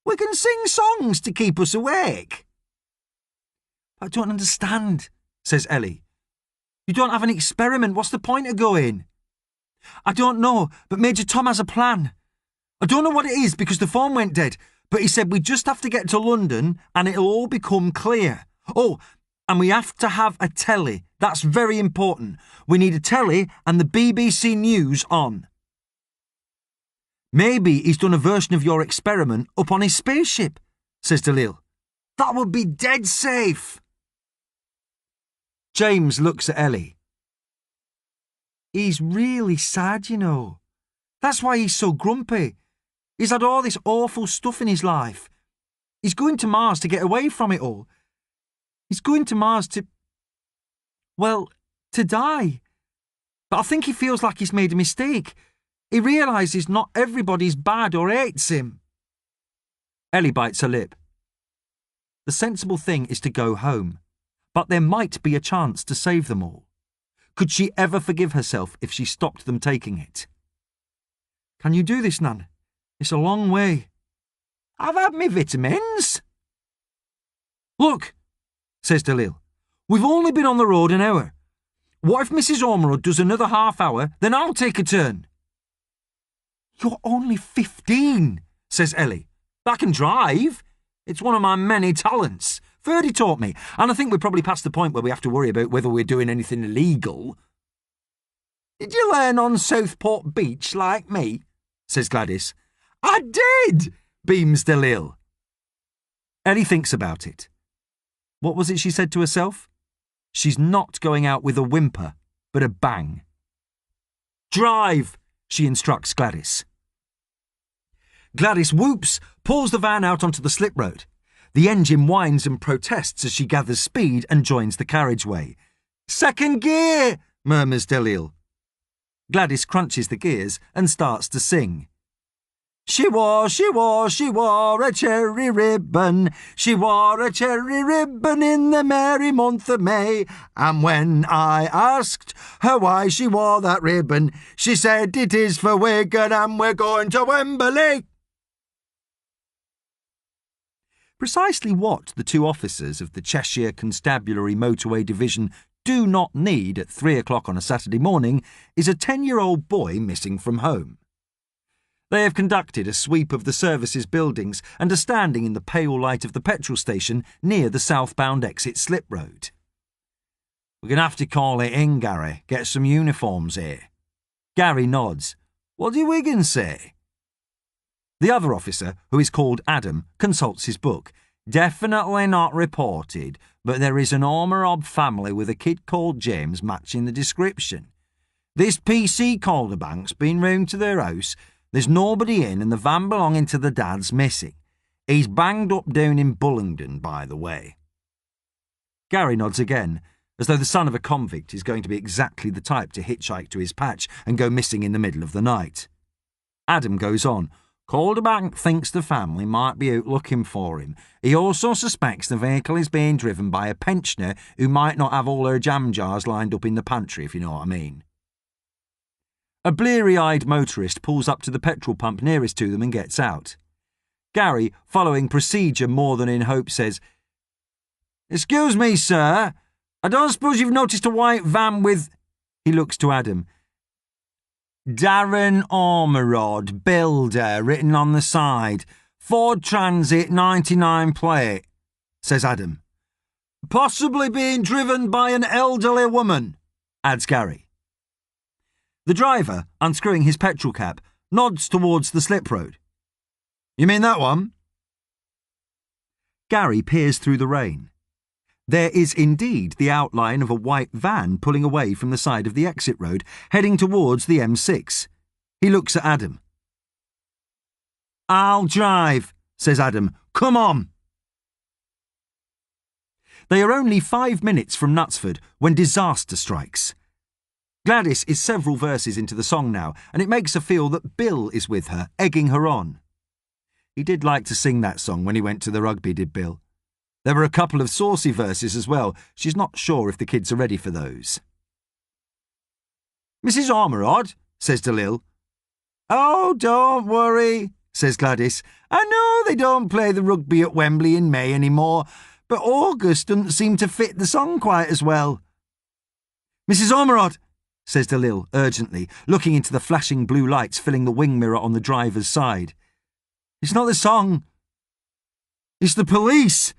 We can sing songs to keep us awake. I don't understand, says Ellie. You don't have an experiment. What's the point of going? I don't know, but Major Tom has a plan. I don't know what it is because the phone went dead, but he said we just have to get to London and it'll all become clear. Oh, and we have to have a telly. That's very important. We need a telly and the BBC News on. Maybe he's done a version of your experiment up on his spaceship, says Dalil. That would be dead safe. James looks at Ellie. He's really sad, you know. That's why he's so grumpy. He's had all this awful stuff in his life. He's going to Mars to get away from it all. He's going to Mars to die. But I think he feels like he's made a mistake. He realises not everybody's bad or hates him. Ellie bites her lip. The sensible thing is to go home, but there might be a chance to save them all. Could she ever forgive herself if she stopped them taking it? Can you do this, Nan? It's a long way. I've had me vitamins. Look, says Dalil, we've only been on the road an hour. What if Mrs. Ormerod does another half hour, then I'll take a turn. You're only 15, says Ellie. I can drive. It's one of my many talents. Ferdy taught me, and I think we're probably past the point where we have to worry about whether we're doing anything illegal. Did you learn on Southport Beach like me? Says Gladys. I did, beams Dalil. Ellie thinks about it. What was it she said to herself? She's not going out with a whimper, but a bang. Drive, she instructs Gladys. Gladys whoops, pulls the van out onto the slip road. The engine whines and protests as she gathers speed and joins the carriageway. Second gear, murmurs Dalil. Gladys crunches the gears and starts to sing. She wore a cherry ribbon. She wore a cherry ribbon in the merry month of May. And when I asked her why she wore that ribbon, she said it is for Wigan and we're going to Wembley. Precisely what the 2 officers of the Cheshire Constabulary Motorway Division do not need at 3 o'clock on a Saturday morning is a 10-year-old boy missing from home. They have conducted a sweep of the services buildings and are standing in the pale light of the petrol station near the southbound exit slip road. We're going to have to call it in, Gary. Get some uniforms here. Gary nods. What did Wigan say? The other officer, who is called Adam, consults his book. Definitely not reported, but there is an Ormerod family with a kid called James matching the description. This PC Calderbank's been round to their house. There's nobody in and the van belonging to the dad's missing. He's banged up down in Bullingdon, by the way. Gary nods again, as though the son of a convict is going to be exactly the type to hitchhike to his patch and go missing in the middle of the night. Adam goes on. Calderbank thinks the family might be out looking for him. He also suspects the vehicle is being driven by a pensioner who might not have all her jam jars lined up in the pantry, if you know what I mean. A bleary-eyed motorist pulls up to the petrol pump nearest to them and gets out. Gary, following procedure more than in hope, says, Excuse me, sir. I don't suppose you've noticed a white van with... He looks to Adam. Darren Ormerod, builder, written on the side. Ford Transit 99 plate, says Adam. Possibly being driven by an elderly woman, adds Gary. The driver, unscrewing his petrol cap, nods towards the slip road. You mean that one? Gary peers through the rain. There is indeed the outline of a white van pulling away from the side of the exit road, heading towards the M6. He looks at Adam. I'll drive, says Adam. Come on. They are only 5 minutes from Knutsford when disaster strikes. Gladys is several verses into the song now, and it makes her feel that Bill is with her, egging her on. He did like to sing that song when he went to the rugby, did Bill. There were a couple of saucy verses as well. She's not sure if the kids are ready for those. "Mrs. Ormerod," says Dalil. "Oh, don't worry," says Gladys. "I know they don't play the rugby at Wembley in May anymore, but August doesn't seem to fit the song quite as well." "Mrs. Ormerod," says Dalil urgently, looking into the flashing blue lights filling the wing mirror on the driver's side. "It's not the song. It's the police."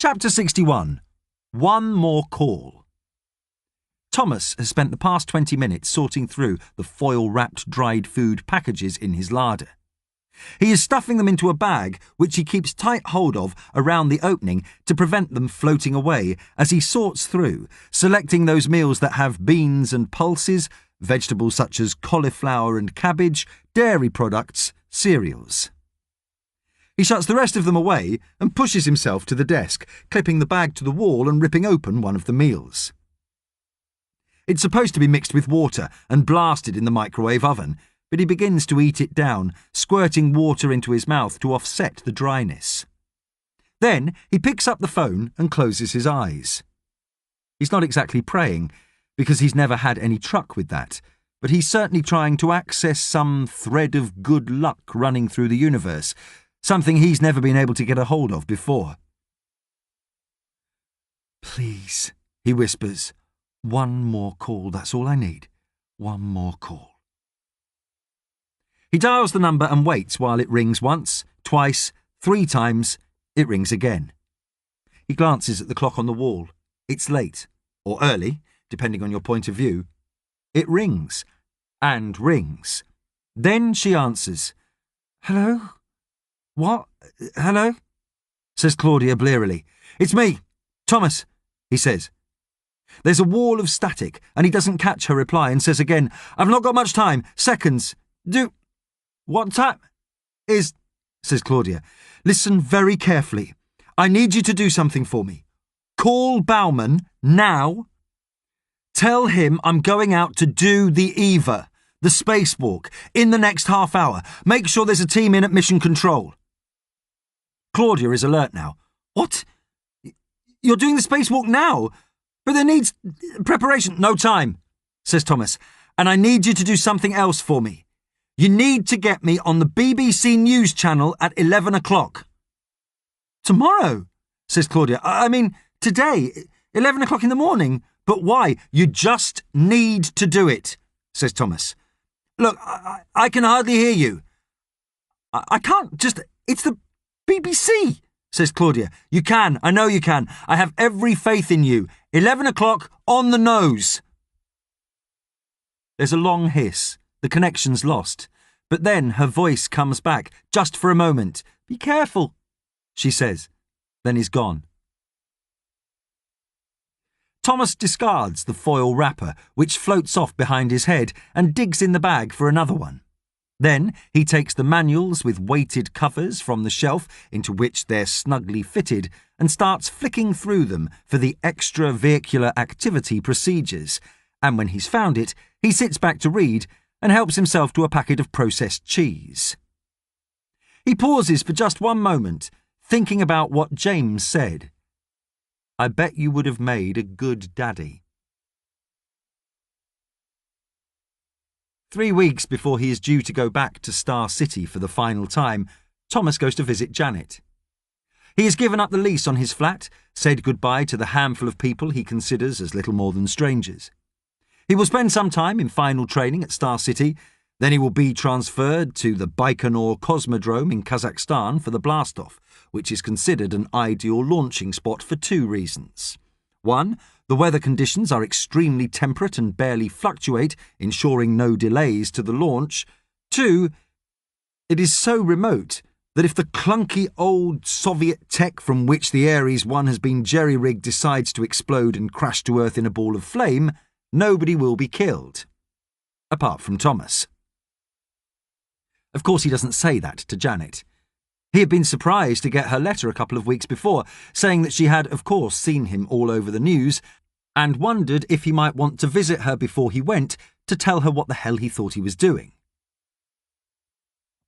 Chapter 61. One More Call. Thomas has spent the past 20 minutes sorting through the foil-wrapped dried food packages in his larder. He is stuffing them into a bag which he keeps tight hold of around the opening to prevent them floating away as he sorts through, selecting those meals that have beans and pulses, vegetables such as cauliflower and cabbage, dairy products, cereals. He shuts the rest of them away and pushes himself to the desk, clipping the bag to the wall and ripping open one of the meals. It's supposed to be mixed with water and blasted in the microwave oven, but he begins to eat it down, squirting water into his mouth to offset the dryness. Then he picks up the phone and closes his eyes. He's not exactly praying, because he's never had any truck with that, but he's certainly trying to access some thread of good luck running through the universe, something he's never been able to get a hold of before. "Please," he whispers. "One more call, that's all I need. One more call." He dials the number and waits while it rings once, twice, 3 times. It rings again. He glances at the clock on the wall. It's late, or early, depending on your point of view. It rings, and rings. Then she answers. "Hello? What? Hello?" says Claudia blearily. "It's me, Thomas," he says. There's a wall of static, and he doesn't catch her reply and says again, "I've not got much time. Seconds. What time is," says Claudia. "Listen very carefully. I need you to do something for me. Call Bauman now. Tell him I'm going out to do the EVA, the spacewalk, in the next half hour. Make sure there's a team in at Mission Control." Claudia is alert now. "What? You're doing the spacewalk now? But there needs preparation." "No time," says Thomas, "and I need you to do something else for me. You need to get me on the BBC News channel at 11 o'clock. "Tomorrow," says Claudia. I mean, today, 11 o'clock in the morning. "But why?" "You just need to do it," says Thomas. "Look, I can hardly hear you." I can't just... It's the BBC," says Claudia. "You can. I know you can. I have every faith in you. 11 o'clock on the nose." There's a long hiss. The connection's lost. But then her voice comes back, just for a moment. "Be careful," she says. Then is gone. Thomas discards the foil wrapper, which floats off behind his head, and digs in the bag for another one. Then he takes the manuals with weighted covers from the shelf into which they're snugly fitted and starts flicking through them for the extravehicular activity procedures, and when he's found it, he sits back to read and helps himself to a packet of processed cheese. He pauses for just one moment, thinking about what James said. "I bet you would have made a good daddy." 3 weeks before he is due to go back to Star City for the final time, Thomas goes to visit Janet. He has given up the lease on his flat, said goodbye to the handful of people he considers as little more than strangers. He will spend some time in final training at Star City, then he will be transferred to the Baikonur Cosmodrome in Kazakhstan for the blastoff, which is considered an ideal launching spot for 2 reasons. 1, the weather conditions are extremely temperate and barely fluctuate, ensuring no delays to the launch. 2, it is so remote that if the clunky old Soviet tech from which the Ares 1 has been jerry-rigged decides to explode and crash to Earth in a ball of flame, nobody will be killed. Apart from Thomas. Of course, he doesn't say that to Janet. He had been surprised to get her letter a couple of weeks before, saying that she had, of course, seen him all over the news, and wondered if he might want to visit her before he went to tell her what the hell he thought he was doing.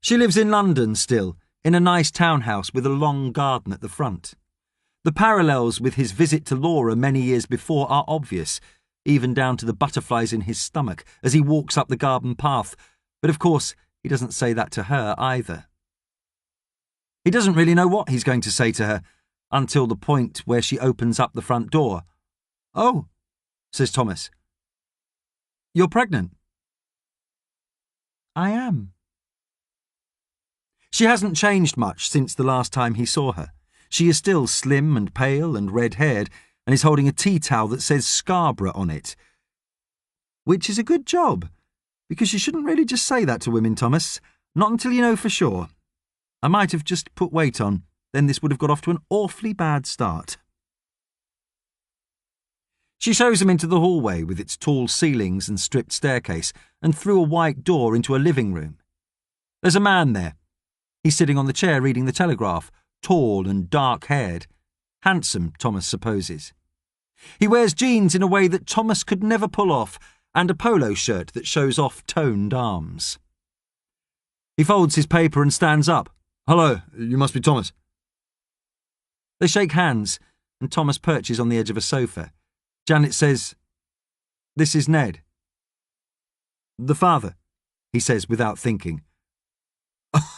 She lives in London still, in a nice townhouse with a long garden at the front. The parallels with his visit to Laura many years before are obvious, even down to the butterflies in his stomach as he walks up the garden path, but of course he doesn't say that to her either. He doesn't really know what he's going to say to her until the point where she opens up the front door. "Oh," says Thomas. "You're pregnant?" "I am." She hasn't changed much since the last time he saw her. She is still slim and pale and red-haired and is holding a tea towel that says Scarborough on it. Which is a good job, because you shouldn't really just say that to women, Thomas. Not until you know for sure. I might have just put weight on, then this would have got off to an awfully bad start. She shows him into the hallway with its tall ceilings and stripped staircase and through a white door into a living room. There's a man there. He's sitting on the chair reading the Telegraph, tall and dark-haired. Handsome, Thomas supposes. He wears jeans in a way that Thomas could never pull off and a polo shirt that shows off toned arms. He folds his paper and stands up. "Hello, you must be Thomas." They shake hands and Thomas perches on the edge of a sofa. Janet says, "This is Ned." "The father," he says without thinking.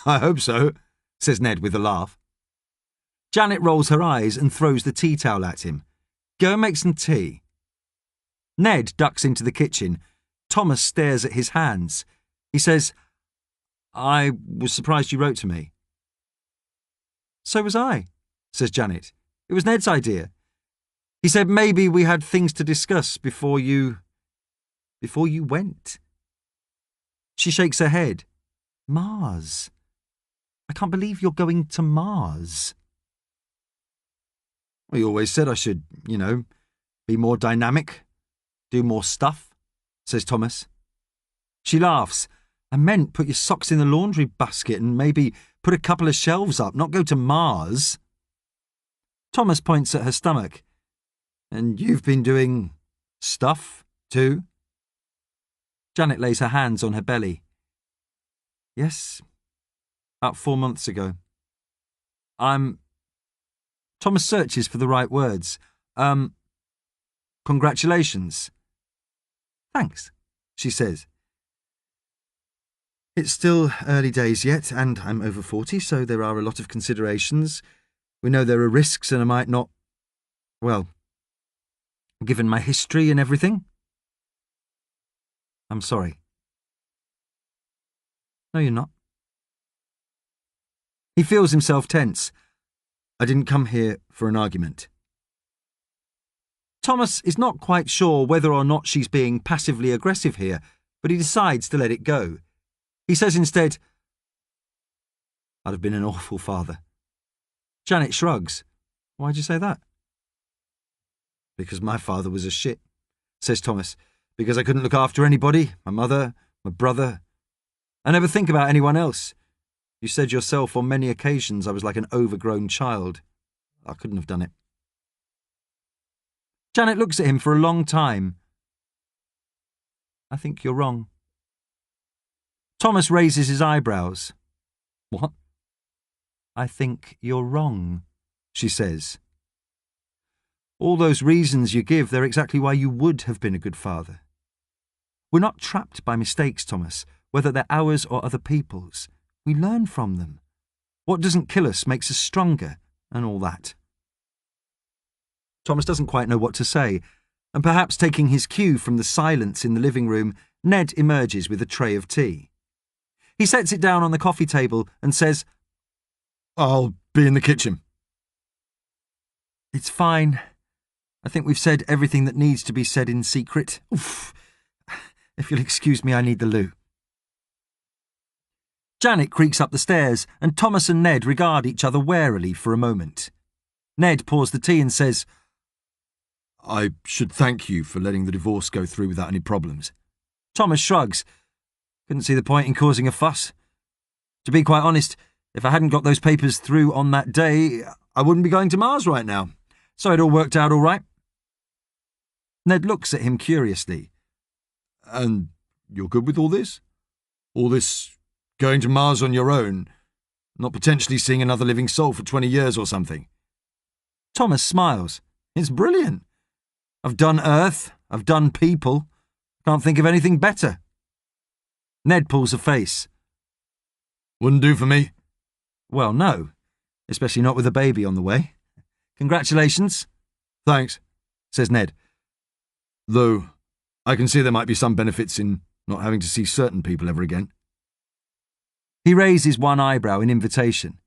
"I hope so," says Ned with a laugh. Janet rolls her eyes and throws the tea towel at him. "Go and make some tea." Ned ducks into the kitchen. Thomas stares at his hands. He says, "I was surprised you wrote to me." "So was I," says Janet. "It was Ned's idea. He said maybe we had things to discuss before you went." She shakes her head. "Mars? I can't believe you're going to Mars." "Well, you always said I should, be more dynamic, do more stuff," says Thomas. She laughs. "I meant put your socks in the laundry basket and maybe put a couple of shelves up, not go to Mars." Thomas points at her stomach. "And you've been doing stuff, too?" Janet lays her hands on her belly. "Yes, about 4 months ago. Thomas searches for the right words. Congratulations." "Thanks," she says. "It's still early days yet, and I'm over 40, so there are a lot of considerations. We know there are risks, and I might not, well, given my history and everything." "I'm sorry." "No, you're not." He feels himself tense. "I didn't come here for an argument." Thomas is not quite sure whether or not she's being passively aggressive here, but he decides to let it go. He says instead, "I'd have been an awful father." Janet shrugs. "Why'd you say that?" "Because my father was a shit," says Thomas. "Because I couldn't look after anybody, my mother, my brother. I never think about anyone else. You said yourself on many occasions I was like an overgrown child. I couldn't have done it." Janet looks at him for a long time. "I think you're wrong." Thomas raises his eyebrows. "What?" "I think you're wrong," she says. "All those reasons you give, they're exactly why you would have been a good father. We're not trapped by mistakes, Thomas, whether they're ours or other people's. We learn from them. What doesn't kill us makes us stronger, and all that." Thomas doesn't quite know what to say, and perhaps taking his cue from the silence in the living room, Ned emerges with a tray of tea. He sets it down on the coffee table and says, "I'll be in the kitchen." "It's fine. I think we've said everything that needs to be said in secret. Oof. If you'll excuse me, I need the loo." Janet creaks up the stairs, and Thomas and Ned regard each other warily for a moment. Ned pours the tea and says, "I should thank you for letting the divorce go through without any problems." Thomas shrugs. "Couldn't see the point in causing a fuss. To be quite honest, if I hadn't got those papers through on that day, I wouldn't be going to Mars right now. So it all worked out all right." Ned looks at him curiously. And you're good with all this? All this going to Mars on your own, not potentially seeing another living soul for 20 years or something? Thomas smiles. It's brilliant. I've done Earth. I've done people. Can't think of anything better. Ned pulls a face. Wouldn't do for me. Well, no. Especially not with a baby on the way. Congratulations. Thanks, says Ned. Though I can see there might be some benefits in not having to see certain people ever again. He raises one eyebrow in invitation.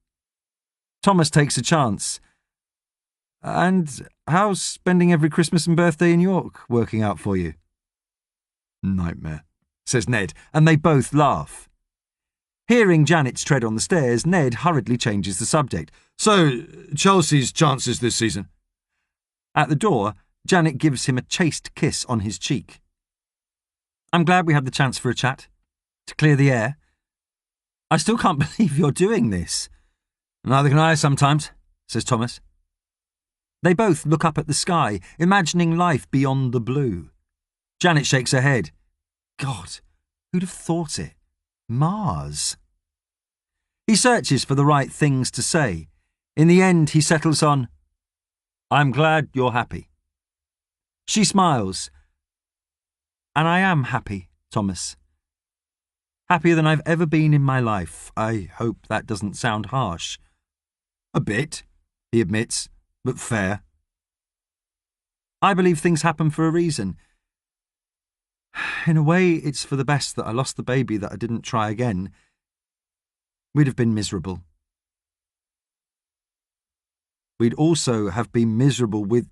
Thomas takes a chance. And how's spending every Christmas and birthday in York working out for you? Nightmare, says Ned, and they both laugh. Hearing Janet's tread on the stairs, Ned hurriedly changes the subject. So, Chelsea's chances this season? At the door, Janet gives him a chaste kiss on his cheek. I'm glad we had the chance for a chat, to clear the air. I still can't believe you're doing this. Neither can I sometimes, says Thomas. They both look up at the sky, imagining life beyond the blue. Janet shakes her head. God, who'd have thought it? Mars. He searches for the right things to say. In the end, he settles on, I'm glad you're happy. She smiles. And I am happy, Thomas. Happier than I've ever been in my life. I hope that doesn't sound harsh. A bit, he admits, but fair. I believe things happen for a reason. In a way, it's for the best that I lost the baby that I didn't try again. We'd have been miserable. We'd also have been miserable with...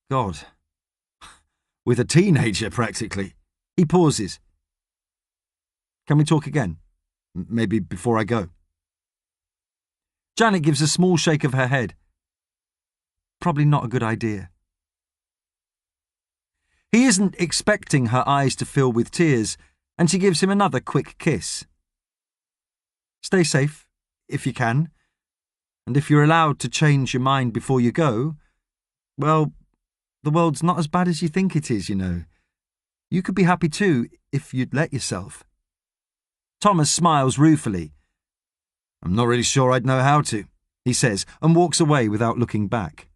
God. With a teenager, practically. He pauses. Can we talk again? Maybe before I go. Janet gives a small shake of her head. Probably not a good idea. He isn't expecting her eyes to fill with tears, and she gives him another quick kiss. Stay safe, if you can, and if you're allowed to change your mind before you go, well, the world's not as bad as you think it is, you know. You could be happy too, if you'd let yourself. Thomas smiles ruefully. I'm not really sure I'd know how to, he says, and walks away without looking back.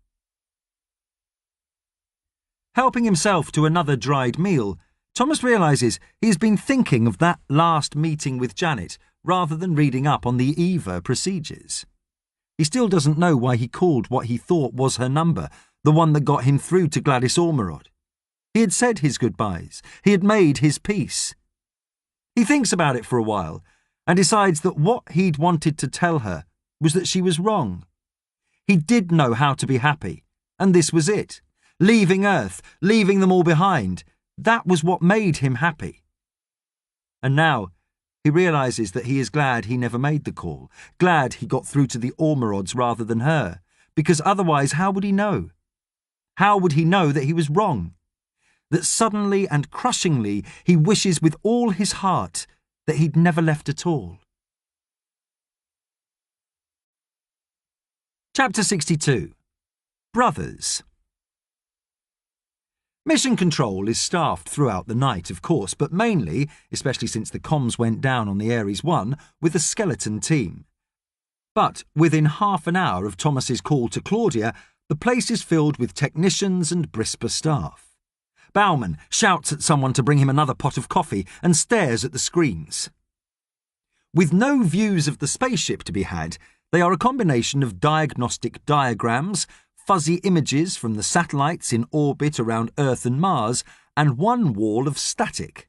Helping himself to another dried meal, Thomas realises he has been thinking of that last meeting with Janet rather than reading up on the Eva procedures. He still doesn't know why he called what he thought was her number, the one that got him through to Gladys Ormerod. He had said his goodbyes. He had made his peace. He thinks about it for a while and decides that what he'd wanted to tell her was that she was wrong. He did know how to be happy, and this was it. Leaving Earth, leaving them all behind, that was what made him happy. And now he realises that he is glad he never made the call, glad he got through to the Ormerods rather than her, because otherwise how would he know? How would he know that he was wrong? That suddenly and crushingly he wishes with all his heart that he'd never left at all. Chapter 62. Brothers. Mission Control is staffed throughout the night, of course, but mainly, especially since the comms went down on the Ares 1, with a skeleton team. But within half an hour of Thomas's call to Claudia, the place is filled with technicians and Brisper staff. Bauman shouts at someone to bring him another pot of coffee and stares at the screens. With no views of the spaceship to be had, they are a combination of diagnostic diagrams, fuzzy images from the satellites in orbit around Earth and Mars, and one wall of static.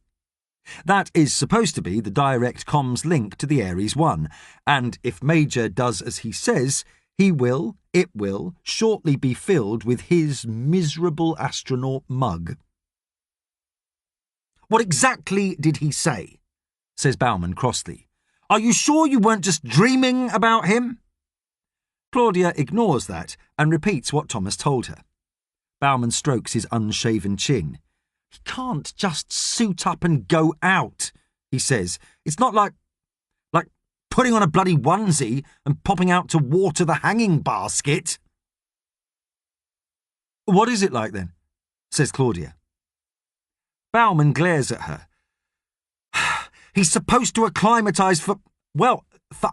That is supposed to be the direct comms link to the Ares 1, and if Major does as he says, it will shortly be filled with his miserable astronaut mug. What exactly did he say? Says Bauman crossly. Are you sure you weren't just dreaming about him? Claudia ignores that and repeats what Thomas told her. Bauman strokes his unshaven chin. He can't just suit up and go out, he says. It's not like putting on a bloody onesie and popping out to water the hanging basket. What is it like then? says Claudia. Bauman glares at her. He's supposed to acclimatise for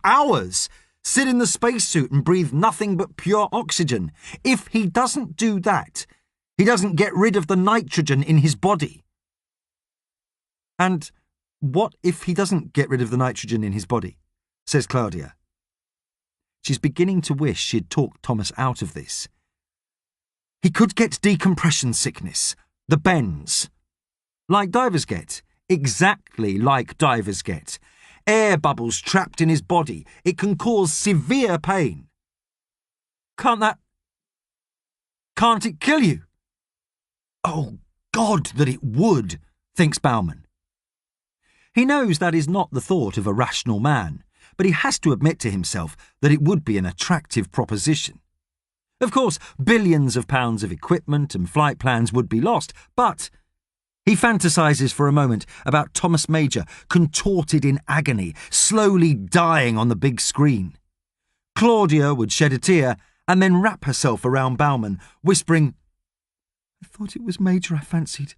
hours. Sit in the spacesuit and breathe nothing but pure oxygen. If he doesn't do that, he doesn't get rid of the nitrogen in his body. And what if he doesn't get rid of the nitrogen in his body? Says Claudia. She's beginning to wish she'd talked Thomas out of this. He could get decompression sickness, the bends. Like divers get. Exactly like divers get. Air bubbles trapped in his body. It can cause severe pain. Can't it kill you? Oh, God, that it would, thinks Bauman. He knows that is not the thought of a rational man, but he has to admit to himself that it would be an attractive proposition. Of course, billions of pounds of equipment and flight plans would be lost, but he fantasises for a moment about Thomas Major contorted in agony, slowly dying on the big screen. Claudia would shed a tear and then wrap herself around Bauman, whispering, "I thought it was Major I fancied,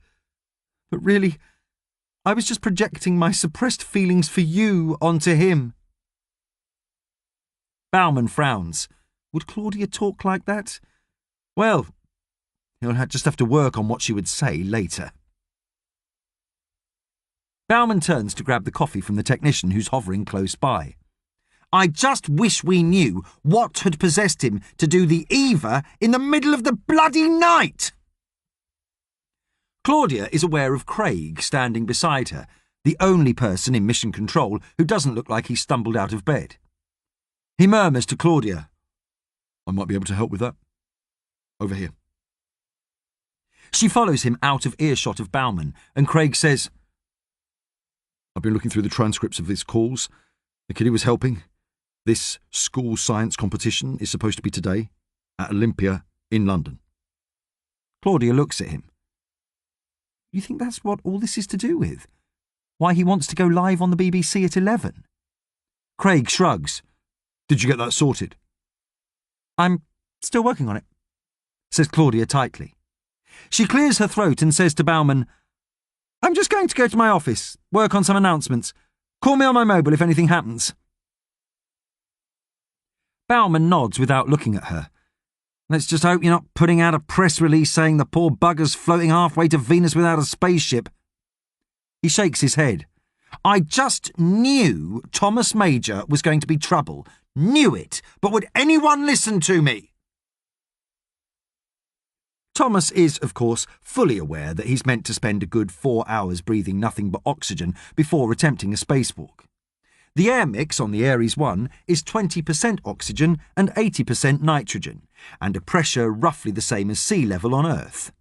but really, I was just projecting my suppressed feelings for you onto him." Bauman frowns. Would Claudia talk like that? Well, he'll just have to work on what she would say later. Bauman turns to grab the coffee from the technician who's hovering close by. I just wish we knew what had possessed him to do the Eva in the middle of the bloody night. Claudia is aware of Craig standing beside her, the only person in Mission Control who doesn't look like he stumbled out of bed. He murmurs to Claudia, "I might be able to help with that. Over here." She follows him out of earshot of Bauman, and Craig says, "I've been looking through the transcripts of his calls. The kid he was helping. This school science competition is supposed to be today, at Olympia in London." Claudia looks at him. You think that's what all this is to do with? Why he wants to go live on the BBC at 11? Craig shrugs. "Did you get that sorted?" "I'm still working on it," says Claudia tightly. She clears her throat and says to Bauman, "I'm just going to go to my office, work on some announcements. Call me on my mobile if anything happens." Bauman nods without looking at her. "Let's just hope you're not putting out a press release saying the poor bugger's floating halfway to Venus without a spaceship." He shakes his head. "I just knew Thomas Major was going to be trouble. Knew it. But would anyone listen to me?" Thomas is, of course, fully aware that he's meant to spend a good 4 hours breathing nothing but oxygen before attempting a spacewalk. The air mix on the Ares 1 is 20% oxygen and 80% nitrogen, and a pressure roughly the same as sea level on Earth.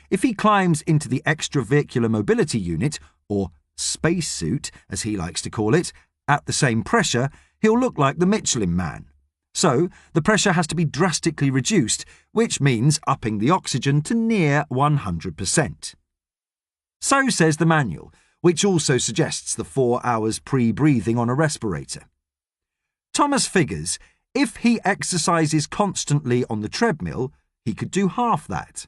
If he climbs into the extravehicular mobility unit, or spacesuit as he likes to call it, at the same pressure, he'll look like the Michelin Man. So, the pressure has to be drastically reduced, which means upping the oxygen to near 100%. So says the manual, which also suggests the 4 hours pre-breathing on a respirator. Thomas figures if he exercises constantly on the treadmill, he could do half that.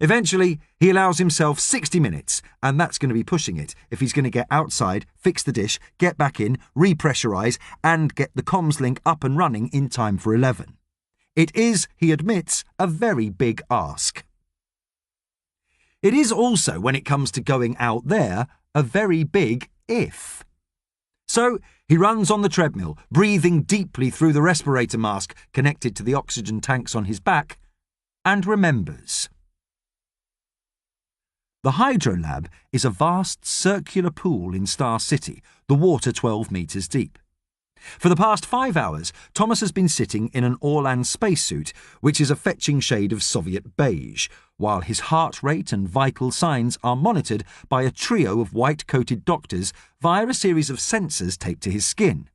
Eventually, he allows himself 60 minutes, and that's going to be pushing it if he's going to get outside, fix the dish, get back in, repressurise, and get the comms link up and running in time for 11. It is, he admits, a very big ask. It is also, when it comes to going out there, a very big if. So, he runs on the treadmill, breathing deeply through the respirator mask connected to the oxygen tanks on his back, and remembers. The Hydrolab is a vast circular pool in Star City, the water 12 metres deep. For the past 5 hours, Thomas has been sitting in an Orlan spacesuit, which is a fetching shade of Soviet beige, while his heart rate and vital signs are monitored by a trio of white-coated doctors via a series of sensors taped to his skin.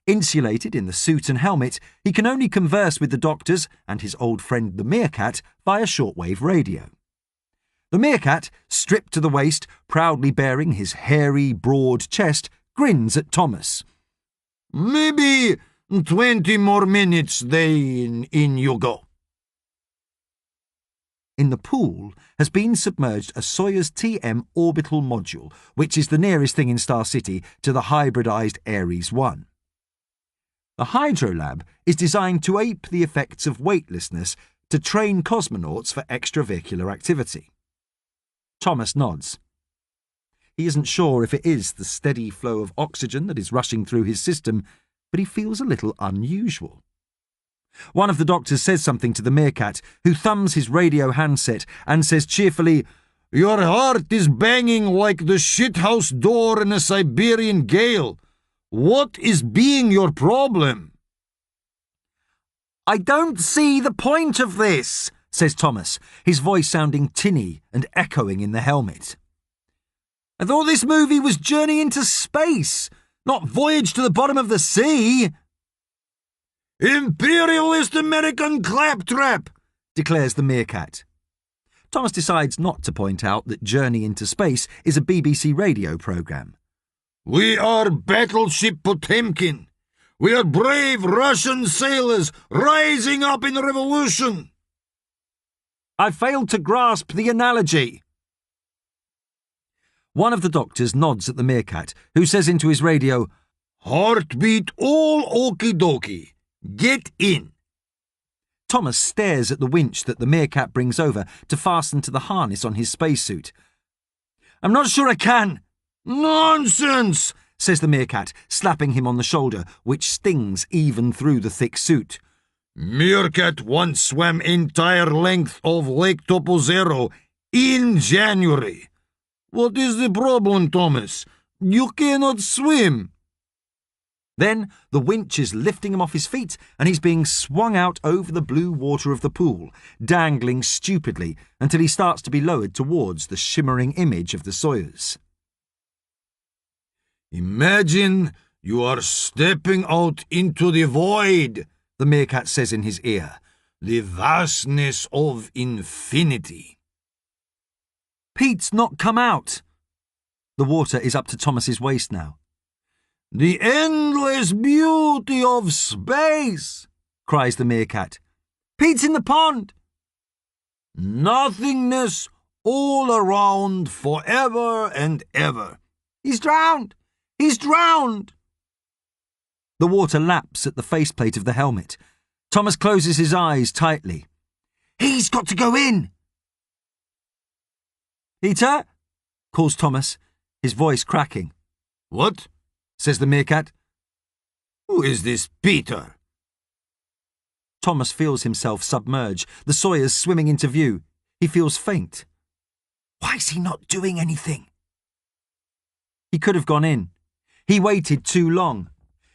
Insulated in the suit and helmet, he can only converse with the doctors and his old friend the meerkat via shortwave radio. The meerkat, stripped to the waist, proudly bearing his hairy, broad chest, grins at Thomas. "Maybe 20 more minutes, then in you go." In the pool has been submerged a Soyuz TM orbital module, which is the nearest thing in Star City to the hybridized Ares 1. The Hydrolab is designed to ape the effects of weightlessness to train cosmonauts for extravehicular activity. Thomas nods. He isn't sure if it is the steady flow of oxygen that is rushing through his system, but he feels a little unusual. One of the doctors says something to the meerkat, who thumbs his radio handset and says cheerfully, "Your heart is banging like the shithouse door in a Siberian gale. What is being your problem?" "I don't see the point of this," says Thomas, his voice sounding tinny and echoing in the helmet. "I thought this movie was Journey into Space, not Voyage to the Bottom of the Sea." "Imperialist American claptrap," declares the meerkat. Thomas decides not to point out that Journey into Space is a BBC radio programme. "We are Battleship Potemkin. We are brave Russian sailors rising up in revolution." "I failed to grasp the analogy." One of the doctors nods at the meerkat, who says into his radio, "Heartbeat all okie dokie. Get in." Thomas stares at the winch that the meerkat brings over to fasten to the harness on his spacesuit. "I'm not sure I can." "Nonsense," says the meerkat, slapping him on the shoulder, which stings even through the thick suit. "Meerkat once swam entire length of Lake Topozero in January. What is the problem, Thomas? You cannot swim." Then the winch is lifting him off his feet and he's being swung out over the blue water of the pool, dangling stupidly until he starts to be lowered towards the shimmering image of the Soyuz. "Imagine you are stepping out into the void," the meerkat says in his ear. "The vastness of infinity." "Pete's not come out." The water is up to Thomas's waist now. "The endless beauty of space," cries the meerkat. "Pete's in the pond." "Nothingness all around forever and ever." "He's drowned! He's drowned!" The water laps at the faceplate of the helmet. Thomas closes his eyes tightly. "He's got to go in!" "Peter?" calls Thomas, his voice cracking. "What?" says the meerkat. "Who is this Peter?" Thomas feels himself submerge, the Soyuz swimming into view. He feels faint. Why is he not doing anything? He could have gone in. He waited too long.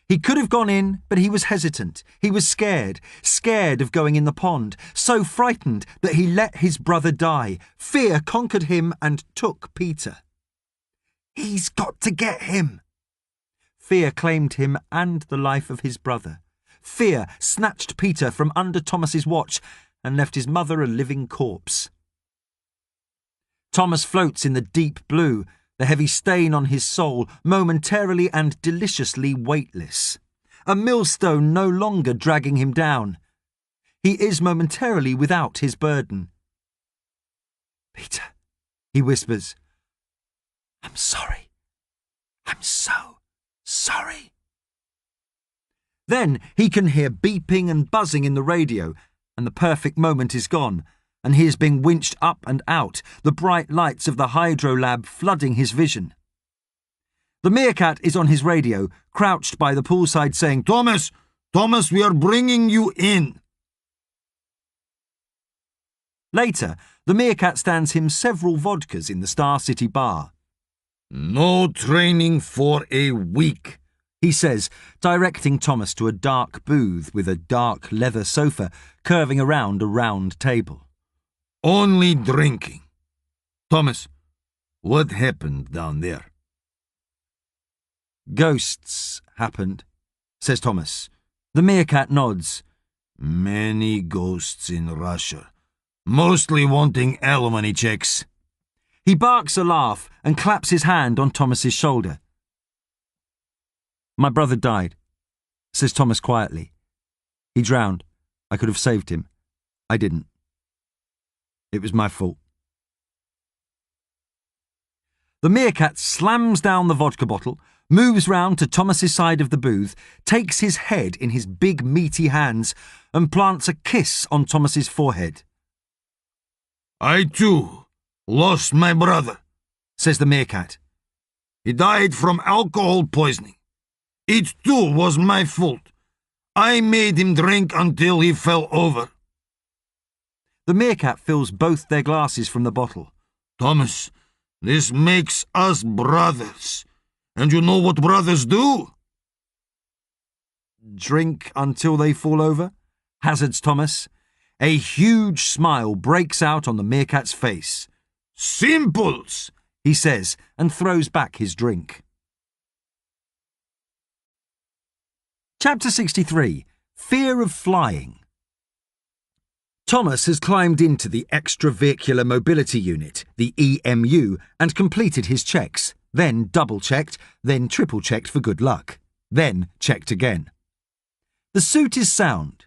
He could have gone in, but he was hesitant. He was scared of going in the pond, so frightened that he let his brother die. Fear conquered him and took Peter. He's got to get him. Fear claimed him and the life of his brother. Fear snatched Peter from under Thomas's watch and left his mother a living corpse. Thomas floats in the deep blue, the heavy stain on his soul momentarily and deliciously weightless. A millstone no longer dragging him down. He is momentarily without his burden. "Peter," he whispers, "I'm sorry. I'm so sorry." Then he can hear beeping and buzzing in the radio, and the perfect moment is gone, and he is being winched up and out, the bright lights of the Hydrolab flooding his vision. The meerkat is on his radio, crouched by the poolside, saying, Thomas, we are bringing you in." Later, the meerkat stands him several vodkas in the Star City bar. "No training for a week," he says, directing Thomas to a dark booth with a dark leather sofa curving around a round table. "Only drinking. Thomas, what happened down there?" "Ghosts happened," says Thomas. The meerkat nods. "Many ghosts in Russia, mostly wanting alimony checks." He barks a laugh and claps his hand on Thomas's shoulder. "My brother died," says Thomas quietly. "He drowned. I could have saved him. I didn't." It was my fault. The meerkat slams down the vodka bottle, moves round to Thomas's side of the booth, takes his head in his big meaty hands and plants a kiss on Thomas's forehead. I too lost my brother, says the meerkat. He died from alcohol poisoning. It too was my fault. I made him drink until he fell over. The meerkat fills both their glasses from the bottle. Thomas, this makes us brothers. And you know what brothers do? Drink until they fall over, hazards Thomas. A huge smile breaks out on the meerkat's face. Simples, he says, and throws back his drink. Chapter 63. Fear of Flying. Thomas has climbed into the Extravehicular Mobility Unit, the EMU, and completed his checks, then double-checked, then triple-checked for good luck, then checked again. The suit is sound.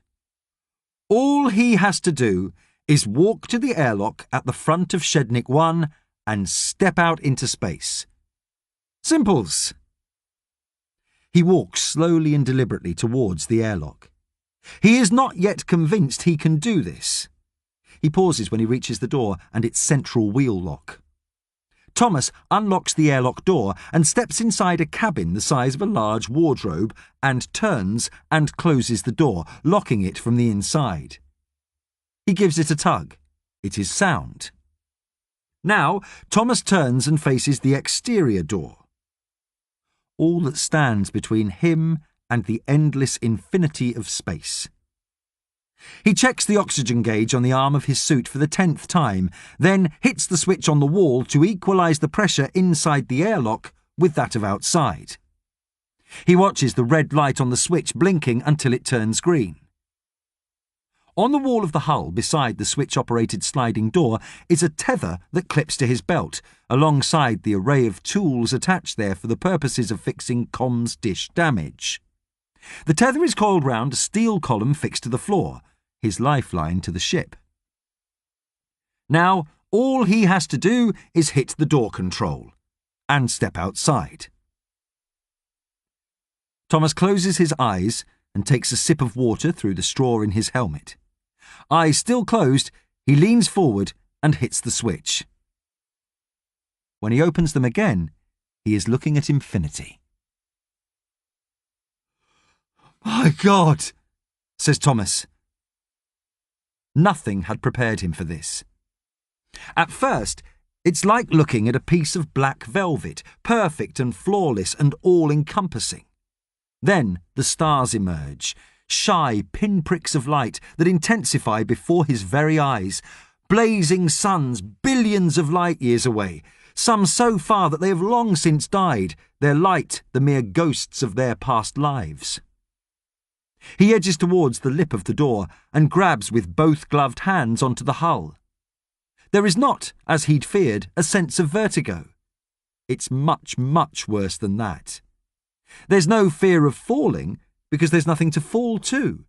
All he has to do is walk to the airlock at the front of Shednik 1 and step out into space. Simples. He walks slowly and deliberately towards the airlock. He is not yet convinced he can do this. He pauses when he reaches the door and its central wheel lock. Thomas unlocks the airlock door and steps inside a cabin the size of a large wardrobe and turns and closes the door, locking it from the inside. He gives it a tug. It is sound. Now, Thomas turns and faces the exterior door. All that stands between him and the endless infinity of space. He checks the oxygen gauge on the arm of his suit for the 10th time, then hits the switch on the wall to equalise the pressure inside the airlock with that of outside. He watches the red light on the switch blinking until it turns green. On the wall of the hull beside the switch-operated sliding door is a tether that clips to his belt, alongside the array of tools attached there for the purposes of fixing comms dish damage. The tether is coiled round a steel column fixed to the floor, his lifeline to the ship. Now, all he has to do is hit the door control and step outside. Thomas closes his eyes and takes a sip of water through the straw in his helmet. Eyes still closed, he leans forward and hits the switch. When he opens them again, he is looking at infinity. "My God," says Thomas. Nothing had prepared him for this. At first, it's like looking at a piece of black velvet, perfect and flawless and all-encompassing. Then the stars emerge, shy pinpricks of light that intensify before his very eyes, blazing suns billions of light years away, some so far that they have long since died, their light the mere ghosts of their past lives. He edges towards the lip of the door and grabs with both gloved hands onto the hull. There is not, as he'd feared, a sense of vertigo. It's much, much worse than that. There's no fear of falling because there's nothing to fall to.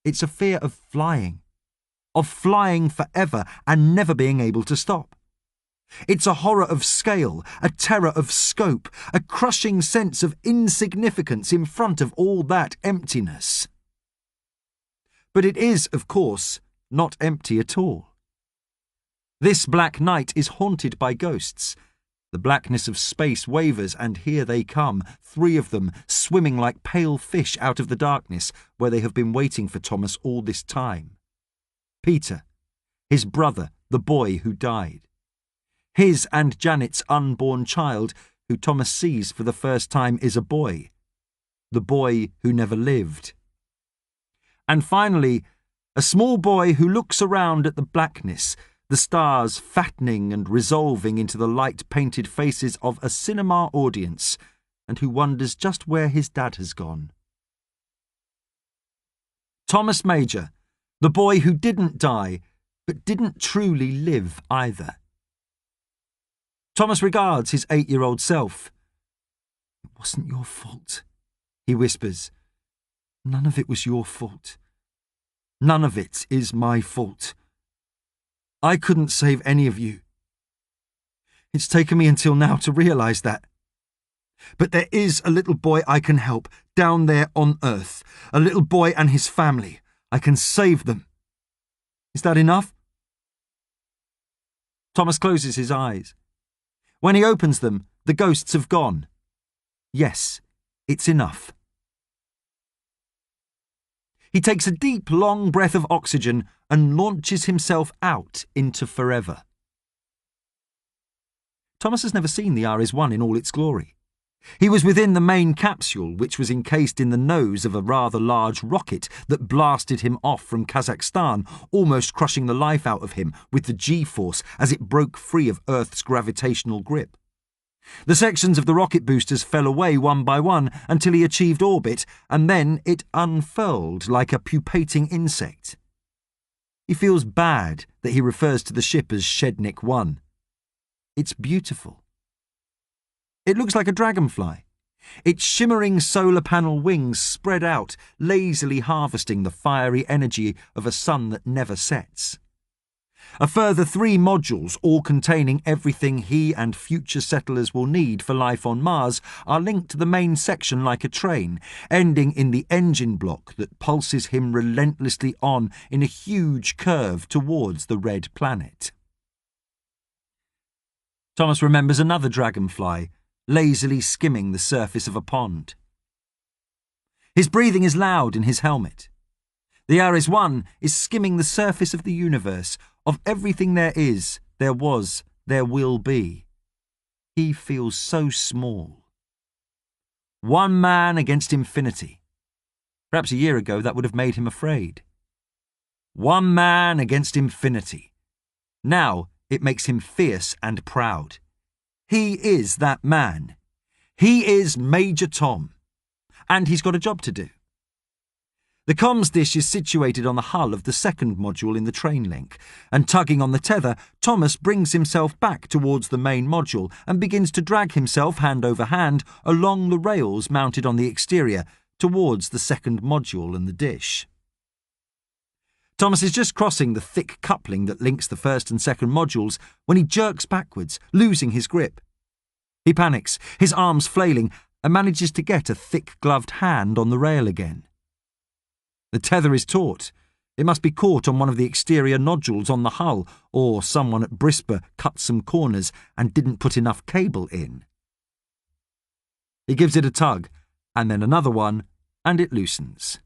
It's a fear of flying forever and never being able to stop. It's a horror of scale, a terror of scope, a crushing sense of insignificance in front of all that emptiness. But it is, of course, not empty at all. This black night is haunted by ghosts. The blackness of space wavers, and here they come, 3 of them, swimming like pale fish out of the darkness where they have been waiting for Thomas all this time. Peter, his brother, the boy who died. His and Janet's unborn child, who Thomas sees for the first time, is a boy. The boy who never lived. And finally, a small boy who looks around at the blackness, the stars fattening and resolving into the light-painted faces of a cinema audience, and who wonders just where his dad has gone. Thomas Major, the boy who didn't die, but didn't truly live either. Thomas regards his 8-year-old self. "It wasn't your fault," he whispers. "None of it was your fault. None of it is my fault. I couldn't save any of you. It's taken me until now to realise that. But there is a little boy I can help down there on Earth. A little boy and his family. I can save them. Is that enough? Thomas closes his eyes. When he opens them, the ghosts have gone. Yes, it's enough. He takes a deep, long breath of oxygen and launches himself out into forever. Thomas has never seen the RS-1 in all its glory. He was within the main capsule, which was encased in the nose of a rather large rocket that blasted him off from Kazakhstan, almost crushing the life out of him with the G-force as it broke free of Earth's gravitational grip. The sections of the rocket boosters fell away one by one until he achieved orbit, and then it unfurled like a pupating insect. He feels bad that he refers to the ship as Shednik 1. It's beautiful. It looks like a dragonfly, its shimmering solar panel wings spread out, lazily harvesting the fiery energy of a sun that never sets. A further 3 modules, all containing everything he and future settlers will need for life on Mars, are linked to the main section like a train, ending in the engine block that pulses him relentlessly on in a huge curve towards the red planet. Thomas remembers another dragonfly, lazily skimming the surface of a pond. His breathing is loud in his helmet. The RS-1 is skimming the surface of the universe, of everything there is, there was, there will be. He feels so small. One man against infinity. Perhaps a year ago that would have made him afraid. One man against infinity. Now it makes him fierce and proud. He is that man. He is Major Tom. And he's got a job to do. The comms dish is situated on the hull of the second module in the train link, and tugging on the tether, Thomas brings himself back towards the main module and begins to drag himself hand over hand along the rails mounted on the exterior towards the second module and the dish. Thomas is just crossing the thick coupling that links the first and second modules when he jerks backwards, losing his grip. He panics, his arms flailing, and manages to get a thick-gloved hand on the rail again. The tether is taut. It must be caught on one of the exterior nodules on the hull, or someone at Brisbane cut some corners and didn't put enough cable in. He gives it a tug, and then another one, and it loosens.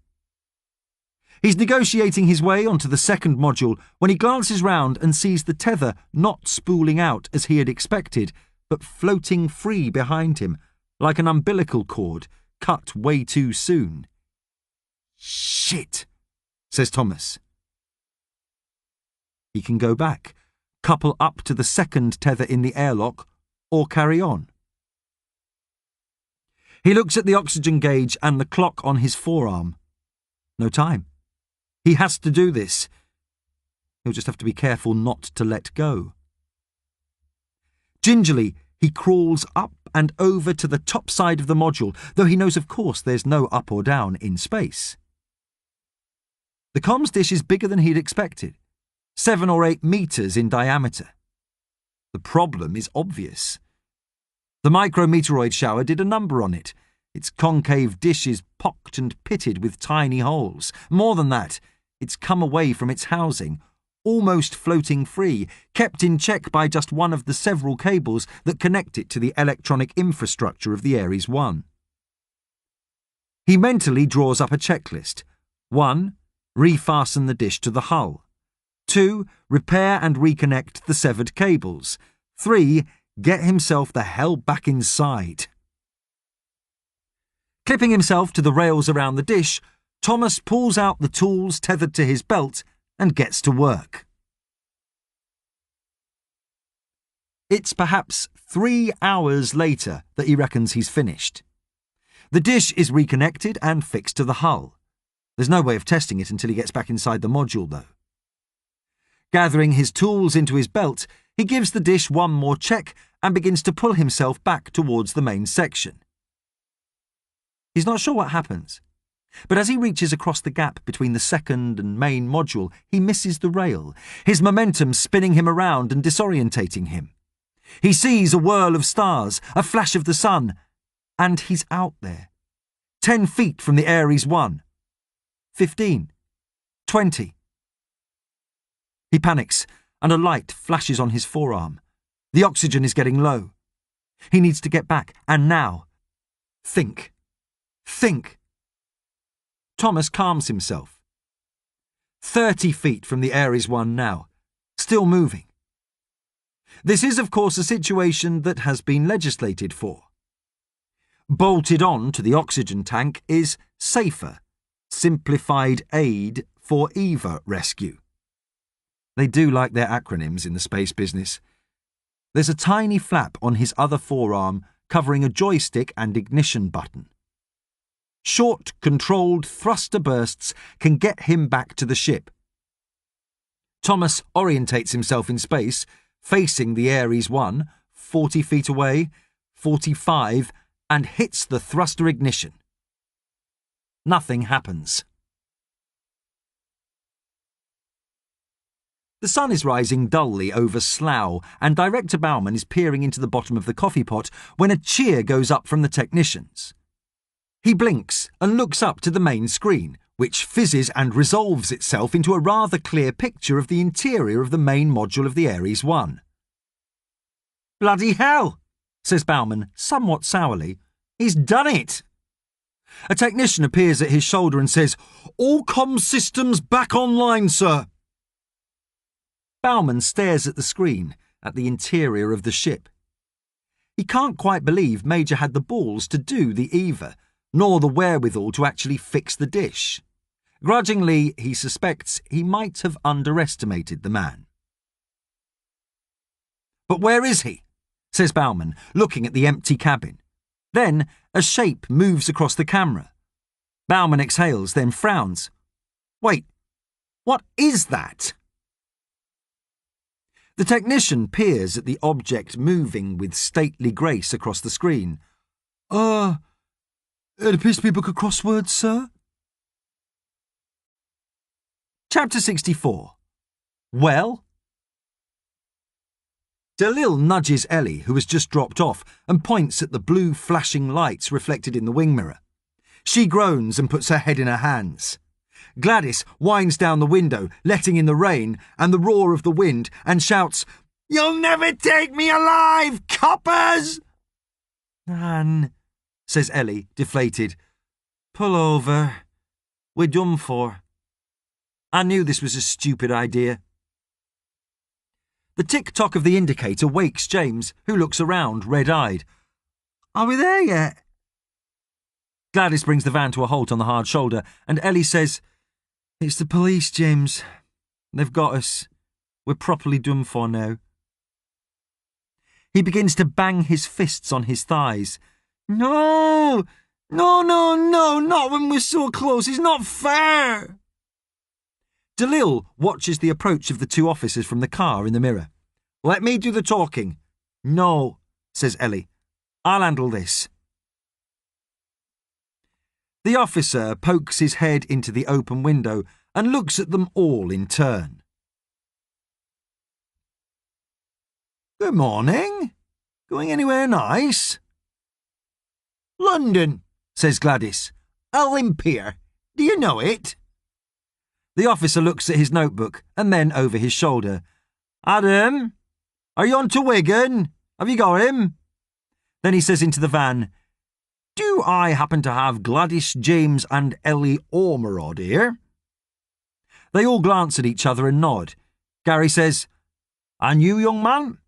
He's negotiating his way onto the second module when he glances round and sees the tether not spooling out as he had expected, but floating free behind him, like an umbilical cord, cut way too soon. "Shit," says Thomas. He can go back, couple up to the second tether in the airlock, or carry on. He looks at the oxygen gauge and the clock on his forearm. No time. He has to do this. He'll just have to be careful not to let go. Gingerly, he crawls up and over to the top side of the module, though he knows of course there's no up or down in space. The comms dish is bigger than he'd expected, 7 or 8 metres in diameter. The problem is obvious. The micrometeoroid shower did a number on it. Its concave dish is pocked and pitted with tiny holes. More than that, it's come away from its housing, almost floating free, kept in check by just one of the several cables that connect it to the electronic infrastructure of the Ares 1. He mentally draws up a checklist. 1. Refasten the dish to the hull. 2. Repair and reconnect the severed cables. 3. Get himself the hell back inside. Clipping himself to the rails around the dish, Thomas pulls out the tools tethered to his belt and gets to work. It's perhaps 3 hours later that he reckons he's finished. The dish is reconnected and fixed to the hull. There's no way of testing it until he gets back inside the module, though. Gathering his tools into his belt, he gives the dish one more check and begins to pull himself back towards the main section. He's not sure what happens. But as he reaches across the gap between the second and main module, he misses the rail, his momentum spinning him around and disorientating him. He sees a whirl of stars, a flash of the sun, and he's out there. 10 feet from the Ares 1. 15. 20. He panics, and a light flashes on his forearm. The oxygen is getting low. He needs to get back, and now. Think. Think. Thomas calms himself. 30 feet from the Ares 1 now, still moving. This is, of course, a situation that has been legislated for. Bolted on to the oxygen tank is SAFER, Simplified Aid for EVA Rescue. They do like their acronyms in the space business. There's a tiny flap on his other forearm covering a joystick and ignition button. Short, controlled thruster bursts can get him back to the ship. Thomas orientates himself in space, facing the Ares 1, 40 feet away, 45, and hits the thruster ignition. Nothing happens. The sun is rising dully over Slough, and Director Bauman is peering into the bottom of the coffee pot when a cheer goes up from the technicians. He blinks and looks up to the main screen, which fizzes and resolves itself into a rather clear picture of the interior of the main module of the Ares 1. "Bloody hell," says Bauman, somewhat sourly. "He's done it." A technician appears at his shoulder and says, "All comms systems back online, sir." Bauman stares at the screen, at the interior of the ship. He can't quite believe Major had the balls to do the EVA, nor the wherewithal to actually fix the dish. Grudgingly, he suspects he might have underestimated the man. "But where is he?" says Bauman, looking at the empty cabin. Then a shape moves across the camera. Bauman exhales, then frowns. "Wait, what is that?" The technician peers at the object moving with stately grace across the screen. It appears to be a book of crosswords, sir." Chapter 64. Well? Dalil nudges Ellie, who has just dropped off, and points at the blue flashing lights reflected in the wing mirror. She groans and puts her head in her hands. Gladys winds down the window, letting in the rain and the roar of the wind, and shouts, "You'll never take me alive, coppers!" "Nan," says Ellie, deflated. "Pull over. We're done for. I knew this was a stupid idea." The tick-tock of the indicator wakes James, who looks around, red-eyed. "Are we there yet?" Gladys brings the van to a halt on the hard shoulder, and Ellie says, "It's the police, James. They've got us. We're properly done for now." He begins to bang his fists on his thighs. No, not when we're so close. It's not fair." Dalil watches the approach of the two officers from the car in the mirror. "Let me do the talking." "No," says Ellie. "I'll handle this." The officer pokes his head into the open window and looks at them all in turn. "Good morning. Going anywhere nice?" "London," says Gladys. "Olympia. Do you know it?" The officer looks at his notebook and then over his shoulder. "Adam, are you on to Wigan? Have you got him?" Then he says into the van, "Do I happen to have Gladys, James and Ellie Ormerod here?" They all glance at each other and nod. Gary says, "And you, young man?"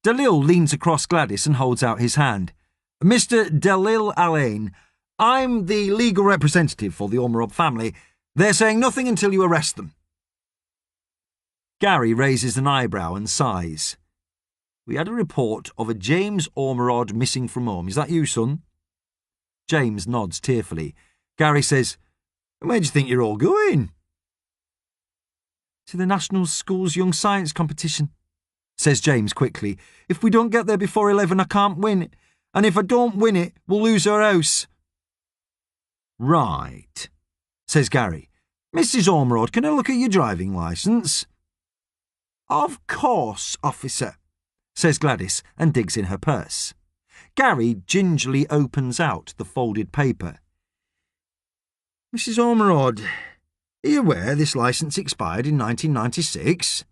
Dalil leans across Gladys and holds out his hand. "Mr. Dalil Alain, I'm the legal representative for the Ormerod family. They're saying nothing until you arrest them." Gary raises an eyebrow and sighs. "We had a report of a James Ormerod missing from home. Is that you, son?" James nods tearfully. Gary says, "Where do you think you're all going?" "To the National Schools Young Science Competition," says James quickly. "If we don't get there before 11, I can't win. And if I don't win it, we'll lose our house." Right, says Gary. Mrs. Ormerod, can I look at your driving licence? Of course, officer, says Gladys and digs in her purse. Gary gingerly opens out the folded paper. Mrs. Ormerod, are you aware this licence expired in 1996?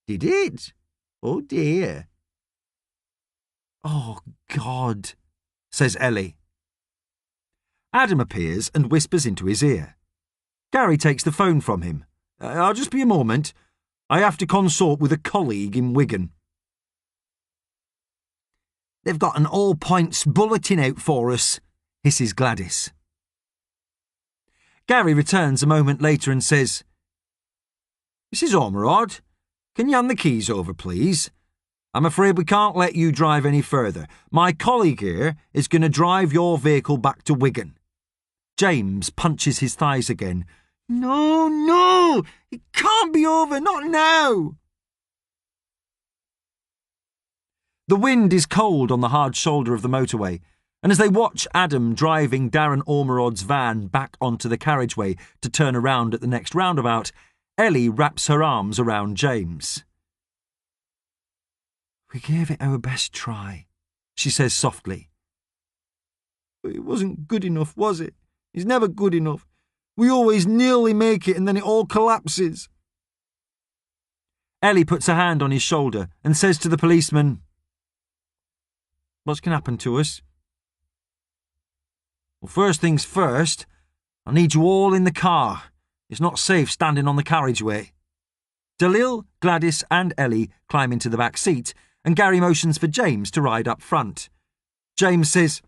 Did it? Oh dear. Oh, God, says Ellie. Adam appears and whispers into his ear. Gary takes the phone from him. I'll just be a moment. I have to consult with a colleague in Wigan. They've got an all-points bulletin out for us, hisses Gladys. Gary returns a moment later and says, Mrs. Ormerod, can you hand the keys over, please? I'm afraid we can't let you drive any further. My colleague here is going to drive your vehicle back to Wigan. James punches his thighs again. No, it can't be over, not now. The wind is cold on the hard shoulder of the motorway, and as they watch Adam driving Darren Ormerod's van back onto the carriageway to turn around at the next roundabout, Ellie wraps her arms around James. We gave it our best try, she says softly. But it wasn't good enough, was it? It's never good enough. We always nearly make it and then it all collapses. Ellie puts a hand on his shoulder and says to the policeman, What's going to happen to us? Well, first things first, I need you all in the car. It's not safe standing on the carriageway. Dalil, Gladys and Ellie climb into the back seat and Gary motions for James to ride up front. James says,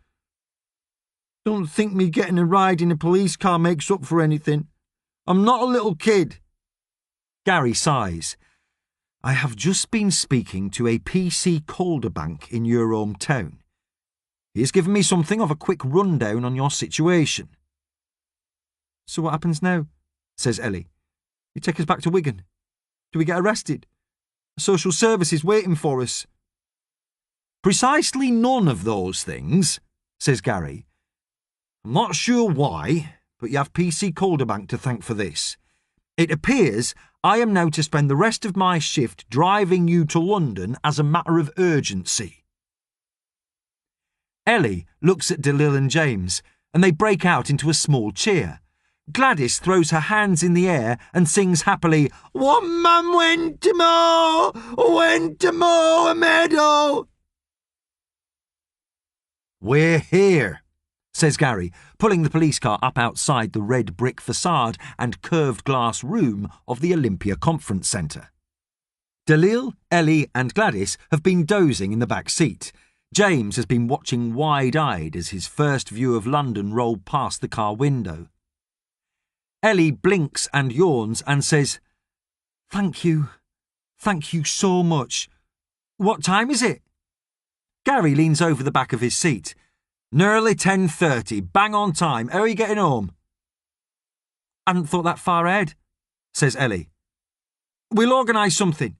Don't think me getting a ride in a police car makes up for anything. I'm not a little kid. Gary sighs. I have just been speaking to a PC Calderbank in your hometown. He has given me something of a quick rundown on your situation. So what happens now? Says Ellie. You take us back to Wigan. Do we get arrested? Social services waiting for us. Precisely none of those things, says Gary. I'm not sure why, but you have PC Calderbank to thank for this. It appears I am now to spend the rest of my shift driving you to London as a matter of urgency. Ellie looks at Dalil and James, and they break out into a small cheer. Gladys throws her hands in the air and sings happily, One man went to mow a meadow. We're here, says Gary, pulling the police car up outside the red brick facade and curved glass room of the Olympia Conference Centre. Dalil, Ellie and Gladys have been dozing in the back seat. James has been watching wide-eyed as his first view of London rolled past the car window. Ellie blinks and yawns and says, Thank you so much. What time is it? Gary leans over the back of his seat. Nearly 10:30, bang on time. How are you getting home? I hadn't thought that far ahead, says Ellie. We'll organise something.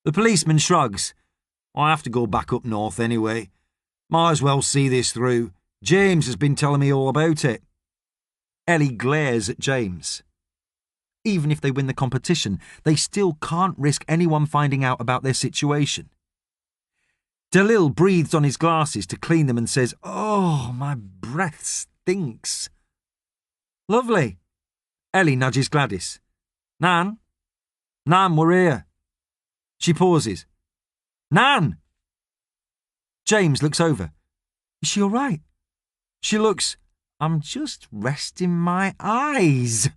The policeman shrugs. I have to go back up north anyway. Might as well see this through. James has been telling me all about it. Ellie glares at James. Even if they win the competition, they still can't risk anyone finding out about their situation. Dalil breathes on his glasses to clean them and says, Oh, my breath stinks. Lovely. Ellie nudges Gladys. Nan, we're here. She pauses. Nan! James looks over. Is she all right? She looks, I'm just resting my eyes,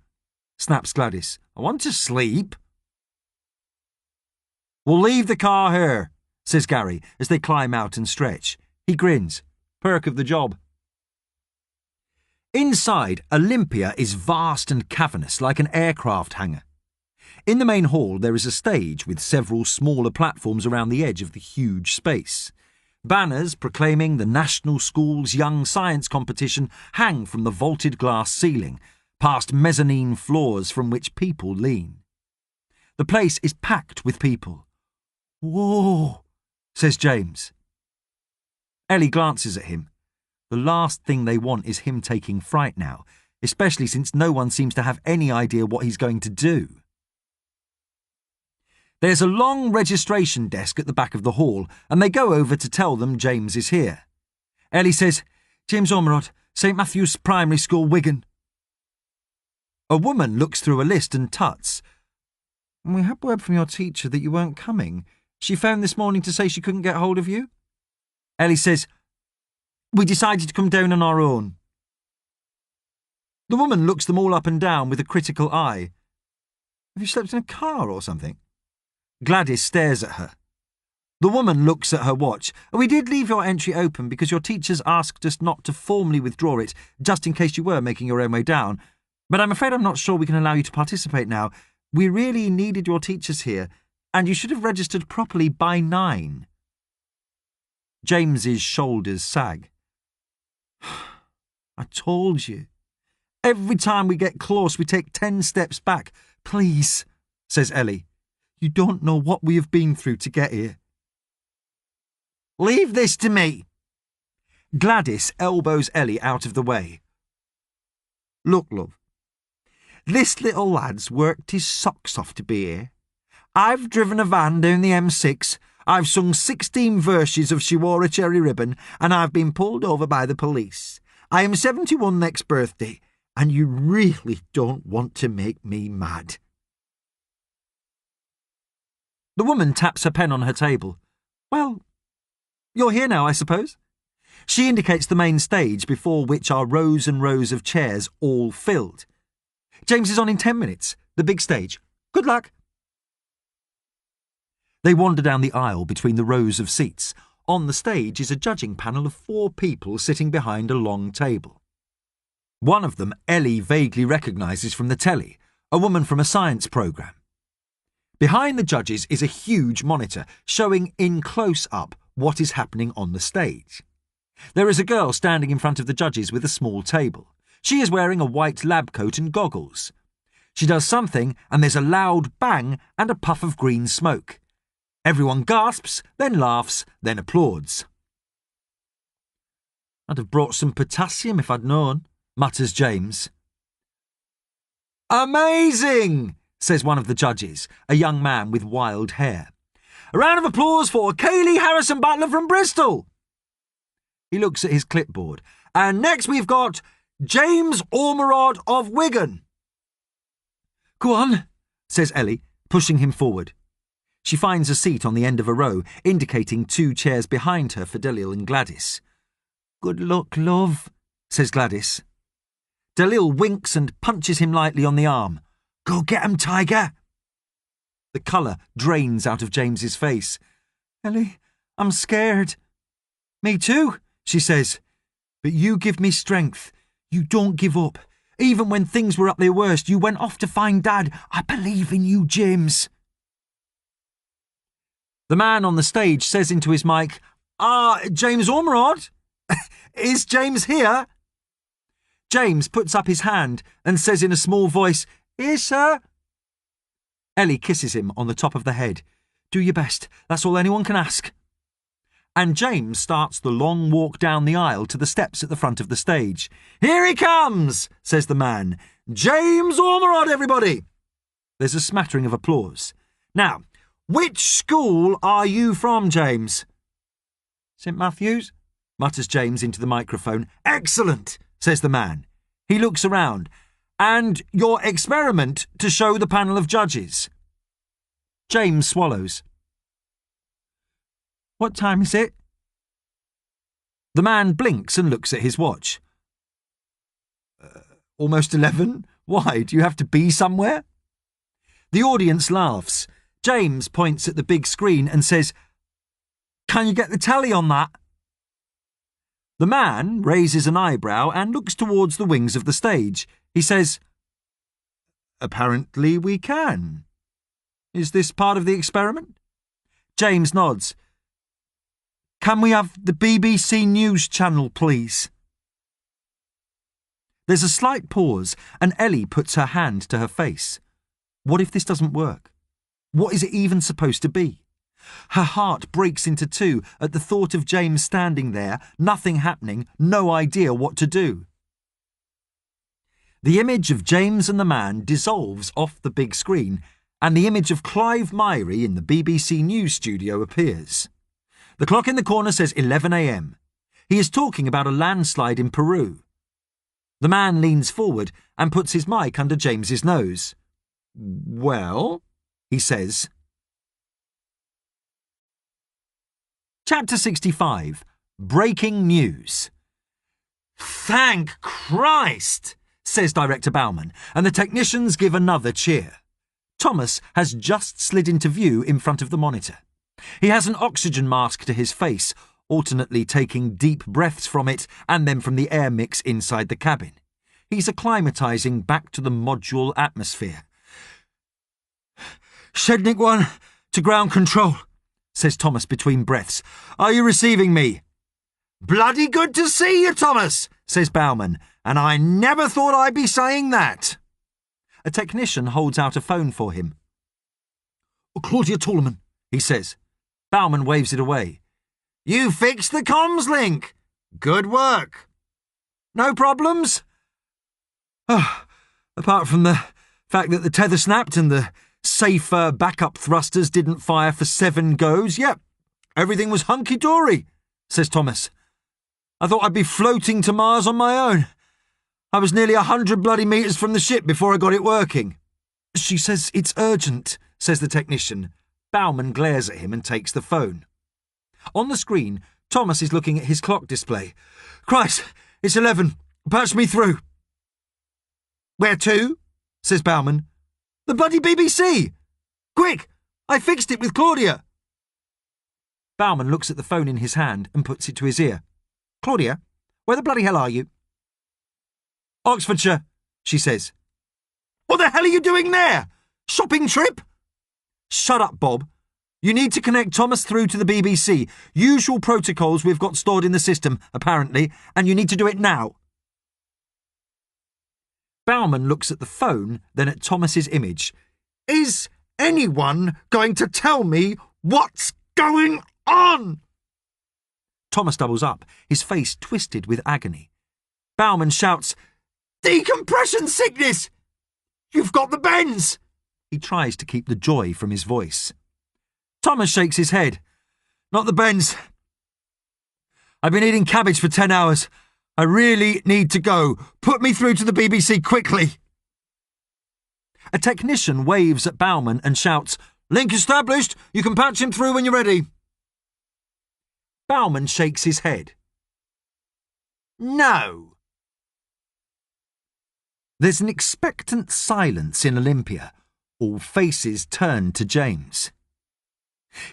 snaps Gladys. I want to sleep. We'll leave the car here, says Gary as they climb out and stretch. He grins. Perk of the job. Inside, Olympia is vast and cavernous like an aircraft hangar. In the main hall there is a stage with several smaller platforms around the edge of the huge space. Banners proclaiming the National School's Young Science Competition hang from the vaulted glass ceiling, past mezzanine floors from which people lean. The place is packed with people. Whoa, says James. Ellie glances at him. The last thing they want is him taking fright now, especially since no one seems to have any idea what he's going to do. There's a long registration desk at the back of the hall, and they go over to tell them James is here. Ellie says, "James Ormerod, St. Matthew's Primary School, Wigan." A woman looks through a list and tuts. "We had word from your teacher that you weren't coming. She phoned this morning to say she couldn't get hold of you." Ellie says, "We decided to come down on our own." The woman looks them all up and down with a critical eye. "Have you slept in a car or something?" Gladys stares at her. The woman looks at her watch. "We did leave your entry open because your teachers asked us not to formally withdraw it, just in case you were making your own way down. But I'm afraid I'm not sure we can allow you to participate now. We really needed your teachers here, and you should have registered properly by 9. James's shoulders sag. "I told you. Every time we get close, we take 10 steps back. Please," says Ellie. "You don't know what we have been through to get here." "Leave this to me." Gladys elbows Ellie out of the way. "Look, love. This little lad's worked his socks off to be here. I've driven a van down the M6, I've sung 16 verses of She Wore a Cherry Ribbon, and I've been pulled over by the police. I am 71 next birthday, and you really don't want to make me mad." The woman taps her pen on her table. "Well, you're here now, I suppose." She indicates the main stage, before which are rows and rows of chairs, all filled. "James is on in 10 minutes. The big stage. Good luck." They wander down the aisle between the rows of seats. On the stage is a judging panel of 4 people sitting behind a long table. One of them Ellie vaguely recognises from the telly, a woman from a science programme. Behind the judges is a huge monitor showing in close-up what is happening on the stage. There is a girl standing in front of the judges with a small table. She is wearing a white lab coat and goggles. She does something, and there's a loud bang and a puff of green smoke. Everyone gasps, then laughs, then applauds. "I'd have brought some potassium if I'd known," mutters James. "Amazing!" says one of the judges, a young man with wild hair. "A round of applause for Kaylee Harrison Butler from Bristol." He looks at his clipboard. "And next we've got James Ormerod of Wigan." "Go on," says Ellie, pushing him forward. She finds a seat on the end of a row, indicating 2 chairs behind her for Dalil and Gladys. "Good luck, love," says Gladys. Dalil winks and punches him lightly on the arm. "Go get 'em, Tiger." The colour drains out of James's face. "Ellie, I'm scared." "Me too," she says. "But you give me strength. You don't give up. Even when things were at their worst, you went off to find Dad. I believe in you, James." The man on the stage says into his mic, James Ormerod? Is James here?" James puts up his hand and says in a small voice, "Here, sir." Ellie kisses him on the top of the head. "Do your best. That's all anyone can ask." And James starts the long walk down the aisle to the steps at the front of the stage. "Here he comes," says the man. "James Ormerod, everybody." There's a smattering of applause. "Now, which school are you from, James?" "St. Matthew's," mutters James into the microphone. "Excellent," says the man. He looks around. "And your experiment to show the panel of judges?" James swallows. "What time is it?" The man blinks and looks at his watch. Almost 11? Why, do you have to be somewhere?" The audience laughs. James points at the big screen and says, "Can you get the telly on that?" The man raises an eyebrow and looks towards the wings of the stage. He says, "Apparently we can. Is this part of the experiment?" James nods. "Can we have the BBC News channel, please?" There's a slight pause, and Ellie puts her hand to her face. What if this doesn't work? What is it even supposed to be? Her heart breaks into two at the thought of James standing there, nothing happening, no idea what to do. The image of James and the man dissolves off the big screen, and the image of Clive Myrie in the BBC News studio appears. The clock in the corner says 11 a.m. He is talking about a landslide in Peru. The man leans forward and puts his mic under James's nose. "Well," he says. Chapter 65. Breaking News. "Thank Christ," says Director Bauman, and the technicians give another cheer. Thomas has just slid into view in front of the monitor. He has an oxygen mask to his face, alternately taking deep breaths from it and then from the air mix inside the cabin. He's acclimatising back to the module atmosphere. "Shednik 1 to ground control," says Thomas between breaths. "Are you receiving me?" "Bloody good to see you, Thomas," says Bauman, "and I never thought I'd be saying that." A technician holds out a phone for him. "Claudia Tolman," he says. Bauman waves it away. "You fixed the comms link. Good work." "No problems?" "Apart from the fact that the tether snapped and the safer backup thrusters didn't fire for 7 goes, yep, everything was hunky-dory," says Thomas. "I thought I'd be floating to Mars on my own. I was nearly 100 bloody metres from the ship before I got it working." "She says it's urgent," says the technician. Bauman glares at him and takes the phone. On the screen, Thomas is looking at his clock display. "Christ, it's 11. Patch me through." "Where to?" says Bauman. "The bloody BBC! Quick! I fixed it with Claudia." Bauman looks at the phone in his hand and puts it to his ear. "Claudia, where the bloody hell are you?" "Oxfordshire," she says. "What the hell are you doing there? Shopping trip?" "Shut up, Bob. You need to connect Thomas through to the BBC. Usual protocols we've got stored in the system, apparently, and you need to do it now." Bauman looks at the phone, then at Thomas's image. "Is anyone going to tell me what's going on?" Thomas doubles up, his face twisted with agony. Bauman shouts, "Decompression sickness! You've got the bends!" He tries to keep the joy from his voice. Thomas shakes his head. "Not the bends. I've been eating cabbage for 10 hours. I really need to go. Put me through to the BBC quickly." A technician waves at Bauman and shouts, "Link established. You can patch him through when you're ready." Bauman shakes his head. "No." There's an expectant silence in Olympia. All faces turn to James.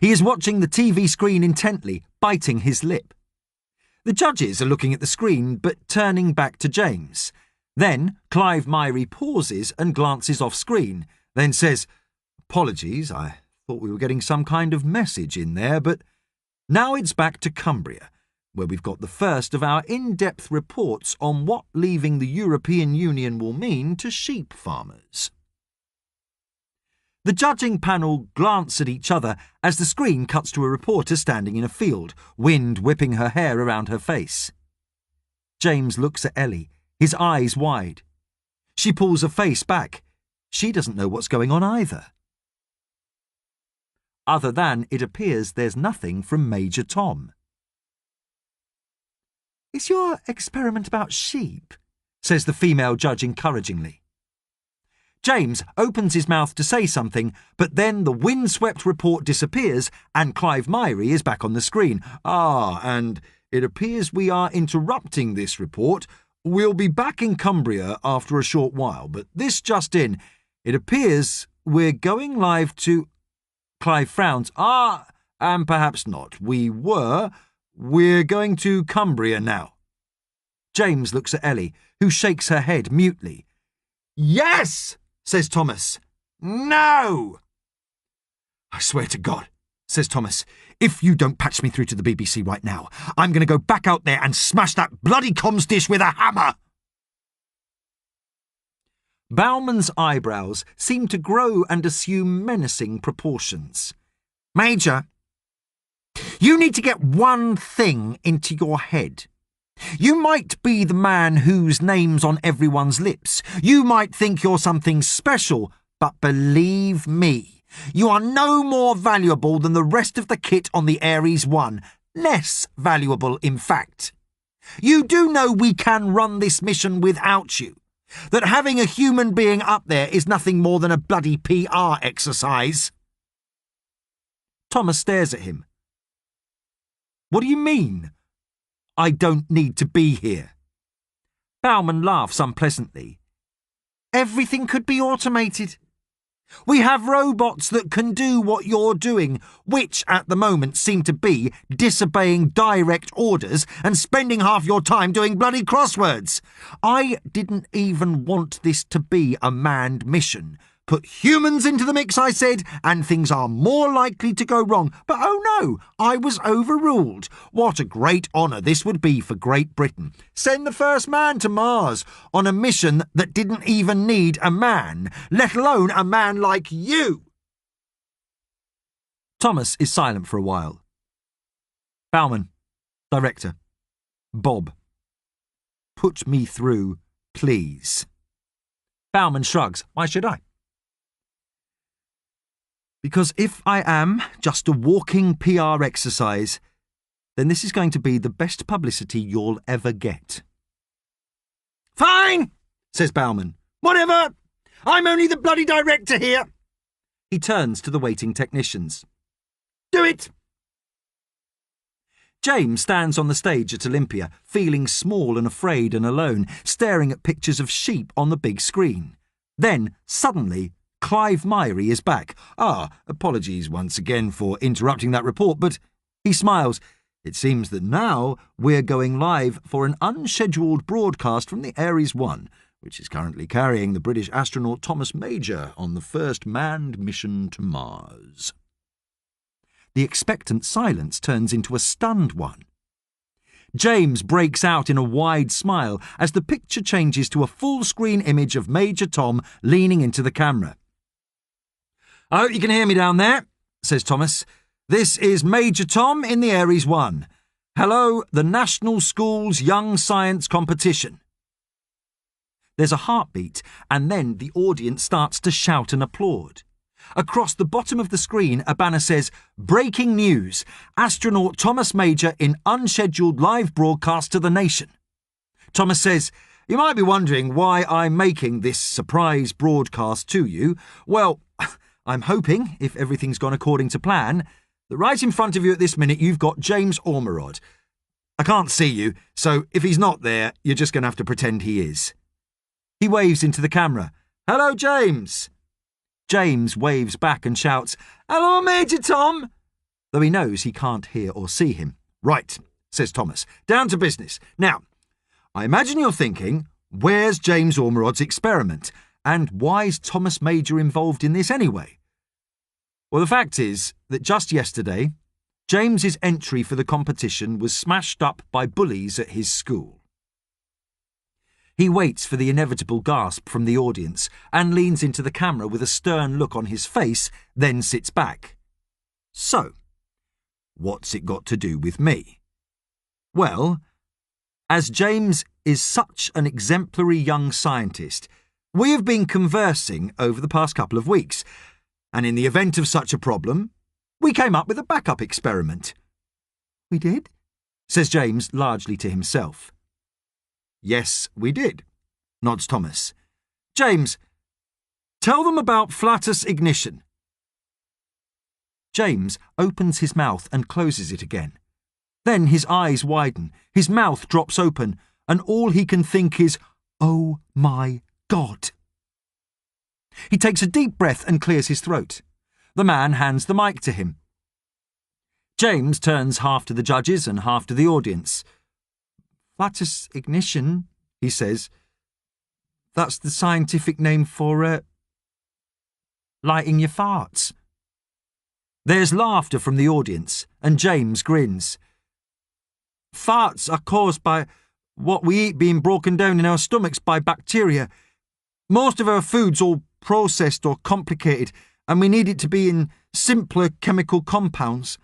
He is watching the TV screen intently, biting his lip. The judges are looking at the screen, but turning back to James. Then Clive Myrie pauses and glances off screen, then says, "Apologies, I thought we were getting some kind of message in there, but now it's back to Cumbria, where we've got the first of our in-depth reports on what leaving the European Union will mean to sheep farmers." The judging panel glance at each other as the screen cuts to a reporter standing in a field, wind whipping her hair around her face. James looks at Ellie, his eyes wide. She pulls her face back. She doesn't know what's going on either. Other than it appears there's nothing from Major Tom. "Is your experiment about sheep?" says the female judge encouragingly. James opens his mouth to say something, but then the windswept report disappears and Clive Myrie is back on the screen. And it appears we are interrupting this report. We'll be back in Cumbria after a short while, but this just in, it appears we're going live to..." Clive frowns. And perhaps not. We're going to Cumbria now." James looks at Ellie, who shakes her head mutely. "Yes!" says Thomas. "No!" "I swear to God," says Thomas, "if you don't patch me through to the BBC right now, I'm going to go back out there and smash that bloody comms dish with a hammer." Bauman's eyebrows seem to grow and assume menacing proportions. "Major," You need to get one thing into your head. You might be the man whose name's on everyone's lips. You might think you're something special, but believe me, you are no more valuable than the rest of the kit on the Ares 1. Less valuable, in fact. You do know we can run this mission without you. That having a human being up there is nothing more than a bloody PR exercise. Thomas stares at him. What do you mean? I don't need to be here. Bauman laughs unpleasantly. Everything could be automated. We have robots that can do what you're doing, which at the moment seem to be disobeying direct orders and spending half your time doing bloody crosswords. I didn't even want this to be a manned mission. Put humans into the mix, I said, and things are more likely to go wrong. But oh no, I was overruled. What a great honour this would be for Great Britain. Send the first man to Mars on a mission that didn't even need a man, let alone a man like you. Thomas is silent for a while. Bauman, director. Bob. Put me through, please. Bauman shrugs. Why should I? Because if I am just a walking PR exercise, then this is going to be the best publicity you'll ever get. Fine, says Bauman. Whatever. I'm only the bloody director here. He turns to the waiting technicians. Do it. James stands on the stage at Olympia, feeling small and afraid and alone, staring at pictures of sheep on the big screen. Then, suddenly, Clive Myrie is back. Apologies once again for interrupting that report, but he smiles. It seems that now we're going live for an unscheduled broadcast from the Ares 1, which is currently carrying the British astronaut Thomas Major on the first manned mission to Mars. The expectant silence turns into a stunned one. James breaks out in a wide smile as the picture changes to a full-screen image of Major Tom leaning into the camera. "I hope you can hear me down there," says Thomas. "This is Major Tom in the Ares 1. Hello, the National Schools Young Science Competition." There's a heartbeat, and then the audience starts to shout and applaud. Across the bottom of the screen, a banner says, "Breaking news! Astronaut Thomas Major in unscheduled live broadcast to the nation." Thomas says, "You might be wondering why I'm making this surprise broadcast to you. Well, I'm hoping, if everything's gone according to plan, that right in front of you at this minute you've got James Ormerod. I can't see you, so if he's not there, you're just going to have to pretend he is." He waves into the camera. "Hello, James." James waves back and shouts, "Hello, Major Tom," though he knows he can't hear or see him. "Right," says Thomas, "down to business. Now, I imagine you're thinking, where's James Ormerod's experiment? And why's Thomas Major involved in this anyway? Well, the fact is that just yesterday, James's entry for the competition was smashed up by bullies at his school. He waits for the inevitable gasp from the audience and leans into the camera with a stern look on his face, then sits back. So, what's it got to do with me? Well, as James is such an exemplary young scientist, we have been conversing over the past couple of weeks, and in the event of such a problem, we came up with a backup experiment. "We did?" says James, largely to himself. "Yes, we did," nods Thomas. "James, tell them about flatus ignition." James opens his mouth and closes it again. Then his eyes widen, his mouth drops open, and all he can think is, "Oh my God." He takes a deep breath and clears his throat. The man hands the mic to him. James turns half to the judges and half to the audience. "Flatus ignition," he says. "That's the scientific name for, lighting your farts." There's laughter from the audience, and James grins. "Farts are caused by what we eat being broken down in our stomachs by bacteria. Most of our food's all processed or complicated, and we need it to be in simpler chemical compounds.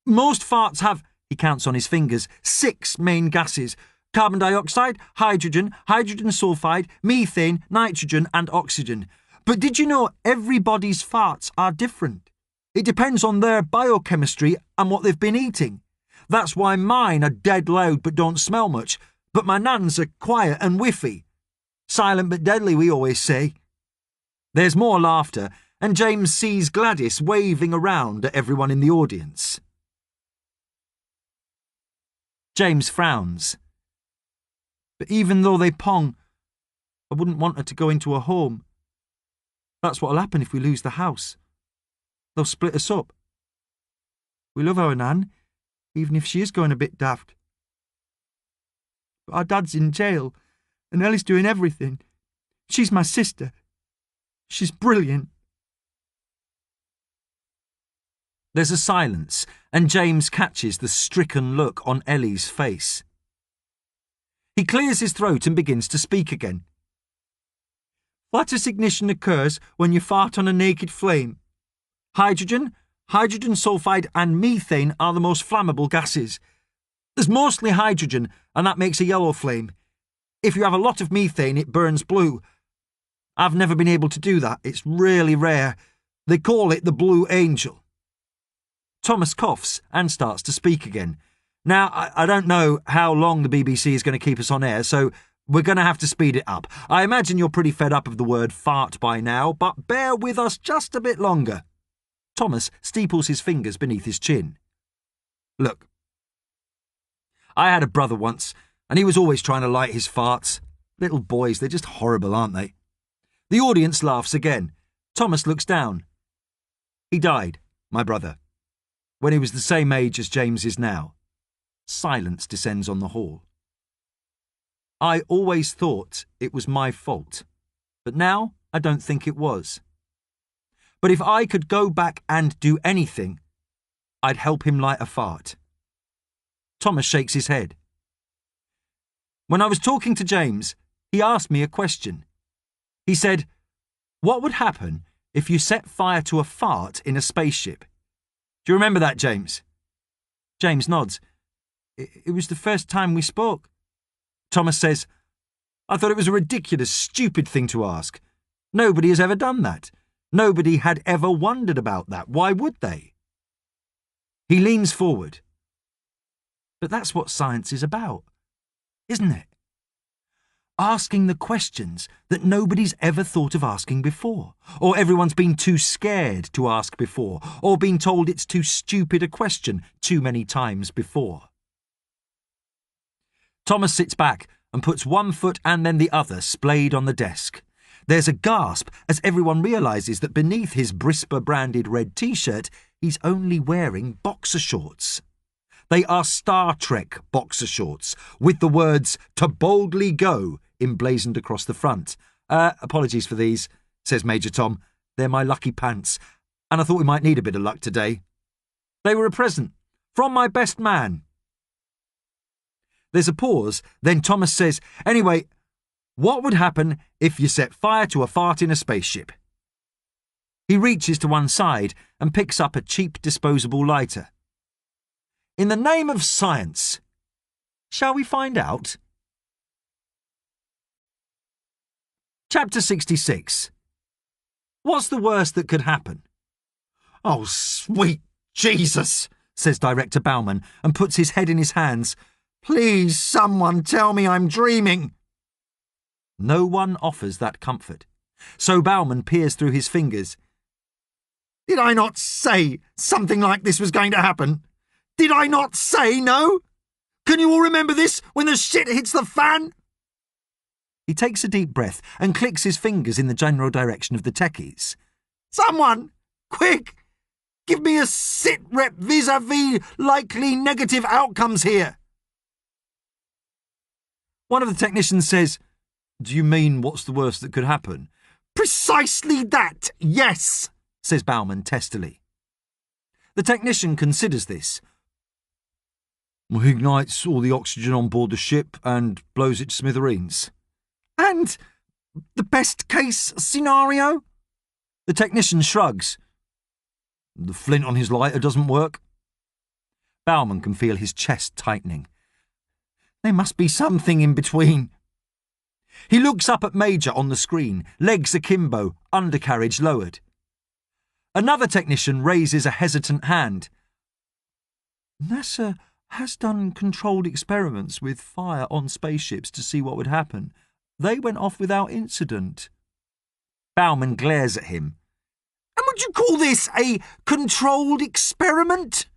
Most farts have, he counts on his fingers, 6 main gases: carbon dioxide, hydrogen, hydrogen sulfide, methane, nitrogen and oxygen. But did you know everybody's farts are different? It depends on their biochemistry and what they've been eating. That's why mine are dead loud but don't smell much, but my nan's are quiet and whiffy. Silent but deadly, we always say. There's more laughter, and James sees Gladys waving around at everyone in the audience. James frowns. But even though they pong, I wouldn't want her to go into a home. That's what'll happen if we lose the house. They'll split us up. We love our Nan, even if she is going a bit daft. But our dad's in jail, and Ellie's doing everything. She's my sister. She's brilliant. There's a silence, and James catches the stricken look on Ellie's face. He clears his throat and begins to speak again. Lattice ignition occurs when you fart on a naked flame. Hydrogen, hydrogen sulfide and methane are the most flammable gases. There's mostly hydrogen, and that makes a yellow flame. If you have a lot of methane, it burns blue. I've never been able to do that. It's really rare. They call it the Blue Angel. Thomas coughs and starts to speak again. Now, I don't know how long the BBC is going to keep us on air, so we're going to have to speed it up. I imagine you're pretty fed up of the word fart by now, but bear with us just a bit longer. Thomas steeples his fingers beneath his chin. Look, I had a brother once, and he was always trying to light his farts. Little boys, they're just horrible, aren't they? The audience laughs again. Thomas looks down. He died, my brother, when he was the same age as James is now. Silence descends on the hall. I always thought it was my fault, but now I don't think it was. But if I could go back and do anything, I'd help him light a fart. Thomas shakes his head. When I was talking to James, he asked me a question. He said, what would happen if you set fire to a fart in a spaceship? Do you remember that, James? James nods. It was the first time we spoke. Thomas says, I thought it was a ridiculous, stupid thing to ask. Nobody has ever done that. Nobody had ever wondered about that. Why would they? He leans forward. But that's what science is about, isn't it? Asking the questions that nobody's ever thought of asking before, or everyone's been too scared to ask before, or been told it's too stupid a question too many times before. Thomas sits back and puts one foot and then the other splayed on the desk. There's a gasp as everyone realises that beneath his Brisper-branded red T-shirt, he's only wearing boxer shorts. They are Star Trek boxer shorts, with the words, "To boldly go," emblazoned across the front. Apologies for these, says Major Tom. They're my lucky pants, and I thought we might need a bit of luck today. They were a present from my best man. There's a pause, then Thomas says, anyway, what would happen if you set fire to a fart in a spaceship? He reaches to one side and picks up a cheap disposable lighter. In the name of science, shall we find out? Chapter 66. What's the worst that could happen? Oh, sweet Jesus, says Director Bauman and puts his head in his hands. Please, someone tell me I'm dreaming. No one offers that comfort. So Bauman peers through his fingers. Did I not say something like this was going to happen? Did I not say no? Can you all remember this when the shit hits the fan? He takes a deep breath and clicks his fingers in the general direction of the techies. Someone, quick, give me a sit rep vis-a-vis likely negative outcomes here. One of the technicians says, do you mean what's the worst that could happen? Precisely that, yes, says Bauman testily. The technician considers this. He ignites all the oxygen on board the ship and blows it to smithereens. And the best case scenario? The technician shrugs. The flint on his lighter doesn't work. Bauman can feel his chest tightening. There must be something in between. He looks up at Major on the screen, legs akimbo, undercarriage lowered. Another technician raises a hesitant hand. NASA has done controlled experiments with fire on spaceships to see what would happen. They went off without incident. Bauman glares at him. And would you call this a controlled experiment?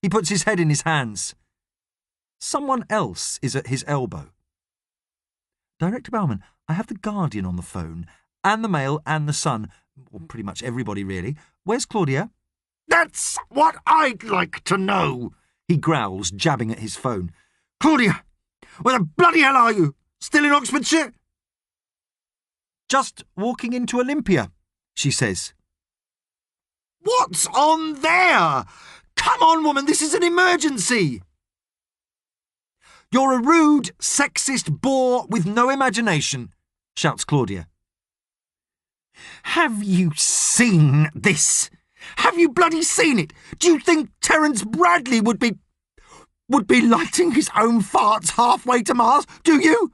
He puts his head in his hands. Someone else is at his elbow. Director Bauman, I have the Guardian on the phone, and the Mail and the Sun. Well, pretty much everybody, really. Where's Claudia? That's what I'd like to know, He growls, jabbing at his phone. Claudia, where the bloody hell are you? Still in Oxfordshire? Just walking into Olympia, she says. What's on there? Come on, woman, this is an emergency. You're a rude, sexist bore with no imagination, shouts Claudia. Have you seen this? Have you bloody seen it? Do you think Terence Bradley would be lighting his own farts halfway to Mars? Do you?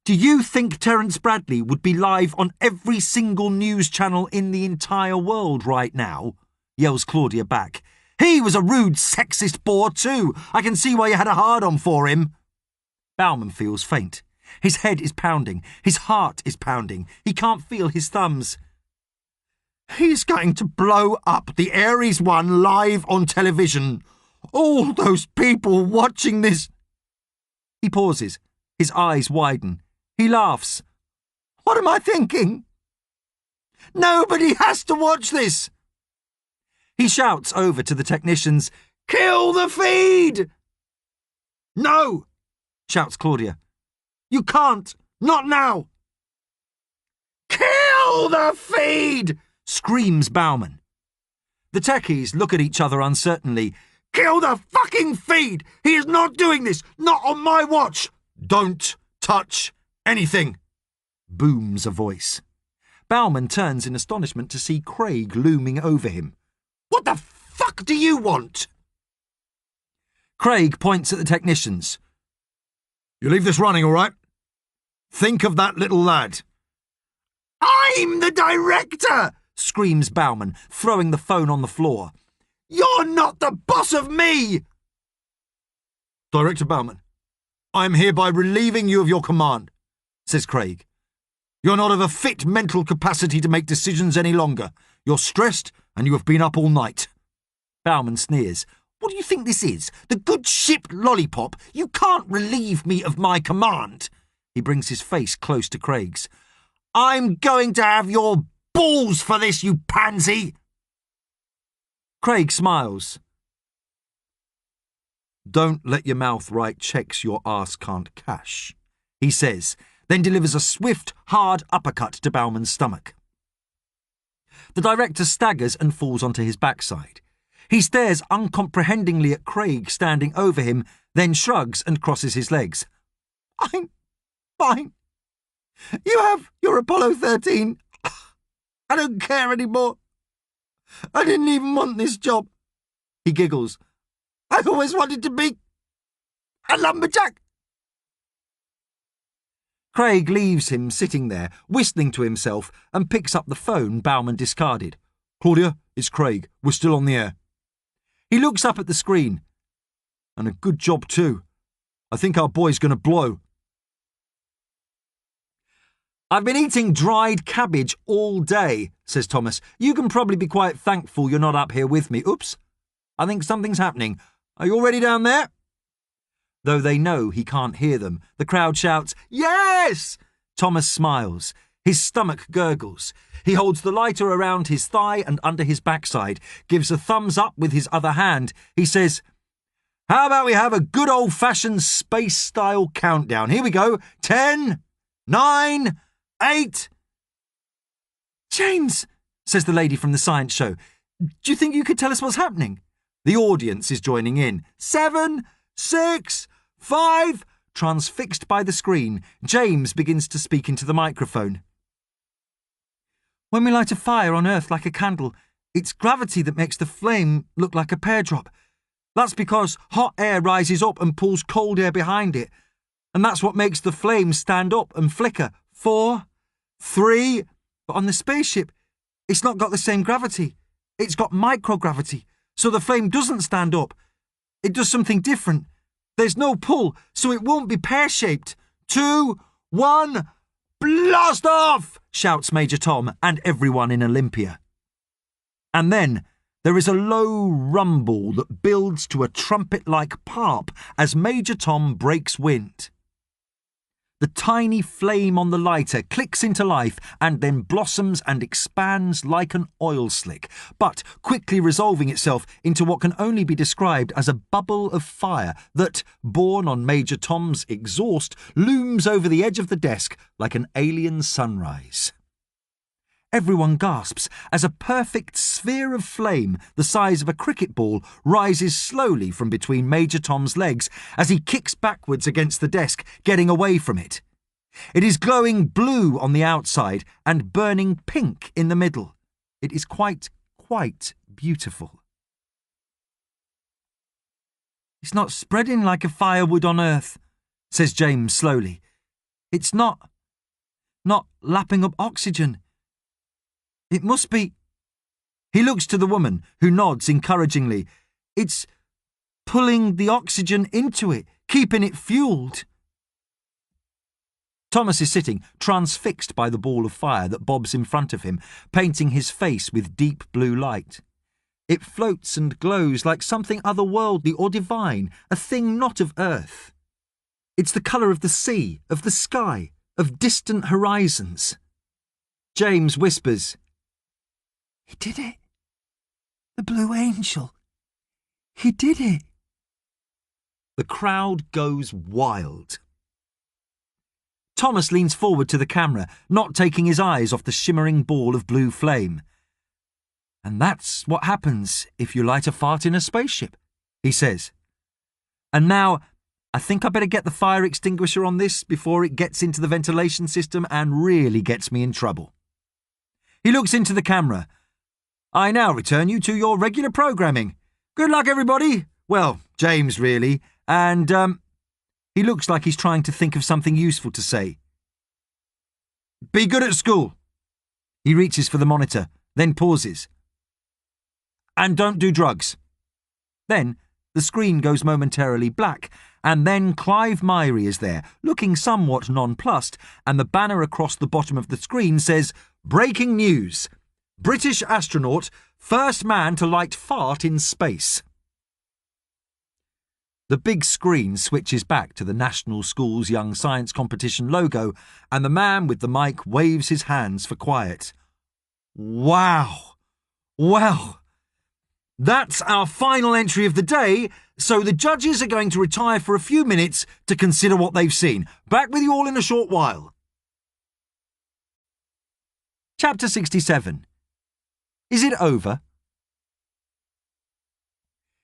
Do you think Terence Bradley would be live on every single news channel in the entire world right now? Yells Claudia back. He was a rude, sexist bore too. I can see why you had a hard-on for him. Bauman feels faint. His head is pounding. His heart is pounding. He can't feel his thumbs. He's going to blow up the Ares One live on television. All those people watching this. He pauses. His eyes widen. He laughs. What am I thinking? Nobody has to watch this. He shouts over to the technicians, Kill the feed! No, shouts Claudia. You can't. Not now. Kill the feed! Screams Bauman. The techies look at each other uncertainly. Kill the fucking feed! He is not doing this! Not on my watch! Don't touch anything! Booms a voice. Bauman turns in astonishment to see Craig looming over him. What the fuck do you want? Craig points at the technicians. You leave this running, all right? Think of that little lad. I'm the director! Screams Bauman, throwing the phone on the floor. You're not the boss of me! Director Bauman, I'm hereby relieving you of your command, says Craig. You're not of a fit mental capacity to make decisions any longer. You're stressed and you have been up all night. Bauman sneers. What do you think this is? The good ship Lollipop? You can't relieve me of my command. He brings his face close to Craig's. I'm going to have your balls for this, you pansy! Craig smiles. Don't let your mouth write checks your arse can't cash, he says, then delivers a swift, hard uppercut to Bauman's stomach. The director staggers and falls onto his backside. He stares uncomprehendingly at Craig standing over him, then shrugs and crosses his legs. I'm fine. You have your Apollo 13. I don't care anymore. I didn't even want this job. He giggles. I always wanted to be a lumberjack. Craig leaves him sitting there, whistling to himself, and picks up the phone Bauman discarded. Claudia, it's Craig. We're still on the air. He looks up at the screen. And a good job too. I think our boy's going to blow. I've been eating dried cabbage all day, says Thomas. You can probably be quite thankful you're not up here with me. Oops. I think something's happening. Are you already down there? Though they know he can't hear them, the crowd shouts, Yes! Thomas smiles. His stomach gurgles. He holds the lighter around his thigh and under his backside, gives a thumbs up with his other hand. He says, How about we have a good old-fashioned space-style countdown? Here we go. 10, 9, 8... James, says the lady from the science show, do you think you could tell us what's happening? The audience is joining in. 7, 6, 5... Transfixed by the screen, James begins to speak into the microphone. When we light a fire on Earth like a candle, It's gravity that makes the flame look like a pear drop. That's because hot air rises up and pulls cold air behind it, and that's what makes the flame stand up and flicker. 4, 3... But on the spaceship, it's not got the same gravity. It's got microgravity, so the flame doesn't stand up. It does something different. There's no pull, so it won't be pear-shaped. 2, 1, blast off! Shouts Major Tom and everyone in Olympia. And then there is a low rumble that builds to a trumpet-like parp as Major Tom breaks wind. The tiny flame on the lighter clicks into life and then blossoms and expands like an oil slick, but quickly resolving itself into what can only be described as a bubble of fire that, borne on Major Tom's exhaust, looms over the edge of the desk like an alien sunrise. Everyone gasps as a perfect sphere of flame the size of a cricket ball rises slowly from between Major Tom's legs as he kicks backwards against the desk, getting away from it. It is glowing blue on the outside and burning pink in the middle. It is quite beautiful. "It's not spreading like a firewood on Earth," says James slowly. "It's not lapping up oxygen. It must be..." He looks to the woman, who nods encouragingly. "It's pulling the oxygen into it, keeping it fueled." Thomas is sitting, transfixed by the ball of fire that bobs in front of him, painting his face with deep blue light. It floats and glows like something otherworldly or divine, a thing not of earth. It's the colour of the sea, of the sky, of distant horizons. James whispers, "He did it. The Blue Angel. He did it." The crowd goes wild. Thomas leans forward to the camera, not taking his eyes off the shimmering ball of blue flame. "And that's what happens if you light a fart in a spaceship," he says. "And now, I think I better get the fire extinguisher on this before it gets into the ventilation system and really gets me in trouble." He looks into the camera. "I now return you to your regular programming. Good luck, everybody." Well, James, really. And, he looks like he's trying to think of something useful to say. "Be good at school." He reaches for the monitor, then pauses. "And don't do drugs." Then the screen goes momentarily black, and then Clive Myrie is there, looking somewhat nonplussed, and the banner across the bottom of the screen says, "Breaking news. British astronaut, first man to light fart in space." The big screen switches back to the National Schools Young Science Competition logo, and the man with the mic waves his hands for quiet. Wow! Well, that's our final entry of the day, so the judges are going to retire for a few minutes to consider what they've seen. Back with you all in a short while. Chapter 67. Is it over?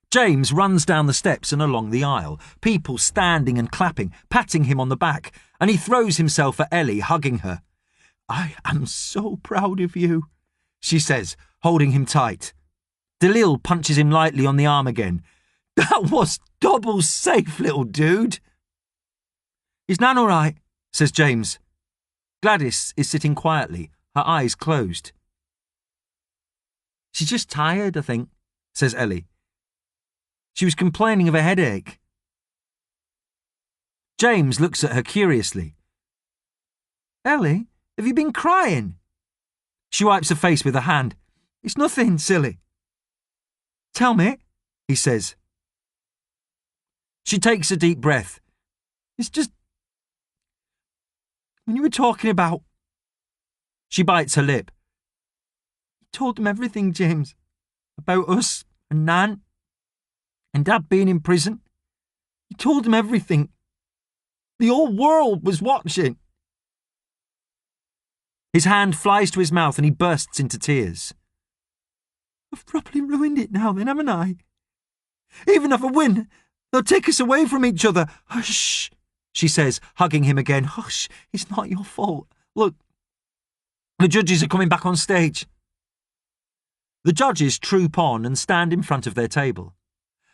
James runs down the steps and along the aisle, people standing and clapping, patting him on the back, and he throws himself at Ellie, hugging her. "I am so proud of you," she says, holding him tight. Dalil punches him lightly on the arm again. "That was double safe, little dude." "Is Nan all right?" says James. Gladys is sitting quietly, her eyes closed. "She's just tired, I think," says Ellie. "She was complaining of a headache." James looks at her curiously. "Ellie, have you been crying?" She wipes her face with her hand. "It's nothing, silly." "Tell me," he says. She takes a deep breath. "It's just... when you were talking about..." She bites her lip. "You told them everything, James. About us and Nan. And Dad being in prison. You told them everything. The whole world was watching." His hand flies to his mouth and he bursts into tears. "I've probably ruined it now then, haven't I? Even if I win, they'll take us away from each other." "Hush," she says, hugging him again. "Hush, it's not your fault. Look, the judges are coming back on stage." The judges troop on and stand in front of their table.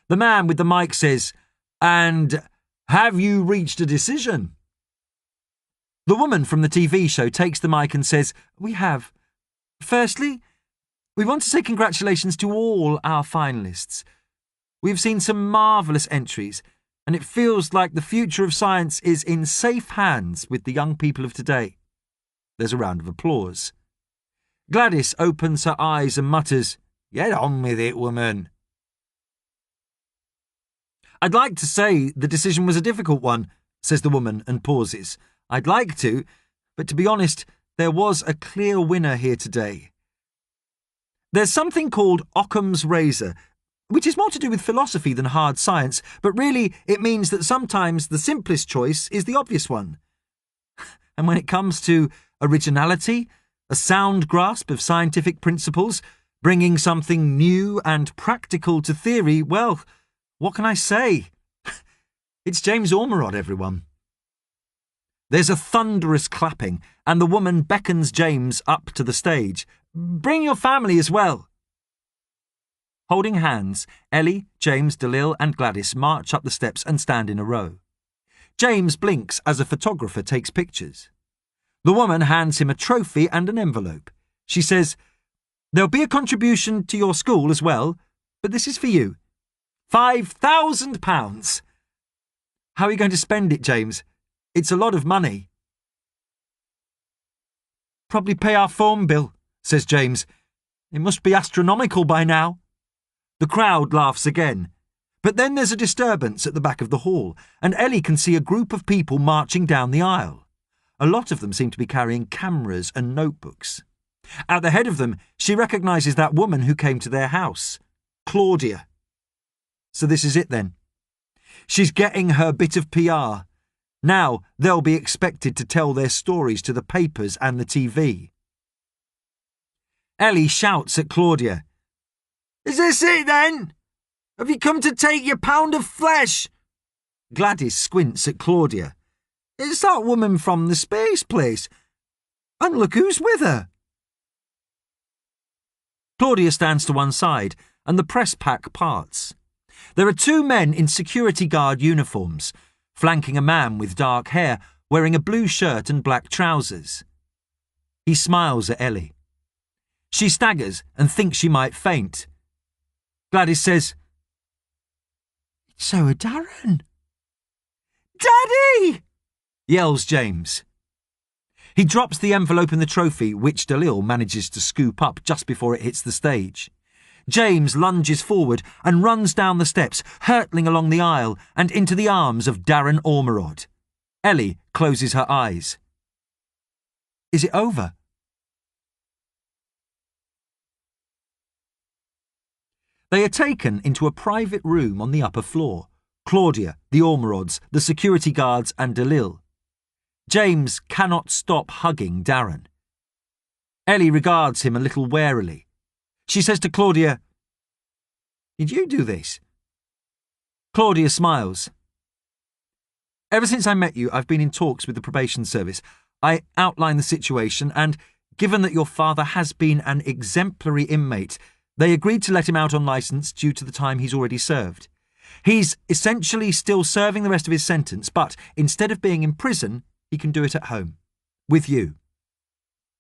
The man with the mic says, "And have you reached a decision?" The woman from the TV show takes the mic and says, "We have. Firstly, we want to say congratulations to all our finalists. We've seen some marvellous entries, and it feels like the future of science is in safe hands with the young people of today." There's a round of applause. Gladys opens her eyes and mutters, "Get on with it, woman." "I'd like to say the decision was a difficult one," says the woman and pauses. "I'd like to, but to be honest, there was a clear winner here today. There's something called Occam's razor, which is more to do with philosophy than hard science, but really it means that sometimes the simplest choice is the obvious one. And when it comes to originality, a sound grasp of scientific principles, bringing something new and practical to theory, well, what can I say? It's James Ormerod, everyone." There's a thunderous clapping, and the woman beckons James up to the stage. "Bring your family as well." Holding hands, Ellie, James, Dalil and Gladys march up the steps and stand in a row. James blinks as a photographer takes pictures. The woman hands him a trophy and an envelope. She says, "There'll be a contribution to your school as well, but this is for you. £5,000. How are you going to spend it, James? It's a lot of money." "Probably pay our phone bill," says James. "It must be astronomical by now." The crowd laughs again. But then there's a disturbance at the back of the hall, and Ellie can see a group of people marching down the aisle. A lot of them seem to be carrying cameras and notebooks. At the head of them, she recognises that woman who came to their house, Claudia. So this is it then. She's getting her bit of PR. Now they'll be expected to tell their stories to the papers and the TV. Ellie shouts at Claudia, "Is this it then? Have you come to take your pound of flesh?" Gladys squints at Claudia. "It's that woman from the space place. And look who's with her." Claudia stands to one side, and the press pack parts. There are two men in security guard uniforms, flanking a man with dark hair, wearing a blue shirt and black trousers. He smiles at Ellie. She staggers and thinks she might faint. Gladys says, "It's our Darren." "Daddy!" yells James. He drops the envelope and the trophy, which Dalil manages to scoop up just before it hits the stage. James lunges forward and runs down the steps, hurtling along the aisle and into the arms of Darren Ormerod. Ellie closes her eyes. Is it over? They are taken into a private room on the upper floor. Claudia, the Ormerods, the security guards and Dalil. James cannot stop hugging Darren. Ellie regards him a little warily. She says to Claudia, "Did you do this?" Claudia smiles. "Ever since I met you, I've been in talks with the probation service. I outlined the situation and, given that your father has been an exemplary inmate, they agreed to let him out on licence due to the time he's already served. He's essentially still serving the rest of his sentence, but instead of being in prison, he can do it at home. With you.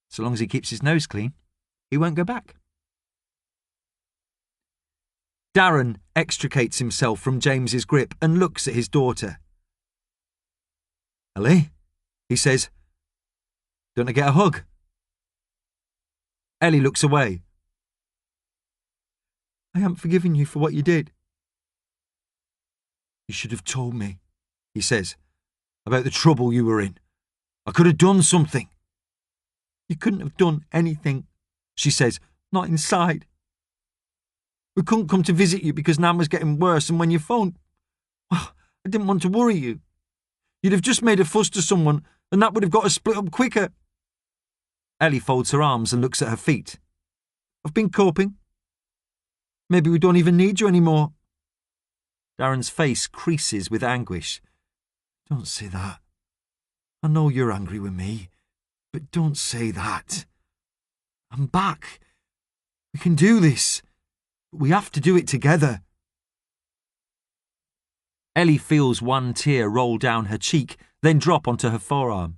So long as he keeps his nose clean, he won't go back." Darren extricates himself from James's grip and looks at his daughter. "Ellie," he says, "don't I get a hug?" Ellie looks away. "I haven't forgiven you for what you did." "You should have told me," he says, "about the trouble you were in. I could have done something." "You couldn't have done anything," she says, "not inside. We couldn't come to visit you because Nan was getting worse, and when you phoned, well, I didn't want to worry you. You'd have just made a fuss to someone, and that would have got us split up quicker." Ellie folds her arms and looks at her feet. "I've been coping. Maybe we don't even need you anymore." Darren's face creases with anguish. "Don't say that. I know you're angry with me, but don't say that. I'm back. We can do this. We have to do it together. Ellie feels one tear roll down her cheek, then drop onto her forearm.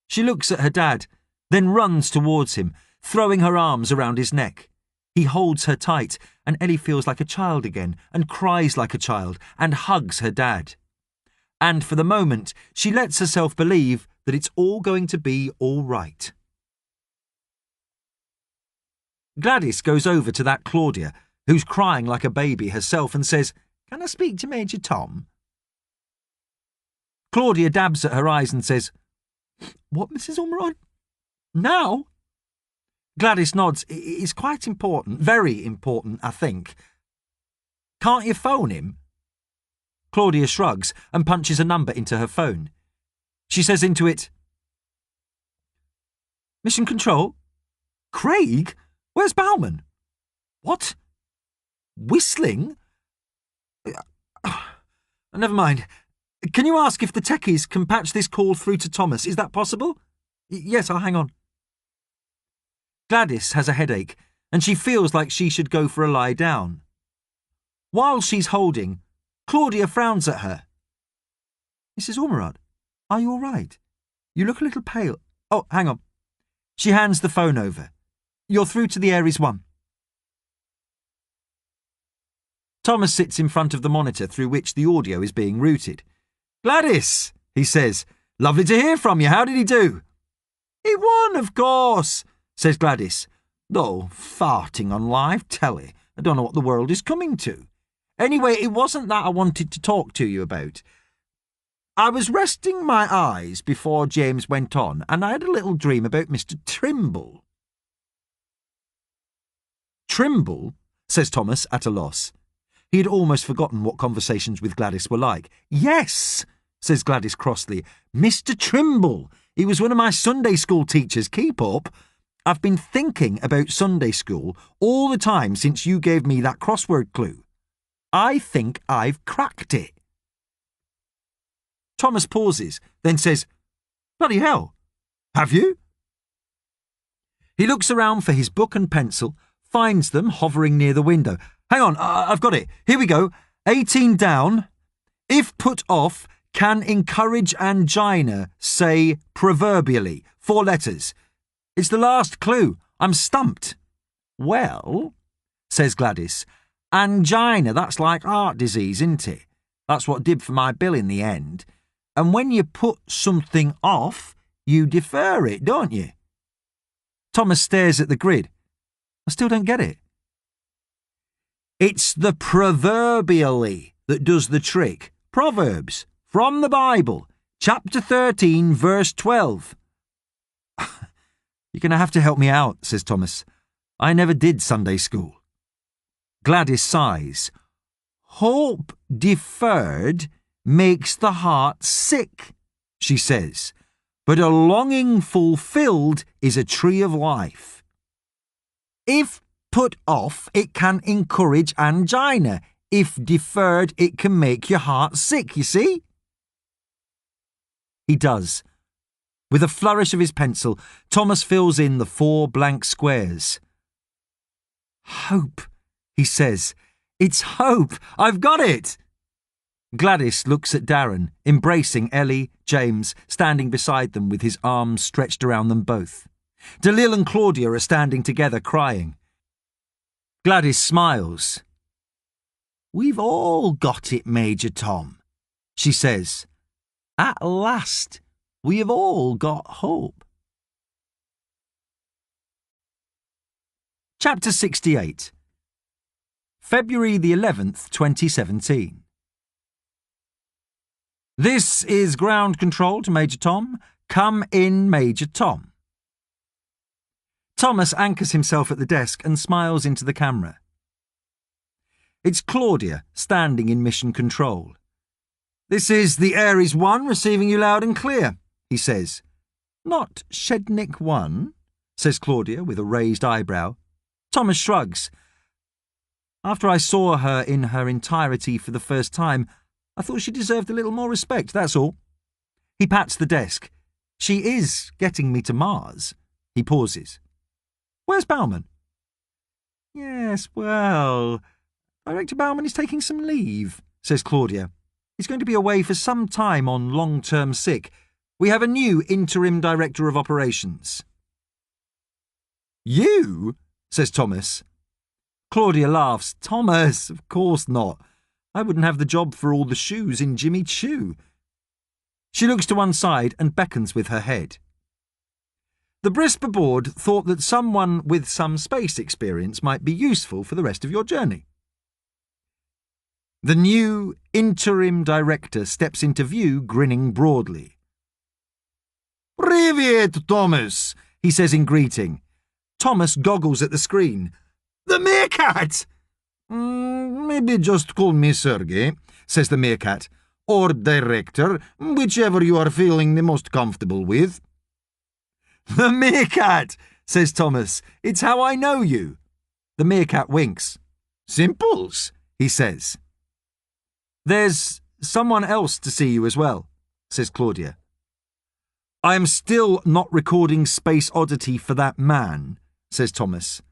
She looks at her dad, then runs towards him, throwing her arms around his neck. He holds her tight, and Ellie feels like a child again, and cries like a child, and hugs her dad. And for the moment, she lets herself believe that it's all going to be all right. Gladys goes over to that Claudia, who's crying like a baby herself, and says, "Can I speak to Major Tom?" Claudia dabs at her eyes and says, "What, Mrs. Ormerod? Now?" Gladys nods. "It's quite important, very important, I think. Can't you phone him?" Claudia shrugs and punches a number into her phone. She says into it, "Mission Control? Craig? Where's Bauman? What? Whistling? Never mind. Can you ask if the techies can patch this call through to Thomas? Is that possible?" "Yes, I'll hang on." Gladys has a headache, and she feels like she should go for a lie down. While she's holding, Claudia frowns at her. "Mrs. Ormerod, are you all right? You look a little pale. Oh, hang on." She hands the phone over. "You're through to the Aries 1. Thomas sits in front of the monitor through which the audio is being routed. "Gladys," he says, "lovely to hear from you. How did he do?" "He won, of course," says Gladys. "Though, farting on live telly, I don't know what the world is coming to. Anyway, it wasn't that I wanted to talk to you about. I was resting my eyes before James went on, and I had a little dream about Mr. Trimble." "Trimble?" says Thomas at a loss. He had almost forgotten what conversations with Gladys were like. "Yes," says Gladys crossly. "Mr. Trimble. He was one of my Sunday school teachers. Keep up. I've been thinking about Sunday school all the time since you gave me that crossword clue. I think I've cracked it." Thomas pauses, then says, "Bloody hell. Have you?" He looks around for his book and pencil, finds them hovering near the window. "Hang on, I've got it. Here we go. 18 down. If put off, can encourage angina, say proverbially. 4 letters. It's the last clue. I'm stumped." "Well," says Gladys, "angina, that's like heart disease, isn't it? That's what did for my bill in the end. And when you put something off, you defer it, don't you?" Thomas stares at the grid. "I still don't get it." "It's the proverbially that does the trick. Proverbs, from the Bible, chapter 13, verse 12. "You're going to have to help me out," says Thomas. "I never did Sunday school." Gladys sighs. "Hope deferred makes the heart sick," she says, "but a longing fulfilled is a tree of life. If put off, it can encourage angina. If deferred, it can make your heart sick, you see?" He does. With a flourish of his pencil, Thomas fills in the 4 blank squares. "Hope," he says. "It's hope. I've got it." Gladys looks at Darren, embracing Ellie, James, standing beside them with his arms stretched around them both. Dalil and Claudia are standing together, crying. Gladys smiles. "We've all got it, Major Tom," she says. "At last, we have all got hope." Chapter 68. February the 11th, 2017. "This is ground control to Major Tom. Come in, Major Tom." Thomas anchors himself at the desk and smiles into the camera. It's Claudia, standing in mission control. "This is the Aries 1 receiving you loud and clear," he says. "Not Shednik 1, says Claudia with a raised eyebrow. Thomas shrugs. "After I saw her in her entirety for the first time, I thought she deserved a little more respect, that's all." He pats the desk. "She is getting me to Mars." He pauses. "Where's Bauman?" Yes, well, Director Bauman is taking some leave, says Claudia. He's going to be away for some time on long-term sick. We have a new interim director of operations. You? Says Thomas. Claudia laughs. Thomas, of course not. I wouldn't have the job for all the shoes in Jimmy Choo. She looks to one side and beckons with her head. The Brisbane board thought that someone with some space experience might be useful for the rest of your journey. The new interim director steps into view, grinning broadly. Privyet, Thomas, he says in greeting. Thomas goggles at the screen. The meerkat! Maybe just call me Sergey, says the meerkat, or director, whichever you are feeling the most comfortable with. The meerkat, says Thomas. It's how I know you. The meerkat winks. Simples, he says. There's someone else to see you as well, says Claudia. I am still not recording Space Oddity for that man, says Thomas.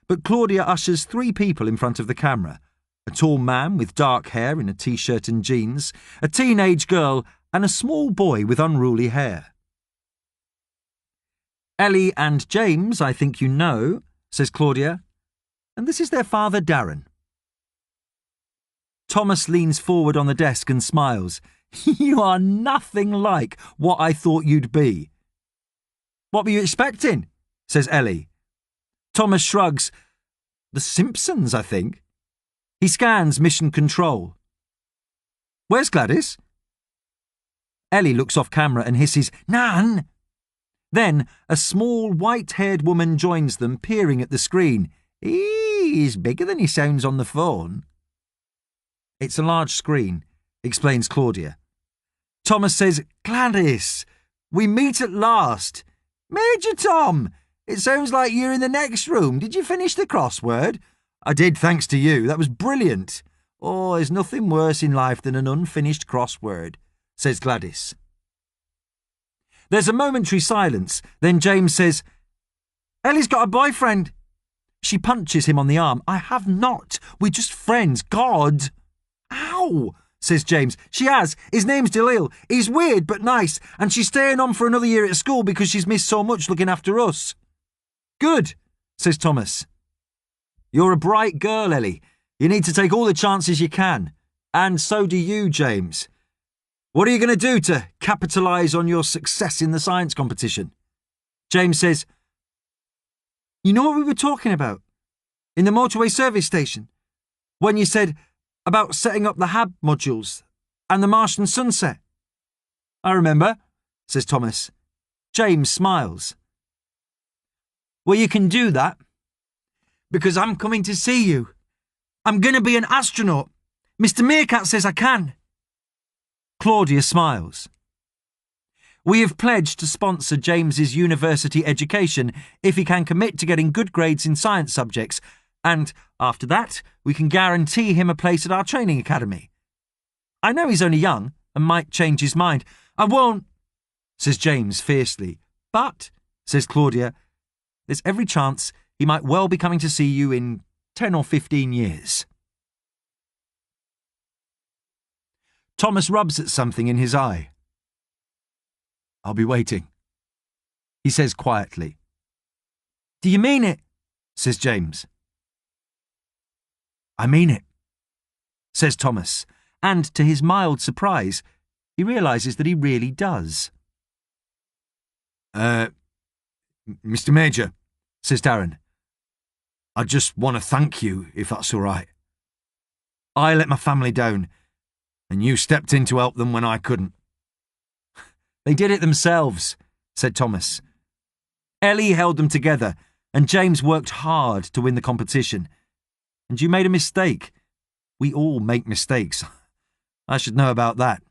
But Claudia ushers 3 people in front of the camera. A tall man with dark hair in a t-shirt and jeans, a teenage girl, and a small boy with unruly hair. Ellie and James, I think you know, says Claudia. And this is their father, Darren. Thomas leans forward on the desk and smiles. You are nothing like what I thought you'd be. What were you expecting? Says Ellie. Thomas shrugs. The Simpsons, I think. He scans mission control. Where's Gladys? Ellie looks off camera and hisses, Nan! Then a small white-haired woman joins them, peering at the screen. He's bigger than he sounds on the phone. It's a large screen, explains Claudia. Thomas says, Gladys, we meet at last. Major Tom, it sounds like you're in the next room. Did you finish the crossword? I did, thanks to you. That was brilliant. Oh, there's nothing worse in life than an unfinished crossword, says Gladys. There's a momentary silence. Then James says, Ellie's got a boyfriend. She punches him on the arm. I have not. We're just friends. God. Ow, says James. She has. His name's Dalil. He's weird but nice, and she's staying on for another year at school because she's missed so much looking after us. Good, says Thomas. You're a bright girl, Ellie. You need to take all the chances you can. And so do you, James. What are you going to do to capitalise on your success in the science competition? James says, You know what we were talking about? In the motorway service station? When you said about setting up the HAB modules and the Martian sunset? I remember, says Thomas. James smiles. Well, you can do that. Because I'm coming to see you. I'm going to be an astronaut. Mr. Meerkat says I can. Claudia smiles. We have pledged to sponsor James's university education if he can commit to getting good grades in science subjects, and after that, we can guarantee him a place at our training academy. I know he's only young and might change his mind. I won't, says James fiercely. But, says Claudia, there's every chance he might well be coming to see you in 10 or 15 years. Thomas rubs at something in his eye. I'll be waiting, he says quietly. Do you mean it? Says James. I mean it, says Thomas, and to his mild surprise, he realises that he really does. Mr. Major, says Darren, I just want to thank you, if that's all right. I let my family down, and you stepped in to help them when I couldn't. They did it themselves, said Thomas. Ellie held them together, and James worked hard to win the competition. And you made a mistake. We all make mistakes. I should know about that.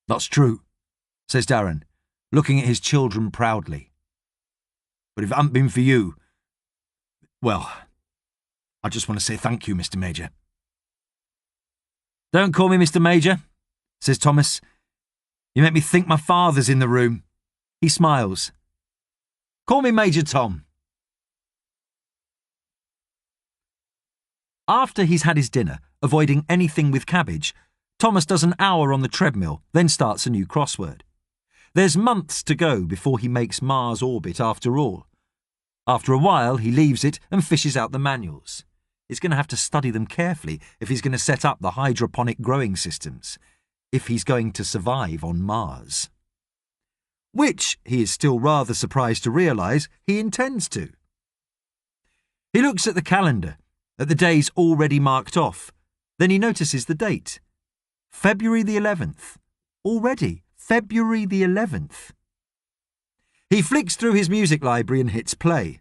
That's true, says Darren, looking at his children proudly. But if it hadn't been for you, well, I just want to say thank you, Mr. Major. Don't call me Mr. Major, says Thomas. You make me think my father's in the room. He smiles. Call me Major Tom. After he's had his dinner, avoiding anything with cabbage, Thomas does an hour on the treadmill, then starts a new crossword. There's months to go before he makes Mars orbit after all. After a while, he leaves it and fishes out the manuals. He's going to have to study them carefully if he's going to set up the hydroponic growing systems, if he's going to survive on Mars. Which, he is still rather surprised to realise, he intends to. He looks at the calendar, at the days already marked off. Then he notices the date. February the 11th. Already, February the 11th. He flicks through his music library and hits play.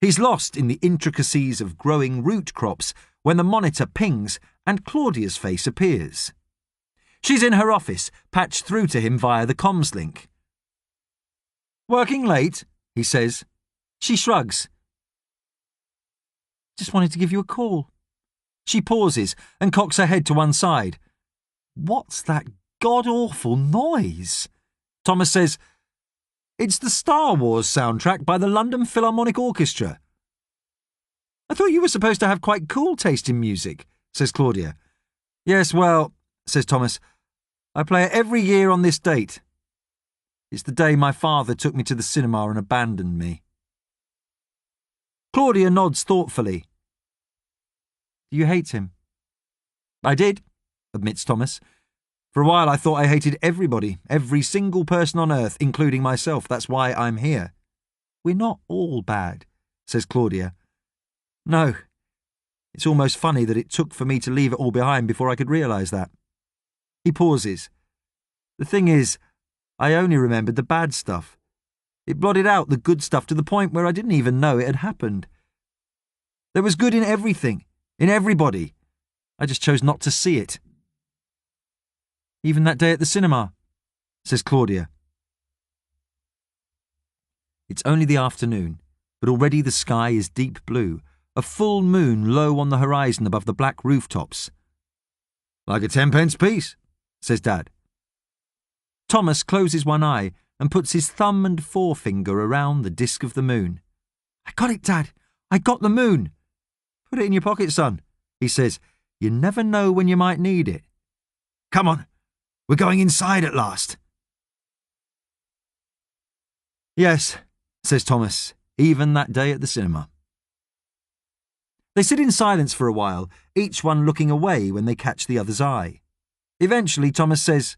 He's lost in the intricacies of growing root crops when the monitor pings and Claudia's face appears. She's in her office, patched through to him via the comms link. "Working late?" he says. She shrugs. "Just wanted to give you a call." She pauses and cocks her head to one side. "What's that god-awful noise?" Thomas says, "It's the Star Wars soundtrack by the London Philharmonic Orchestra." "I thought you were supposed to have quite cool taste in music," says Claudia. "Yes, well," says Thomas, "I play it every year on this date. It's the day my father took me to the cinema and abandoned me." Claudia nods thoughtfully. "Do you hate him?" "I did," admits Thomas. "For a while I thought I hated everybody, every single person on earth, including myself. That's why I'm here." "We're not all bad," says Claudia. "No. It's almost funny that it took for me to leave it all behind before I could realise that." He pauses. "The thing is, I only remembered the bad stuff. It blotted out the good stuff to the point where I didn't even know it had happened. There was good in everything, in everybody. I just chose not to see it." "Even that day at the cinema," says Claudia. It's only the afternoon, but already the sky is deep blue, a full moon low on the horizon above the black rooftops. "Like a 10-pence piece," says Dad. Thomas closes one eye and puts his thumb and forefinger around the disk of the moon. "I got it, Dad. I got the moon." "Put it in your pocket, son," he says. "You never know when you might need it." "Come on. We're going inside at last." "Yes," says Thomas, "even that day at the cinema." They sit in silence for a while, each one looking away when they catch the other's eye. Eventually, Thomas says,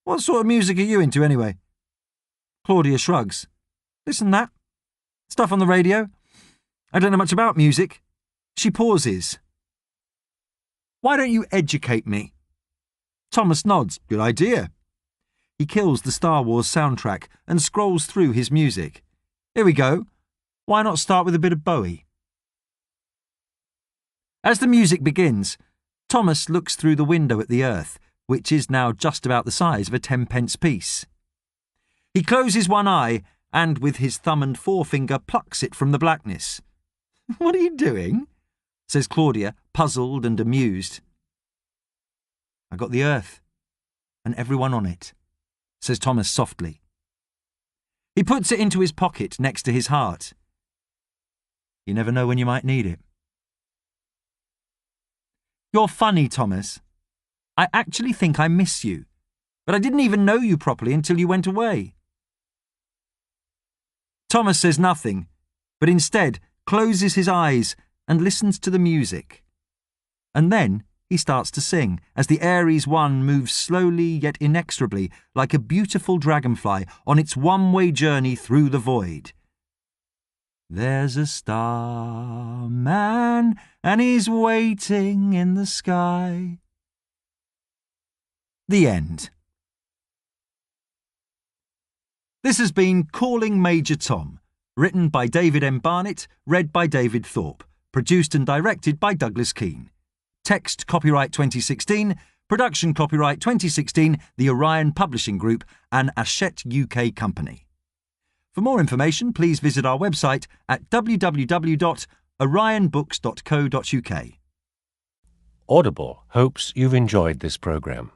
"What sort of music are you into anyway?" Claudia shrugs. "Listen to that. Stuff on the radio. I don't know much about music." She pauses. "Why don't you educate me?" Thomas nods. "Good idea." He kills the Star Wars soundtrack and scrolls through his music. "Here we go. Why not start with a bit of Bowie?" As the music begins, Thomas looks through the window at the earth, which is now just about the size of a 10-pence piece. He closes one eye and, with his thumb and forefinger, plucks it from the blackness. "What are you doing?" says Claudia, puzzled and amused. "I got the earth, and everyone on it," says Thomas softly. He puts it into his pocket next to his heart. "You never know when you might need it." "You're funny, Thomas. I actually think I miss you, but I didn't even know you properly until you went away." Thomas says nothing, but instead closes his eyes and listens to the music. And then he starts to sing as the Aries One moves slowly yet inexorably like a beautiful dragonfly on its one-way journey through the void. "There's a starman and he's waiting in the sky." The end. This has been Calling Major Tom, written by David M. Barnett, read by David Thorpe, produced and directed by Douglas Keane. Text copyright 2016, production copyright 2016, the Orion Publishing Group, an Hachette UK company. For more information, please visit our website at www.orionbooks.co.uk. Audible hopes you've enjoyed this program.